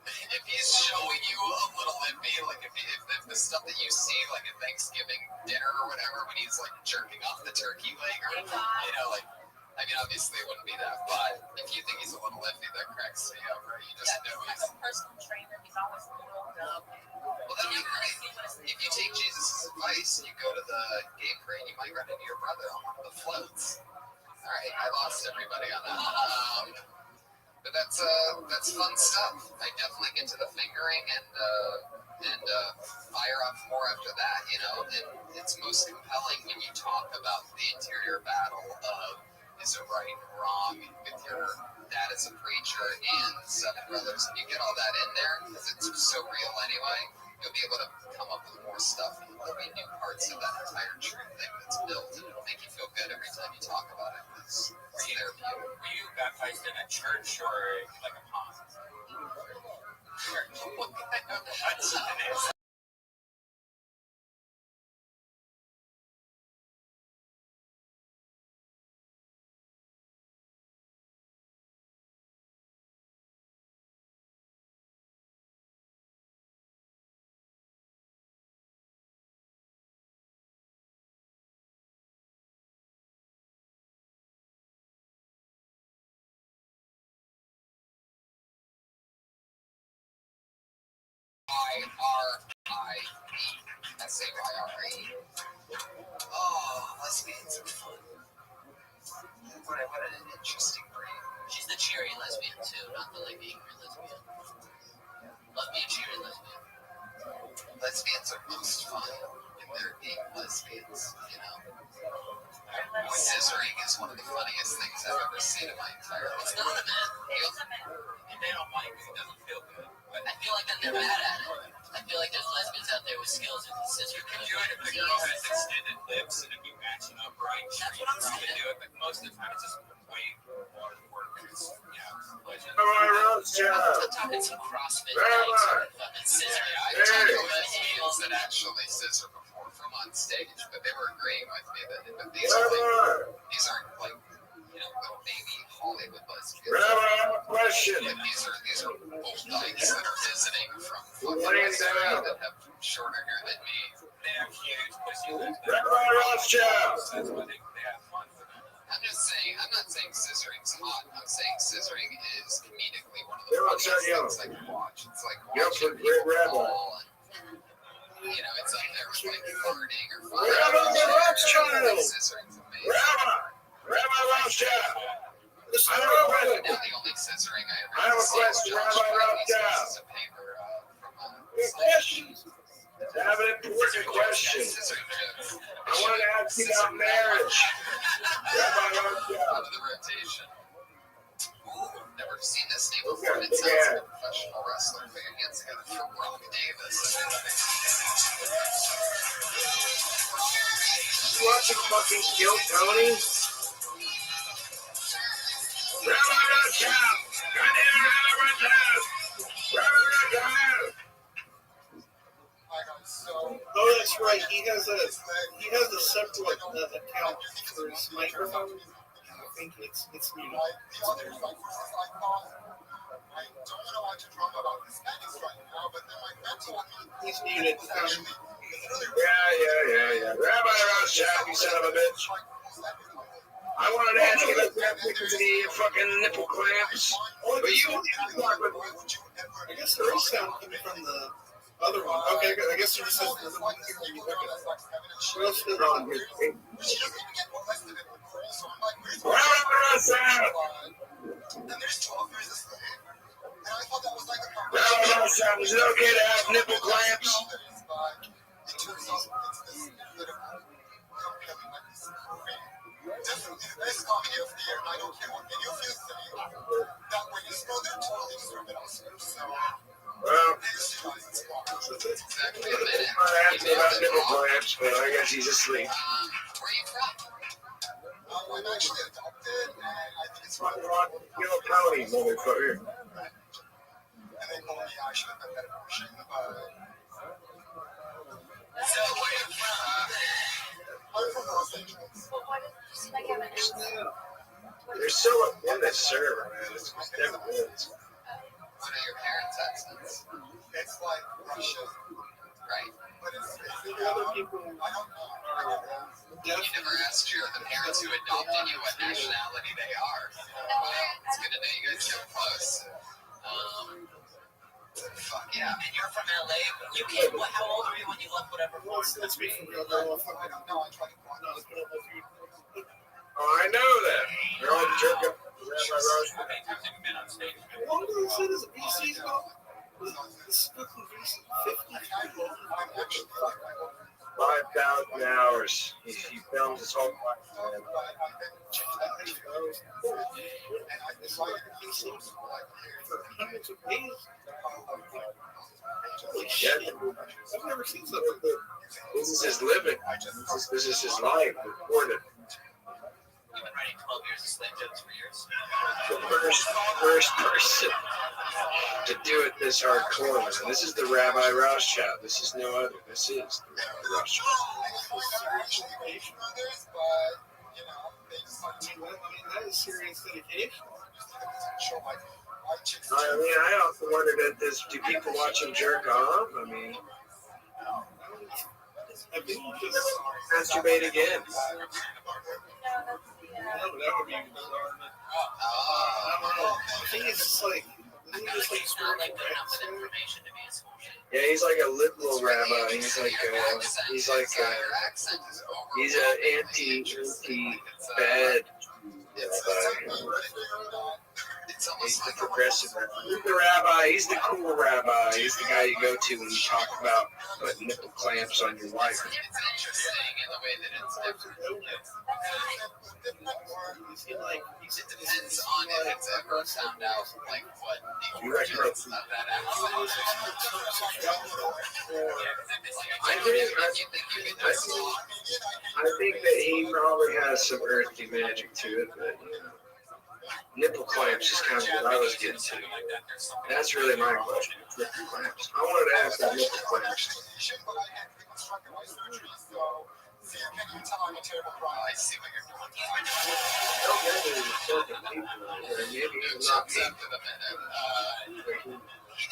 if he's showing you a little iffy, like if the stuff that you see, like at Thanksgiving dinner or whatever, when he's like jerking off the turkey leg, or you know, like, I mean, obviously it wouldn't be that, but if you think he's a little iffy, that cracks me up, right? You just know he's a personal trainer. He's always rolled up. Well, that'd be great. If you take Jesus' advice and you go to the gay parade, you might run into your brother on one of the floats. All right, I lost everybody on that. But that's fun stuff. I definitely get to the fingering and fire up more after that, you know. And it's most compelling when you talk about the interior battle of is it right and wrong with your dad as a preacher and seven brothers, and you get all that in there because it's so real anyway. You'll be able to come up with more stuff, and there'll be new parts of that entire true thing that's built, and it'll make you feel good every time you talk about it. It's therapeutic. Were you baptized in a church or like a pond? Church. That's an answer. I-R-I-E-S-A-Y-R-E. Oh, lesbians are fun. What an interesting breed. She's the cheery lesbian too, not the like angry lesbian. Love me a cheery lesbian. Lesbians are most fun when they're being lesbians, you know. Scissoring is one of the funniest things I've ever seen in my entire life. It's not a man. And they don't like it. It doesn't feel good. But I feel like they're bad at it. I feel like there's lesbians out there with skills who can scissor. If the girl has extended lips and if you match it up right, That's what I'm saying. do it. But most of the time, it's just way more work. It's, pleasure. I'm talking some CrossFit legs or fucking scissor. I've talked with heels that actually scissor before from on stage, but they were agreeing with me that these aren't like you know little baby Hollywood lesbians. Rabbi, I have a question. Like these are old dykes that are visiting from fucking Missouri that have shorter hair than me. They have huge pussy lips. Rabbi Rothschild. That's why they have fun for them. I'm not saying scissoring's hot. I'm saying scissoring is comedically one of the funniest things I can watch. It's like watching people fall and, you know, it's up there with like farting or fighting. Rabbi Rothschild. Scissoring's amazing. Rabbi Rothschild. Now the only scissoring I ever see is Josh Bradley's a paper from questions. I have an important question. I want to ask you about marriage. Rabbi Rothschild. Out of the rotation. Ooh, never seen this name before. It sounds like a professional wrestler. Put your hands together for Brock Davis. You watching fucking Kill Tony? Rabbi Rothschild! Goddamn Rabbi Rothschild! Rabbi Rothschild! Oh, that's right. He has a separate account for his microphone. I think it's muted. He's muted. Yeah. Rabbi Rothschild, you son of a bitch. I wanted to ask you about that because of the fucking nipple clamps. But you talk with. I guess there is sound coming from the other one. Okay, I guess there just has another one here when you look at it. What else is on here? Rabbi Rothschild, is it okay to have nipple clamps? It turns out it's this beautiful, compelling, like this movie. Definitely the best comedy of the year, and I don't care what any of you say. That when you smell their totally deserve an Oscar. So, Well, thanks, you guys. It's fun. Exactly a minute. I asked him about nipple clamps, but I guess he's asleep. Where are you from? I'm actually adopted, and I think it's Rock, County, motherfucker. and they call me actually a better version, but So where are you from? I'm from Los Angeles. Well, why did you seem like you have an accent? They're so in this server, man. It's just never ends. What are your parents' accents? It's like Russian, Right. but it's other people. I don't know. You never asked the parents who adopted you what nationality they are. It's good to know you guys so close. Fuck yeah. And you're from LA. You came, how old were you when you left whatever force? Let's be for real. I don't know. I tried to go on. Oh, I know that. They're all jerking. Rabbi Rothschild. How many times have you been on stage? What did I say this VC's about? This is fucking VC 50. 5,000 hours. He filmed his whole life. Holy shit. I've never seen something like that. This is his living. This is his life. Recorded. You've been writing 12 years of slam jokes for years. The first person to do it this hardcore, man. This is the Rabbi Rothschild. This is no other. This is the Rabbi Rothschild. That is serious dedication. I mean, I often wondered at this, do people watch him jerk off? I mean, I think you just masturbate again. that would be bizarre. I don't know. I think it's just like, isn't he just like It's not like spiritual good enough practice? information to be a school shit. Yeah, he's like a liberal rabbi. He's like he's an anti-bad rabbi. He's the progressive rabbi. He's the rabbi. He's the cool rabbi. He's the guy you go to when you talk about putting nipple clamps on your wife. It's interesting in the way that it's different. It depends on if it's ever found out like what the origins of that accent. I think that he probably has some earthly magic to it, but you know, nipple clamps is kind of what I was getting to. That's really my question. Nipple clamps. I wanted to ask about nipple clamps. I see what you're doing.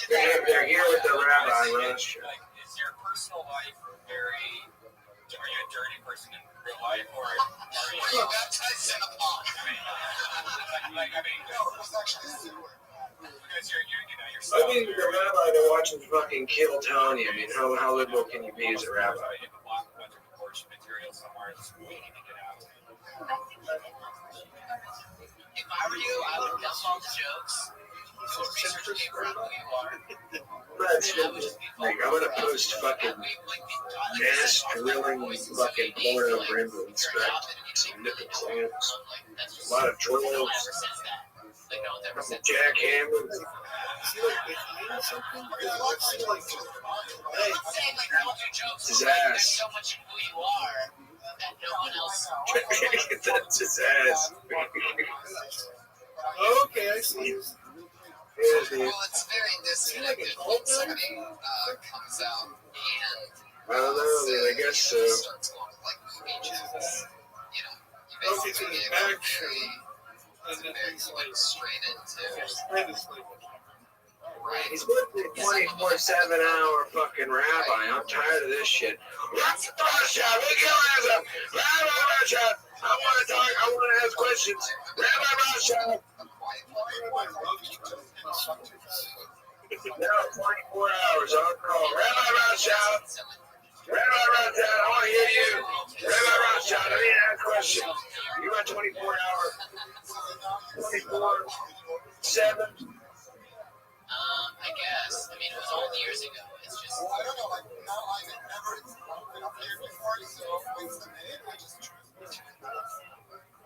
They're here with the Rabbi Rothschild. Is your personal life very? Are you a dirty person in real life, or are you baptized in a pond? Because you're I think the rabbi to watch him fucking kill Tony. I mean, how liberal can you be as a rabbi? You can block a bunch of abortion material somewhere that's waiting to get out. If I were you, I would dump all the jokes. Do a research paper on who you are. Like, I'm gonna post fucking mass drilling fucking porno for him to inspect. Some nipple clamps, a lot of drills, jackhammers. It's his ass. That's his ass. Okay, I see. Yeah, dude. Well, it's very disconnected when somebody comes out and I don't know, I guess so. starts going with like movie jokes. You know, you basically gave a very straight into. He's working a 24/7-hour fucking rabbi. I'm tired of this shit. What's the Rothschild? Look your ass up. Rabbi Rothschild. I want to talk. I want to ask questions. Rabbi Rothschild. Now 24 hours on call. Rabbi Rothschild. Rabbi Rothschild, I want to hear you. Rabbi Rothschild, I need to ask a question. You got 24 hours. 24/7. I I guess. I mean, it was old years ago. It's just. Well, I don't know. Like now, I've never been up here before, so when's the minute? I just choose.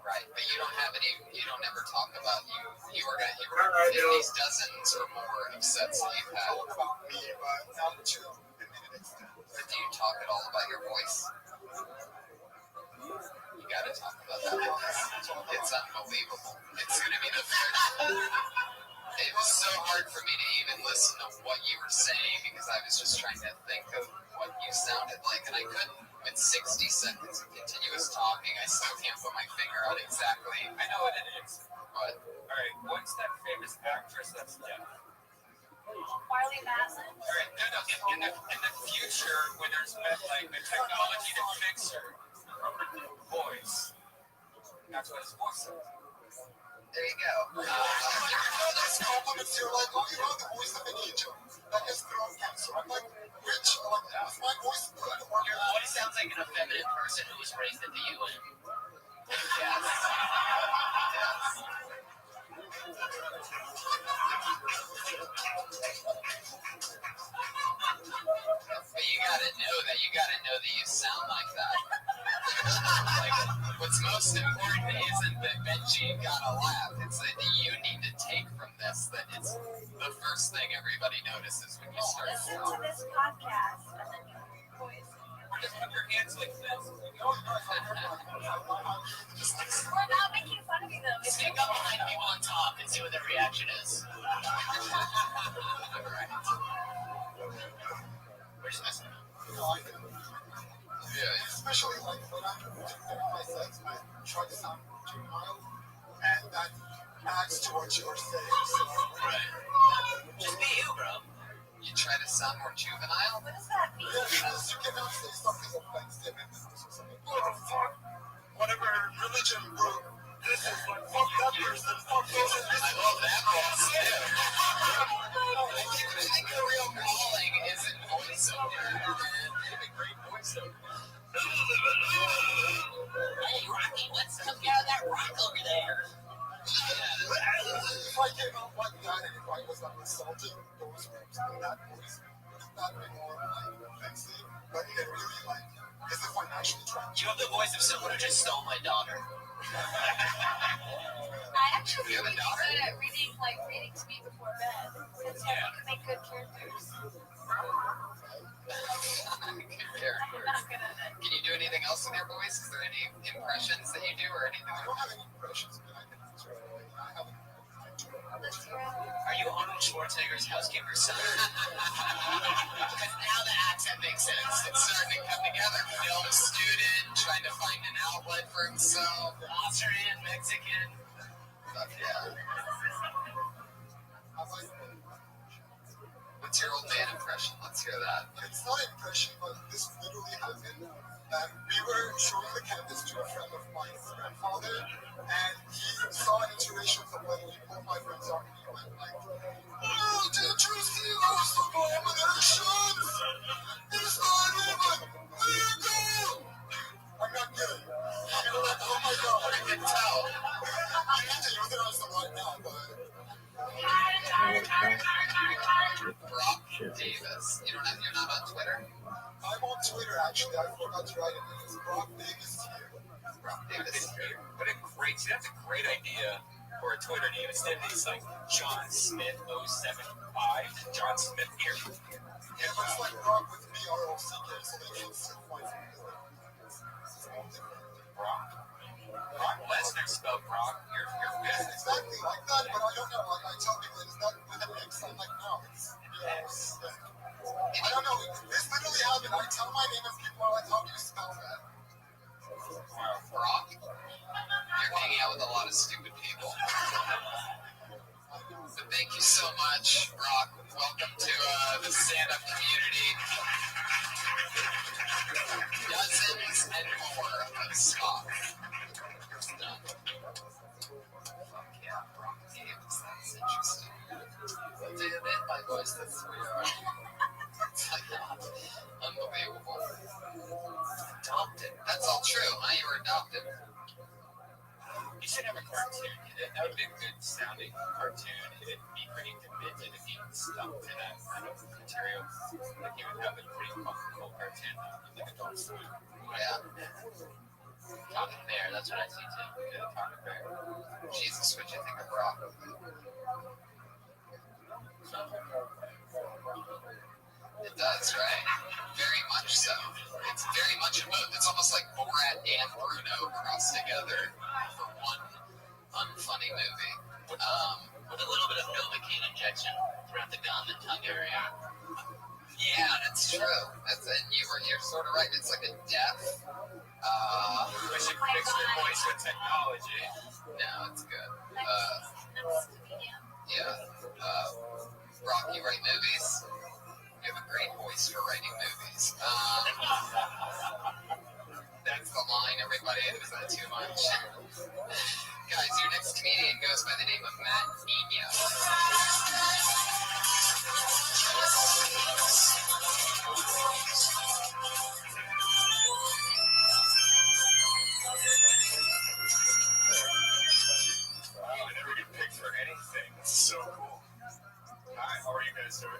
Right, but you don't have any. You don't ever talk about you. You were in these dozens or more of sets that you've had. Talk about me, but not to the minute extent. But do you talk at all about your voice? You gotta talk about that voice. It's unbelievable. It's gonna be the first. It was so hard for me to even listen to what you were saying because I was just trying to think of what you sounded like, and I couldn't. With 60 seconds of continuous talking, I still can't put my finger on exactly. I know what it is. What? All right, what's that famous actress that's deaf? Marley Mason. All right, no, in the future, when there's like the technology to fix her voice, that's what his voice is. There you go. There's compliments here, like, oh, you have the voice of an angel that has thrown cancer. I'm like, which? Like, is my voice good or Your not? voice sounds like an effeminate person who was raised at the UN. Yes. But you gotta know that you sound like that. Like, what's most important isn't that Benji got a laugh. It's that you need to take from this that it's the first thing everybody notices when you start Listen to this podcast and then your voice. Just put your hands like this. We're not making fun of you though. It's Sneak up behind people on top and see what their reaction is. We're just messing around. Yeah, especially like when I'm doing my sets, I try to sound juvenile, and that adds to what you were saying. So, Right. Just be you, bro. You try to sound more juvenile? What does that mean? yeah, because you cannot say something offensive and something. Whatever religion group, this is like, fuck that person, fuck those and this. I love that voice too. I think the real calling isn't voiceover. You have a great voiceover. Hey, Rocky, let's come out that rock over there. If I came out like that and if I was like insulting those groups in that voice, wouldn't that be more like offensive? But it really like, as if I'm actually trying to. You have the voice of someone who just stole my daughter. I actually really good at reading to me before bed. Because you can make good characters. Good characters. Not good at it. Can you do anything else in your voice? Is there any impressions that you do or anything? I don't have any impressions, but I can answer it. I haven't. Let's hear it. Are you Arnold Schwarzenegger's housekeeper's son? Because now the accent makes sense. It's starting to come together. Film student trying to find an outlet for himself. Austrian, Mexican. Fuck yeah. What's your old man impression? Let's hear that. It's not an impression, but this literally happened. We were showing the canvas to a friend of mine's grandfather, and he saw an interracial couple, and he pulled my friend's arm, and he went like, "Oh, did you see those abominations? It's not even legal!" I'm not kidding. I'm like, oh my god, I can tell. I need to euthanize them right now, but... Brock Davis. You're not on Twitter? I'm on Twitter, actually. I forgot to write it. It's Brock Davis here. Brock Davis here. What a great, see, that's a great idea for a Twitter name. Instead of these like John Smith 075, John Smith here. Yeah, but it's like Brock with B-R-O-C-K, so they can still find me. Brock. Brock Lesnar spelled Brock. You're good. It's exactly like that, but I don't know. Like, I tell people it's not with an X. I'm like, no, it's yes. I don't know. This literally happened. I tell my name and people are like, how do you spell that? Brock? You're hanging out with a lot of stupid people. But thank you so much, Brock. Welcome to the stand-up community. Dozens and more of stock. Fuck yeah, Brock Davis. That's interesting. Damn it, my voice, that's weird. It's like unbelievable. Adopted. That's all true, huh? You were adopted. You should have a cartoon. That would be a good sounding cartoon. It'd be pretty committed if you stuck to that kind of material. Like you would have a pretty cool cartoon, like Adult Swim. Yeah. Talking bear, that's what I see too. Yeah, Talking Bear. Jesus, what do you think of Brock? It does, right? Very much so. It's very much it's almost like Borat and Bruno crossed together for one unfunny movie. With a little bit of Novocaine injection throughout the gum and tongue area. Yeah, that's true. And you're sort of right. It's like a death. We should fix your voice with technology. No, it's good. Brock, you write movies. You have a great voice for writing movies. That's the line, everybody. Is that too much? Guys, your next comedian goes by the name of Matt Nino. Wow, I never get picked for anything. This is so cool. Hi, how are you guys doing?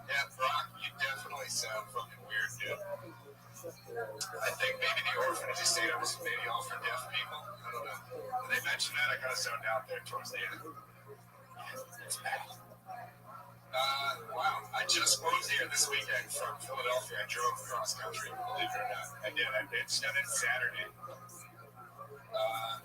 Yeah, Brock, you definitely sound fucking weird, dude. I think maybe the orphanage estate was maybe all for deaf people. I don't know. When they mentioned that, I kind of zoned out there towards the end. It's bad. Wow, I just moved here this weekend from Philadelphia. I drove across country, believe it or not. I did. I did Saturday.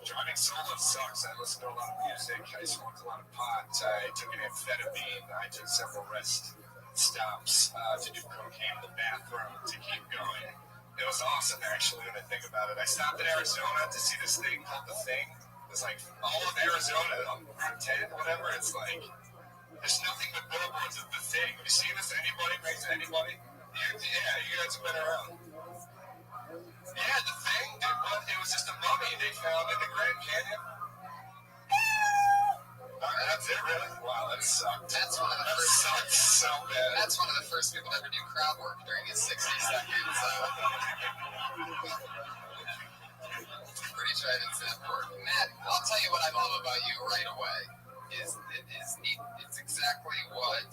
Driving solo sucks. I listen to a lot of music. I smoked a lot of pot. I took an amphetamine. I took several rest stops to do cocaine in the bathroom to keep going. It was awesome, actually, when I think about it. I stopped in Arizona to see this thing called The Thing. It's like all of Arizona on Route 10, whatever. It's like, there's nothing but billboards of The Thing. Have you seen this? Anybody? Anybody? Yeah, you guys have been around. Yeah, The Thing, it was just a mummy they found in the Grand Canyon. That's it, really? Wow, that sucked. That's one of the first. Sucks so bad. That's one of the first people to ever do crowd work during his 60 seconds. Pretty sure I didn't say that word. Matt, I'll tell you what I love about you right away. It's exactly what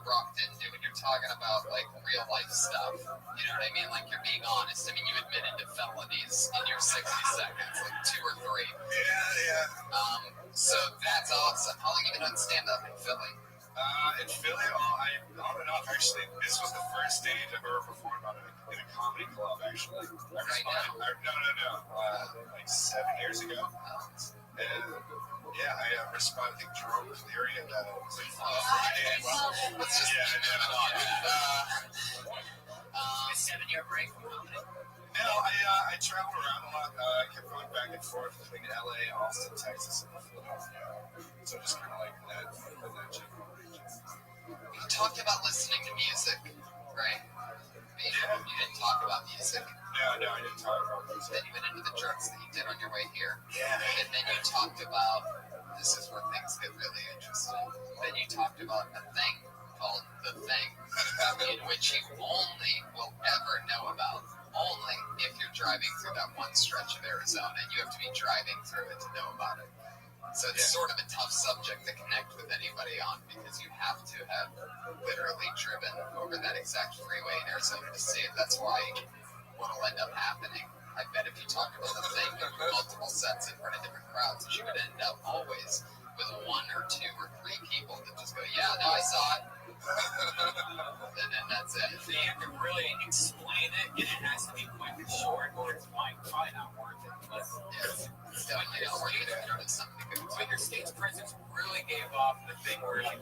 Brock didn't do when you're talking about like real life stuff. You know what I mean? Like you're being honest. I mean, you admitted to felonies in your 60 seconds, like 2 or 3. Yeah. So that's awesome. How long have you been on stand-up in Philly? In Philly, on and off, actually. This was the first stage I've ever performed on in a comedy club, actually. Right now? No. Like 7 years ago. And yeah, I responded to Jerome Cleary, and it was like fun. Let's just keep moving on. A 7-year break from comedy. No, I traveled around a lot. I kept going back and forth between LA, Austin, Texas, and Philadelphia. So just kind of like that general region. You talked about listening to music, right? You didn't talk about music. No, I didn't talk about music. Then you went into the drugs that you did on your way here. Yeah. And then you talked about, this is where things get really interesting. Then you talked about a thing called The Thing, in which you only will ever know about. Only if you're driving through that one stretch of Arizona, and you have to be driving through it to know about it. So it's sort of a tough subject to connect with anybody on because you have to have literally driven over that exact freeway in Arizona to see it. That's why what'll end up happening. I bet if you talked about The Thing, there'd be multiple sets in front of different crowds, you would end up always with 1 or 2 or 3 people that just go, yeah, no, I saw it. And then that's it. So you have to really explain it, and it has to be quick and short, or it's probably not worth it. But it's definitely not worth it. But your stage presence really gave off the thing where I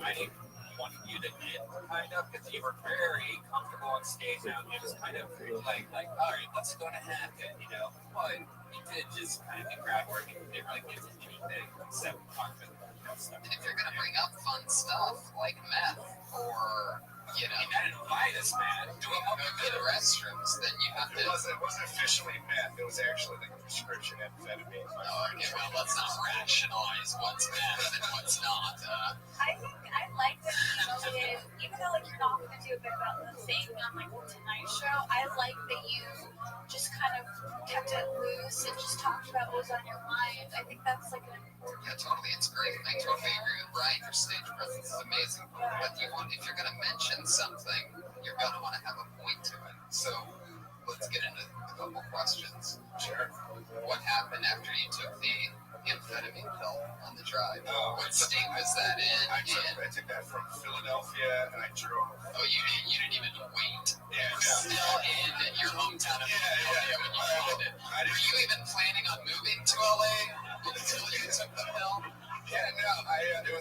wanted you to get kind of, because you were very comfortable on stage now. It was kind of like, all right, what's going to happen, you know? But you did just kind of be crowd work, and you didn't really get to anything except talking about stuff. And if you're going to bring up fun stuff like meth or, you know, you gotta invite us, man. Doing good restrooms, then you have to. It wasn't officially meth. It was actually like a prescription amphetamine. Oh, okay, well, let's not rationalize what's meth and what's not. I think I like that you did, even though like you're not going to do a bit about The Thing on like the Tonight Show, I like that you just kind of kept it loose and just talked about what was on your mind. I think that's like an important. Yeah, totally. It's great. I totally agree with Brian. Your stage presence is amazing. But if you're going to mention something, you're going to want to have a point to it. So let's get into a couple questions. Sure. What happened after you took the amphetamine pill on the drive? What state was that in? I took that from Philadelphia, and I drove. Oh, you didn't even wait. Yeah, Still in your hometown of Philadelphia when you found it. Were you even planning on moving to LA until you took the pill? Yeah, no, it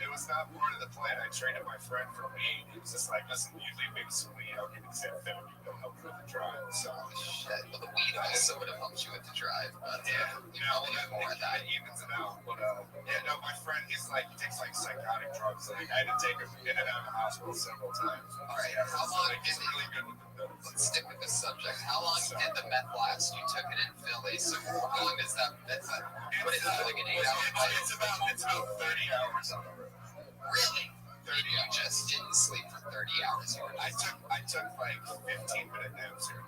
was not part of the plan. I traded my friend for weed. He was just like, listen, you leave me some weed, I'll give you this amphetamine, it'll help you with the drive. So, shit. Well, the weed also would have helped you with the drive, but yeah, you probably have more of that. It evens it out. But, yeah, no, my friend, he takes like psychotic drugs. Like, I had to take him in and out of the hospital several times. All right, how long he's really good with the pills. Let's stick with this subject. How long did the meth last? You took it in Philly, so how long is that? What is that, like an 8-hour flight? It's about 30 hours on the road. Really? You just didn't sleep for 30 hours. I took like 15-minute naps here.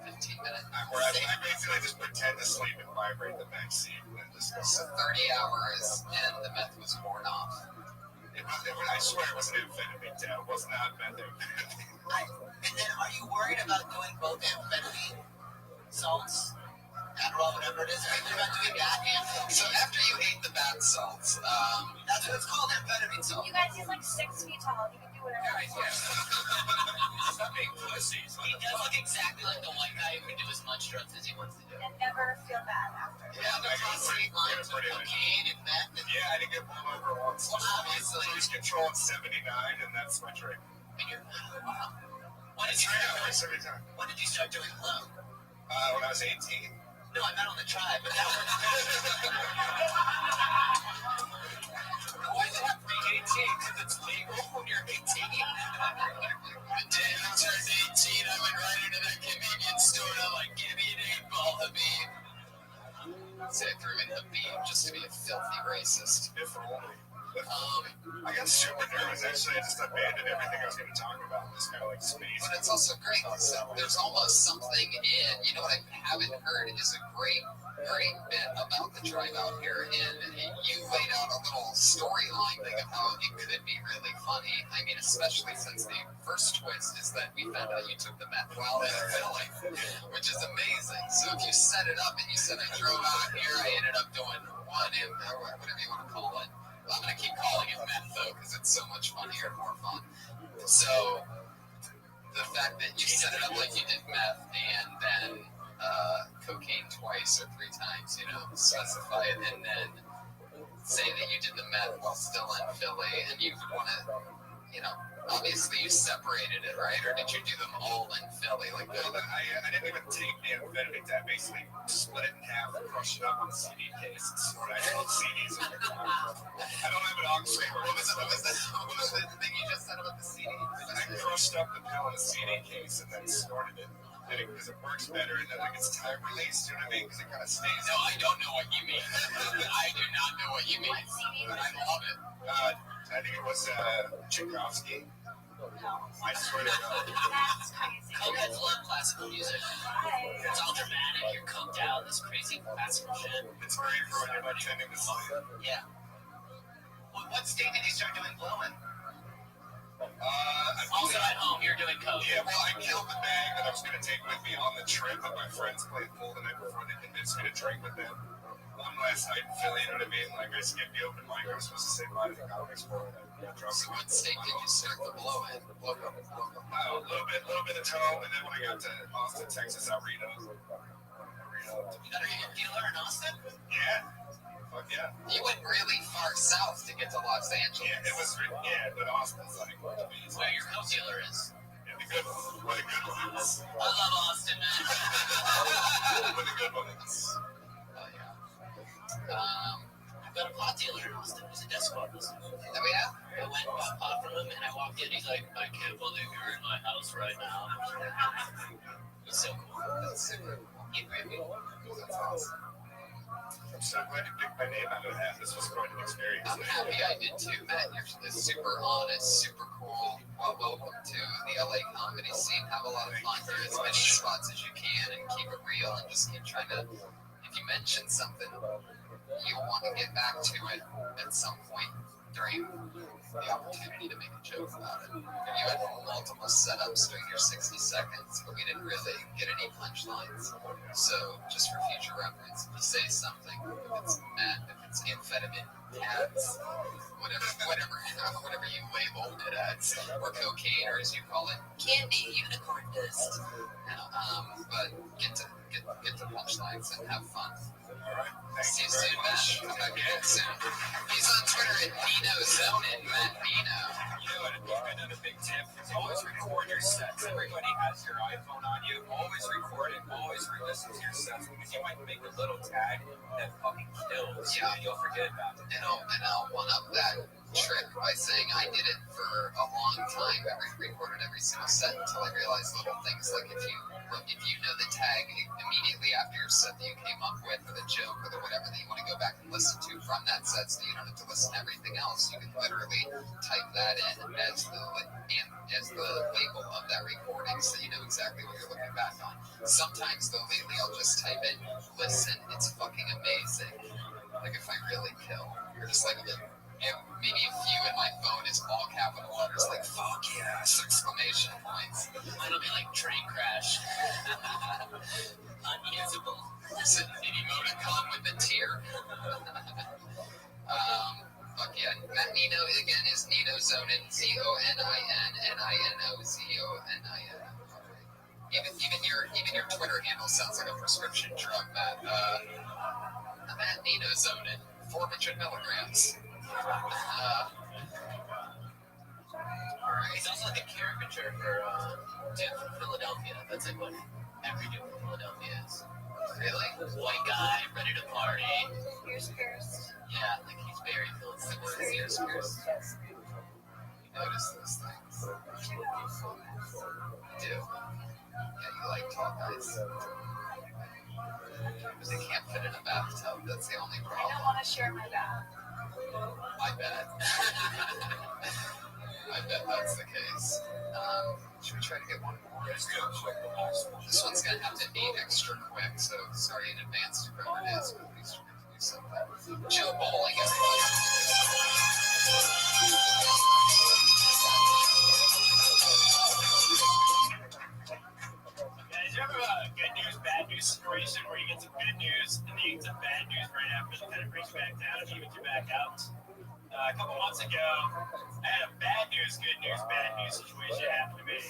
15 minutes? Where I basically just pretend to sleep and vibrate the back seat and then just go. So 30 hours and the meth was worn off. I swear it was an amphetamine, it was not methamphetamine. And then are you worried about doing both amphetamine salts? Adderall, whatever it is, are you thinking about doing that and so after you ate the bath salts, that's what it's called, amphetamine salt. You guys, he's like 6 feet tall. You can do whatever you want. Stop being pussies. He does look exactly like the white guy who can do as much drugs as he wants to do. And never feel bad after. Yeah, there's pretty lines of cocaine and meth. Yeah, I didn't get pulled over once. Obviously. Cruise control at 79, and that's my drink. Wow. When did you start doing blow? When I was 18. No, I'm not on the tribe, but that was. Why does it have to be 18? Because it's legal when you're 18. The day I turned 18, I went right into that convenience store and I'm like, give me an 8-ball, Habib. So I threw in Habib just to be a filthy racist. If only. I got super nervous. Actually, I just abandoned everything I was going to talk about. Just kind of like space. But it's also great because there's almost something in, you know what I haven't heard is a great bit about the drive out here. And you laid out a little storyline thing of how it could be really funny. I mean, especially since the first twist is that we found out you took the meth while in Philly, which is amazing. So if you set it up and you said I drove out here, I ended up doing whatever you want to call it. I'm going to keep calling it meth, though, because it's so much funnier and more fun. So, the fact that you set it up like you did meth and then cocaine twice or 3 times, specify it, and then say that you did the meth while still in Philly, and you would want to, obviously you separated it, right? Or did you do them all in Philly? Like I didn't even take the amphetamine. I basically split it in half and crushed it up on the CD case. I sold CDs in the car. I don't have it on screen. What was the thing you just said about the CD? I crushed up the pill in the CD case and then snorted it. Because it works better and then it gets time released, you know what I mean? Because it kind of stays. No, I don't know what you mean. I do not know what you mean. I love it. I think it was Tchaikovsky. I swear to God. That's crazy. Cokeheads love classical music. It's all dramatic. You're coked out. This crazy classical shit. It's great for when you're pretending to sleep. Yeah. What state did you start doing blowing? Also at home, you're doing coke. Yeah, well, I killed the bag that I was going to take with me on the trip, but my friends played pool the night before. They convinced me to drink with them. Last night in Philly, you know what I mean? Like, I skipped the open mic. I was supposed to say bye to the comics for it. So what state did you start the blow in? A little bit of toe, and then when I got to Austin, Texas, I redone. You got a dealer in Austin? Yeah. Fuck yeah. You went really far south to get to Los Angeles. Yeah, it was, but Austin's like where your coke dealer is. Yeah, the good one. Where the good one is. I love Austin, man. Where the good one is. I've got a pot dealer in Austin who's a desk office. Oh, yeah? I went and bought pot from him, and I walked in. He's like, I can't believe you're in my house right now. He's so cool. That's super. He agreed with me. That's awesome. I'm so glad you picked my name out of that. This was quite an experience. I'm happy I did too, Matt. You're super honest, super cool. Well, welcome to the LA comedy scene. Have a lot of fun. Get as many spots as you can and keep it real and just keep trying to, if you mention something, you'll want to get back to it at some point during the opportunity to make a joke about it. You had multiple setups during your 60 seconds, but we didn't really get any punchlines. So, just for future reference, if you say something, if it's meth, if it's amphetamine, ads, whatever you label it as, or cocaine, or as you call it, candy, unicorn dust. But get to punchlines and have fun. See you soon, Matt. Come back again soon. He's on Twitter at NinoZonin, Matt Nino. You know what? Another big tip is always record your sets. Everybody has your iPhone on you. Always record it. Always re-listen to your sets because you might make a little tag that fucking kills. Yeah. And you'll forget about it. And I'll one up that trick by saying I did it for a long time. I recorded every single set until I realized little things like if you know the tag immediately after your set that you came up with, or the joke, or the whatever that you want to go back and listen to from that set, so you don't have to listen to everything else. You can literally type that in as the label of that recording, so you know exactly what you're looking back on. Sometimes though, lately I'll just type in, "Listen, it's fucking amazing." Like if I really kill, or just like maybe a few in my phone is all capital letters, like "fuck yes!" exclamation points. It'll be like train crash. Unusable. Is it an emoticon with a tear? Fuck yeah. Matt Nino again is NinoZonin, ZONIN, Even your Twitter handle sounds like a prescription drug, Matt. Matt NinoZonin, 400 milligrams. Alright. He's also like a caricature for dude from Philadelphia. That's like what every dude from Philadelphia is. Really? White guy, ready to party. Ears pierced. Yeah, like he's very Philadelphia. What is ears pierced? You notice those things. You do. Yeah, you like tall guys. Because they can't fit in a bathtub. That's the only I don't problem. want to share my bath. I bet. I bet that's the case. Should we try to get one more? Let's go quick. The last one. This one's going to have to be extra quick, so sorry in advance to whoever it is, but please try to do something. Joe Bowling is Guys, you ever have a good news, bad news situation where you get some good news and then you get some bad news right after that kind of brings you back down and evens you back out? A couple months ago, I had a bad news, bad news situation happen to me.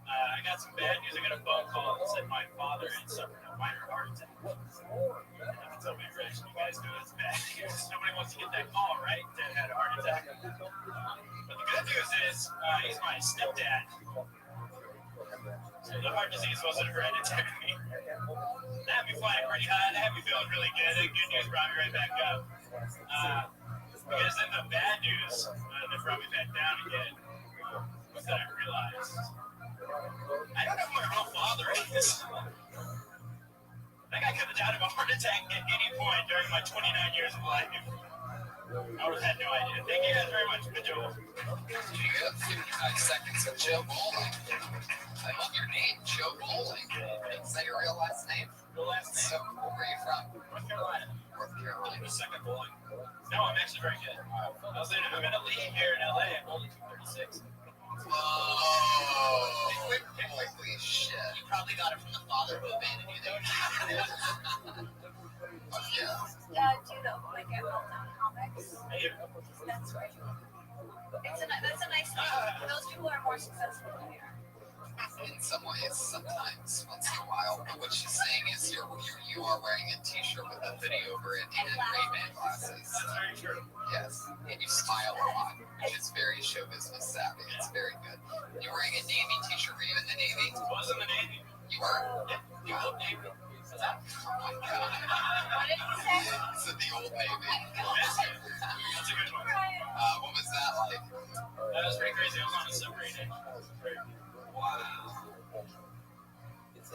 I got some bad news. I got a phone call that said my father had suffered a minor heart attack. I can tell my reaction. You guys know it's bad news. Nobody wants to get that call, right? Dad had a heart attack. But the good news is, he's my stepdad. So the heart disease wasn't hereditary. That had me flying pretty high. That had me feeling really good. The good news brought me right back up. Because then the bad news that brought me back down again was that I realized I don't know who my real father is. That guy could have died of a heart attack at any point during my 29 years of life. I would have had no idea. Thank you guys very much. Good job. You got 59 seconds of Joe Bowling. I love your name, Joe Bowling. Is that your real last name? Real last name. So cool. Where are you from? North Carolina. North Carolina. The second bowling. No, I'm actually very good. I'm in a league here in LA. I'm only 236. Whoa. Holy shit. You probably got it from the father who abandoned you there. Oh, yeah. Judo, like at Meltdown Comics. That's right. That's a nice thing. Those people are more successful than we are. In some ways, sometimes, once in a while. But what she's saying is you are wearing a t-shirt with a hoodie over it and Ray-Ban glasses. That's very true. Yes, and you smile a lot, which is very show business savvy. It's very good. You're wearing a Navy t-shirt. Were you in the Navy? I was in the Navy. You were? Yeah, the old Navy. What's that? Oh my God. What did you say? It's the old Navy. That's good. That's a good one. What was that like? That was pretty crazy. I was on a submarine. Wow.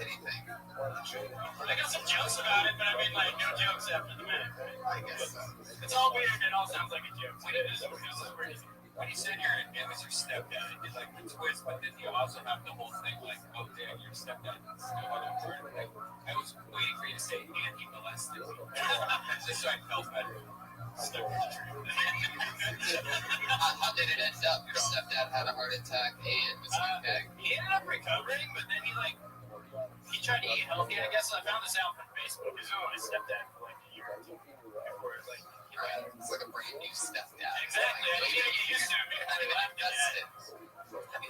anything. I got some jokes about it, but I mean, like, no jokes after the minute, right? I guess so. It's all weird, and it all sounds like a joke. This is crazy. When you said it was your stepdad, it did like the twist, but then you also have the whole thing like, oh, damn, your stepdad is no other word. Like, I was waiting for you to say, and he molested me. Just so I felt better. How did it end up? Your stepdad had a heart attack and was okay. He ended up recovering, but then he tried to eat healthy. I guess I found this out from Facebook. Because my stepdad for like a year or two before it was like. It's like a brand new stepdad. Exactly. I mean, you used to be. Have you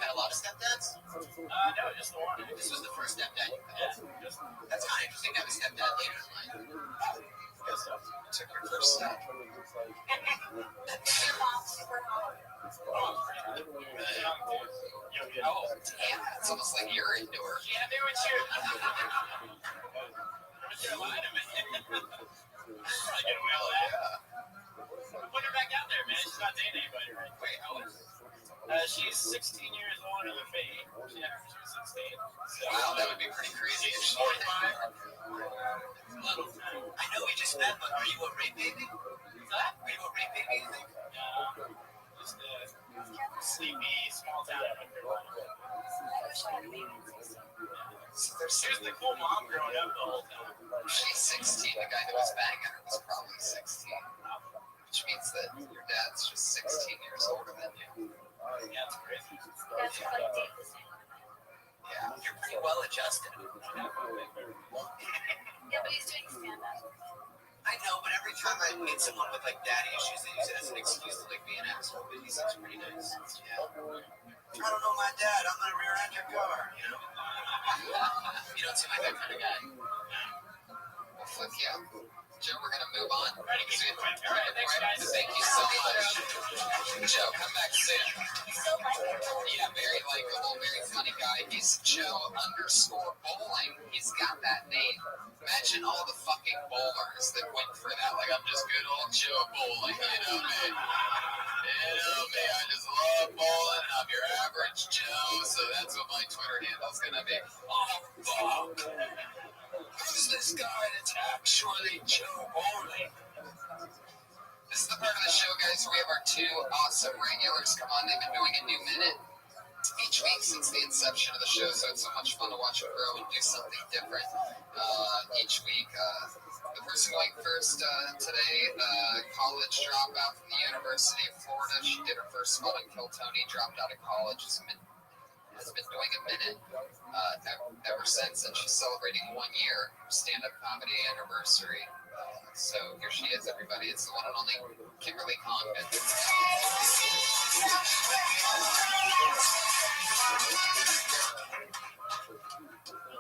had a lot of stepdads? No, just the one. This was the first stepdad you had. That's kind of interesting to have a stepdad later in life. Good stuff. Took your first step. Oh, damn. It's almost like you're into her. Yeah, they were cheering. You're lying to me. I get away with that. Put her back out there, man. She's not dating anybody, right? Wait, how old is she? She's 16 years older than me. Yeah, she's 16. So, wow, that would be pretty crazy. She's 45. Little. I know we just met, but are you a rape baby? Are you a rape baby, you think? Just a sleepy, small town in North Carolina. She was the cool mom growing up the whole time. She's 16. The guy that was banging her was probably 16. Which means that your dad's just 16 years older than you. Yeah, that's crazy. Yeah, you're pretty well adjusted. Yeah, but he's doing stand-up. I know, but every time I meet someone with like daddy issues, they use it as an excuse to like be an asshole. But he seems pretty nice. Yeah. I don't know my dad. I'm gonna rear-end your car. You know. You don't seem like that kind of guy. Well, fuck yeah. Joe, we're gonna move on. All right, thanks, guys. Thank you so much. Joe, come back soon. Yeah, very likable, very funny guy. He's Joe_bowling. He's got that name. Imagine all the fucking bowlers that went for that. Like, I'm just good old Joe Bowling, you know me. You know me, I just love bowling. I'm your average Joe, so that's what my Twitter handle's gonna be. Oh, fuck. Who's this guy that's actually Joe Bowling? This is the part of the show, guys, where we have our two awesome regulars come on. They've been doing a new minute each week since the inception of the show, so it's so much fun to watch it grow and do something different each week. The person going first today, college dropout from the University of Florida. She did her first spot on Kill Tony, dropped out of college, has been doing a minute ever since, and she's celebrating 1 year stand-up comedy anniversary. So here she is, everybody. It's the one and only Kimberly Condon.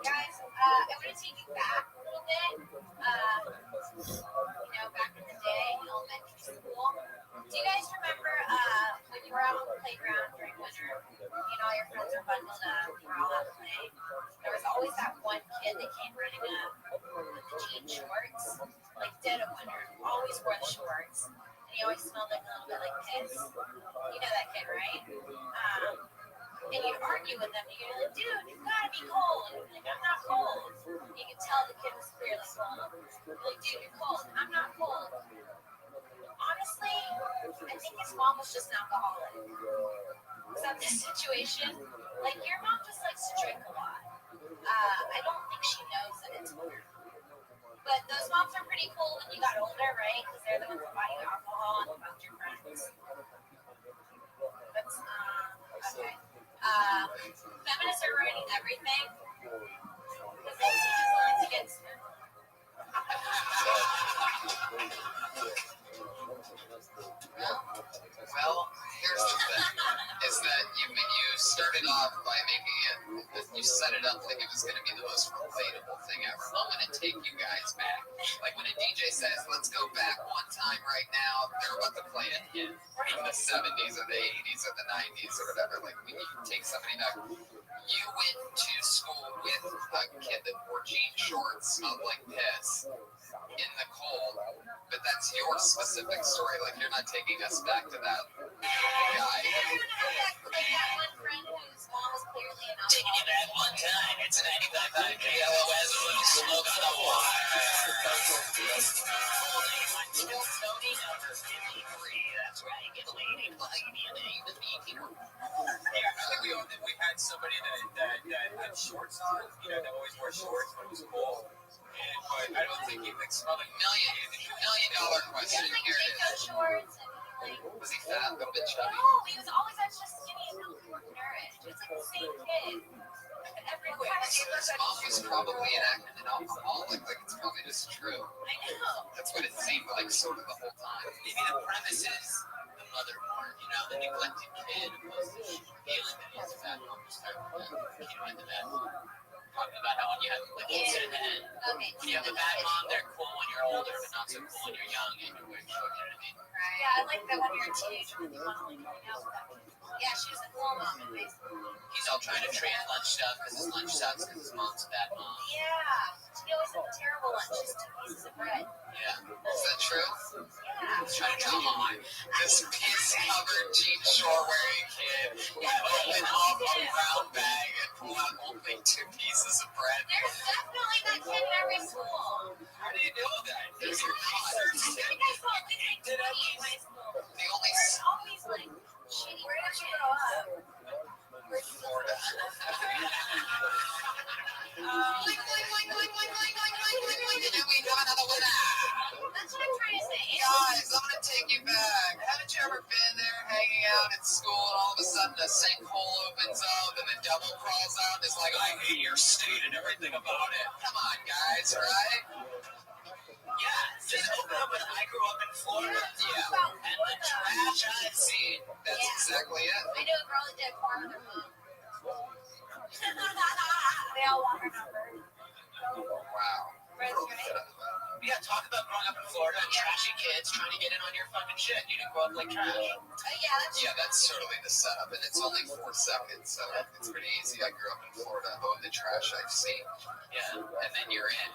Guys, I want to take you back a little bit. Back in the day, elementary school. Do you guys remember when you were out on the playground during winter? All your friends are bundled up, you're all out playing. There was always that one kid that came running up with the jean shorts, like dead of winter. Always wore the shorts, and he always smelled like a little bit like piss. You know that kid, right? And you'd argue with him, and you'd be like, dude, you gotta be cold. And he'd be like, I'm not cold. You could tell the kid was clearly cold. You're like, dude, you're cold. I'm not cold. Honestly, I think his mom was just an alcoholic. Because in this situation, like, your mom just likes to drink a lot. I don't think she knows that it's weird. But those moms are pretty cool when you got older, right? Because they're the ones that buy you alcohol and fuck your friends. That's, okay. Feminists are ruining everything. Because they see influence against men. Well, here's the thing, is that you started off by making it, you set it up thinking it was going to be the most relatable thing ever. I'm going to take you guys back. Like when a DJ says, let's go back one time right now, they're about to play a hit from the 70s or the 80s or the 90s or whatever. Like when you take somebody back, you went to school with a kid that wore jean shorts, smelled like piss, in the cold, but that's your specific story. Like you're not taking us back to that guy. Like that one friend whose mom was clearly an Taking you back one time. It's a 95.5 KLOS, a little smoke on the wire. Holding my chill Tony number 53. That's right, get a lady playing in the people. Yeah, I think we had somebody that had shorts on, that always wore shorts when it was cold. But I don't think he thinks about $1 million question. Like Here it Jake is. shorts and like. Was he fat? A bit chubby? No, he was always extra skinny and nourished. It's like the same kid. Everywhere. His mom was probably an alcoholic. Like, it's probably just true. I know. That's what it seemed like sort of the whole time. Maybe the premise is the mother part, the neglected kid was feeling that he's a bad mom, just starting in the bad mom. Talking about how when you have like in the head, when you have a bad mom, they're cool when you're older, but not so cool when you're young and you're wearing short, you know what I mean? Right. Yeah, I like that when you're a teenager and you want to like hang out with that. Yeah, she was a cool mom in high school. He's all trying to trade lunch stuff because his lunch sucks because his mom's a bad mom. Yeah, she always had terrible lunch, just 2 pieces of bread. Yeah. Is that true? Yeah. He's trying to tell mom. This piece-covered jean short-wearing kid would open up a brown bag and pull out only 2 pieces of bread. There's definitely that kid in every school. How do you know that? There's your you guys saw at least like 20 in high school. The only They're always like shitty. Where did you grow up? Florida. And then we have another winner. That's what I'm trying to say. Guys, I'm gonna take you back. Haven't you ever been there hanging out at school and all of a sudden a sinkhole opens up and the devil crawls out and is like, I hate your state and everything about it. Come on, guys, right? Yeah, just open up when I grew up in Florida. Yeah. And the trash I've seen. That's exactly it. I knew a girl that did porn with her mom. They all want her number. Wow. Friends, right? Yeah, talk about growing up in Florida and trashy kids trying to get in on your fucking shit. You didn't grow up like trash. Yeah, that's certainly the setup, and it's only 4 seconds, so it's pretty easy. I grew up in Florida, oh, the trash I've seen. Yeah. And then you're in.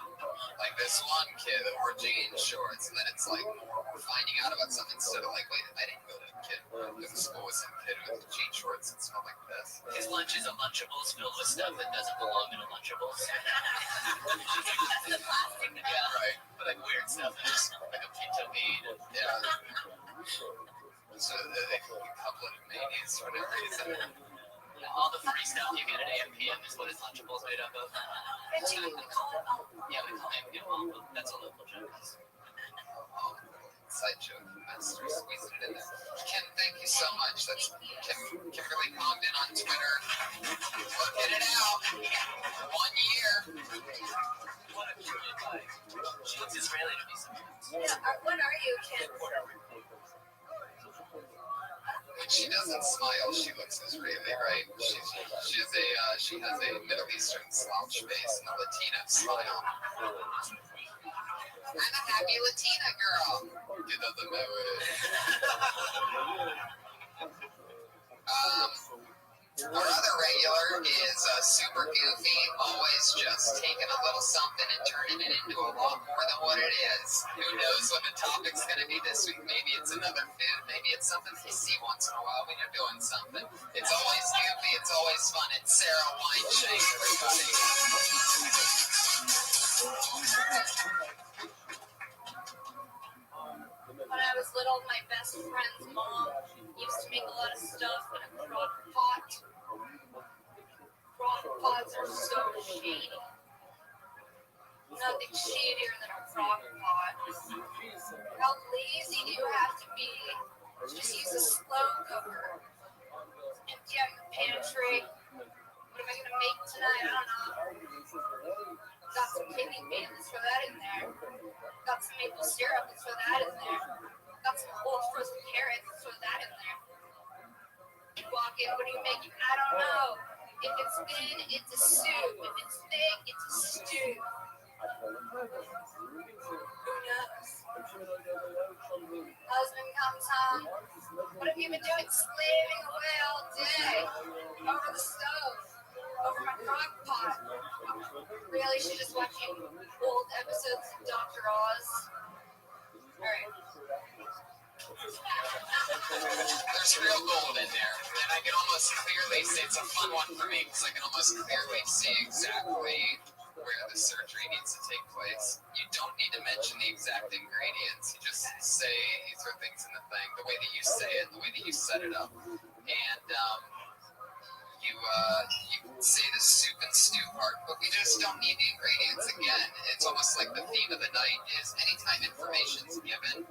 Like this one kid that wore jean shorts, and then it's like we're finding out about something instead of like, wait, I didn't go to school with some kid with jean shorts that smelled like this. His lunch is a Lunchables filled with stuff that doesn't belong in a Lunchables. That's the plastic. Yeah. Right. But like weird stuff, like a pinto bean. Yeah. So they couple it in mayonnaise for whatever reason. All the free stuff you get at AMPM is what his Lunchables made up of. We call it Yeah, we call AMPM, but that's a local joke. Side joke, master squeezing it in there. Kim, thank you so much. That's Kimberly Congdon on Twitter. Get it out. 1 year. She looks Israeli to me sometimes. Yeah, what are you, Kim? When she doesn't smile, she looks Israeli, right? She has a Middle Eastern slouch face and a Latina smile. I'm a happy Latina girl. You doesn't know it. Our other regular is super goofy, always just taking a little something and turning it into a lot more than what it is. Who knows what the topic's going to be this week? Maybe it's another food. Maybe it's something you see once in a while when you're doing something. It's always goofy. It's always fun. It's Sarah Weinstein, everybody. When I was little, my best friend's mom used to make a lot of stuff in a crock pot. Crock pots are so shady. Nothing shadier than a crock pot. How lazy do you have to be? Just use a slow cooker. Empty out your pantry. What am I going to make tonight? I don't know. Got some kidney beans, let's throw that in there. Got some maple syrup, let's throw that in there. Got some old frozen carrots, let's throw that in there. You walk in, what are you making? I don't know. If it's thin, it's a soup. If it's thick, it's a stew. Who knows? Husband comes home. What have you been doing? Slaving away all day. Over the stove. Over my crock pot. Really, she's just watching old episodes of Dr. Oz. Alright. There's real gold in there, and I can almost clearly see, it's a fun one for me, because I can almost clearly see exactly where the surgery needs to take place. You don't need to mention the exact ingredients. You just say, these are things in the thing, the way that you say it, the way that you set it up. And you say the soup and stew part, but we just don't need the ingredients. Again, it's almost like the theme of the night is anytime information's given,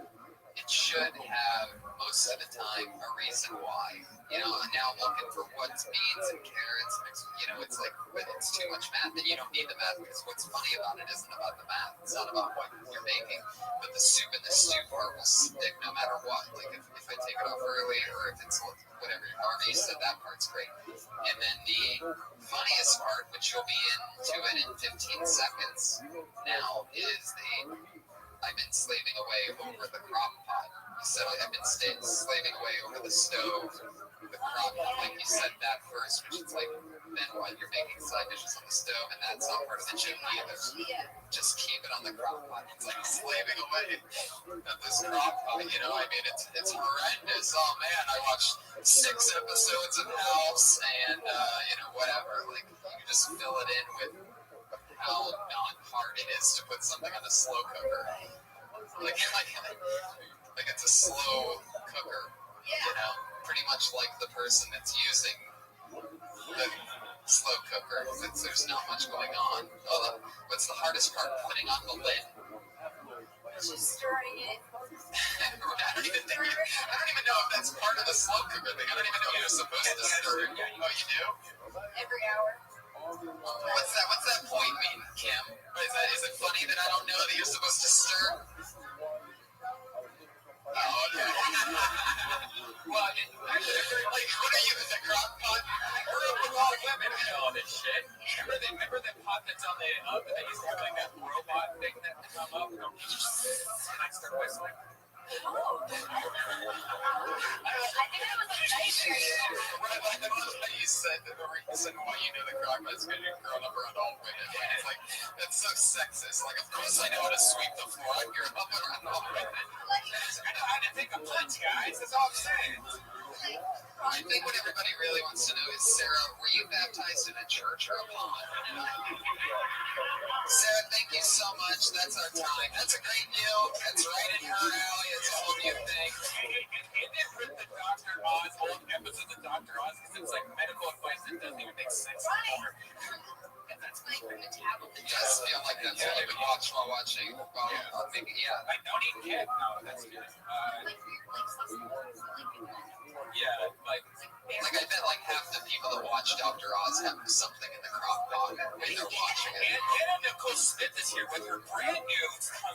it should have, most of the time, a reason why. You know, and now I'm looking for what's beans and carrots mixed. You know, it's like, when it's too much math, then you don't need the math, because what's funny about it isn't about the math. It's not about what you're making, but the soup and the stew part will stick no matter what. Like, if I take it off early, or if it's whatever, however you said, that part's great. And then the funniest part, which you'll be into it in 15 seconds now, is I've been slaving away over the crock pot. You said I've been slaving away over the stove, the crock pot. Like you said that first, which is like, then what, you're making side dishes on the stove, and that's not part of the gym either. Just keep it on the crock pot. It's like slaving away at this crock pot, you know? I mean, it's horrendous. Oh man, I watched 6 episodes of House, and you know, whatever. Like, you just fill it in with how not hard it is to put something on a slow cooker. Like it's a slow cooker, you know? Pretty much like the person that's using the slow cooker. There's not much going on. What's the hardest part? Putting on the lid. Just stirring it. I don't even know if that's part of the slow cooker thing. I don't even know if you're supposed to stir it. Oh, you do? Every hour. What's that point mean, Kim? Is it funny that I don't know that you're supposed to stir? Oh, okay. Well, actually, like, what are you, in the crock pot? I grew up with a lot of women who know all this shit. Remember the pot that's on the oven? They used to have like that robot thing that would come up and I start whistling. I think that was a nightmare. You said that the reason why you know the crock pot is because you're growing up around all women. It's like, that's so sexist. Like, of course I know how to sweep the floor. I grew up around all women. I know how to take a punch, guys. That's all I'm saying. I think what everybody really wants to know is, Sarah, were you baptized in a church or a pond? Sarah, thank you so much. That's our time. That's a great deal. That's right in her alley. It's a whole new thing. It did rip the Dr. Oz, old episodes of Dr. Oz, because it's like medical advice that doesn't even make sense anymore. That's like from the tablet. It does feel like that's what you would watch while watching. Maybe, yeah. I don't eat kid. No, that's good. Yeah, like I bet like half the people that watch Dr. Oz have something in the crock pot when they're watching it. And Nicole Smith is here with her brand new,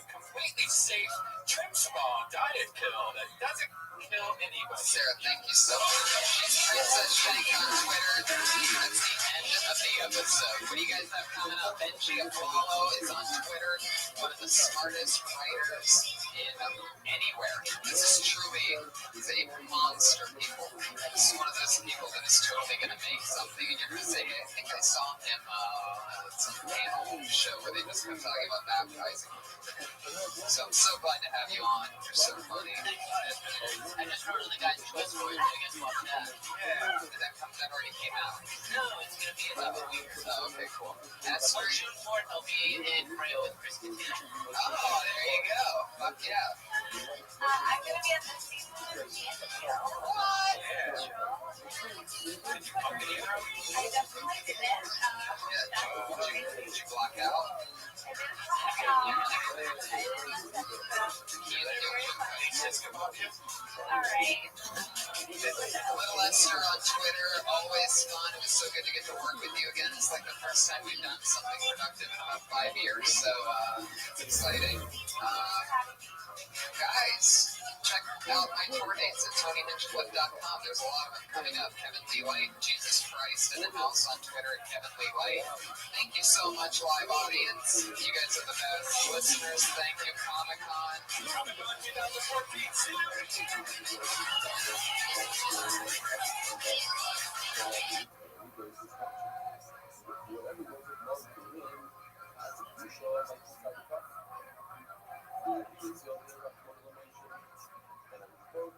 completely safe Trimspa diet pill that doesn't kill anybody. Sarah, thank you so much. She's Princess Shank on Twitter. That's the end of the episode. What do you guys have coming up? Benji Apollo is on Twitter, one of the smartest writers in anywhere. This is truly a monster, people. This is one of those people that is totally going to make something, and you're going to say, hey, I think I saw him at some panel show where they just kept talking about baptizing. So I'm so glad to have you on. You're so funny. I just heard of the guys in Westport. I guess watch that. Yeah. That already came out. No, it's going to be in about a week or so. Oh, okay, cool. For June 4th, I'll be in Prayer with Chris Catino. Oh, there you go. Fuck yeah. I'm going to be at the season show. What? Yeah. I definitely did it. Did you block out? Alright. Little Esther on Twitter, always fun. It was so good to get to work with you again. It's like the first time we've done something productive in about 5 years, so it's exciting. Guys, check out my tour dates at TonyNinjaFlip.com. There's a lot of them coming up. Kevin Lee White, Jesus Christ, in the house on Twitter at Kevin Lee White. Thank you so much, live audience. You guys are the best. Listeners, thank you, Comic-Con. Comic-Con 2014.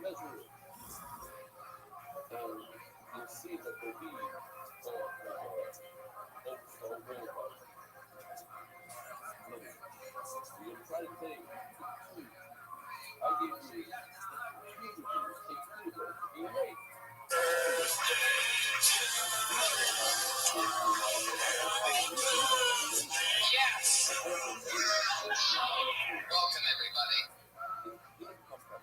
measure it. And you'll see that there'll be a real part. You're going to try to take I give you you make. Yes! Welcome, everybody.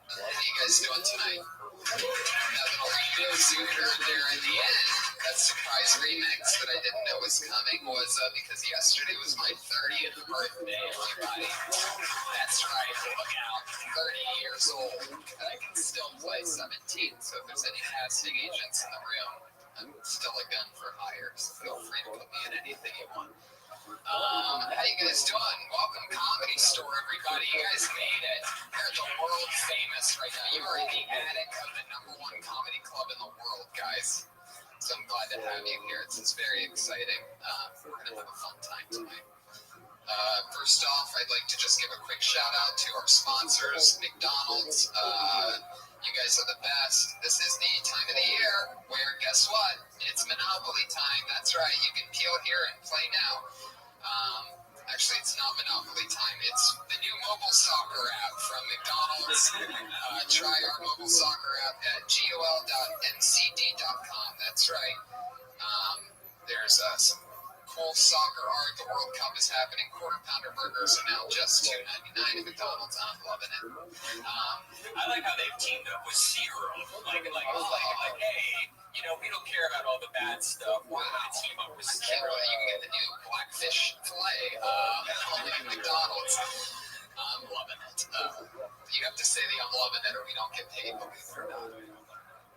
How you guys doing tonight? That little remix you heard there in the end, that surprise remix that I didn't know was coming was because yesterday was my 30th birthday, everybody. That's right, look out, 30 years old, and I can still play 17, so if there's any casting agents in the room, I'm still a gun for hire, so feel free to put me in anything you want. How you guys doing? Welcome Comedy Store, everybody. You guys made it. You're the world famous right now. You are in the attic of the #1 comedy club in the world, guys. So I'm glad to have you here. It's very exciting. We're going to have a fun time tonight. First off, I'd like to just give a quick shout out to our sponsors, McDonald's. You guys are the best. This is the time of the year where, guess what? It's Monopoly time. That's right. You can peel here and play now. Actually, it's not Monopoly time. It's the new mobile soccer app from McDonald's. Try our mobile soccer app at gol.mcd.com. That's right. There's some cool soccer art. The World Cup is happening. Quarter pounder burgers are now just $2.99 at McDonald's. I'm loving it. I like how they've teamed up with Serum. Like, hey, you know, we don't care about all the bad stuff. Why not team up with Serum? You can get the new Blackfish filet only at McDonald's. I'm loving it. You have to say the I'm loving it or we don't get paid, believe it or not.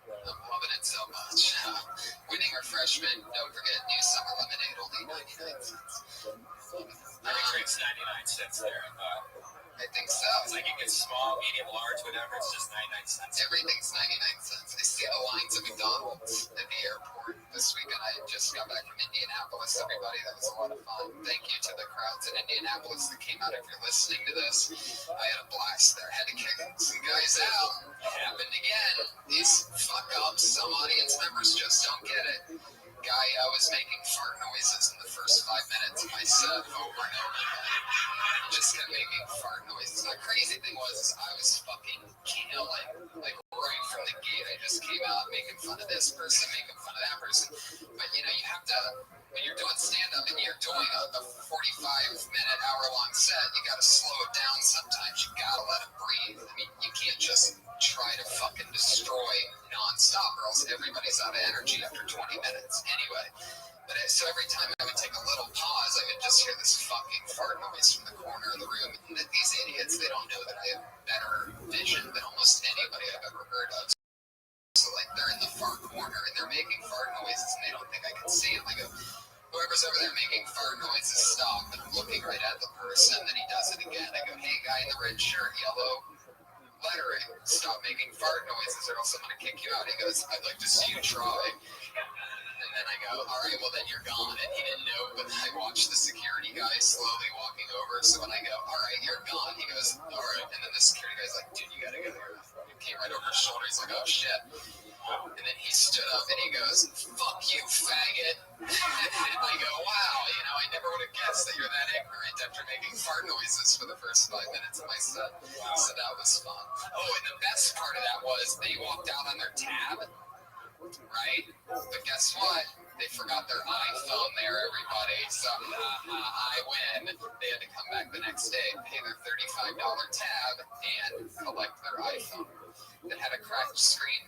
I'm loving it so much. Winning refreshment, don't forget new summer lemonade, only 99 cents. Every drink's 99 cents there. I think so. It's like you get small, medium, large, whatever. It's just 99 cents. Everything's 99 cents. I see the lines at McDonald's at the airport this weekend. I just got back from Indianapolis. Everybody, that was a lot of fun. Thank you to the crowds in Indianapolis that came out. If you're listening to this, I had a blast there. Had to kick some guys out. It happened again. These fuck ups. Some audience members just don't get it. Guy was making fart noises in the first 5 minutes of my set over and over again. Just kept making fart noises. The crazy thing was I was fucking killing, like right from the gate. I just came out making fun of this person, making fun of that person. But you know, you have to, when you're doing stand-up and you're doing a 45-minute, hour-long set, you gotta slow it down sometimes. You gotta let it breathe. I mean, you can't just try to fucking destroy non-stop or else everybody's out of energy after 20 minutes. Anyway, but so every time I would take a little pause, I would just hear this fucking fart noise from the corner of the room. And these idiots, they don't know that I have better vision than almost anybody I've ever heard of. So like they're in the far corner and they're making fart noises and they don't think I can see them. I go, whoever's over there making fart noises, stop. And I'm looking right at the person. Then he does it again. I go, hey, guy in the red shirt, yellow lettering, stop making fart noises or else I'm going to kick you out. He goes, I'd like to see you try. And then I go, all right, well, then you're gone. And he didn't know, but I watched the security guy slowly walking over. So when I go, all right, you're gone, he goes, all right. And then the security guy's like, dude, you got to go here. He came right over his shoulder. He's like, oh, shit. And then he stood up and he goes, fuck you, faggot. And I go, wow, you know, I never would have guessed that you're that ignorant after making fart noises for the first 5 minutes of my set. So that was fun. Oh, and the best part of that was they walked out on their tab, right? But guess what? They forgot their iPhone there, everybody. So I win. They had to come back the next day, pay their $35 tab, and collect their iPhone that had a cracked screen.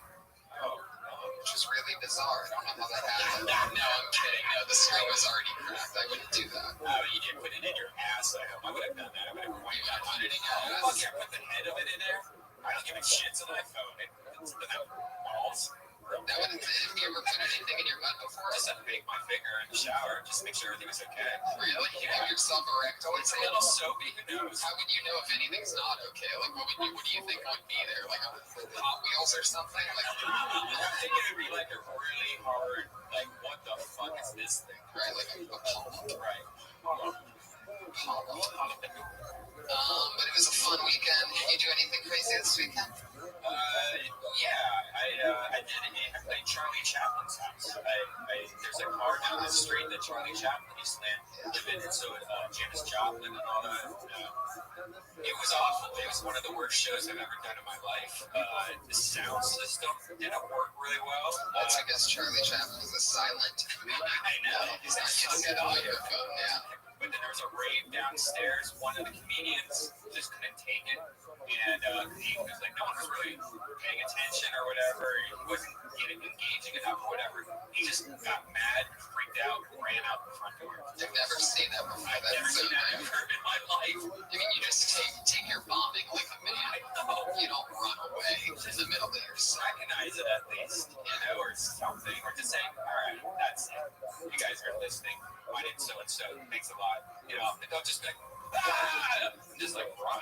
Which is really bizarre. I don't know how that happened. No, I'm kidding. No, the screen was already cracked. I wouldn't do that. Oh, you didn't put it in your ass. I would have done that. I would have quite that. Put it in your ass. Fuck yeah, put the head of it in there. I don't give a shit to my phone. It's the balls. That would, have you ever put anything in your butt before? I just had to bake my finger in the shower. Just make sure everything was okay. Really? You give yourself a rectal? It's a little soapy. Who knows? How would you know if anything's not okay? Like, what do you think would be there? Like Hot Wheels or something? Like, I think it would be like a really hard, like, what the fuck is this thing? Right, like a polyp. Right. But it was a fun weekend. Did you do anything crazy this weekend? I played Charlie Chaplin's house. There's a car down the street that Charlie Chaplin used to live in, and so Janis Joplin and all that. It was awful. It was one of the worst shows I've ever done in my life. The sound system didn't work really well. That's because Charlie Chaplin is a silent. I know. He's not using a microphone now. But then there was a rave downstairs. One of the comedians just couldn't take it. And he was like, no one was really paying attention or whatever. He wasn't getting engaging enough or whatever. He just got mad, freaked out, ran out the front door. I've never seen that before. I've never seen that ever in my life. I mean, you just take your bombing like a man. You don't run away in the middle of your set. Recognize it at least, or something. Or just say, all right, that's it. You guys are listening. I did so-and-so. Thanks a lot. And don't just be like, ah! Just like run.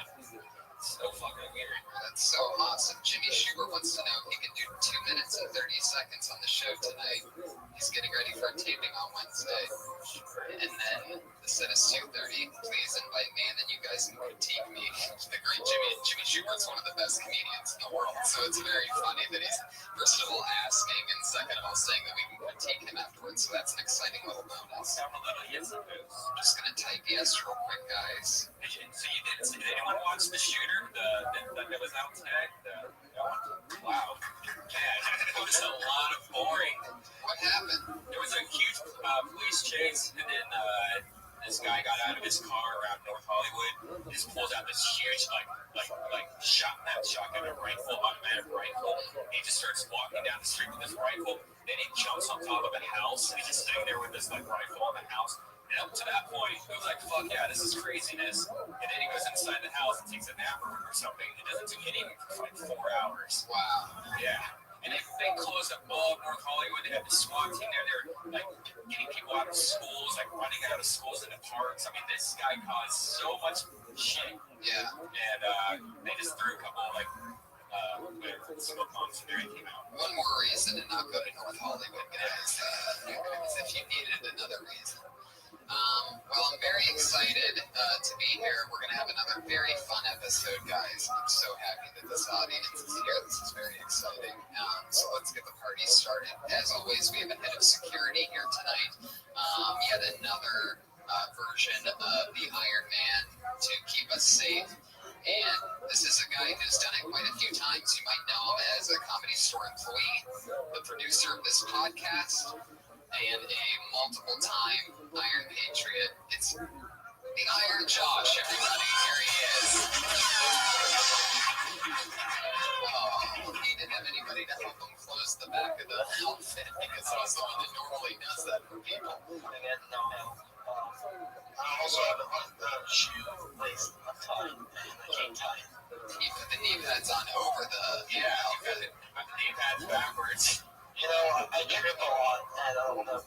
It's so fucking weird. That's so awesome. Jimmy Schubert wants to know if he can do 2 minutes and 30 seconds on the show tonight. He's getting ready for a taping on Wednesday. And then the set is 2:30. Please invite me, and then you guys can critique me. The great Jimmy Schubert's one of the best comedians in the world, so it's very funny that he's, first of all, asking, and second of all, saying that we can critique him afterwards. So that's an exciting little bonus. I'm just going to type yes real quick, guys. So did anyone watch The Shooter? That was out today? Wow. Man, it was a lot of boring. What happened? There was a huge police chase, and then this guy got out of his car around North Hollywood. Just pulls out this huge, shotgun rifle, automatic rifle. He just starts walking down the street with this rifle. Then he jumps on top of a house, and he's just sitting there with this rifle on the house. And up to that point, it was like, fuck yeah, this is craziness. And then he goes inside the house and takes a nap or something. It doesn't do anything for 4 hours. Wow. Yeah. And they closed up all of North Hollywood. They had the SWAT team there. They were getting people out of schools, running out of schools into parks. I mean, this guy caused so much shit. Yeah. And they just threw a couple smoke bombs in there and came out. One more reason to not go to North Hollywood, guys. If you needed another reason. Well, I'm very excited to be here. We're going to have another very fun episode, guys. I'm so happy that this audience is here. This is very exciting. So let's get the party started. As always, we have a head of security here tonight. Yet another version of the Iron Man to keep us safe. And this is a guy who's done it quite a few times. You might know him as a Comedy Store employee, the producer of this podcast, and a multiple-time Iron Patriot. It's the Iron Josh, everybody. Here he is. Oh, he didn't have anybody to help him close the back of the outfit because he's the one that normally does that for people. I also have the shoe lace untied and the cane tied. You put the knee pads on over the outfit. The knee pads backwards. I trip a lot and I don't know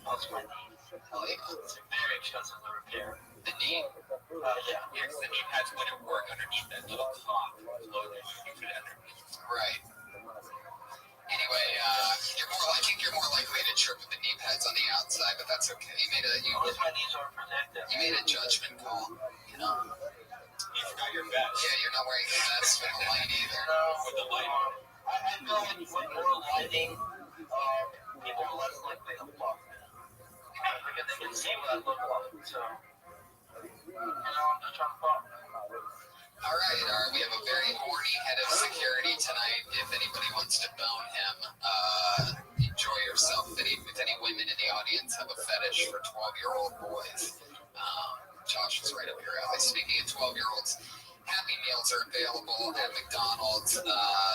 what's my knee. Oh, yeah. It's very expensive to repair. The knee? Yeah, because the knee pads wouldn't work underneath that little top below there. You put it underneath. Right. Anyway, I think you're more likely to trip with the knee pads on the outside, but that's okay. My knees are protected. You made a judgment call, You forgot your vest. Yeah, you're not wearing the vest with the light either. No. With the light on. I feel like with more lighting, people are less likely to block me. Because they can see what I look like, so, I'm just trying to block. All right. We have a very horny head of security tonight. If anybody wants to bone him, enjoy yourself. If any women in the audience have a fetish for 12-year-old boys, Josh is right up your alley. Speaking of 12-year-olds, Happy Meals are available at McDonald's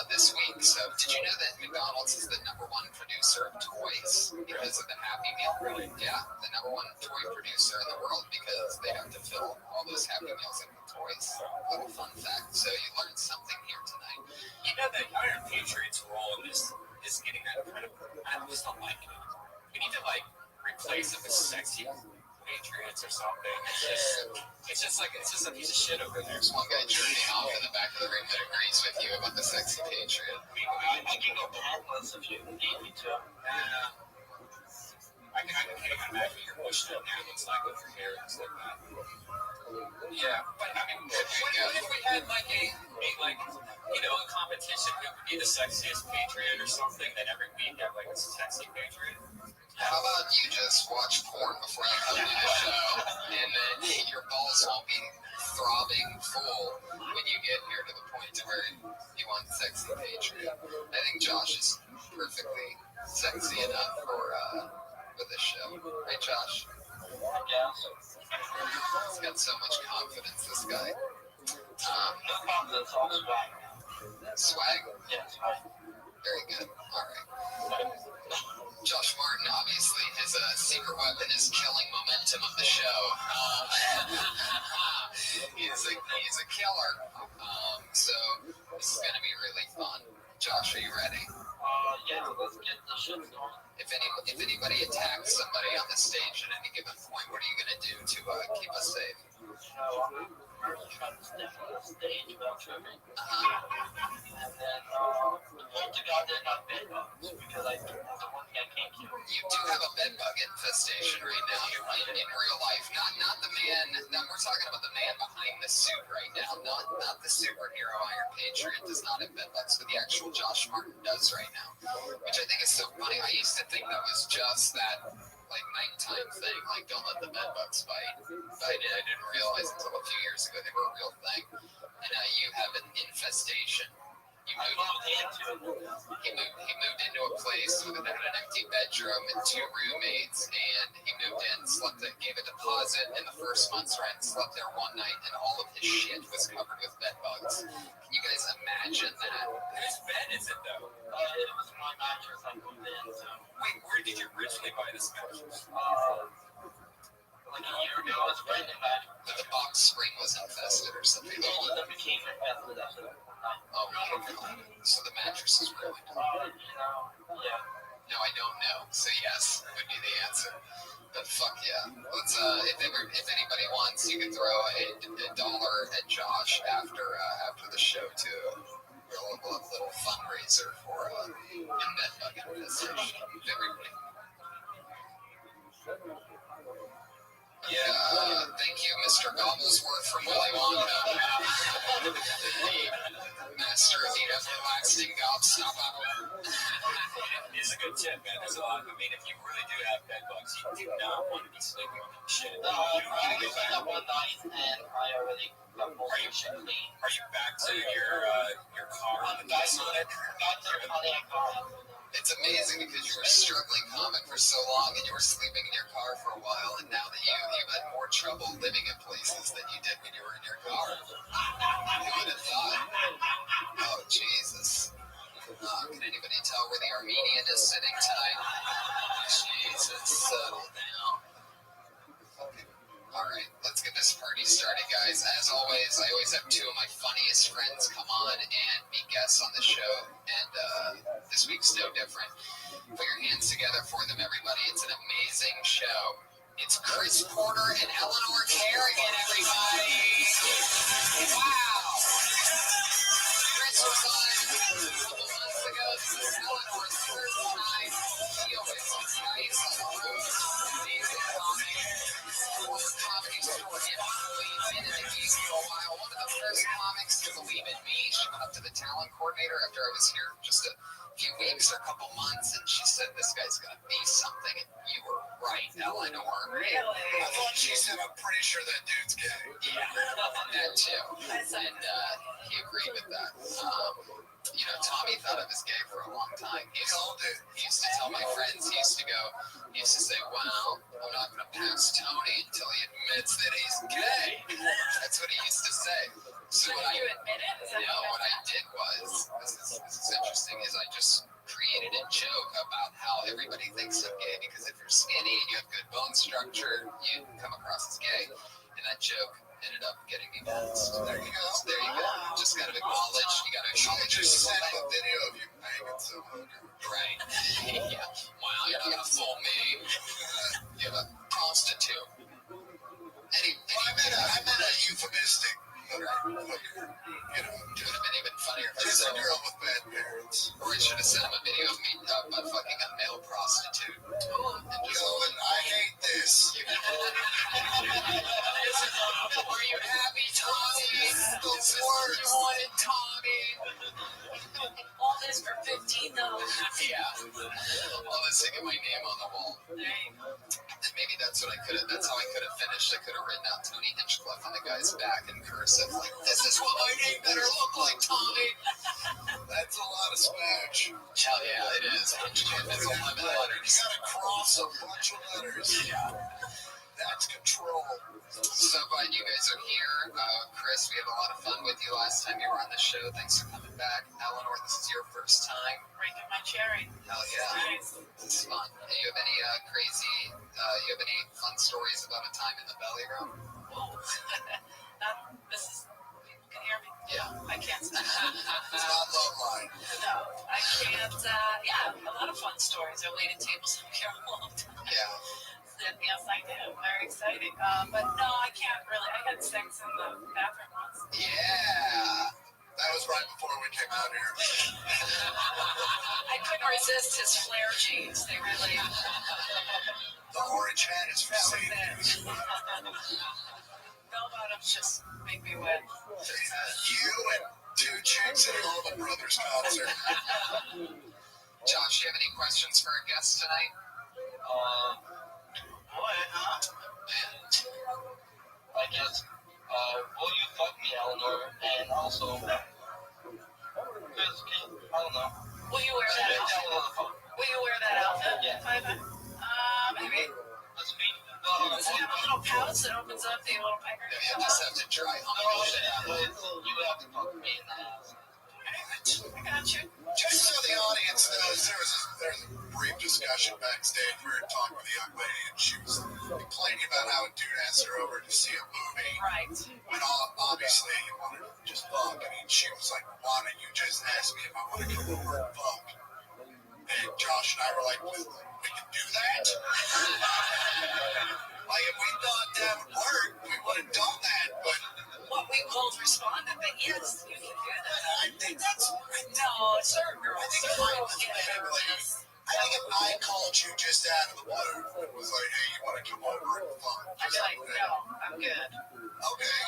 this week. So did you know that McDonald's is the #1 producer of toys because of the Happy Meal? Really? Yeah, the #1 toy producer in the world because they have to fill all those Happy Meals in with toys. Little fun fact. So you learned something here tonight. You know that Iron Patriot's role in this is getting that kind of, I just don't like it. We need to replace it with sexy Patriots or something. It's just a piece of shit over there. There's one guy jerking off in the back of the ring that agrees with you about the sexy Patriot. I can go pantless if you need me to. I I can't even imagine your bush down there looks like with your hair and stuff like that. Yeah, but I mean, what if we had like a competition who would be the sexiest patriot or something, that every week have like a sexy patriot? How about you just watch porn before you come to the show, and then your balls won't be throbbing full when you get here to the point to where you want sexy patriot. I think Josh is perfectly sexy enough for this show. Right, Josh? I guess. He's got so much confidence, this guy. No confidence, all swag. Swag? Yeah, swag. Very good. All right. Josh Martin, obviously, his secret weapon is killing momentum of the show. He's a killer. So this is going to be really fun. Josh, are you ready? Yeah, let's get the shit going. If anybody attacks somebody on the stage at any given point, what are you going to do to keep us safe? First, try to sniff the stage without tripping. And then hope to God they're not bed bugs, because that's the one thing I can't keep. You do have a bed bug infestation right now in real life. Not the man. No, we're talking about the man behind the suit right now. Not the superhero Iron Patriot does not have bed bugs, but the actual Josh Martin does right now, which I think is so funny. I used to think that was just that like nighttime thing, like don't let the bed bugs bite. But I didn't realize until a few years ago they were a real thing. And now you have an infestation. He moved into a place with an empty bedroom and 2 roommates, and he moved in, gave a deposit, and the first month's rent, slept there one night, and all of his shit was covered with bed bugs. Can you guys imagine that? Whose bed is it though? It was my mattress I moved in, so. Wait, where did you originally buy this mattress? Like a year ago, I was renting a mattress. But the box spring was infested or something. All of them became infested after that one night. Oh, God. So the mattress is ruined. Yeah. No, I don't know. So yes would be the answer. But fuck yeah. Let's if anybody wants, you can throw a dollar at Josh after the show to a little fundraiser for bed bug infestation. Everybody. Yeah, thank you, Mr. Gobblesworth from Willy Wonka. Master of the everlasting gobstopper. It's a good tip, man. There's a lot. I mean, if you really do have bed bugs, you do not want to be sleeping on that shit. I was in that one night, and I already got more shit clean. Are you back to your car on the dice on it? Got to the Pontiac car. It's amazing because you were a struggling comic for so long and you were sleeping in your car for a while, and now that you've had more trouble living in places than you did when you were in your car. Who would have thought? Oh, Jesus. Can anybody tell where the Armenian is sitting tonight? Jesus, settle down. All right, let's get this party started, guys. As always, I always have 2 of my funniest friends come on and be guests on the show, and this week's no different. Put your hands together for them, everybody. It's an amazing show. It's Chris Porter and Eleanor Kerrigan, everybody. Wow. Chris was on a couple months ago. This is Eleanor's first time. He always was nice on the road. Amazing comic. Comedy store in been in the game for a while. One of the first comics to believe in me. She went up to the talent coordinator after I was here just a few weeks or a couple months, and she said, "This guy's gonna be something." And you were right, Eleanor. Really? I thought she said, "I'm pretty sure that dude's gay." Yeah, that too. And he agreed with that. Tommy thought I was gay for a long time. He used to tell my friends, he used to say, "Well, I'm not going to pass Tony until he admits that he's gay." That's what he used to say. So what you admit it? what I did was, this is interesting, is I just created a joke about how everybody thinks I'm gay, because if you're skinny and you have good bone structure, you come across as gay. And that joke ended up getting me bounced. There you go. There you go. Just got to acknowledge. You got to acknowledge yourself. Send a video of you banging someone. Right. Yeah. Wow, you're not gonna fool me. You're a prostitute. I meant a euphemistic. Right. It would have been even funnier if I Just said a girl with bad parents. Or I should have sent him a video of me fucking a male prostitute. And just singing my name on the wall. There you go. And maybe that's how I could have finished. I could have written out Tony Hinchcliffe on the guy's back in cursive. Like, this is what my name better look like, Tommy. That's a lot of Spanish. Hell yeah, it is. Hinchcliffe is 11 letters. You gotta cross a bunch of letters. Yeah. That's control. So glad you guys are here. Chris, we had a lot of fun with you last time you were on the show. Thanks for coming back. Eleanor, this is your first time. Breaking my cherry. Hell yeah. Nice. It's fun. Hey, you have any you have any fun stories about a time in the belly room? Oh. This is, people can hear me? Yeah. I can't. It's not love line. No, I can't. Yeah, a lot of fun stories. I waited tables up here a long time. Yeah. Yes, I do. Very exciting. But no, I can't really. I had sex in the bathroom once. Yeah. That was right before we came out here. I couldn't resist his flare jeans. They really. The orange hat is for That was safety. it. Bell bottoms just make me wet. You and two chicks at an Allman Brothers concert. Josh, do you have any questions for our guest tonight? I guess, will you fuck me, Eleanor? And also, I don't know. Will you wear that outfit? Will you wear that outfit? Yeah. Maybe. Let's be. Does it have a little pouch that opens up the little pipe? You just have to dry hump No, it. you have to fuck me in the ass. I got you. Just so the audience knows, there was a brief discussion backstage. We were talking with a young lady, and she was complaining about how a dude asked her over to see a movie. Right. When obviously he wanted to just fuck. I mean, she was like, why don't you just ask me if I want to come over and fuck? And Josh and I were like, we can do that? Like, if we thought that would work, we would have done that. But Well, we both responded that yes, you can do that. I think that's... No, certain girls. I think if I called you just out of the blue and was like, hey, you want to come over and fuck? I'm like, no, I'm good. Okay.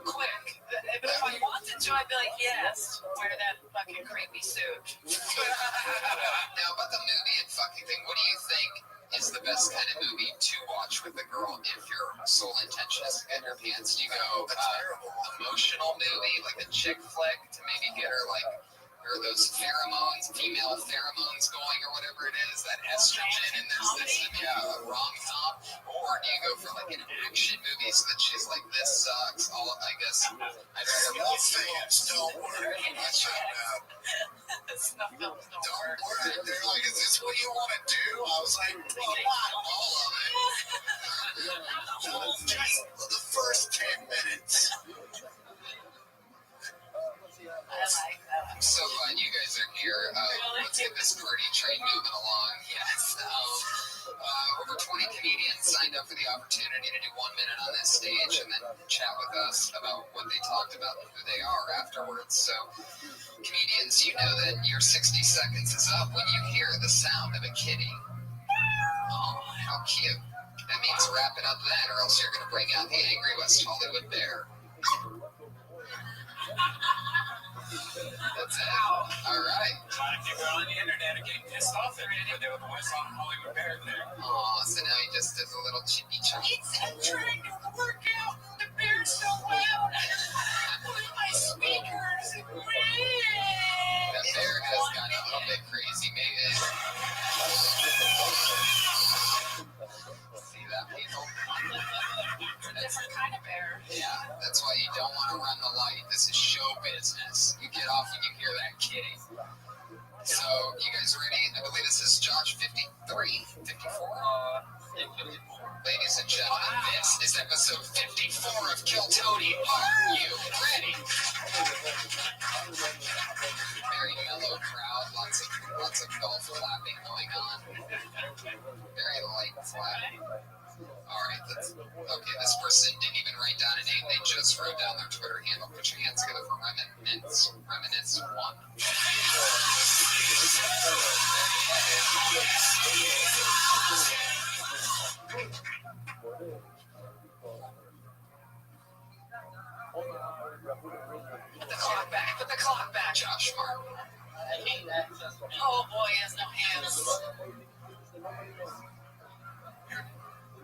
Quick. But if I wanted to, I'd be like, yes, wear that fucking creepy suit. Now, about the movie and fucking thing, what do you think is the best kind of movie to watch with a girl if your sole intention is to get in her pants? Do you go emotional movie, like a chick flick, to maybe get her like, or those pheromones, female pheromones going, or whatever it is, that estrogen, and there's this, a rom-com? Or do you go for like an action movie so that she's like, this sucks? I guess I'd rather All fans don't work. I found out. Snuff films don't Don't work. work. They're like, is this what you want to do? I was like, well, not all of it. Just the first 10 minutes. I like that. I'm so glad you guys are here. Let's get this party train moving along. Yes. Over 20 comedians signed up for the opportunity to do 1 minute on this stage and then chat with us about what they talked about and who they are afterwards. So, comedians, you know that your 60 seconds is up when you hear the sound of a kitty. Oh, how cute. That means wrap it up then, or else you're going to bring out the angry West Hollywood bear. That's it. All right. A lot of people on the internet are getting pissed off at me, but they were the West Hollywood Bear there. Oh, so now he just does a little chippy chop. I'm trying to work out. The bear's so loud. With my speakers. That bear has gotten a little bit crazy, maybe. See that, people? Different kind of bear. Yeah, that's why you don't want to run the light. This is show business. You get off when you hear that kitty. So, you guys ready? I believe this is Josh 53, 54? Ladies and gentlemen, this is episode 54 of Kill Tony. Are you ready? Very mellow crowd, lots of golf clapping going on. Very light clapping. All right, this person didn't even write down a name. They just wrote down their Twitter handle. Put your hands together for Reminisce 1. Put the clock back. Josh Martin. I hate that. Oh boy, he has no hands.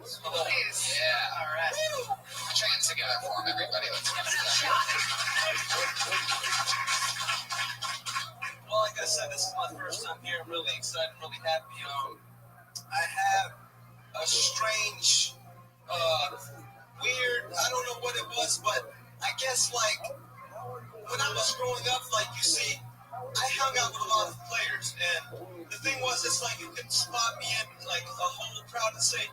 Please. Yeah. All right. Put your hands together for him, everybody. Let's give it a shot. Well, like I said, this is my first time here. I'm really excited, really happy. I have a strange, weird, I don't know what it was, but I guess, like, when I was growing up, like, you see, I hung out with a lot of players, and the thing was, it's like you could spot me in, like, a whole crowd and say,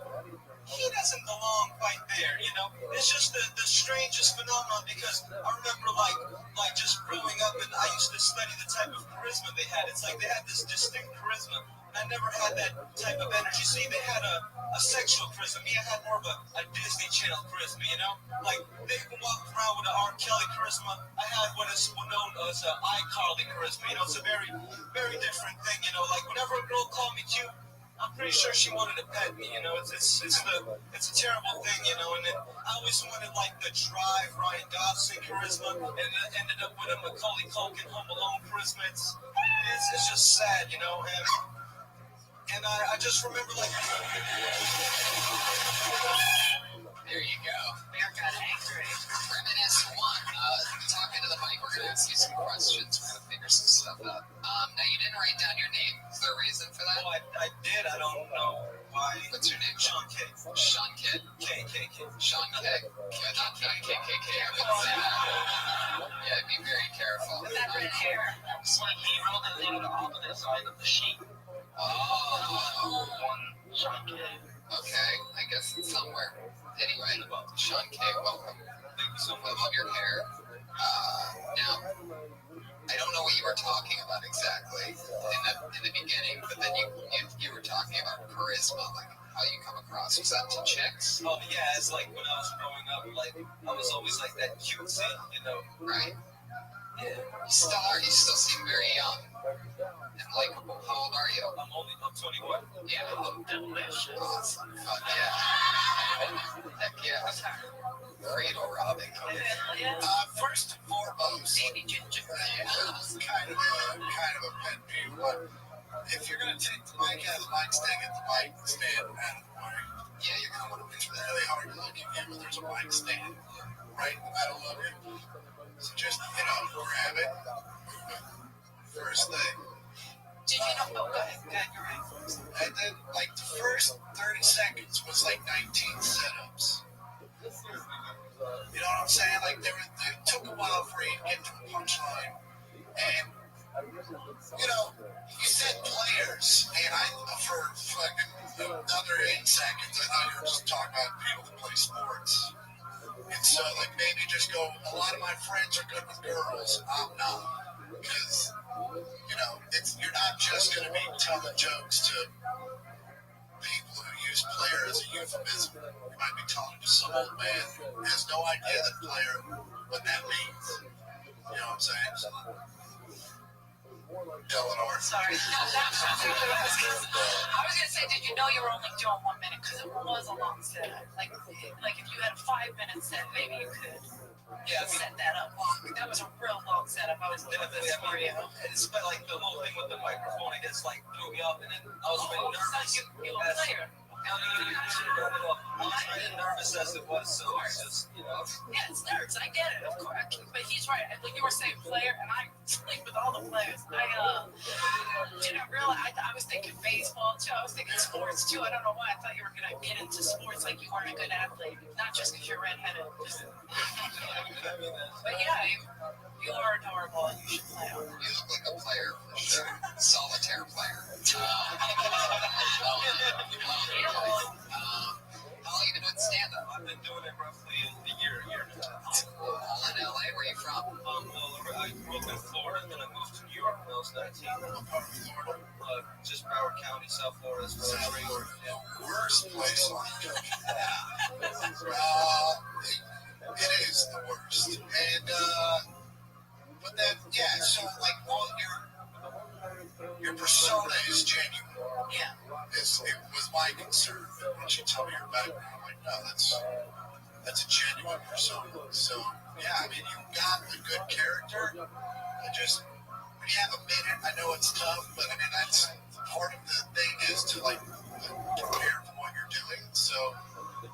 he doesn't belong quite there, you know? It's just the strangest phenomenon, because I remember, like just growing up, and I used to study the type of charisma they had. It's like they had this distinct charisma, and I never had that type of energy. See, they had a sexual charisma. Me, I had more of a Disney Channel charisma, you know? Like, they walked around with an R. Kelly charisma. I had what is known as an iCarly charisma. You know, it's a very, very different thing, you know? Like, whenever a girl called me cute, I'm pretty sure she wanted to pet me, you know. It's a terrible thing, you know. And then I always wanted like the dry Ryan Gosling charisma, and it ended up with a Macaulay Culkin Home Alone charisma. It's just sad, you know. And I just remember like. There you go. Bear got angry. Reminisce one. Talking to the mic, we're gonna ask you some questions. We're gonna figure some stuff out. Now you didn't write down your name. Is there a reason for that? Oh, I did. I don't know why. What's your name? Sean K. Sean Kidd? K. Sean K. Not KKK. I wouldn't say that. Yeah, be very careful. With that red hair. It's like he wrote the thing on the opposite side of the sheet. Oh. One Sean K. Okay, I guess it's somewhere. Anyway, Sean K, welcome. Thank you so much. I love your hair. Now, I don't know what you were talking about exactly in the beginning, but then you were talking about charisma, like how you come across. Was that to chicks? Oh yeah, it's like when I was growing up, like I was always like that cutesy, you know. Right. Yeah. You still are. You still seem very young and likable. How old are you? I'm 21. Yeah. Delicious. Awesome. Fuck yeah. Heck yeah. Cradle robbing. First and foremost, Baby ginger. Kind of a pet peeve, but if you're gonna take the mic out of the mic stand, get the mic stand out of the way. Yeah, you're gonna want to It's really hard to look at you, but there's a mic stand right in the middle of it. So just, grab it. First thing. Did you know? Oh, go ahead. You're right. And then, like, the first 30 seconds was like 19 setups. You know what I'm saying? Like, it took a while for you to get to the punchline. And, you said players, and for fucking another 8 seconds, I thought you were just talking about people that play sports. And so, like, maybe just go, a lot of my friends are good with girls. I'm not. Because, you're not just going to be telling jokes to people who use player as a euphemism. You might be talking to some old man who has no idea that player, what that means. You know what I'm saying? So, Eleanor. Sorry. No, that's I was gonna say, did you know you were only doing 1 minute? Because it was a long setup. Like if you had a 5-minute set, maybe you could set that up long. That was a real long setup. I was doing this for you. It's like the whole thing with the microphone. It just like threw me off, and then I was really nervous. You a player. I was nervous as it was, so it's just, Yeah, it's nerds. I get it, of course. But he's right. Like you were saying, player, and I sleep with all the players. I didn't realize. I was thinking baseball too. I was thinking sports too. I don't know why. I thought you were gonna get into sports like you weren't a good athlete, not just because you're redheaded. But yeah, you are adorable. And you should play on. You look like a player, for sure. Solitaire player. How long you been doing stand-up? I've been doing it roughly a year and a half. All in LA? Where are you from? I grew up in Florida, then I moved to New York when I was 19. What part of Florida? Just Broward County, South Florida. South Florida. Worst place on the it is the worst. And, but then, so, like, all your persona is genuine. Yeah. It was my concern. Once you tell me your background, I'm like, no, that's a genuine persona. So, yeah, I mean, you got a good character. When you have a minute, I know it's tough, but I mean, that's part of the thing is to like prepare for what you're doing. So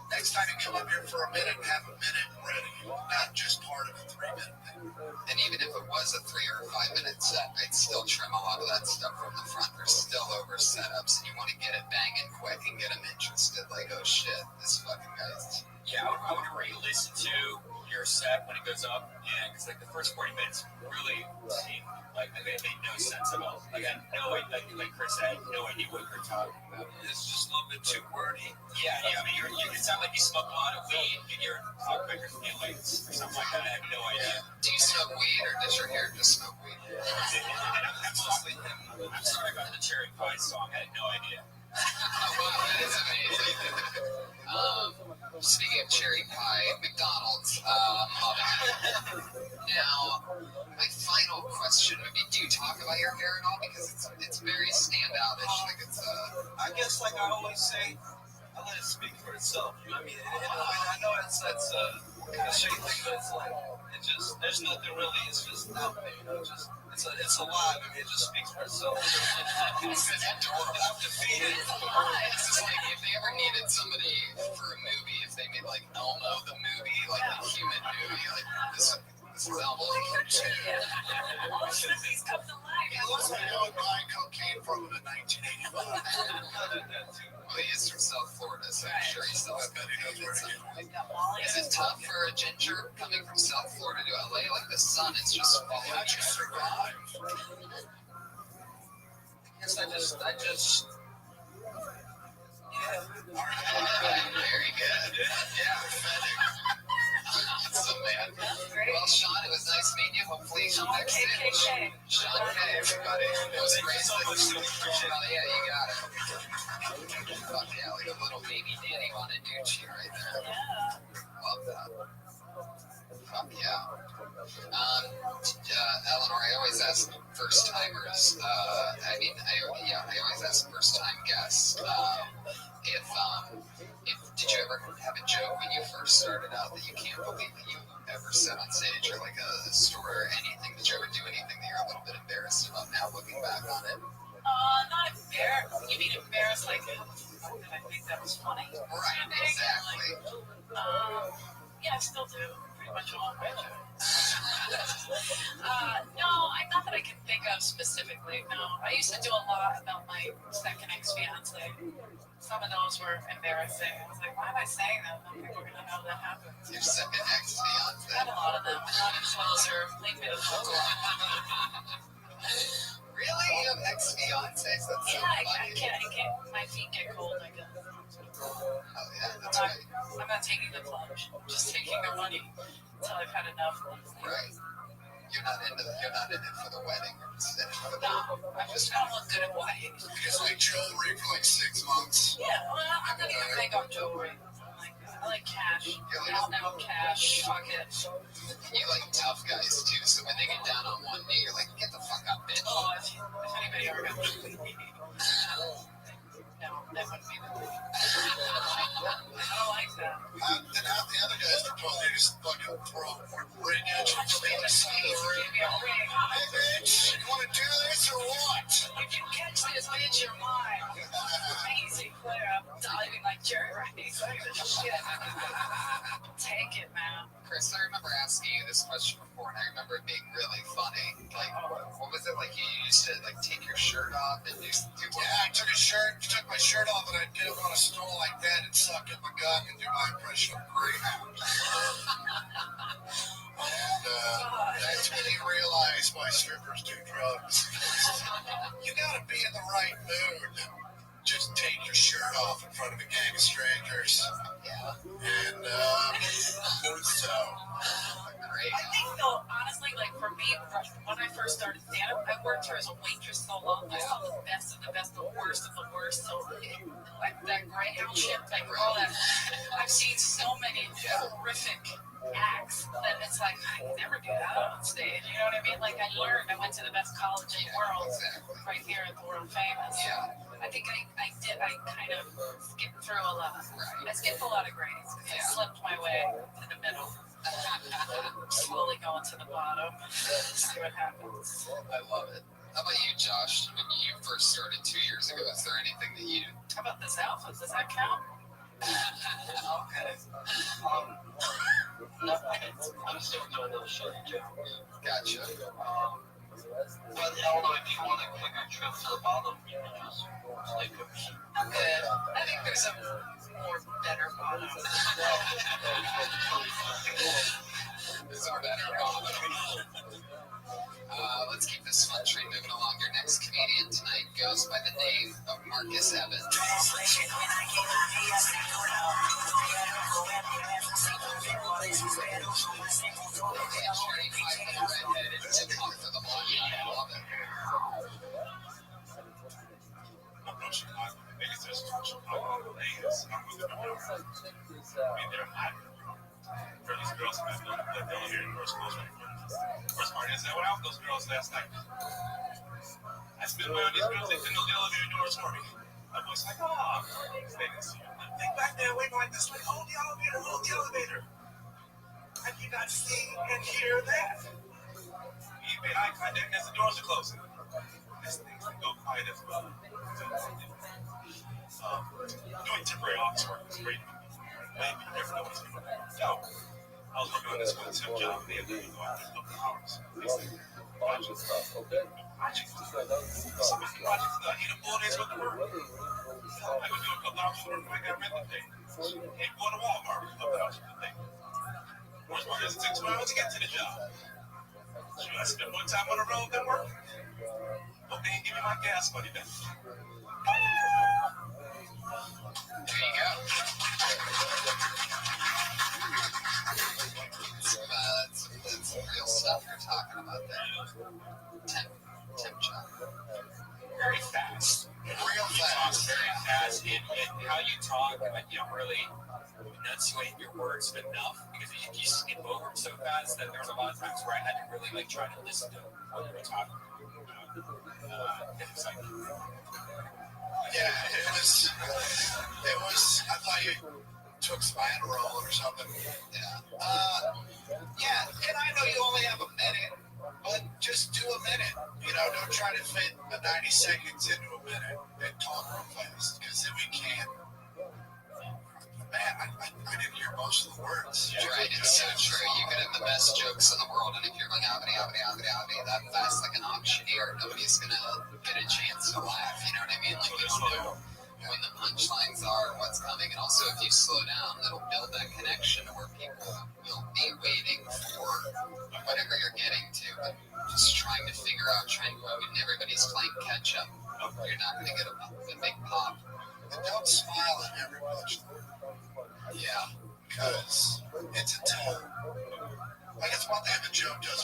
next time you come up here for a minute, have a minute ready, not just part of a 3-minute thing. And even if it was a 3 or 5 minute set, I'd still trim a lot of that stuff from the front. There's still over setups, and you want to get it banging quick and get them interested. Like, oh shit, this fucking guy's. Yeah, I would re-listen to your set when it goes up, and because like the first 40 minutes really seemed like they made no sense at all. Like I had no idea, like Chris had no idea what you're talking about. It's just a little bit too wordy. Yeah. I mean, you sound like you smoke a lot of weed and you're quicker feelings or something like that. I have no idea. Do you smoke weed, or does your hair just smoke weed? I'm sorry about the cherry pie song. I had no idea. Wow, that is amazing. Speaking of cherry pie, McDonald's. Now, my final question would be: do you talk about your hair at all? Because it's very standoutish. Like it's I guess, like I always say, I let it speak for itself. You know what I mean? I know that's a cliche thing, but it's like there's nothing really. It's just out there. You know, it's alive. I mean, it just speaks for itself. It's adorable. I'm defeated. It's just like if they ever needed somebody for a movie, if they made like Elmo the movie, like the human movie, like this is Elmo. All the movies come to life. He looks like I would buy cocaine from him in 1985. Well, he is from South Florida, so I'm sure he still has that. He knows where to get it. Is it tough for a ginger coming from South Florida to LA? Like the sun is just falling. How'd you survive? I guess I just. Yeah. Very good. Yeah. Awesome, man. Well, Sean, it was nice meeting you. Hopefully, Sean next K. Sean K, everybody. It was great. Yeah, you got it. Fuck yeah, like a little baby Danny Bonaducci right there. Love that. Fuck yeah. Eleanor, I always ask first timers. I always ask first time guests. If did you ever have a joke when you first started out that you can't believe that you ever said on stage, or like a story or anything? Did you ever do anything that you're a little bit embarrassed about now looking back on it? Not embarrassed. You mean embarrassed? Like, how the fuck did I think that was funny? Right, exactly. Yeah, I still do pretty much all my jokes. No, not that I can think of specifically. No, I used to do a lot about my second ex-fiance. Some of those were embarrassing. I was like, why am I saying that? I don't think we're gonna know that happened. Your second ex-fiance. I had a lot of them. Non-disclosure. Leave me the fuck alone. Really? You have ex-fiancés? That's so Yeah, funny. I can't. My feet get cold, I guess. Oh yeah, that's right. I'm not taking the plunge. I'm just taking the money until I've had enough. Right. You're not in it for the wedding. You're just in it for the. No, I just want to look good at white. It's like jewelry for like 6 months. Yeah, well, I'm not even big on jewelry. I like cash. Out now cash. Fuck it. You like tough guys too, so when they get down on one knee, you're like, get the fuck up, bitch. Oh, if anybody ever got no, that wouldn't be the thing. I don't like that. Then half the other guys are probably just fucking throw more ring at you. Hey, bitch, you want to do this or what? If you catch this bitch, you're mine. Amazing player. I'm diving like Jerry Rice. Shit. Take it, man. Chris, I remember asking you this question before, and I remember it being really funny. Like, what was it like? You used to like take your shirt off and do Yeah, I took my shirt off, and I'd get up on a stool like that and suck at my gun and do my impression of Greyhound. And that's when you realize why strippers do drugs. You gotta be in the right mood. Just take your shirt off in front of a gang of strangers. Yeah. And mood so. I think though, honestly, like for me, when I first started stand-up, I worked here as a waitress so long. I saw the best of the best, the worst of the worst. So like that Greyhound shit, like all that. I've seen so many horrific acts that it's like I can never do that on stage. You know what I mean? Like I learned. I went to the best college in the world, right here at the world famous. Yeah. I think I kind of skipped through a lot. I skipped a lot of grades because I slipped my way to the middle. Slowly going to the bottom. See what happens. I love it. How about you, Josh? When you've first started 2 years ago, is there anything that you... How about this outfit? Does that count? Okay. No, I'm still doing those short jokes. Gotcha. But although if you want a quicker trip to the bottom, you can just stay cookies. Okay. I think there's a more better bottom. There's a better bottom. Let's keep this fun train moving along. Your next comedian tonight goes by the name of Marcus Evans. I'm from Chicago. The biggest is from Chicago. Vegas. I'm moving around. I mean, they're hot. For these girls who have the elevator doors closed right in front of us. Worst part is that when I was with those girls last night, I spit by on these girls, they couldn't hold the elevator doors for me. My voice like, oh, Vegas. Think back there waiting like this, like, hold the elevator, hold the elevator. I did not see and hear that. He made eye contact as the doors are closing. This thing can go quiet as well. Doing temporary office work is great. Maybe you never know what's going to happen. Yo, I was working on this with a temp job. They had to go out there a couple hours. They said, projects. Some of the projects, I need a 4 days worth of work. I could do a couple hours of work when I got rent to pay. Can't go to Walmart for a couple hours worth of pay. Worst part is it took 2 hours to get to the job. Should I spend more time on the road than work? Hope they ain't give me my gas money back. There you go. That's some real stuff you're talking about there. Temp job. Very fast. Real You talk fast. very fast, and how you talk, but you don't really enunciate your words enough because you skip over them so fast that there was a lot of times where I had to really like try to listen to what you were talking about. It's like, Yeah, it was. I thought you took some Adderall or something. Yeah. And I know you only have a minute, but just do a minute. You know, don't try to fit a 90 seconds into a minute and talk real fast, because then we can't. Man, I didn't hear most of the words. Right, it's so true. You could have the best jokes in the world, and if you're going that fast like an auctioneer, nobody's going to get a chance to laugh. You know what I mean? Like, you don't know when the punchlines are and what's coming. And also, if you slow down, that'll build that connection where people will be waiting for whatever you're getting to. But just trying to figure out, when everybody's playing catch up, you're not going to get a big pop. And don't smile at every punchline. Yeah, because it's a toll. Like, it's one thing if a joke doesn't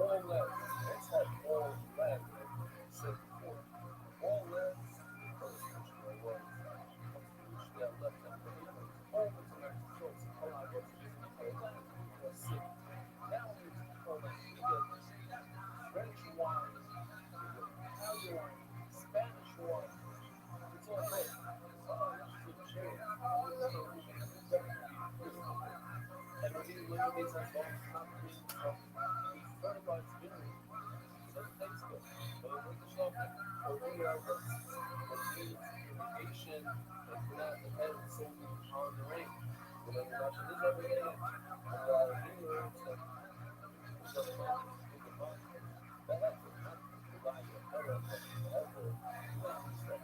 All land. What's that all land? Said before. All land. French wine, Italian, Spanish wine. It's all good. And when you look at these as well, it's not being fertilized mineral. It doesn't taste good. But it doesn't show up. Or we are the irrigation and for that the head is so on the rain. But then we're watching this every day. And a lot of minerals that shut them off in the mud. That has to not rely on color, but also plant stuff.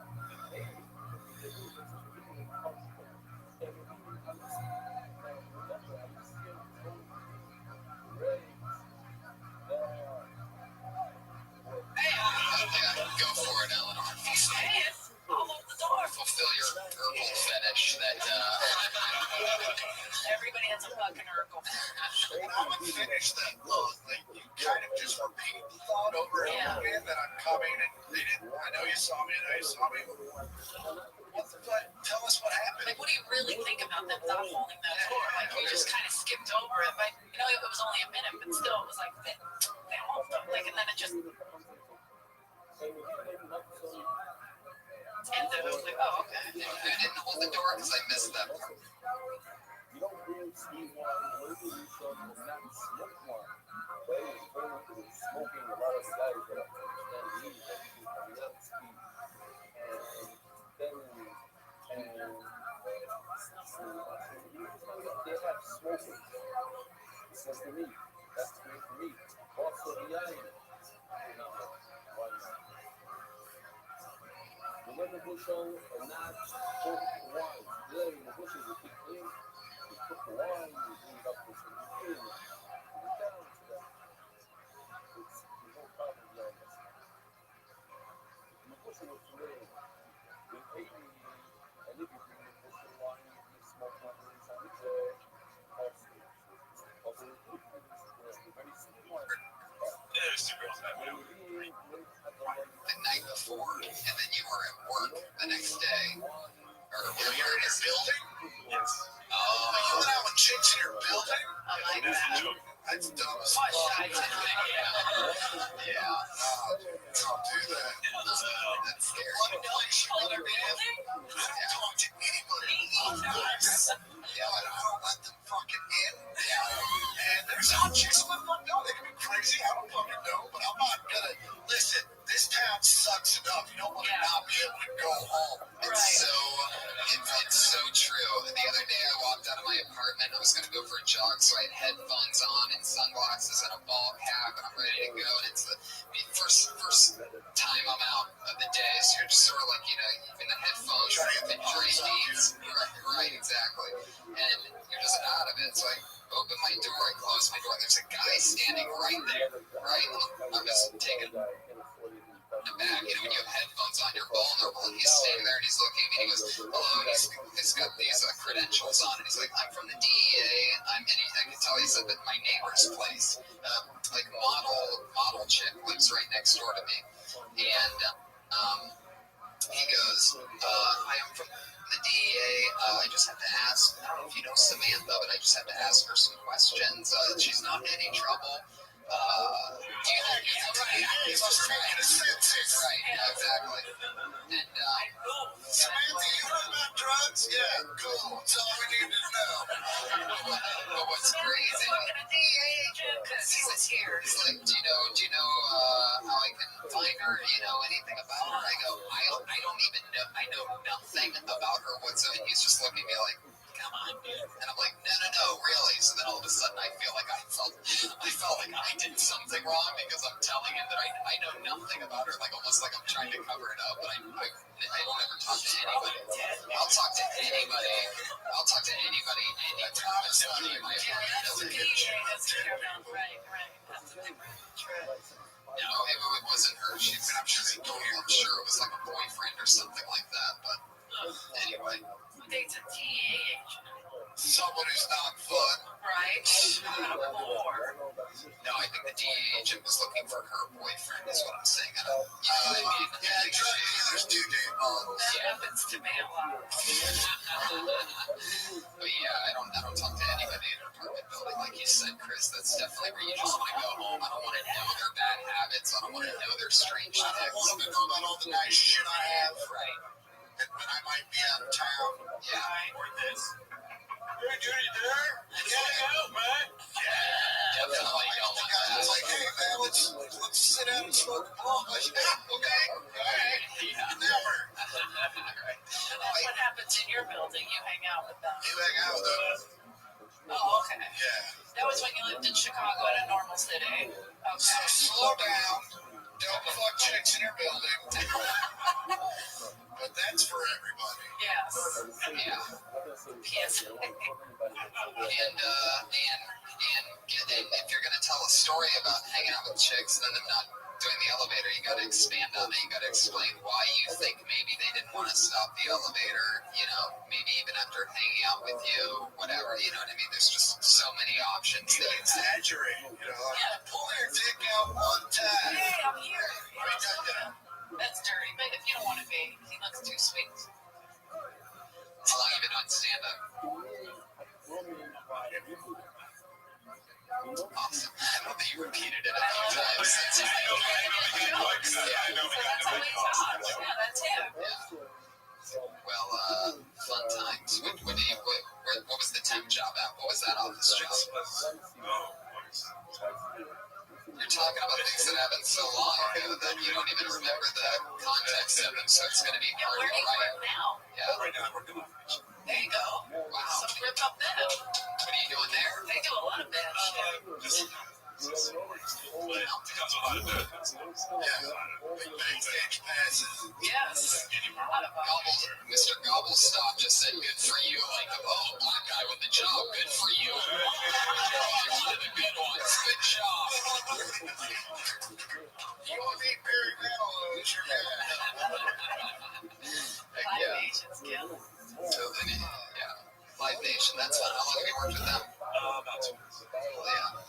Maybe they do this to be comfortable. And when we use now remember I was still raised Go for it, Eleanor. Hey, I'll open the door. Fulfill your herbal fetish that, Everybody has a fucking Urkel. I'm gonna finish that thought. Like you kind of just repeat the thought over and over again that I'm coming and they didn't. I know you saw me and I saw me. Tell us what happened. Like, what do you really think about them not holding that door? Like, you just kind of skipped over it. But, you know, it was only a minute, but still, it was like, like, and then it just. And then it was like, oh, okay. I didn't hold the door because I missed that part. you don't really see wine, maybe you should not smoke wine. But it was very smoking a lot of the guys that understand weed that you coming out speed. And then they have smoking. It's just for me. That's great for me. Also behind it. Why not? Remember bushel and not cook wine. There in the bushes you keep clean. You cook the wine, you bring it up with some clean. You get down to that. It's the whole problem behind this. And the bushel was today. With 80, and if you bring the bushel wine, you smoke one inside the jar. Also, very similar. There's two girls that way. The night before, and then you were at work the next day. Or were you in his building? Yes. Oh, you went out with chicks in your building? I like that. That's dumb as What fuck. shy Yeah. Don't do that. That's scary. in your building? Talk to anybody. Yeah, I don't let them fucking in. And there's hot chicks in my building. They can be crazy. I don't fucking know, but I'm not gonna listen. This town sucks enough. You don't want to not be able to go home. It's so true. The other day I walked out of my apartment. I was going to go for a jog, so I had headphones on and sunglasses and a ball cap, and I'm ready to go. And it's the first time I'm out of the day, so you're just sort of like, in the headphones, the dream needs. Right, exactly. And you're just out of it. So I open my door, I close my door, and there's a guy standing right there. Right? I'm just taking aback. When you have headphones on, you're vulnerable. And he's standing there and he's looking at me and he goes, hello, and he's got these credentials on, and he's like, I'm from the DEA. I can tell he's at my neighbor's place. Like model chick lives right next door to me. And he goes, hi, I'm from the DEA. I just have to ask, I don't know if you know Samantha, but I just have to ask her some questions. She's not in any trouble. Do you know? Right, exactly. And Samantha, you heard about drugs? Yeah, cool. That's all we need to know. but what's crazy? Because he was here. He's like, do you know how I can find her? Do you know anything about her? I go, I don't even know. I know nothing about her whatsoever. He's just looking at me like, come on, dude. And I'm like, no, really. So then all of a sudden I feel like I felt like I did something wrong because I'm telling him that I know nothing about her, like almost like I'm trying to cover it up, but I don't ever talk to anybody. I'll talk to anybody anytime. It's not in my No, it wasn't her. I'm sure it was like a boyfriend or something like that, but anyway. Date's a DEA agent. Someone who's not fun. Right? Or. No, I think the DEA agent was looking for her boyfriend, is what I'm saying. I don't, you know what I mean? Yeah, drug dealers do date moms. That happens to me a lot. But yeah, I don't talk to anybody in an apartment building. Like you said, Chris, that's definitely where you just want to go home. I don't want to know their bad habits. I don't want to know their strange I things. want to know about all the nice shit I have. Right. And when I might be out of town. Yeah. Or this. Hey, dude, you there? Yeah, out, man. Definitely don't want I that. was like, hey man, let's sit down and smoke a blunt. I said, yeah, okay, all right. Yeah. Never. Right. What happens in your building? You hang out with them. You hang out with them. Oh, okay. Yeah. That was when you lived in Chicago in a normal city. So Okay. slow down. Don't fuck chicks in your building. But that's for everybody. Yes. Yeah. Yes. And if you're gonna tell a story about hanging out with chicks and then them not doing the elevator, you gotta expand on it. You gotta explain why you think maybe they didn't want to stop the elevator. You know, maybe even after hanging out with you, whatever. You know what I mean? There's just so many options. You exaggerate, you know. Pull your dick out one time. Hey, I'm here. I mean, That's dirty, but if you don't want to be, he looks too sweet. How long have you been on stand-up? Awesome. I love that you repeated it a few times. That's how we talk. Yeah, that's him. Well, fun times. What was the temp job at? What was that office job? You're talking about things that happened so long ago that you don't even remember the context of them, so it's going to be hard Where to do you write. work now? Yeah. Right now, we're doing There you go. Wow. Some rip up them. What are you doing there? They do a lot of bad shit. This comes with a lot of benefits. big backstage passes. Yes. A lot of Mr. Gobblestop just said, good for you. Like, oh, black guy with the job, good for you. One of the good ones. Good job. You won't need Barry Manilow as your guy. Yeah. Nation's killing. So then, yeah. Live Nation, that's fun. How long have you worked with them? About 2 months. Well, yeah.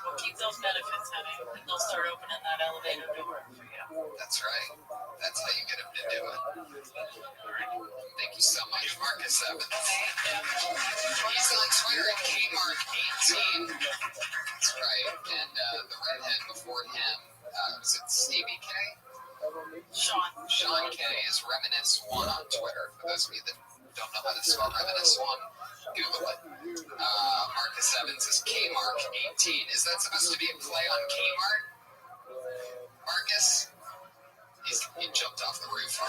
We'll keep those benefits, honey, and they'll start opening that elevator door for you. That's right. That's how you get them to do it. Thank you so much, Marcus Evans. He's on Twitter at Kmark18. That's right. And the redhead before him, was it Stevie K? Sean K is Reminisce1 on Twitter. For those of you that don't know how to spell Reminisce1, Google it. Marcus Evans is Kmark18. Is that supposed to be a play on Kmart? Marcus? He jumped off the roof. We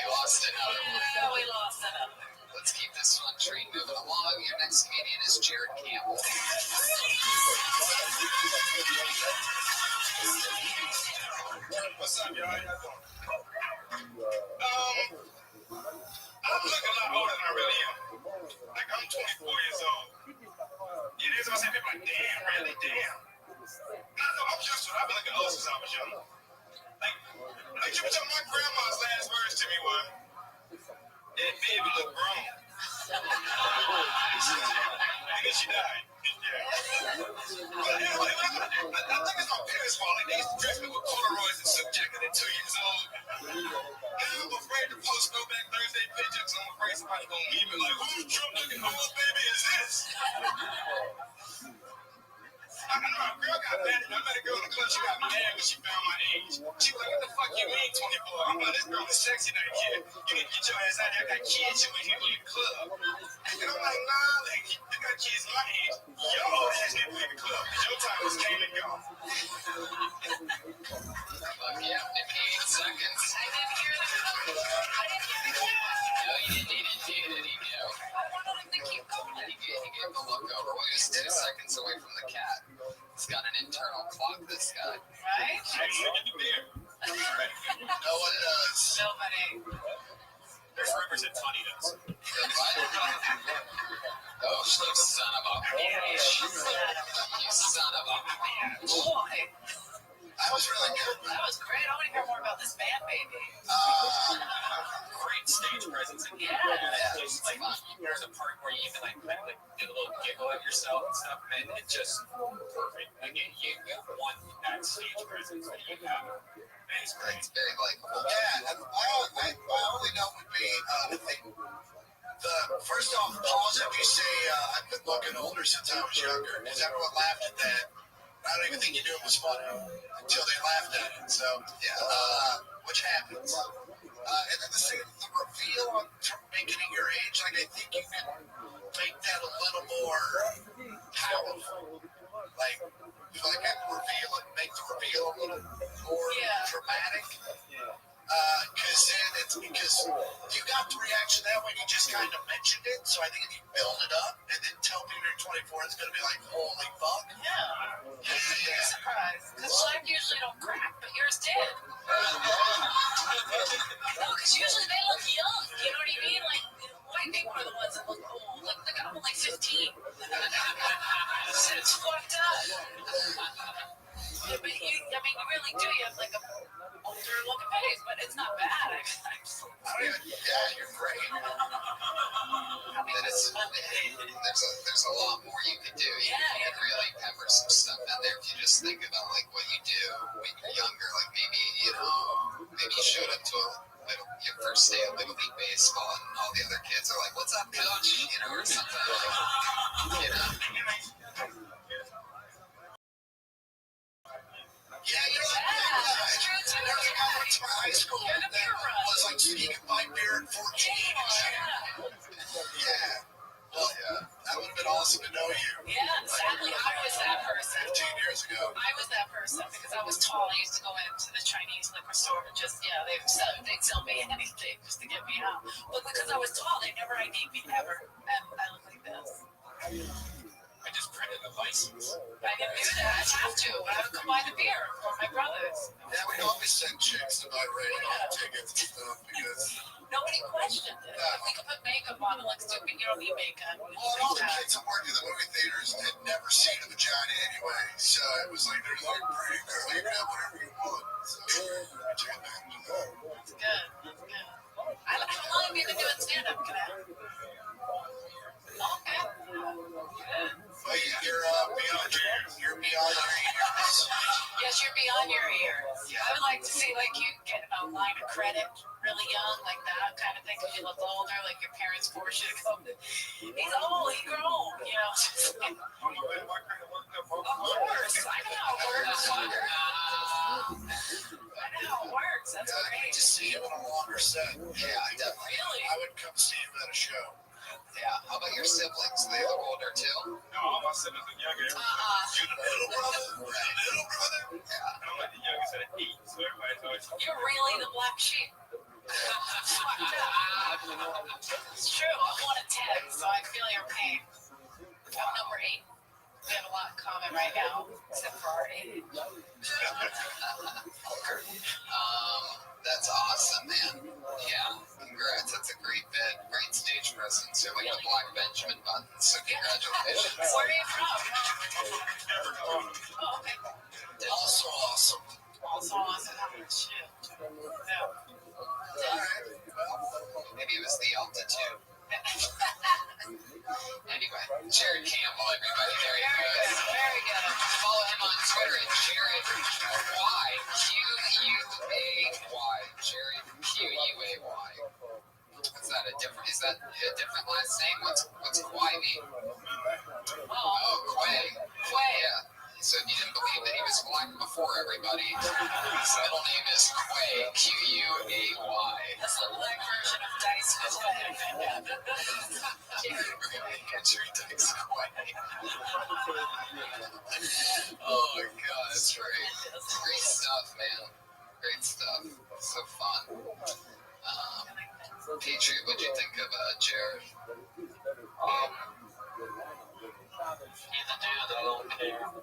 lost another one. Yeah, we lost another. Let's keep this fun train moving along. Your next comedian is Jared Campbell. What's up, y'all? How y'all doing? I'm looking a lot older than I really am. Like, I'm 24 years old. Yeah, there's always people like, damn, really, damn. I know, I'm used to it. I've been looking old since I was young. Like you were talking, my grandma's last words to me were, that baby look grown. Because she died. Yeah. I think it's my parents' fault. Like, they used to dress me with corduroys and suit jacket at 2 years old. Now I'm afraid to post throwback Thursday pictures. I'm afraid somebody's gonna meet me like, whose Trump looking old baby is this? I know a girl got mad at me. I met a girl in the club. She got mad when she found my age. She was like, what the fuck you mean 24? I'm like, this girl is sexy like kid. You need to get your ass out there. I got kids you in here in the club. And I'm like, nah, like, you got kids my age. Your old ass need to leave the club because your time was came and gone. Fuck yeah, 58 seconds. I didn't hear the code. I didn't hear the code. No, you didn't need it. He knew. I wanted him to keep going. He gave the look over. Well, he was 2 seconds away from the cat. He's got an internal clock, this guy. Right? Hey, look at the beer. No one does. Nobody. There's rumors that Tony does. Oh, you son of a bitch. You son of a bitch. Boy, That was really good. that was great. I want to hear more about this band, baby. Great stage presence. And Yes. like, there's a part where you even like did a little giggle at yourself and stuff, and it just perfect. Like, you want that stage presence that you have. And it's great. It's very likable. Yeah, and my only note would be, first off, pause if you say, I've been looking older since I was younger, because everyone laughed at that. I don't even think you knew it was funny until they laughed at it. So, yeah, which happens. And then the reveal on making it your age, like, I think you can make that a little more powerful. Like I reveal it, make the reveal a little more dramatic. Because you got the reaction that way, you just kind of mentioned it. So I think if you build it up and then tell people you're 24, it's going to be like, holy fuck. Yeah. You're surprised. Because life usually don't crack, but yours did. No, because usually they look young. You know what I mean? Like, white people are the ones that look old. Like, look, I'm only 15. It's fucked up. Yeah, but you really do. You have like a older looking face, but it's not bad. You're great. There's a lot more you could do. You can really pepper some stuff in there if you just think about like what you do when you're younger. Like maybe you showed up to your first day of Little League Baseball and all the other kids are like, "What's up, coach?" Or something like, Yeah, that's true too. There's a guy went to my high school that was like sneaking by beer at 14 and shit. Yeah. Well, that would have been awesome to know you. Yeah, sadly, I was that person. 15 years ago. I was that person because I was tall. I used to go into the Chinese liquor store and just, they'd sell me anything just to get me out. But because I was tall, they never ID'd me ever. And I look like this. I just printed a license. I didn't do that. I'd have to. I would come buy the beer for my brothers. Yeah, we'd always send chicks to buy radio tickets and stuff because nobody questioned it. We could put makeup on and look stupid. You don't need makeup. Well, all the kids that worked in the movie theaters had never seen a vagina anyway, so it was like, there's like pretty girl, you can have whatever you want. So I took advantage of that. It's good. It's good. How long have you been doing stand-up, Cadet? Okay. Good. But you're beyond your years. Yes, you're beyond your years. I would like to see like you get a line of credit really young, like that kind of thing, because you look older, like your parents force you to come. He's old, he's grown, you know. Of course, I know how it works. That's great. To see him in a longer set. Yeah, definitely. Really? I would come see him at a show. Yeah. How about your siblings? They look older too? No, all my siblings are younger. You the middle brother? Middle brother? Yeah. I'm like the youngest at 8, so everybody's always. You're really the black sheep. It's true. I'm one of 10, so I feel your pain. I'm number 8. We have a lot in common right now, except for our age. That's awesome, man. Yeah, congrats. That's a great bit. Great stage presence. You're like the Black Benjamin Button, so congratulations. Where are you from? Oh, okay. Also awesome. Also awesome. Shit. Yeah. Maybe it was the altitude. Anyway, Jared Campbell, everybody. There he goes. Very good. Follow him on Twitter at Jared Y. Q-U-A-Y. Jared Q-U-A-Y. Is that a different last name? What's Quay mean? Oh, Quay. Yeah. So if you didn't believe that he was black before everybody, his middle name is Quay, Q-U-A-Y. That's the black version of Dice Quay. Jerry Dice Quay. Oh my God, that's great. Great stuff, man. Great stuff. So fun. Patriot, what'd you think of Jared? He's a dude that don't care. God,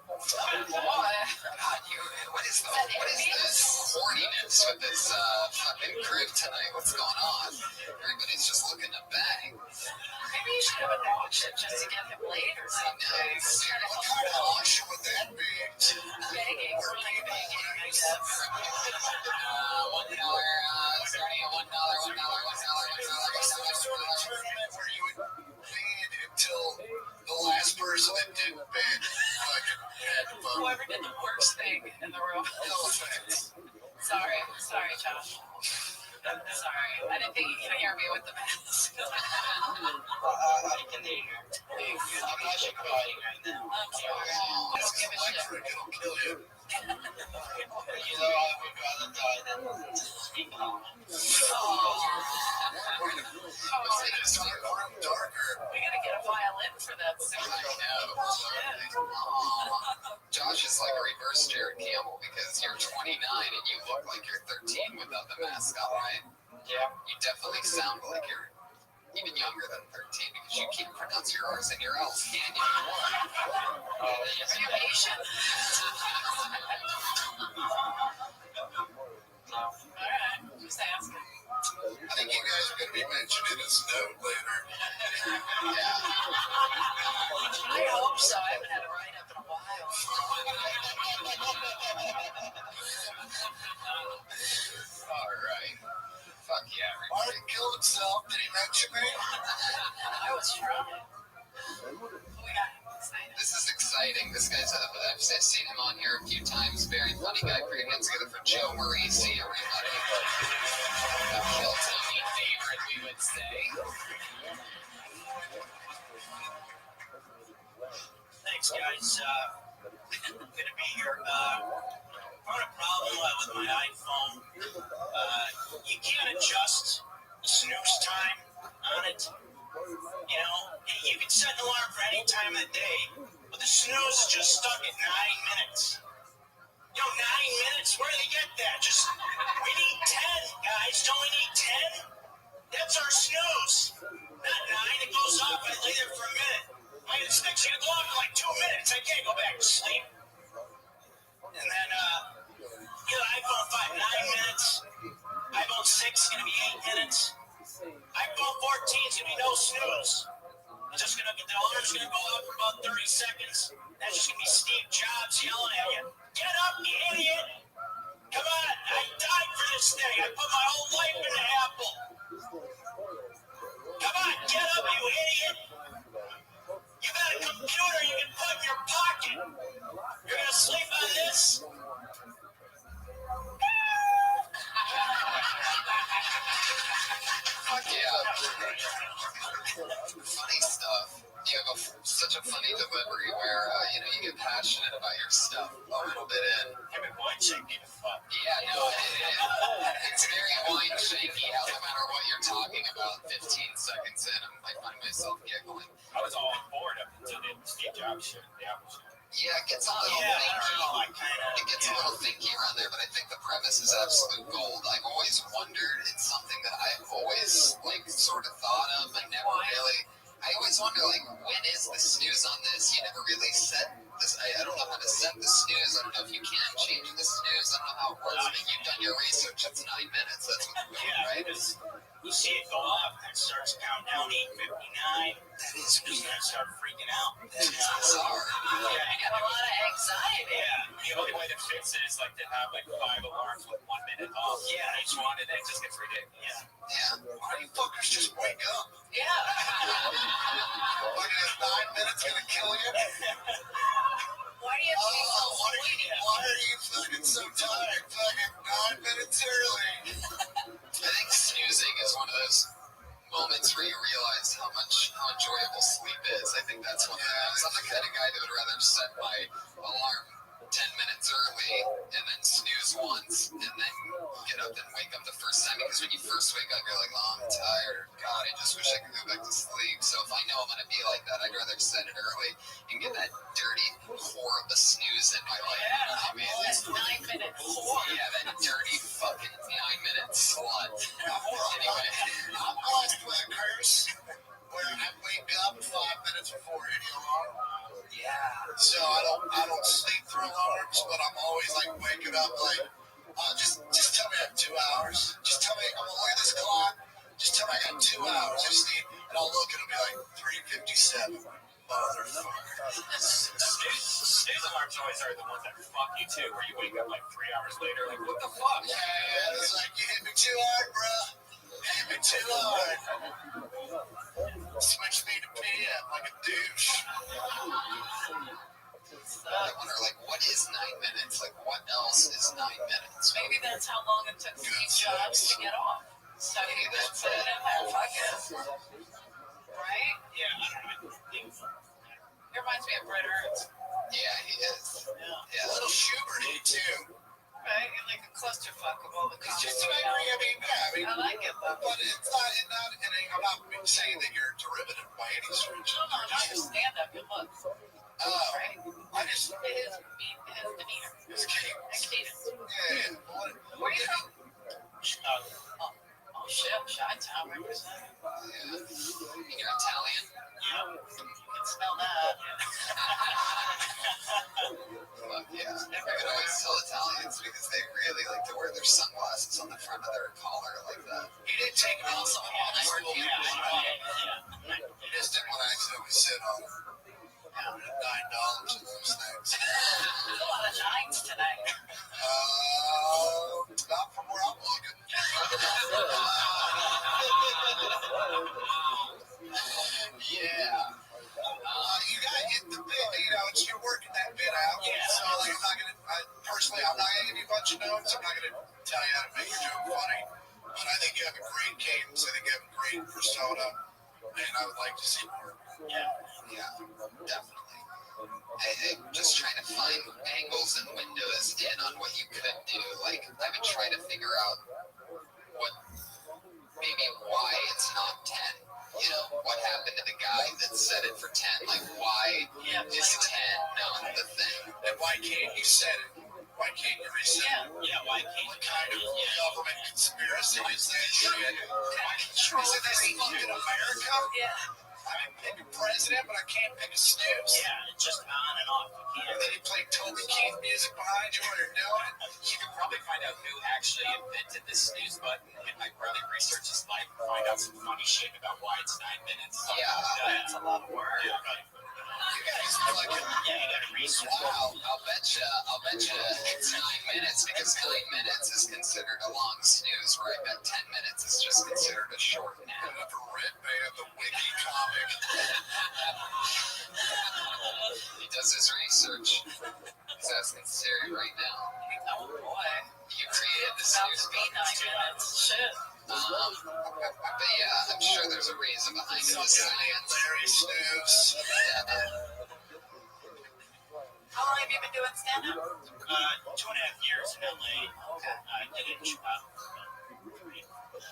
what is this horniness with this fucking crib tonight? What's going on? Everybody's just looking to bang. Maybe you should have a dog shit just to get him laid or something. Nice. What kind of auction would that be? Begging, really begging, I guess. $1, is there any $1? Where you would wait until the last person that didn't bid fucking Whoever did the worst thing in the room. Sorry, Josh. I'm sorry. I didn't think you could hear me with the mask. I can hear you. I'm actually crying right now. I'm sorry. Don't give a shit. It'll kill you. You know, I would rather die than speak out. It's darker. We gotta get a violin for that soon. I know. Josh is like a reverse Jared Campbell because you're 29 and you look like you're 13 without the mask on, right? Yeah. You definitely sound like you're even younger than 13 because you can't pronounce your R's and your L's, can you? Are you Asian? Alright, just asking. I think you guys are going to be mentioned in a note later. I hope so. I haven't had a write-up in a while. All right. Fuck yeah, everybody. Martin killed himself. Did he mention me? I was trying. We got excited. This is exciting. This guy's, I've seen him on here a few times. Very funny guy. Put your hands together for Joe Marisi, everybody. A Hilltony favorite, we would say. Thanks, guys. I'm going to be here. Part of the problem with my iPhone, you can't adjust the snooze time on it. You know, you can set an alarm for any time of the day, but the snooze is just stuck at 9 minutes. You know, 9 minutes? Where do they get that? We need 10, guys. Don't we need 10? That's our snooze. Not 9. It goes off. I lay there for a minute. It's next going to go off in like 2 minutes. I can't go back to sleep. And then, iPhone 5, 9 minutes. iPhone 6 is going to be 8 minutes. iPhone 14 is going to be no snooze. It's just going to get the alarm's going to go off for about 30 seconds. That's just going to be Steve Jobs yelling at you. Get up, you idiot! Come on, I died for this thing. I put my whole life into Apple. Come on, get up, you idiot! You got a computer you can put in your pocket. You're going to sleep on this? Fuck yeah. Funny stuff. You have such a funny delivery where, you get passionate about your stuff a little bit in. I've been wine shaking the fuck. Yeah, no, it's very wine shaky. No matter what you're talking about, 15 seconds in, I find myself giggling. I was all on board up until the Steve Jobs shit, the Apple shit. Yeah, it gets a little thinky. It gets a little thinky around there, but I think the premise is absolute gold. I've always wondered. It's something that I've always sort of thought of. I always wonder, when is the snooze on this? You never really set this. I don't know how to set the snooze. I don't know if you can change the snooze. I don't know how it works. But you've done your research. It's 9 minutes. That's what we're doing, right? You see it go off, and it starts counting down 8:59. That is when I start freaking out. That's bizarre. Yeah, I got a lot of anxiety. Yeah, the only way to fix it is to have 5 alarms with 1 minute off. Yeah, each one, and then it just gets ridiculous. Yeah. Why do you fuckers just wake up? Yeah. Look at this, 9 minutes gonna kill you. Why do you have to be so sweet? Why are you fucking so tired? Fucking 9 minutes early. I think snoozing is one of those moments where you realize how enjoyable sleep is. I think that's one of those. I'm the kind of guy that would rather set my alarm 10 minutes early and then snooze once and then get up and wake up the first time, because when you first wake up you're like, oh, I'm tired, God, I just wish I could go back to sleep. So if I know I'm gonna be like that, I'd rather set it early and get that dirty whore of a snooze in my life. Yeah, I mean, that's 9 minutes. yeah, that dirty fucking 9 minute slut. Anyway, I'm blessed with a curse where I wake up 5 minutes before any alarm. yeah. So I don't sleep through alarms, but I'm always waking up just tell me I have 2 hours. Just tell me, I'm gonna look at this clock. Just tell me I got 2 hours of sleep, and I'll look and it'll be 3:57. Motherfucker. Snooze alarms always are the ones that fuck you too, where you wake up 3 hours later, what the fuck? Yeah, it's you hit me too hard, bro. You hit me too hard. Switch me to PM like a douche. I wonder, what is 9 minutes? Like, what else is 9 minutes? Maybe that's how long it took Steve Jobs to get off. So maybe that's it. Fuck it. Right? Yeah, I don't know. He reminds me of Brett Ernst. Yeah, he is. Yeah. A little Schubert too. Right? You're like a clusterfuck of all the It's just comments. an angry. I mean, I like it though. but it's not. I'm not saying that you're derivative by any stretch. No, not your stand-up. Your look. Right? I just His demeanor. His cadence. Cadence. Yeah. Where are you from? Chicago. Oh shit, Chi-Town representing. Yeah. You're Italian? Yeah. You can smell that. Fuck yeah. I could always tell Italians because they really like to wear their sunglasses on the front of their collar like that. You didn't take me also on high school. Yeah. Just didn't want to accidentally sit on $9 of those things. A lot of nines tonight. Not from where I'm looking. Yeah. You gotta get the bit, you're working that bit out. Yeah. So like, I'm not gonna give you a bunch of notes. I'm not gonna tell you how to make your joke funny. But I think you have a great cadence. I think you have a great persona. And I would like to see more. Yeah, definitely. I'm just trying to find angles and windows in on what you could do. Like, I've been trying to figure out maybe why it's not 10. You know, what happened to the guy that said it for 10? Like, why is 10 not the thing? And why can't you set it? Why can't you reset it? Yeah, why can't What kind of government conspiracy is that shit? Is it this fucking America? Yeah. I can pick a president, but I can't pick a snooze. Yeah, it's just on and off. And then you play Toby Keith music behind you while you're doing it. You could probably find out who actually invented the snooze button and like probably research his life and find out some funny shit about why it's 9 minutes. Yeah, That's a lot of work. You guys are like, Yeah, you gotta research. wow, I'll bet you it's 9 minutes because 9 minutes is considered a long snooze, where I bet 10 minutes is just considered a short nap. the Red Band, the wiki comic. He does his research. He's asking Siri right now. Oh boy. You created the About snooze to be button 9 too. minutes. Shit. But yeah, I'm sure there's a reason behind the science. Larry Snooze. How long have you been doing stand-up? 2.5 years in LA. I did it in Chicago.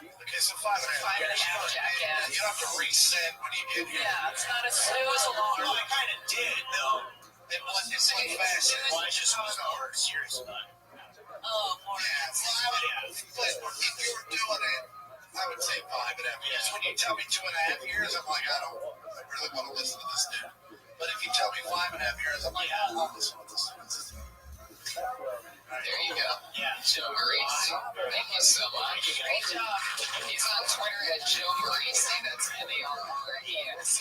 Okay, so 5.5 years. Jackass. You don't have to reset when you get here. Yeah, it's not a snooze alarm. Well, I kind of did, though. It wasn't so fast. Well, I just was hard, seriously. Oh, more. Yeah, but if you were doing it, I would say 5.5 years. When you tell me 2.5 years, I'm like, I really want to listen to this dude. But if you tell me 5.5 years, I'm like, I'll listen to this dude. There you go. Yeah. Joe Maurice. Thank you so much. Great job. He's on Twitter at Joe Maurice. That's MARRENC.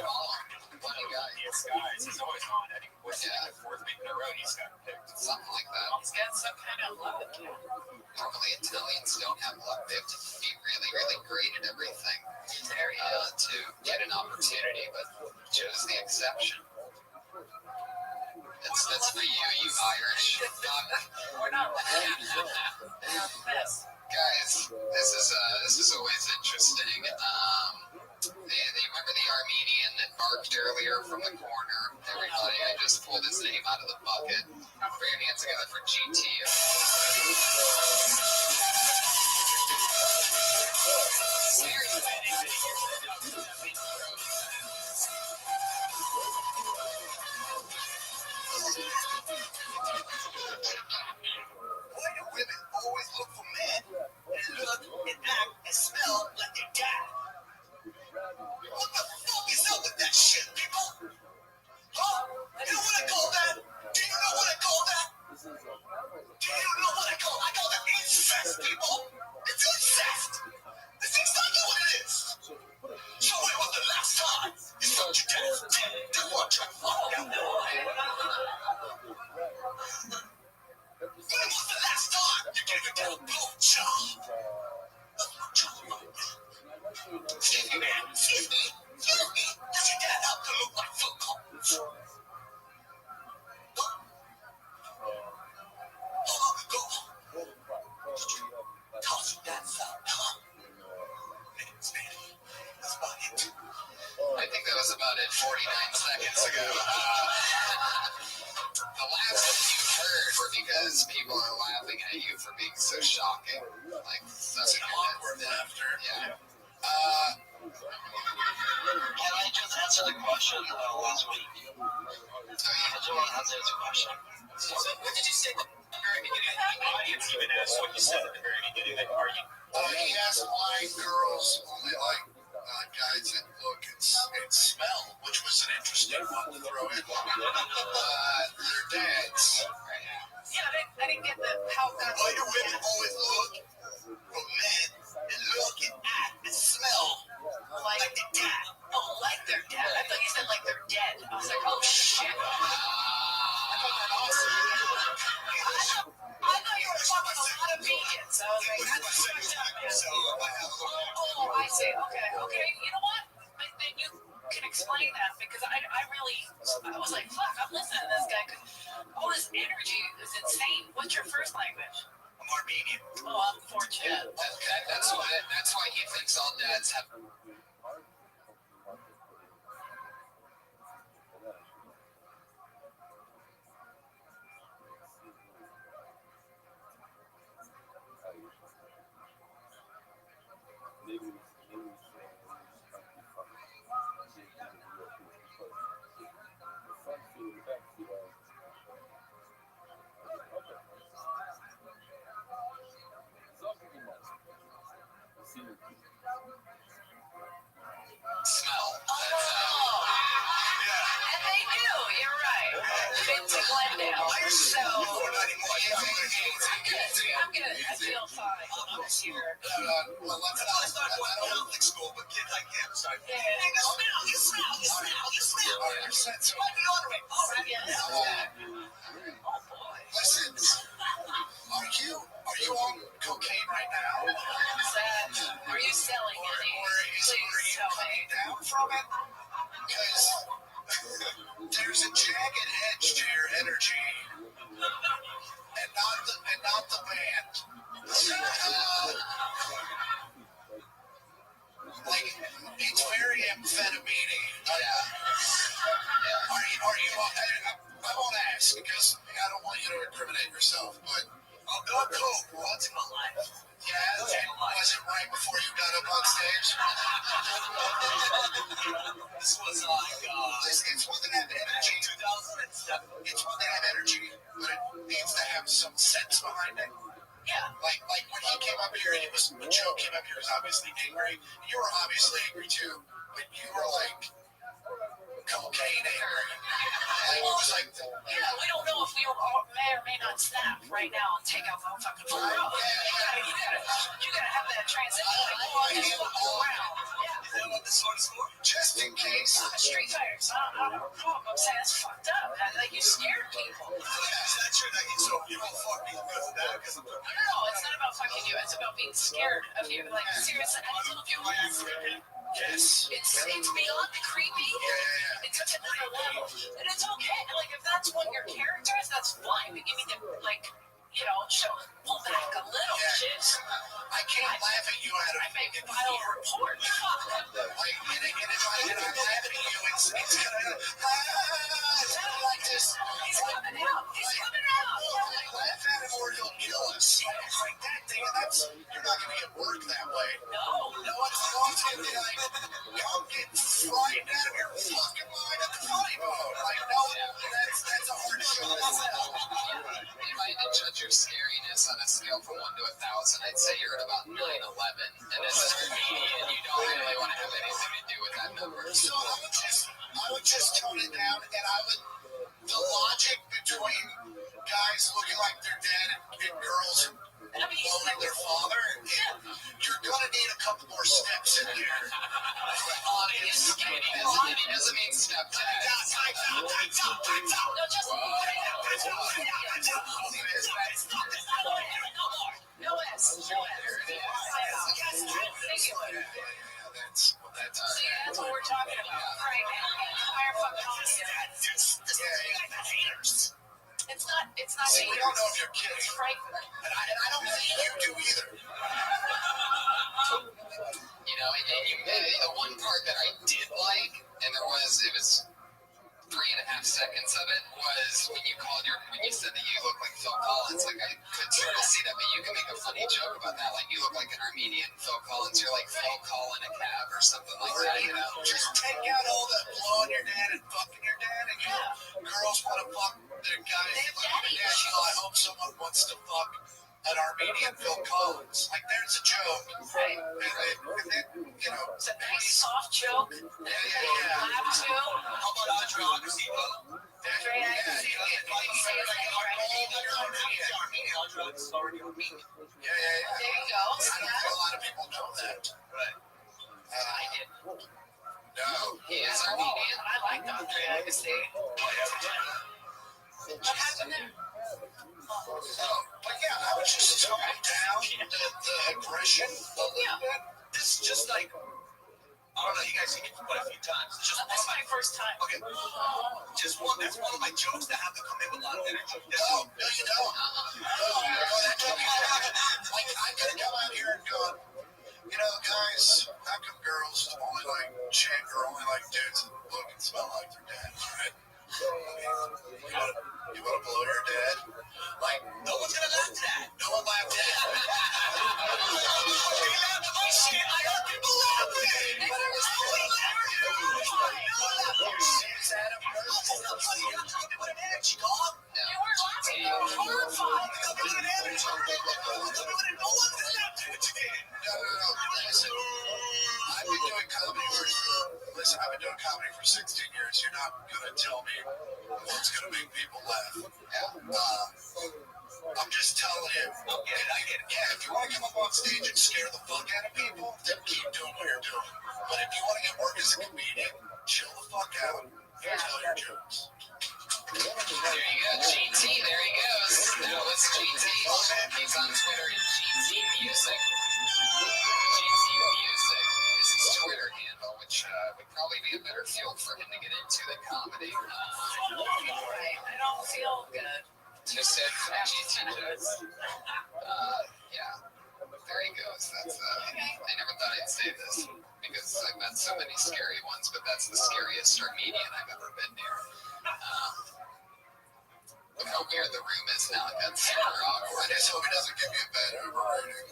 Follow him. Funny guy. Yes, guys, he's always on. I think what's the fourth week in a row he's got picked. Something like that. He's got some kind of luck. Normally Italians don't have luck. They have to be really, really great at everything to get an opportunity, but Joe's the exception. That's for you Irish. We're not this. Guys, this is always interesting. They remember the Armenian that barked earlier from the corner? Everybody, I just pulled his name out of the bucket. Put your hands together for GT. Why do women always look for men and look and act and smell like they die? What the fuck is up with that shit, people? Huh? You know what I call that? Do you know what I call that? Do you know what I call that? I call that incest, people. It's incest. That's exactly what it is. So when was the last time you felt your dad's dead? Did what you fuck out there? laughs that you've heard were because people are laughing at you for being so shocking. Like, That's an awkward laughter. Yeah. Can I just answer the question last week? I just want to answer the question. So what did you say at the very beginning? The audience even asked what you said at the very beginning. Like, are you? He asked why girls only like guys that look and smell, which was an interesting one to throw in. Their dads. Yeah, I didn't get how that. Why do women always look for men and look and act and smell like their dad? Oh, like their dad. I thought you said like they're dead. I was like, oh shit. I thought that awesome. I thought you were talking a lot of vegans. I was like, that's fucked up, man. Oh, I see. Okay. You know what? Then you can explain that because I was like, fuck, I'm listening to this guy because all this energy is insane. What's your first language? I'm Armenian. Oh, I'm fortunate. That's why he thinks all dads have. Smell. And they do. You're right. It's Glendale. So I'm good. I feel fine. I'm just here. Well, let's not go to Catholic school, but kids like him. So you smell. Your sense of deodorant. Oh boy. Listen, are you on cocaine right now? Are you selling any? Please tell me. Down from it? Because there's a jagged edge to your energy, and not the band. Like it's very amphetamine. Are you? I won't ask because I don't want you to incriminate yourself, but I'm not coke once in my life. Yeah, was it right before you got up on stage? This was like, it's one that have energy. 2007. It's one that have energy, but it needs to have some sense behind it. Yeah. Like when he came up here, when Joe came up here, he was obviously angry. You were obviously angry too, but you were like cocaine angry. Like, it was like, we don't know if we may or may not snap right now and take out the fucking phone. You gotta have that transition. Like, just walk around. Is that what the sword is for? just in case. Street fighters. I don't know. I'm saying it's fucked up. Like, you scared people. Is that true? So you don't fuck me because of that? No, it's not about fucking you. It's about being scared of you. Like, seriously, I told you. Yes. It's beyond creepy. It's at another level. And it's okay. Like, if that's one of your characters, that's fine. But you need to, like, pull back a little shit. I can't laugh at you at it. I may file a report. Like, and if I'm laughing at you, it's gonna, like this. He's coming out. Like, laugh at him or he'll kill us. Like that thing, you're not gonna get work that way. No, it's gonna be like, come get frightened out of your fucking mind at the funny bone. Like, no, that's a hard show. If I had to judge your scariness on a scale from 1 to 1,000, I'd say you're at about 9/11. And as a comedian, you don't really want to have anything to do with that number. So I would just tone it down, and the logic between guys looking like they're dead and girls loaning their father, you're gonna need a couple more steps in here. He's skinny. He doesn't mean step dad. No, just no S. Singular. See, that's what we're talking about. Right now. Fire fuck haters. It's not See, we don't know if you're kidding. It's frightening. And I don't think you do either. The one part that I did like, and it was 3.5 seconds of it was when you said that you look like Phil Collins. Like, I could sort of see that, but you can make a funny joke about that. Like, you look like an Armenian Phil Collins. You're like Phil Collin a cab or something like that, you know? Just take out all that blowing your dad and fucking your dad, and girls want to fuck their guys. I hope someone wants to fuck an Armenian Phil Collins. Like, there's a joke. Right. You know, it's a nice soft joke. Yeah. Laugh too. How about androgyny, though? Yeah. There you go. I don't think a lot of people know that. Right. I didn't. No. He is Armenian. I like Andre Agassi. What happened there? But yeah, I was just talking down the aggression a little bit. This is just like, I don't know, you guys seen it quite a few times. It's just that's my first time. Okay. Just one. That's one of my jokes that have to come in with a lot of energy. No, you don't. Like, I'm gonna come out here and go, you know, guys, how come girls only like chick or only like dudes that look and smell like their dad, right? You want to blow your dad? Like, no one's gonna laugh at that. No one laughed at that. They laughed at my shit. I heard people laughing. But it was funny. I've been doing comedy for 16 years. You're not gonna tell me what's gonna make people laugh. I'm just telling you. I get it. Yeah, if you want to come up on stage and scare the fuck out of people, then keep doing what you're doing. But if you want to get work as a comedian, chill the fuck out and tell your jokes. There you go, GT. There he goes. That was GT. He's on Twitter at GT Music. GT Music is his Twitter handle, which would probably be a better field for him to get into than comedy. I don't feel good. You said GT does. Yeah. There he goes. That's I never thought I'd say this because I've met so many scary ones, but that's the scariest Armenian I've ever been near. Look how weird the room is now. That's super awkward. I just hope he doesn't give me a bad Uber rating.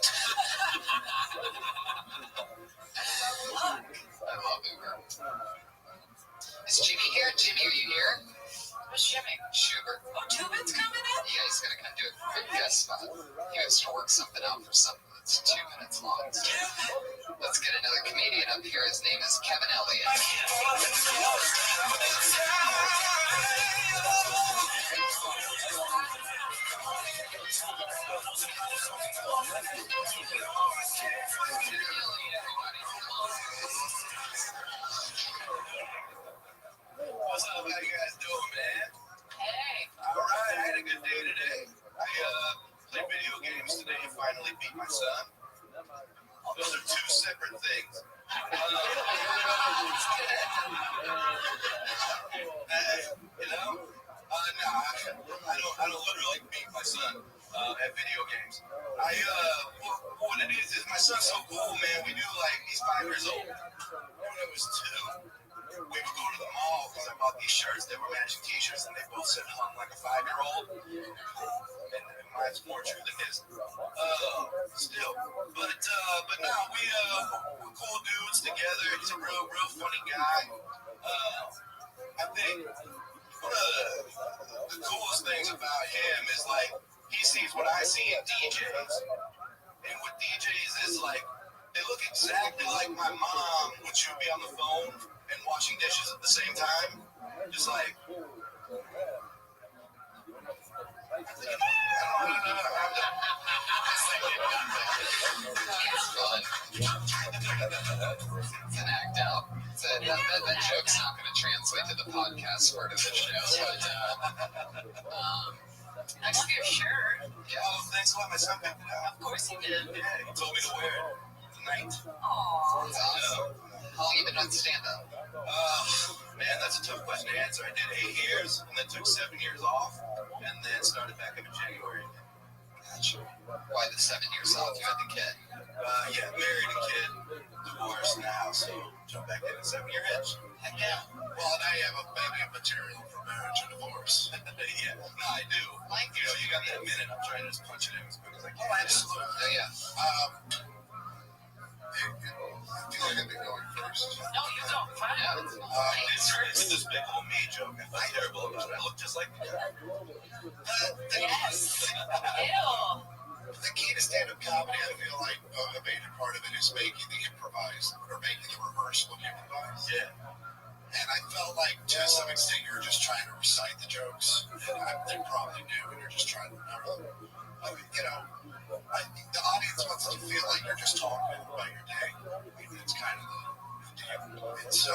I love Uber. Is Jimmy here? Jimmy, are you here? Who's Jimmy? Schubert. Oh, Tubin's coming in? Yeah, he's going to come do a quick guest spot. He has to work something out for something that's 2 minutes long. So let's get another comedian up here. His name is Kevin Elliott. What's up? How you guys doing, man? Hey. All right, I had a good day today. I played video games today and finally beat my son. Those are two separate things. I don't literally beat my son at video games. What it is my son's so cool, man. We do he's 5 years old. When I was 2, we would go to the mall because I bought these shirts. They were matching t-shirts and they both said hung like a 5-year-old. And mine's more true than his. Still. But no, we're cool dudes together. He's a real funny guy. I think one of the coolest things about him is he sees what I see in DJs. And with DJs is they look exactly like my mom when she would be on the phone and washing dishes at the same time. Just like It's an act out. That joke's not going to translate to the podcast part of the show, but Nice of your shirt. Yeah, thanks a lot. My son picked it out. Of course he did. Yeah, he told me to wear it tonight. Aww. that's awesome. How long you been on stand-up? Man, that's a tough question to answer. I did 8 years, and then took 7 years off, and then started back up in January. Gotcha. Why the 7 years off? You had the kid? Yeah, married and kid, divorced now, so jump back in a 7-year itch. Heck yeah. Well, now you have a baby of material. Mike, you got that minute. I'm trying to just punch it in as quick as I can. Oh, absolutely. Yeah. I feel like I've been going first. No, you don't. Fine. It's a despicable me joke. I feel terrible about it. I look just like the guy. Yes. Ew. The key to stand-up comedy, I feel like a major part of it is making the improvised or making the rehearse look improvised. Yeah. And I felt like to some extent you were just trying to recite the jokes. And they probably do, and you're just trying to remember them. I mean, the audience wants to feel like you're just talking about your day. It's kind of the deal. And so,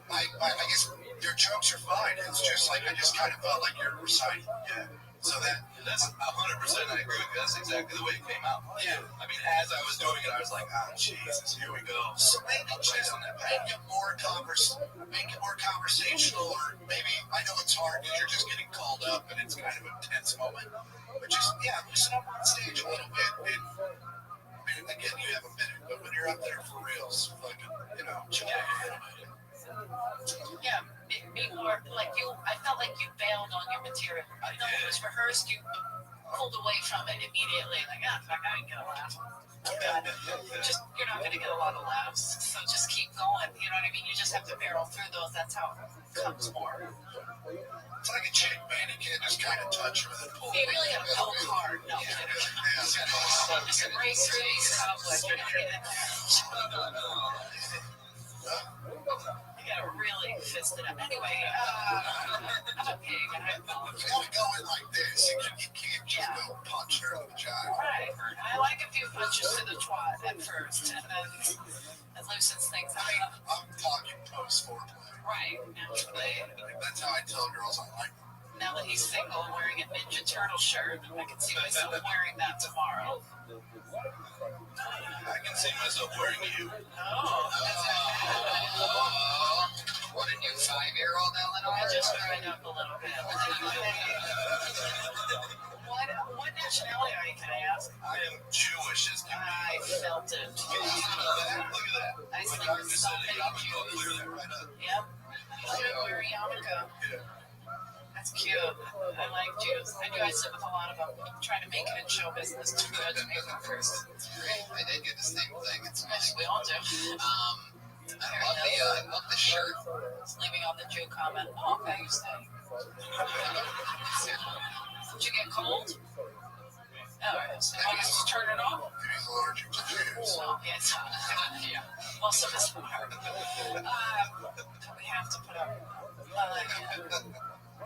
I guess your jokes are fine. It's just like I just kind of felt like you're reciting. Yeah. So that's 100%. I agree with you. That's exactly the way it came out. Yeah. I mean, as I was doing it, I was like, oh, Jesus, here we go. So make it more conversational, or maybe I know it's hard because you're just getting called up and it's kind of a tense moment. But just loosen up on stage a little bit. And again, you have a minute, but when you're up there for reals, fucking, chill out. Yeah, be more like you. I felt like you bailed on your material. I know it was rehearsed. You pulled away from it immediately. Like, fuck, I didn't get a laugh. You're not going to get a lot of laughs. So just keep going. You know what I mean? You just have to barrel through those. That's how it comes more. It's like a chick, man. You can't just kind of touch her and pull. You really got to poke hard. No, just race through these cobwebs. You're not going You gotta really fist it up. Anyway, I'm a pig, and you gotta go in like this. You can't just go punch her in the vagina. Right. I like a few punches to the twat at first, and then it loosens things up. I'm talking post-foreplay. Right. Naturally. That's how I tell girls I like them. Now that he's single and wearing a Ninja Turtle shirt, I can see myself wearing that tomorrow. I can see myself wearing you. What a new 5-year-old, Eleanor? I just dried up a little bit. What nationality are you, can I ask? I am Jewish as can be. I felt it. Look at that. I think so many Jews. Yep. We're yarmulke. That's cute. I like Jews. I knew I sit with a lot of them. Trying to make it in show business too good to make them first. It's great. I did get the same thing. It's Yes, we all do. I love the shirt. Leaving on the Jew comment. Oh, okay, you stay. Did you get cold? All right. So I guess just turn it off. He's allergic to Jews. Well, yes. Yeah. Most of us are. We have to put up.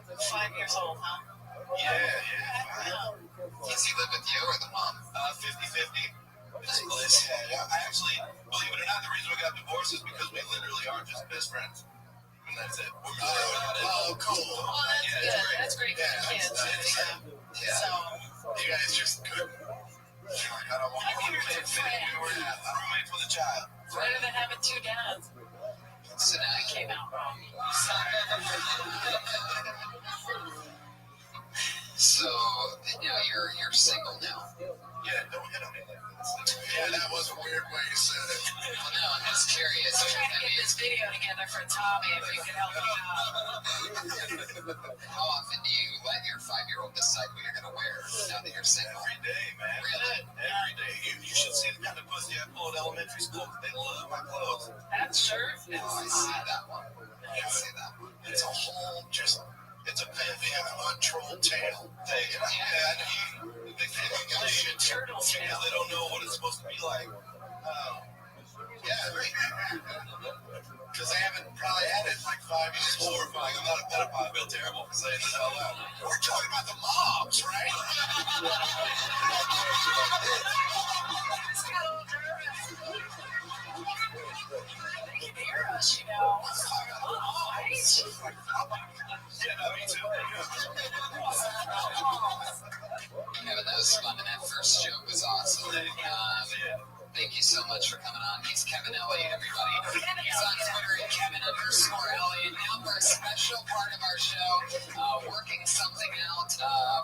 5 years old, huh? Yeah. Does he live with you or the mom? 50-50. Yeah, I actually, believe it or not, the reason we got divorced is because we literally are just best friends. And that's it. We're really about it. Oh, cool. Well, that's good. That's great for the kids. Yeah. So, You guys just couldn't. I don't want I think you're roommates with a child. better than having two dads. So now I came out wrong. So, you're single now. Yeah, don't hit on me like this. Yeah, that was a weird way you said it. Well, no, I'm just curious. I'm trying to get this video together for Tommy if you could help me out. How often do you let your 5-year-old decide what you're going to wear now that you're single? Every day, man. Really? Every day. You should see the kind of pussy I pull at elementary school. They love my clothes. That shirt is Oh, I see that one. I see that one. It's a whole it's a untrolled tale. They turtles. they don't know what it's supposed to be like. Because they haven't probably had it in like 5 years. It's horrifying. I'm not a pedophile. I feel terrible for saying this out loud. We're talking about the mobs, right? They can hear us, you know. Oh, right? Yeah, me too. Kevin, that was fun, and that first joke was awesome. Thank you so much for coming on. He's Kevin Elliott, everybody. He's on Twitter at Kevin_Elliott. Now for a special part of our show, working something out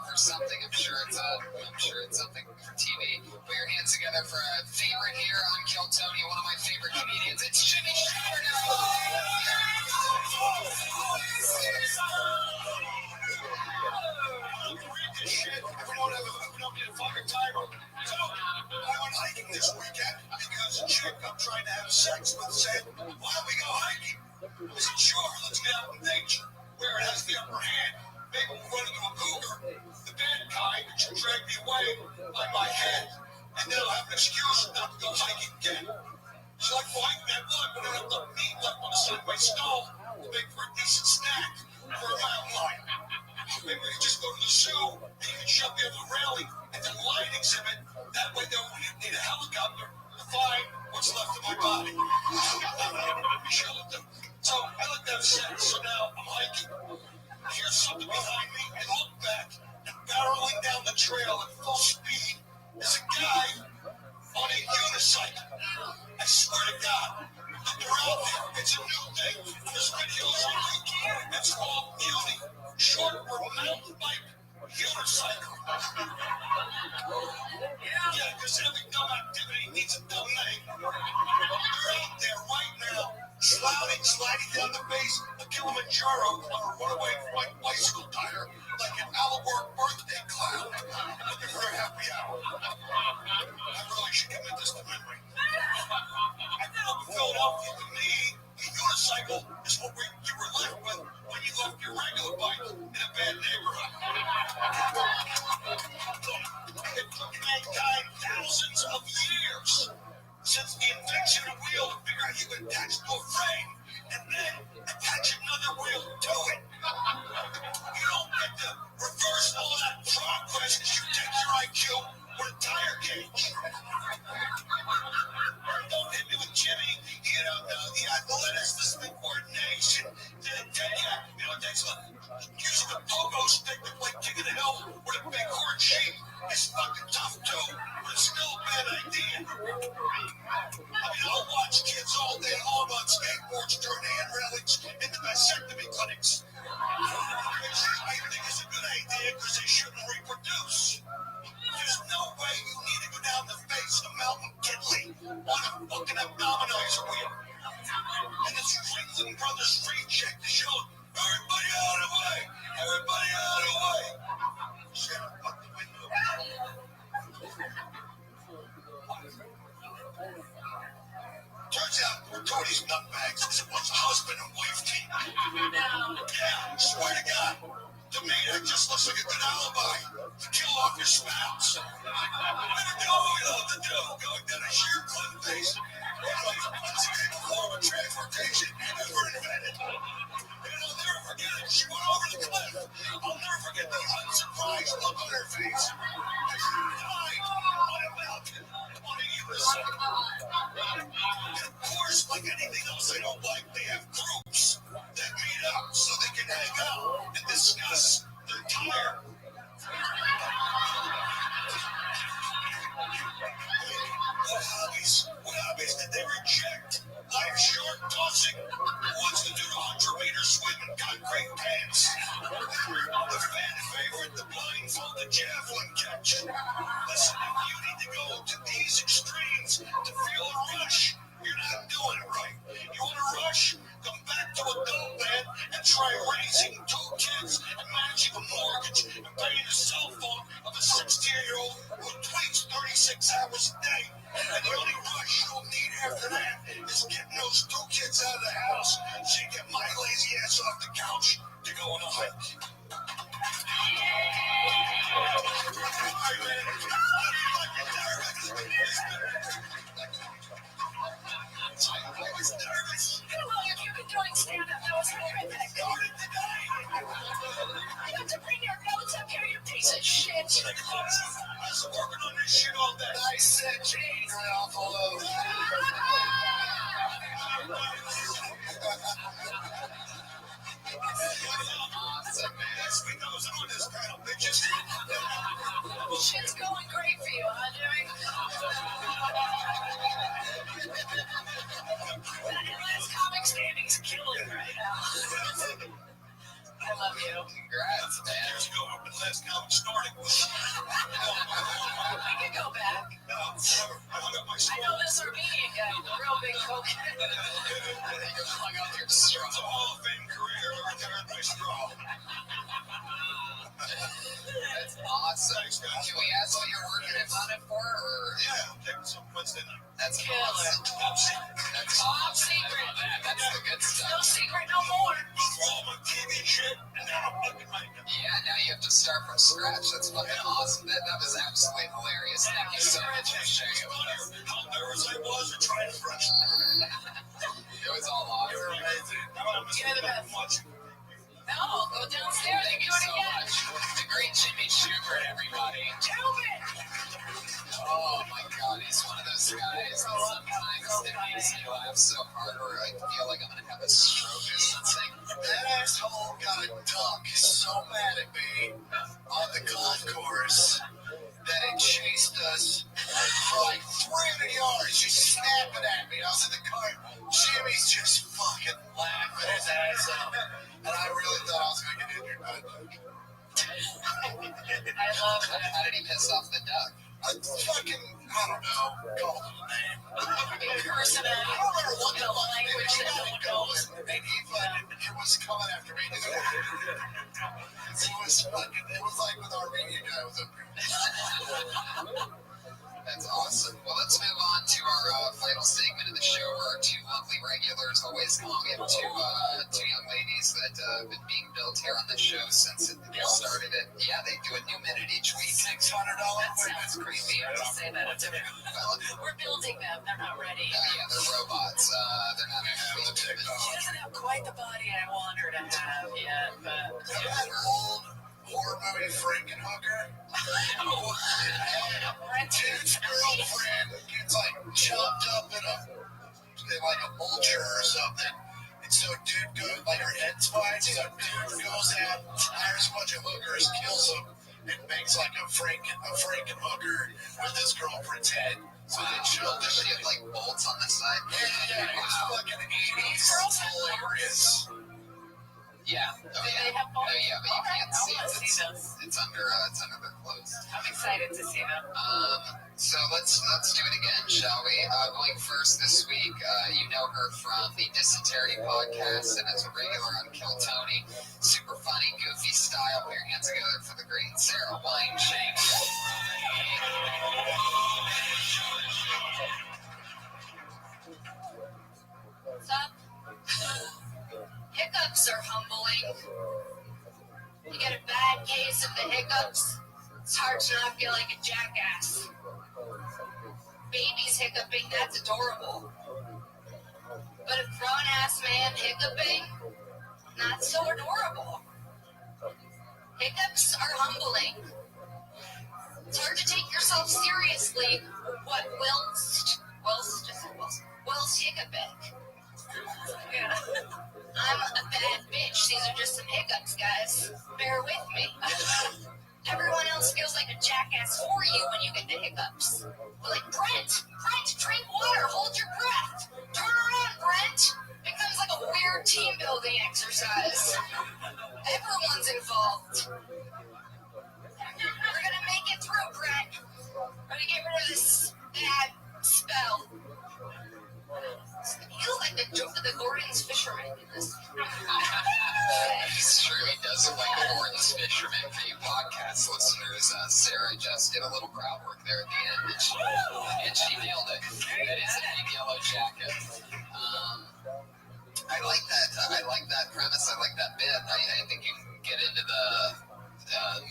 for something. I'm sure it's something for TV. Put your hands together for a favorite here on Kill Tony, one of my favorite comedians. It's Jimmy Sherman. timer. So, I went hiking this weekend because a chick I'm trying to have sex with said, why don't we go hiking? I said, sure, let's get out in nature, where it has the upper hand. Maybe we'll run into a cougar, the bad kind that should drag me away on my head, and then I'll have an excuse not to go hiking again. She's like, well, I can have one, but I have the meat left on the side of my skull to make for a decent snack for a mountain lion. Maybe we can just go to the zoo and you can shove me on the railing and then lion exhibit. That way they won't even need a helicopter to find what's left of my body. So I let them sit. So now I'm hiking. I hear something behind me and look back, and barreling down the trail at full speed is a guy on a unicycle. I swear to God, look around there. It's a new thing. There's videos on YouTube. It's called Beauty. Short for mountain bike unicycle. Yeah, because every dumb activity needs a dumb name. They're out there right now, sliding down the base of Kilimanjaro on a runaway white bicycle tire like an Alabama birthday clown. Looking for a happy hour. I really should commit this to memory. I grew up in Philadelphia. To me, a unicycle is what you were left with when you left your regular bike in a bad neighborhood. It took mankind thousands of years since the invention of a wheel to figure out you could attach to a frame and then attach another wheel to it. You don't get to reverse all of that progress as you take your IQ with a tire gauge. Don't hit me with Jimmy. You don't know the athleticism and coordination. It takes using a pogo stick to play King of the Hill with a big horn shape. It's fucking tough too, but it's still a bad idea. I mean, I'll watch kids all day long on skateboards during the hand railings in the vasectomy clinics. Which I think is a good idea because they shouldn't reproduce. There's no way you need to go down the face of Mountain Kidley on a fucking abdominizer wheel. And this Franklin Brothers street check to show everybody out of the way! Everybody out of the way! Shut up, fuck the window. Turns out we're Tony's nutbags because it was a husband and wife team. Yeah, swear to God. To me, that just looks like a good alibi to kill off your spouse. Never do what we love to do, going down a sheer cliff face. Once again, a form of transportation ever invented. And I'll never forget it. She went over the cliff. I'll never forget the unsurprised look on her face. As she died on a mountain, on a unicycle. And of course, like anything else I don't like, they have groups that meet up so they can hang out and discuss their tire. What hobbies did they reject? Life short tossing. Who wants to do the 100-meter swim in concrete pants? The fan favorite, the blindfolded javelin catch. Listen, if you need to go to these extremes to feel a rush, you're not doing it right. You want a rush? Come back to adult man and try raising 2 kids and managing a mortgage and paying a cell phone of a 16-year-old who tweets 36 hours a day. And the only rush you'll need after that is getting those 2 kids out of the house so you get my lazy ass off the couch to go on a hike. I was nervous. How long have you been doing stand-up? That was horrific. Started today. You have to bring your notes up here, you piece of shit. I was working on this shit all day. I said, geez, Ralph, hello. Next week I was on this panel, bitches. Shit's going great for you, huh, Jerry? That last comic standing's killing right now. I love you. Congrats, man. Years ago, when the last comic started. We can go back. No, never. I hung up my I know this Armenian guy, the real big cokehead. You're hung up your straw. It's a Hall of Fame career. I retired my straw. That's awesome. Can we ask what you're working on it for? Or? Yeah, okay, so Wednesday night. That's awesome. Top secret. That's Top secret. That's the good stuff. No secret no more. All my TV shit, and now I'm fucking making. Yeah, now you have to start from scratch. That's fucking awesome. That was absolutely hilarious. Thank you so much for sharing it with us. How nervous I was to try to fresh. It was all You were awesome. amazing. You're the best. Watching. No, go downstairs Thank and you do it so again. much. The great Jimmy Schubert, everybody. Oh my god, he's one of those guys that sometimes that makes me laugh so hard or I feel like I'm gonna have a stroke or something. That asshole got a duck so mad at me on the golf course that it chased us for like 300 yards, just snapping at me. I was in the car. Jimmy's just fucking laughing his ass off. And I really thought I was going to get injured. I love it. How did he piss off the duck? I don't know, called him a name. Cursing at I you. don't remember what The language that no one knows. And he was coming after me. It was like with our radio guy was up here. That's awesome. Well, let's move on to our final segment of the show where our two lovely regulars always come. We have two young ladies that have been being built here on the show since it started it. Yeah, they do a new minute each week. $600 That's creepy. I don't say that. Well, We're building them. They're not ready. yeah, they're robots. They're not actually She doesn't have quite the body I want her to have yet, but That old horror movie Frankenhooker. Dude's girlfriend gets like chopped up in like a vulture or something. And so dude goes, like her head's fine, so dude goes out, hires a bunch of hookers, kills them, and makes like a Frankenhooker with his girlfriend's head. So they chill. Does she have like bolts on the side? Yeah, it's fucking 80s. Hilarious. Yeah. Oh, do yeah. they have both? Oh, yeah, but you can't I see want it. to see those. It's under their clothes. I'm excited to see them. So let's do it again, shall we? Going first this week, you know her from the Dysentery podcast and as a regular on Kill Tony. Super funny, goofy style. Put your hands together for the great Sarah Weinschenk. What's up? Hiccups are humbling. You get a bad case of the hiccups, it's hard to not feel like a jackass. Babies hiccuping, that's adorable. But a grown-ass man hiccuping, not so adorable. Hiccups are humbling. It's hard to take yourself seriously, what whilst hiccuping. Yeah. I'm a bad bitch. These are just some hiccups, guys. Bear with me. Everyone else feels like a jackass for you when you get the hiccups. But like, Brent, drink water, hold your breath. Turn around, Brent. Becomes like a weird team building exercise. Everyone's involved. We're gonna make it through, Brent. We're gonna get rid of this bad spell. You look like the Gordon's fisherman in this. It's true, he does look like a Gordon's fisherman. For you podcast listeners, Sarah just did a little crowd work there at the end, and she nailed it. It is a big yellow jacket. I like that premise. I like that bit. I think you can get into the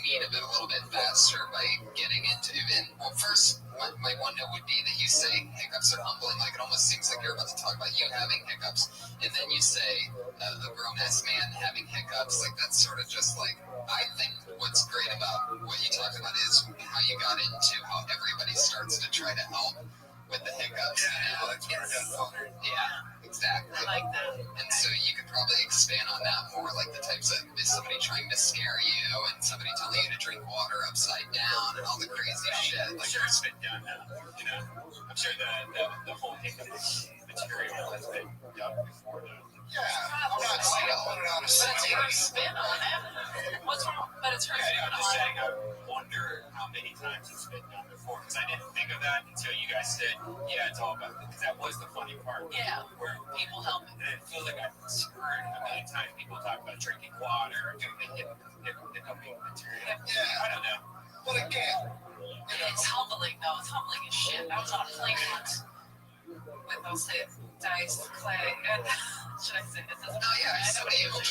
meat of it a little bit faster by getting into it. Well, first, my one note would be that you say hiccups are humbling. Like, it almost seems like you're about to talk about you having hiccups, and then you say a grown-ass man having hiccups. Like, that's sort of just like, I think what's great about what you talked about is how you got into how everybody starts to try to help with the hiccups. Yeah, that's where I got funny. Yeah, exactly. I like that. And so you could probably expand on that more, like the types of somebody trying to scare you and somebody telling you to drink water upside down and all the crazy shit. I'm Like, sure it's been done. You know, I'm sure the whole hiccup material has been done before. Yeah, I'm not saying I put it on a But it's her set. spin on it. What's wrong? But it's her Yeah, spin I'm just on it. saying. I wonder how how many times it's been done before. Because I didn't think of that until you guys said, yeah, it's all about it. Because that was the funny part. Yeah. Where people help. And it feels like I've heard a million times people talk about drinking water, doing the hiccuping material. Yeah. I don't know. But again, It's humbling, though. It's humbling as shit. I was on a plane once with those dice, clay, and should I say it? Doesn't Oh, yeah, I know what he was.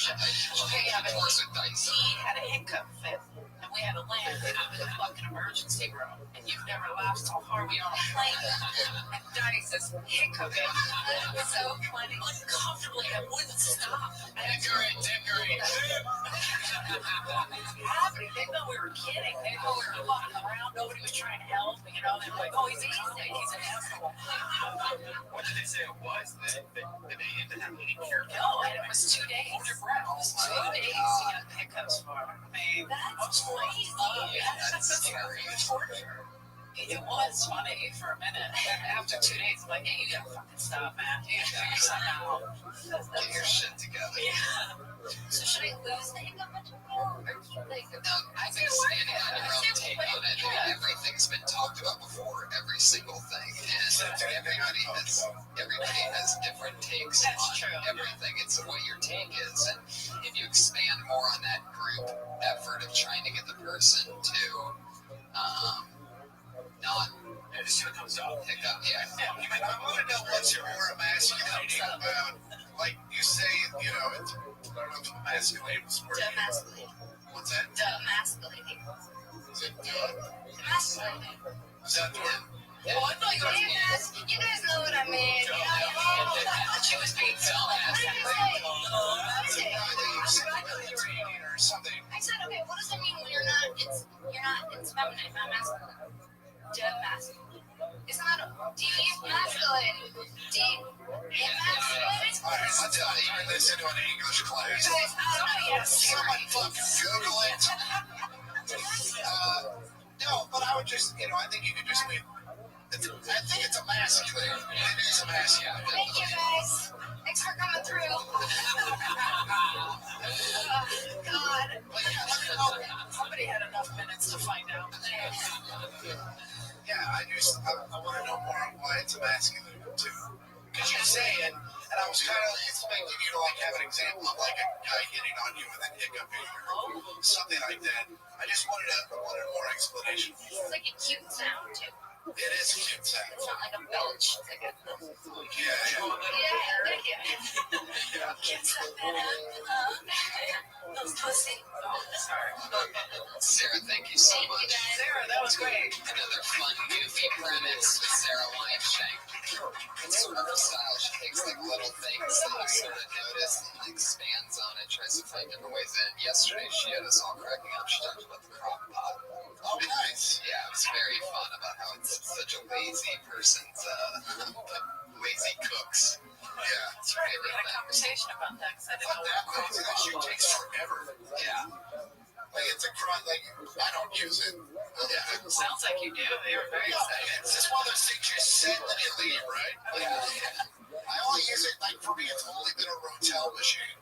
Okay, yeah, but Horse with dice. he had a hiccup fit, and we had to land in a fucking emergency room. And you've never laughed so hard when you're on a plane. And Dice is hiccuping. It was so funny. Uncomfortably, I wouldn't stop. Decorate. Happening. They thought we were kidding. They thought we were fucking around. Nobody was trying to help. You know, they were like, oh, he's a comic. He's an asshole. What did they say it was? That they ended up getting cured? No, and it was 2 days. Hold your breath. It was 2 days. He had hiccups for. I mean, that's crazy. That's scary. Torture. It was funny for a minute. And after 2 days, I'm like, hey, you gotta fucking stop, man. You gotta figure something out. Get your shit together. Yeah. So should I lose the hiccup material or keep the hiccup? No, I've been standing on your own take on it. Everything's been talked about before, every single thing. And everybody has different takes That's on true. everything. It's what your take is. And if you expand more on that group effort of trying to get the person to not Just see what comes out. hiccup, I want to know what's your more emasculating about. Like you say, I don't know if emasculating was word. Demasculating. What's that? Demasculating. Is it Demasculating. Is that the word? Oh, I thought you were You guys know what I mean. She was being so What did I say? Or something. I said, okay, what does it mean when you're not it's feminine, not masculine? Demasculine. Isn't that demasculine? Demasculine? Alright, I'll tell you, I listened to an English class. Guys, I don't know, yes. Someone fucking Google it. No, but I would just, I think you could just be. I think it's emasculating. It is emasculating. Thank you, guys. Thanks for coming through. God. Somebody had enough minutes to find out. Yeah, I want to know more on why it's emasculating too. Because you say it, and I was kind of expecting you to have an example of a guy hitting on you with a hiccup or something like that. I just wanted more explanation. It's like a cute sound too. It is a cute sound. It's not like a belch. It's like a Yeah, thank you. Kids like that. Those pussy. Oh, sorry. Sarah, thank you so much. Sarah, that was great. Another fun, goofy premise with Sarah Weinshank. It's sort of her style. She takes little things that you sort of notice and expands on it, tries to find different ways in. Yesterday, she had us all cracking up. She talked about the crock pot. Oh, nice. Yeah, it was very fun about how it's such a lazy person's, lazy cooks. Yeah. That's right. We had a conversation about that because I didn't know That what crazy. That shit takes forever. Yeah. It's a crock. I don't use it. Yeah. Sounds like you do. They were very excited. It's just one of those things you set and you leave, right? Yeah. I only use it, for me, it's only been a Rothschild machine.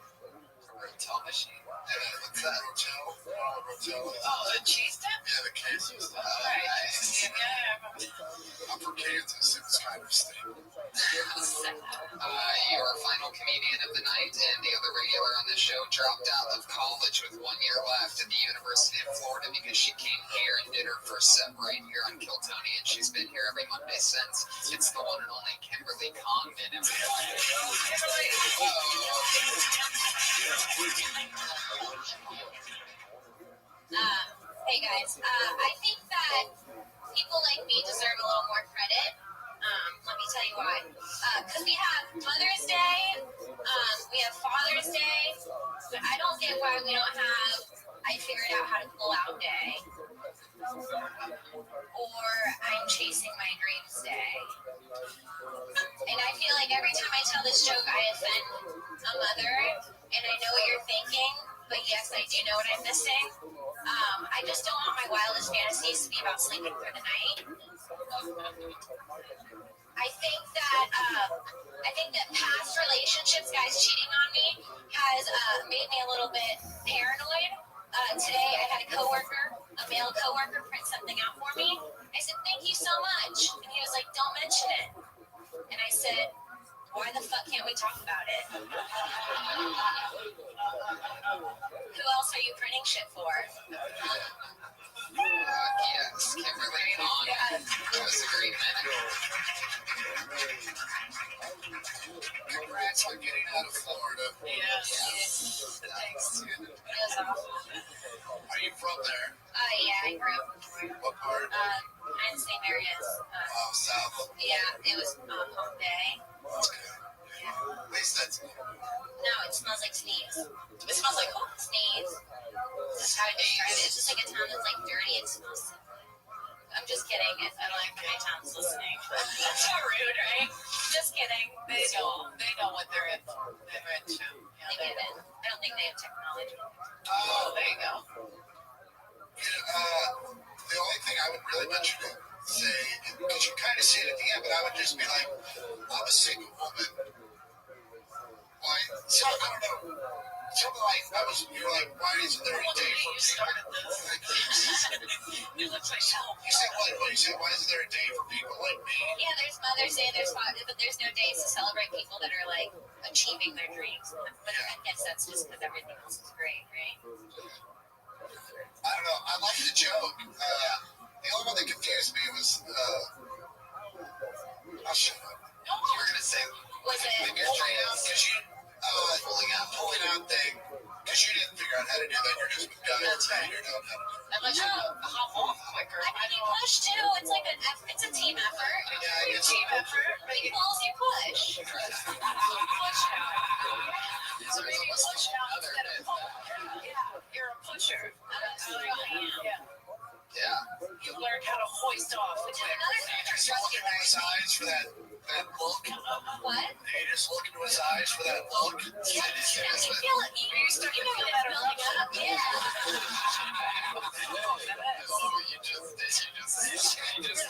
A Rotel machine. What's that? Rothschild? Oh, the cheese dip? Yeah, the Kansas. Right. Nice. Yeah, I remember. I'm from Kansas. It was kind of stable. Your final comedian of the night and the other regular on the show dropped out of college with 1 year left at the University of Florida because she came here and did her first set right here on Kiltony, and she's been here every Monday since. It's the one and only Kimberly Condon. Hey guys, I think that people like me deserve a little more credit. Let me tell you why. Because we have Mother's Day, we have Father's Day, but I don't get why we don't have I figured out how to pull out day. Or I'm chasing my dreams day. And I feel like every time I tell this joke, I offend a mother, and I know what you're thinking, but yes, I do know what I'm missing. I just don't want my wildest fantasies to be about sleeping through the night. I think that past relationships, guys cheating on me, has made me a little bit paranoid. Today I had a coworker a male coworker print something out for me. I said, thank you so much. And he was like, don't mention it. And I said, why the fuck can't we talk about it? Who else are you printing shit for? Yes, Kimberly on. That was a great minute. Congrats on getting out of Florida. Yes. Thanks. It was awful. Are you from there? Yeah, I grew up in Florida. What part? In St. Mary's. South. Yeah, it was home day. Okay. Yeah. At least that's No, it smells like sneeze. It smells like sneeze. That's how I describe it. It's just like a town that's like dirty. It smells. I'm just kidding. I don't like my town's listening. That's so rude, right? Just kidding. They know what they're into. They get it. I don't think they have technology. Oh, there you go. the only thing I would really let you say, because you kind of say it at the end, but I would just be like, I'm a single woman. Why? So I don't know. Something like you were like, why isn't there a day for people? You look like hell. You said what? You said why isn't there a day for people like me? Yeah, there's Mother's Day, there's Father's Day, but there's no days to celebrate people that are like achieving their dreams. But I guess that's just because everything else is great, right? I don't know. I like the joke. The only one that confused me was I'll shut up. No, you were gonna say was it pulling out thing because you didn't figure out how to do that. You're just done. That's right. You're done. unless you hop off quicker. I mean, you push too. It's like it's a team effort. Yeah, It's a team effort. But you pulls, you push. Push out. So maybe push out instead of pull. Yeah, you're a pusher. Yeah. Yeah. You learned how to hoist off. You just look into his eyes for that look. What? You just look into his eyes for that look. You feel it. You know that building up. Yeah. You just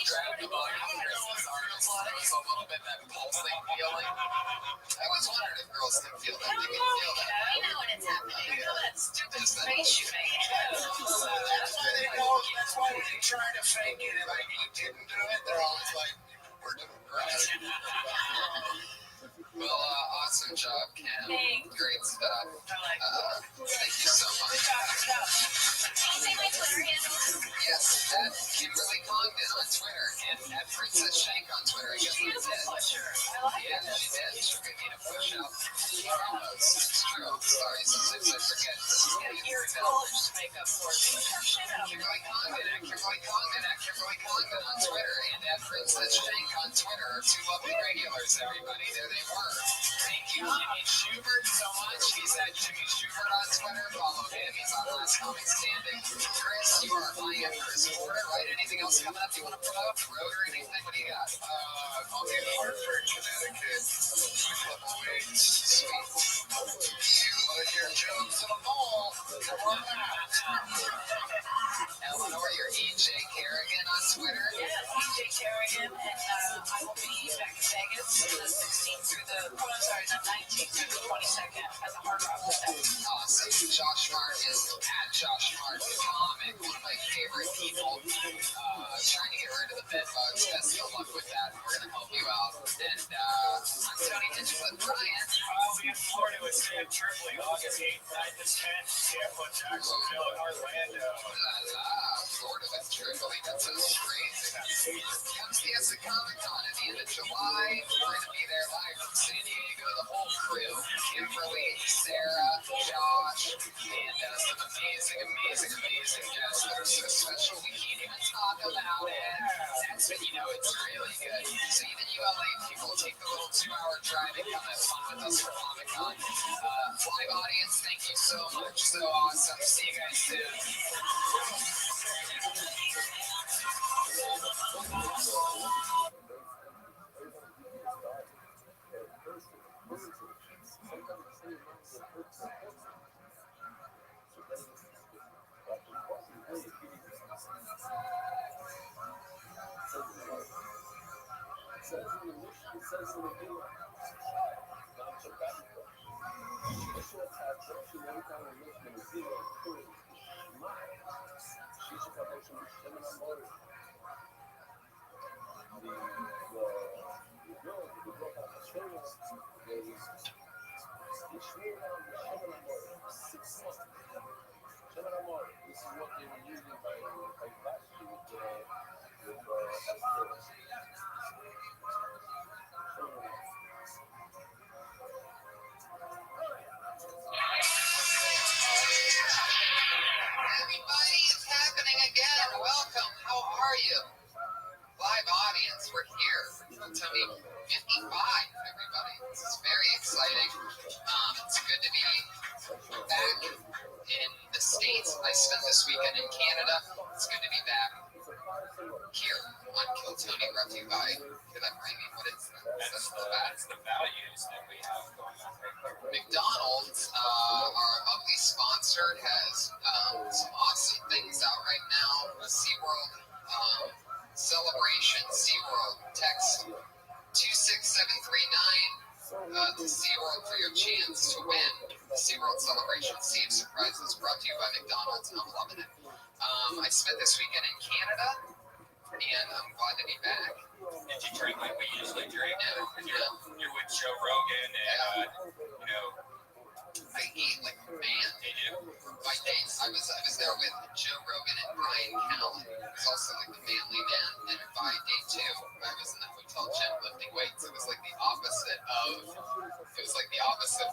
grabbed him on your arms. There was a little bit that pulsing feeling. I was wondering if girls can feel that. They can feel that. We know when it's happening. You know that stupid face you make. That's why when you're trying to fake it and like you didn't do it, they're always like, we're doing great. Well, awesome job, Ken. Thanks. Great stuff. Thank you so much. Can you say my Twitter handle? Yes, at Kimberly Congdon on Twitter and at Princess Shank on Twitter. I guess we did. Pusher. I like Yeah, she did. She gave me a push out. It's true. Sorry, sometimes I forget. You're college to make up for me. Kimberly Congdon at Kimberly Congdon at Kimberly Congdon on Twitter and at Princess Shank on Twitter are two lovely regulars, everybody. There they were. Thank you, Jimmy Schubert, so much. He's at Jimmy Schubert on Twitter. Follow him. He's on Last Comic Standing. Chris, you are my Chris Porter, right? Anything else coming up you want to promote? Road or anything? What do you got? I'll be in Hartford, Connecticut. Sweet. You your jokes in a mall. Come on out. Eleanor, you're EJ Kerrigan on Twitter. Yeah, EJ Kerrigan, and I will be back in Vegas the 16th through the 19th through the 22nd at the Hard Rock Hotel. Awesome. Josh Martin at Josh Martin Comic, one of my favorite people. Trying to get rid of the bed bugs. Best of luck with that. We're going to help you out. And I'm Tony Mitchell with Brian. I'll be in Florida with Sam Tripoli, August 8th, 9th, and 10th, Tampa, Jacksonville, and Orlando. Florida with Tripoli. That sounds great. Come see us at Comic Con at the end of July. We're going to be there live from San Diego. The whole crew. Kimberly, Sarah, Josh, and some amazing guests that are so special we can't even talk about it. That's when you know it's really good. So even you LA people, take the little 2-hour drive and come have fun with us for Comic Con. Live audience, thank you so much. So awesome. See you guys soon. This is what they were using by last year with Everybody, it's happening again. Welcome. How are you? Live audience, we're here. Tony 55, everybody. This is very exciting. It's good to be back in the States. I spent this weekend in Canada. It's good to be back here on Kill Tony, brought to you by, can I bring you, what is that? That's the values that we have going on right here. McDonald's, our lovely sponsor, has some awesome things out right now. SeaWorld celebration. SeaWorld, text 26739 to SeaWorld for your chance to win the SeaWorld celebration. Sea of Surprises, brought to you by McDonald's, and I'm loving it. I spent this weekend in Canada, and I'm glad to be back. Did you drink like we usually drink? You're with Joe Rogan and, I eat like a man. Did you? By days, I was there with Joe Rogan and Brian Callen, who's also like the manly man. And by day 2, I was in the hotel gym lifting weights. It was like the opposite of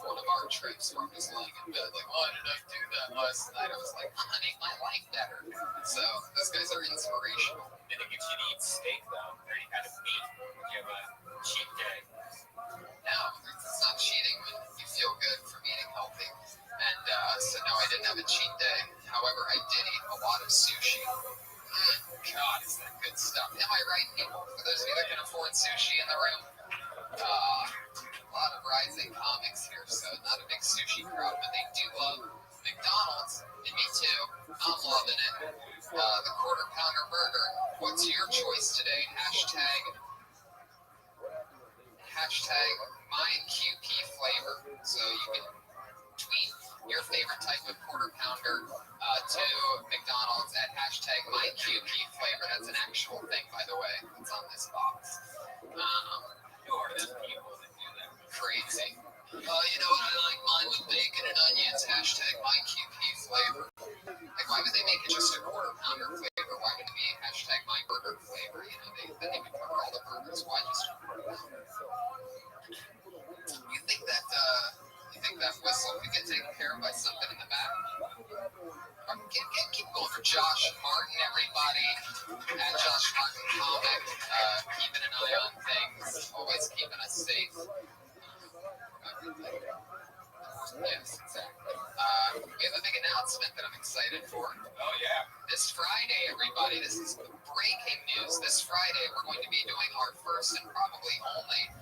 one of our trips where I'm just lying in bed like, why did I do that last night? I was like, I make my life better. So those guys are inspirational. Did it get you to eat steak though? Or any kind of meat? Did you have a cheat day? No, it's not cheating when you feel good from eating healthy. And so no, I didn't have a cheat day. However, I did eat a lot of sushi. God, is that good stuff. Am I right, people? For those of you that can afford sushi in the room, a lot of rising comics here, so not a big sushi crowd, but they do love McDonald's, and me too. I'm loving it. The quarter pounder burger. What's your choice today? Hashtag MyQP flavor. So you can tweet your favorite type of quarter pounder to McDonald's at hashtag MyQP flavor. That's an actual thing, by the way. It's on this box. Who are those people that do that? Crazy. You know what? I like mine with bacon and onions. Hashtag MyQP flavor. Like, why would they make it just a quarter pounder flavor? Why would it be hashtag my burger flavor? You know, then they would cover all the burgers. Why just a quarter pounder? You think that whistle could get taken care of by something in the back? Keep going for Josh Martin, everybody. At Josh Martin Comic, keeping an eye on things, always keeping us safe. Yes, exactly. We have a big announcement that I'm excited for. Oh, yeah. This Friday, everybody, this is breaking news. This Friday, we're going to be doing our first and probably only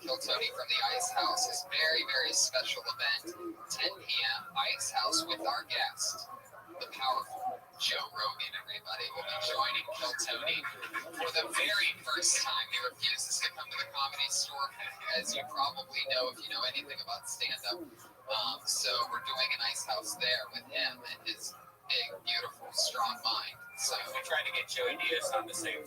Kill Tony from the Ice House. This very, very special event, 10 p.m. Ice House with our guest, the powerful Joe Rogan, everybody, will be joining Kill Tony for the very first time. He refuses to come to the Comedy Store, as you probably know if you know anything about stand-up. So we're doing an Ice House there with him and his big, beautiful, strong mind. So we tried to get Joey Diaz on the same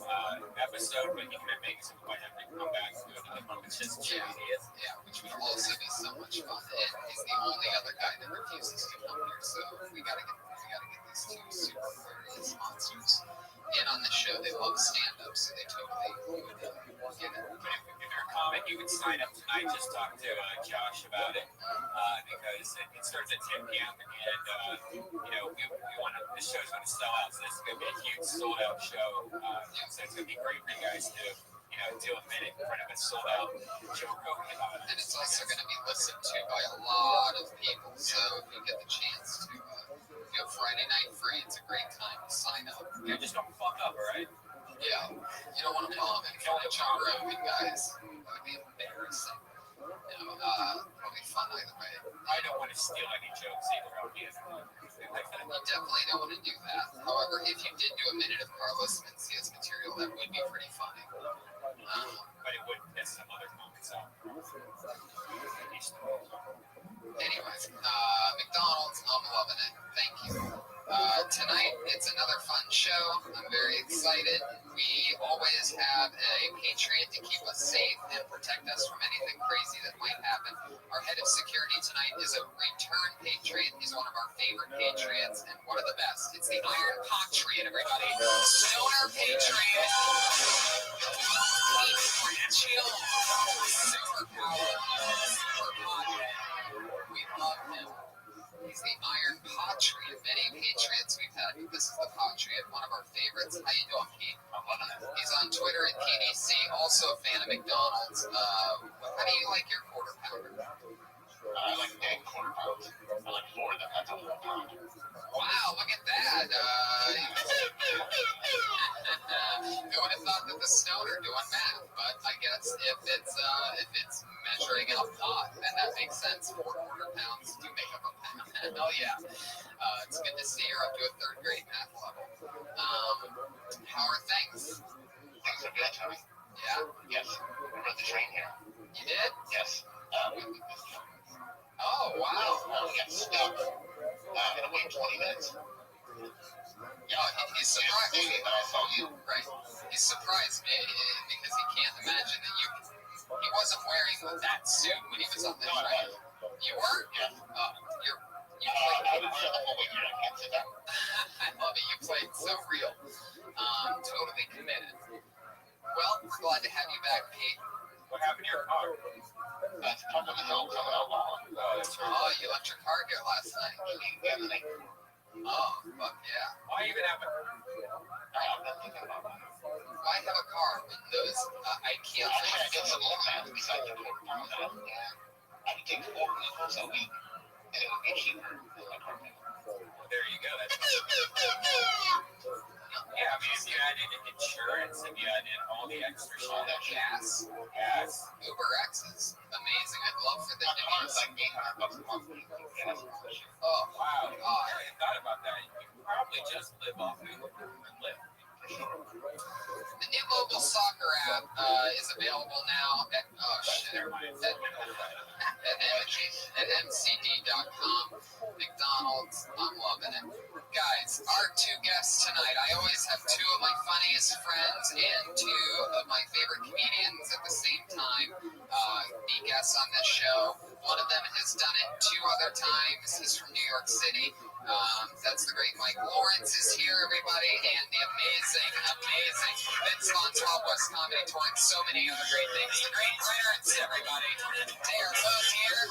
episode, but he couldn't make it, so we might have to come back to another one with just Joey Diaz. Yeah, which would also be so much fun. And he's the only other guy that refuses to come here, so we gotta get these two super hilarious monsters in on the show. They love stand-up, so they totally would get it. If you're a comic, you would sign up tonight. Just talk to Josh about it because it starts at 10 p.m. and we want to. This show's going to sell out, so this is going to be a huge sold-out show. So it's going to be great for you guys to do a minute in front of a sold-out Joe Rogan. And it's also going to be listened to by a lot of people. So if you get the chance to go Friday night free, it's a great time to sign up. Yeah, just don't fuck up, all right? Yeah, you don't want to bomb in front of Joe Rogan, guys. That would be embarrassing. It'll be fun either way. I don't want to steal any jokes either. You definitely don't want to do that. However, if you did do a minute of Carlos Mencia's material, that would be pretty funny. But it would piss some other comics out. Anyways, McDonald's, I'm loving it. Thank you. 10 tonight, it's another fun show. I'm very excited. We always have a Patriot to keep us safe and protect us from anything crazy that might happen. Our head of security tonight is a return Patriot. He's one of our favorite Patriots and one of the best. It's the Iron Patriot, everybody. Stoner Patriot. Chill. Superpower. Super Padre. We love him. He's the Iron Patriot. Many Patriots we've had. This is the Patriot, one of our favorites. How you doing, Pete? He's on Twitter at PDC, also a fan of McDonald's. How do you like your quarter pounder? I like the egg quarter pound. I like 4 of them. That's a whole pound. Wow, look at that. Who would have thought that the stoner doing math? But I guess if it's measuring out pot, then that makes sense. 4 quarter pounds do make up a pound. Oh yeah. It's good to see you're up to a 3rd grade math level. How are things? Things are good, Tony. Yeah. Yes. I rode the train here. You did? Yes. Oh wow. We got stuck. And I waited 20 minutes. Yeah, he's surprised me. But I saw you. Right. He surprised me because he can't imagine that he wasn't wearing that suit when he was on the train. You were? Yeah. You played. I was there the whole way here. I can't sit down. I love it. You played so real. Totally committed. Well, glad to have you back, Pete. What happened to your car? That's probably the hell coming out long. Oh, you left your car here last night. Yeah, the night. Oh, fuck yeah. Why even have a I've been thinking about that. Why have a car when those IKEA I wish I did some more math besides the quarter pound. I could take 4 liters a week, and it would be cheaper than my car payment. There you go. Yeah, I mean, if you add in insurance and you add in all the extra shit, that gas. Uber X is amazing. I'd love for them to My car use. is like $800 a month. Gas. Oh, wow. God. I hadn't thought about that. You could probably just live off Uber and live. The new mobile soccer app is available now at at mcd.com. McDonald's, I'm loving it. Guys, our 2 guests tonight, I always have 2 of my funniest friends and 2 of my favorite comedians at the same time be guests on this show. One of them has done it 2 other times. He's from New York City. That's the great Mike Lawrence is here, everybody, and the amazing Vince Von West Comedy Tour and so many other great things. The great Clarence, everybody. They are both here.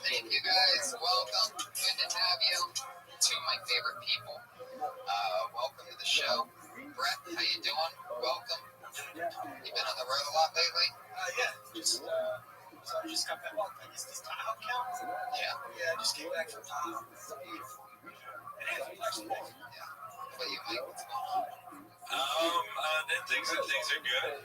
Thank you guys. Welcome. Good to have you. 2 of my favorite people. Welcome to the show. Brett, how you doing? Welcome. You been on the road a lot lately? Yeah. Just got back. Well, I guess this Tahoe counts. Yeah. Yeah, I just came back from Tahoe. It is actually nice. Yeah. What do you think? What's going on? Things are good.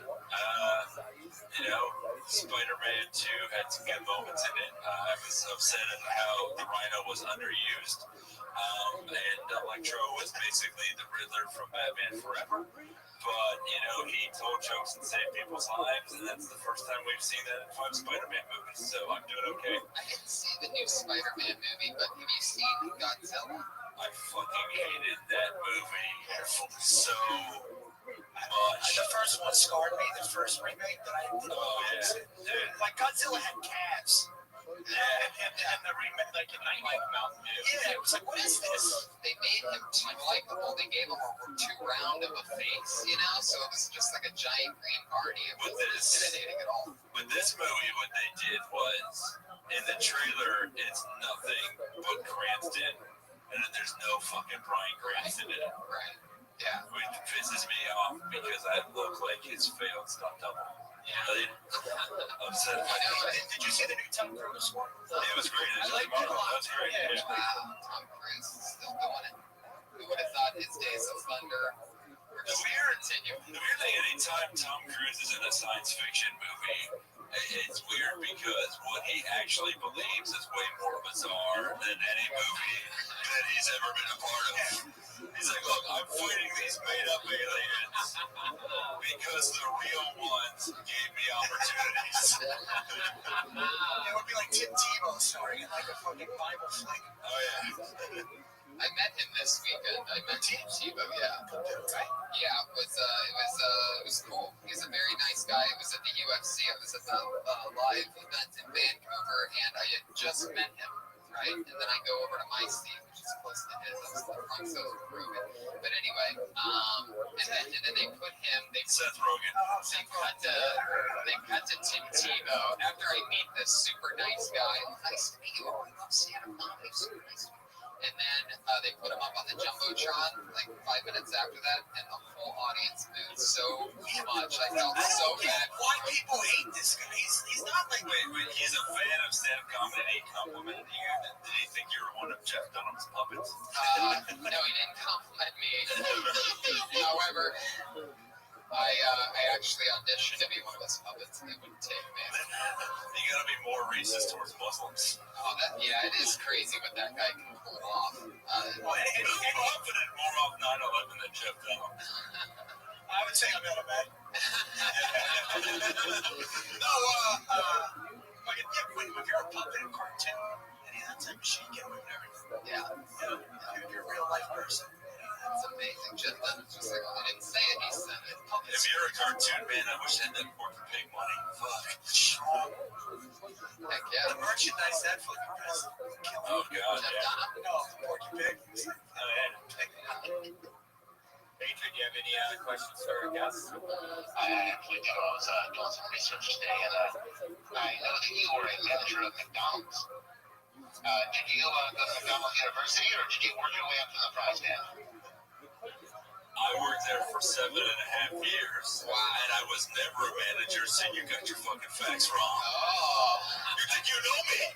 Spider-Man 2 had some good moments in it. I was upset at how the Rhino was underused. And Electro was basically the Riddler from Batman Forever. But, he told jokes and saved people's lives, and that's the first time we've seen that in 5 Spider-Man movies, so I'm doing okay. I didn't see the new Spider-Man movie, but have you seen Godzilla? I fucking hated that movie so much. The first one scarred me. The first remake that I dude, like Godzilla had calves. And the remake, like in Mountain Dew. Yeah, it was like, what is this? They made him too likable. They gave him too round of a face, so it was just like a giant green party. It wasn't intimidating at all. With this movie, what they did was, in the trailer, it's nothing but Cranston, and then there's no fucking Bryan Cranston in it. Right. Yeah. Which pisses me off because I look like his failed stunt double. Really upset. Did you see the new Tom Cruise one? It was great. I liked it a lot. That was great. Yeah. Wow. Tom Cruise is still doing it. Who would have thought his days of thunder were just continue? The weird thing, anytime Tom Cruise is in a science fiction movie, it's weird because what he actually believes is way more bizarre than any movie that he's ever been a part of. He's like, look, I'm fighting these made-up aliens because the real ones gave me opportunities. It would be like Tim Tebow starring in like a fucking Bible flick. Oh yeah. I met him this weekend. I met Tim Tebow, yeah. Right? Yeah, it was cool. He's a very nice guy. It was at the UFC. I was at the live event in Vancouver, and I had just met him, right? And then I go over to my seat, which is close to his. I was the front, so it was groovy. But anyway, and then they put him. Seth Rogen. They cut to Tim Tebow after I meet this super nice guy. Nice to meet you. I love stand-up comedy. Super nice. And then they put him up on the Jumbotron like 5 minutes after that, and the whole audience moved so much. I felt so bad. Why people hate this guy? He's not like. Wait, he's a fan of stand-up comedy and he complimented you. Did he think you were one of Jeff Dunham's puppets? No, he didn't compliment me. However, I actually auditioned to be one of his puppets, and they wouldn't take me. You gotta be more racist towards Muslims. Oh, yeah, it is crazy what that guy can pull off. He's confident more off 9/11 than Jeff Dunham. I would say I'm not a bad. No, if you're a puppet in cartoon, any of that type of shit, you get away with everything. Yeah. If you're a real life person. It's amazing. Jeff Dunham's just like, well, I didn't say it. He said it. If you're a cartoon man, I wish I had that Porky Pig money. Fuck. Heck yeah. The merchandise that fucking press. Oh, God, Jeff yeah. Dunham. No, Porky Pig. Oh, yeah. Adrian, do you have any questions for our guests? I actually do. I was doing some research today, and I know that you were a manager of McDonald's. Did you go to McDonald's University, or did you work your way up to the fry stand? I worked there for 7.5 years. Wow. And I was never a manager, so you got your fucking facts wrong. Oh. You think you know me?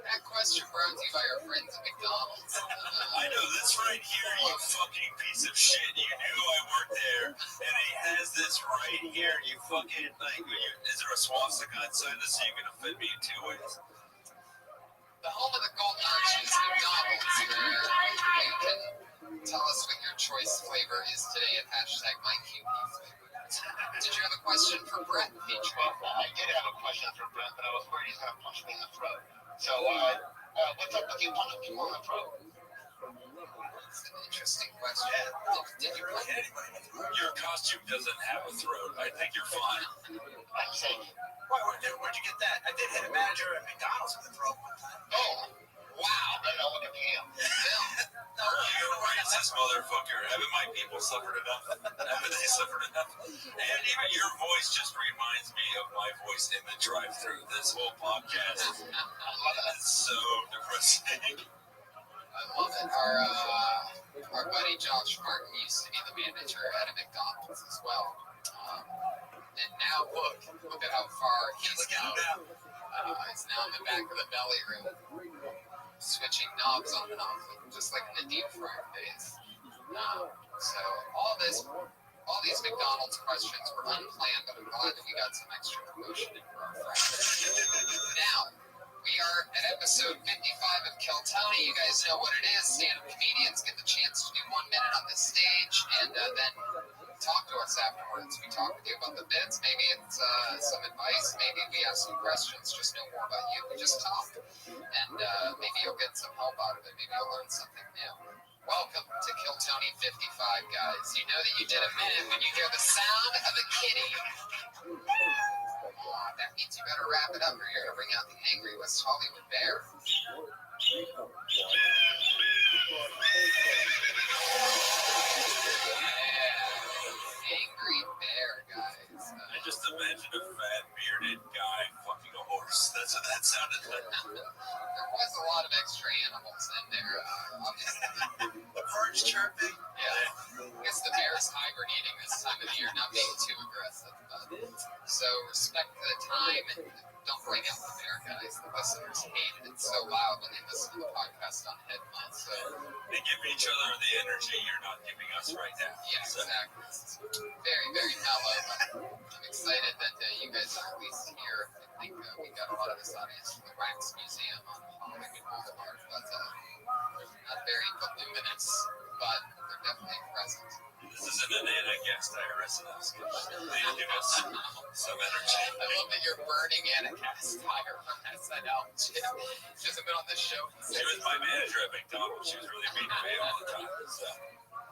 That question brought to you by our friends at McDonald's. I know this right here, you fucking piece of shit. You knew I worked there, and he has this right here. You fucking, like, is there a swastika inside this so you can offend me in 2 ways? The home of the Golden Arches, McDonald's, where you can tell us what your choice flavor is today at #MyQP. Did you have a question for Brett, Patron? I did have a question for Brent, but I was worried he's going to punch me in the throat. So, what's up with you punching people in the throat? That's an interesting question. Did you punch anybody? Your costume doesn't have a throat. I think you're fine. I'm saying, Where'd you get that? I did hit a manager at McDonald's in the throat one time. Oh, wow. I don't know what to do. No, you racist motherfucker. Haven't my people suffered enough? Haven't they suffered enough? And even your voice just reminds me of my voice in the drive-thru. This whole podcast is so depressing. I love it. Our buddy Josh Martin used to be the manager at a McDonald's as well. And now look at how far he's come. He's now in the back of the belly room, switching knobs on and off, just like in the deep fryer days. So all these McDonald's questions were unplanned, but I'm glad that we got some extra promotion in for our friends. Now, we are at episode 55 of Kill Tony. You guys know what it is. Stand-up comedians get the chance to do 1 minute on the stage, and then talk to us afterwards. We talk with you about the bits. Maybe it's some advice. Maybe we ask some questions. Just know more about you. We just talk. And maybe you'll get some help out of it. Maybe you'll learn something new. Welcome to Kill Tony 55, guys. You know that you did a minute when you hear the sound of a kitty. That means you better wrap it up or you're going to bring out the angry West Hollywood bear. Angry bear, guys. I just imagined a fat, bearded guy fucking a horse. That's what that sounded like. There was a lot of extra animals in there, obviously. The birds chirping. Yeah. I guess the bear's hibernating this time of the year, not being too aggressive. So respect the time and don't bring out the bear, guys. The listeners hate it. It's so loud when they listen to the podcast on headphones. So They give each other the energy you're not giving us right now. yeah, exactly. It's very, very mellow. I'm excited that you guys are at least here. I think we got a lot of this audience from the Wax Museum on Hollywood Boulevard, but not very voluminous. But they're definitely present. This isn't an anti-gas IRS announcement. They give us some energy. I love that you're burning Anna Cass tire from SNL. She hasn't been on this show. She was my manager at McDonald's. She was really mean to me all the time. So.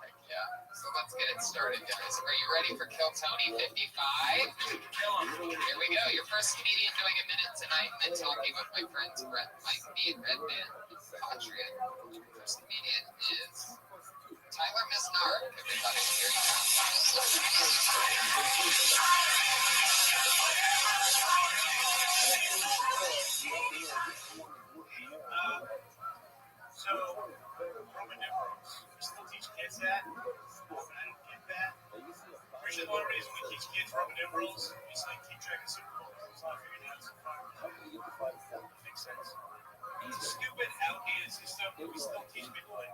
Heck yeah. So let's get it started, guys. Are you ready for Kill Tony 55? Here we go. Your first comedian doing a minute tonight, and then talking with my friends Mike B and Redman and Patria. First comedian is Tyler Misnard. Everybody, here you go. So, Roman numerals. We still teach kids that. I don't get that. Usually, the only reason we teach kids Roman numerals is like keep track of Super Bowls. So I figured out some fun. Makes sense. It's a stupid, outdated system. We still teach people like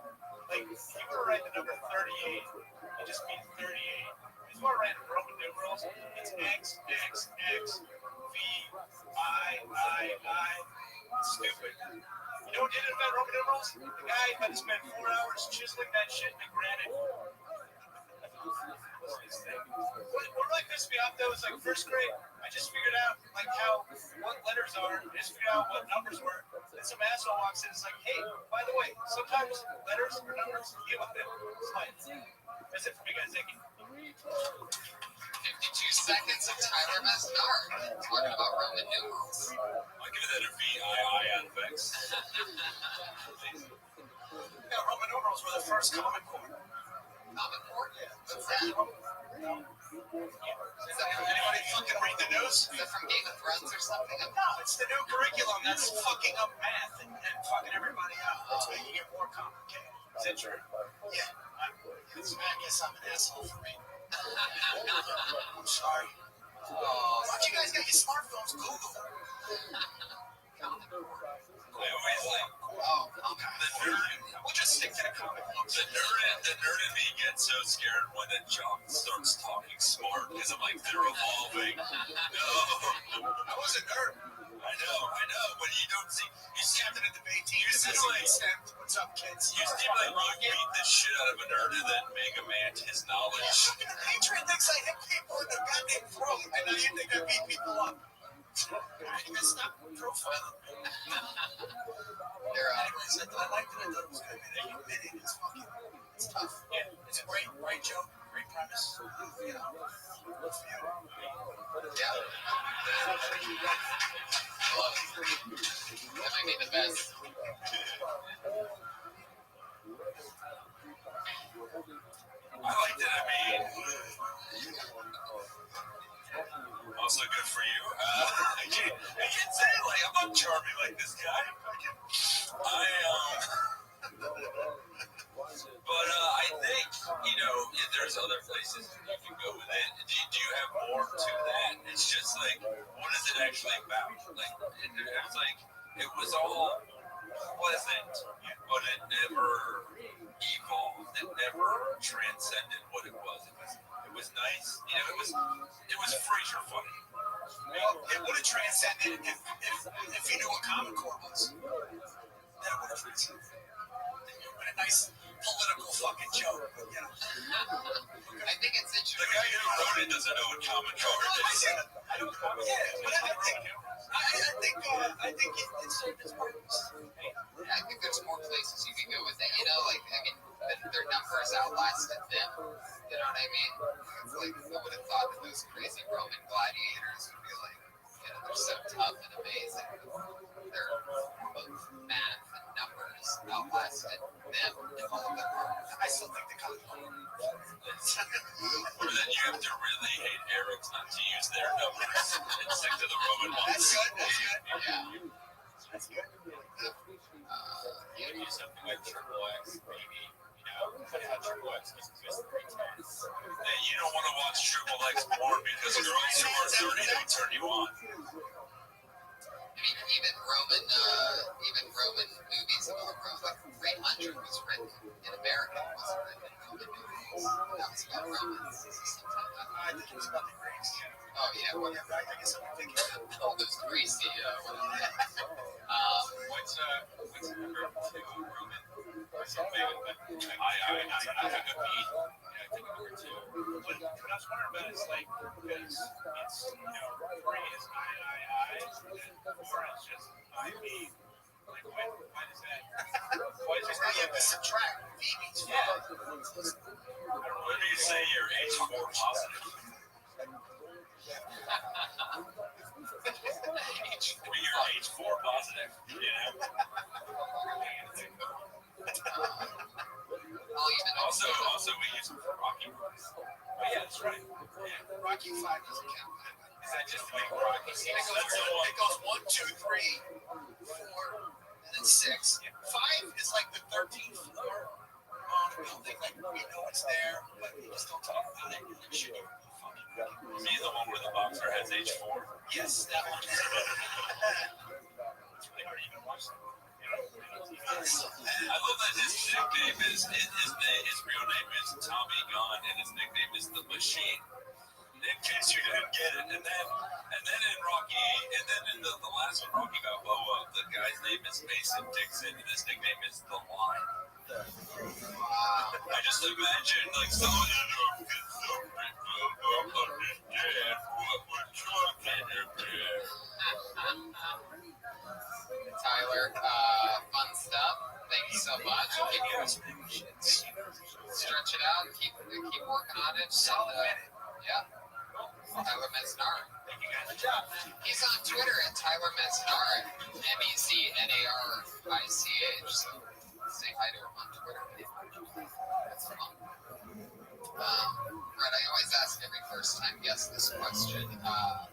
if you were to write the number 38, it just means 38. If you want to write Roman numerals, it's X, X, X, V, I. It's stupid. You know what did it about Roman numerals? The guy had to spend 4 hours chiseling that shit in granite. What really pissed me off though is like first grade, I just figured out like what letters are, I just figured out what numbers were. And some asshole walks in and is like, hey, by the way, sometimes letters or numbers deal with them. That's it for me, guys. Thank you. 52 seconds of Tyler Misnard talking about Roman numerals. I'll give that a VII on effects. Yeah, Roman numerals were the first Common Core. Common Core? What's that? Anybody fucking read the news? Is that from Game of Thrones or something? No, it's the new curriculum that's fucking up math and fucking everybody out. That's why you get more complicated. Is that true? Yeah. I guess I'm an asshole for me. I'm sorry. Why don't you guys get your smartphones Google? I always like, the nerd. We'll just stick to the comic books. The nerd in me gets so scared when the jock starts talking smart because I'm like, they're evolving. No, I was a nerd. I know, but you don't see. You stand in a debate team. You see, like, what's up, kids? You seem like you beat the shit out of a nerd and then Mega Man his knowledge. Yeah, the Patriot thinks I hit people in the goddamn throat, and now you think I beat people up. Even stop profiling. Anyways, I liked it. I thought it was good. Man, it's tough. Yeah, it's a great joke, great premise. You know, what's the other? Yeah. That might be the best. I liked it. I mean, also good for you. I can't say like I'm not charming like this guy. But I think, you know, there's other places you can go with it. Do you have more to that? It's just like, what is it actually about? Like, it was all pleasant, but it never evolved. It never transcended what it was. It was nice. You know, it was Frasier funny. Well, it would have transcended if you knew what Common Core was. That would have transcended. A nice political fucking joke, you know. I think it's interesting. The guy who wrote it doesn't know what Common Core is. I don't know. Yeah, but I think it served its purpose. Yeah, I think there's more places you can go with it. You know, like, I mean, their numbers outlasted them. You know what I mean? It's like, I would have thought that those crazy Roman gladiators would be like, you know, they're so tough and amazing. Their both math and numbers outlasted them in all of their art. I still think the Common Core. Or that you have to really hate Arabs not to use their numbers and stick to the Roman ones. That's good. Yeah. That's good. You know, use something like triple X, maybe. You know, but how triple X was just 3 times. You don't want to watch triple X porn because girls who are 30 don't turn you on. I mean, even Roman movies, like 300 was written in America. It wasn't written in Roman movies. That was about Romans. I think it was about the Greeks. Oh, yeah, whatever. I guess I'm thinking all those greasy, what's the number to Roman? something. I have a beat. Yeah, I think a number 2. What I was wondering about is like, because it's, you know, 3 is I, and 4 is just I, me. Like, why does that? Why is Because now you have to subtract B means yeah. I don't know. What do you say you're H4 positive? You're H4 positive, you know? Also, we use them for Rocky movies. Oh, yeah, that's right. Yeah. Rocky 5 doesn't count. Is that just like Rocky? It goes 1, 2, 3, 4, and then 6. 5 is like the 13th floor on a building. Like, we know it's there, but we just don't talk about it. Like, shit, you fucking Me, the one where the boxer has H4. yes, that one. That's really hard to even watch them. I love that his nickname is his real name is Tommy Gunn, and his nickname is the Machine. In case you didn't get it, and then in Rocky, and then in the last one, Rocky Balboa, the guy's name is Mason Dixon, and his nickname is the Line. I just imagine like someone who gets so people understand what we're talking about. Tyler, fun stuff. Thank you so much. Stretch it out. Keep working on it. Solid minute. Yeah. Tyler Mesnar. Thank you guys. Good job, man. He's on Twitter at Tyler Mesnar, MEZNARICH. So say hi to him on Twitter. That's fun. Right, I always ask every first time guest this question. I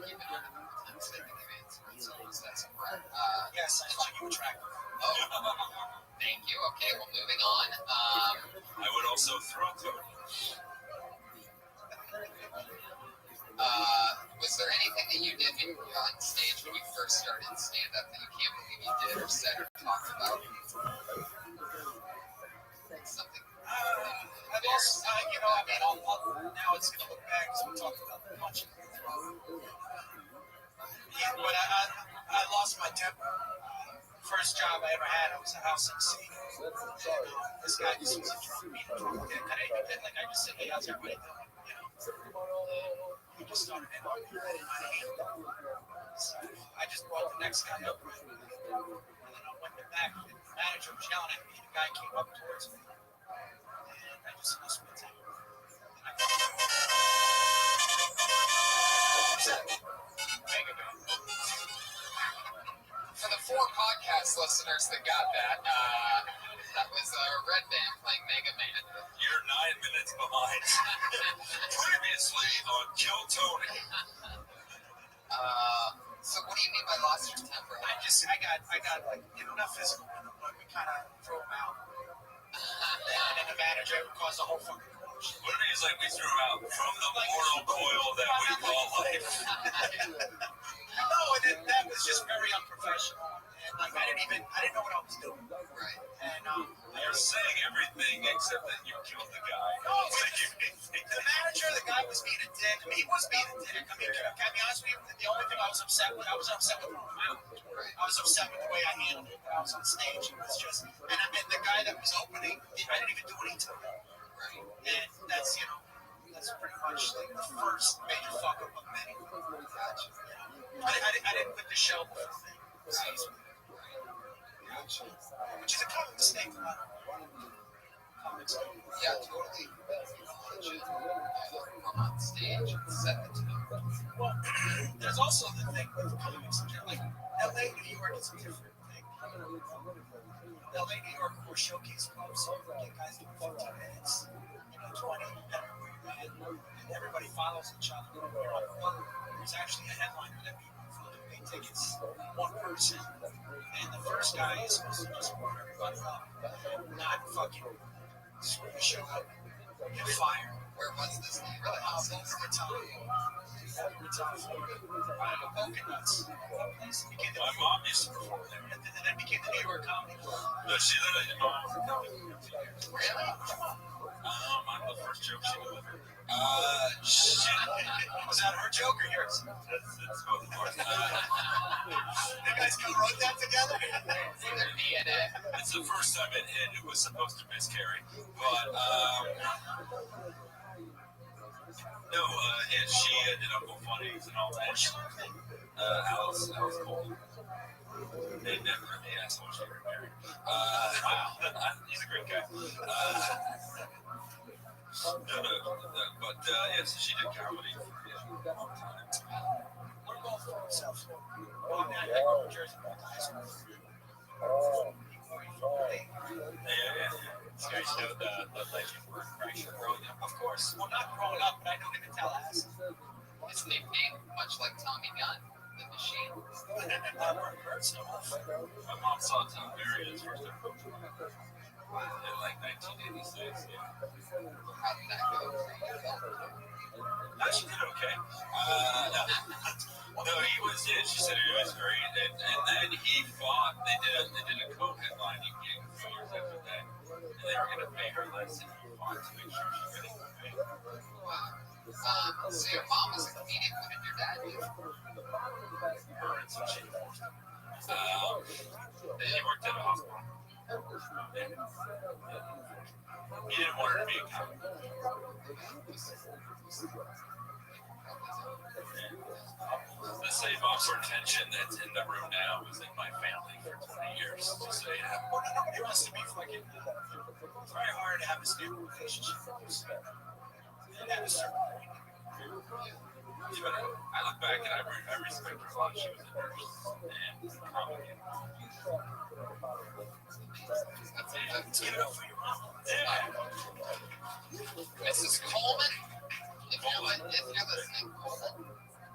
keep it on the so I think I've answered it, so that's correct. Yes, I find you attractive. Oh, thank you. Okay, well, moving on. I would also throw Tony. Was there anything that you did on stage when you first started stand-up that you can't believe you did or said or talked about? Something. I've also, you know, I mean, now it's going to look back because we talked about punching the throat. Yeah, but I lost my temper. First job I ever had, I was a house MC. And, this guy just was a drunk, being a drunk dick. Like, I just said, hey, how's everybody doing? You know? He just started in on me. So I just brought the next guy up. And then I went back, and the manager was yelling at me. The guy came up towards me. And I just lost my temper. Mega Man. For the 4 podcast listeners that got that, that was Red Band playing Mega Man. You're 9 minutes behind. Previously on Kill Tony. So what do you mean by lost your temper? I got like, you know, not physical, but we kind of throw him out. And then the manager caused the whole fucking commotion. What it is like we threw out from the mortal coil that we call life. No, and that was just very unprofessional. And like I didn't know what I was doing. Right. And you're saying everything except that you killed the guy. No, the manager, the guy was being a dick. I mean, he was being a dick. I mean, can I be honest with you? The only thing I was upset with throwing him out. Right. I was upset with the way I handled it. I was on stage. It was just, and the guy that was opening, I didn't even do any to him. Right. And that's, you know, that's pretty much like the first major fuck up of many. Gotcha. I didn't put the show before thing. Which is a common mistake for a lot of comics. Yeah, totally. Come on stage and set the tone. Well, there's also the thing with comics, like LA, New York is a different thing. LA, New York were showcase clubs, so you get guys doing 15 minutes, 20, and everybody follows each other. There's actually a headliner that people pay tickets, one person, and the first guy is supposed to just warm everybody up, not fucking screw the show up, get fired. Where was this? Boca Nuts. My mom used to perform there. And then became the New York Comedy Club. No, she literally did not for comedy for 2 years. Really? I'm the first joke she delivered. Shit. Was that her joke or yours? That's both of ours. You guys go wrote that together? It's the first time it was supposed to miscarry. But, no, and she ended up with funnies and all that. Alice Cole. They never really asked what she got married. Wow. He's a great guy. But yeah, so she did comedy for a long time. What about for himself? Well, I grew up in Jersey, but high school. Yeah. You guys know the legend Bert Kreischer growing up? Of course. Well, not growing up, but I don't even tell ass. His nickname, much like Tommy Gunn, the Machine. My mom saw Tom Berry his first ever in like 1986. Yeah. How did that go? She did okay. No, he was. Yeah, she said it was great, and then he fought. They did a co-headlining gig a few years after that, and they were going to pay her less, and he fought to make sure she really got paid. Wow. So your mom was a comedian. What did your dad do? That's what she forced him. He worked at a hospital. He didn't want her to be a comic. The same awkward tension that's in the room now was in my family for 20 years. Just so you know. Well, nobody wants to be fucking. It's very hard to have a stable relationship with you. And at a certain point. Yeah, but I look back and I respect her a lot. She was a nurse and comic. Let's give it up for your mom. Mrs. Coleman? If you're listening, Coleman.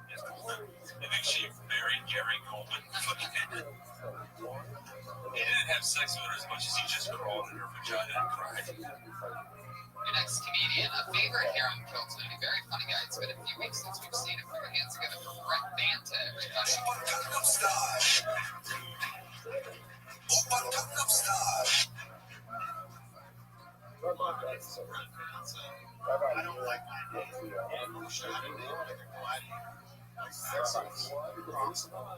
Yes, Coleman. I think she married Gary Coleman. He didn't have sex with her as much as he just crawled in her vagina and cried. Your next comedian, a favorite here on Kill Tony. Very funny guy. It's been a few weeks since we've seen him. Put your hands together for Brett Banta, everybody. Gangnam Style. Open Gangnam Style. I don't like my name. I'm sure I don't know like a gladiator. Like Saxons, Crossbow,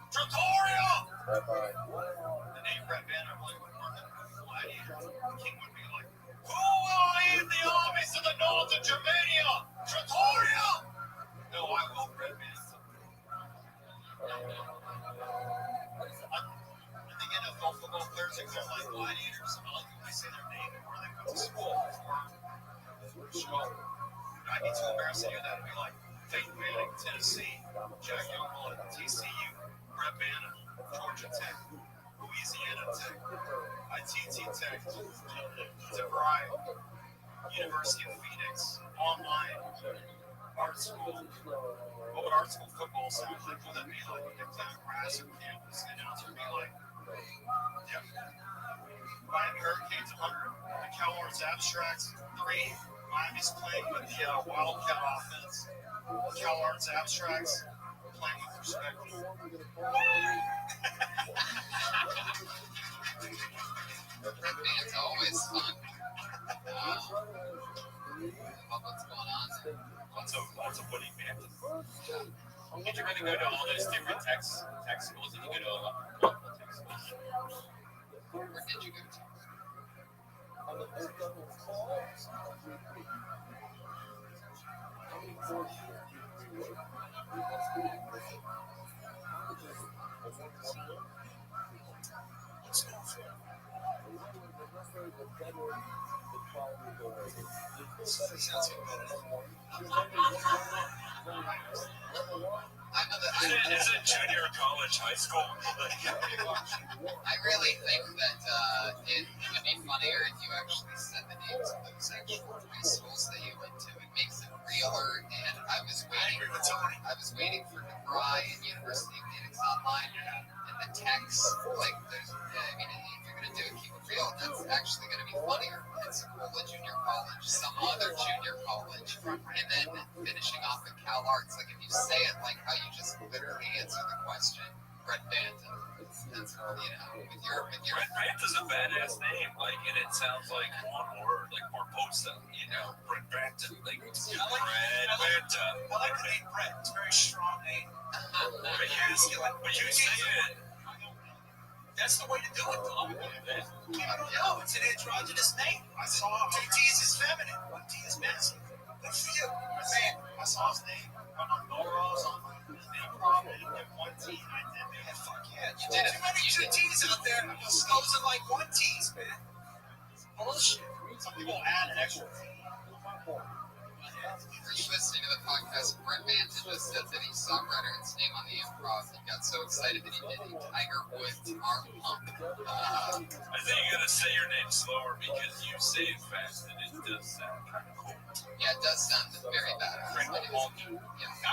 Tutorial! The name Brett Banner really would work in a gladiator. King would be like, who will lead the armies of the north of Germania? Tutorial! No, I will Brett Banner. I think NFL football players are called like gladiators. I like when they say their name and where they went to school. I'd be too embarrassed to hear that. I'd be like, Peyton Manning, Tennessee, Jack Youngblood, TCU, Brett Banner, Georgia Tech, Louisiana Tech, ITT Tech, DeVry, University of Phoenix, online, art school. What would art school football sound like? Would that be like a down grass or campus? The announcer would be like, yep. Miami Hurricanes 100, the Cal Arts Abstracts 3. Miami's playing with the Wildcat offense. Cal Arts Abstracts playing with perspective. It's always fun. What's going on there? Lots of Woody Banton. Did you really go to all those different tech schools? Did you go to multiple tech schools? Where did you go to? Sounds competitive. Is it junior college, high school? I really think that it would be funnier if you actually said the names of those actual high schools that you went to. It makes it realer. And I was waiting for DeVry and University of Phoenix Online, and the text, like, there's, I mean, if you're gonna do it, keep it real. That's actually gonna be funnier. Pensacola Junior College, some other junior college, and then finishing off at Cal Arts. Like, if you say it like how you just literally answer the question, Brett Banton. That's, with your Brett Banton's a badass name, like, and it sounds like one word, like more potent Sosa, Brett Banton. Like, Brett Banton. I like the name Brett. It's a very strong name. But you say it. That's the way to do it, though. I don't know. It's an androgynous name. I saw him. 2 T's is feminine. 1 T is masculine. Good for you. Man, I saw his name on Nora's on his name prominent and 1 T. I did it. Yeah, fuck yeah. You did it. Too many 2 T's out there. Those are like 1 T's, man. Bullshit. Some people add an extra T. Were you listening to the podcast? Brett Banton just said that he saw Redder's name on the improv. He got so excited that he did a Tiger Woods arm pump. I think you gotta say your name slower because you say it fast and it does sound kind of cool. Yeah, it does sound very bad. I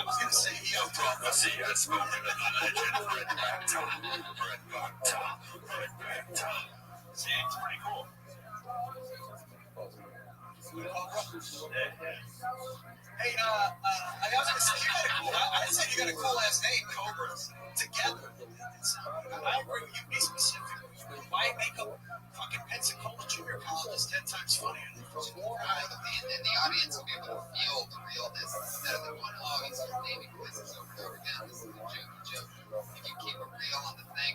was gonna say, prophecy has spoken of the legend Brett Banton. Brett Banton. See, it's pretty cool. Hey, I was gonna say I said you got a cool ass name, Cobras. Together. I agree with you. Be specific. Why make a fucking Pensacola Junior College 10 times funnier than and the audience will be able to feel the realness instead of the one, oh, he's just naming places over and over again. This is a joke. If you keep it real on the thing,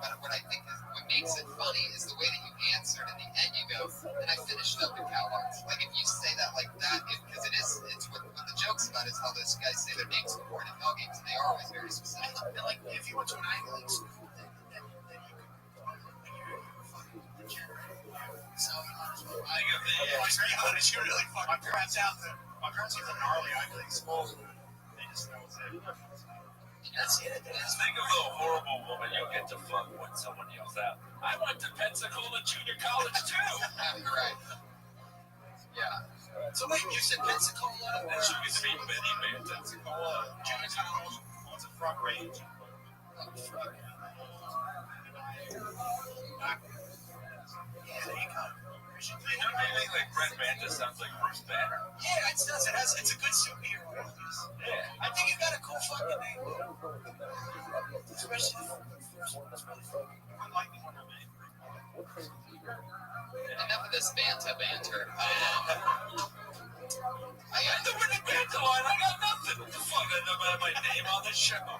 but what I think is what makes it funny is the way that you answered. In the end, you go, and I finished up in CalArts. Like if you say that like that, because it's what the joke's about is how those guys say their names before in Hell games, and they are always very specific. Like if you went to an Ivy League school, then so you might as well. You're really fucking. My parents out there. My parents are from gnarly Ivy League schools. They just know it's it. That's it. Think of the horrible woman you'll get to fuck when someone yells out, I went to Pensacola Junior College too. Right. Yeah. So wait, you said Pensacola? And she used to be Betty Van Pensacola Junior College. What's a front range? Yeah, there you go. Like Brett Banton sounds like Bruce Banner. Yeah, it does. It's a good superhero. Yeah. I think you got a cool fucking name. Especially the first one. That's really fun. I like the one I made. Enough of this banter. I got the winning banter line. I got nothing. Fucking about my name on the show. I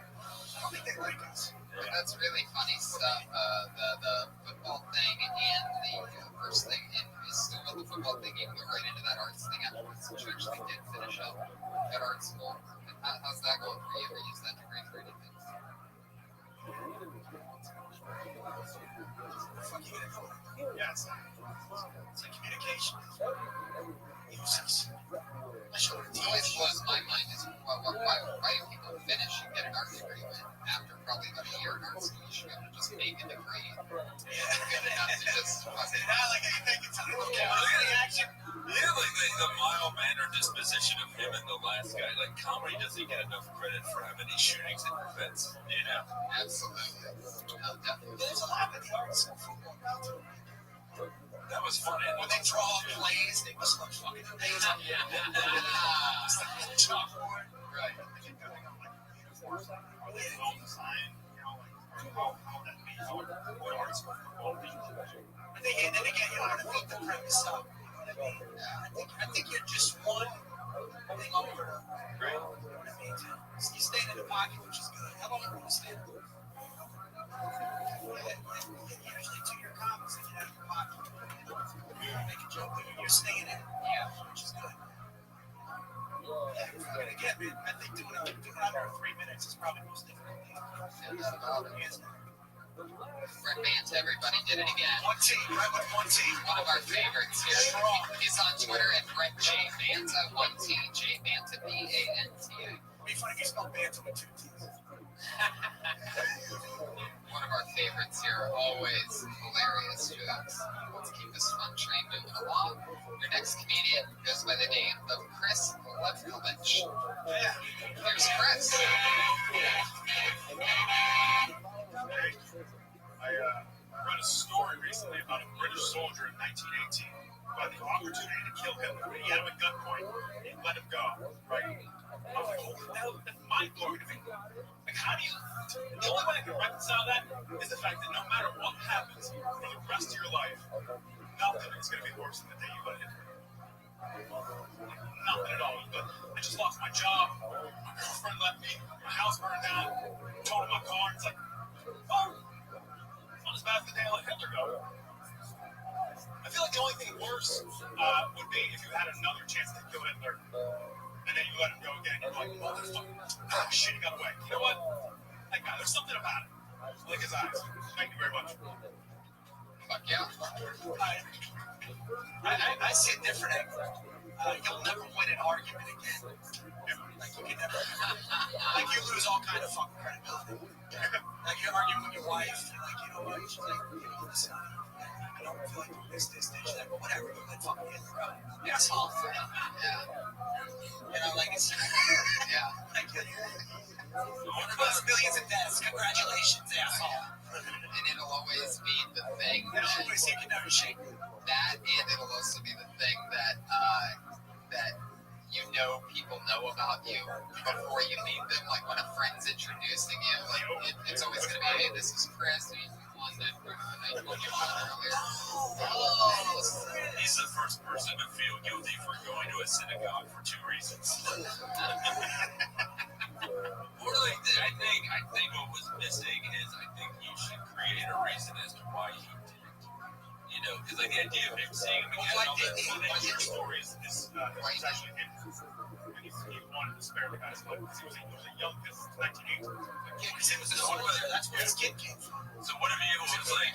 don't think they like us. That's really funny stuff. The football thing and the first thing, and still with the football thing, you can go right into that arts thing afterwards, which you actually did finish up at art school. How's that going for you? Ever use that degree for anything? Yeah, it's like communication. Useless. What always blows my mind is why do people finish and get an art degree when after probably about a year in art school you should be able to just make a degree? Yeah. Good enough to just like you think it's look at the action. Yeah, like the mild-mannered disposition of him and the last guy. Like comedy doesn't get enough credit for how many shootings it prevents. Absolutely. No, definitely. There's a lot of the arts and football now too. That was funny. When they draw plays, they must look fucking amazing. Chalkboard. Right. They got like uniforms. Or they own design. How that means what arts football means. And then again, underneath the premise of, I think you're just one thing over. Right. You know what I mean? You stand in the pocket, which is good. How long do you stand? Usually to your comics and you have your pocket. Make a joke, you're staying in. Yeah, which is good. Yeah, and again, man, I think doing under 3 minutes is probably the most difficult thing. Brett Banton, everybody did it again. One team, right with one team. One of our favorites here. He's on Twitter at Brett J. Banta, 1T, J. Banta, B-A-N-T-A. It'd be funny if you spelled Banta with 2 T's. One of our favorites here, always hilarious jokes. Let's keep this fun train moving along. Your next comedian goes by the name of Chris Lefkovich. Here's Chris. I read a story recently about a British soldier in 1918 who had the opportunity to kill Hitler. He had him at gunpoint. He let him go. Right? I was like, oh, that's mind-blowing to me. Like, how do you... The only way I can reconcile that is the fact that no matter what happens for the rest of your life, nothing is going to be worse than the day you let Hitler. Nothing at all. But I just lost my job. My girlfriend left me. My house burned down. Totaled my car. It's like, oh, it's not as bad as the day I let Hitler go. I feel like the only thing worse would be if you had another chance to kill Hitler, and then you let him go again. You're like, motherfucker. Ah, shit, he got away. You know what? That guy, there's something about it. Like his eyes. Thank you very much. Fuck yeah. I see a different angle. You'll never win an argument again. Like you can never. Like you lose all kind of fucking credibility. Like you're arguing with your wife, and like you know what? She's like, listen, I don't feel like doing this, that, but whatever. You let fucking Hitler go. Asshole. Yeah. You know, like it's. Yeah. Like one of those millions of deaths. Congratulations, asshole. And it'll always be the thing. It'll always you can never shake that, and it'll also be the thing that that you know people know about you before you meet them. Like when a friend's introducing you, like it's always going to be, hey, this is Chris. He's from London. I told you about earlier. Oh, he's the first person to feel guilty for going to a synagogue for 2 reasons. Or like, I think what was missing is I think you should create a reason as to why he did it. You know, because like the idea of him seeing him again, all that your story is actually him. He wanted to spare the guy's life because he was a young kid, 1980. Yeah, because it was his older brother. That's where his kid came from. So what if he was like,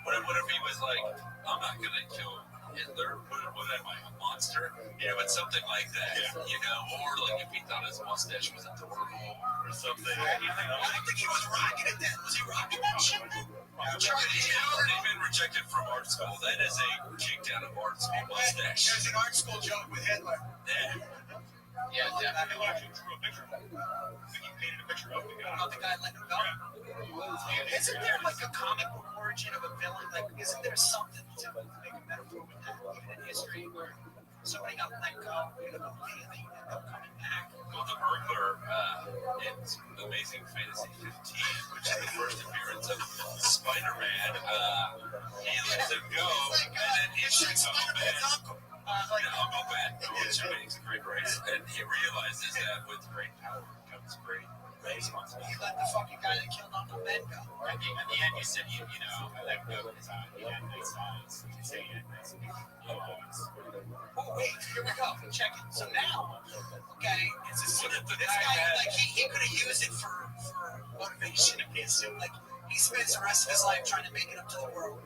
what if he was like, I'm not gonna kill Hitler, what am I, a monster? You know, it's something like that. Yeah. You know, or like if he thought his mustache was adorable or something. I don't think he was rocking it then. Was he rocking that shit? He'd already been rejected from art school. That is a kicked out of art school mustache. There's an art school joke with Hitler. Yeah. Yeah, definitely. Hitler actually drew a picture of him. I think he painted a picture of the guy. About the guy letting him go? Yeah. Isn't there like a comic book origin of a villain? Like, isn't there something to make a metaphor with that, even in history, where somebody got let go in a movie and they end up coming back? Well, the burglar in Amazing Fantasy 15, which is the first appearance of Spider-Man, he lets him go, and then he shoots Uncle Ben. Uncle Ben, which makes a great race, and he realizes that with great power comes great responsibility. He let the fucking guy that killed Uncle Ben go. At the end, you said, you know, I let him go because he had nice eyes. You say he had nice eyes. Oh, wait, here we go. Check it. So now, okay, it's a What if the this guy guy, had- like, he could have used it for motivation if he assumed, like, he spends the rest of his life trying to make it up to the world,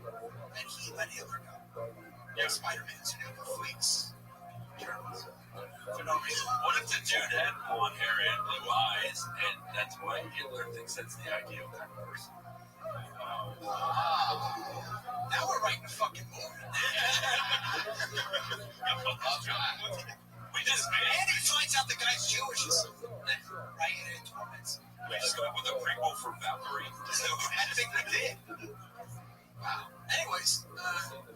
and he let Hitler go. Yeah. Spider-Man's new freaks. Journalists. For no reason. What if the dude had blonde hair and blue eyes, and that's why Hitler thinks that's the ideal kind of person? Now we're writing a fucking movie. We just And he finds out the guy's Jewish or something. Right? And it torments him. we just go with a prequel for Valkyrie. So I think we did. Wow. Anyways,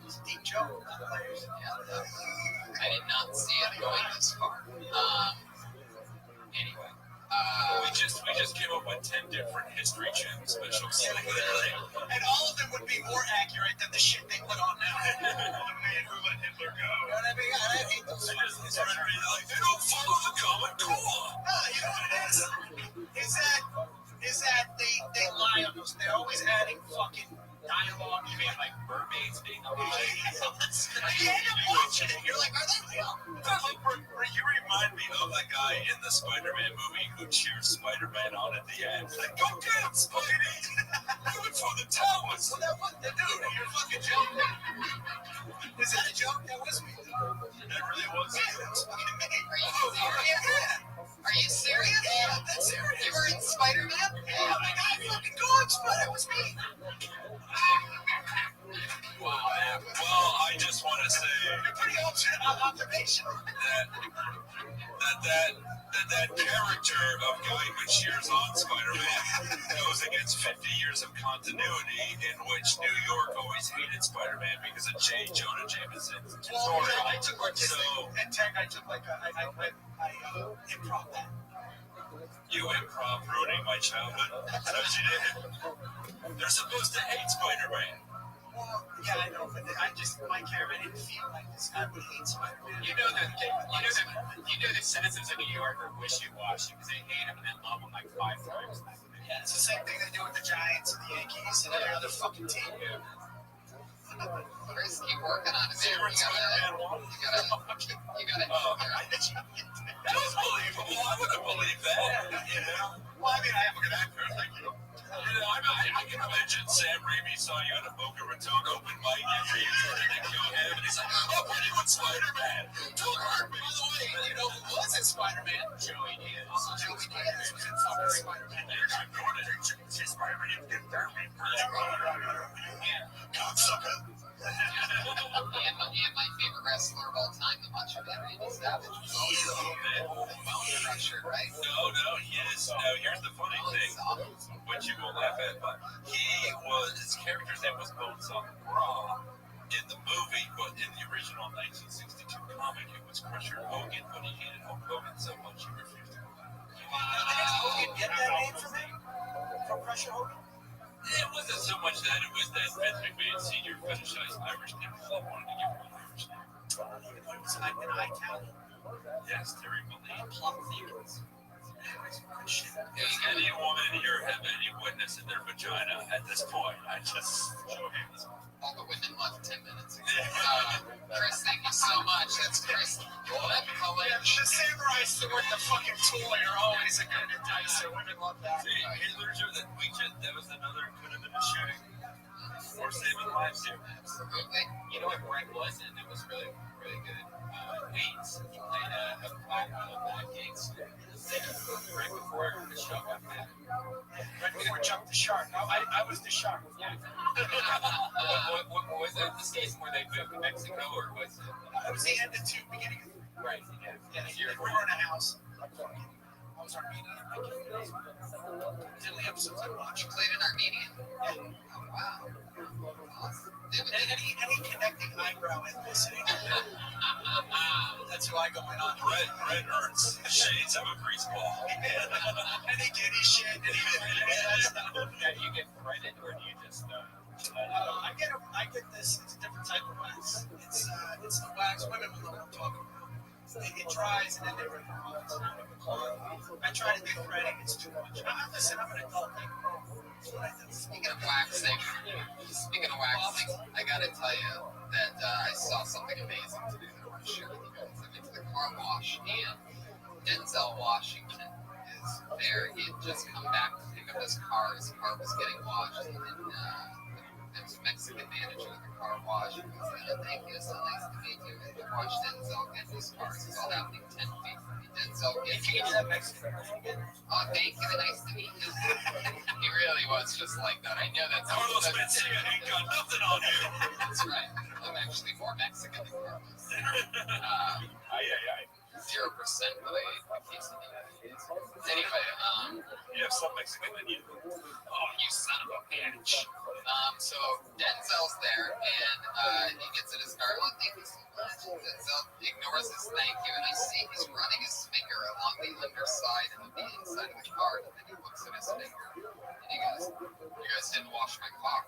it's a deep joke. I did not see it going this far. Anyway. We just came up with 10 different History Channel specials. Literally. And all of them would be more accurate than the shit they put on now. The man who let Hitler go. You know what I mean? I hate those ones. Like, they don't follow the common core. You know what it is? Is that they lie on those. They're always adding fucking dialogue. You mean like mermaids being alive? You end up watching it. You're like, are they real? You remind me of the guy in the Spider-Man movie who cheers Spider-Man on at the end. Like, go get him, Spidey! Do it for the towers! Well, that was the dude. You're fucking joking. Is that a joke? That was me. That really was. Yeah, that was fucking me. Are you serious? Yeah, that's serious. You were in Spider-Man? Yeah, the guy fucking going, but it was me. Wow. Well, I just want to say Pretty observation. that character of guy who cheers on Spider-Man goes against 50 years of continuity in which New York always hated Spider-Man because of J. Jonah Jameson's tutorial. I took artistic and tech. I took like I improv that. You improv ruining my childhood. That's what you did. They're supposed to hate Spider-Man. Well, yeah, I know, but my character, I didn't feel like this guy would hate Spider-Man. You know the citizens of New York are wishy-washy because they hate him and then love him like 5 times. Yeah, it's the same thing they do with the Giants and the Yankees and every other fucking team. Yeah. Chris, keep working on it, man. You gotta. That was believable. I would have believed that. You know? Well, I mean, I am a good actor. Thank you. I can imagine Sam Raimi saw you at a Boca Raton open mic after you tried to kill him, and he's like, "Oh, pretty with Spider-Man. Don't hurt me." By the way, you know who was in Spider-Man? Joey Diaz. Joey Diaz was in fucking Spider-Man. You're not going to Spider-Man. You can get me. Cocksucker. And my favorite wrestler of all time, the Macho Man Randy Savage. Mountain Crusher, right? No, yes. No, here's the funny thing, which you will laugh at, but his character's name was Bonesaw McGraw in the movie, but in the original 1962 comic, it was Crusher Hogan, but he hated Hulk Hogan so much he refused to go back. Did Hogan get that name from Crusher Hogan? It wasn't so much that, it was that Vince McMahon Sr. fetishized Irish people, so I wanted to give him an Irish name. It was like an Italian. Yes, Terry Mulleen. Plum Thickens. Does any woman here have any witness in their vagina at this point? I just show hands. All the women left 10 minutes ago. Chris, thank you so much. That's Chris. Yeah, the samurai sword, the fucking tool, you're always a good enticer. Women love that. See, that was another, could have been a shooting. Or saving lives here. Absolutely. You know what Greg was in? It was really, really good. Waits. He played a black gangster. Right before the show got bad. Right before Jump the Shark. I was the shark. Yeah. Was it the season where they moved to Mexico, or was it? It was the end of 2, beginning of 3. Right. Yeah. We were in a house. I was Armenian. The only episodes I watched. You played in Armenian? Yeah. Oh, wow. Awesome. Any connecting eyebrow ethnicity. That's who I go in on. Red hurts. The shades of a grease ball. Any giddy shit. Do you get credit, or do you just? I get this. It's a different type of wax. It's the wax. Women will know what I'm talking about. It dries and then they rip it off. I try to get credit. It's too much. Listen, I'm an adult. Speaking of waxing, I gotta tell you that I saw something amazing today that I want to share with you guys. I went to the car wash, and Denzel Washington is there. He had just come back to pick up his car. His car was getting washed, and there was a Mexican manager at the car wash. He was like, "Thank you, so nice to meet you." And he watched Denzel get his car. This is all happening 10 feet from me. Denzel gets that Mexican. Oh, thank you, nice to meet you. He really was just like that. I know that's Carlos Mencia ain't got nothing on you. That's right. I'm actually more Mexican than Carlos. 0% related to quesadilla. Anyway, you have some Mexican in you. Oh, you son of a bitch. So Denzel's there, and he gets in his car. Oh, thank you so much. Denzel ignores his thank you, and I see he's running his finger along the underside and the inside of the car, and then he looks at his finger, and he goes, "You guys didn't wash my car."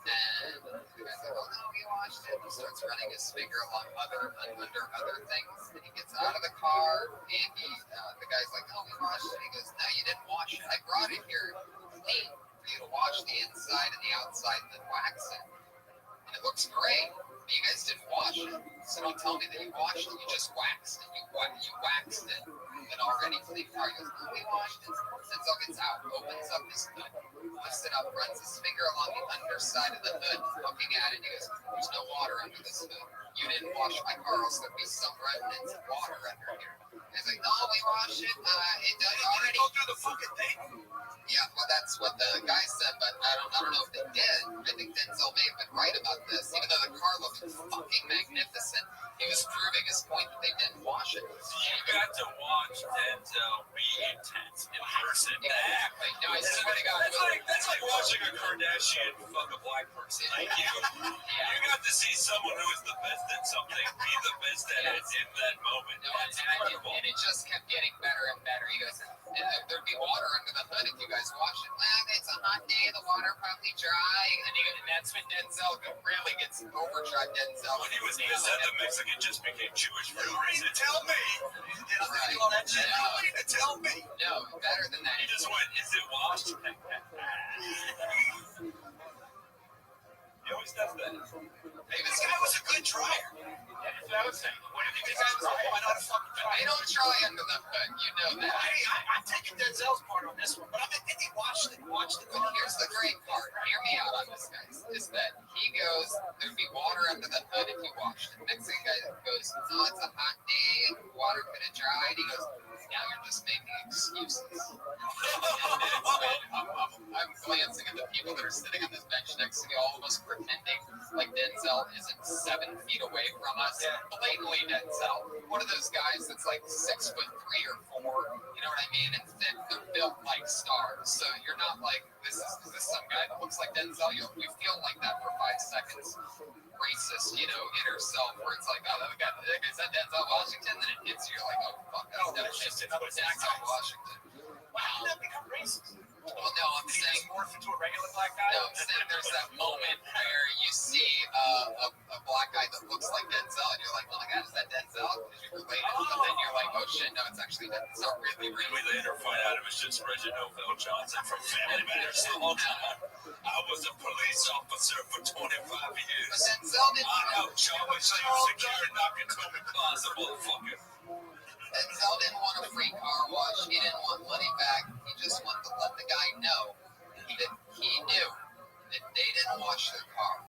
And the guy's like, "Oh, no, we washed it." He starts running his finger along under other things, and he gets out of the car, and the guy's like, "Oh, we washed it." He goes, "No, you didn't wash it. I brought it here clean for you to wash the inside and the outside and then wax it. And it looks great, but you guys didn't wash it. So don't tell me that you washed it. You just waxed it. You waxed it and already clean car." He goes, "No, we washed it." Denzel gets out, opens up his hood, lifts it up, runs his finger along the underside of the hood, looking at it. He goes, "There's no water under this hood. You didn't wash my car, else there'd be some remnants of water under here." He's like, "No, we washed it. It does already go through the fucking thing." Yeah, well, that's what the guy said, but I don't know if they did. I think Denzel may have been right about this. Even though the car looked fucking magnificent, he was proving his point that they didn't wash it. You got to watch Denzel be intense in person. Exactly. No, I swear to God. That's like watching a Kardashian fuck a black person. Like you got to see someone who is the best at something be the best at it in that moment. No, That's incredible. and it just kept getting better and better. He goes, and there'd be water under the hood if you guys watch it. Well, it's a hot day, the water probably dry. And that's when Denzel really gets overdrive. Denzel. When he was pissed that the Mexican just became Jewish for no reason. Tell me. You didn't really all that shit. You don't need to tell me. No, better than that. He just went, is it washed? He always does that. Hey, this guy was a good dryer. That's what I was saying. What if he This guy was like, why not a fucking dryer? They don't try under the hood, you know that. I'm taking Denzel's part on this one, but I think he watched it. Well, here's the great part. Hear me out on this, guys. Is that he goes, there'd be water under the hood if you watched it. Mexican guy goes, no, it's a hot day, water could have dried. He goes, now you're just making excuses. I'm glancing at the people that are sitting on this bench next to me, all of us pretending like Denzel isn't 7 feet away from us. Blatantly Denzel. One of those guys that's like 6'3" or 4, you know what I mean? And thick, they're built like stars. So you're not like, is this some guy that looks like Denzel? We feel like that for 5 seconds. Racist, inner self, where it's like, oh, that guy, is that Denzel Washington? Then it hits you, you're like, oh, fuck, that's Denzel Washington. Wow, how did that become racist? Well, no, I'm saying morph into a regular black guy. No, I'm saying there's that moment where you see a black guy that looks like Denzel, and you're like, oh my god, is that Denzel? Because you're related. But then you're like, oh shit, no, it's actually Denzel. Really. We later find out it was just Reginald Johnson from Family Matters the whole time. I was a police officer for 25 years. But Denzel didn't. I helped Charlie secure knocking Tony Plaza, motherfucker. Denzel didn't want a free car wash. He didn't want money back. He just wanted to let the guy know that he knew that they didn't wash their car.